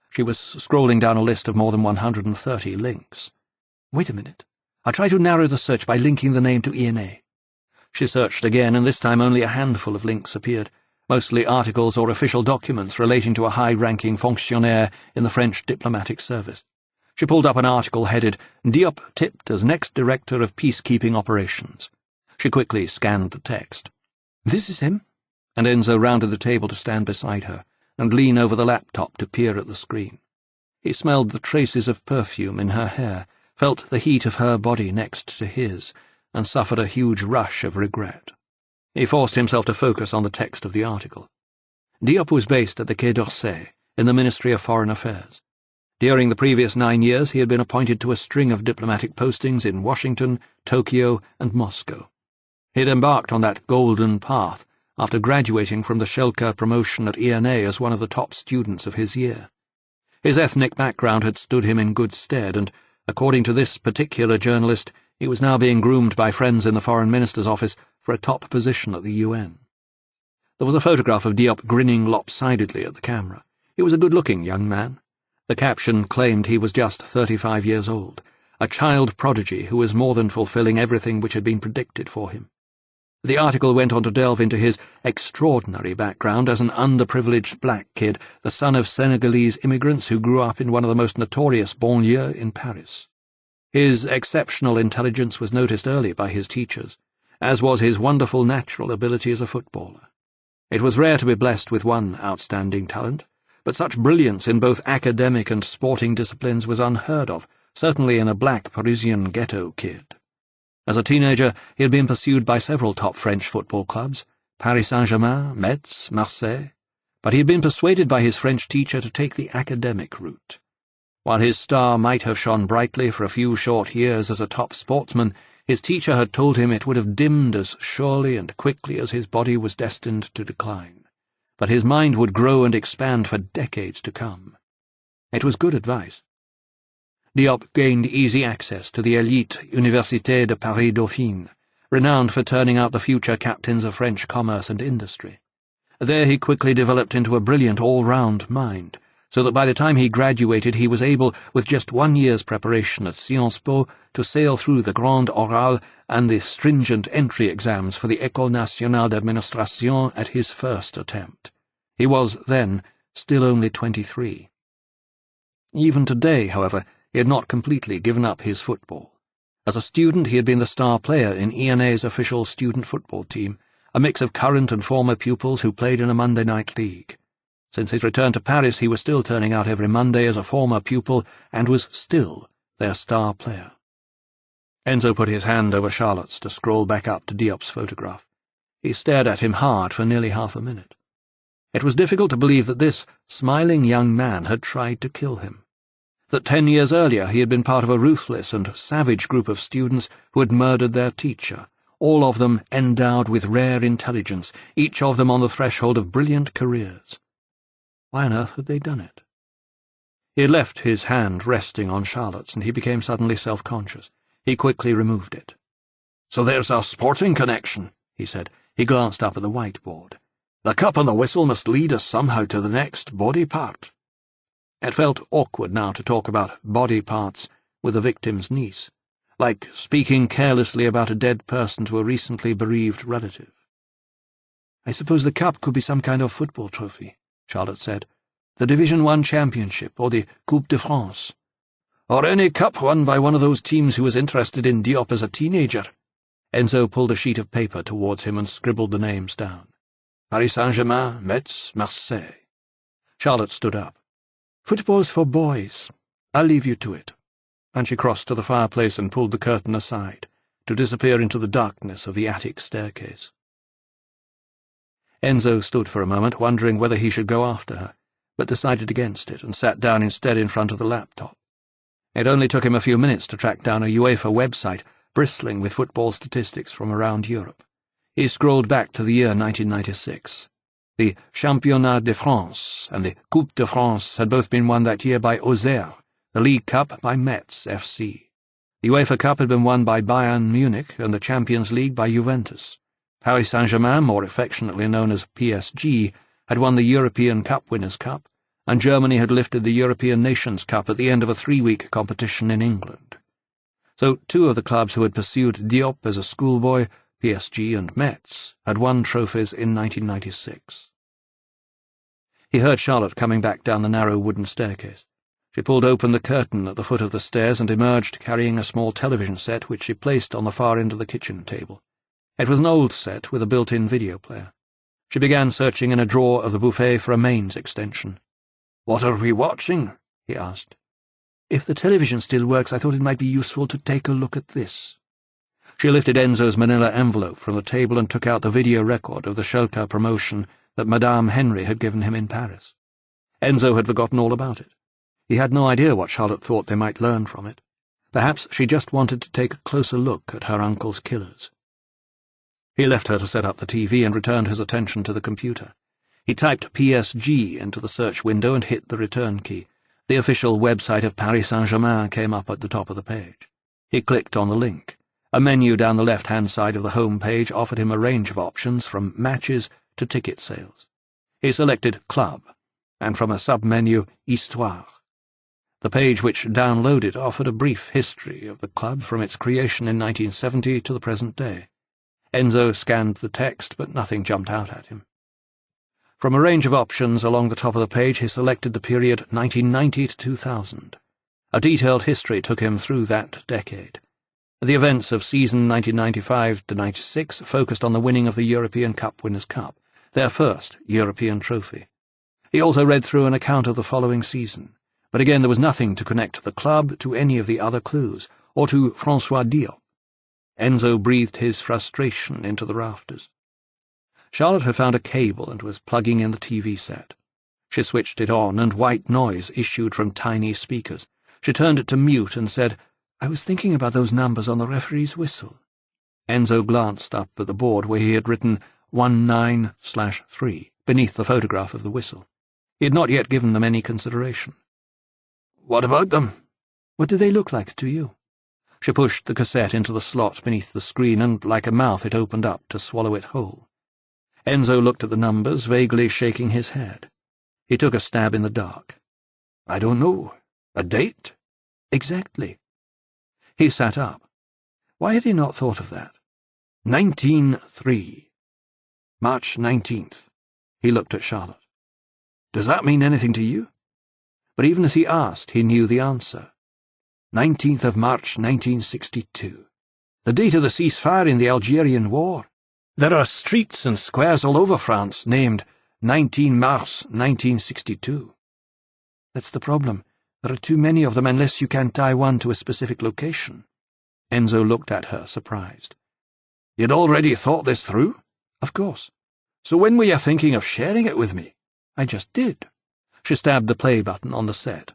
She was scrolling down a list of more than 130 links. "Wait a minute. I'll try to narrow the search by linking the name to ENA." She searched again, and this time only a handful of links appeared, mostly articles or official documents relating to a high-ranking fonctionnaire in the French diplomatic service. She pulled up an article headed, "Diop tipped as next director of peacekeeping operations." She quickly scanned the text. "This is him?" And Enzo rounded the table to stand beside her and lean over the laptop to peer at the screen. He smelled the traces of perfume in her hair, felt the heat of her body next to his, and suffered a huge rush of regret. He forced himself to focus on the text of the article. Diop was based at the Quai d'Orsay, in the Ministry of Foreign Affairs. During the previous 9 years he had been appointed to a string of diplomatic postings in Washington, Tokyo, and Moscow. He had embarked on that golden path after graduating from the Schelke promotion at ENA as one of the top students of his year. His ethnic background had stood him in good stead, and, according to this particular journalist, he was now being groomed by friends in the Foreign Minister's office for a top position at the UN. There was a photograph of Diop grinning lopsidedly at the camera. He was a good-looking young man. The caption claimed he was just 35 years old, a child prodigy who was more than fulfilling everything which had been predicted for him. The article went on to delve into his extraordinary background as an underprivileged black kid, the son of Senegalese immigrants who grew up in one of the most notorious banlieues in Paris. His exceptional intelligence was noticed early by his teachers, as was his wonderful natural ability as a footballer. It was rare to be blessed with one outstanding talent, but such brilliance in both academic and sporting disciplines was unheard of, certainly in a black Parisian ghetto kid. As a teenager, he had been pursued by several top French football clubs, Paris Saint-Germain, Metz, Marseille, but he had been persuaded by his French teacher to take the academic route. While his star might have shone brightly for a few short years as a top sportsman, his teacher had told him it would have dimmed as surely and quickly as his body was destined to decline, but his mind would grow and expand for decades to come. It was good advice. Diop gained easy access to the elite Université de Paris-Dauphine, renowned for turning out the future captains of French commerce and industry. There he quickly developed into a brilliant all-round mind, so that by the time he graduated he was able, with just 1 year's preparation at Sciences Po, to sail through the Grand Oral and the stringent entry exams for the École Nationale d'Administration at his first attempt. He was, then, still only 23. Even today, however, he had not completely given up his football. As a student, he had been the star player in ENA's official student football team, a mix of current and former pupils who played in a Monday night league. Since his return to Paris, he was still turning out every Monday as a former pupil and was still their star player. Enzo put his hand over Charlotte's to scroll back up to Diop's photograph. He stared at him hard for nearly half a minute. It was difficult to believe that this smiling young man had tried to kill him, that 10 years earlier he had been part of a ruthless and savage group of students who had murdered their teacher, all of them endowed with rare intelligence, each of them on the threshold of brilliant careers. Why on earth had they done it? He had left his hand resting on Charlotte's, and he became suddenly self-conscious. He quickly removed it. "So there's our sporting connection," he said. He glanced up at the whiteboard. "The cup and the whistle must lead us somehow to the next body part." It felt awkward now to talk about body parts with the victim's niece, like speaking carelessly about a dead person to a recently bereaved relative. "I suppose the cup could be some kind of football trophy," Charlotte said. "The Division 1 championship, or the Coupe de France. Or any cup won by one of those teams who was interested in Diop as a teenager." Enzo pulled a sheet of paper towards him and scribbled the names down. "Paris Saint-Germain, Metz, Marseille." Charlotte stood up. "Football's for boys. I'll leave you to it." And she crossed to the fireplace and pulled the curtain aside, to disappear into the darkness of the attic staircase. Enzo stood for a moment, wondering whether he should go after her, but decided against it and sat down instead in front of the laptop. It only took him a few minutes to track down a UEFA website bristling with football statistics from around Europe. He scrolled back to the year 1996. The Championnat de France and the Coupe de France had both been won that year by Auxerre, the League Cup by Metz FC. The UEFA Cup had been won by Bayern Munich and the Champions League by Juventus. Paris Saint-Germain, more affectionately known as PSG, had won the European Cup Winners' Cup, and Germany had lifted the European Nations Cup at the end of a 3-week competition in England. So 2 of the clubs who had pursued Diop as a schoolboy, PSG and Metz, had won trophies in 1996. He heard Charlotte coming back down the narrow wooden staircase. She pulled open the curtain at the foot of the stairs and emerged carrying a small television set which she placed on the far end of the kitchen table. It was an old set with a built-in video player. She began searching in a drawer of the buffet for a mains extension. "What are we watching?" he asked. "If the television still works, I thought it might be useful to take a look at this." She lifted Enzo's manila envelope from the table and took out the video record of the Schalke promotion that Madame Henry had given him in Paris. Enzo had forgotten all about it. He had no idea what Charlotte thought they might learn from it. Perhaps she just wanted to take a closer look at her uncle's killers. He left her to set up the TV and returned his attention to the computer. He typed PSG into the search window and hit the return key. The official website of Paris Saint-Germain came up at the top of the page. He clicked on the link. A menu down the left-hand side of the home page offered him a range of options from matches to ticket sales. He selected Club, and from a sub-menu, Histoire. The page which downloaded offered a brief history of the club from its creation in 1970 to the present day. Enzo scanned the text, but nothing jumped out at him. From a range of options along the top of the page, he selected the period 1990 to 2000. A detailed history took him through that decade. The events of season 1995-96 focused on the winning of the European Cup Winners' Cup, their first European trophy. He also read through an account of the following season, but again there was nothing to connect the club to any of the other clues, or to François Diop. Enzo breathed his frustration into the rafters. Charlotte had found a cable and was plugging in the TV set. She switched it on, and white noise issued from tiny speakers. She turned it to mute and said, "I was thinking about those numbers on the referee's whistle." Enzo glanced up at the board where he had written 19/3 beneath the photograph of the whistle. He had not yet given them any consideration. "What about them?" "What do they look like to you?" She pushed the cassette into the slot beneath the screen, and like a mouth it opened up to swallow it whole. Enzo looked at the numbers, vaguely shaking his head. He took a stab in the dark. "I don't know. A date?" "Exactly." He sat up. Why had he not thought of that? 1903. March 19th. He looked at Charlotte. "Does that mean anything to you?" But even as he asked, he knew the answer. 19th of March 1962. The date of the ceasefire in the Algerian War. There are streets and squares all over France named 19 Mars 1962. "That's the problem. There are too many of them unless you can tie one to a specific location." Enzo looked at her, surprised. "You'd already thought this through?" "Of course." "So when were you thinking of sharing it with me?" "I just did." She stabbed the play button on the set.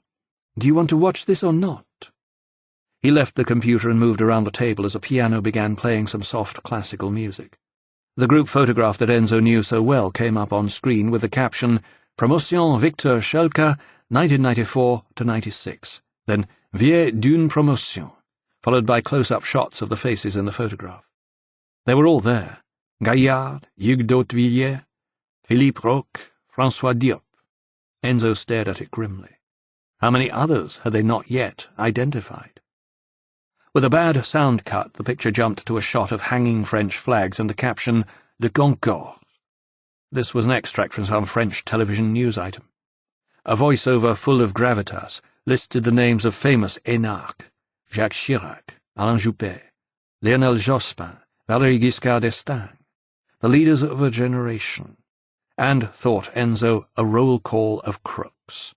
"Do you want to watch this or not?" He left the computer and moved around the table as a piano began playing some soft classical music. The group photograph that Enzo knew so well came up on screen with the caption, "Promotion Victor Schelke, 1994-96, then Vie d'une promotion," followed by close-up shots of the faces in the photograph. They were all there: Gaillard, Hugues d'Hautevilliers, Philippe Roch, François Diop. Enzo stared at it grimly. How many others had they not yet identified? With a bad sound cut, the picture jumped to a shot of hanging French flags and the caption, "De Concorde." This was an extract from some French television news item. A voiceover full of gravitas listed the names of famous énarques: Jacques Chirac, Alain Juppé, Lionel Jospin, Valéry Giscard d'Estaing, the leaders of a generation, and, thought Enzo, a roll call of crooks.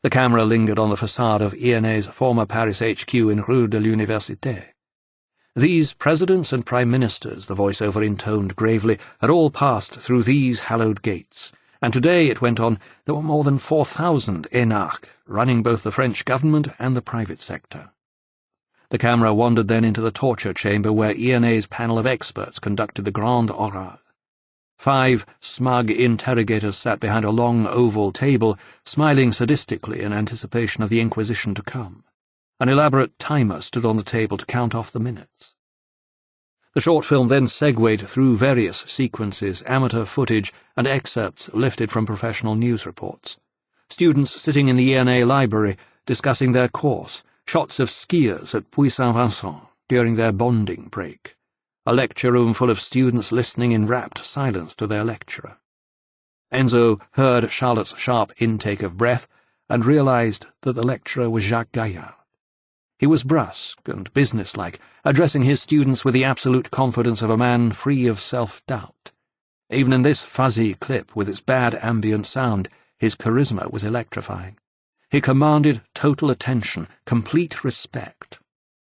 The camera lingered on the facade of INA's former Paris HQ in Rue de l'Université. These presidents and prime ministers, the voiceover intoned gravely, had all passed through these hallowed gates, and today, it went on, there were more than 4,000 énarques running both the French government and the private sector. The camera wandered then into the torture chamber where INA's panel of experts conducted the Grand Oral. 5 smug interrogators sat behind a long oval table, smiling sadistically in anticipation of the inquisition to come. An elaborate timer stood on the table to count off the minutes. The short film then segued through various sequences, amateur footage, and excerpts lifted from professional news reports. Students sitting in the INA library discussing their course, shots of skiers at Puy-Saint-Vincent during their bonding break, a lecture room full of students listening in rapt silence to their lecturer. Enzo heard Charlotte's sharp intake of breath and realized that the lecturer was Jacques Gaillard. He was brusque and businesslike, addressing his students with the absolute confidence of a man free of self-doubt. Even in this fuzzy clip, with its bad ambient sound, his charisma was electrifying. He commanded total attention, complete respect.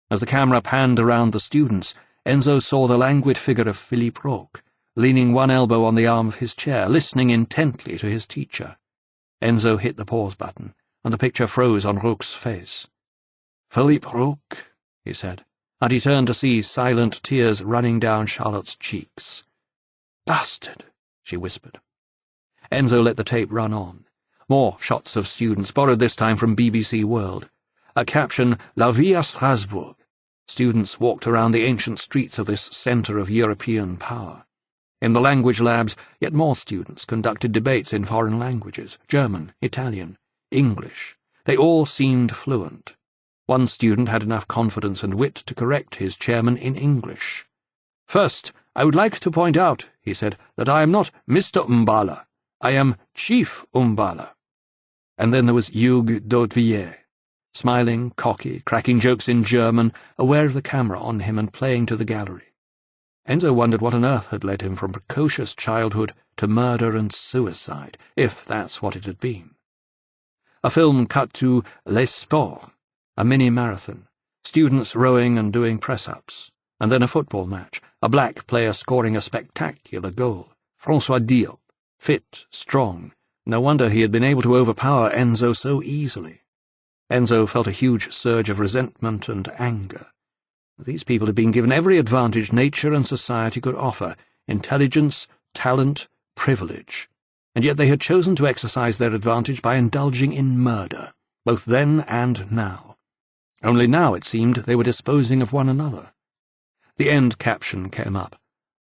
As the camera panned around the students, Enzo saw the languid figure of Philippe Roch, leaning one elbow on the arm of his chair, listening intently to his teacher. Enzo hit the pause button, and the picture froze on Roch's face. "Philippe Roch," he said, and he turned to see silent tears running down Charlotte's cheeks. "Bastard," she whispered. Enzo let the tape run on. More shots of students, borrowed this time from BBC World. A caption, "La vie à Strasbourg." Students walked around the ancient streets of this centre of European power. In the language labs, yet more students conducted debates in foreign languages: German, Italian, English. They all seemed fluent. One student had enough confidence and wit to correct his chairman in English. "First, I would like to point out," he said, "that I am not Mr. Umbala. I am Chief Umbala." And then there was Hugues d'Hautevillers, smiling, cocky, cracking jokes in German, aware of the camera on him and playing to the gallery. Enzo wondered what on earth had led him from precocious childhood to murder and suicide, if that's what it had been. A film cut to Les Sports, a mini-marathon, students rowing and doing press-ups, and then a football match, a black player scoring a spectacular goal. François Diop, fit, strong. No wonder he had been able to overpower Enzo so easily. Enzo felt a huge surge of resentment and anger. These people had been given every advantage nature and society could offer: intelligence, talent, privilege. And yet they had chosen to exercise their advantage by indulging in murder, both then and now. Only now, it seemed, they were disposing of one another. The end caption came up.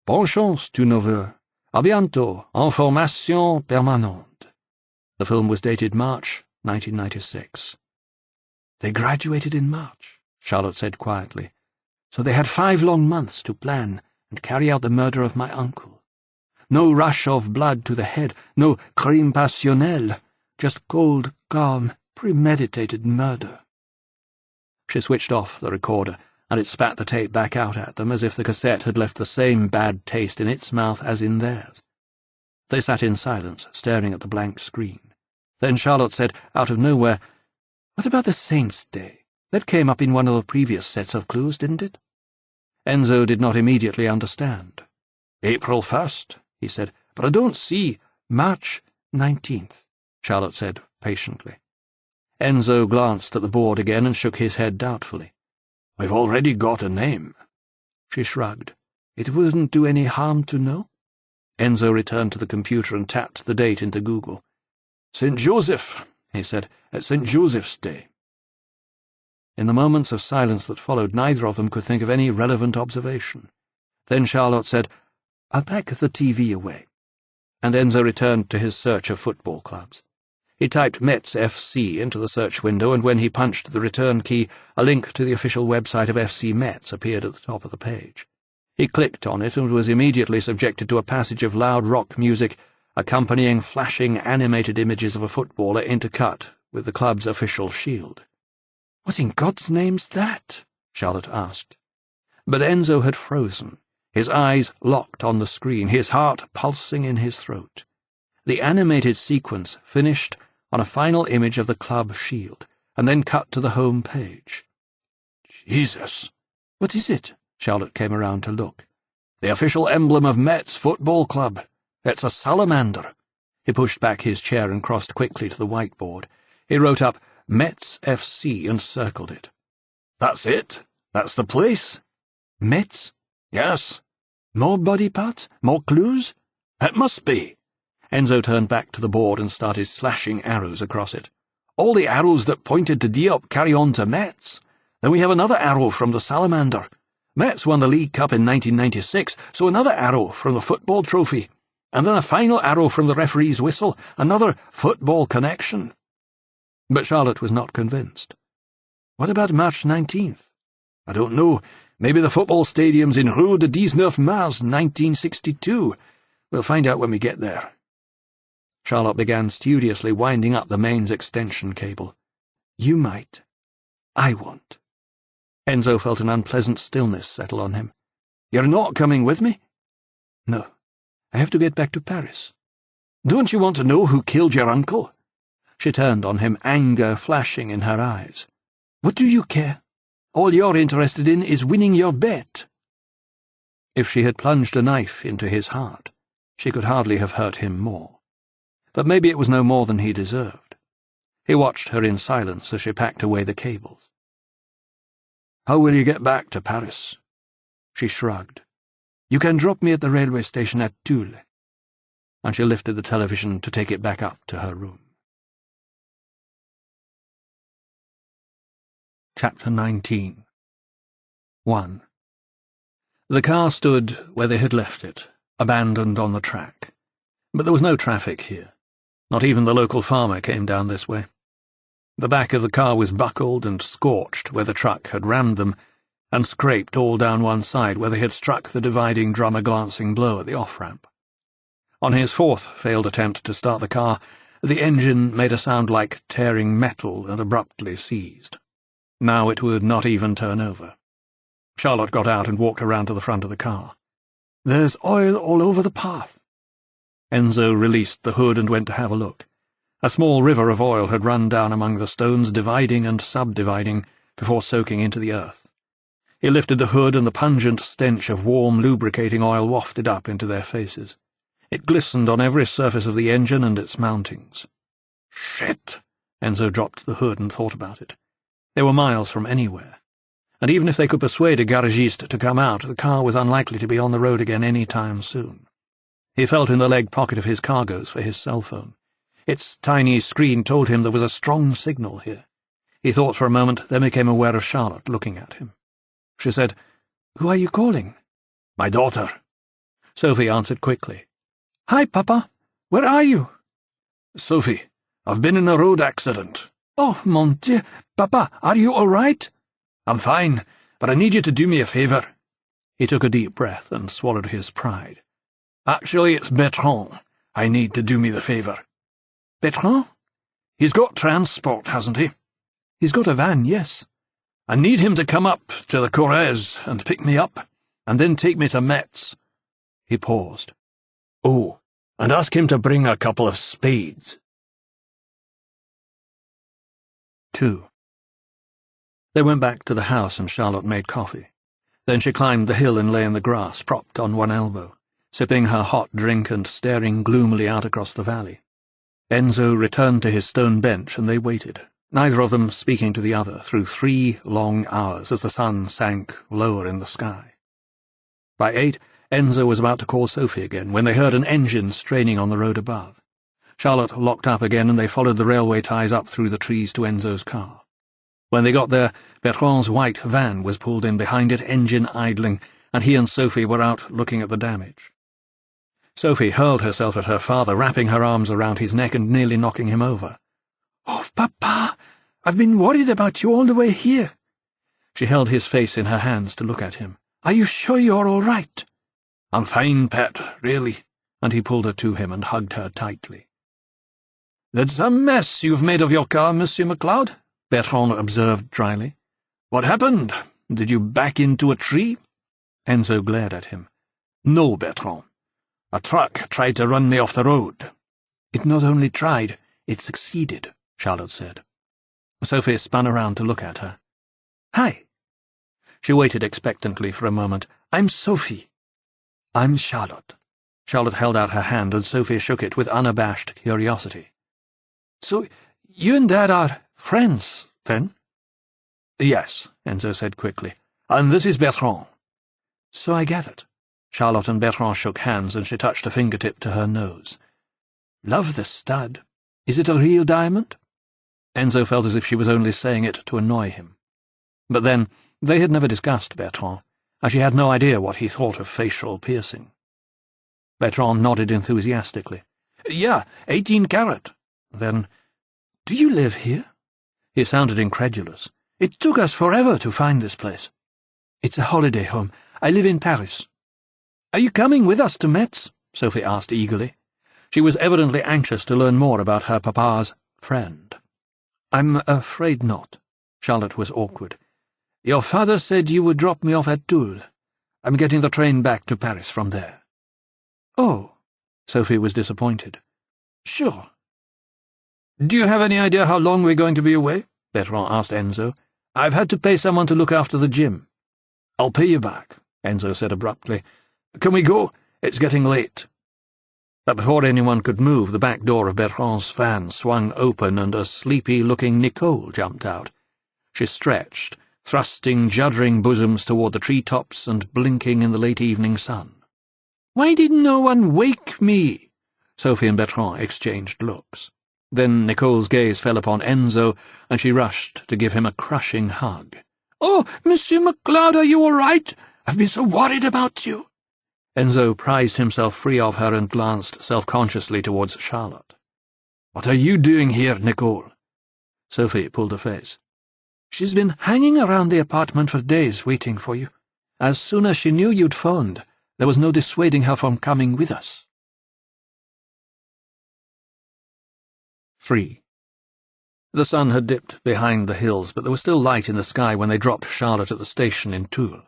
"Bonne chance, tous nos voeux. À bientôt, en formation permanente." The film was dated March 1996. "They graduated in March," Charlotte said quietly. "So they had 5 long months to plan and carry out the murder of my uncle. No rush of blood to the head, no crime passionnel, just cold, calm, premeditated murder." She switched off the recorder, and it spat the tape back out at them as if the cassette had left the same bad taste in its mouth as in theirs. They sat in silence, staring at the blank screen. Then Charlotte said, out of nowhere, "What about the Saints' Day? That came up in one of the previous sets of clues, didn't it?" Enzo did not immediately understand. "April 1st, he said, "but I don't see—" "March 19th, Charlotte said patiently. Enzo glanced at the board again and shook his head doubtfully. "We've already got a name." She shrugged. "It wouldn't do any harm to know?" Enzo returned to the computer and tapped the date into Google. "St. Joseph," he said, "at St. Joseph's Day." In the moments of silence that followed, neither of them could think of any relevant observation. Then Charlotte said, "I'll pack the TV away." And Enzo returned to his search of football clubs. He typed Metz FC into the search window, and when he punched the return key, a link to the official website of FC Metz appeared at the top of the page. He clicked on it and was immediately subjected to a passage of loud rock music, accompanying flashing animated images of a footballer intercut with the club's official shield. "What in God's name's that?" Charlotte asked. But Enzo had frozen, his eyes locked on the screen, his heart pulsing in his throat. The animated sequence finished on a final image of the club shield, and then cut to the home page. "Jesus! What is it?" Charlotte came around to look. "The official emblem of Metz Football Club. It's a salamander." He pushed back his chair and crossed quickly to the whiteboard. He wrote up Metz FC and circled it. "That's it. That's the place." "Metz?" "Yes." "More body parts? More clues?" "It must be." Enzo turned back to the board and started slashing arrows across it. "All the arrows that pointed to Diop carry on to Metz. Then we have another arrow from the salamander. Metz won the League Cup in 1996, so another arrow from the football trophy. And then a final arrow from the referee's whistle, another football connection." But Charlotte was not convinced. "What about March 19th? "I don't know. Maybe the football stadium's in Rue de 19 Mars, 1962. We'll find out when we get there." Charlotte began studiously winding up the mains extension cable. "You might. I won't." Enzo felt an unpleasant stillness settle on him. "You're not coming with me?" "No. I have to get back to Paris." "Don't you want to know who killed your uncle?" She turned on him, anger flashing in her eyes. "What do you care? All you're interested in is winning your bet." If she had plunged a knife into his heart, she could hardly have hurt him more. But maybe it was no more than he deserved. He watched her in silence as she packed away the cables. "How will you get back to Paris?" She shrugged. "You can drop me at the railway station at Toul." And she lifted the television to take it back up to her room. Chapter 19. 1. The car stood where they had left it, abandoned on the track. But there was no traffic here. Not even the local farmer came down this way. The back of the car was buckled and scorched where the truck had rammed them, and scraped all down one side where they had struck the dividing drum a glancing blow at the off-ramp. On his fourth failed attempt to start the car, the engine made a sound like tearing metal and abruptly ceased. Now it would not even turn over. Charlotte got out and walked around to the front of the car. "There's oil all over the path." Enzo released the hood and went to have a look. A small river of oil had run down among the stones, dividing and subdividing, before soaking into the earth. He lifted the hood, and the pungent stench of warm, lubricating oil wafted up into their faces. It glistened on every surface of the engine and its mountings. Shit! Enzo dropped the hood and thought about it. They were miles from anywhere, and even if they could persuade a garagiste to come out, the car was unlikely to be on the road again any time soon. He felt in the leg pocket of his cargoes for his cell phone. Its tiny screen told him there was a strong signal here. He thought for a moment, then became aware of Charlotte looking at him. She said, "Who are you calling?" "My daughter." Sophie answered quickly. "Hi, Papa. Where are you?" "Sophie, I've been in a road accident." "Oh, mon Dieu. Papa, are you all right?" "I'm fine, but I need you to do me a favour." He took a deep breath and swallowed his pride. "Actually, it's Bertrand I need to do me the favour." "Bertrand?" "He's got transport, hasn't he?" "He's got a van, yes." "I need him to come up to the Corrèze and pick me up, and then take me to Metz." He paused. "Oh, and ask him to bring a couple of spades." 2. They went back to the house and Charlotte made coffee. Then she climbed the hill and lay in the grass, propped on one elbow, sipping her hot drink and staring gloomily out across the valley. Enzo returned to his stone bench and they waited, neither of them speaking to the other, through 3 long hours as the sun sank lower in the sky. By 8, Enzo was about to call Sophie again when they heard an engine straining on the road above. Charlotte locked up again and they followed the railway ties up through the trees to Enzo's car. When they got there, Bertrand's white van was pulled in behind it, engine idling, and he and Sophie were out looking at the damage. Sophie hurled herself at her father, wrapping her arms around his neck and nearly knocking him over. "Oh, Papa, I've been worried about you all the way here." She held his face in her hands to look at him. "Are you sure you're all right?" "I'm fine, Pet, really." And he pulled her to him and hugged her tightly. "That's a mess you've made of your car, Monsieur MacLeod," Bertrand observed dryly. "What happened? Did you back into a tree?" Enzo glared at him. "No, Bertrand. A truck tried to run me off the road." "It not only tried, it succeeded," Charlotte said. Sophie spun around to look at her. "Hi." She waited expectantly for a moment. "I'm Sophie." "I'm Charlotte." Charlotte held out her hand and Sophie shook it with unabashed curiosity. "So, you and Dad are friends, then?" "Yes," Enzo said quickly. "And this is Bertrand." "So I get it." Charlotte and Bertrand shook hands and she touched a fingertip to her nose. "Love the stud. Is it a real diamond?" Enzo felt as if she was only saying it to annoy him. But then, they had never discussed Bertrand, and she had no idea what he thought of facial piercing. Bertrand nodded enthusiastically. "Yeah, 18 carat. Then, "Do you live here?" He sounded incredulous. "It took us forever to find this place." "It's a holiday home. I live in Paris." "Are you coming with us to Metz?" Sophie asked eagerly. She was evidently anxious to learn more about her papa's friend. "I'm afraid not." Charlotte was awkward. "Your father said you would drop me off at Toul. I'm getting the train back to Paris from there." "Oh." Sophie was disappointed. "Sure." "Do you have any idea how long we're going to be away?" Bertrand asked Enzo. "I've had to pay someone to look after the gym." "I'll pay you back," Enzo said abruptly. "Can we go? It's getting late." But before anyone could move, the back door of Bertrand's van swung open and a sleepy-looking Nicole jumped out. She stretched, thrusting juddering bosoms toward the tree-tops and blinking in the late evening sun. "Why did no one wake me?" Sophie and Bertrand exchanged looks. Then Nicole's gaze fell upon Enzo, and she rushed to give him a crushing hug. "Oh, Monsieur MacLeod, are you all right? I've been so worried about you." Enzo prized himself free of her and glanced self-consciously towards Charlotte. "What are you doing here, Nicole?" Sophie pulled a face. She's been hanging around the apartment for days waiting for you. As soon as she knew you'd phoned, there was no dissuading her from coming with us. 3. The sun had dipped behind the hills, but there was still light in the sky when they dropped Charlotte at the station in Toul.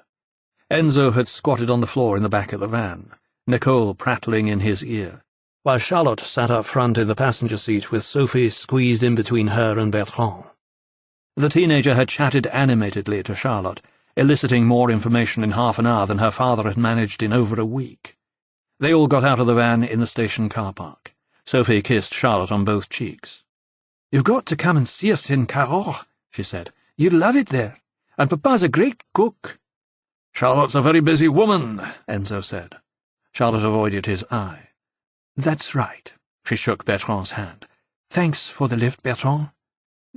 Enzo had squatted on the floor in the back of the van, Nicole prattling in his ear, while Charlotte sat up front in the passenger seat with Sophie squeezed in between her and Bertrand. The teenager had chatted animatedly to Charlotte, eliciting more information in half an hour than her father had managed in over a week. They all got out of the van in the station car park. Sophie kissed Charlotte on both cheeks. "You've got to come and see us in Cahors," she said. "You'd love it there. And Papa's a great cook." "Charlotte's a very busy woman," Enzo said. Charlotte avoided his eye. "That's right." She shook Bertrand's hand. "Thanks for the lift, Bertrand."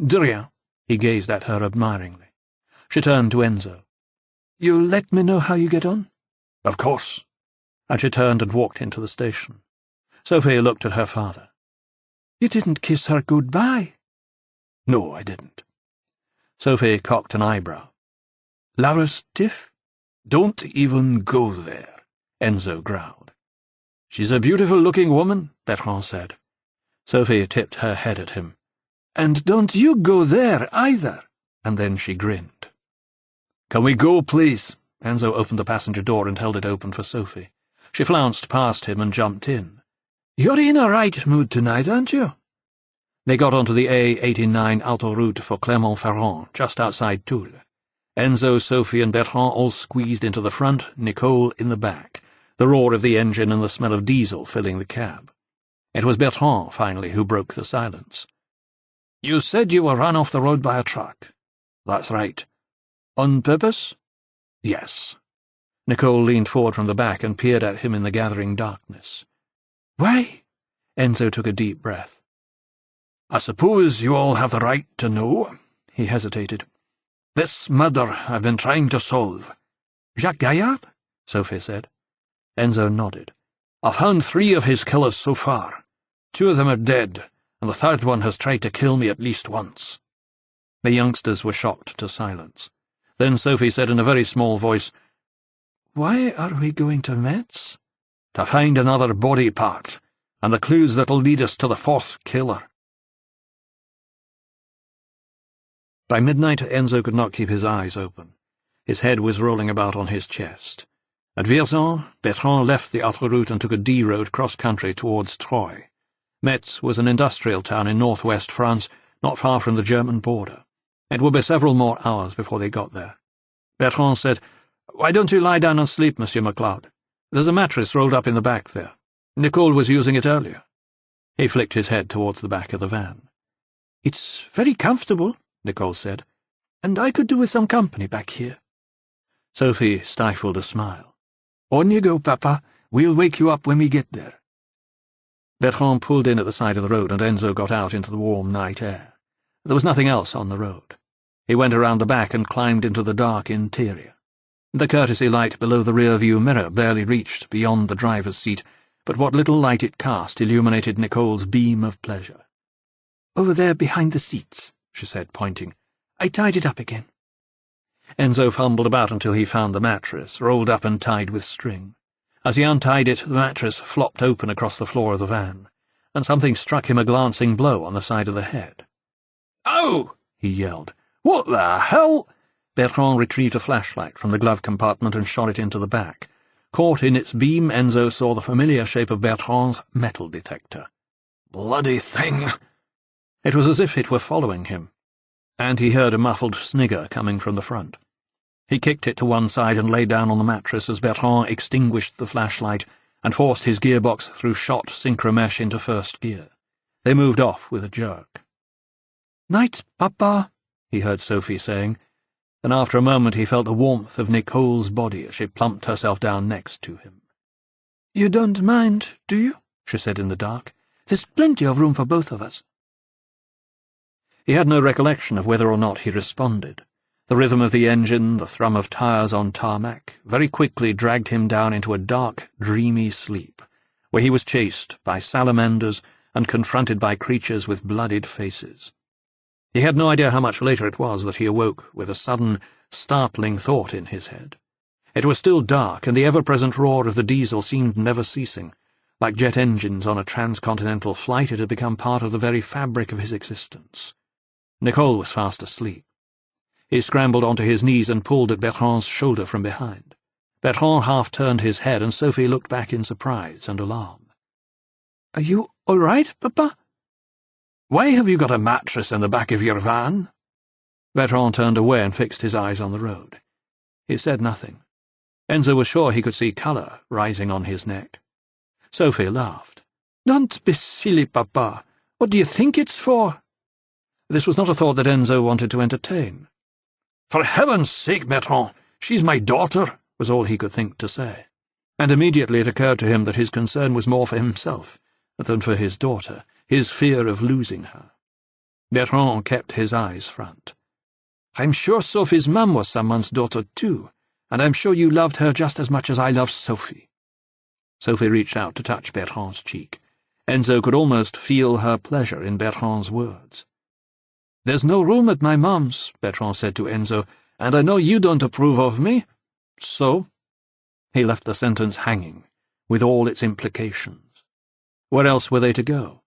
"De rien." He gazed at her admiringly. She turned to Enzo. "You'll let me know how you get on?" "Of course." And she turned and walked into the station. Sophie looked at her father. "You didn't kiss her goodbye." "No, I didn't." Sophie cocked an eyebrow. "Lara stiff?" "Don't even go there," Enzo growled. "She's a beautiful-looking woman," Bertrand said. Sophie tipped her head at him. "And don't you go there, either." And then she grinned. "Can we go, please?" Enzo opened the passenger door and held it open for Sophie. She flounced past him and jumped in. "You're in a right mood tonight, aren't you?" They got onto the A89 autoroute for Clermont-Ferrand, just outside Toul. Enzo, Sophie, and Bertrand all squeezed into the front, Nicole in the back, the roar of the engine and the smell of diesel filling the cab. It was Bertrand, finally, who broke the silence. "You said you were run off the road by a truck." "That's right." "On purpose?" "Yes." Nicole leaned forward from the back and peered at him in the gathering darkness. "Why?" Enzo took a deep breath. "I suppose you all have the right to know." He hesitated. "This murder I've been trying to solve." "Jacques Gaillard?" Sophie said. Enzo nodded. "I've found 3 of his killers so far. 2 of them are dead, and the 3rd one has tried to kill me at least once." The youngsters were shocked to silence. Then Sophie said in a very small voice, "Why are we going to Metz?" "To find another body part, and the clues that'll lead us to the 4th killer." By midnight, Enzo could not keep his eyes open. His head was rolling about on his chest. At Vierzon, Bertrand left the autoroute and took a D road cross-country towards Troyes. Metz was an industrial town in northwest France, not far from the German border. It would be several more hours before they got there. Bertrand said, "Why don't you lie down and sleep, Monsieur MacLeod? There's a mattress rolled up in the back there. Nicole was using it earlier." He flicked his head towards the back of the van. "It's very comfortable," Nicole said, "and I could do with some company back here." Sophie stifled a smile. "On you go, Papa. We'll wake you up when we get there." Bertrand pulled in at the side of the road, and Enzo got out into the warm night air. There was nothing else on the road. He went around the back and climbed into the dark interior. The courtesy light below the rear-view mirror barely reached beyond the driver's seat, but what little light it cast illuminated Nicole's beam of pleasure. "Over there behind the seats," she said, pointing. "I tied it up again." Enzo fumbled about until he found the mattress, rolled up and tied with string. As he untied it, the mattress flopped open across the floor of the van, and something struck him a glancing blow on the side of the head. "Ow!" he yelled. "What the hell?" Bertrand retrieved a flashlight from the glove compartment and shot it into the back. Caught in its beam, Enzo saw the familiar shape of Bertrand's metal detector. "Bloody thing!" It was as if it were following him, and he heard a muffled snigger coming from the front. He kicked it to one side and lay down on the mattress as Bertrand extinguished the flashlight and forced his gearbox through shot synchromesh into first gear. They moved off with a jerk. "Night, Papa," he heard Sophie saying. Then after a moment he felt the warmth of Nicole's body as she plumped herself down next to him. "You don't mind, do you?" she said in the dark. "There's plenty of room for both of us." He had no recollection of whether or not he responded. The rhythm of the engine, the thrum of tires on tarmac, very quickly dragged him down into a dark, dreamy sleep, where he was chased by salamanders and confronted by creatures with blooded faces. He had no idea how much later it was that he awoke with a sudden, startling thought in his head. It was still dark, and the ever-present roar of the diesel seemed never ceasing. Like jet engines on a transcontinental flight, it had become part of the very fabric of his existence. Nicole was fast asleep. He scrambled onto his knees and pulled at Bertrand's shoulder from behind. Bertrand half turned his head, and Sophie looked back in surprise and alarm. "Are you all right, Papa?" "Why have you got a mattress in the back of your van?" Bertrand turned away and fixed his eyes on the road. He said nothing. Enzo was sure he could see colour rising on his neck. Sophie laughed. "Don't be silly, Papa. What do you think it's for?" This was not a thought that Enzo wanted to entertain. "For heaven's sake, Bertrand, she's my daughter," was all he could think to say. And immediately it occurred to him that his concern was more for himself than for his daughter, his fear of losing her. Bertrand kept his eyes front. "I'm sure Sophie's mum was someone's daughter too, and I'm sure you loved her just as much as I love Sophie." Sophie reached out to touch Bertrand's cheek. Enzo could almost feel her pleasure in Bertrand's words. "There's no room at my mum's," Bertrand said to Enzo, "and I know you don't approve of me. So?" He left the sentence hanging, with all its implications. Where else were they to go?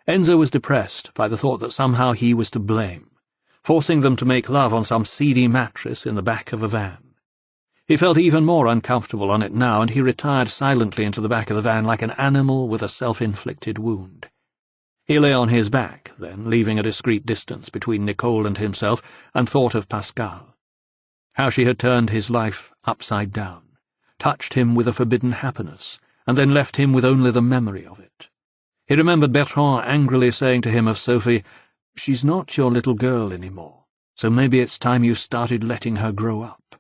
Enzo was depressed by the thought that somehow he was to blame, forcing them to make love on some seedy mattress in the back of a van. He felt even more uncomfortable on it now, and he retired silently into the back of the van like an animal with a self-inflicted wound. He lay on his back, then, leaving a discreet distance between Nicole and himself, and thought of Pascal. How she had turned his life upside down, touched him with a forbidden happiness, and then left him with only the memory of it. He remembered Bertrand angrily saying to him of Sophie, "She's not your little girl anymore, so maybe it's time you started letting her grow up."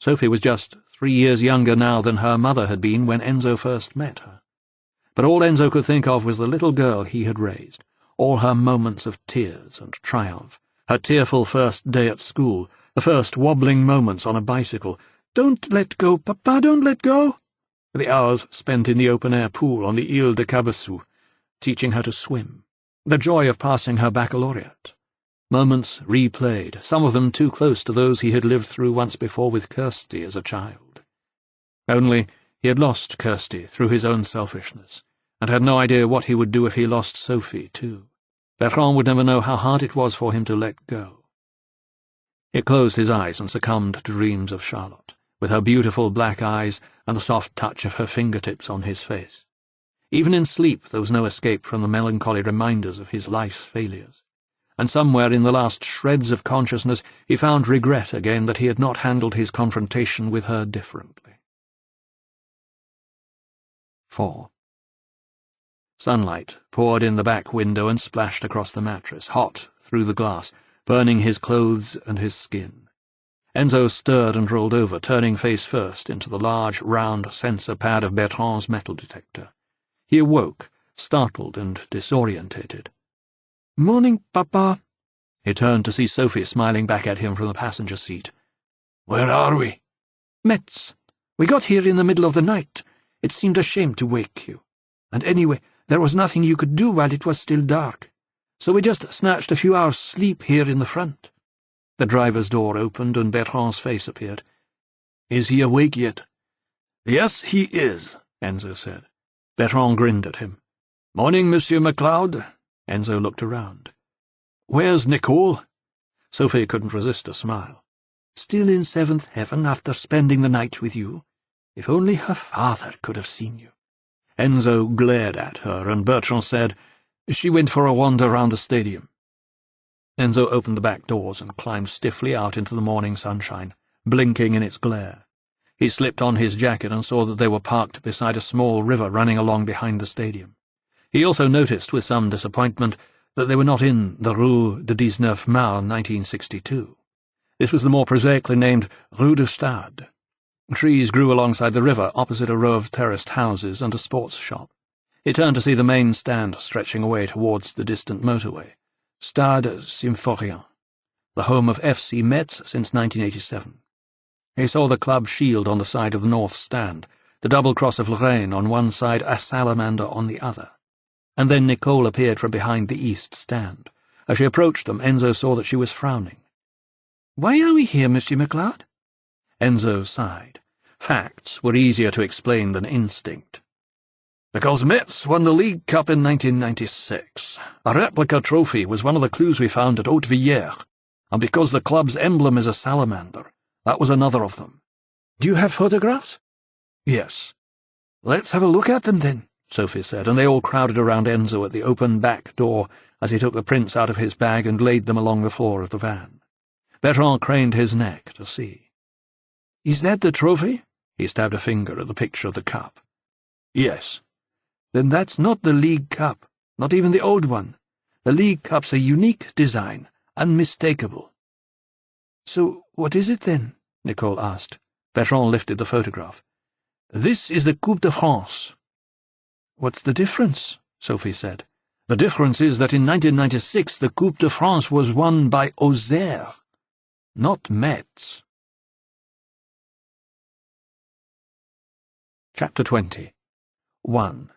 Sophie was just 3 years younger now than her mother had been when Enzo first met her. But all Enzo could think of was the little girl he had raised, all her moments of tears and triumph, her tearful first day at school, the first wobbling moments on a bicycle. "Don't let go, Papa, don't let go!" The hours spent in the open-air pool on the Ile de Cabassou, teaching her to swim, the joy of passing her baccalaureate. Moments replayed, some of them too close to those he had lived through once before with Kirsty as a child. Only he had lost Kirsty through his own selfishness, and had no idea what he would do if he lost Sophie too. Bertrand would never know how hard it was for him to let go. He closed his eyes and succumbed to dreams of Charlotte, with her beautiful black eyes and the soft touch of her fingertips on his face. Even in sleep there was no escape from the melancholy reminders of his life's failures, and somewhere in the last shreds of consciousness he found regret again that he had not handled his confrontation with her differently. 4. Sunlight poured in the back window and splashed across the mattress, hot through the glass, burning his clothes and his skin. Enzo stirred and rolled over, turning face first into the large, round sensor pad of Bertrand's metal detector. He awoke, startled and disorientated. "Morning, Papa." He turned to see Sophie smiling back at him from the passenger seat. "Where are we?" "Metz. We got here in the middle of the night. It seemed a shame to wake you. And anyway, there was nothing you could do while it was still dark. So we just snatched a few hours' sleep here in the front." The driver's door opened and Bertrand's face appeared. "Is he awake yet?" "Yes, he is," Enzo said. Bertrand grinned at him. "Morning, Monsieur MacLeod." Enzo looked around. "Where's Nicole?" Sophie couldn't resist a smile. "Still in 7th heaven after spending the night with you. If only her father could have seen you." Enzo glared at her, and Bertrand said, "She went for a wander around the stadium." Enzo opened the back doors and climbed stiffly out into the morning sunshine, blinking in its glare. He slipped on his jacket and saw that they were parked beside a small river running along behind the stadium. He also noticed with some disappointment that they were not in the Rue de 19 Mars 1962. This was the more prosaically named Rue du Stade. Trees grew alongside the river, opposite a row of terraced houses and a sports shop. He turned to see the main stand stretching away towards the distant motorway. Stade Symphorien, the home of FC Metz since 1987. He saw the club shield on the side of the north stand, the double cross of Lorraine on one side, a salamander on the other. And then Nicole appeared from behind the east stand, As she approached them, Enzo saw that she was frowning. "Why are we here, Monsieur MacLeod?" Enzo sighed. Facts were easier to explain than instinct. "Because Metz won the League Cup in 1996. A replica trophy was one of the clues we found at Hautevillers, and because the club's emblem is a salamander, that was another of them." "Do you have photographs?" "Yes." "Let's have a look at them, then," Sophie said, and they all crowded around Enzo at the open back door as he took the prints out of his bag and laid them along the floor of the van. Bertrand craned his neck to see. "Is that the trophy?" He stabbed a finger at the picture of the cup. "Yes." "Then that's not the League Cup, not even the old one. The League Cup's a unique design, unmistakable." "So what is it, then?" Nicole asked. Bertrand lifted the photograph. "This is the Coupe de France." "What's the difference?" Sophie said. "The difference is that in 1996 the Coupe de France was won by Auxerre, not Metz." Chapter 20. 1.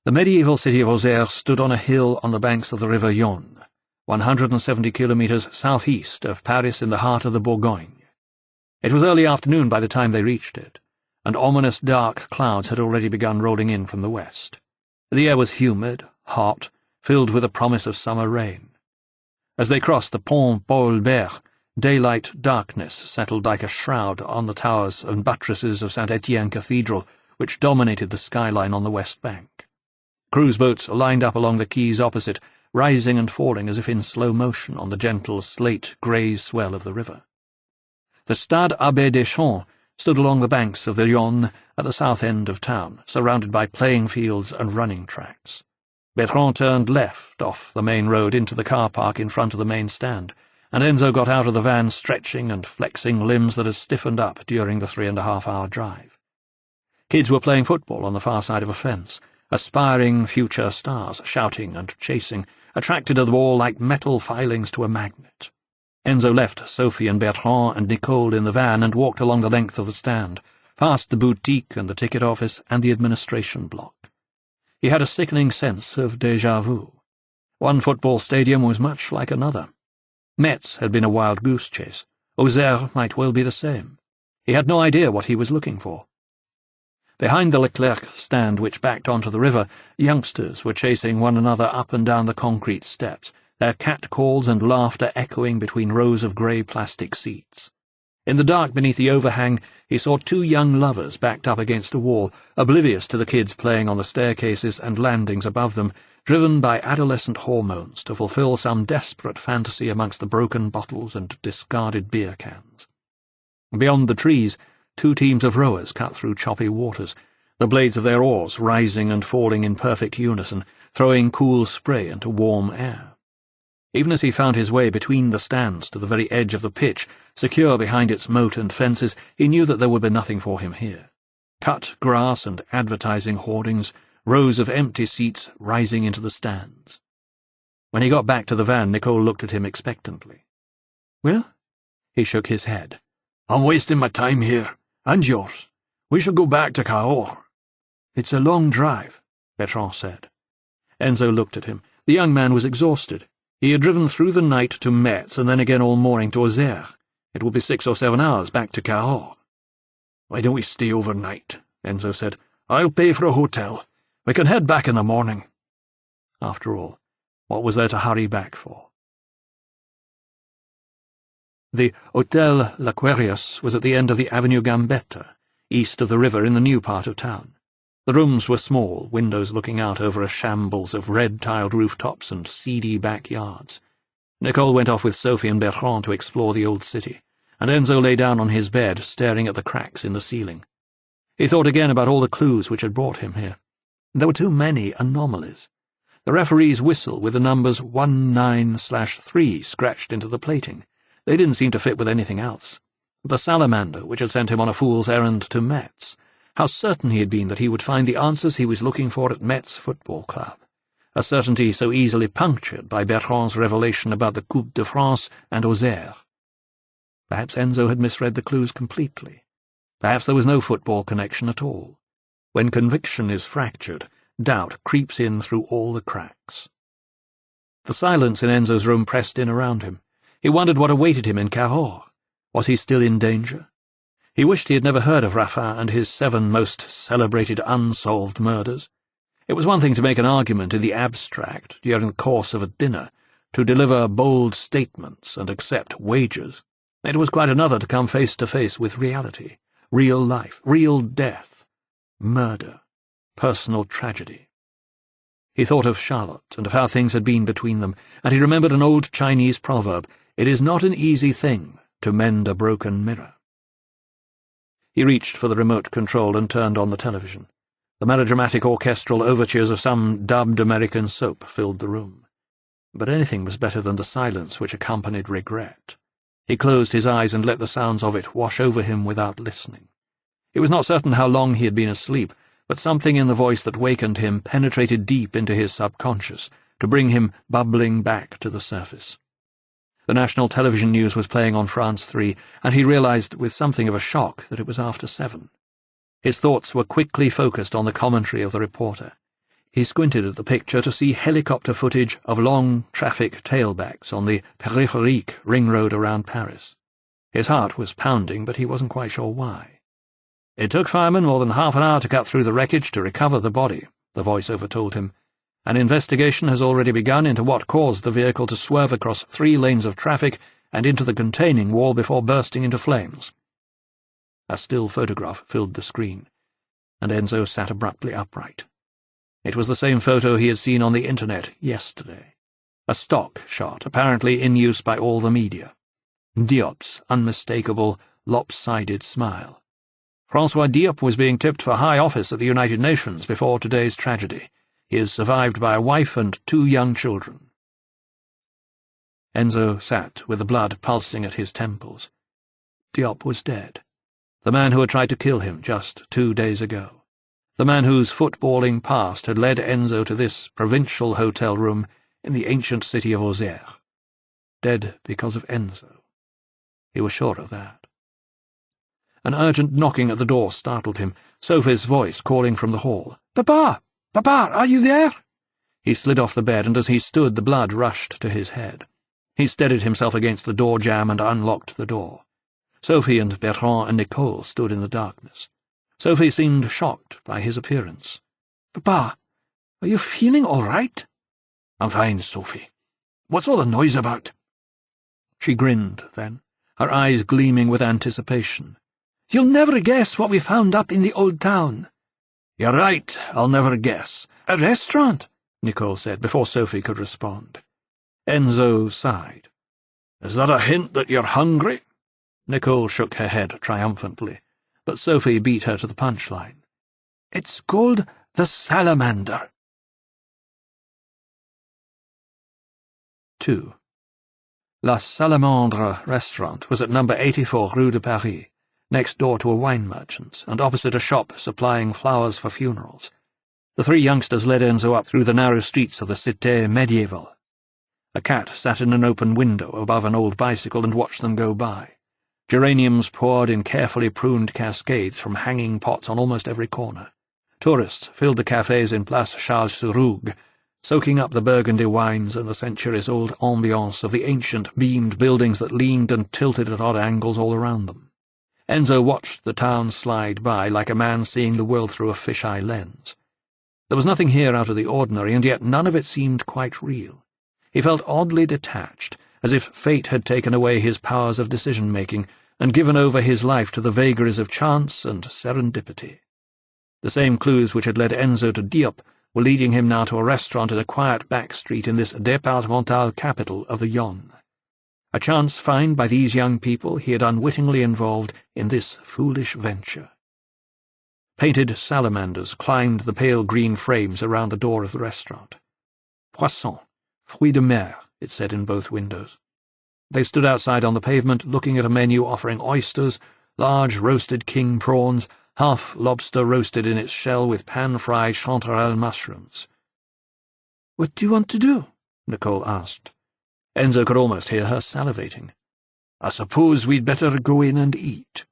The medieval city of Auxerre stood on a hill on the banks of the river Yonne, 170 kilometres southeast of Paris in the heart of the Bourgogne. It was early afternoon by the time they reached it, and ominous dark clouds had already begun rolling in from the west. The air was humid, hot, filled with a promise of summer rain. As they crossed the Pont Paul Bert, daylight darkness settled like a shroud on the towers and buttresses of St. Etienne Cathedral, which dominated the skyline on the west bank. Cruise boats lined up along the quays opposite, rising and falling as if in slow motion on the gentle slate-grey swell of the river. The Stade Abbé Deschamps stood along the banks of the Yonne at the south end of town, surrounded by playing fields and running tracks. Bertrand turned left off the main road into the car park in front of the main stand, and Enzo got out of the van stretching and flexing limbs that had stiffened up during the 3.5-hour drive. Kids were playing football on the far side of a fence, aspiring future stars shouting and chasing, attracted to the ball like metal filings to a magnet. Enzo left Sophie and Bertrand and Nicole in the van and walked along the length of the stand, past the boutique and the ticket office and the administration block. He had a sickening sense of déjà vu. One football stadium was much like another. Metz had been a wild goose chase. Auxerre might well be the same. He had no idea what he was looking for. Behind the Leclerc stand which backed onto the river, youngsters were chasing one another up and down the concrete steps, their catcalls and laughter echoing between rows of grey plastic seats. In the dark beneath the overhang, he saw two young lovers backed up against a wall, oblivious to the kids playing on the staircases and landings above them, driven by adolescent hormones to fulfill some desperate fantasy amongst the broken bottles and discarded beer cans. Beyond the trees, two teams of rowers cut through choppy waters, the blades of their oars rising and falling in perfect unison, throwing cool spray into warm air. Even as he found his way between the stands to the very edge of the pitch, secure behind its moat and fences, he knew that there would be nothing for him here. Cut grass and advertising hoardings, rows of empty seats rising into the stands. When he got back to the van, Nicole looked at him expectantly. "Well?" He shook his head. "I'm wasting my time here, and yours. We should go back to Cahors." "It's a long drive," Bertrand said. Enzo looked at him. The young man was exhausted. He had driven through the night to Metz and then again all morning to Auxerre. It would be 6 or 7 hours back to Cahors. "Why don't we stay overnight?" Enzo said. "I'll pay for a hotel. We can head back in the morning." After all, what was there to hurry back for? The Hôtel L'Aquarius was at the end of the Avenue Gambetta, east of the river in the new part of town. The rooms were small, windows looking out over a shambles of red-tiled rooftops and seedy backyards. Nicole went off with Sophie and Bertrand to explore the old city, and Enzo lay down on his bed, staring at the cracks in the ceiling. He thought again about all the clues which had brought him here. There were too many anomalies. The referee's whistle with the numbers 19/3 scratched into the plating. They didn't seem to fit with anything else. The salamander which had sent him on a fool's errand to Metz. How certain he had been that he would find the answers he was looking for at Metz Football Club. A certainty so easily punctured by Bertrand's revelation about the Coupe de France and Auxerre. Perhaps Enzo had misread the clues completely. Perhaps there was no football connection at all. When conviction is fractured, doubt creeps in through all the cracks. The silence in Enzo's room pressed in around him. He wondered what awaited him in Cahors. Was he still in danger? He wished he had never heard of Raffin and his 7 most celebrated unsolved murders. It was one thing to make an argument in the abstract during the course of a dinner, to deliver bold statements and accept wagers. It was quite another to come face to face with reality, real life, real death, murder, personal tragedy. He thought of Charlotte and of how things had been between them, and he remembered an old Chinese proverb, "It is not an easy thing to mend a broken mirror." He reached for the remote control and turned on the television. The melodramatic orchestral overtures of some dubbed American soap filled the room. But anything was better than the silence which accompanied regret. He closed his eyes and let the sounds of it wash over him without listening. He was not certain how long he had been asleep, but something in the voice that wakened him penetrated deep into his subconscious, to bring him bubbling back to the surface. The national television news was playing on France 3, and he realized with something of a shock that it was after 7. His thoughts were quickly focused on the commentary of the reporter. He squinted at the picture to see helicopter footage of long traffic tailbacks on the périphérique ring road around Paris. His heart was pounding, but he wasn't quite sure why. "It took firemen more than half an hour to cut through the wreckage to recover the body," the voiceover told him. "An investigation has already begun into what caused the vehicle to swerve across 3 lanes of traffic and into the containing wall before bursting into flames." A still photograph filled the screen, and Enzo sat abruptly upright. It was the same photo he had seen on the internet yesterday. A stock shot, apparently in use by all the media. Diop's unmistakable, lopsided smile. François Diop was being tipped for high office at the United Nations before today's tragedy. He is survived by a wife and 2 young children. Enzo sat with the blood pulsing at his temples. Diop was dead. The man who had tried to kill him just 2 days ago. The man whose footballing past had led Enzo to this provincial hotel room in the ancient city of Auxerre. Dead because of Enzo. He was sure of that. An urgent knocking at the door startled him, Sophie's voice calling from the hall. "Papa! Papa, are you there?" He slid off the bed, and as he stood, the blood rushed to his head. He steadied himself against the door jamb and unlocked the door. Sophie and Bertrand and Nicole stood in the darkness. Sophie seemed shocked by his appearance. "Papa, are you feeling all right?" "I'm fine, Sophie. What's all the noise about?" She grinned then, her eyes gleaming with anticipation. "You'll never guess what we found up in the old town." "You're right, I'll never guess. A restaurant," Nicole said, before Sophie could respond. Enzo sighed. "Is that a hint that you're hungry?" Nicole shook her head triumphantly, but Sophie beat her to the punchline. "It's called the Salamander." 2. La Salamandre restaurant was at number 84 Rue de Paris, next door to a wine merchant's, and opposite a shop supplying flowers for funerals. The 3 youngsters led Enzo up through the narrow streets of the Cité Médiévale. A cat sat in an open window above an old bicycle and watched them go by. Geraniums poured in carefully pruned cascades from hanging pots on almost every corner. Tourists filled the cafes in Place Charles-sur-Rouge, soaking up the Burgundy wines and the centuries-old ambiance of the ancient beamed buildings that leaned and tilted at odd angles all around them. Enzo watched the town slide by like a man seeing the world through a fisheye lens. There was nothing here out of the ordinary, and yet none of it seemed quite real. He felt oddly detached, as if fate had taken away his powers of decision-making and given over his life to the vagaries of chance and serendipity. The same clues which had led Enzo to Dieppe were leading him now to a restaurant in a quiet back street in this departemental capital of the Yonne. A chance find by these young people he had unwittingly involved in this foolish venture. Painted salamanders climbed the pale green frames around the door of the restaurant. Poisson, fruits de mer, it said in both windows. They stood outside on the pavement, looking at a menu offering oysters, large roasted king prawns, half lobster roasted in its shell with pan-fried chanterelle mushrooms. "What do you want to do?" Nicole asked. Enzo could almost hear her salivating. "I suppose we'd better go in and eat."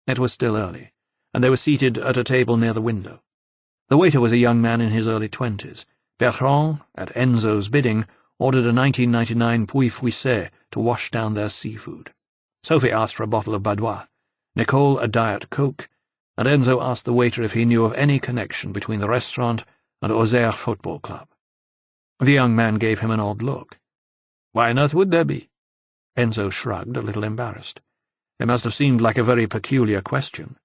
It was still early, and they were seated at a table near the window. The waiter was a young man in his early 20s. Bertrand, at Enzo's bidding, ordered a 1999 Pouille Fouissée to wash down their seafood. Sophie asked for a bottle of Badois, Nicole a Diet Coke, and Enzo asked the waiter if he knew of any connection between the restaurant and Auxerre Football Club. The young man gave him an odd look. "Why on earth would there be?" Enzo shrugged, a little embarrassed. It must have seemed like a very peculiar question.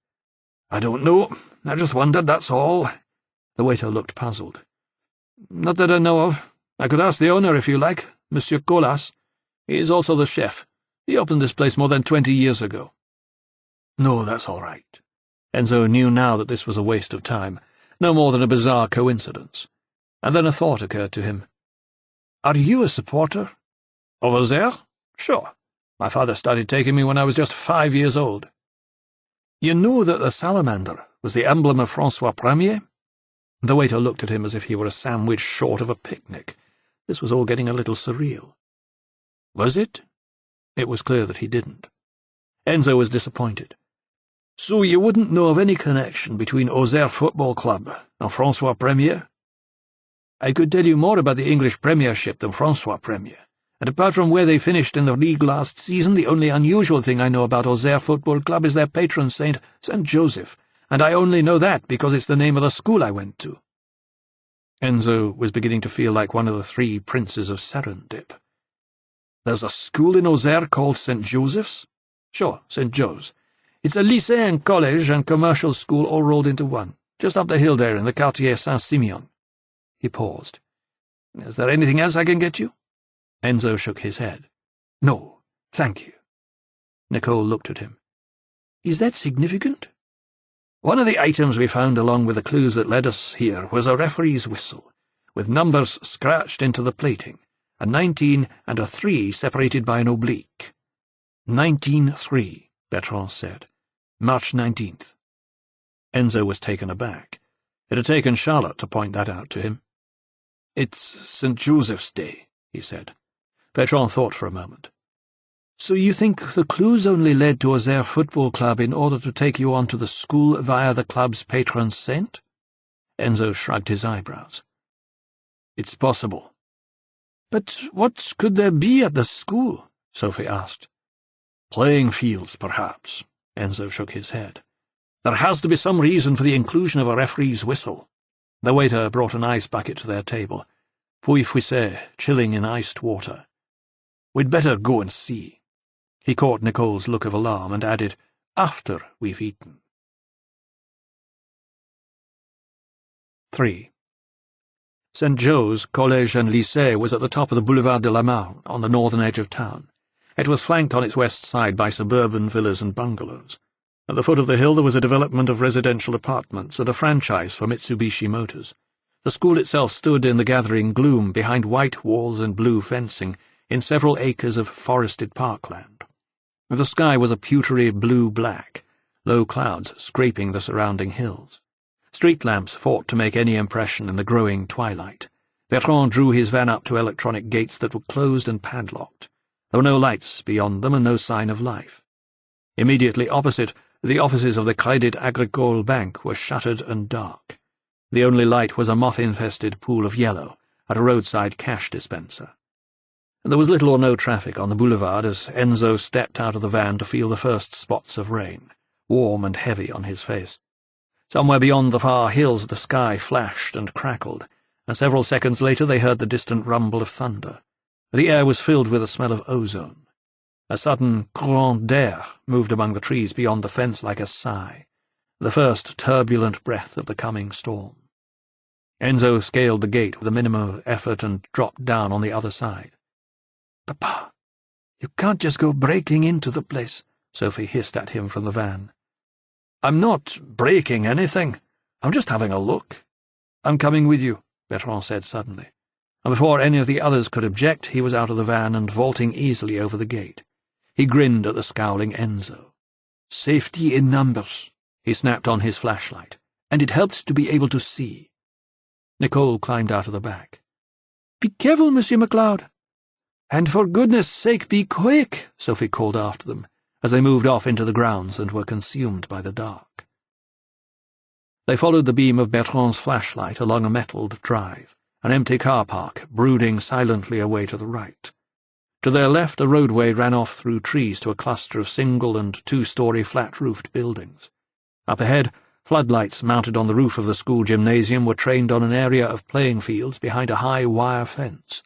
"I don't know. I just wondered, that's all." The waiter looked puzzled. "Not that I know of. I could ask the owner if you like, Monsieur Colas. He is also the chef. He opened this place more than 20 years ago." "No, that's all right." Enzo knew now that this was a waste of time, no more than a bizarre coincidence. And then a thought occurred to him. "Are you a supporter?" "Of Auxerre? Sure. My father started taking me when I was just 5 years old." "You know that the salamander was the emblem of François Premier?" The waiter looked at him as if he were a sandwich short of a picnic. This was all getting a little surreal. "Was it?" It was clear that he didn't. Enzo was disappointed. "So you wouldn't know of any connection between Auxerre Football Club and François Premier?" "I could tell you more about the English Premiership than François Premier, and apart from where they finished in the league last season, the only unusual thing I know about Auxerre Football Club is their patron saint, St. Joseph, and I only know that because it's the name of the school I went to." Enzo was beginning to feel like one of the 3 princes of Serendip. "There's a school in Auxerre called St. Joseph's?" "Sure, St. Joe's. It's a lycée and college and commercial school all rolled into one, just up the hill there in the Quartier Saint-Simeon." He paused. "Is there anything else I can get you?" Enzo shook his head. "No, thank you." Nicole looked at him. "Is that significant?" "One of the items we found along with the clues that led us here was a referee's whistle, with numbers scratched into the plating, a 19 and a 3 separated by an oblique." 19-3, Bertrand said. "March 19th. Enzo was taken aback. It had taken Charlotte to point that out to him. "It's St. Joseph's Day," he said. Bertrand thought for a moment. "So you think the clues only led to Auxerre Football Club in order to take you on to the school via the club's patron saint?" Enzo shrugged his eyebrows. "It's possible." "But what could there be at the school?" Sophie asked. "Playing fields, perhaps." Enzo shook his head. "There has to be some reason for the inclusion of a referee's whistle." The waiter brought an ice bucket to their table. Pouille Fouissée, chilling in iced water. "We'd better go and see." He caught Nicole's look of alarm and added, "After we've eaten." 3. St. Joe's Collège and Lycée was at the top of the Boulevard de la Marne, on the northern edge of town. It was flanked on its west side by suburban villas and bungalows. At the foot of the hill there was a development of residential apartments and a franchise for Mitsubishi Motors. The school itself stood in the gathering gloom behind white walls and blue fencing in several acres of forested parkland. The sky was a pewtery blue-black, low clouds scraping the surrounding hills. Street lamps fought to make any impression in the growing twilight. Bertrand drew his van up to electronic gates that were closed and padlocked. There were no lights beyond them and no sign of life. Immediately opposite, the offices of the Crédit Agricole Bank were shuttered and dark. The only light was a moth-infested pool of yellow at a roadside cash dispenser. There was little or no traffic on the boulevard as Enzo stepped out of the van to feel the first spots of rain, warm and heavy on his face. Somewhere beyond the far hills the sky flashed and crackled, and several seconds later they heard the distant rumble of thunder. The air was filled with the smell of ozone. A sudden courant d'air moved among the trees beyond the fence like a sigh, the first turbulent breath of the coming storm. Enzo scaled the gate with a minimum of effort and dropped down on the other side. "Papa, you can't just go breaking into the place," Sophie hissed at him from the van. "I'm not breaking anything. I'm just having a look." "I'm coming with you," Bertrand said suddenly, and before any of the others could object, he was out of the van and vaulting easily over the gate. He grinned at the scowling Enzo. "Safety in numbers." He snapped on his flashlight, "and it helps to be able to see." Nicole climbed out of the back. "Be careful, Monsieur MacLeod." "And for goodness' sake, be quick," Sophie called after them, as they moved off into the grounds and were consumed by the dark. They followed the beam of Bertrand's flashlight along a metalled drive, an empty car park brooding silently away to the right. To their left, a roadway ran off through trees to a cluster of single- and two-story flat-roofed buildings. Up ahead, floodlights mounted on the roof of the school gymnasium were trained on an area of playing fields behind a high wire fence.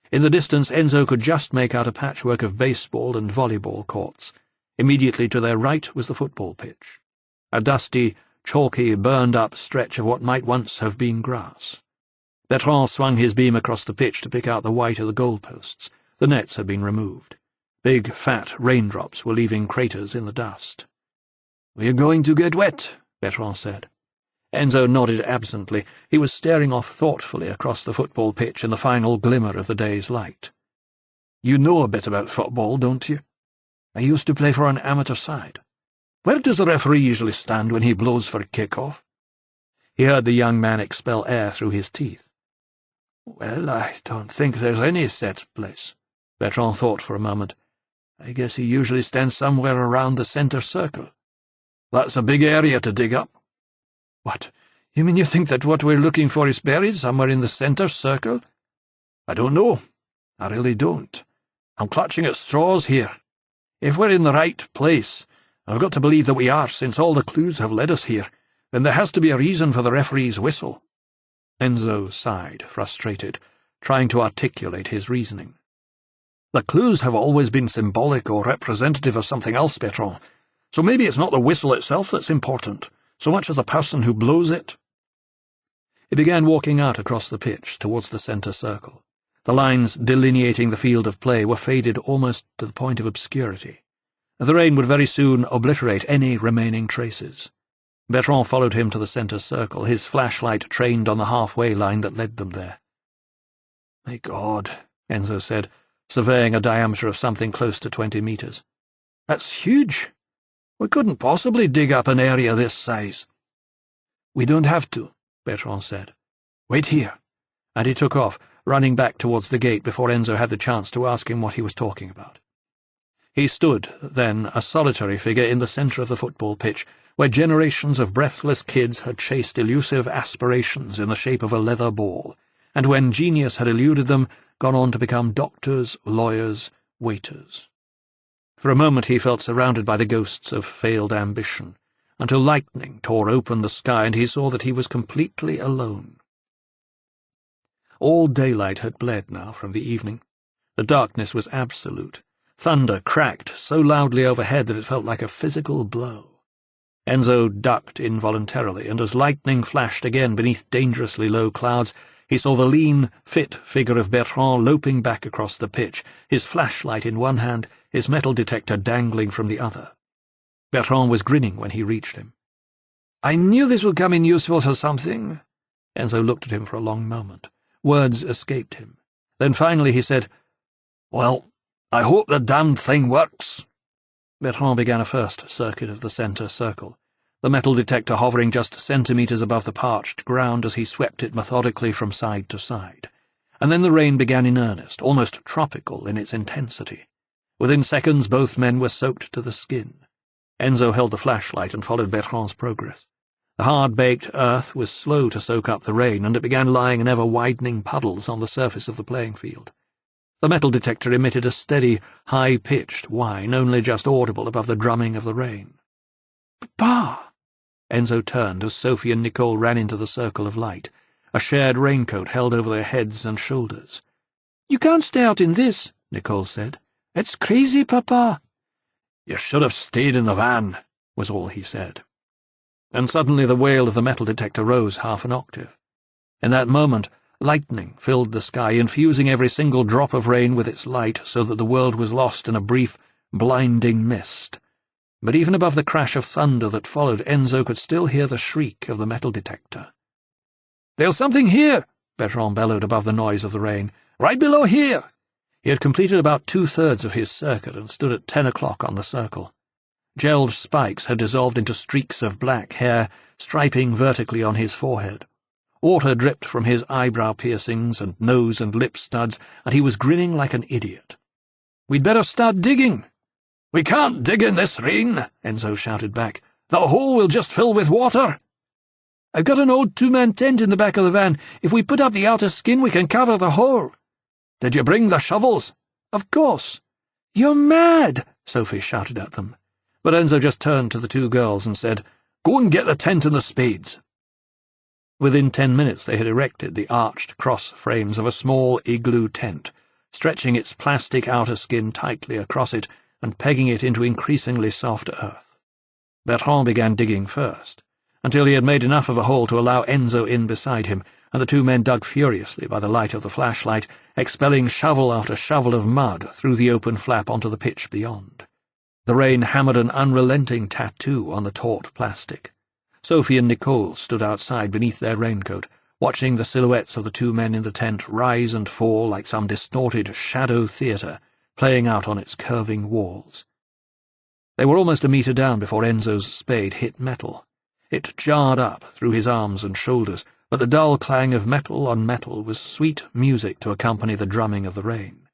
In the distance, Enzo could just make out a patchwork of baseball and volleyball courts. Immediately to their right was the football pitch, a dusty, chalky, burned-up stretch of what might once have been grass. Bertrand swung his beam across the pitch to pick out the white of the goalposts. The nets had been removed. Big, fat raindrops were leaving craters in the dust. "We're going to get wet," Bertrand said. Enzo nodded absently. He was staring off thoughtfully across the football pitch in the final glimmer of the day's light. "You know a bit about football, don't you?" "I used to play for an amateur side." "Where does the referee usually stand when he blows for a kick-off?" He heard the young man expel air through his teeth. "Well, I don't think there's any set place." Bertrand thought for a moment. "I guess he usually stands somewhere around the center circle." "That's a big area to dig up." "What, you mean you think that what we're looking for is buried somewhere in the center circle?" "I don't know. I really don't. I'm clutching at straws here. If we're in the right place, and I've got to believe that we are since all the clues have led us here, then there has to be a reason for the referee's whistle." Enzo sighed, frustrated, trying to articulate his reasoning. "The clues have always been symbolic or representative of something else, Bertrand, so maybe it's not the whistle itself that's important, so much as the person who blows it." He began walking out across the pitch towards the center circle. The lines delineating the field of play were faded almost to the point of obscurity. The rain would very soon obliterate any remaining traces. Bertrand followed him to the center circle, his flashlight trained on the halfway line that led them there. "My God," Enzo said, surveying a diameter of something close to 20 meters. "That's huge. We couldn't possibly dig up an area this size." "We don't have to," Bertrand said. "Wait here." And he took off, running back towards the gate before Enzo had the chance to ask him what he was talking about. He stood, then, a solitary figure in the center of the football pitch, where generations of breathless kids had chased elusive aspirations in the shape of a leather ball, and when genius had eluded them, gone on to become doctors, lawyers, waiters. For a moment he felt surrounded by the ghosts of failed ambition, until lightning tore open the sky and he saw that he was completely alone. All daylight had bled now from the evening. The darkness was absolute. Thunder cracked so loudly overhead that it felt like a physical blow. Enzo ducked involuntarily, and as lightning flashed again beneath dangerously low clouds, he saw the lean, fit figure of Bertrand loping back across the pitch, his flashlight in one hand, his metal detector dangling from the other. Bertrand was grinning when he reached him. "I knew this would come in useful for something." Enzo looked at him for a long moment. Words escaped him. Then finally he said, "Well, I hope the damned thing works." Bertrand began a first circuit of the center circle, the metal detector hovering just centimeters above the parched ground as he swept it methodically from side to side. And then the rain began in earnest, almost tropical in its intensity. Within seconds both men were soaked to the skin. Enzo held the flashlight and followed Bertrand's progress. The hard-baked earth was slow to soak up the rain, and it began lying in ever-widening puddles on the surface of the playing field. The metal detector emitted a steady, high-pitched whine, only just audible above the drumming of the rain. "Papa!" Enzo turned as Sophie and Nicole ran into the circle of light, a shared raincoat held over their heads and shoulders. "You can't stay out in this," Nicole said. "It's crazy, Papa." "You should have stayed in the van," was all he said. And suddenly the wail of the metal detector rose half an octave. In that moment, lightning filled the sky, infusing every single drop of rain with its light so that the world was lost in a brief, blinding mist. But even above the crash of thunder that followed, Enzo could still hear the shriek of the metal detector. "There's something here," Bertrand bellowed above the noise of the rain. "Right below here." He had completed about 2/3 of his circuit and stood at 10 o'clock on the circle. Gelled spikes had dissolved into streaks of black hair, striping vertically on his forehead. Water dripped from his eyebrow piercings and nose and lip studs, and he was grinning like an idiot. "We'd better start digging." "We can't dig in this rain," Enzo shouted back. "The hole will just fill with water." I've got an old two-man tent in the back of the van. If we put up the outer skin, we can cover the hole. Did you bring the shovels? Of course. You're mad, Sophie shouted at them. But Enzo just turned to the two girls and said, Go and get the tent and the spades. Within 10 minutes they had erected the arched cross frames of a small igloo tent, stretching its plastic outer skin tightly across it and pegging it into increasingly soft earth. Bertrand began digging first, until he had made enough of a hole to allow Enzo in beside him, and the two men dug furiously by the light of the flashlight, expelling shovel after shovel of mud through the open flap onto the pitch beyond. The rain hammered an unrelenting tattoo on the taut plastic. Sophie and Nicole stood outside beneath their raincoat, watching the silhouettes of the two men in the tent rise and fall like some distorted shadow theatre playing out on its curving walls. They were almost a metre down before Enzo's spade hit metal. It jarred up through his arms and shoulders, but the dull clang of metal on metal was sweet music to accompany the drumming of the rain.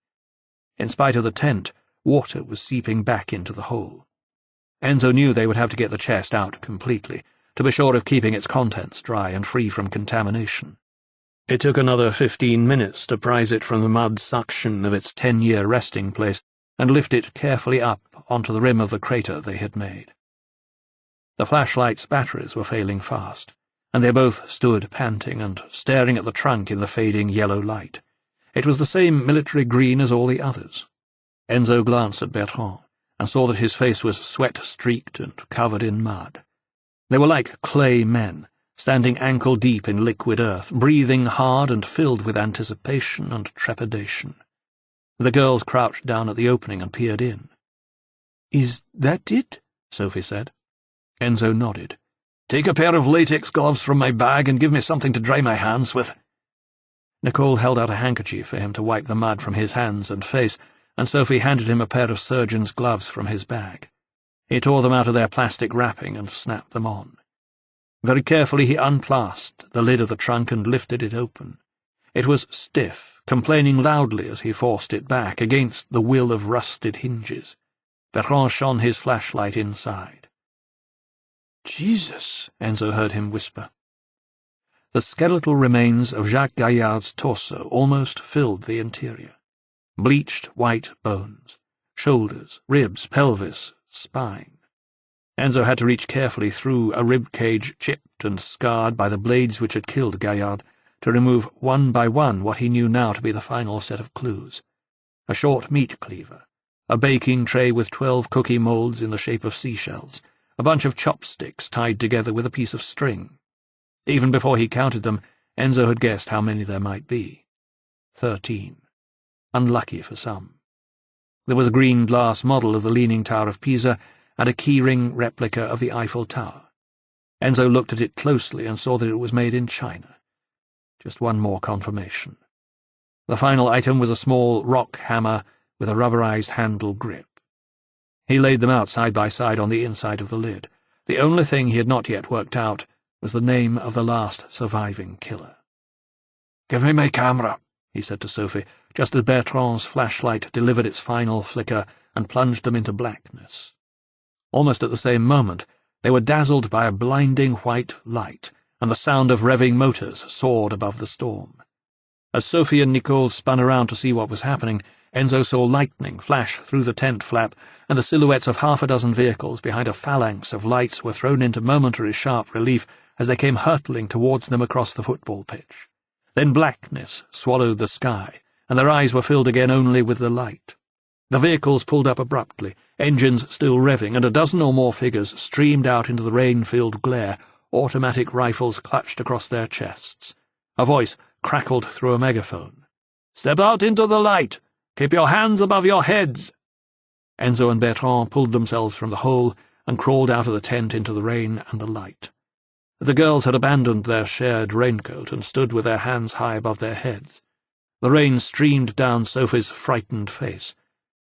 In spite of the tent, water was seeping back into the hole. Enzo knew they would have to get the chest out completely, to be sure of keeping its contents dry and free from contamination. It took another 15 minutes to prise it from the mud suction of its 10-year resting place and lift it carefully up onto the rim of the crater they had made. The flashlight's batteries were failing fast, and they both stood panting and staring at the trunk in the fading yellow light. It was the same military green as all the others. Enzo glanced at Bertrand and saw that his face was sweat-streaked and covered in mud. They were like clay men, standing ankle-deep in liquid earth, breathing hard and filled with anticipation and trepidation. The girls crouched down at the opening and peered in. "Is that it?" Sophie said. Enzo nodded. "Take a pair of latex gloves from my bag and give me something to dry my hands with." Nicole held out a handkerchief for him to wipe the mud from his hands and face, and Sophie handed him a pair of surgeon's gloves from his bag. He tore them out of their plastic wrapping and snapped them on. Very carefully he unclasped the lid of the trunk and lifted it open. It was stiff, complaining loudly as he forced it back against the will of rusted hinges. Bertrand shone his flashlight inside. "Jesus," Enzo heard him whisper. The skeletal remains of Jacques Gaillard's torso almost filled the interior. Bleached white bones, shoulders, ribs, pelvis, spine. Enzo had to reach carefully through a rib cage chipped and scarred by the blades which had killed Gaillard to remove one by one what he knew now to be the final set of clues. A short meat cleaver, a baking tray with 12 cookie moulds in the shape of seashells, a bunch of chopsticks tied together with a piece of string. Even before he counted them, Enzo had guessed how many there might be. 13. Unlucky for some. There was a green glass model of the Leaning Tower of Pisa and a keyring replica of the Eiffel Tower. Enzo looked at it closely and saw that it was made in China. Just one more confirmation. The final item was a small rock hammer with a rubberized handle grip. He laid them out side by side on the inside of the lid. The only thing he had not yet worked out was the name of the last surviving killer. "Give me my camera," he said to Sophie, just as Bertrand's flashlight delivered its final flicker and plunged them into blackness. Almost at the same moment, they were dazzled by a blinding white light, and the sound of revving motors soared above the storm. As Sophie and Nicole spun around to see what was happening, Enzo saw lightning flash through the tent flap, and the silhouettes of half a dozen vehicles behind a phalanx of lights were thrown into momentary sharp relief as they came hurtling towards them across the football pitch. Then blackness swallowed the sky, and their eyes were filled again only with the light. The vehicles pulled up abruptly, engines still revving, and a dozen or more figures streamed out into the rain-filled glare, automatic rifles clutched across their chests. A voice crackled through a megaphone. "Step out into the light! Keep your hands above your heads!" Enzo and Bertrand pulled themselves from the hole and crawled out of the tent into the rain and the light. The girls had abandoned their shared raincoat and stood with their hands high above their heads. The rain streamed down Sophie's frightened face.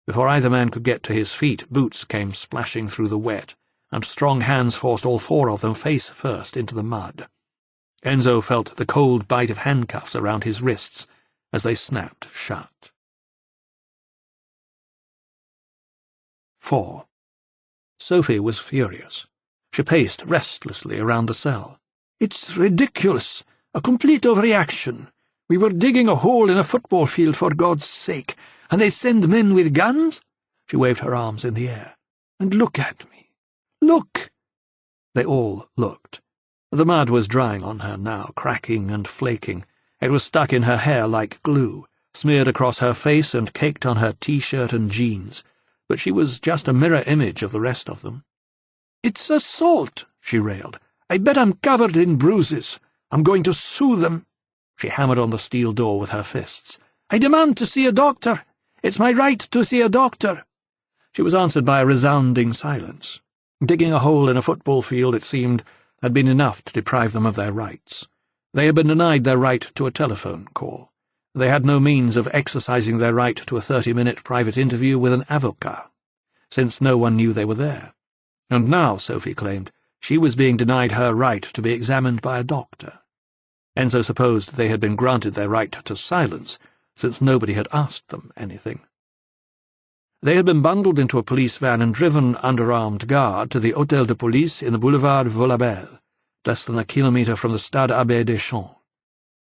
Before either man could get to his feet, boots came splashing through the wet, and strong hands forced all four of them face first into the mud. Enzo felt the cold bite of handcuffs around his wrists as they snapped shut. 4. Sophie was furious. She paced restlessly around the cell. It's ridiculous. A complete overreaction. We were digging a hole in a football field, for God's sake, and they send men with guns?" She waved her arms in the air. "And look at me. Look!" They all looked. The mud was drying on her now, cracking and flaking. It was stuck in her hair like glue, smeared across her face and caked on her T-shirt and jeans, but she was just a mirror image of the rest of them. "It's assault," she railed. "I bet I'm covered in bruises. I'm going to sue them." She hammered on the steel door with her fists. "I demand to see a doctor. It's my right to see a doctor." She was answered by a resounding silence. Digging a hole in a football field, it seemed, had been enough to deprive them of their rights. They had been denied their right to a telephone call. They had no means of exercising their right to a 30-minute private interview with an avocat, since no one knew they were there. And now, Sophie claimed, she was being denied her right to be examined by a doctor. Enzo supposed they had been granted their right to silence, since nobody had asked them anything. They had been bundled into a police van and driven under armed guard to the Hôtel de Police in the Boulevard Volabelle, less than a kilometre from the Stade Abbé Deschamps.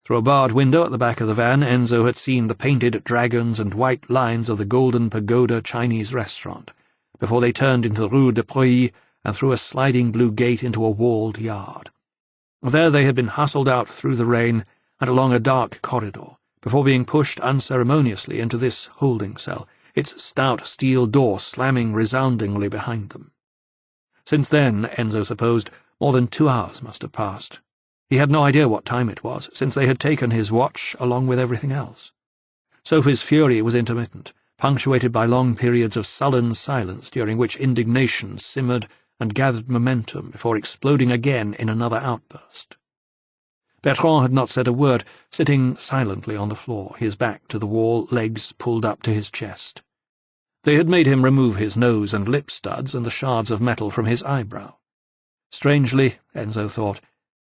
Through a barred window at the back of the van, Enzo had seen the painted dragons and white lines of the Golden Pagoda Chinese restaurant, before they turned into the Rue de Preuilly and through a sliding blue gate into a walled yard. There they had been hustled out through the rain and along a dark corridor, before being pushed unceremoniously into this holding cell, its stout steel door slamming resoundingly behind them. Since then, Enzo supposed, more than 2 hours must have passed. He had no idea what time it was, since they had taken his watch along with everything else. Sophie's fury was intermittent, punctuated by long periods of sullen silence during which indignation simmered and gathered momentum before exploding again in another outburst. Bertrand had not said a word, sitting silently on the floor, his back to the wall, legs pulled up to his chest. They had made him remove his nose and lip studs and the shards of metal from his eyebrow. Strangely, Enzo thought,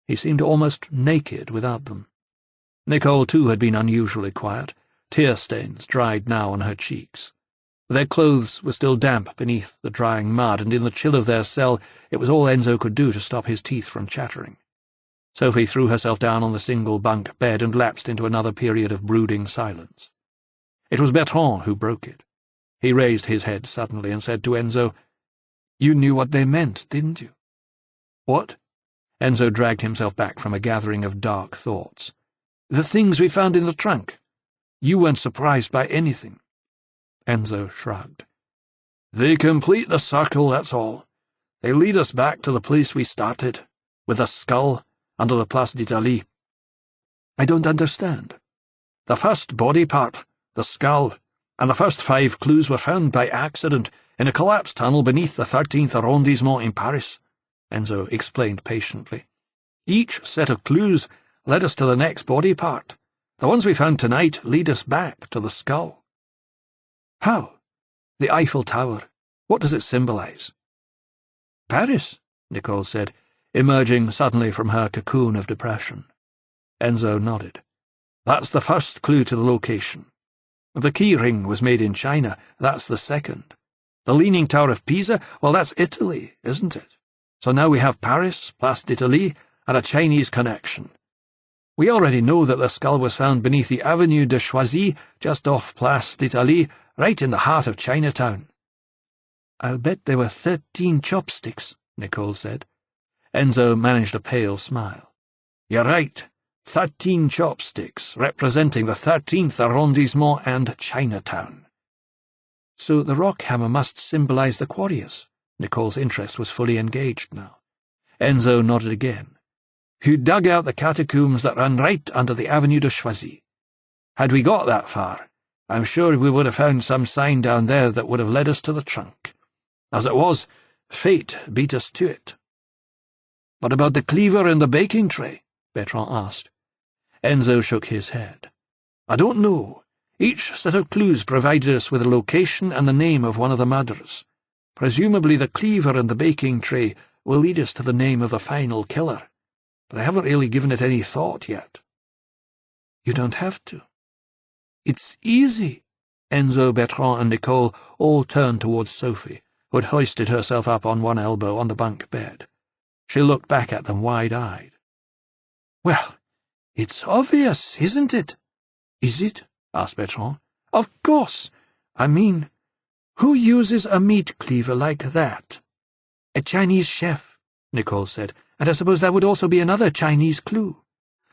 he seemed almost naked without them. Nicole, too, had been unusually quiet, tear stains dried now on her cheeks. Their clothes were still damp beneath the drying mud, and in the chill of their cell it was all Enzo could do to stop his teeth from chattering. Sophie threw herself down on the single-bunk bed and lapsed into another period of brooding silence. It was Bertrand who broke it. He raised his head suddenly and said to Enzo, "You knew what they meant, didn't you?" "What?" Enzo dragged himself back from a gathering of dark thoughts. "The things we found in the trunk. You weren't surprised by anything." Enzo shrugged. "They complete the circle, that's all. They lead us back to the place we started, with the skull under the Place d'Italie." "I don't understand." "The first body part, the skull, and the first 5 clues were found by accident in a collapsed tunnel beneath the 13th arrondissement in Paris," Enzo explained patiently. "Each set of clues led us to the next body part. The ones we found tonight lead us back to the skull." "How?" "The Eiffel Tower. What does it symbolize?" "Paris," Nicole said, emerging suddenly from her cocoon of depression. Enzo nodded. "That's the first clue to the location. The key ring was made in China. That's the second. The Leaning Tower of Pisa, well, that's Italy, isn't it? So now we have Paris, Place d'Italie, and a Chinese connection. We already know that the skull was found beneath the Avenue de Choisy, just off Place d'Italie, right in the heart of Chinatown." "I'll bet there were 13 chopsticks," Nicole said. Enzo managed a pale smile. "You're right. 13 chopsticks, representing the 13th arrondissement and Chinatown." "So the rock hammer must symbolize the quarriers." Nicole's interest was fully engaged now. Enzo nodded again. "Who dug out the catacombs that run right under the Avenue de Choisy. Had we got that far, I'm sure we would have found some sign down there that would have led us to the trunk. As it was, fate beat us to it." "What about the cleaver and the baking tray?" Bertrand asked. Enzo shook his head. "I don't know. Each set of clues provided us with a location and the name of one of the murderers. Presumably the cleaver and the baking tray will lead us to the name of the final killer, but I haven't really given it any thought yet." "You don't have to." "It's easy." Enzo, Bertrand, and Nicole all turned towards Sophie, who had hoisted herself up on one elbow on the bunk bed. She looked back at them wide-eyed. Well, it's obvious, isn't it? Is it? asked Bertrand. Of course. I mean, who uses a meat cleaver like that? A Chinese chef, Nicole said, and I suppose that would also be another Chinese clue.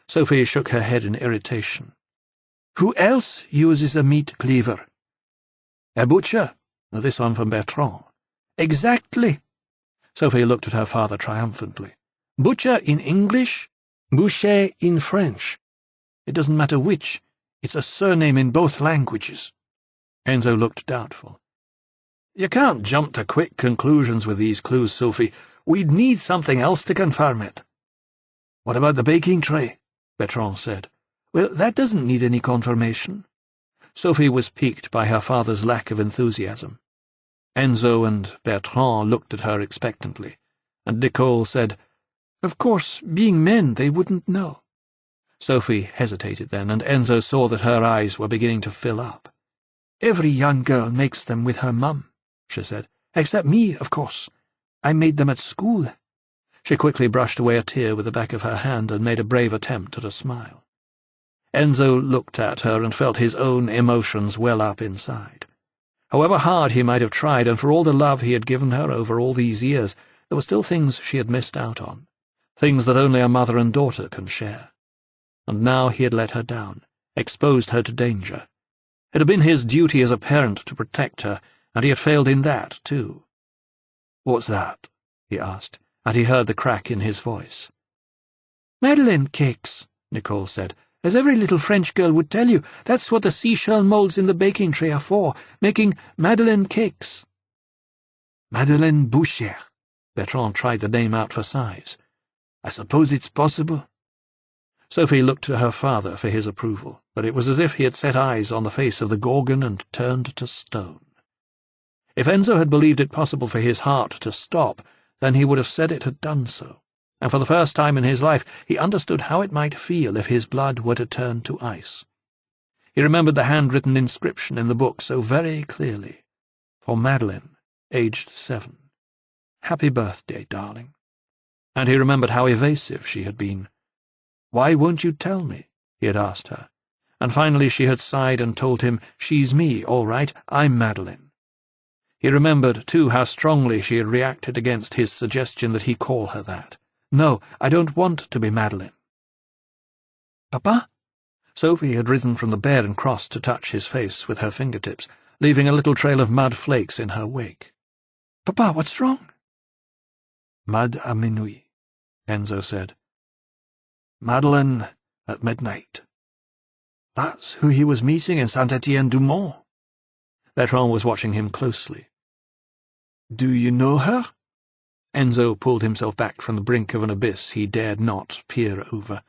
Sophie shook her head in irritation. Who else uses a meat cleaver? A butcher. This one from Bertrand. Exactly. Sophie looked at her father triumphantly. Butcher in English, boucher in French. It doesn't matter which. It's a surname in both languages. Enzo looked doubtful. You can't jump to quick conclusions with these clues, Sophie. We'd need something else to confirm it. What about the baking tray? Bertrand said. Well, that doesn't need any confirmation. Sophie was piqued by her father's lack of enthusiasm. Enzo and Bertrand looked at her expectantly, and Nicole said, Of course, being men, they wouldn't know. Sophie hesitated then, and Enzo saw that her eyes were beginning to fill up. Every young girl makes them with her mum, she said. Except me, of course. I made them at school. She quickly brushed away a tear with the back of her hand and made a brave attempt at a smile. Enzo looked at her and felt his own emotions well up inside. However hard he might have tried, and for all the love he had given her over all these years, there were still things she had missed out on, things that only a mother and daughter can share. And now he had let her down, exposed her to danger. It had been his duty as a parent to protect her, and he had failed in that, too. "What's that?" he asked, and he heard the crack in his voice. "Madeleine cakes," Nicole said. "As every little French girl would tell you, that's what the seashell moulds in the baking tray are for, making Madeleine cakes." Madeleine Boucher. Bertrand tried the name out for size. "I suppose it's possible." Sophie looked to her father for his approval, but it was as if he had set eyes on the face of the Gorgon and turned to stone. If Enzo had believed it possible for his heart to stop, then he would have said it had done so, and for the first time in his life he understood how it might feel if his blood were to turn to ice. He remembered the handwritten inscription in the book so very clearly. For Madeleine, aged 7. Happy birthday, darling. And he remembered how evasive she had been. Why won't you tell me? He had asked her. And finally she had sighed and told him, she's me, all right, I'm Madeleine. He remembered, too, how strongly she had reacted against his suggestion that he call her that. No, I don't want to be Madeleine. Papa? Sophie had risen from the bed and crossed to touch his face with her fingertips, leaving a little trail of mud flakes in her wake. Papa, what's wrong? Mad à minuit, Enzo said. Madeleine at midnight. That's who he was meeting in Saint-Étienne-du-Mont. Bertrand was watching him closely. Do you know her? Enzo pulled himself back from the brink of an abyss he dared not peer over.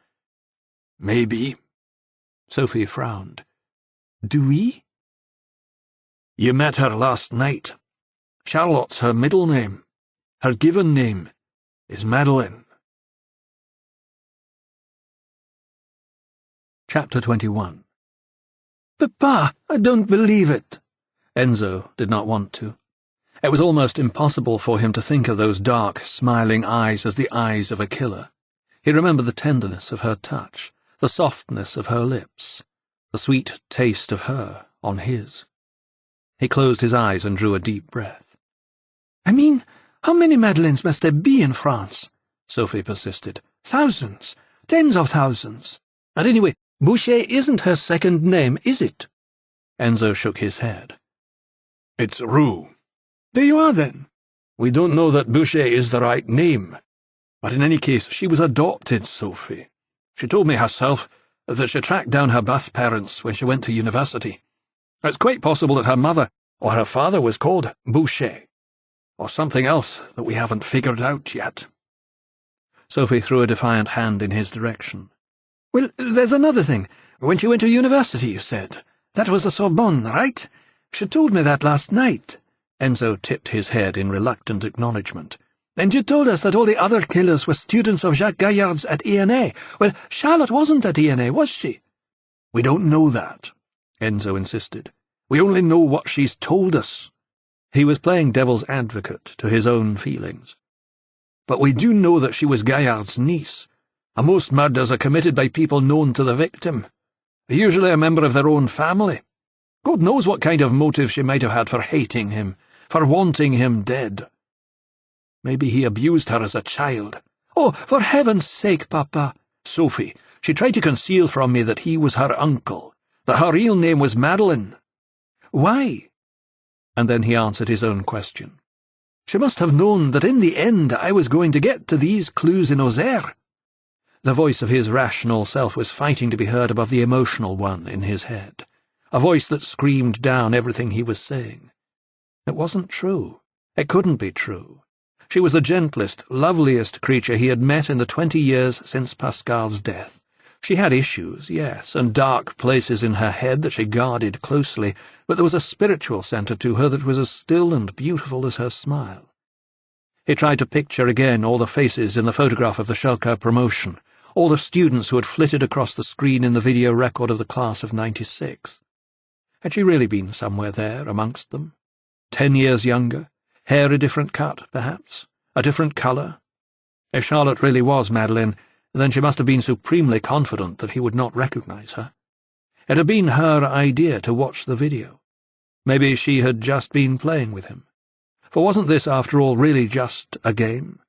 Maybe. Sophie frowned. Do we? You met her last night. Charlotte's her middle name. Her given name is Madeleine. Chapter 21. Papa, I don't believe it. Enzo did not want to. It was almost impossible for him to think of those dark, smiling eyes as the eyes of a killer. He remembered the tenderness of her touch, the softness of her lips, the sweet taste of her on his. He closed his eyes and drew a deep breath. I mean, how many Madeleines must there be in France? Sophie persisted. Thousands, tens of thousands. And anyway, Boucher isn't her second name, is it? Enzo shook his head. It's Roux. There you are, then. We don't know that Boucher is the right name. But in any case, she was adopted, Sophie. She told me herself that she tracked down her birth parents when she went to university. It's quite possible that her mother or her father was called Boucher, or something else that we haven't figured out yet. Sophie threw a defiant hand in his direction. Well, there's another thing. When she went to university, you said. That was the Sorbonne, right? She told me that last night. Enzo tipped his head in reluctant acknowledgement. And you told us that all the other killers were students of Jacques Gaillard's at ENA. Well, Charlotte wasn't at ENA, was she? We don't know that, Enzo insisted. We only know what she's told us. He was playing devil's advocate to his own feelings. But we do know that she was Gaillard's niece, and most murders are committed by people known to the victim, usually a member of their own family. God knows what kind of motive she might have had for hating him, for wanting him dead. Maybe he abused her as a child. Oh, for heaven's sake, Papa. Sophie, she tried to conceal from me that he was her uncle, that her real name was Madeleine. Why? And then he answered his own question. She must have known that in the end I was going to get to these clues in Auxerre. The voice of his rational self was fighting to be heard above the emotional one in his head, a voice that screamed down everything he was saying. It wasn't true. It couldn't be true. She was the gentlest, loveliest creature he had met in the 20 years since Pascal's death. She had issues, yes, and dark places in her head that she guarded closely, but there was a spiritual centre to her that was as still and beautiful as her smile. He tried to picture again all the faces in the photograph of the Schalke promotion, all the students who had flitted across the screen in the video record of the class of '96. Had she really been somewhere there amongst them? 10 years younger, hair a different cut, perhaps, a different colour. If Charlotte really was Madeleine, then she must have been supremely confident that he would not recognise her. It had been her idea to watch the video. Maybe she had just been playing with him. For wasn't this, after all, really just a game?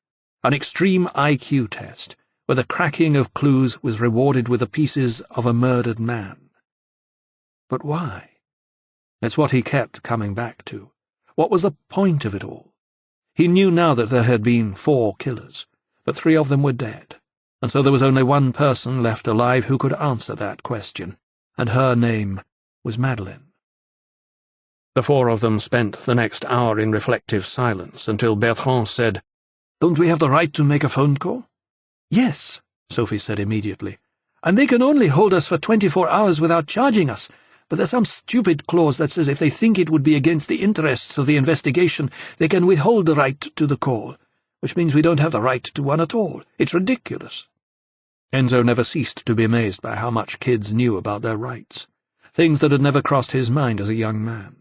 An extreme IQ test, where the cracking of clues was rewarded with the pieces of a murdered man. But why? It's what he kept coming back to. What was the point of it all? He knew now that there had been 4 killers, but 3 of them were dead, and so there was only one person left alive who could answer that question, and her name was Madeleine. The 4 of them spent the next hour in reflective silence until Bertrand said, "Don't we have the right to make a phone call?" Yes, Sophie said immediately. "And they can only hold us for 24 hours without charging us. But there's some stupid clause that says if they think it would be against the interests of the investigation, they can withhold the right to the call, which means we don't have the right to one at all. It's ridiculous." Enzo never ceased to be amazed by how much kids knew about their rights, things that had never crossed his mind as a young man.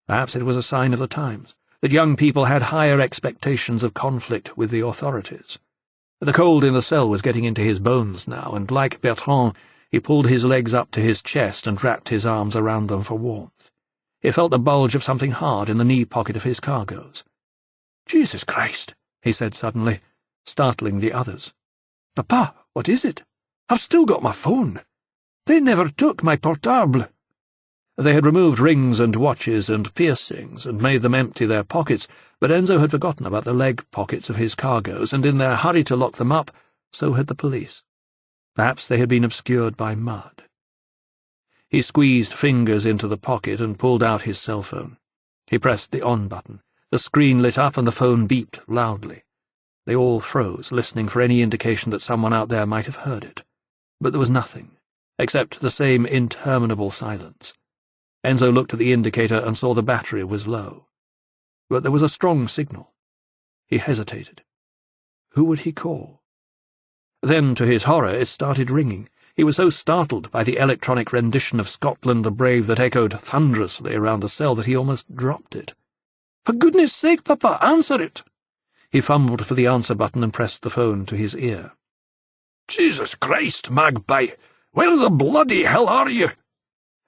Perhaps it was a sign of the times, that young people had higher expectations of conflict with the authorities. The cold in the cell was getting into his bones now, and like Bertrand, he pulled his legs up to his chest and wrapped his arms around them for warmth. He felt the bulge of something hard in the knee pocket of his cargoes. "Jesus Christ," he said suddenly, startling the others. "Papa, what is it? I've still got my phone. They never took my portable." They had removed rings and watches and piercings and made them empty their pockets, but Enzo had forgotten about the leg pockets of his cargoes, and in their hurry to lock them up, so had the police. Perhaps they had been obscured by mud. He squeezed fingers into the pocket and pulled out his cell phone. He pressed the on button. The screen lit up and the phone beeped loudly. They all froze, listening for any indication that someone out there might have heard it. But there was nothing, except the same interminable silence. Enzo looked at the indicator and saw the battery was low. But there was a strong signal. He hesitated. Who would he call? Then, to his horror, it started ringing. He was so startled by the electronic rendition of Scotland the Brave that echoed thunderously around the cell that he almost dropped it. "For goodness sake, Papa, answer it!" He fumbled for the answer button and pressed the phone to his ear. "Jesus Christ, Magpie! Where the bloody hell are you?"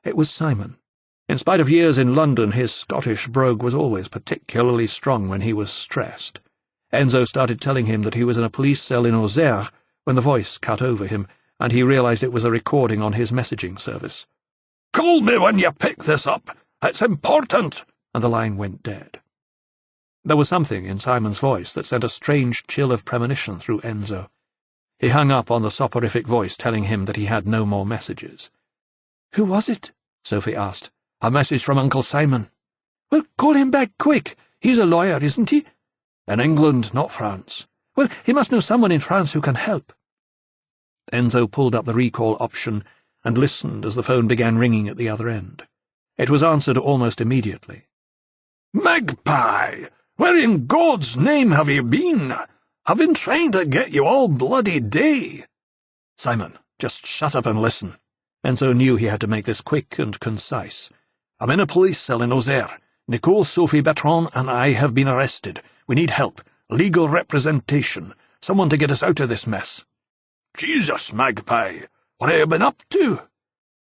It was Simon. In spite of years in London, his Scottish brogue was always particularly strong when he was stressed. Enzo started telling him that he was in a police cell in Auxerre when the voice cut over him, and he realized it was a recording on his messaging service. "Call me when you pick this up. It's important," and the line went dead. There was something in Simon's voice that sent a strange chill of premonition through Enzo. He hung up on the soporific voice telling him that he had no more messages. "Who was it?" Sophie asked. "A message from Uncle Simon." "Well, call him back quick. He's a lawyer, isn't he?" "In England, not France." "Well, he must know someone in France who can help." Enzo pulled up the recall option and listened as the phone began ringing at the other end. It was answered almost immediately. "Magpie! Where in God's name have you been? I've been trying to get you all bloody day." "Simon, just shut up and listen." Enzo knew he had to make this quick and concise. "I'm in a police cell in Auxerre. Nicole, Sophie, Bertrand, and I have been arrested. We need help, legal representation, someone to get us out of this mess." Jesus, Magpie, what have you been up to?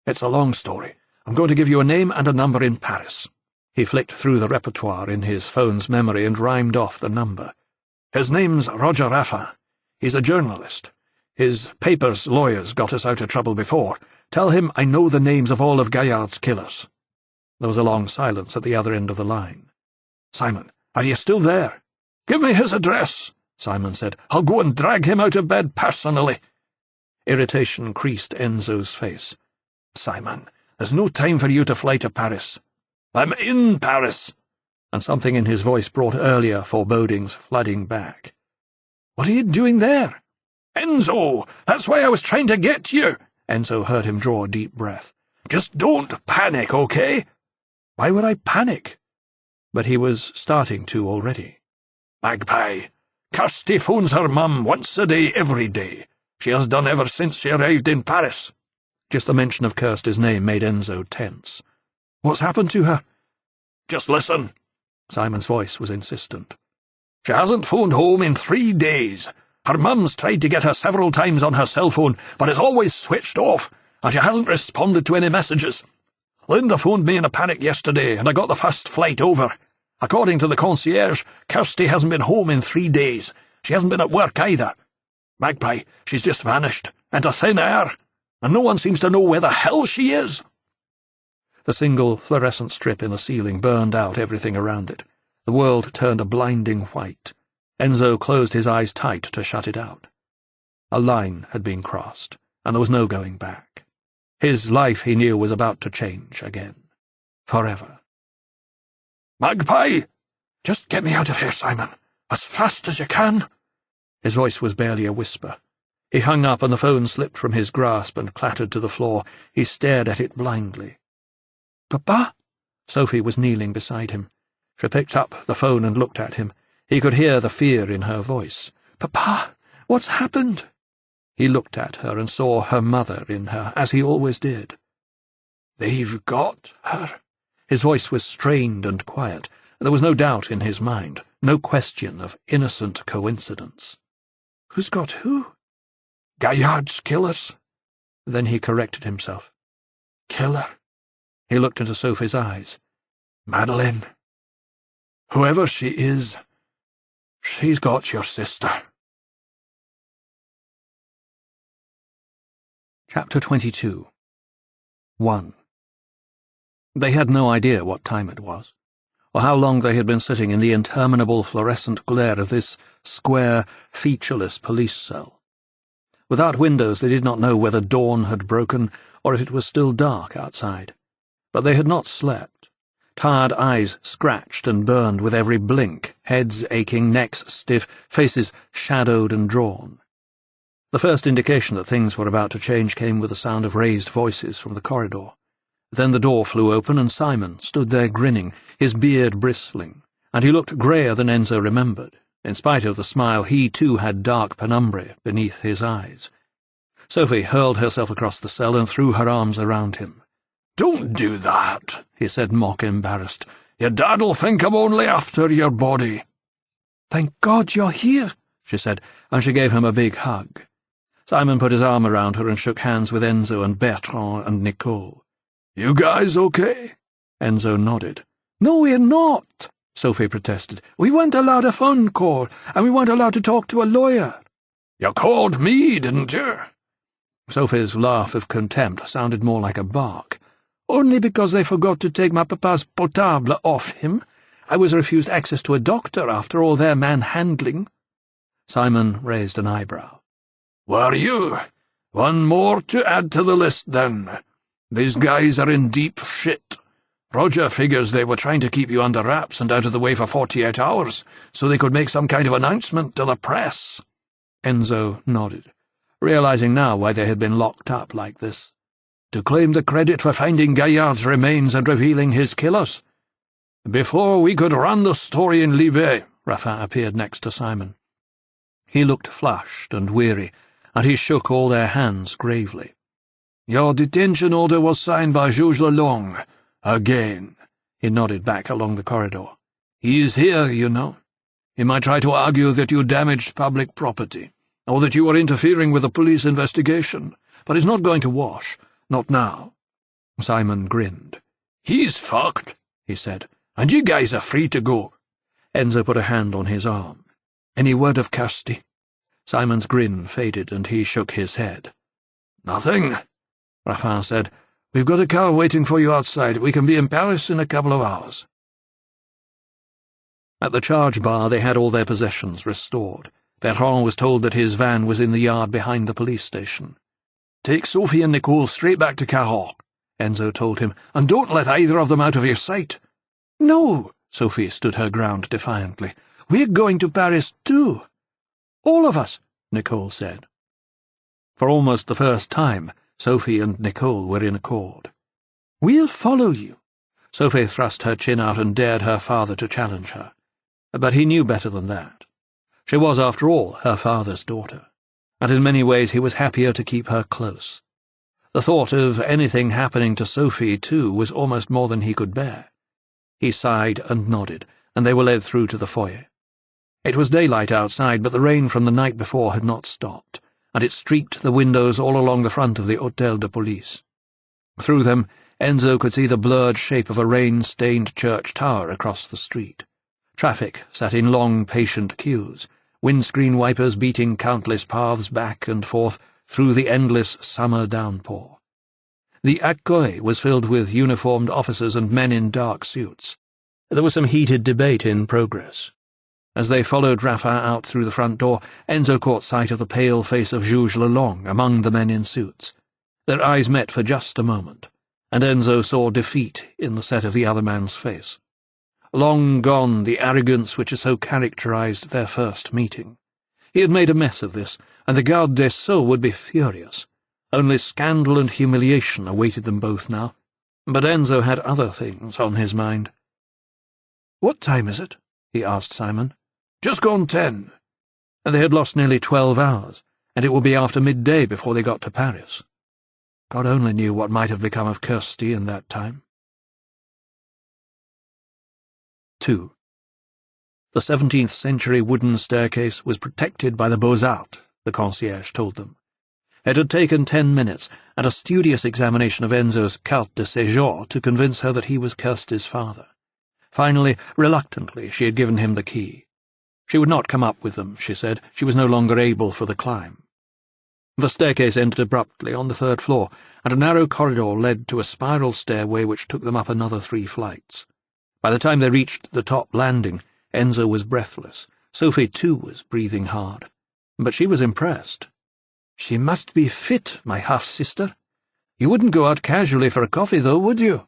It's a long story. I'm going to give you a name and a number in Paris. He flicked through the repertoire in his phone's memory and rhymed off the number. His name's Roger Raffin. He's a journalist. His paper's lawyers got us out of trouble before. Tell him I know the names of all of Gaillard's killers. There was a long silence at the other end of the line. Simon, are you still there? Give me his address, Simon said. I'll go and drag him out of bed personally. Irritation creased Enzo's face. Simon, there's no time for you to fly to Paris. I'm in Paris. And something in his voice brought earlier forebodings flooding back. What are you doing there? Enzo, that's why I was trying to get you. Enzo heard him draw a deep breath. Just don't panic, okay? Why would I panic? But he was starting to already. Magpie, Kirsty phones her mum once a day every day. She has done ever since she arrived in Paris. Just the mention of Kirsty's name made Enzo tense. What's happened to her? Just listen. Simon's voice was insistent. She hasn't phoned home in 3 days. Her mum's tried to get her several times on her cell phone, but it's always switched off, and she hasn't responded to any messages. Linda phoned me in a panic yesterday, and I got the first flight over. According to the concierge, Kirsty hasn't been home in 3 days. She hasn't been at work either. Magpie, she's just vanished, into thin air, and no one seems to know where the hell she is. The single fluorescent strip in the ceiling burned out everything around it. The world turned a blinding white. Enzo closed his eyes tight to shut it out. A line had been crossed, and there was no going back. His life, he knew, was about to change again. Forever. Magpie! Just get me out of here, Simon. As fast as you can. His voice was barely a whisper. He hung up, and the phone slipped from his grasp and clattered to the floor. He stared at it blindly. Papa? Sophie was kneeling beside him. She picked up the phone and looked at him. He could hear the fear in her voice. Papa, what's happened? He looked at her and saw her mother in her, as he always did. They've got her. His voice was strained and quiet. There was no doubt in his mind, no question of innocent coincidence. Who's got who? Gaillard's killers. Then he corrected himself. Killer. He looked into Sophie's eyes. Madeleine. Whoever she is, she's got your sister. Chapter 22. 1. They had no idea what time it was, or how long they had been sitting in the interminable fluorescent glare of this square, featureless police cell. Without windows, they did not know whether dawn had broken or if it was still dark outside. But they had not slept. Tired eyes scratched and burned with every blink, heads aching, necks stiff, faces shadowed and drawn. The first indication that things were about to change came with the sound of raised voices from the corridor. Then the door flew open, and Simon stood there grinning, his beard bristling, and he looked greyer than Enzo remembered. In spite of the smile, he too had dark penumbra beneath his eyes. Sophie hurled herself across the cell and threw her arms around him. "Don't do that," he said, mock-embarrassed. "Your dad'll think I'm only after your body." "Thank God you're here," she said, and she gave him a big hug. Simon put his arm around her and shook hands with Enzo and Bertrand and Nicole. "You guys okay?" Enzo nodded. "No, we're not," Sophie protested. "We weren't allowed a phone call, and we weren't allowed to talk to a lawyer." "You called me, didn't you?" Sophie's laugh of contempt sounded more like a bark. "Only because they forgot to take my papa's portable off him. I was refused access to a doctor after all their manhandling." Simon raised an eyebrow. "Were you? One more to add to the list, then. These guys are in deep shit. Roger figures they were trying to keep you under wraps and out of the way for 48 hours, so they could make some kind of announcement to the press." Enzo nodded, realizing now why they had been locked up like this. "To claim the credit for finding Gaillard's remains and revealing his killers. Before we could run the story in Libé," Raffin appeared next to Simon. He looked flushed and weary, and he shook all their hands gravely. "Your detention order was signed by Juge Lelong. Again." He nodded back along the corridor. "He is here, you know. He might try to argue that you damaged public property. or that you are interfering with a police investigation, but it's not going to wash. Not now." Simon grinned. "He's fucked," he said, "and you guys are free to go." Enzo put a hand on his arm. "Any word of Kirsty?" Simon's grin faded, and he shook his head. "Nothing," Raffin said. "We've got a car waiting for you outside. We can be in Paris in a couple of hours." At the charge bar they had all their possessions restored. Bertrand was told that his van was in the yard behind the police station. "Take Sophie and Nicole straight back to Cahors," Enzo told him, "and don't let either of them out of your sight." "No," Sophie stood her ground defiantly. "We're going to Paris too. All of us," Nicole said. For almost the first time, Sophie and Nicole were in accord. "We'll follow you." Sophie thrust her chin out and dared her father to challenge her. But he knew better than that. She was, after all, her father's daughter, and in many ways he was happier to keep her close. The thought of anything happening to Sophie, too, was almost more than he could bear. He sighed and nodded, and they were led through to the foyer. It was daylight outside, but the rain from the night before had not stopped, and it streaked the windows all along the front of the Hôtel de Police. Through them, Enzo could see the blurred shape of a rain-stained church tower across the street. Traffic sat in long, patient queues, windscreen wipers beating countless paths back and forth through the endless summer downpour. The Accueil was filled with uniformed officers and men in dark suits. There was some heated debate in progress. As they followed Raffin out through the front door, Enzo caught sight of the pale face of Juge Lelong among the men in suits. Their eyes met for just a moment, and Enzo saw defeat in the set of the other man's face. Long gone the arrogance which had so characterized their first meeting. He had made a mess of this, and the Garde des Sceaux would be furious. Only scandal and humiliation awaited them both now. But Enzo had other things on his mind. "What time is it?" he asked Simon. "Just gone 10. They had lost nearly 12 hours, and it would be after midday before they got to Paris. God only knew what might have become of Kirsty in that time. 2. The 17th-century wooden staircase was protected by the Beaux-Arts, the concierge told them. It had taken 10 minutes and a studious examination of Enzo's carte de séjour to convince her that he was Kirsty's father. Finally, reluctantly, she had given him the key. She would not come up with them, she said. She was no longer able for the climb. The staircase ended abruptly on the 3rd floor, and a narrow corridor led to a spiral stairway which took them up another 3 flights. By the time they reached the top landing, Enzo was breathless. Sophie, too, was breathing hard. But she was impressed. "She must be fit, my half-sister. You wouldn't go out casually for a coffee, though, would you?"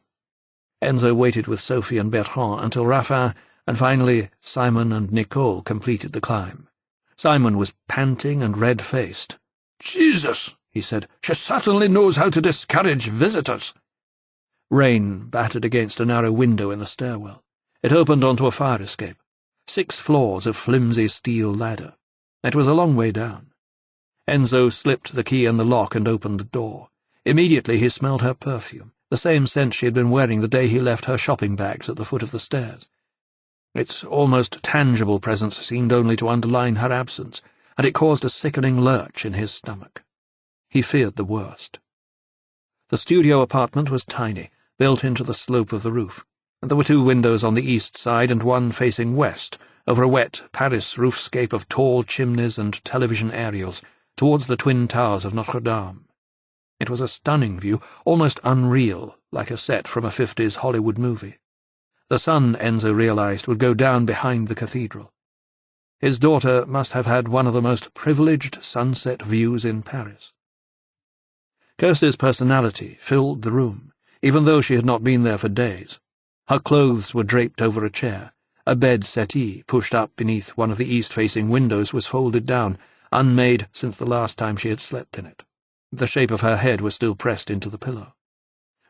Enzo waited with Sophie and Bertrand until Raffin and finally Simon and Nicole completed the climb. Simon was panting and red-faced. "Jesus," he said, "she certainly knows how to discourage visitors." Rain battered against a narrow window in the stairwell. It opened onto a fire escape. 6 floors of flimsy steel ladder. It was a long way down. Enzo slipped the key in the lock and opened the door. Immediately he smelled her perfume, the same scent she had been wearing the day he left her shopping bags at the foot of the stairs. Its almost tangible presence seemed only to underline her absence, and it caused a sickening lurch in his stomach. He feared the worst. The studio apartment was tiny, built into the slope of the roof, and there were 2 windows on the east side and one facing west, over a wet Paris roofscape of tall chimneys and television aerials, towards the twin towers of Notre Dame. It was a stunning view, almost unreal, like a set from a 50s Hollywood movie. The sun, Enzo realized, would go down behind the cathedral. His daughter must have had one of the most privileged sunset views in Paris. Kirsty's personality filled the room, even though she had not been there for days. Her clothes were draped over a chair. A bed settee, pushed up beneath one of the east-facing windows, was folded down, unmade since the last time she had slept in it. The shape of her head was still pressed into the pillow.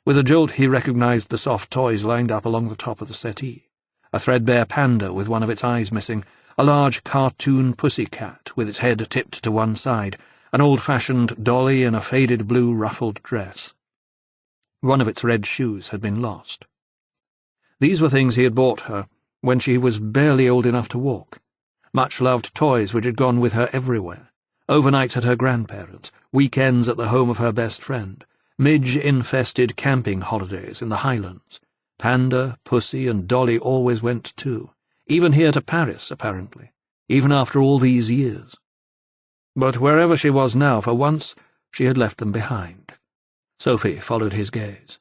With a jolt he recognized the soft toys lined up along the top of the settee. A threadbare panda with one of its eyes missing, a large cartoon pussy cat with its head tipped to one side, an old-fashioned dolly in a faded blue ruffled dress. One of its red shoes had been lost. These were things he had bought her when she was barely old enough to walk, much-loved toys which had gone with her everywhere, overnights at her grandparents', weekends at the home of her best friend, midge-infested camping holidays in the Highlands. Panda, Pussy, and Dolly always went too, even here to Paris, apparently, even after all these years. But wherever she was now, for once, she had left them behind. Sophie followed his gaze.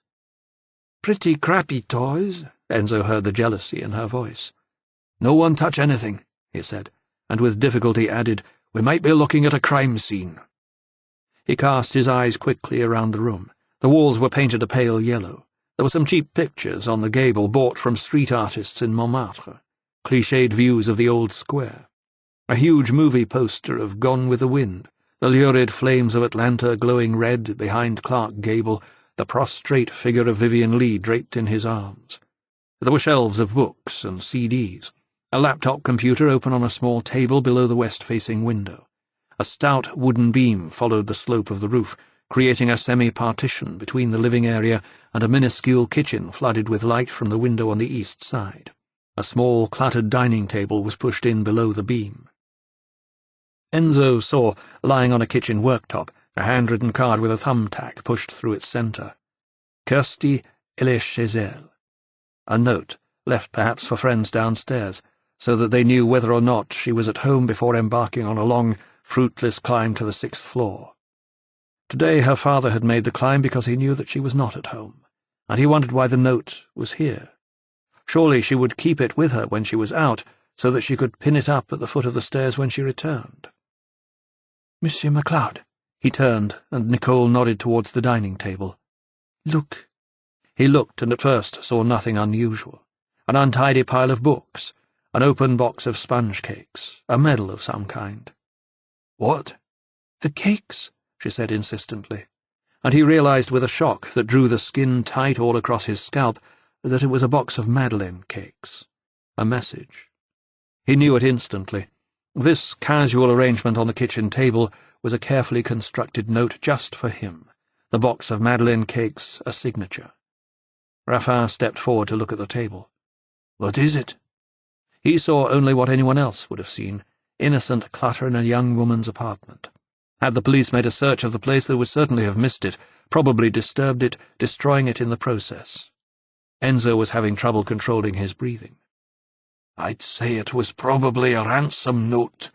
"Pretty crappy toys," Enzo heard the jealousy in her voice. "No one touch anything," he said, and with difficulty added, "We might be looking at a crime scene." He cast his eyes quickly around the room. The walls were painted a pale yellow. There were some cheap pictures on the gable bought from street artists in Montmartre, cliched views of the old square. A huge movie poster of Gone with the Wind, the lurid flames of Atlanta glowing red behind Clark Gable, the prostrate figure of Vivian Leigh draped in his arms. There were shelves of books and CDs, a laptop computer open on a small table below the west-facing window. A stout wooden beam followed the slope of the roof, creating a semi-partition between the living area and a minuscule kitchen flooded with light from the window on the east side. A small, cluttered dining table was pushed in below the beam. Enzo saw, lying on a kitchen worktop, a handwritten card with a thumbtack pushed through its centre. Kirsty, elle est chez elle. A note, left perhaps for friends downstairs, so that they knew whether or not she was at home before embarking on a long, fruitless climb to the 6th floor. Today her father had made the climb because he knew that she was not at home, and he wondered why the note was here. Surely she would keep it with her when she was out, so that she could pin it up at the foot of the stairs when she returned. "Monsieur MacLeod." He turned, and Nicole nodded towards the dining table. "Look." He looked and at first saw nothing unusual. An untidy pile of books, an open box of sponge cakes, a medal of some kind. "What?" "The cakes," she said insistently, and he realized with a shock that drew the skin tight all across his scalp that it was a box of Madeleine cakes. A message. He knew it instantly. This casual arrangement on the kitchen table was a carefully constructed note just for him, the box of Madeleine cakes a signature. Raffin stepped forward to look at the table. "What is it?" He saw only what anyone else would have seen, innocent clutter in a young woman's apartment. Had the police made a search of the place, they would certainly have missed it, probably disturbed it, destroying it in the process. Enzo was having trouble controlling his breathing. "I'd say it was probably a ransom note."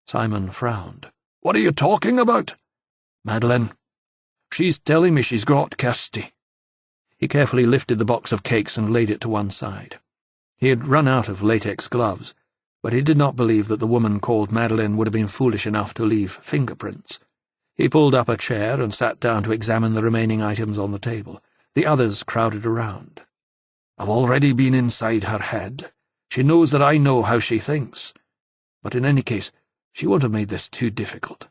Simon frowned. "What are you talking about?" "Madeleine. She's telling me she's got Kirsty." He carefully lifted the box of cakes and laid it to one side. He had run out of latex gloves, but he did not believe that the woman called Madeleine would have been foolish enough to leave fingerprints. He pulled up a chair and sat down to examine the remaining items on the table. The others crowded around. "I've already been inside her head. She knows that I know how she thinks. But in any case, she won't have made this too difficult."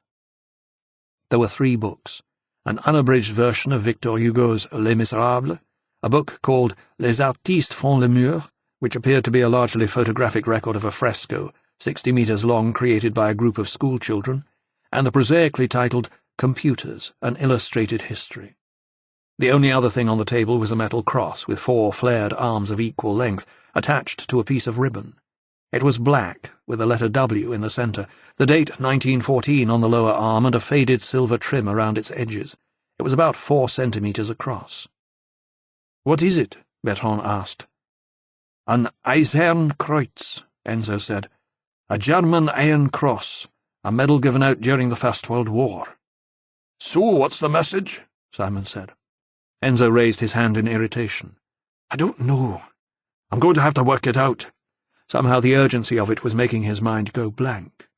There were 3 books, an unabridged version of Victor Hugo's Les Miserables, a book called Les Artistes font le mur, which appeared to be a largely photographic record of a fresco, 60 metres long, created by a group of schoolchildren, and the prosaically titled Computers, an Illustrated History. The only other thing on the table was a metal cross with 4 flared arms of equal length, attached to a piece of ribbon. It was black, with a letter W in the centre, the date 1914 on the lower arm, and a faded silver trim around its edges. It was about 4 centimetres across. "What is it?" Bertrand asked. "An Eisernkreuz," Enzo said. "A German Iron Cross, a medal given out during the First World War." "So what's the message?" Simon said. Enzo raised his hand in irritation. "I don't know. I'm going to have to work it out." Somehow the urgency of it was making his mind go blank.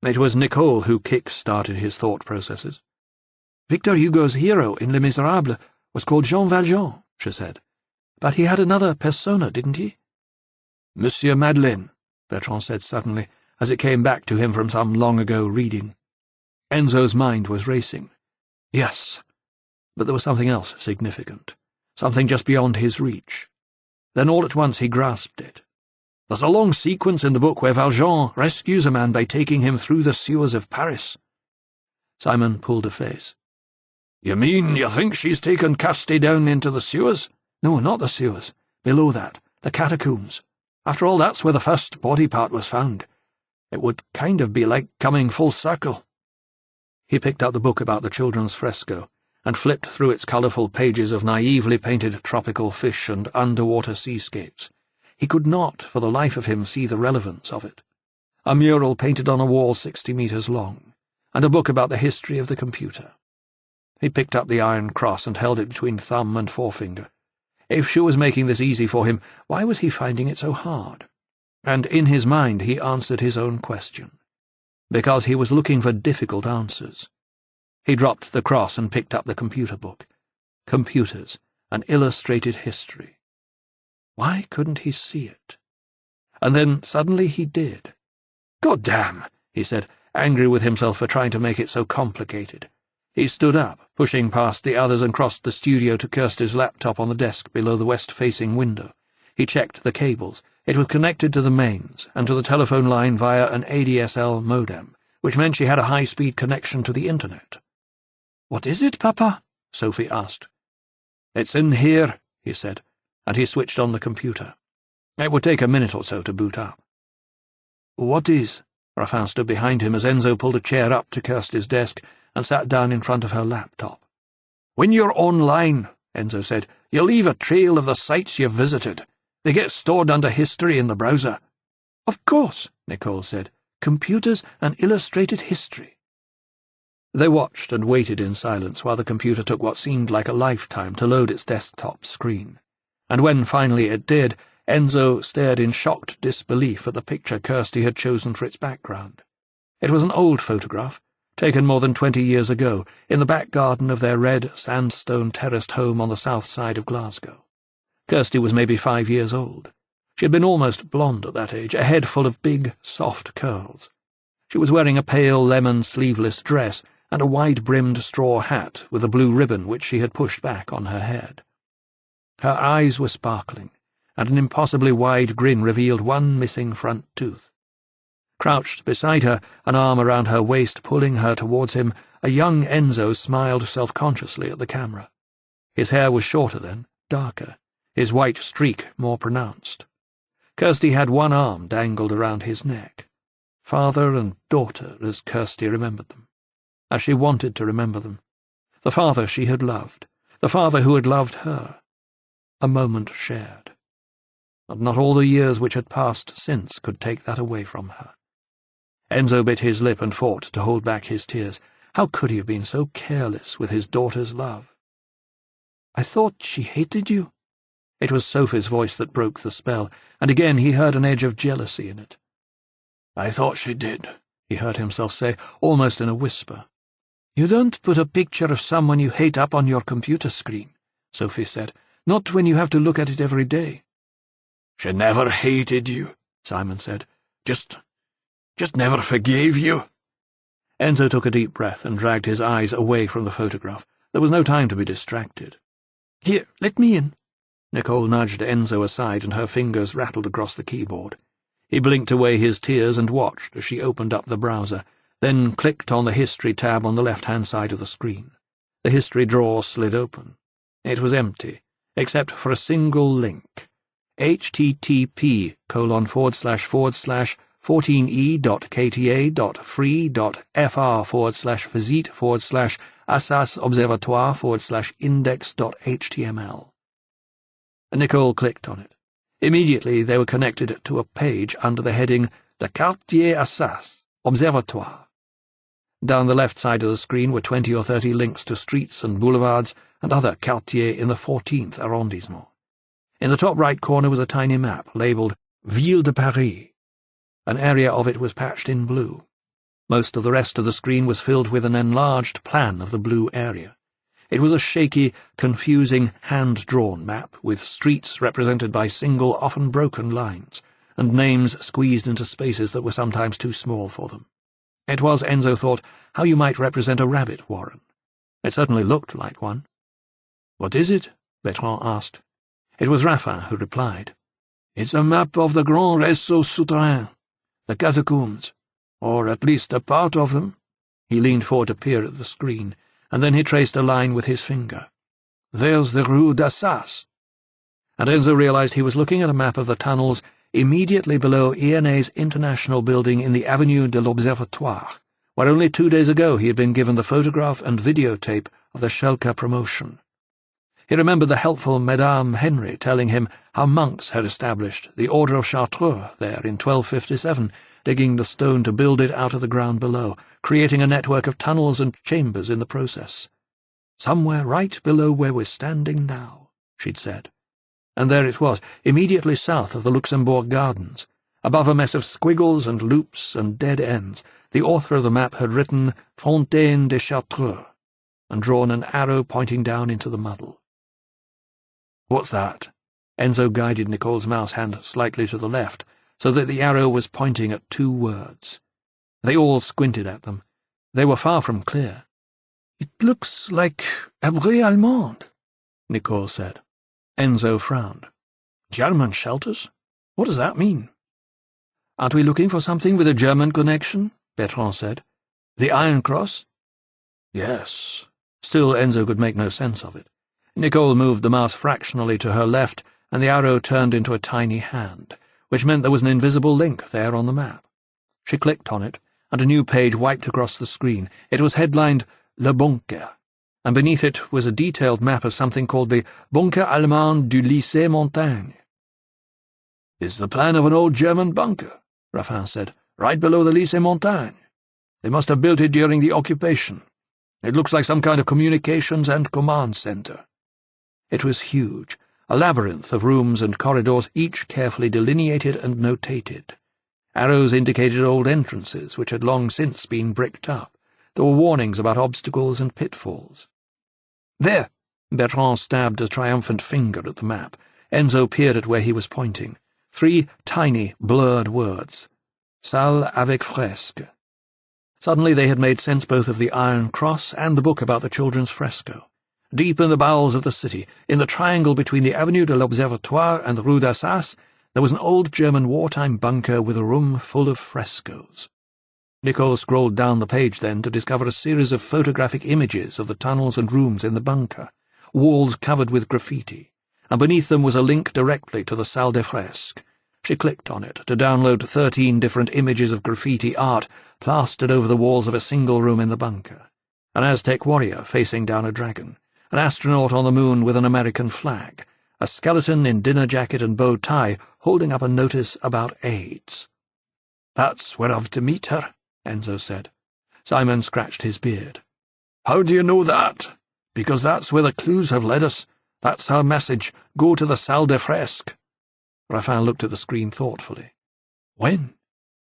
It was Nicole who kick-started his thought processes. "Victor Hugo's hero in Les Miserables was called Jean Valjean," she said. "But he had another persona, didn't he?" "Monsieur Madeleine," Bertrand said suddenly, as it came back to him from some long-ago reading. Enzo's mind was racing. Yes, but there was something else significant, something just beyond his reach. Then all at once he grasped it. "There's a long sequence in the book where Valjean rescues a man by taking him through the sewers of Paris." Simon pulled a face. "You mean you think she's taken Kirsty down into the sewers?" "No, not the sewers. Below that, the catacombs. After all, that's where the first body part was found. It would kind of be like coming full circle." He picked up the book about the children's fresco and flipped through its colourful pages of naively painted tropical fish and underwater seascapes. He could not, for the life of him, see the relevance of it. A mural painted on a wall 60 metres long, and a book about the history of the computer. He picked up the iron cross and held it between thumb and forefinger. If she was making this easy for him, why was he finding it so hard? And in his mind he answered his own question. Because he was looking for difficult answers. He dropped the cross and picked up the computer book. Computers, an illustrated history. Why couldn't he see it? And then suddenly he did. "God damn," he said, angry with himself for trying to make it so complicated. He stood up, pushing past the others, and crossed the studio to Kirsty's laptop on the desk below the west-facing window. He checked the cables. It was connected to the mains and to the telephone line via an ADSL modem, which meant she had a high-speed connection to the internet. "What is it, Papa?" Sophie asked. "It's in here," he said, and he switched on the computer. It would take a minute or so to boot up. "What is?" Raffin stood behind him as Enzo pulled a chair up to Kirsty's desk and sat down in front of her laptop. "When you're online," Enzo said, "you leave a trail of the sites you've visited. They get stored under history in the browser." "Of course," Nicole said. "Computers and illustrated history." They watched and waited in silence while the computer took what seemed like a lifetime to load its desktop screen. And when finally it did, Enzo stared in shocked disbelief at the picture Kirsty had chosen for its background. It was an old photograph, taken more than 20 years ago, in the back garden of their red sandstone terraced home on the south side of Glasgow. Kirsty was maybe 5 years old. She had been almost blonde at that age, a head full of big, soft curls. She was wearing a pale lemon sleeveless dress and a wide-brimmed straw hat with a blue ribbon which she had pushed back on her head. Her eyes were sparkling, and an impossibly wide grin revealed one missing front tooth. Crouched beside her, an arm around her waist pulling her towards him, a young Enzo smiled self-consciously at the camera. His hair was shorter then, darker, his white streak more pronounced. Kirsty had one arm dangled around his neck. Father and daughter, as Kirsty remembered them. As she wanted to remember them. The father she had loved. The father who had loved her. A moment shared. And not all the years which had passed since could take that away from her. Enzo bit his lip and fought to hold back his tears. How could he have been so careless with his daughter's love? "I thought she hated you." It was Sophie's voice that broke the spell, and again he heard an edge of jealousy in it. "I thought she did," he heard himself say, almost in a whisper. "You don't put a picture of someone you hate up on your computer screen," Sophie said, "not when you have to look at it every day." "She never hated you," Simon said. Just never forgave you." Enzo took a deep breath and dragged his eyes away from the photograph. There was no time to be distracted. "Here, let me in." Nicole nudged Enzo aside and her fingers rattled across the keyboard. He blinked away his tears and watched as she opened up the browser, then clicked on the History tab on the left-hand side of the screen. The History drawer slid open. It was empty, except for a single link. http://14e.kta.free.fr/visite/assasobservatoire/index.html. Nicole clicked on it. Immediately they were connected to a page under the heading The Quartier Assas, Observatoire. Down the left side of the screen were 20 or 30 links to streets and boulevards and other quartiers in the 14th arrondissement. In the top right corner was a tiny map labelled Ville de Paris. An area of it was patched in blue. Most of the rest of the screen was filled with an enlarged plan of the blue area. It was a shaky, confusing, hand-drawn map, with streets represented by single, often broken lines, and names squeezed into spaces that were sometimes too small for them. It was, Enzo thought, how you might represent a rabbit warren. It certainly looked like one. "What is it?" Bertrand asked. It was Raffin who replied. "It's a map of the Grand Réseau Souterrain, the catacombs, or at least a part of them." He leaned forward to peer at the screen, and then he traced a line with his finger. "There's the Rue d'Assas." And Enzo realized he was looking at a map of the tunnels immediately below INA's International Building in the Avenue de l'Observatoire, where only 2 days ago he had been given the photograph and videotape of the Schelke promotion. He remembered the helpful Madame Henry telling him how monks had established the Order of Chartreux there in 1257, digging the stone to build it out of the ground below, creating a network of tunnels and chambers in the process. "Somewhere right below where we're standing now," she'd said. And there it was, immediately south of the Luxembourg Gardens. Above a mess of squiggles and loops and dead ends, the author of the map had written Fontaine de Chartreux and drawn an arrow pointing down into the muddle. "What's that?" Enzo guided Nicole's mouse hand slightly to the left, so that the arrow was pointing at 2 words. They all squinted at them. They were far from clear. "It looks like Abri Allemand," Nicole said. Enzo frowned. "German shelters? What does that mean?" "Aren't we looking for something with a German connection?" Bertrand said. "The Iron Cross?" "Yes." Still, Enzo could make no sense of it. Nicole moved the mouse fractionally to her left, and the arrow turned into a tiny hand, which meant there was an invisible link there on the map. She clicked on it, and a new page wiped across the screen. It was headlined Le Bunker, and beneath it was a detailed map of something called the Bunker Allemand du Lycée Montaigne. "It's the plan of an old German bunker," Raffin said, "right below the Lycée Montaigne. They must have built it during the occupation. It looks like some kind of communications and command center." It was huge, a labyrinth of rooms and corridors, each carefully delineated and notated. Arrows indicated old entrances which had long since been bricked up. There were warnings about obstacles and pitfalls. "There!" Bertrand stabbed a triumphant finger at the map. Enzo peered at where he was pointing. 3 tiny, blurred words. Salle avec fresque. Suddenly they had made sense both of the Iron Cross and the book about the children's fresco. Deep in the bowels of the city, in the triangle between the Avenue de l'Observatoire and the Rue d'Assas, there was an old German wartime bunker with a room full of frescoes. Nicole scrolled down the page then to discover a series of photographic images of the tunnels and rooms in the bunker, walls covered with graffiti, and beneath them was a link directly to the Salle des Fresques. She clicked on it to download 13 different images of graffiti art plastered over the walls of a single room in the bunker. An Aztec warrior facing down a dragon, an astronaut on the moon with an American flag, a skeleton in dinner jacket and bow tie holding up a notice about AIDS. "That's where I've to meet her," Enzo said. Simon scratched his beard. "How do you know that?" "Because that's where the clues have led us. That's her message. Go to the Salle des Fresques." Raffin looked at the screen thoughtfully. "When?"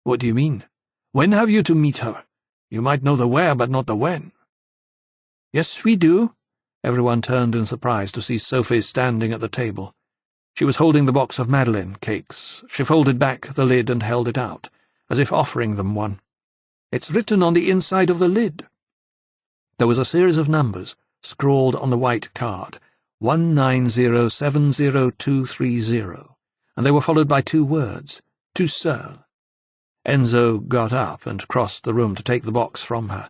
"What do you mean?" "When have you to meet her? You might know the where, but not the when." "Yes, we do." Everyone turned in surprise to see Sophie standing at the table. She was holding the box of Madeleine cakes. She folded back the lid and held it out, as if offering them one. "It's written on the inside of the lid." There was a series of numbers, scrawled on the white card, 19070230, and they were followed by 2 words, "tout seul." Enzo got up and crossed the room to take the box from her.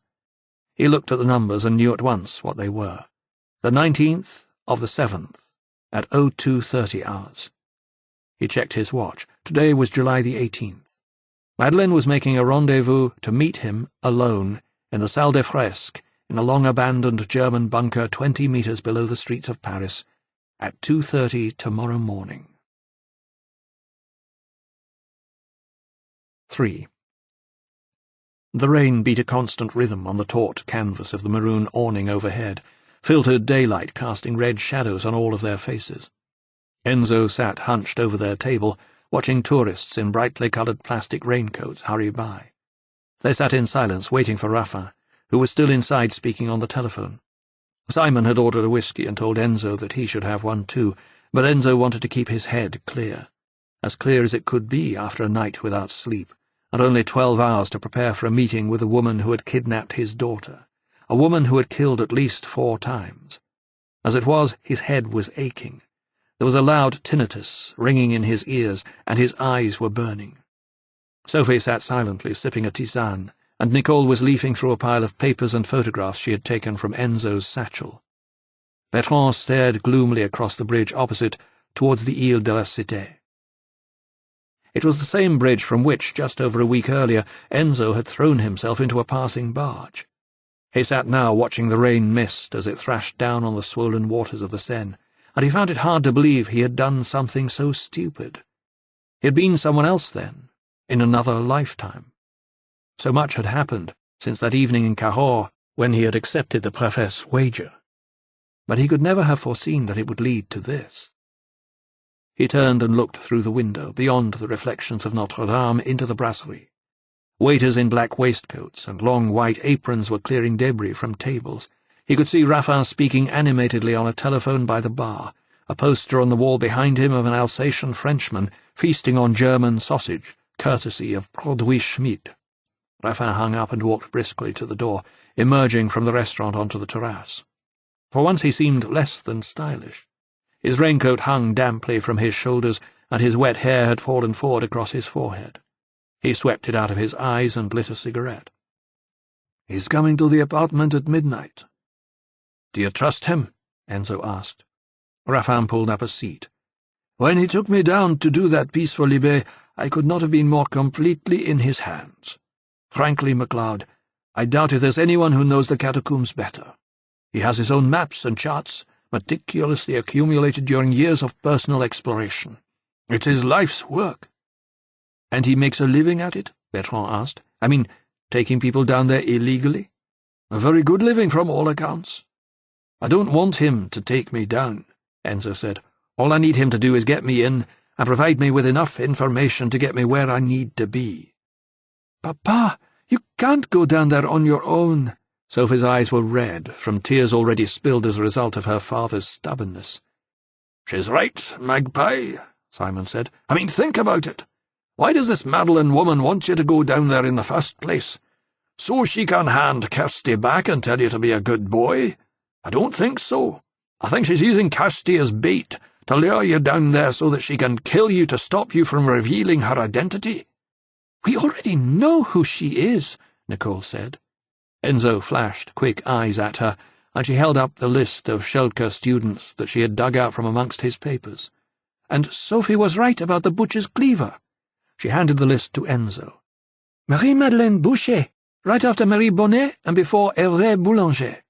He looked at the numbers and knew at once what they were. The 19th of the 7th, at 0230 hours. He checked his watch. Today was July the 18th. Madeleine was making a rendezvous to meet him, alone, in the Salle des Fresques, in a long-abandoned German bunker 20 metres below the streets of Paris, at 2:30 tomorrow morning. 3. The rain beat a constant rhythm on the taut canvas of the maroon awning overhead, filtered daylight casting red shadows on all of their faces. Enzo sat hunched over their table, watching tourists in brightly coloured plastic raincoats hurry by. They sat in silence, waiting for Raffin, who was still inside speaking on the telephone. Simon had ordered a whisky and told Enzo that he should have one too, but Enzo wanted to keep his head clear as it could be after a night without sleep, and only 12 hours to prepare for a meeting with a woman who had kidnapped his daughter, a woman who had killed at least 4 times. As it was, his head was aching. There was a loud tinnitus ringing in his ears, and his eyes were burning. Sophie sat silently, sipping a tisane, and Nicole was leafing through a pile of papers and photographs she had taken from Enzo's satchel. Bertrand stared gloomily across the bridge opposite, towards the Ile de la Cité. It was the same bridge from which, just over a week earlier, Enzo had thrown himself into a passing barge. He sat now watching the rain mist as it thrashed down on the swollen waters of the Seine, and he found it hard to believe he had done something so stupid. He had been someone else then, in another lifetime. So much had happened since that evening in Cahors when he had accepted the Préfet's wager. But he could never have foreseen that it would lead to this. He turned and looked through the window, beyond the reflections of Notre Dame, into the brasserie. Waiters in black waistcoats and long white aprons were clearing debris from tables. He could see Raffin speaking animatedly on a telephone by the bar, a poster on the wall behind him of an Alsatian Frenchman feasting on German sausage, courtesy of Produit Schmidt. Raffin hung up and walked briskly to the door, emerging from the restaurant onto the terrace. For once he seemed less than stylish. His raincoat hung damply from his shoulders, and his wet hair had fallen forward across his forehead. He swept it out of his eyes and lit a cigarette. "He's coming to the apartment at midnight." "Do you trust him?" Enzo asked. Raffin pulled up a seat. "When he took me down to do that piece for Libé, I could not have been more completely in his hands. Frankly, MacLeod, I doubt if there's anyone who knows the catacombs better. He has his own maps and charts, meticulously accumulated during years of personal exploration. It's his life's work." "And he makes a living at it?" Bertrand asked. "I mean, taking people down there illegally?" "A very good living from all accounts." "I don't want him to take me down," Enzo said. "All I need him to do is get me in and provide me with enough information to get me where I need to be." "Papa, you can't go down there on your own." Sophie's eyes were red, from tears already spilled as a result of her father's stubbornness. "She's right, Magpie," Simon said. "I mean, think about it. Why does this Madeleine woman want you to go down there in the first place? So she can hand Kirsty back and tell you to be a good boy? I don't think so. I think she's using Kirsty as bait to lure you down there so that she can kill you to stop you from revealing her identity." "We already know who she is," Nicole said. Enzo flashed quick eyes at her, and she held up the list of Schelke students that she had dug out from amongst his papers. "And Sophie was right about the butcher's cleaver." She handed the list to Enzo. "Marie-Madeleine Boucher, right after Marie Bonnet and before Hervé Boulanger."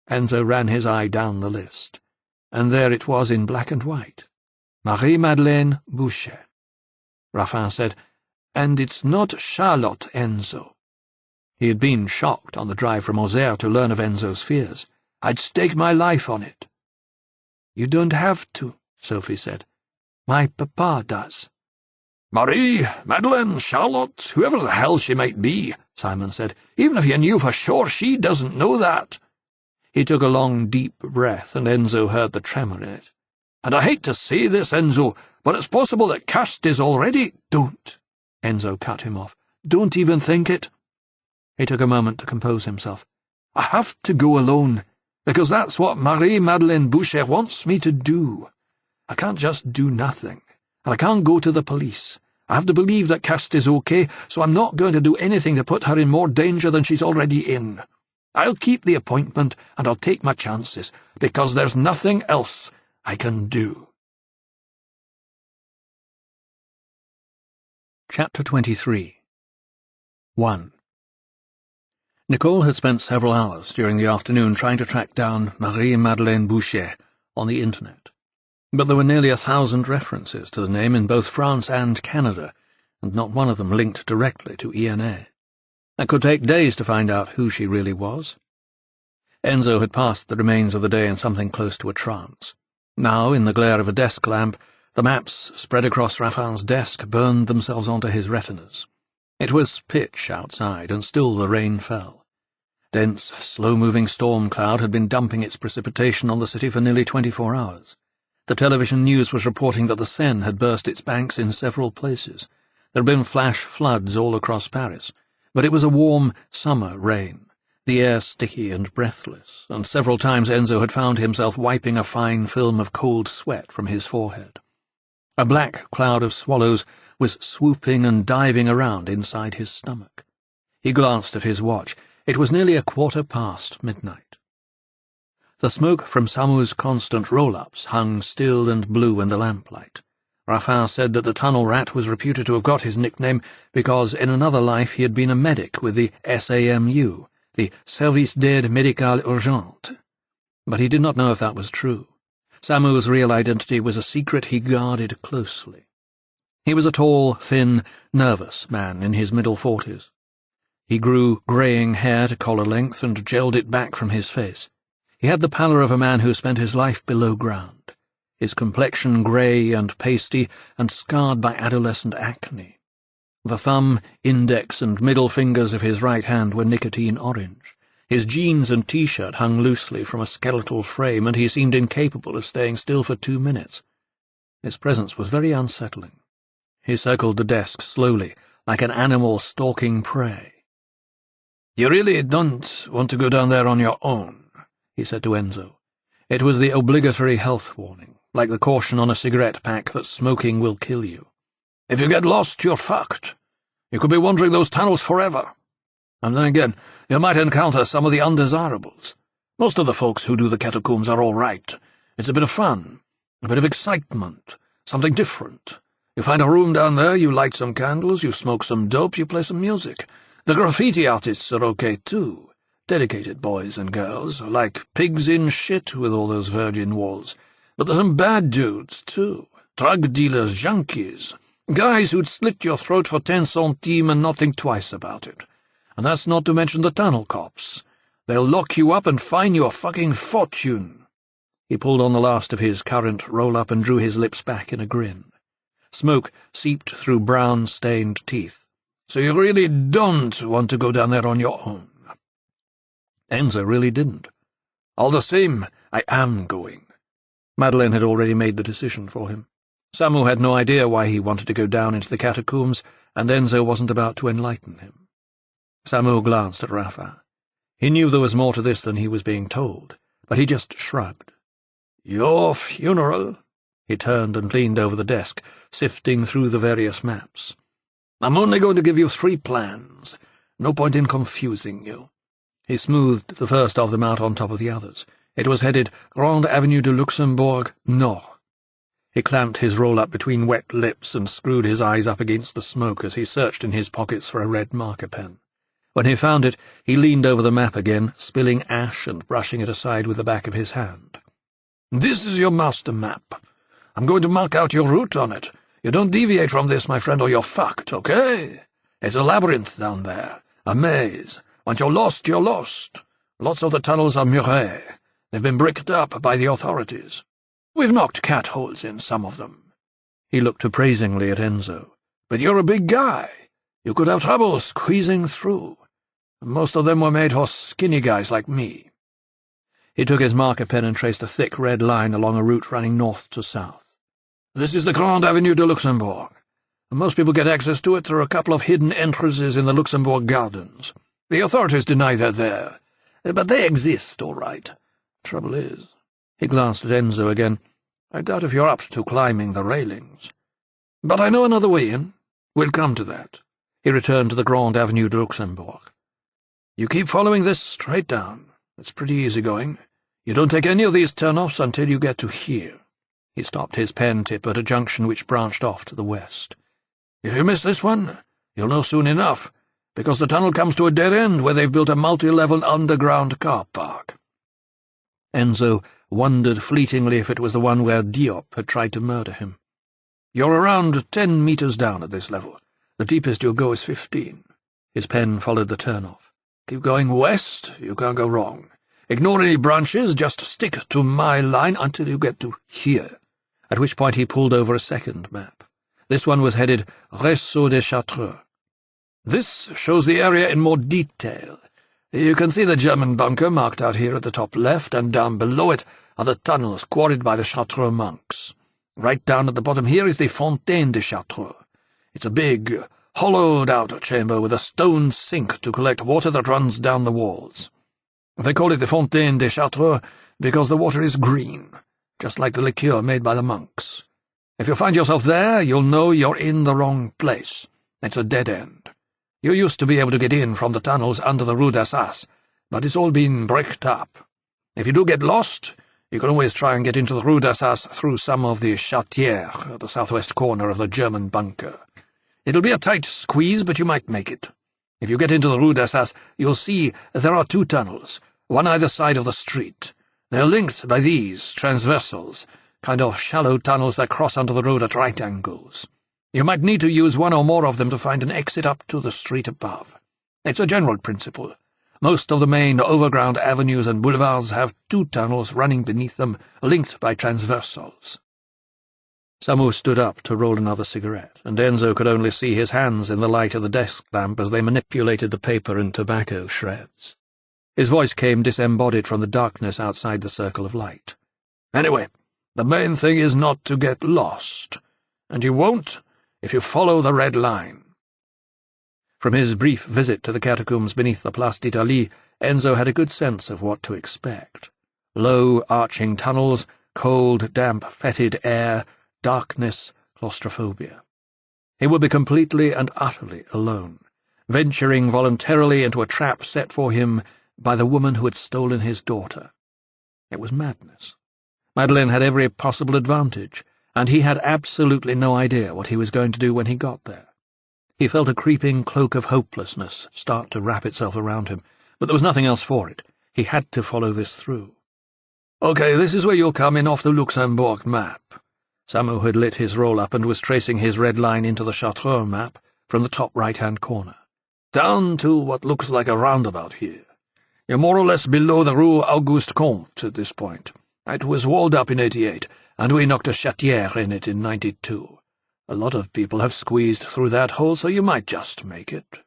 Enzo ran his eye down the list, and there it was in black and white. Marie-Madeleine Boucher. Raffin said, "And it's not Charlotte, Enzo." He had been shocked on the drive from Auxerre to learn of Enzo's fears. "I'd stake my life on it." "You don't have to," Sophie said. "My papa does." "Marie, Madeleine, Charlotte, whoever the hell she might be," Simon said. "Even if you knew for sure, she doesn't know that." He took a long, deep breath, and Enzo heard the tremor in it. "And I hate to say this, Enzo, but it's possible that Kirsty's already—" "Don't," Enzo cut him off. "Don't even think it." He took a moment to compose himself. "I have to go alone, because that's what Marie-Madeleine Boucher wants me to do. I can't just do nothing, and I can't go to the police. I have to believe that Kirsty's okay, so I'm not going to do anything to put her in more danger than she's already in. I'll keep the appointment, and I'll take my chances, because there's nothing else I can do." Chapter 23. 1. Nicole had spent several hours during the afternoon trying to track down Marie-Madeleine Boucher on the internet. But there were nearly 1,000 references to the name in both France and Canada, and not one of them linked directly to ENA. It could take days to find out who she really was. Enzo had passed the remains of the day in something close to a trance. Now, in the glare of a desk lamp, the maps spread across Raffin's desk burned themselves onto his retinas. It was pitch outside, and still the rain fell. Dense, slow-moving storm cloud had been dumping its precipitation on the city for nearly 24 hours. The television news was reporting that the Seine had burst its banks in several places. There had been flash floods all across Paris, but it was a warm summer rain, the air sticky and breathless, and several times Enzo had found himself wiping a fine film of cold sweat from his forehead. A black cloud of swallows was swooping and diving around inside his stomach. He glanced at his watch. It was nearly 1:15 midnight. The smoke from Samu's constant roll-ups hung still and blue in the lamplight. Raffin said that the tunnel rat was reputed to have got his nickname because in another life he had been a medic with the SAMU, the Service d'Aide Médicale Urgente. But he did not know if that was true. Samu's real identity was a secret he guarded closely. He was a tall, thin, nervous man in his middle 40s. He grew greying hair to collar length and gelled it back from his face. He had the pallor of a man who spent his life below ground, his complexion grey and pasty and scarred by adolescent acne. The thumb, index, and middle fingers of his right hand were nicotine orange. His jeans and T-shirt hung loosely from a skeletal frame, and he seemed incapable of staying still for 2 minutes. His presence was very unsettling. He circled the desk slowly, like an animal stalking prey. "You really don't want to go down there on your own," he said to Enzo. It was the obligatory health warning, like the caution on a cigarette pack that smoking will kill you. "If you get lost, you're fucked. You could be wandering those tunnels forever. And then again, you might encounter some of the undesirables. Most of the folks who do the catacombs are all right. It's a bit of fun, a bit of excitement, something different. You find a room down there, you light some candles, you smoke some dope, you play some music. The graffiti artists are okay, too. Dedicated boys and girls, like pigs in shit with all those virgin walls. But there's some bad dudes, too. Drug dealers, junkies. Guys who'd slit your throat for 10 centimes and not think twice about it. And that's not to mention the tunnel cops. They'll lock you up and fine you a fucking fortune." He pulled on the last of his current roll-up and drew his lips back in a grin. Smoke seeped through brown-stained teeth. "So you really don't want to go down there on your own?" Enzo really didn't. "All the same, I am going." Madeleine had already made the decision for him. Samu had no idea why he wanted to go down into the catacombs, and Enzo wasn't about to enlighten him. Samu glanced at Raffin. He knew there was more to this than he was being told, but he just shrugged. "Your funeral?" He turned and leaned over the desk, sifting through the various maps. "I'm only going to give you 3 plans. No point in confusing you." He smoothed the first of them out on top of the others. It was headed Grande Avenue de Luxembourg, Nord. He clamped his roll-up between wet lips and screwed his eyes up against the smoke as he searched in his pockets for a red marker pen. When he found it, he leaned over the map again, spilling ash and brushing it aside with the back of his hand. "This is your master map. I'm going to mark out your route on it. You don't deviate from this, my friend, or you're fucked, okay? It's a labyrinth down there, a maze. Once you're lost, you're lost. Lots of the tunnels are murés. They've been bricked up by the authorities. We've knocked cat holes in some of them." He looked appraisingly at Enzo. "But you're a big guy. You could have trouble squeezing through. Most of them were made for skinny guys like me." He took his marker pen and traced a thick red line along a route running north to south. "This is the Grande Avenue de Luxembourg. Most people get access to it through a couple of hidden entrances in the Luxembourg Gardens. The authorities deny they're there, but they exist, all right. Trouble is," he glanced at Enzo again, "I doubt if you're up to climbing the railings. But I know another way in. We'll come to that." He returned to the Grande Avenue de Luxembourg. "You keep following this straight down. It's pretty easy going. You don't take any of these turn-offs until you get to here." He stopped his pen tip at a junction which branched off to the west. "If you miss this one, you'll know soon enough, because the tunnel comes to a dead end where they've built a multi-level underground car park." Enzo wondered fleetingly if it was the one where Diop had tried to murder him. "You're around 10 meters down at this level. The deepest you'll go is 15. His pen followed the turn-off. "Keep going west, you can't go wrong. Ignore any branches, just stick to my line until you get to here," at which point he pulled over a second map. This one was headed Réseau des Chartreux. "This shows the area in more detail. You can see the German bunker marked out here at the top left, and down below it are the tunnels quarried by the Chartreux monks. Right down at the bottom here is the Fontaine de Chartreux. It's a big, hollowed-out chamber with a stone sink to collect water that runs down the walls. They call it the Fontaine de Chartreux because the water is green, just like the liqueur made by the monks. If you find yourself there, you'll know you're in the wrong place. It's a dead end. You used to be able to get in from the tunnels under the Rue d'Assas, but it's all been bricked up. If you do get lost, You can always try and get into the Rue d'Assas through some of the chatières at the southwest corner of the German bunker. It'll be a tight squeeze, but you might make it. If you get into the Rue d'Assas, you'll see there are 2 tunnels, one either side of the street. They're linked by these transversals, kind of shallow tunnels that cross onto the road at right angles. You might need to use one or more of them to find an exit up to the street above. It's a general principle. Most of the main overground avenues and boulevards have 2 tunnels running beneath them, linked by transversals. Samu stood up to roll another cigarette, and Enzo could only see his hands in the light of the desk lamp as they manipulated the paper and tobacco shreds. His voice came disembodied from the darkness outside the circle of light. Anyway, the main thing is not to get lost, and you won't if you follow the red line. From his brief visit to the catacombs beneath the Place d'Italie, Enzo had a good sense of what to expect. Low, arching tunnels, cold, damp, fetid air, darkness, claustrophobia. He would be completely and utterly alone, venturing voluntarily into a trap set for him by the woman who had stolen his daughter. It was madness. Madeleine had every possible advantage, and he had absolutely no idea what he was going to do when he got there. He felt a creeping cloak of hopelessness start to wrap itself around him, but there was nothing else for it. He had to follow this through. Okay, this is where you'll come in off the Luxembourg map. Samu had lit his roll-up and was tracing his red line into the Chartreux map from the top right-hand corner. Down to what looks like a roundabout here. You're more or less below the Rue Auguste Comte at this point. It was walled up in 88, and we knocked a chatière in it in 92. A lot of people have squeezed through that hole, so you might just make it.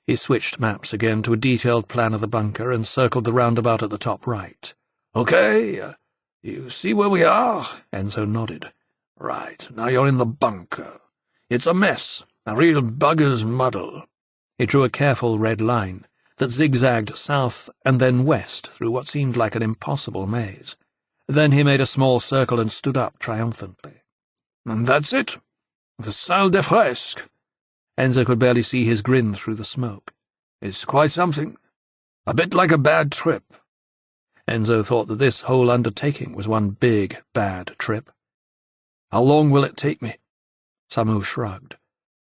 He switched maps again to a detailed plan of the bunker and circled the roundabout at the top right. Okay, you see where we are? Enzo nodded. Right, now you're in the bunker. It's a mess, a real bugger's muddle. He drew a careful red line that zigzagged south and then west through what seemed like an impossible maze. Then he made a small circle and stood up triumphantly. And that's it. The salle des fresques. Enzo could barely see his grin through the smoke. It's quite something. A bit like a bad trip. Enzo thought that this whole undertaking was one big, bad trip. How long will it take me? Samu shrugged.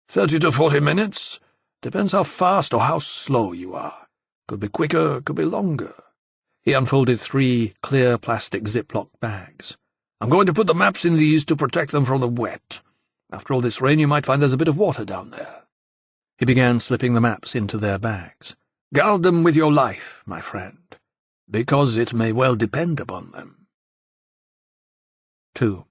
30 to 40 minutes. Depends how fast or how slow you are. Could be quicker, could be longer. He unfolded 3 clear plastic Ziploc bags. I'm going to put the maps in these to protect them from the wet. After all this rain, you might find there's a bit of water down there. He began slipping the maps into their bags. Guard them with your life, my friend, because it may well depend upon them. 2.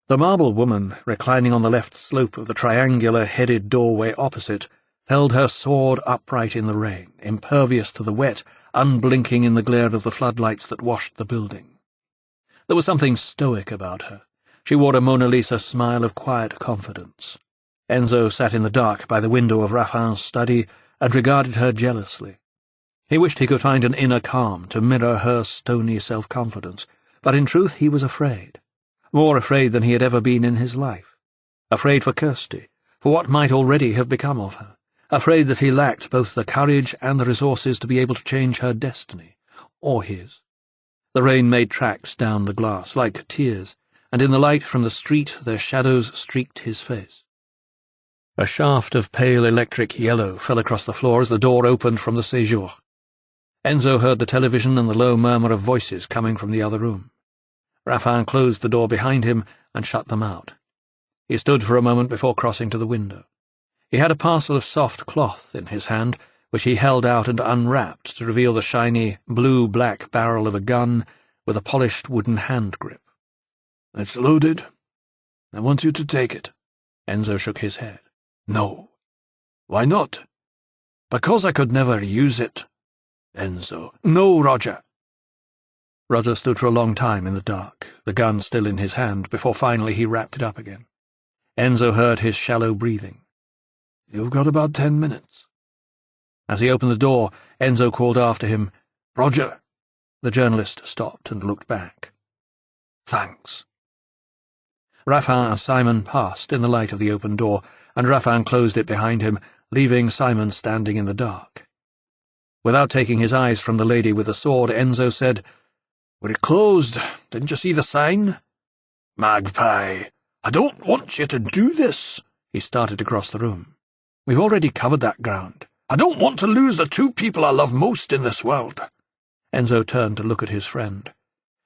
The marble woman, reclining on the left slope of the triangular-headed doorway opposite, held her sword upright in the rain, impervious to the wet, unblinking in the glare of the floodlights that washed the building. There was something stoic about her. She wore a Mona Lisa smile of quiet confidence. Enzo sat in the dark by the window of Raffin's study and regarded her jealously. He wished he could find an inner calm to mirror her stony self-confidence, but in truth he was afraid. More afraid than he had ever been in his life. Afraid for Kirsty, for what might already have become of her. Afraid that he lacked both the courage and the resources to be able to change her destiny, or his. The rain made tracks down the glass, like tears, and in the light from the street their shadows streaked his face. A shaft of pale electric yellow fell across the floor as the door opened from the séjour. Enzo heard the television and the low murmur of voices coming from the other room. Raffin closed the door behind him and shut them out. He stood for a moment before crossing to the window. He had a parcel of soft cloth in his hand, which he held out and unwrapped to reveal the shiny, blue-black barrel of a gun with a polished wooden hand grip. "It's loaded. I want you to take it." Enzo shook his head. "No." "Why not?" "Because I could never use it." "Enzo." "No, Roger." Roger stood for a long time in the dark, the gun still in his hand, before finally he wrapped it up again. Enzo heard his shallow breathing. "You've got about 10 minutes. As he opened the door, Enzo called after him, "Roger." The journalist stopped and looked back. "Thanks." Raffin and Simon passed in the light of the open door, and Raffin closed it behind him, leaving Simon standing in the dark. Without taking his eyes from the lady with the sword, Enzo said, We're closed. Didn't you see the sign? Magpie, I don't want you to do this. He started across the room. We've already covered that ground. I don't want to lose the two people I love most in this world. Enzo turned to look at his friend.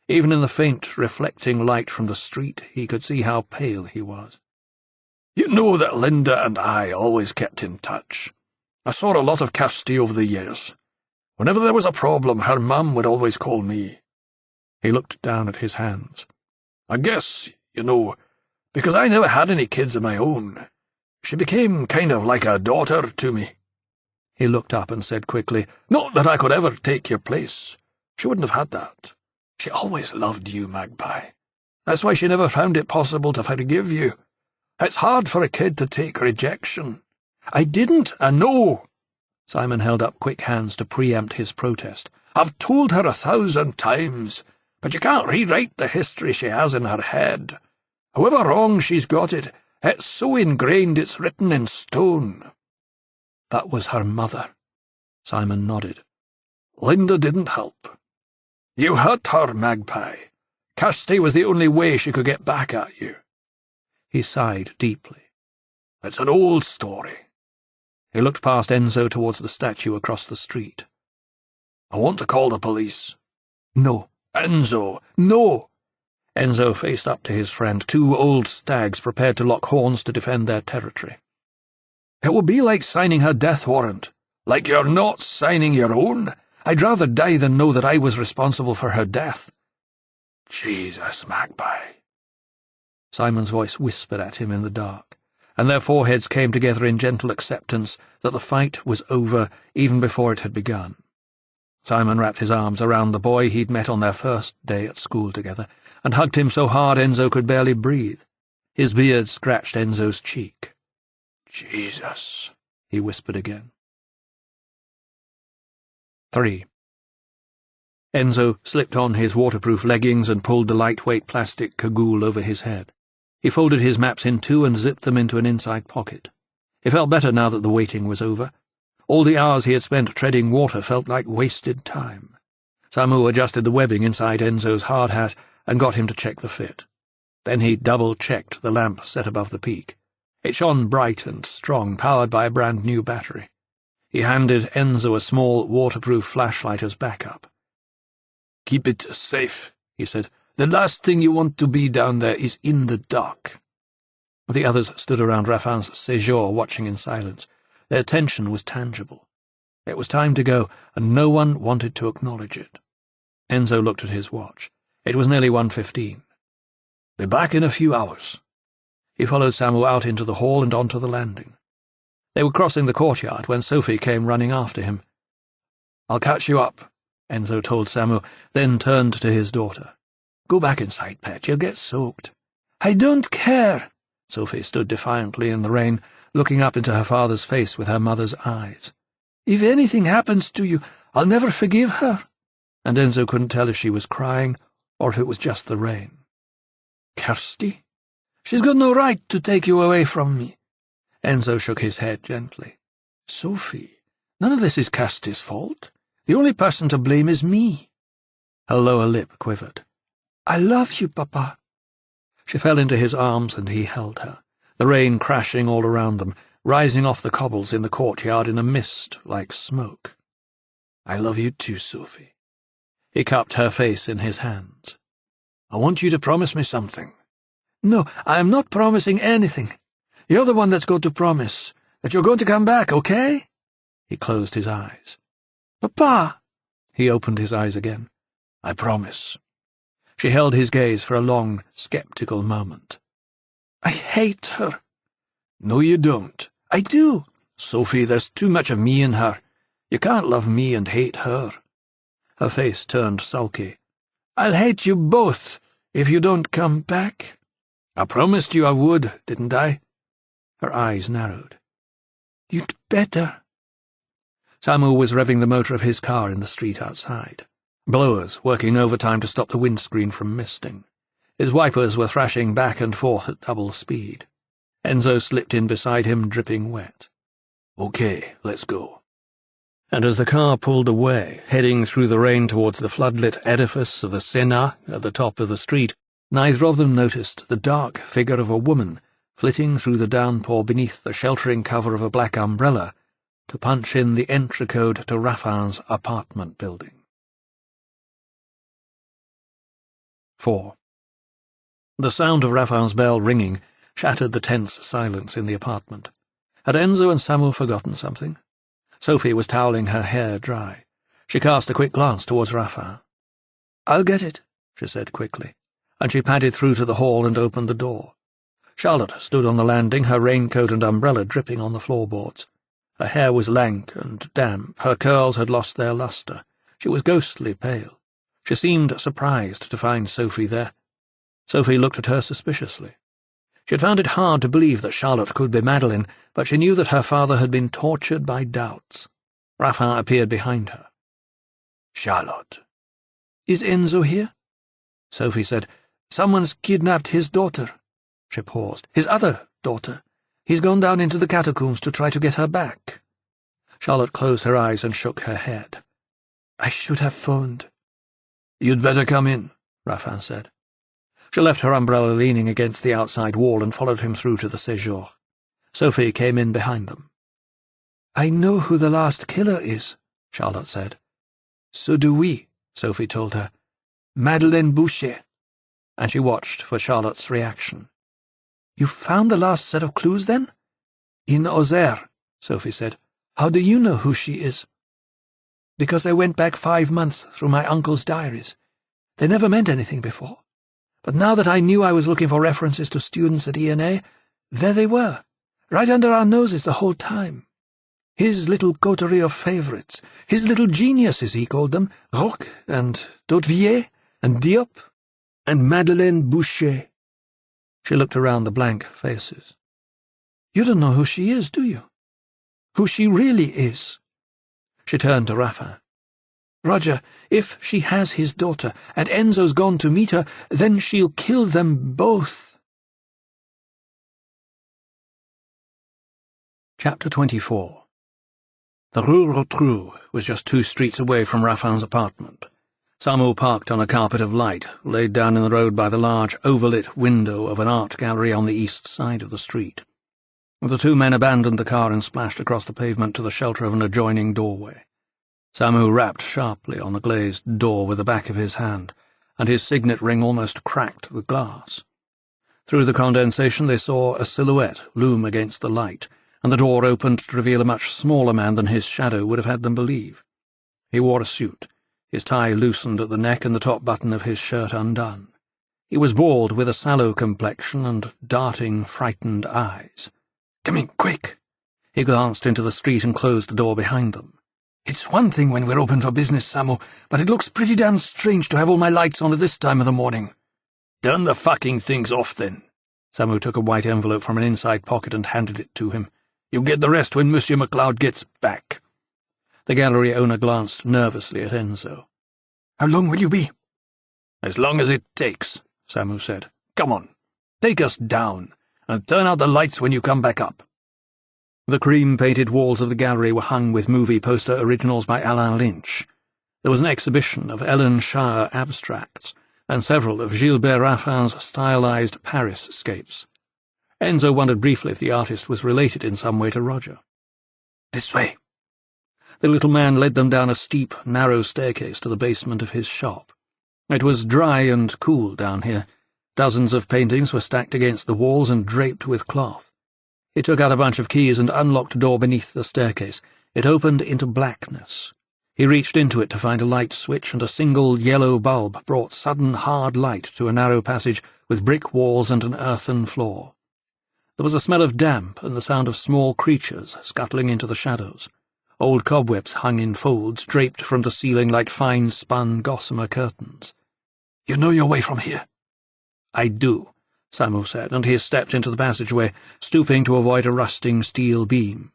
Even in the faint, reflecting light from the street, he could see how pale he was. You know that Linda and I always kept in touch. I saw a lot of Kirsty over the years. Whenever there was a problem, her mum would always call me. He looked down at his hands. I guess, because I never had any kids of my own, she became kind of like a daughter to me. He looked up and said quickly, Not that I could ever take your place. She wouldn't have had that. She always loved you, Magpie. That's why she never found it possible to forgive you. It's hard for a kid to take rejection. I didn't, I know. Simon held up quick hands to preempt his protest. I've told her 1,000 times, but you can't rewrite the history she has in her head. However wrong she's got it, it's so ingrained it's written in stone. That was her mother. Simon nodded. Linda didn't help. You hurt her, Magpie. Kirsty was the only way she could get back at you. He sighed deeply. It's an old story. He looked past Enzo towards the statue across the street. I want to call the police. No. Enzo, no! Enzo faced up to his friend, two old stags prepared to lock horns to defend their territory. It will be like signing her death warrant. Like you're not signing your own? I'd rather die than know that I was responsible for her death. Jesus, Magpie. Simon's voice whispered at him in the dark, and their foreheads came together in gentle acceptance that the fight was over even before it had begun. Simon wrapped his arms around the boy he'd met on their first day at school together, and hugged him so hard Enzo could barely breathe. His beard scratched Enzo's cheek. Jesus, he whispered again. 3. Enzo slipped on his waterproof leggings and pulled the lightweight plastic cagoule over his head. He folded his maps in two and zipped them into an inside pocket. He felt better now that the waiting was over. All the hours he had spent treading water felt like wasted time. Samu adjusted the webbing inside Enzo's hard hat and got him to check the fit. Then he double-checked the lamp set above the peak. It shone bright and strong, powered by a brand-new battery. He handed Enzo a small, waterproof flashlight as backup. "Keep it safe," he said. "The last thing you want to be down there is in the dark." The others stood around Raffin's séjour, watching in silence. Their tension was tangible. It was time to go, and no one wanted to acknowledge it. Enzo looked at his watch. It was nearly 1:15. "Be back in a few hours." He followed Samu out into the hall and onto the landing. They were crossing the courtyard when Sophie came running after him. "I'll catch you up," Enzo told Samu, then turned to his daughter. "Go back inside, Pet. You'll get soaked." "I don't care." Sophie stood defiantly in the rain, looking up into her father's face with her mother's eyes. "If anything happens to you, I'll never forgive her." And Enzo couldn't tell if she was crying or if it was just the rain. "Kirsty? She's got no right to take you away from me." Enzo shook his head gently. "Sophie, none of this is Kirsty's fault. The only person to blame is me." Her lower lip quivered. "I love you, Papa." She fell into his arms and he held her, the rain crashing all around them, rising off the cobbles in the courtyard in a mist like smoke. "I love you too, Sophie." He cupped her face in his hands. "I want you to promise me something." "No, I am not promising anything. You're the one that's got to promise that you're going to come back, okay?" He closed his eyes. "Papa!" He opened his eyes again. "I promise." She held his gaze for a long, skeptical moment. "I hate her." "No, you don't." "I do." "Sophie, there's too much of me in her. You can't love me and hate her." Her face turned sulky. "I'll hate you both if you don't come back." "I promised you I would, didn't I?" Her eyes narrowed. "You'd better." Samu was revving the motor of his car in the street outside. Blowers working overtime to stop the windscreen from misting. His wipers were thrashing back and forth at double speed. Enzo slipped in beside him, dripping wet. "Okay, let's go." And as the car pulled away, heading through the rain towards the floodlit edifice of the Sénat at the top of the street, neither of them noticed the dark figure of a woman flitting through the downpour beneath the sheltering cover of a black umbrella to punch in the entry code to Raffin's apartment building. 4. The sound of Raffin's bell ringing shattered the tense silence in the apartment. Had Enzo and Samu forgotten something? Sophie was toweling her hair dry. She cast a quick glance towards Raffin. "I'll get it," she said quickly, and she padded through to the hall and opened the door. Charlotte stood on the landing, her raincoat and umbrella dripping on the floorboards. Her hair was lank and damp, her curls had lost their lustre. She was ghostly pale. She seemed surprised to find Sophie there. Sophie looked at her suspiciously. She had found it hard to believe that Charlotte could be Madeleine, but she knew that her father had been tortured by doubts. Raffin appeared behind her. "Charlotte." "Is Enzo here?" Sophie said, "Someone's kidnapped his daughter." She paused. "His other daughter. He's gone down into the catacombs to try to get her back." Charlotte closed her eyes and shook her head. "I should have phoned." "You'd better come in," Raffin said. She left her umbrella leaning against the outside wall and followed him through to the séjour. Sophie came in behind them. "I know who the last killer is," Charlotte said. "So do we," Sophie told her. "Madeleine Boucher." And she watched for Charlotte's reaction. "You found the last set of clues, then?" "In Auxerre," Sophie said. "How do you know who she is?" "Because I went back 5 months through my uncle's diaries. They never meant anything before. But now that I knew I was looking for references to students at ENA, there they were, right under our noses the whole time. His little coterie of favourites, his little geniuses, he called them, Roch and d'Hautevillers and Diop and Madeleine Boucher." She looked around the blank faces. "You don't know who she is, do you? Who she really is?" She turned to Raffin. "Roger, if she has his daughter, and Enzo's gone to meet her, then she'll kill them both." Chapter 24. The Rue Rotrou was just 2 streets away from Raffin's apartment. Samu parked on a carpet of light, laid down in the road by the large, overlit window of an art gallery on the east side of the street. The 2 men abandoned the car and splashed across the pavement to the shelter of an adjoining doorway. Samu rapped sharply on the glazed door with the back of his hand, and his signet ring almost cracked the glass. Through the condensation they saw a silhouette loom against the light, and the door opened to reveal a much smaller man than his shadow would have had them believe. He wore a suit, his tie loosened at the neck and the top button of his shirt undone. He was bald, with a sallow complexion and darting, frightened eyes. "Come in, quick!" He glanced into the street and closed the door behind them. "It's one thing when we're open for business, Samu, but it looks pretty damn strange to have all my lights on at this time of the morning." "Turn the fucking things off, then." Samu took a white envelope from an inside pocket and handed it to him. "You'll get the rest when Monsieur MacLeod gets back." The gallery owner glanced nervously at Enzo. "How long will you be?" "As long as it takes," Samu said. "Come on, take us down, and turn out the lights when you come back up." The cream-painted walls of the gallery were hung with movie poster originals by Alain Lynch. There was an exhibition of Ellen Shire abstracts, and several of Gilbert Raffin's stylized Paris-scapes. Enzo wondered briefly if the artist was related in some way to Roger. "This way." The little man led them down a steep, narrow staircase to the basement of his shop. It was dry and cool down here. Dozens of paintings were stacked against the walls and draped with cloth. He took out a bunch of keys and unlocked a door beneath the staircase. It opened into blackness. He reached into it to find a light switch, and a single yellow bulb brought sudden hard light to a narrow passage with brick walls and an earthen floor. There was a smell of damp and the sound of small creatures scuttling into the shadows. Old cobwebs hung in folds, draped from the ceiling like fine-spun gossamer curtains. "You know your way from here?" "I do," Samu said, and he stepped into the passageway, stooping to avoid a rusting steel beam.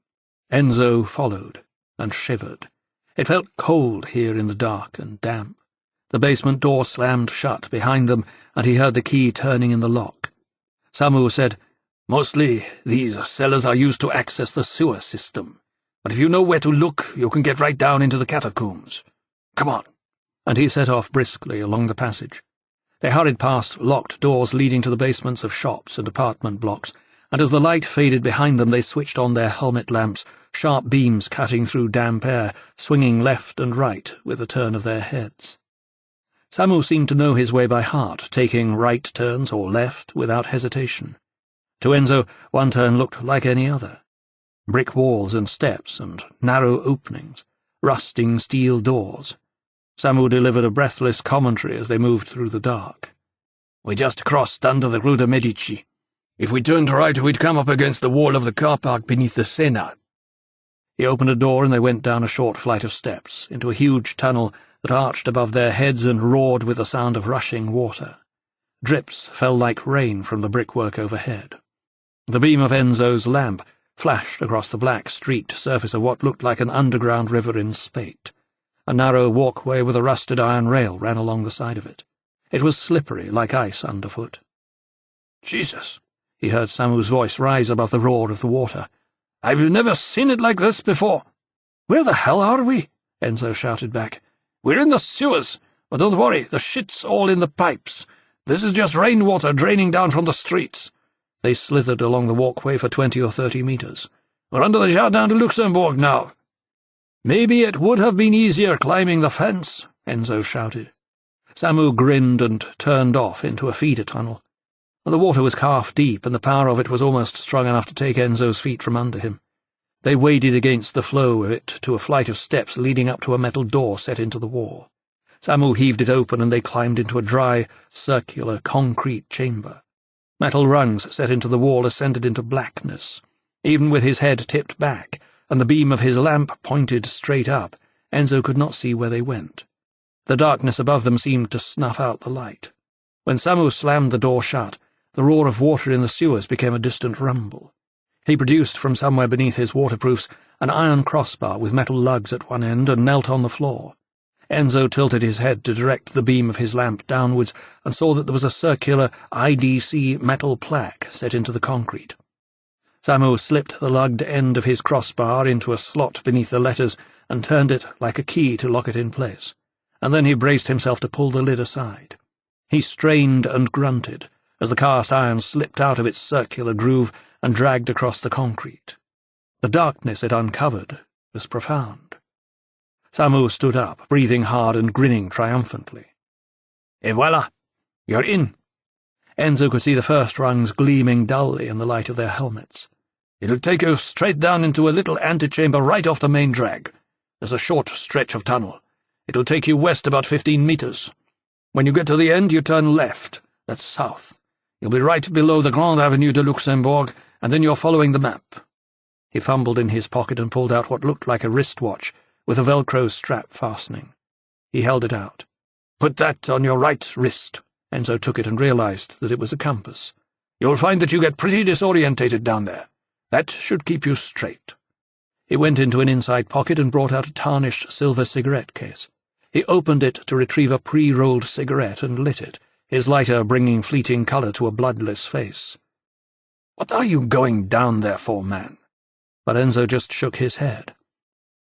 Enzo followed, and shivered. It felt cold here in the dark and damp. The basement door slammed shut behind them, and he heard the key turning in the lock. Samu said, "Mostly these cellars are used to access the sewer system, but if you know where to look, you can get right down into the catacombs. Come on." And he set off briskly along the passage. They hurried past locked doors leading to the basements of shops and apartment blocks, and as the light faded behind them they switched on their helmet lamps, sharp beams cutting through damp air, swinging left and right with the turn of their heads. Samu seemed to know his way by heart, taking right turns or left without hesitation. To Enzo, one turn looked like any other. Brick walls and steps and narrow openings, rusting steel doors. Samu delivered a breathless commentary as they moved through the dark. "We just crossed under the Rue de Medici. If we turned right, we'd come up against the wall of the car park beneath the Sena." He opened a door and they went down a short flight of steps, into a huge tunnel that arched above their heads and roared with the sound of rushing water. Drips fell like rain from the brickwork overhead. The beam of Enzo's lamp flashed across the black streaked surface of what looked like an underground river in spate. A narrow walkway with a rusted iron rail ran along the side of it. It was slippery, like ice underfoot. "Jesus!" He heard Samu's voice rise above the roar of the water. "I've never seen it like this before." "Where the hell are we?" Enzo shouted back. "We're in the sewers, but don't worry, the shit's all in the pipes. This is just rainwater draining down from the streets." They slithered along the walkway for 20 or 30 meters. "We're under the Jardin de Luxembourg now." "Maybe it would have been easier climbing the fence," Enzo shouted. Samu grinned and turned off into a feeder tunnel. The water was calf-deep, and the power of it was almost strong enough to take Enzo's feet from under him. They waded against the flow of it to a flight of steps leading up to a metal door set into the wall. Samu heaved it open, and they climbed into a dry, circular, concrete chamber. Metal rungs set into the wall ascended into blackness. Even with his head tipped back, and the beam of his lamp pointed straight up, Enzo could not see where they went. The darkness above them seemed to snuff out the light. When Samu slammed the door shut, the roar of water in the sewers became a distant rumble. He produced from somewhere beneath his waterproofs an iron crossbar with metal lugs at one end and knelt on the floor. Enzo tilted his head to direct the beam of his lamp downwards and saw that there was a circular IDC metal plaque set into the concrete. Samu slipped the lugged end of his crossbar into a slot beneath the letters and turned it like a key to lock it in place, and then he braced himself to pull the lid aside. He strained and grunted as the cast iron slipped out of its circular groove and dragged across the concrete. The darkness it uncovered was profound. Samu stood up, breathing hard and grinning triumphantly. "Et voilà! You're in." Enzo could see the first rungs gleaming dully in the light of their helmets. "It'll take you straight down into a little antechamber right off the main drag. There's a short stretch of tunnel. It'll take you west about 15 meters. When you get to the end, you turn left. That's south. You'll be right below the Grande Avenue de Luxembourg, and then you're following the map." He fumbled in his pocket and pulled out what looked like a wristwatch with a Velcro strap fastening. He held it out. "Put that on your right wrist." Enzo took it and realized that it was a compass. "You'll find that you get pretty disorientated down there. That should keep you straight." He went into an inside pocket and brought out a tarnished silver cigarette case. He opened it to retrieve a pre-rolled cigarette and lit it, his lighter bringing fleeting colour to a bloodless face. "What are you going down there for, man?" But Enzo just shook his head.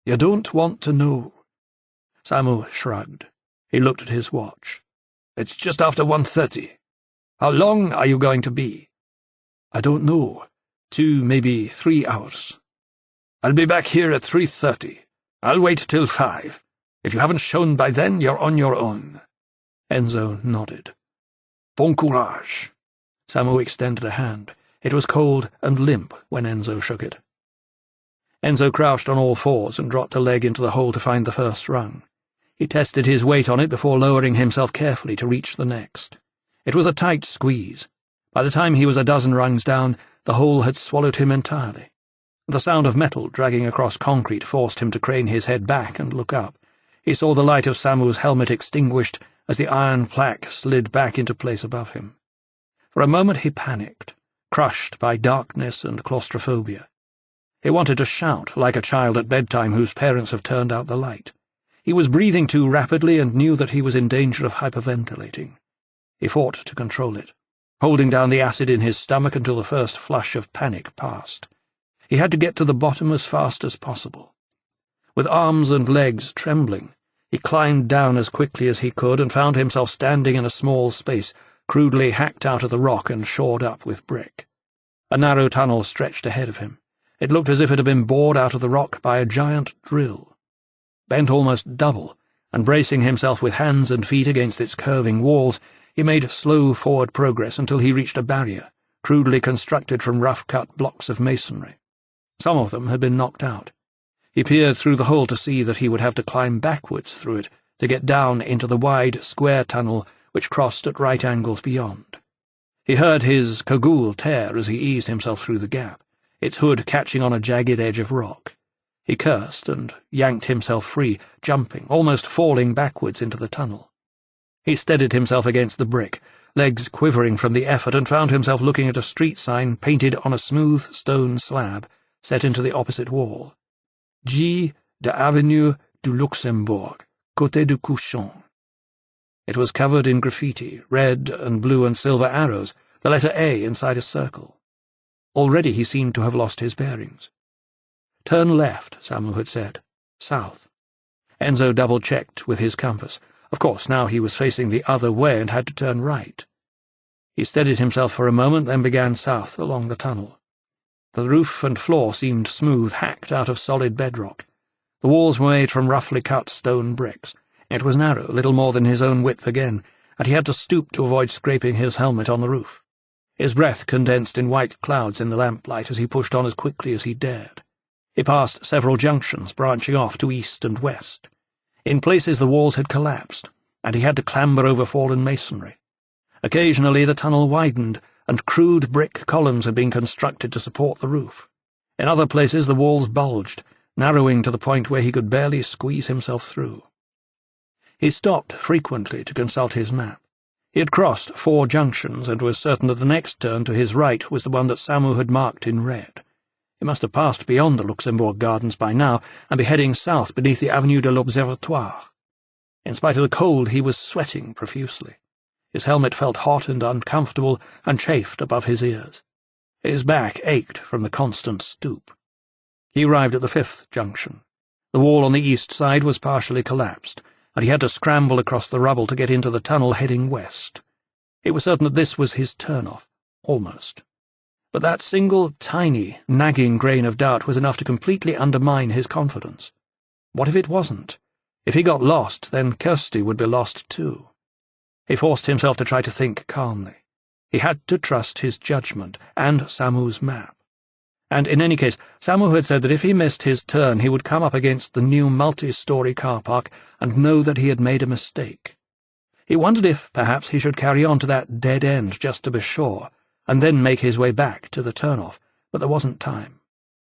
"You don't want to know." Samu shrugged. He looked at his watch. "It's just after 1:30. How long are you going to be?" "I don't know. 2, maybe 3 hours. "I'll be back here at 3:30. I'll wait till 5. If you haven't shown by then, you're on your own." Enzo nodded. "Bon courage." Samu extended a hand. It was cold and limp when Enzo shook it. Enzo crouched on all fours and dropped a leg into the hole to find the first rung. He tested his weight on it before lowering himself carefully to reach the next. It was a tight squeeze. By the time he was a dozen rungs down, the hole had swallowed him entirely. The sound of metal dragging across concrete forced him to crane his head back and look up. He saw the light of Samu's helmet extinguished as the iron plaque slid back into place above him. For a moment he panicked, crushed by darkness and claustrophobia. He wanted to shout, like a child at bedtime whose parents have turned out the light. He was breathing too rapidly and knew that he was in danger of hyperventilating. He fought to control it, holding down the acid in his stomach until the first flush of panic passed. He had to get to the bottom as fast as possible. With arms and legs trembling, he climbed down as quickly as he could and found himself standing in a small space, crudely hacked out of the rock and shored up with brick. A narrow tunnel stretched ahead of him. It looked as if it had been bored out of the rock by a giant drill. Bent almost double, and bracing himself with hands and feet against its curving walls, he made slow forward progress until he reached a barrier, crudely constructed from rough-cut blocks of masonry. Some of them had been knocked out. He peered through the hole to see that he would have to climb backwards through it to get down into the wide, square tunnel which crossed at right angles beyond. He heard his cagoule tear as he eased himself through the gap, its hood catching on a jagged edge of rock. He cursed and yanked himself free, jumping, almost falling backwards into the tunnel. He steadied himself against the brick, legs quivering from the effort, and found himself looking at a street sign painted on a smooth stone slab set into the opposite wall. G. de Avenue du Luxembourg, Côté du Couchon. It was covered in graffiti, red and blue and silver arrows, the letter A inside a circle. Already he seemed to have lost his bearings. "Turn left," Samu had said. "South." Enzo double-checked with his compass. Of course, now he was facing the other way and had to turn right. He steadied himself for a moment, then began south along the tunnel. The roof and floor seemed smooth, hacked out of solid bedrock. The walls were made from roughly cut stone bricks. It was narrow, little more than his own width again, and he had to stoop to avoid scraping his helmet on the roof. His breath condensed in white clouds in the lamplight as he pushed on as quickly as he dared. He passed several junctions branching off to east and west. In places the walls had collapsed, and he had to clamber over fallen masonry. Occasionally the tunnel widened, and crude brick columns had been constructed to support the roof. In other places the walls bulged, narrowing to the point where he could barely squeeze himself through. He stopped frequently to consult his map. He had crossed 4 junctions and was certain that the next turn to his right was the one that Samu had marked in red. He must have passed beyond the Luxembourg Gardens by now and be heading south beneath the Avenue de l'Observatoire. In spite of the cold, he was sweating profusely. His helmet felt hot and uncomfortable and chafed above his ears. His back ached from the constant stoop. He arrived at the 5th junction. The wall on the east side was partially collapsed, and he had to scramble across the rubble to get into the tunnel heading west. He was certain that this was his turn-off, almost. But that single, tiny, nagging grain of doubt was enough to completely undermine his confidence. What if it wasn't? If he got lost, then Kirsty would be lost too. He forced himself to try to think calmly. He had to trust his judgment and Samu's map. And in any case, Samu had said that if he missed his turn he would come up against the new multi-story car park and know that he had made a mistake. He wondered if, perhaps, he should carry on to that dead end just to be sure, and then make his way back to the turn-off, but there wasn't time.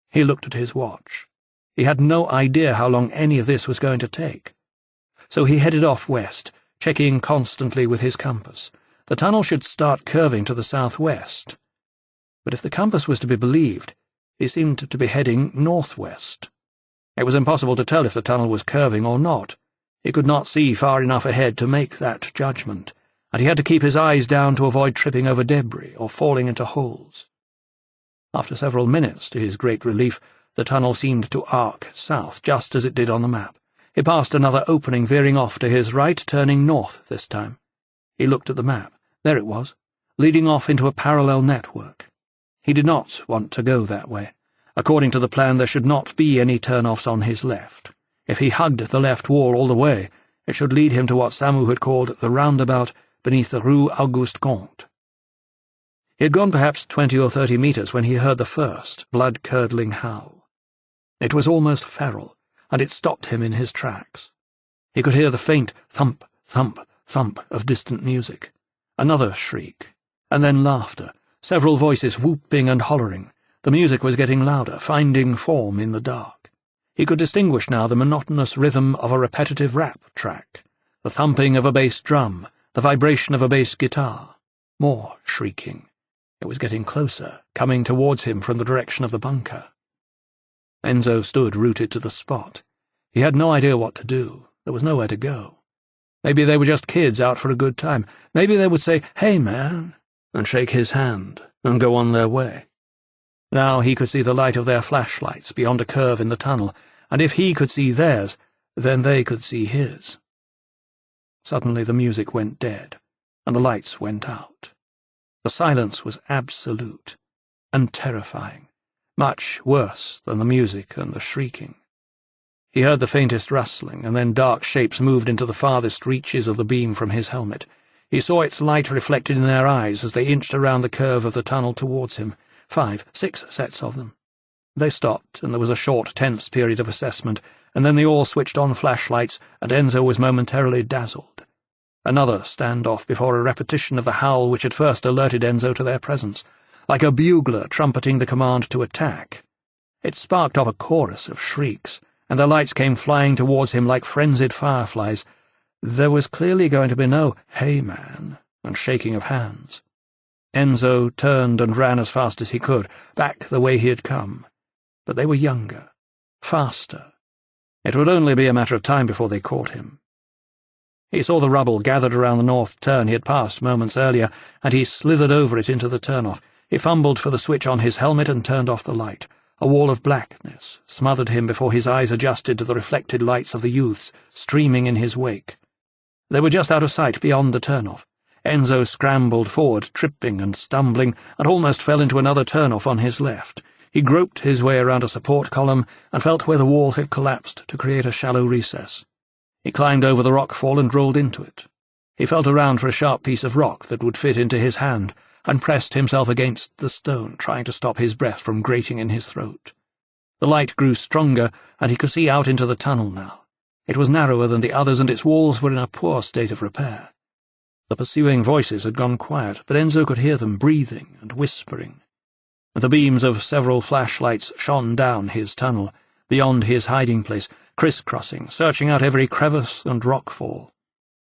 He looked at his watch. He had no idea how long any of this was going to take. So he headed off west, checking constantly with his compass. The tunnel should start curving to the southwest. But if the compass was to be believed, he seemed to be heading northwest. It was impossible to tell if the tunnel was curving or not. He could not see far enough ahead to make that judgment, and he had to keep his eyes down to avoid tripping over debris or falling into holes. After several minutes, to his great relief, the tunnel seemed to arc south, just as it did on the map. He passed another opening, veering off to his right, turning north this time. He looked at the map. There it was, leading off into a parallel network. He did not want to go that way. According to the plan, there should not be any turn-offs on his left. If he hugged the left wall all the way, it should lead him to what Samu had called the roundabout beneath the Rue Auguste Comte. He had gone perhaps 20 or 30 metres when he heard the first blood-curdling howl. It was almost feral, and it stopped him in his tracks. He could hear the faint thump, thump, thump of distant music. Another shriek, and then laughter, several voices whooping and hollering. The music was getting louder, finding form in the dark. He could distinguish now the monotonous rhythm of a repetitive rap track, the thumping of a bass drum, the vibration of a bass guitar. More shrieking. It was getting closer, coming towards him from the direction of the bunker. Enzo stood rooted to the spot. He had no idea what to do. There was nowhere to go. Maybe they were just kids out for a good time. Maybe they would say, "Hey, man," and shake his hand, and go on their way. Now he could see the light of their flashlights beyond a curve in the tunnel, and if he could see theirs, then they could see his. Suddenly the music went dead, and the lights went out. The silence was absolute and terrifying, much worse than the music and the shrieking. He heard the faintest rustling, and then dark shapes moved into the farthest reaches of the beam from his helmet. He saw its light reflected in their eyes as they inched around the curve of the tunnel towards him. 5, 6 sets of them. They stopped, and there was a short, tense period of assessment, and then they all switched on flashlights, and Enzo was momentarily dazzled. Another standoff before a repetition of the howl which had first alerted Enzo to their presence, like a bugler trumpeting the command to attack. It sparked off a chorus of shrieks, and the lights came flying towards him like frenzied fireflies. There was clearly going to be no "Hey, man," and shaking of hands. Enzo turned and ran as fast as he could, back the way he had come. But they were younger, faster. It would only be a matter of time before they caught him. He saw the rubble gathered around the north turn he had passed moments earlier, and he slithered over it into the turnoff. He fumbled for the switch on his helmet and turned off the light. A wall of blackness smothered him before his eyes adjusted to the reflected lights of the youths streaming in his wake. They were just out of sight beyond the turnoff. Enzo scrambled forward, tripping and stumbling, and almost fell into another turnoff on his left. He groped his way around a support column and felt where the wall had collapsed to create a shallow recess. He climbed over the rockfall and rolled into it. He felt around for a sharp piece of rock that would fit into his hand, and pressed himself against the stone, trying to stop his breath from grating in his throat. The light grew stronger, and he could see out into the tunnel now. It was narrower than the others, and its walls were in a poor state of repair. The pursuing voices had gone quiet, but Enzo could hear them breathing and whispering. The beams of several flashlights shone down his tunnel, beyond his hiding place, criss-crossing, searching out every crevice and rockfall.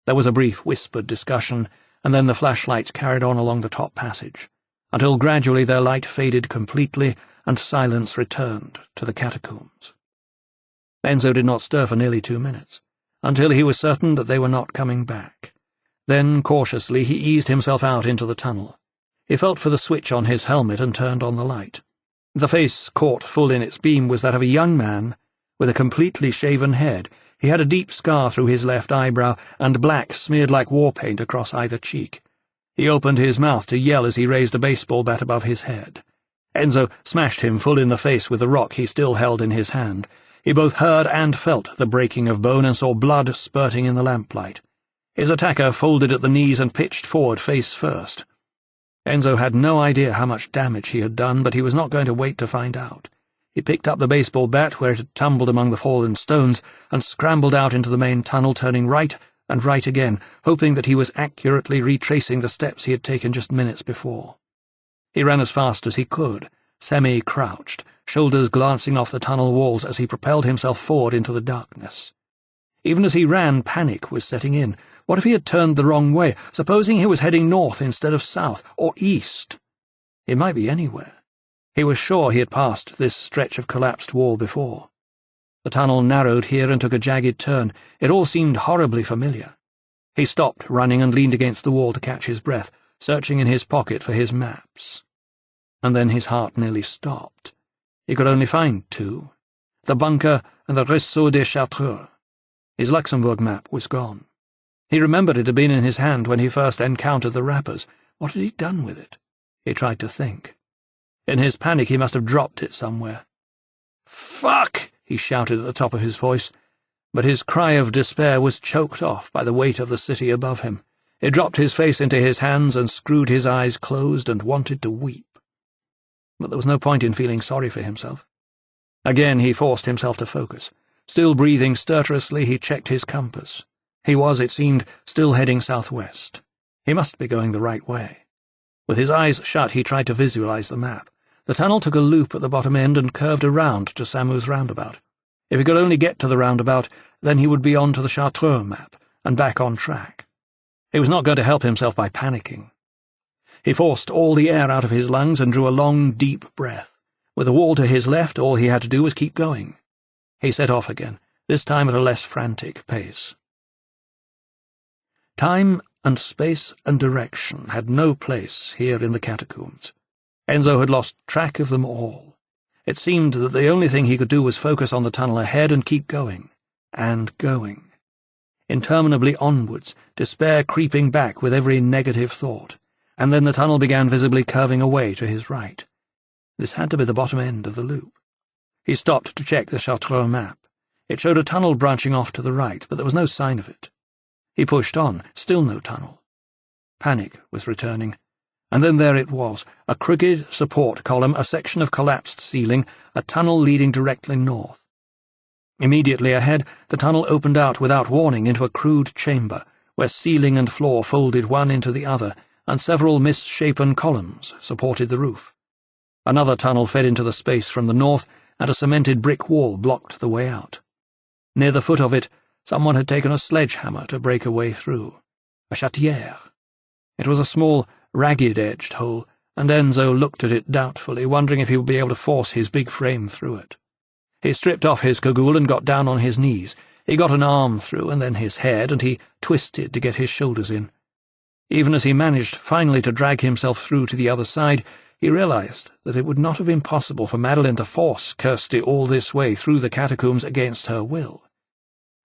There was a brief whispered discussion, and then the flashlights carried on along the top passage, until gradually their light faded completely and silence returned to the catacombs. Enzo did not stir for nearly 2 minutes, until he was certain that they were not coming back. Then, cautiously, he eased himself out into the tunnel. He felt for the switch on his helmet and turned on the light. The face caught full in its beam was that of a young man with a completely shaven head. He had a deep scar through his left eyebrow, and black smeared like war paint across either cheek. He opened his mouth to yell as he raised a baseball bat above his head. Enzo smashed him full in the face with the rock he still held in his hand. He both heard and felt the breaking of bone and saw blood spurting in the lamplight. His attacker folded at the knees and pitched forward face first. Enzo had no idea how much damage he had done, but he was not going to wait to find out. He picked up the baseball bat where it had tumbled among the fallen stones and scrambled out into the main tunnel, turning right and right again, hoping that he was accurately retracing the steps he had taken just minutes before. He ran as fast as he could, semi-crouched, shoulders glancing off the tunnel walls as he propelled himself forward into the darkness. Even as he ran, panic was setting in. What if he had turned the wrong way? Supposing he was heading north instead of south, or east? It might be anywhere. He was sure he had passed this stretch of collapsed wall before. The tunnel narrowed here and took a jagged turn. It all seemed horribly familiar. He stopped running and leaned against the wall to catch his breath, searching in his pocket for his maps. And then his heart nearly stopped. He could only find 2, the bunker and the Réseau des Chartreux. His Luxembourg map was gone. He remembered it had been in his hand when he first encountered the rappers. What had he done with it? He tried to think. In his panic he must have dropped it somewhere. "Fuck!" he shouted at the top of his voice, but his cry of despair was choked off by the weight of the city above him. He dropped his face into his hands and screwed his eyes closed and wanted to weep. But there was no point in feeling sorry for himself. Again he forced himself to focus. Still breathing stertorously, he checked his compass. He was, it seemed, still heading southwest. He must be going the right way. With his eyes shut, he tried to visualize the map. The tunnel took a loop at the bottom end and curved around to Samu's roundabout. If he could only get to the roundabout, then he would be on to the Chartreux map, and back on track. He was not going to help himself by panicking. He forced all the air out of his lungs and drew a long, deep breath. With the wall to his left, all he had to do was keep going. He set off again, this time at a less frantic pace. Time and space and direction had no place here in the catacombs. Enzo had lost track of them all. It seemed that the only thing he could do was focus on the tunnel ahead and keep going, and going. Interminably onwards, despair creeping back with every negative thought, and then the tunnel began visibly curving away to his right. This had to be the bottom end of the loop. He stopped to check the Chartreux map. It showed a tunnel branching off to the right, but there was no sign of it. He pushed on, still no tunnel. Panic was returning. And then there it was, a crooked support column, a section of collapsed ceiling, a tunnel leading directly north. Immediately ahead, the tunnel opened out without warning into a crude chamber, where ceiling and floor folded one into the other, and several misshapen columns supported the roof. Another tunnel fed into the space from the north, and a cemented brick wall blocked the way out. Near the foot of it, someone had taken a sledgehammer to break a way through. A chatière. It was a small, ragged-edged hole, and Enzo looked at it doubtfully, wondering if he would be able to force his big frame through it. He stripped off his cagoule and got down on his knees. He got an arm through, and then his head, and he twisted to get his shoulders in. Even as he managed finally to drag himself through to the other side, he realized that it would not have been possible for Madeleine to force Kirsty all this way through the catacombs against her will.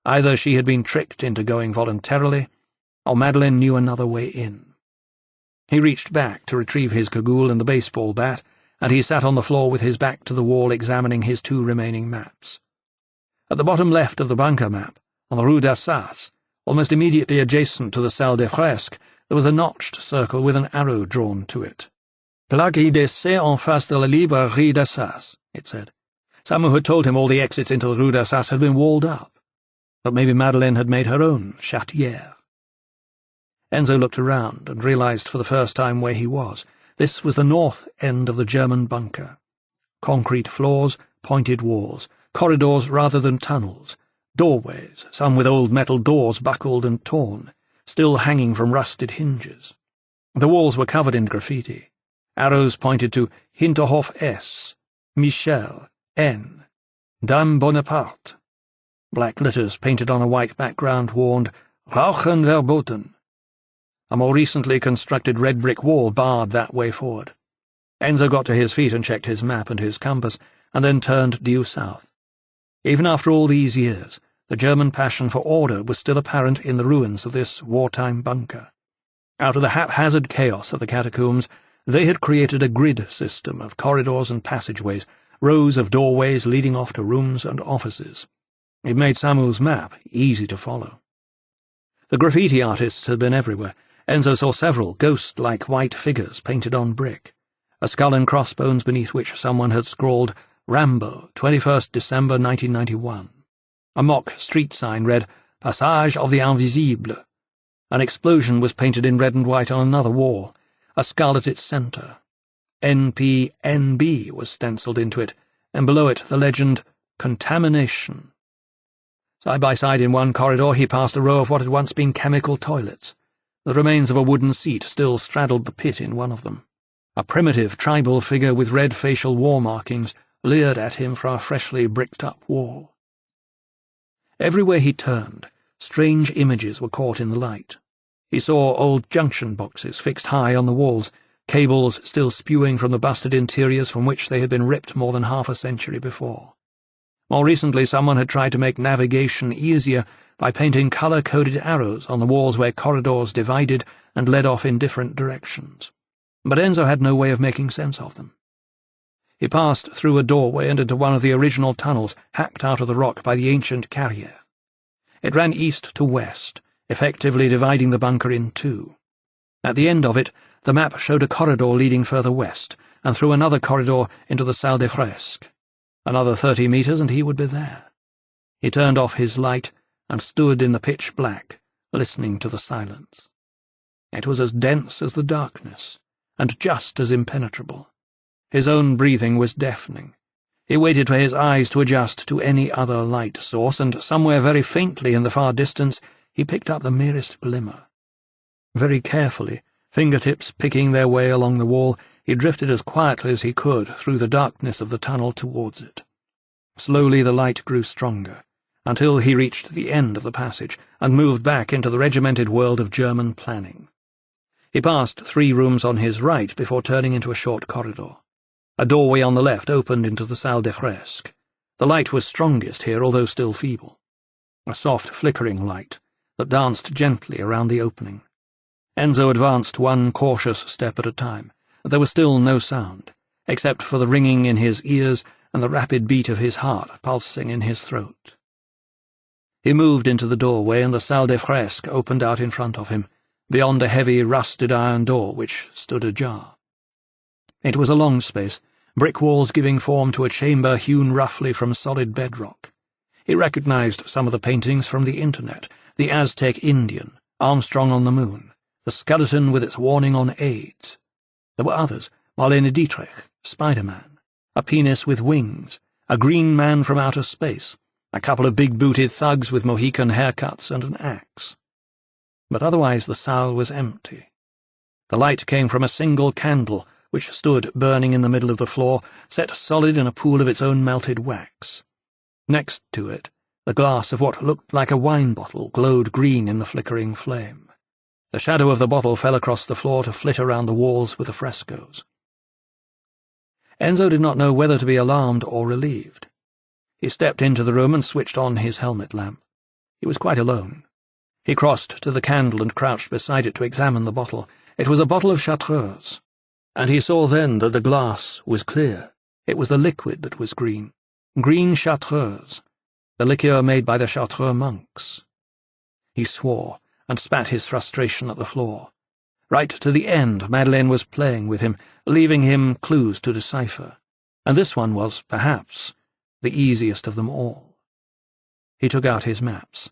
Either she had been tricked into going voluntarily, or Madeleine knew another way in. He reached back to retrieve his cagoule and the baseball bat, and he sat on the floor with his back to the wall examining his two remaining maps. At the bottom left of the bunker map, on the Rue d'Assas, almost immediately adjacent to the Salle des Fresques, there was a notched circle with an arrow drawn to it. "Plaque d'essai en face de la librairie d'Assas," it said. Someone had told him all the exits into the Rue d'Assas had been walled up. But maybe Madeleine had made her own chatière. Enzo looked around and realized for the first time where he was. This was the north end of the German bunker. Concrete floors, pointed walls, corridors rather than tunnels, doorways, some with old metal doors buckled and torn, still hanging from rusted hinges. The walls were covered in graffiti. Arrows pointed to Hinterhof S, Michel, N, Dame Bonaparte. Black letters painted on a white background warned Rauchen verboten. A more recently constructed red brick wall barred that way forward. Enzo got to his feet and checked his map and his compass, and then turned due south. Even after all these years, the German passion for order was still apparent in the ruins of this wartime bunker. Out of the haphazard chaos of the catacombs, they had created a grid system of corridors and passageways, rows of doorways leading off to rooms and offices. It made Samuel's map easy to follow. The graffiti artists had been everywhere. Enzo saw several ghost-like white figures painted on brick, a skull and crossbones beneath which someone had scrawled, "Rambo, 21st December 1991. A mock street sign read, "Passage of the Invisible." An explosion was painted in red and white on another wall, a skull at its centre. NPNB was stenciled into it, and below it the legend, "Contamination." Side by side in one corridor he passed a row of what had once been chemical toilets. The remains of a wooden seat still straddled the pit in one of them. A primitive tribal figure with red facial war markings leered at him from a freshly bricked-up wall. Everywhere he turned, strange images were caught in the light. He saw old junction boxes fixed high on the walls, cables still spewing from the busted interiors from which they had been ripped more than half a century before. More recently, someone had tried to make navigation easier by painting colour-coded arrows on the walls where corridors divided and led off in different directions. But Enzo had no way of making sense of them. He passed through a doorway and into one of the original tunnels hacked out of the rock by the ancient carrière. It ran east to west, effectively dividing the bunker in two. At the end of it, the map showed a corridor leading further west, and through another corridor into the Salle des Fresques. Another 30 metres and he would be there. He turned off his light and stood in the pitch black, listening to the silence. It was as dense as the darkness, and just as impenetrable. His own breathing was deafening. He waited for his eyes to adjust to any other light source, and somewhere very faintly in the far distance he picked up the merest glimmer. Very carefully, fingertips picking their way along the wall, he drifted as quietly as he could through the darkness of the tunnel towards it. Slowly the light grew stronger, until he reached the end of the passage and moved back into the regimented world of German planning. He passed 3 rooms on his right before turning into a short corridor. A doorway on the left opened into the salle des fresques. The light was strongest here, although still feeble. A soft, flickering light that danced gently around the opening. Enzo advanced one cautious step at a time. There was still no sound, except for the ringing in his ears and the rapid beat of his heart pulsing in his throat. He moved into the doorway, and the salle des fresques opened out in front of him, beyond a heavy, rusted iron door which stood ajar. It was a long space, brick walls giving form to a chamber hewn roughly from solid bedrock. He recognized some of the paintings from the Internet: the Aztec Indian, Armstrong on the Moon, the skeleton with its warning on AIDS. There were others: Marlene Dietrich, Spider-Man, a penis with wings, a green man from outer space, a couple of big-booted thugs with Mohican haircuts and an axe. But otherwise the salle was empty. The light came from a single candle, which stood burning in the middle of the floor, set solid in a pool of its own melted wax. Next to it, the glass of what looked like a wine bottle glowed green in the flickering flame. The shadow of the bottle fell across the floor to flit around the walls with the frescoes. Enzo did not know whether to be alarmed or relieved. He stepped into the room and switched on his helmet lamp. He was quite alone. He crossed to the candle and crouched beside it to examine the bottle. It was a bottle of Chartreuse, and he saw then that the glass was clear. It was the liquid that was green. Green Chartreuse, the liqueur made by the Chartreux monks. He swore and spat his frustration at the floor. Right to the end, Madeleine was playing with him, leaving him clues to decipher, and this one was, perhaps, the easiest of them all. He took out his maps.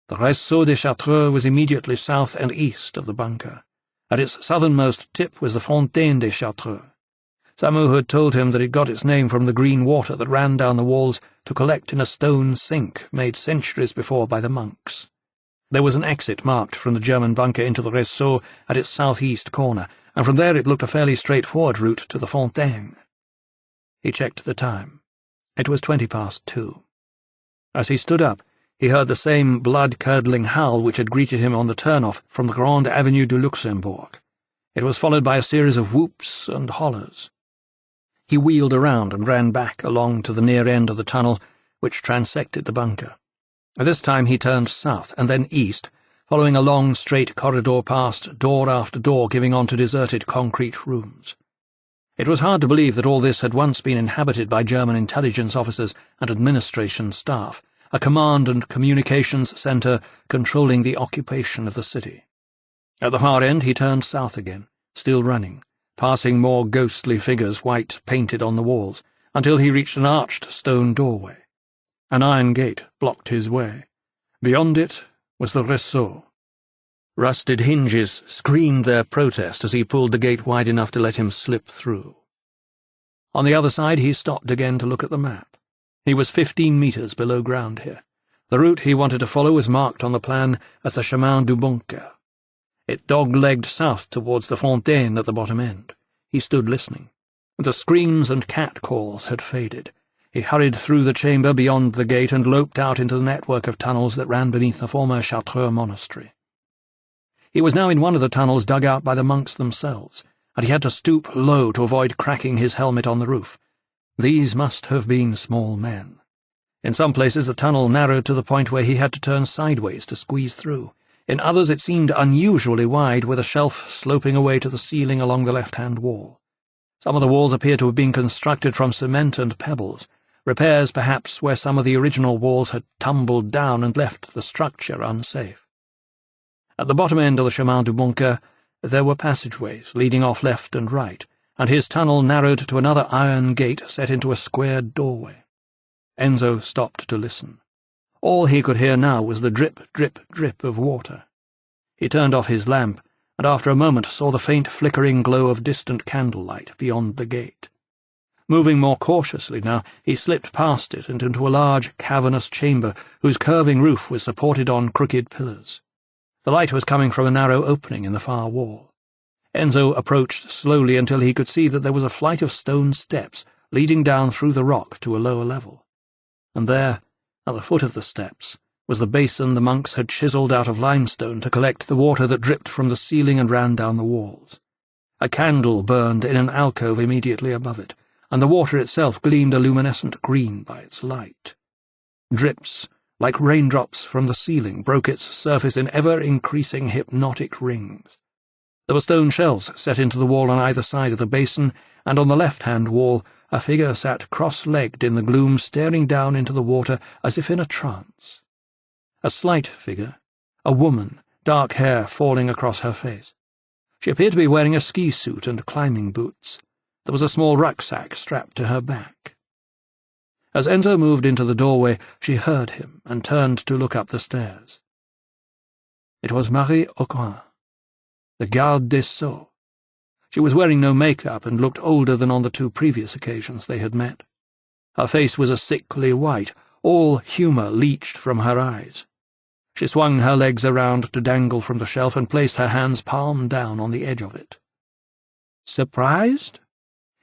The Réseau des Chartreux was immediately south and east of the bunker. At its southernmost tip was the Fontaine des Chartreux. Samu had told him that it got its name from the green water that ran down the walls to collect in a stone sink made centuries before by the monks. There was an exit marked from the German bunker into the Réseau at its southeast corner, and from there it looked a fairly straightforward route to the Fontaine. He checked the time. It was 2:20. As he stood up, he heard the same blood-curdling howl which had greeted him on the turn-off from the Grande Avenue du Luxembourg. It was followed by a series of whoops and hollers. He wheeled around and ran back along to the near end of the tunnel which transected the bunker. This time he turned south and then east, following a long, straight corridor past door after door giving on to deserted concrete rooms. It was hard to believe that all this had once been inhabited by German intelligence officers and administration staff, a command and communications centre controlling the occupation of the city. At the far end he turned south again, still running, passing more ghostly figures white painted on the walls, until he reached an arched stone doorway. An iron gate blocked his way. Beyond it was the Réseau. Rusted hinges screamed their protest as he pulled the gate wide enough to let him slip through. On the other side he stopped again to look at the map. He was 15 metres below ground here. The route he wanted to follow was marked on the plan as the Chemin du Bunker. It dog-legged south towards the Fontaine at the bottom end. He stood listening. The screams and cat-calls had faded. He hurried through the chamber beyond the gate and loped out into the network of tunnels that ran beneath the former Chartreux monastery. He was now in one of the tunnels dug out by the monks themselves, and he had to stoop low to avoid cracking his helmet on the roof. These must have been small men. In some places the tunnel narrowed to the point where he had to turn sideways to squeeze through. In others it seemed unusually wide, with a shelf sloping away to the ceiling along the left-hand wall. Some of the walls appeared to have been constructed from cement and pebbles, repairs perhaps where some of the original walls had tumbled down and left the structure unsafe. At the bottom end of the Chemin du Bunker there were passageways leading off left and right, and his tunnel narrowed to another iron gate set into a squared doorway. Enzo stopped to listen. All he could hear now was the drip, drip, drip of water. He turned off his lamp, and after a moment saw the faint flickering glow of distant candlelight beyond the gate. Moving more cautiously now, he slipped past it and into a large, cavernous chamber whose curving roof was supported on crooked pillars. The light was coming from a narrow opening in the far wall. Enzo approached slowly until he could see that there was a flight of stone steps leading down through the rock to a lower level. And there, at the foot of the steps, was the basin the monks had chiselled out of limestone to collect the water that dripped from the ceiling and ran down the walls. A candle burned in an alcove immediately above it. and the water itself gleamed a luminescent green by its light. Drips, like raindrops from the ceiling, broke its surface in ever-increasing hypnotic rings. There were stone shelves set into the wall on either side of the basin, and on the left-hand wall a figure sat cross-legged in the gloom, staring down into the water as if in a trance. A slight figure, a woman, dark hair falling across her face. She appeared to be wearing a ski suit and climbing boots. There was a small rucksack strapped to her back. As Enzo moved into the doorway, she heard him and turned to look up the stairs. It was Marie Aucoin, the garde des Sceaux. She was wearing no makeup and looked older than on the 2 previous occasions they had met. Her face was a sickly white, all humour leached from her eyes. She swung her legs around to dangle from the shelf and placed her hands palm down on the edge of it. Surprised?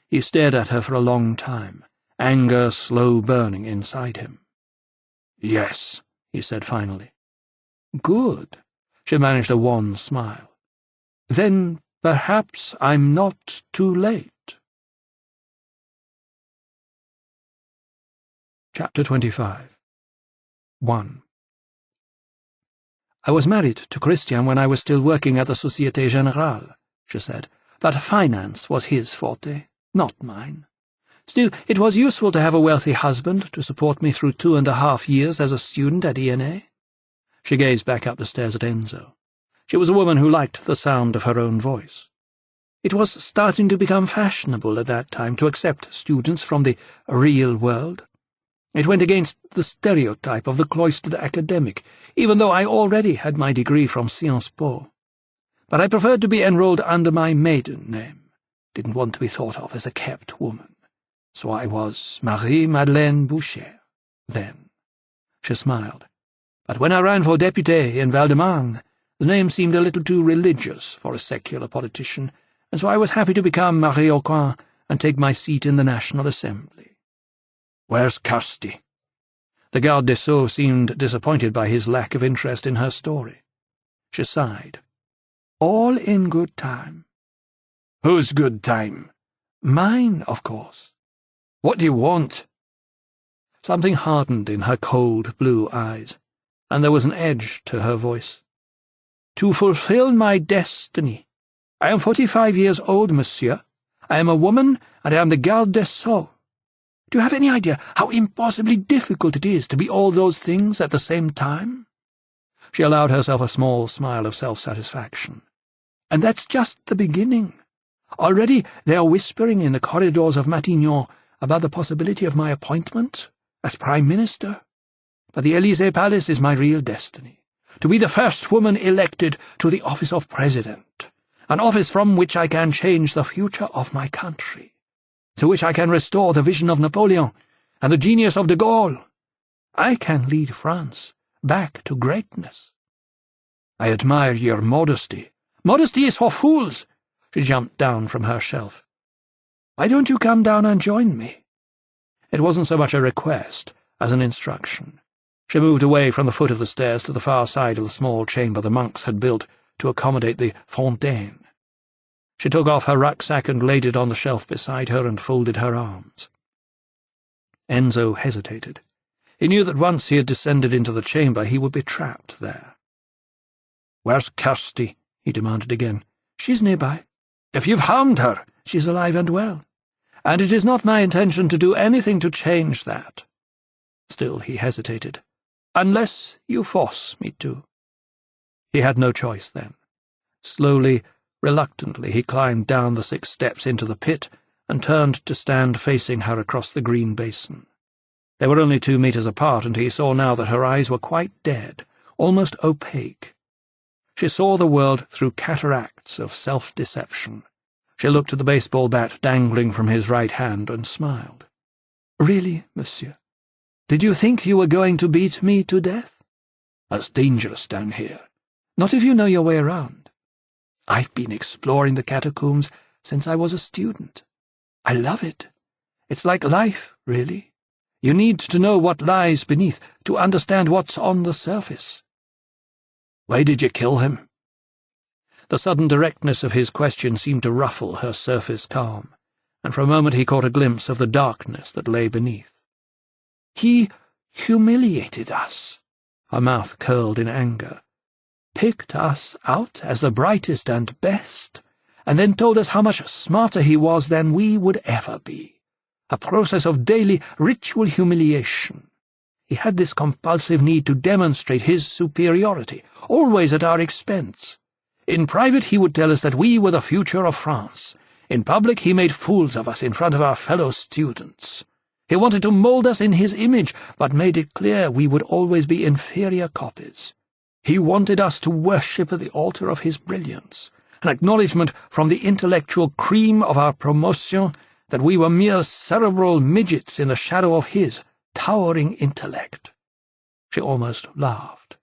He stared at her for a long time, anger slow burning inside him. "Yes," he said finally. "Good." She managed a wan smile. "Then perhaps I'm not too late." Chapter 25. 1. "I was married to Christian when I was still working at the Société Générale," she said, "but finance was his forte, not mine. Still, it was useful to have a wealthy husband to support me through 2.5 years as a student at ENA. She gazed back up the stairs at Enzo. She was a woman who liked the sound of her own voice. It was starting to become fashionable at that time to accept students from the real world. It went against the stereotype of the cloistered academic, even though I already had my degree from Sciences Po. But I preferred to be enrolled under my maiden name, didn't want to be thought of as a kept woman. So I was Marie-Madeleine Boucher, then. She smiled. But when I ran for député in Val-de-Marne, the name seemed a little too religious for a secular politician, and so I was happy to become Marie Aucoin and take my seat in the National Assembly. Where's Kirsty? The garde des Sceaux seemed disappointed by his lack of interest in her story. She sighed. All in good time. Whose good time? Mine, of course. What do you want? Something hardened in her cold blue eyes, and there was an edge to her voice. To fulfill my destiny. I am 45 years old, monsieur. I am a woman, and I am the garde des Sceaux. Do you have any idea how impossibly difficult it is to be all those things at the same time? She allowed herself a small smile of self-satisfaction. And that's just the beginning. Already they are whispering in the corridors of Matignon about the possibility of my appointment as Prime Minister. But the Élysée Palace is my real destiny, to be the first woman elected to the office of President, an office from which I can change the future of my country, to which I can restore the vision of Napoleon and the genius of de Gaulle. I can lead France back to greatness. I admire your modesty. Modesty is for fools. She jumped down from her shelf. Why don't you come down and join me? It wasn't so much a request as an instruction. She moved away from the foot of the stairs to the far side of the small chamber the monks had built to accommodate the fontaine. She took off her rucksack and laid it on the shelf beside her and folded her arms. Enzo hesitated. He knew that once he had descended into the chamber he would be trapped there. "Where's Kirsty?" he demanded again. "She's nearby. If you've harmed her, she's alive and well. And it is not my intention to do anything to change that." Still he hesitated. "Unless you force me to." He had no choice then. Slowly, reluctantly, he climbed down the 6 steps into the pit and turned to stand facing her across the green basin. They were only 2 meters apart, and he saw now that her eyes were quite dead, almost opaque. She saw the world through cataracts of self-deception. She looked at the baseball bat dangling from his right hand and smiled. "Really, monsieur? Did you think you were going to beat me to death? That's dangerous down here. Not if you know your way around. I've been exploring the catacombs since I was a student. I love it. It's like life, really. You need to know what lies beneath to understand what's on the surface." "Why did you kill him?" The sudden directness of his question seemed to ruffle her surface calm, and for a moment he caught a glimpse of the darkness that lay beneath. "He humiliated us," Her mouth curled in anger. "picked us out as the brightest and best, and then told us how much smarter he was than we would ever be. A process of daily ritual humiliation. He had this compulsive need to demonstrate his superiority, always at our expense. In private he would tell us that we were the future of France. In public he made fools of us in front of our fellow students. He wanted to mould us in his image, but made it clear we would always be inferior copies. He wanted us to worship at the altar of his brilliance, an acknowledgement from the intellectual cream of our promotion that we were mere cerebral midgets in the shadow of his towering intellect." She almost laughed.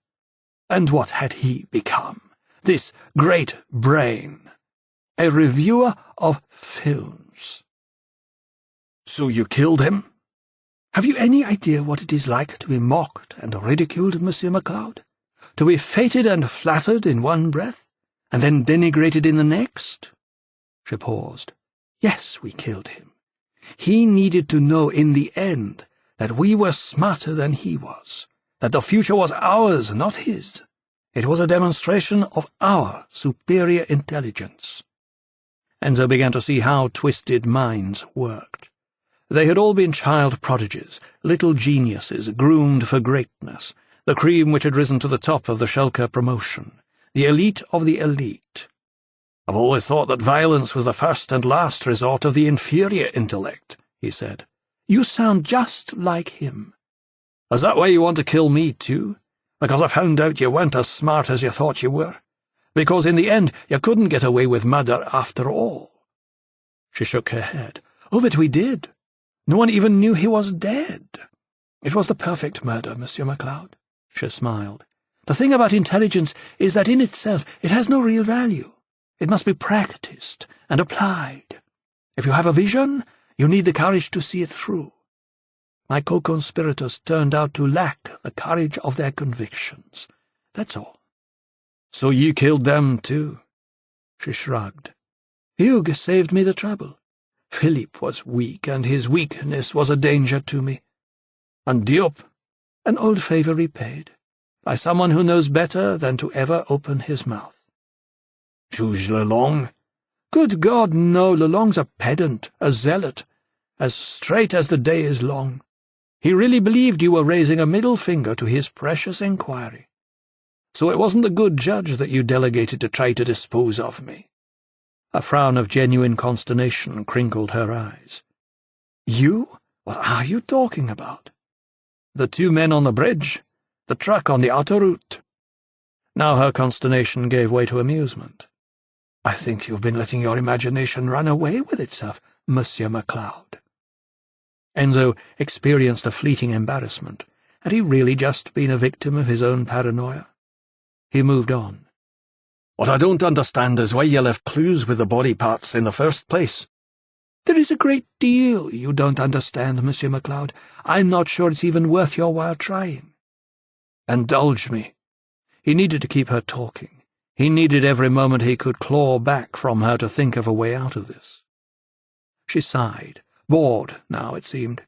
And what had he become, this great brain? A reviewer of films. "So you killed him?" "Have you any idea what it is like to be mocked and ridiculed, Monsieur MacLeod? To be feted and flattered in one breath, and then denigrated in the next?" She paused. "Yes, we killed him. He needed to know in the end that we were smarter than he was, that the future was ours, not his. It was a demonstration of our superior intelligence." Enzo began to see how twisted minds worked. They had all been child prodigies, little geniuses groomed for greatness, the cream which had risen to the top of the Schelke promotion, the elite of the elite. "I've always thought that violence was the first and last resort of the inferior intellect," he said. "You sound just like him." "Is that why you want to kill me too? Because I found out you weren't as smart as you thought you were? Because in the end you couldn't get away with murder after all?" She shook her head. "Oh, but we did. No one even knew he was dead. It was the perfect murder, Monsieur MacLeod." She smiled. "The thing about intelligence is that in itself it has no real value. It must be practiced and applied. If you have a vision, you need the courage to see it through. My co-conspirators turned out to lack the courage of their convictions. That's all." "So you killed them too?" She shrugged. "Hugues saved me the trouble. Philippe was weak, and his weakness was a danger to me. And Diop?" "An old favour repaid, by someone who knows better than to ever open his mouth." "Juge Lelong?" "Good God, no! Lelong's a pedant, a zealot, as straight as the day is long. He really believed you were raising a middle finger to his precious inquiry. So it wasn't the good judge that you delegated to try to dispose of me?" A frown of genuine consternation crinkled her eyes. "You? What are you talking about?" "The two men on the bridge, the truck on the autoroute." Now her consternation gave way to amusement. "I think you've been letting your imagination run away with itself, Monsieur MacLeod." Enzo experienced a fleeting embarrassment. Had he really just been a victim of his own paranoia? He moved on. "What I don't understand is why you left clues with the body parts in the first place." "There is a great deal you don't understand, Monsieur MacLeod. I'm not sure it's even worth your while trying." "Indulge me." He needed to keep her talking. He needed every moment he could claw back from her to think of a way out of this. She sighed, bored now, it seemed.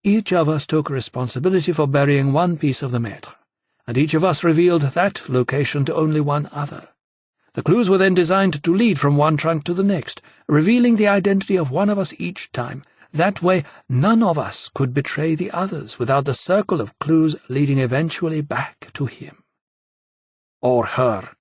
"Each of us took responsibility for burying one piece of the maître, and each of us revealed that location to only one other. The clues were then designed to lead from one trunk to the next, revealing the identity of one of us each time. That way, none of us could betray the others without the circle of clues leading eventually back to him." "Or her."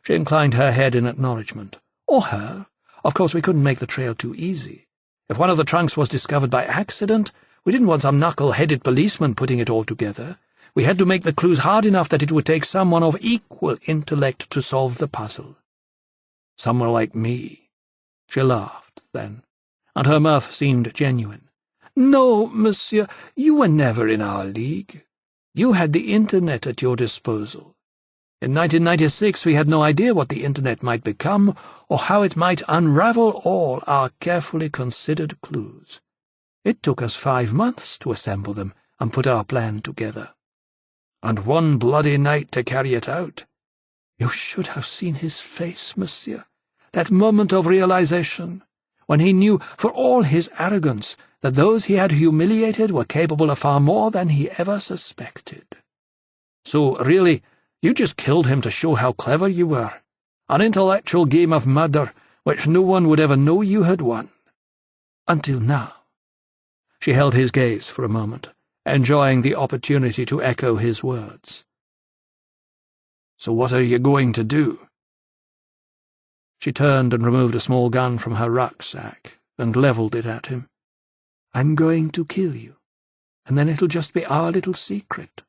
She inclined her head in acknowledgement. "Or her. Of course, we couldn't make the trail too easy. If one of the trunks was discovered by accident, we didn't want some knuckle-headed policeman putting it all together. We had to make the clues hard enough that it would take someone of equal intellect to solve the puzzle." "Someone like me." She laughed, then, and her mirth seemed genuine. "No, monsieur, you were never in our league. You had the Internet at your disposal. In 1996 we had no idea what the Internet might become, or how it might unravel all our carefully considered clues. It took us 5 months to assemble them and put our plan together." "And one bloody night to carry it out." "You should have seen his face, monsieur. That moment of realization, when he knew, for all his arrogance, that those he had humiliated were capable of far more than he ever suspected. So, really, you just killed him to show how clever you were. An intellectual game of murder which no one would ever know you had won. Until now. She held his gaze for a moment, enjoying the opportunity to echo his words. So what are you going to do? She turned and removed a small gun from her rucksack and levelled it at him. I'm going to kill you, and then it'll just be our little secret.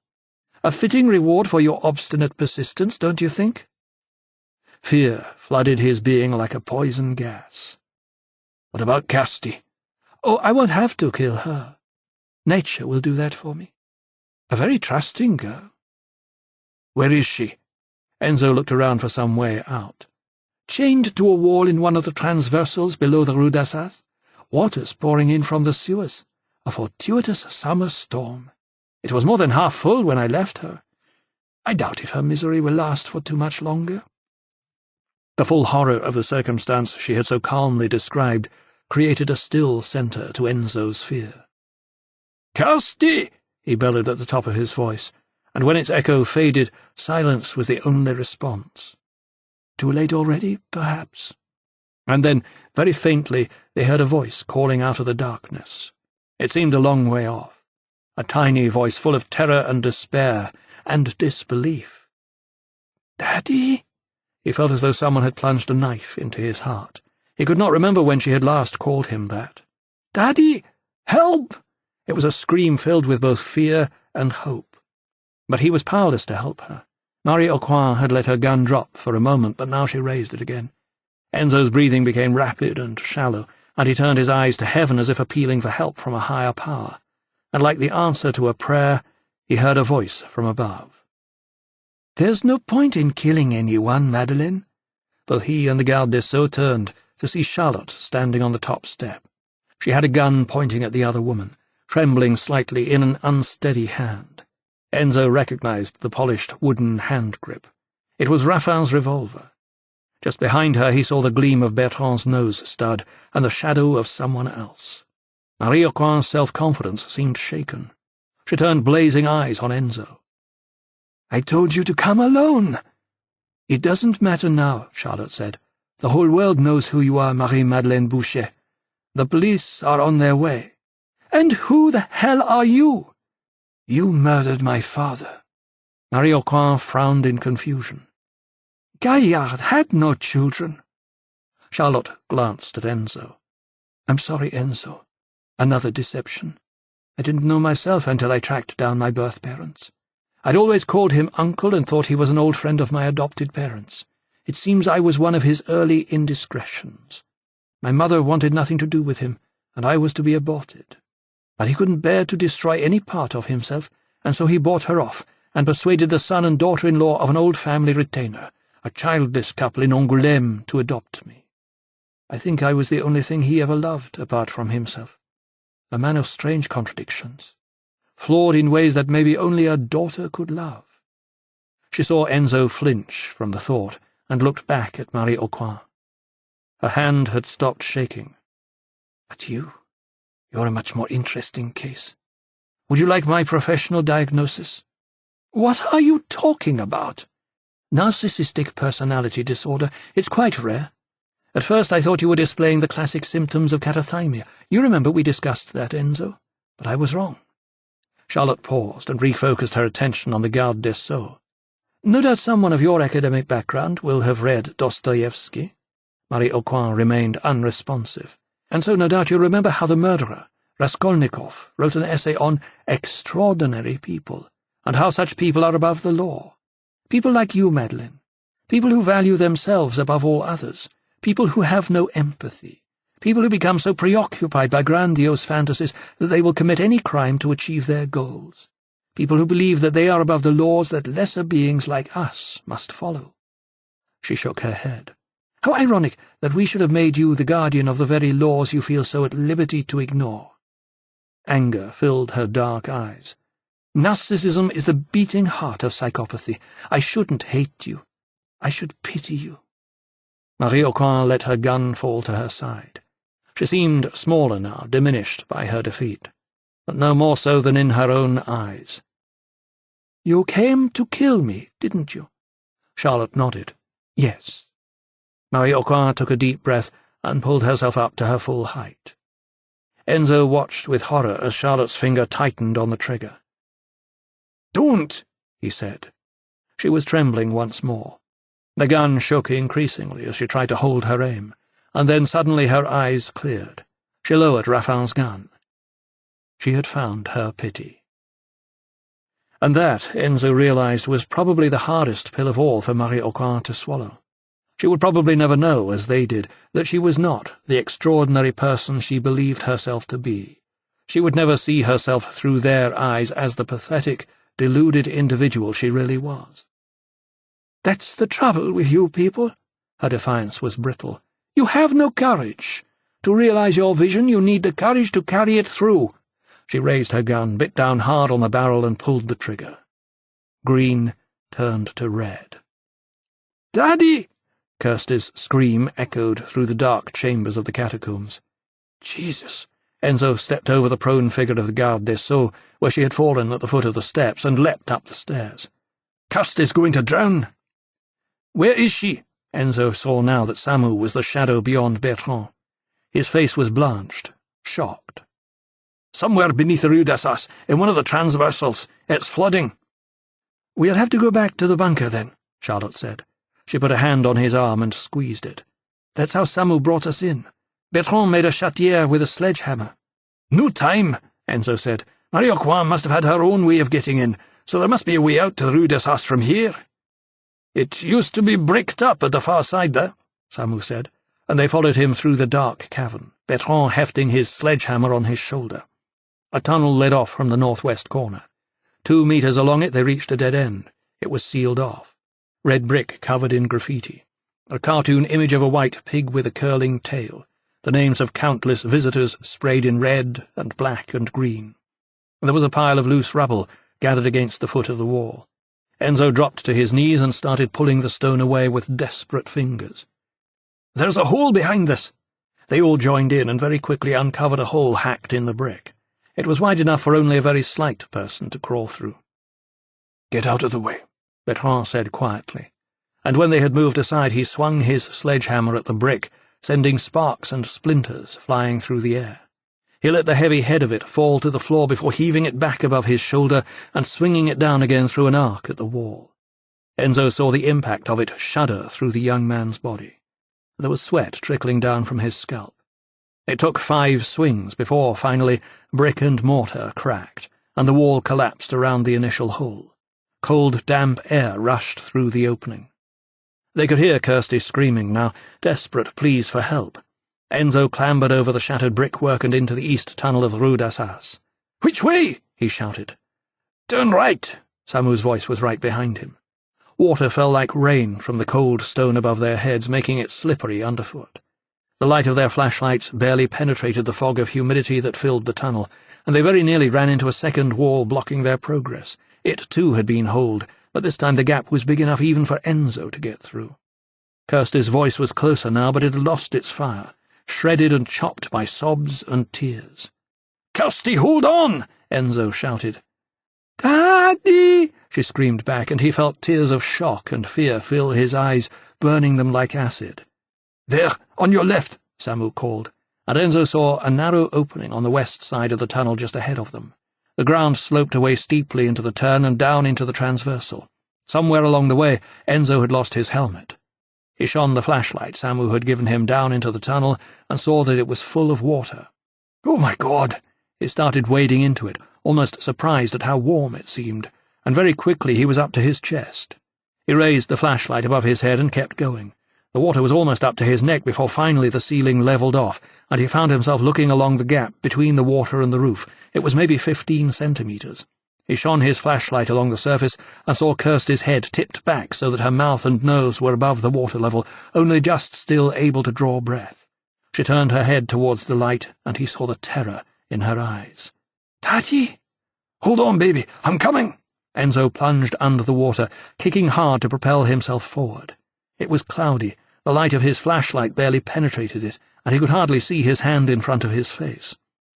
A fitting reward for your obstinate persistence, don't you think? Fear flooded his being like a poison gas. What about Kirsty? Oh, I won't have to kill her. Nature will do that for me. A very trusting girl. Where is she? Enzo looked around for some way out. Chained to a wall in one of the transversals below the Rue d'Assas. Water's pouring in from the sewers. A fortuitous summer storm. It was more than half full when I left her. I doubt if her misery will last for too much longer. The full horror of the circumstance she had so calmly described created a still centre to Enzo's fear. "Kirsty!" he bellowed at the top of his voice, and when its echo faded, silence was the only response. Too late already, perhaps? And then, very faintly, they heard a voice calling out of the darkness. It seemed a long way off, a tiny voice full of terror and despair and disbelief. "Daddy?" He felt as though someone had plunged a knife into his heart. He could not remember when she had last called him that. "Daddy! Help!" It was a scream filled with both fear and hope. But he was powerless to help her. Marie Aucoin had let her gun drop for a moment, but now she raised it again. Enzo's breathing became rapid and shallow, and he turned his eyes to heaven as if appealing for help from a higher power. And like the answer to a prayer, he heard a voice from above. "There's no point in killing anyone, Madeleine." Both he and the garde des Sceaux turned to see Charlotte standing on the top step. She had a gun pointing at the other woman, trembling slightly in an unsteady hand. Enzo recognized the polished wooden hand grip. It was Raffin's revolver. Just behind her he saw the gleam of Bertrand's nose stud and the shadow of someone else. Marie Aucoin's self-confidence seemed shaken. She turned blazing eyes on Enzo. "I told you to come alone." "It doesn't matter now," Charlotte said. "The whole world knows who you are, Marie-Madeleine Boucher. The police are on their way." "And who the hell are you?" "You murdered my father." Marie Aucoin frowned in confusion. "Gaillard had no children." Charlotte glanced at Enzo. "I'm sorry, Enzo. Another deception. I didn't know myself until I tracked down my birth parents. I'd always called him uncle and thought he was an old friend of my adopted parents. It seems I was one of his early indiscretions. My mother wanted nothing to do with him, and I was to be aborted. But he couldn't bear to destroy any part of himself, and so he bought her off, and persuaded the son and daughter-in-law of an old family retainer, a childless couple in Angoulême, to adopt me. I think I was the only thing he ever loved apart from himself. A man of strange contradictions, flawed in ways that maybe only a daughter could love." She saw Enzo flinch from the thought, and looked back at Marie Aucoin. Her hand had stopped shaking. "But you're a much more interesting case. Would you like my professional diagnosis?" "What are you talking about?" "Narcissistic personality disorder. It's quite rare. At first I thought you were displaying the classic symptoms of catathymia. You remember we discussed that, Enzo? But I was wrong." Charlotte paused and refocused her attention on the garde des Sceaux. "No doubt someone of your academic background will have read Dostoevsky." Marie Aucoin remained unresponsive. "And so no doubt you'll remember how the murderer, Raskolnikov, wrote an essay on extraordinary people, and how such people are above the law. People like you, Madeleine. People who value themselves above all others. People who have no empathy. People who become so preoccupied by grandiose fantasies that they will commit any crime to achieve their goals. People who believe that they are above the laws that lesser beings like us must follow." She shook her head. "How ironic that we should have made you the guardian of the very laws you feel so at liberty to ignore." Anger filled her dark eyes. "Narcissism is the beating heart of psychopathy. I shouldn't hate you. I should pity you." Marie Aucoin let her gun fall to her side. She seemed smaller now, diminished by her defeat, but no more so than in her own eyes. "You came to kill me, didn't you?" Charlotte nodded. "Yes." Marie-Aucoin took a deep breath and pulled herself up to her full height. Enzo watched with horror as Charlotte's finger tightened on the trigger. "Don't!" he said. She was trembling once more. The gun shook increasingly as she tried to hold her aim, and then suddenly her eyes cleared. She lowered Raffin's gun. She had found her pity. And that, Enzo realized, was probably the hardest pill of all for Marie-Aucoin to swallow. She would probably never know, as they did, that she was not the extraordinary person she believed herself to be. She would never see herself through their eyes as the pathetic, deluded individual she really was. "That's the trouble with you people." Her defiance was brittle. "You have no courage. To realize your vision, you need the courage to carry it through." She raised her gun, bit down hard on the barrel, and pulled the trigger. Green turned to red. "Daddy!" Kirsty's scream echoed through the dark chambers of the catacombs. "Jesus!" Enzo stepped over the prone figure of the garde des Sceaux, where she had fallen at the foot of the steps, and leapt up the stairs. "Kirsty's going to drown." "Where is she?" Enzo saw now that Samu was the shadow beyond Bertrand. His face was blanched, shocked. "Somewhere beneath the Rue d'Assas, in one of the transversals. It's flooding." "We'll have to go back to the bunker, then," Charlotte said. She put a hand on his arm and squeezed it. "That's how Samu brought us in. Bertrand made a chatière with a sledgehammer." "No time," Enzo said. "Marie-Aucoin must have had her own way of getting in, so there must be a way out to the Rue d'Assas from here." "It used to be bricked up at the far side there," Samu said, and they followed him through the dark cavern, Bertrand hefting his sledgehammer on his shoulder. A tunnel led off from the northwest corner. 2 meters along it they reached a dead end. It was sealed off. Red brick covered in graffiti. A cartoon image of a white pig with a curling tail. The names of countless visitors sprayed in red and black and green. There was a pile of loose rubble gathered against the foot of the wall. Enzo dropped to his knees and started pulling the stone away with desperate fingers. "There's a hole behind this." They all joined in and very quickly uncovered a hole hacked in the brick. It was wide enough for only a very slight person to crawl through. "Get out of the way," Bertrand said quietly, and when they had moved aside he swung his sledgehammer at the brick, sending sparks and splinters flying through the air. He let the heavy head of it fall to the floor before heaving it back above his shoulder and swinging it down again through an arc at the wall. Enzo saw the impact of it shudder through the young man's body. There was sweat trickling down from his scalp. It took 5 swings before, finally, brick and mortar cracked, and the wall collapsed around the initial hole. Cold, damp air rushed through the opening. They could hear Kirsty screaming now, desperate pleas for help. Enzo clambered over the shattered brickwork and into the east tunnel of the Rue d'Assas. "Which way?" he shouted. "Turn right." Samu's voice was right behind him. Water fell like rain from the cold stone above their heads, making it slippery underfoot. The light of their flashlights barely penetrated the fog of humidity that filled the tunnel, and they very nearly ran into a second wall blocking their progress. It, too, had been holed, but this time the gap was big enough even for Enzo to get through. Kirsty's voice was closer now, but it had lost its fire, shredded and chopped by sobs and tears. "Kirsty, hold on!" Enzo shouted. "Daddy!" she screamed back, and he felt tears of shock and fear fill his eyes, burning them like acid. "There, on your left," Samu called, and Enzo saw a narrow opening on the west side of the tunnel just ahead of them. The ground sloped away steeply into the turn and down into the transversal. Somewhere along the way, Enzo had lost his helmet. He shone the flashlight Samu had given him down into the tunnel and saw that it was full of water. "Oh, my God!" He started wading into it, almost surprised at how warm it seemed, and very quickly he was up to his chest. He raised the flashlight above his head and kept going. The water was almost up to his neck before finally the ceiling levelled off, and he found himself looking along the gap between the water and the roof. It was maybe 15 centimetres. He shone his flashlight along the surface and saw Kirsty's head tipped back so that her mouth and nose were above the water level, only just still able to draw breath. She turned her head towards the light, and he saw the terror in her eyes. "Daddy!" "Hold on, baby, I'm coming!" Enzo plunged under the water, kicking hard to propel himself forward. It was cloudy. The light of his flashlight barely penetrated it, and he could hardly see his hand in front of his face.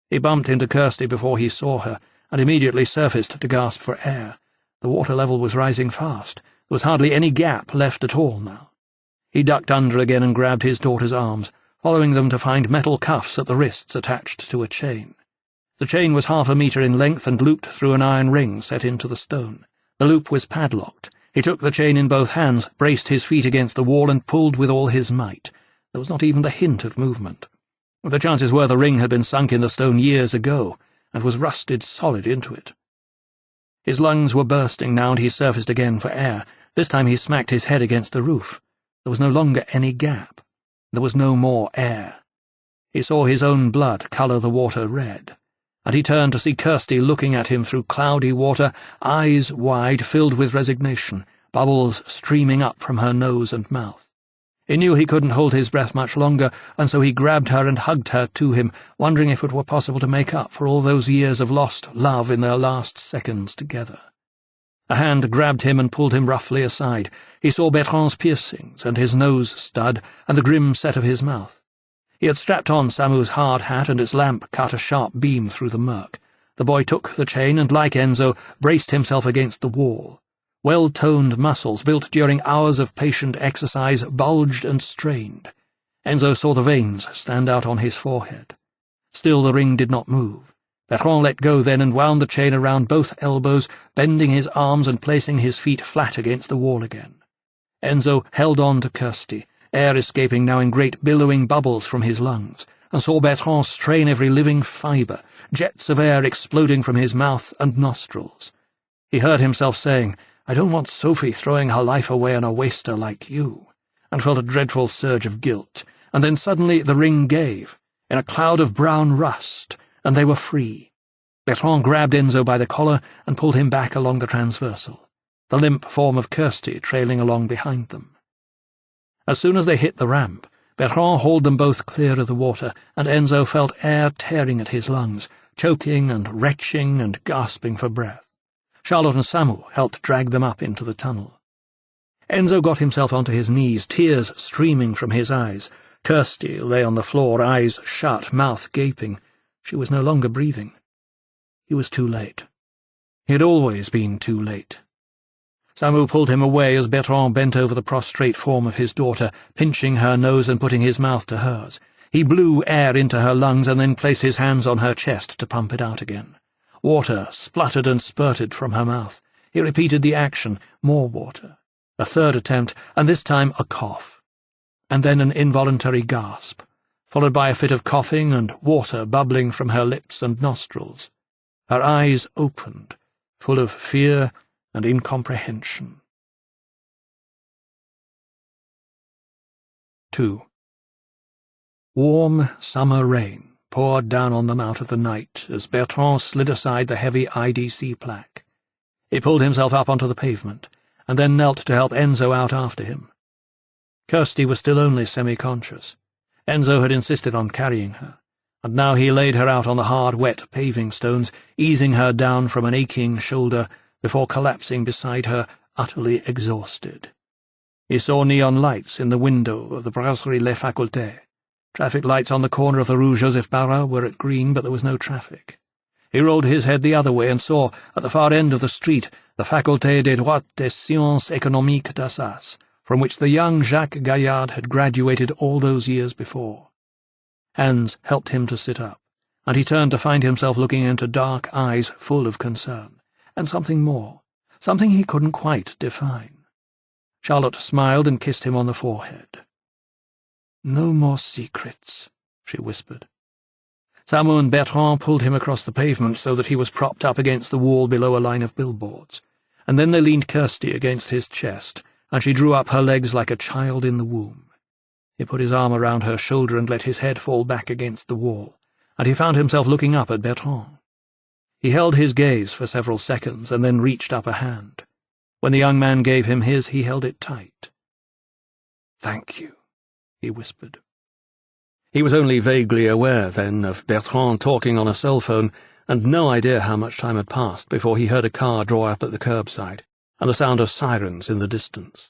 He bumped into Kirsty before he saw her, and immediately surfaced to gasp for air. The water level was rising fast. There was hardly any gap left at all now. He ducked under again and grabbed his daughter's arms, following them to find metal cuffs at the wrists attached to a chain. The chain was 1/2 meter in length and looped through an iron ring set into the stone. The loop was padlocked. He took the chain in both hands, braced his feet against the wall, and pulled with all his might. There was not even the hint of movement. The chances were the ring had been sunk in the stone years ago, and was rusted solid into it. His lungs were bursting now, and he surfaced again for air. This time he smacked his head against the roof. There was no longer any gap. There was no more air. He saw his own blood colour the water red, and he turned to see Kirsty looking at him through cloudy water, eyes wide, filled with resignation, bubbles streaming up from her nose and mouth. He knew he couldn't hold his breath much longer, and so he grabbed her and hugged her to him, wondering if it were possible to make up for all those years of lost love in their last seconds together. A hand grabbed him and pulled him roughly aside. He saw Bertrand's piercings and his nose stud and the grim set of his mouth. He had strapped on Samu's hard hat, and its lamp cut a sharp beam through the murk. The boy took the chain and, like Enzo, braced himself against the wall. Well-toned muscles, built during hours of patient exercise, bulged and strained. Enzo saw the veins stand out on his forehead. Still the ring did not move. Bertrand let go then and wound the chain around both elbows, bending his arms and placing his feet flat against the wall again. Enzo held on to Kirsty, air escaping now in great billowing bubbles from his lungs, and saw Bertrand strain every living fibre, jets of air exploding from his mouth and nostrils. He heard himself saying, "I don't want Sophie throwing her life away on a waster like you," and felt a dreadful surge of guilt, and then suddenly the ring gave, in a cloud of brown rust, and they were free. Bertrand grabbed Enzo by the collar and pulled him back along the transversal, the limp form of Kirsty trailing along behind them. As soon as they hit the ramp, Bertrand hauled them both clear of the water, and Enzo felt air tearing at his lungs, choking and retching and gasping for breath. Charlotte and Samu helped drag them up into the tunnel. Enzo got himself onto his knees, tears streaming from his eyes. Kirsty lay on the floor, eyes shut, mouth gaping. She was no longer breathing. He was too late. He had always been too late. Samu pulled him away as Bertrand bent over the prostrate form of his daughter, pinching her nose and putting his mouth to hers. He blew air into her lungs and then placed his hands on her chest to pump it out again. Water spluttered and spurted from her mouth. He repeated the action, more water. A third attempt, and this time a cough. And then an involuntary gasp, followed by a fit of coughing and water bubbling from her lips and nostrils. Her eyes opened, full of fear and incomprehension. 2. Warm summer rain poured down on them out of the night as Bertrand slid aside the heavy IDC plaque. He pulled himself up onto the pavement, and then knelt to help Enzo out after him. Kirsty was still only semi-conscious. Enzo had insisted on carrying her, and now he laid her out on the hard, wet paving stones, easing her down from an aching shoulder before collapsing beside her, utterly exhausted. He saw neon lights in the window of the Brasserie Les Facultés. Traffic lights on the corner of the Rue Joseph Barra were at green, but there was no traffic. He rolled his head the other way and saw, at the far end of the street, the Faculté des Droits des Sciences Économiques d'Assas, from which the young Jacques Gaillard had graduated all those years before. Hans helped him to sit up, and he turned to find himself looking into dark eyes full of concern, and something more, something he couldn't quite define. Charlotte smiled and kissed him on the forehead. "No more secrets," she whispered. Samu and Bertrand pulled him across the pavement so that he was propped up against the wall below a line of billboards, and then they leaned Kirsty against his chest, and she drew up her legs like a child in the womb. He put his arm around her shoulder and let his head fall back against the wall, and he found himself looking up at Bertrand. He held his gaze for several seconds and then reached up a hand. When the young man gave him his, he held it tight. "Thank you," he whispered. He was only vaguely aware, then, of Bertrand talking on a cell phone, and no idea how much time had passed before he heard a car draw up at the curbside, and the sound of sirens in the distance.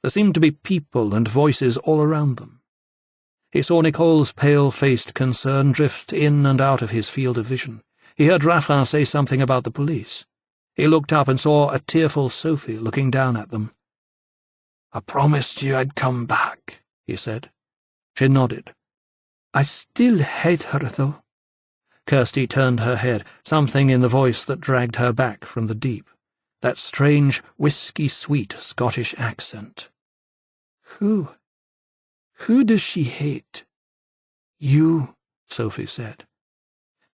There seemed to be people and voices all around them. He saw Nicole's pale-faced concern drift in and out of his field of vision. He heard Raffin say something about the police. He looked up and saw a tearful Sophie looking down at them. "I promised you I'd come back," he said. She nodded. "I still hate her, though." Kirsty turned her head, something in the voice that dragged her back from the deep, that strange, whisky-sweet Scottish accent. Who does she hate?" "You," Sophie said.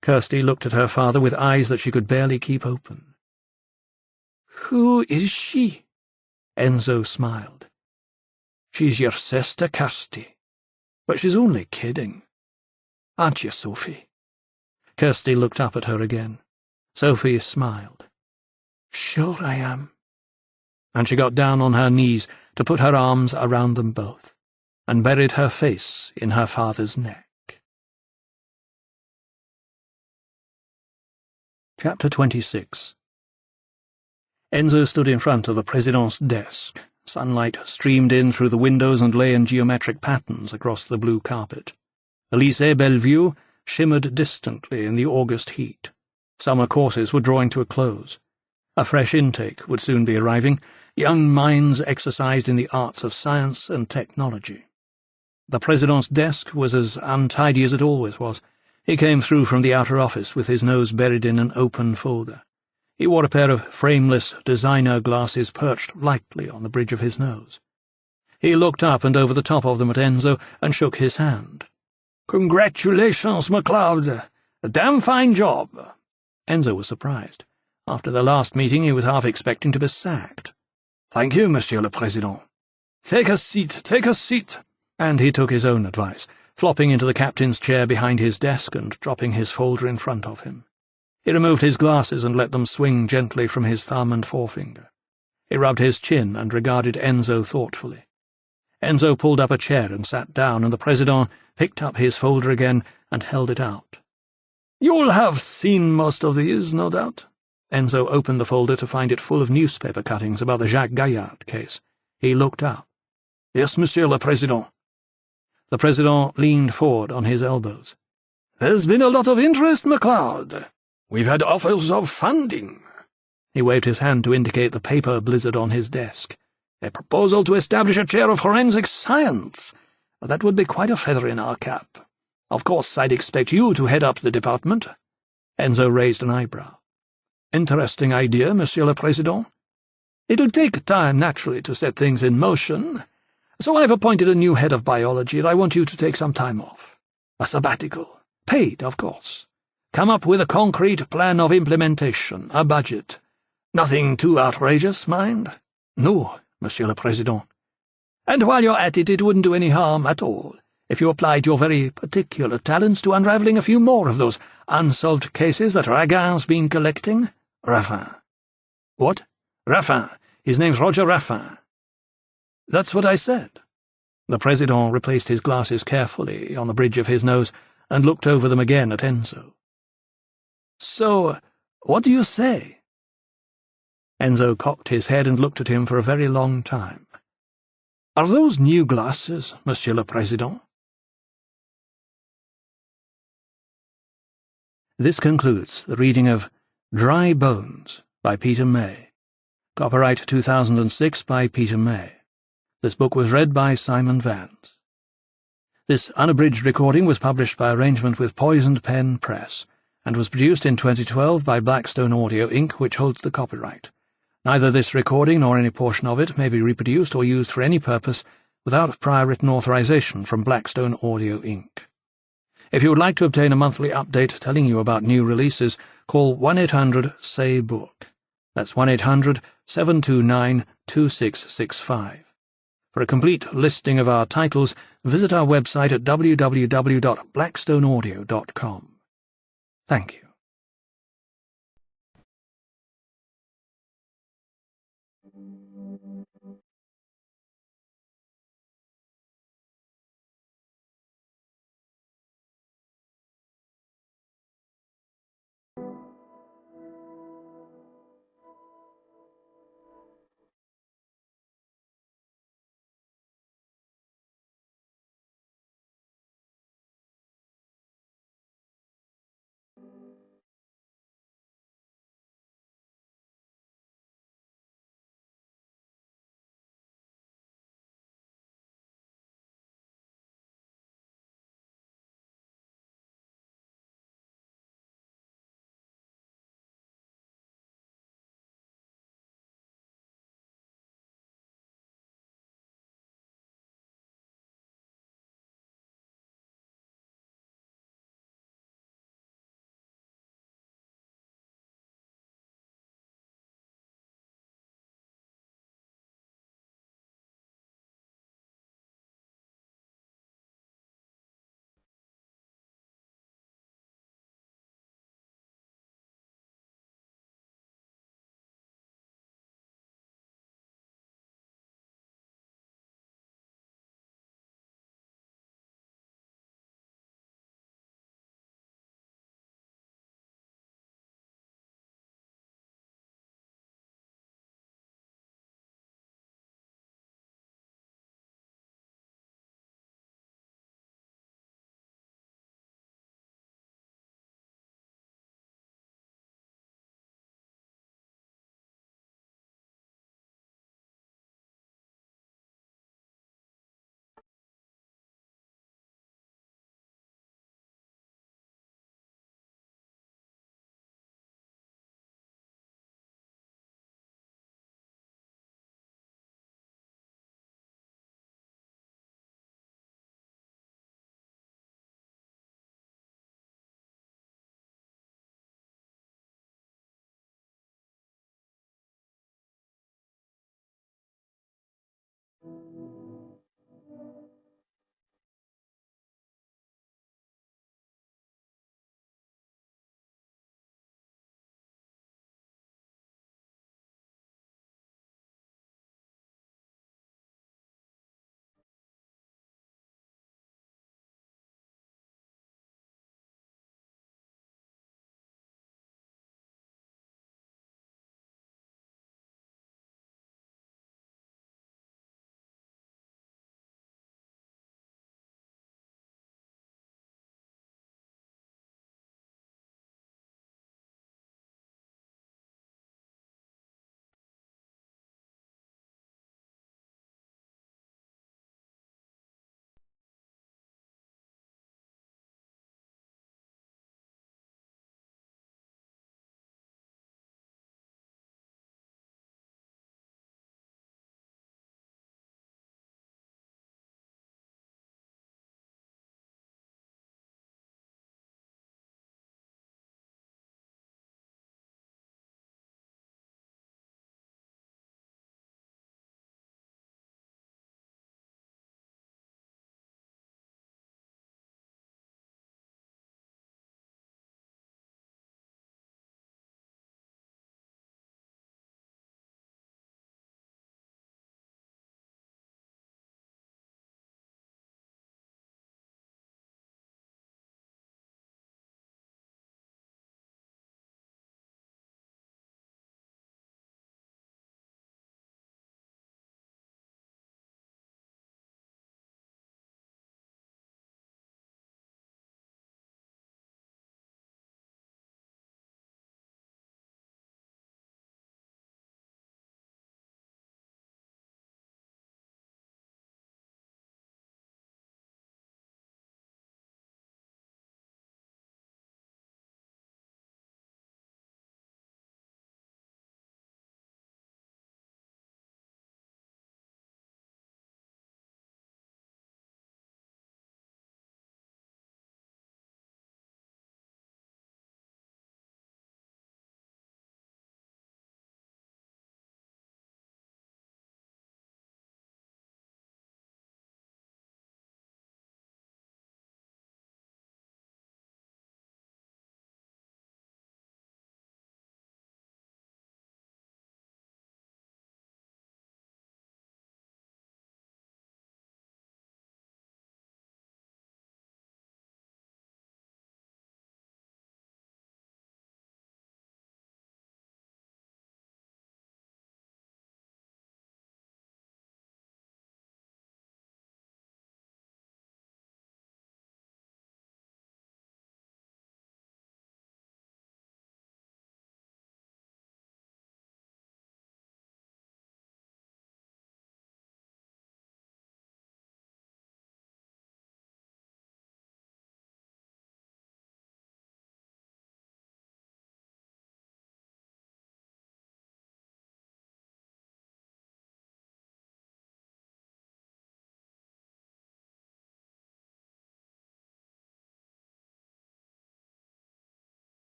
Kirsty looked at her father with eyes that she could barely keep open. "Who is she?" Enzo smiled. "She's your sister, Kirsty. But she's only kidding. Aren't you, Sophie?" Kirsty looked up at her again. Sophie smiled. "Sure I am." And she got down on her knees to put her arms around them both, and buried her face in her father's neck. Chapter 26. Enzo stood in front of the Président's desk. Sunlight streamed in through the windows and lay in geometric patterns across the blue carpet. The Lycée Bellevue shimmered distantly in the August heat. Summer courses were drawing to a close. A fresh intake would soon be arriving, young minds exercised in the arts of science and technology. The Président's desk was as untidy as it always was. He came through from the outer office with his nose buried in an open folder. He wore a pair of frameless designer glasses perched lightly on the bridge of his nose. He looked up and over the top of them at Enzo and shook his hand. "Congratulations, MacLeod. A damn fine job." Enzo was surprised. After their last meeting he was half expecting to be sacked. "Thank you, Monsieur le Président." Take a seat." And he took his own advice, flopping into the captain's chair behind his desk and dropping his folder in front of him. He removed his glasses and let them swing gently from his thumb and forefinger. He rubbed his chin and regarded Enzo thoughtfully. Enzo pulled up a chair and sat down, and the Président picked up his folder again and held it out. "You'll have seen most of these, no doubt." Enzo opened the folder to find it full of newspaper cuttings about the Jacques Gaillard case. He looked up. "Yes, Monsieur le Président." The Président leaned forward on his elbows. "There's been a lot of interest, MacLeod. We've had offers of funding." He waved his hand to indicate the paper blizzard on his desk. "A proposal to establish a chair of forensic science. That would be quite a feather in our cap. Of course, I'd expect you to head up the department." Enzo raised an eyebrow. "Interesting idea, Monsieur le Président. It'll take time, naturally, to set things in motion. So I've appointed a new head of biology, and I want you to take some time off. A sabbatical. Paid, of course. Come up with a concrete plan of implementation, a budget. Nothing too outrageous, mind? No, Monsieur le Président. And while you're at it, it wouldn't do any harm at all if you applied your very particular talents to unravelling a few more of those unsolved cases that Ragin's been collecting. Raffin." "What?" "Raffin. His name's Roger Raffin." "That's what I said." The Président replaced his glasses carefully on the bridge of his nose and looked over them again at Enzo. "So, what do you say?" Enzo cocked his head and looked at him for a very long time. "Are those new glasses, Monsieur le Président?" This concludes the reading of Dry Bones by Peter May. Copyright 2006 by Peter May. This book was read by Simon Vance. This unabridged recording was published by arrangement with Poisoned Pen Press and was produced in 2012 by Blackstone Audio Inc., which holds the copyright. Neither this recording nor any portion of it may be reproduced or used for any purpose without prior written authorization from Blackstone Audio Inc. If you would like to obtain a monthly update telling you about new releases, call 1-800-SAY-BOOK. That's 1-800-729-2665. For a complete listing of our titles, visit our website at www.blackstoneaudio.com. Thank you.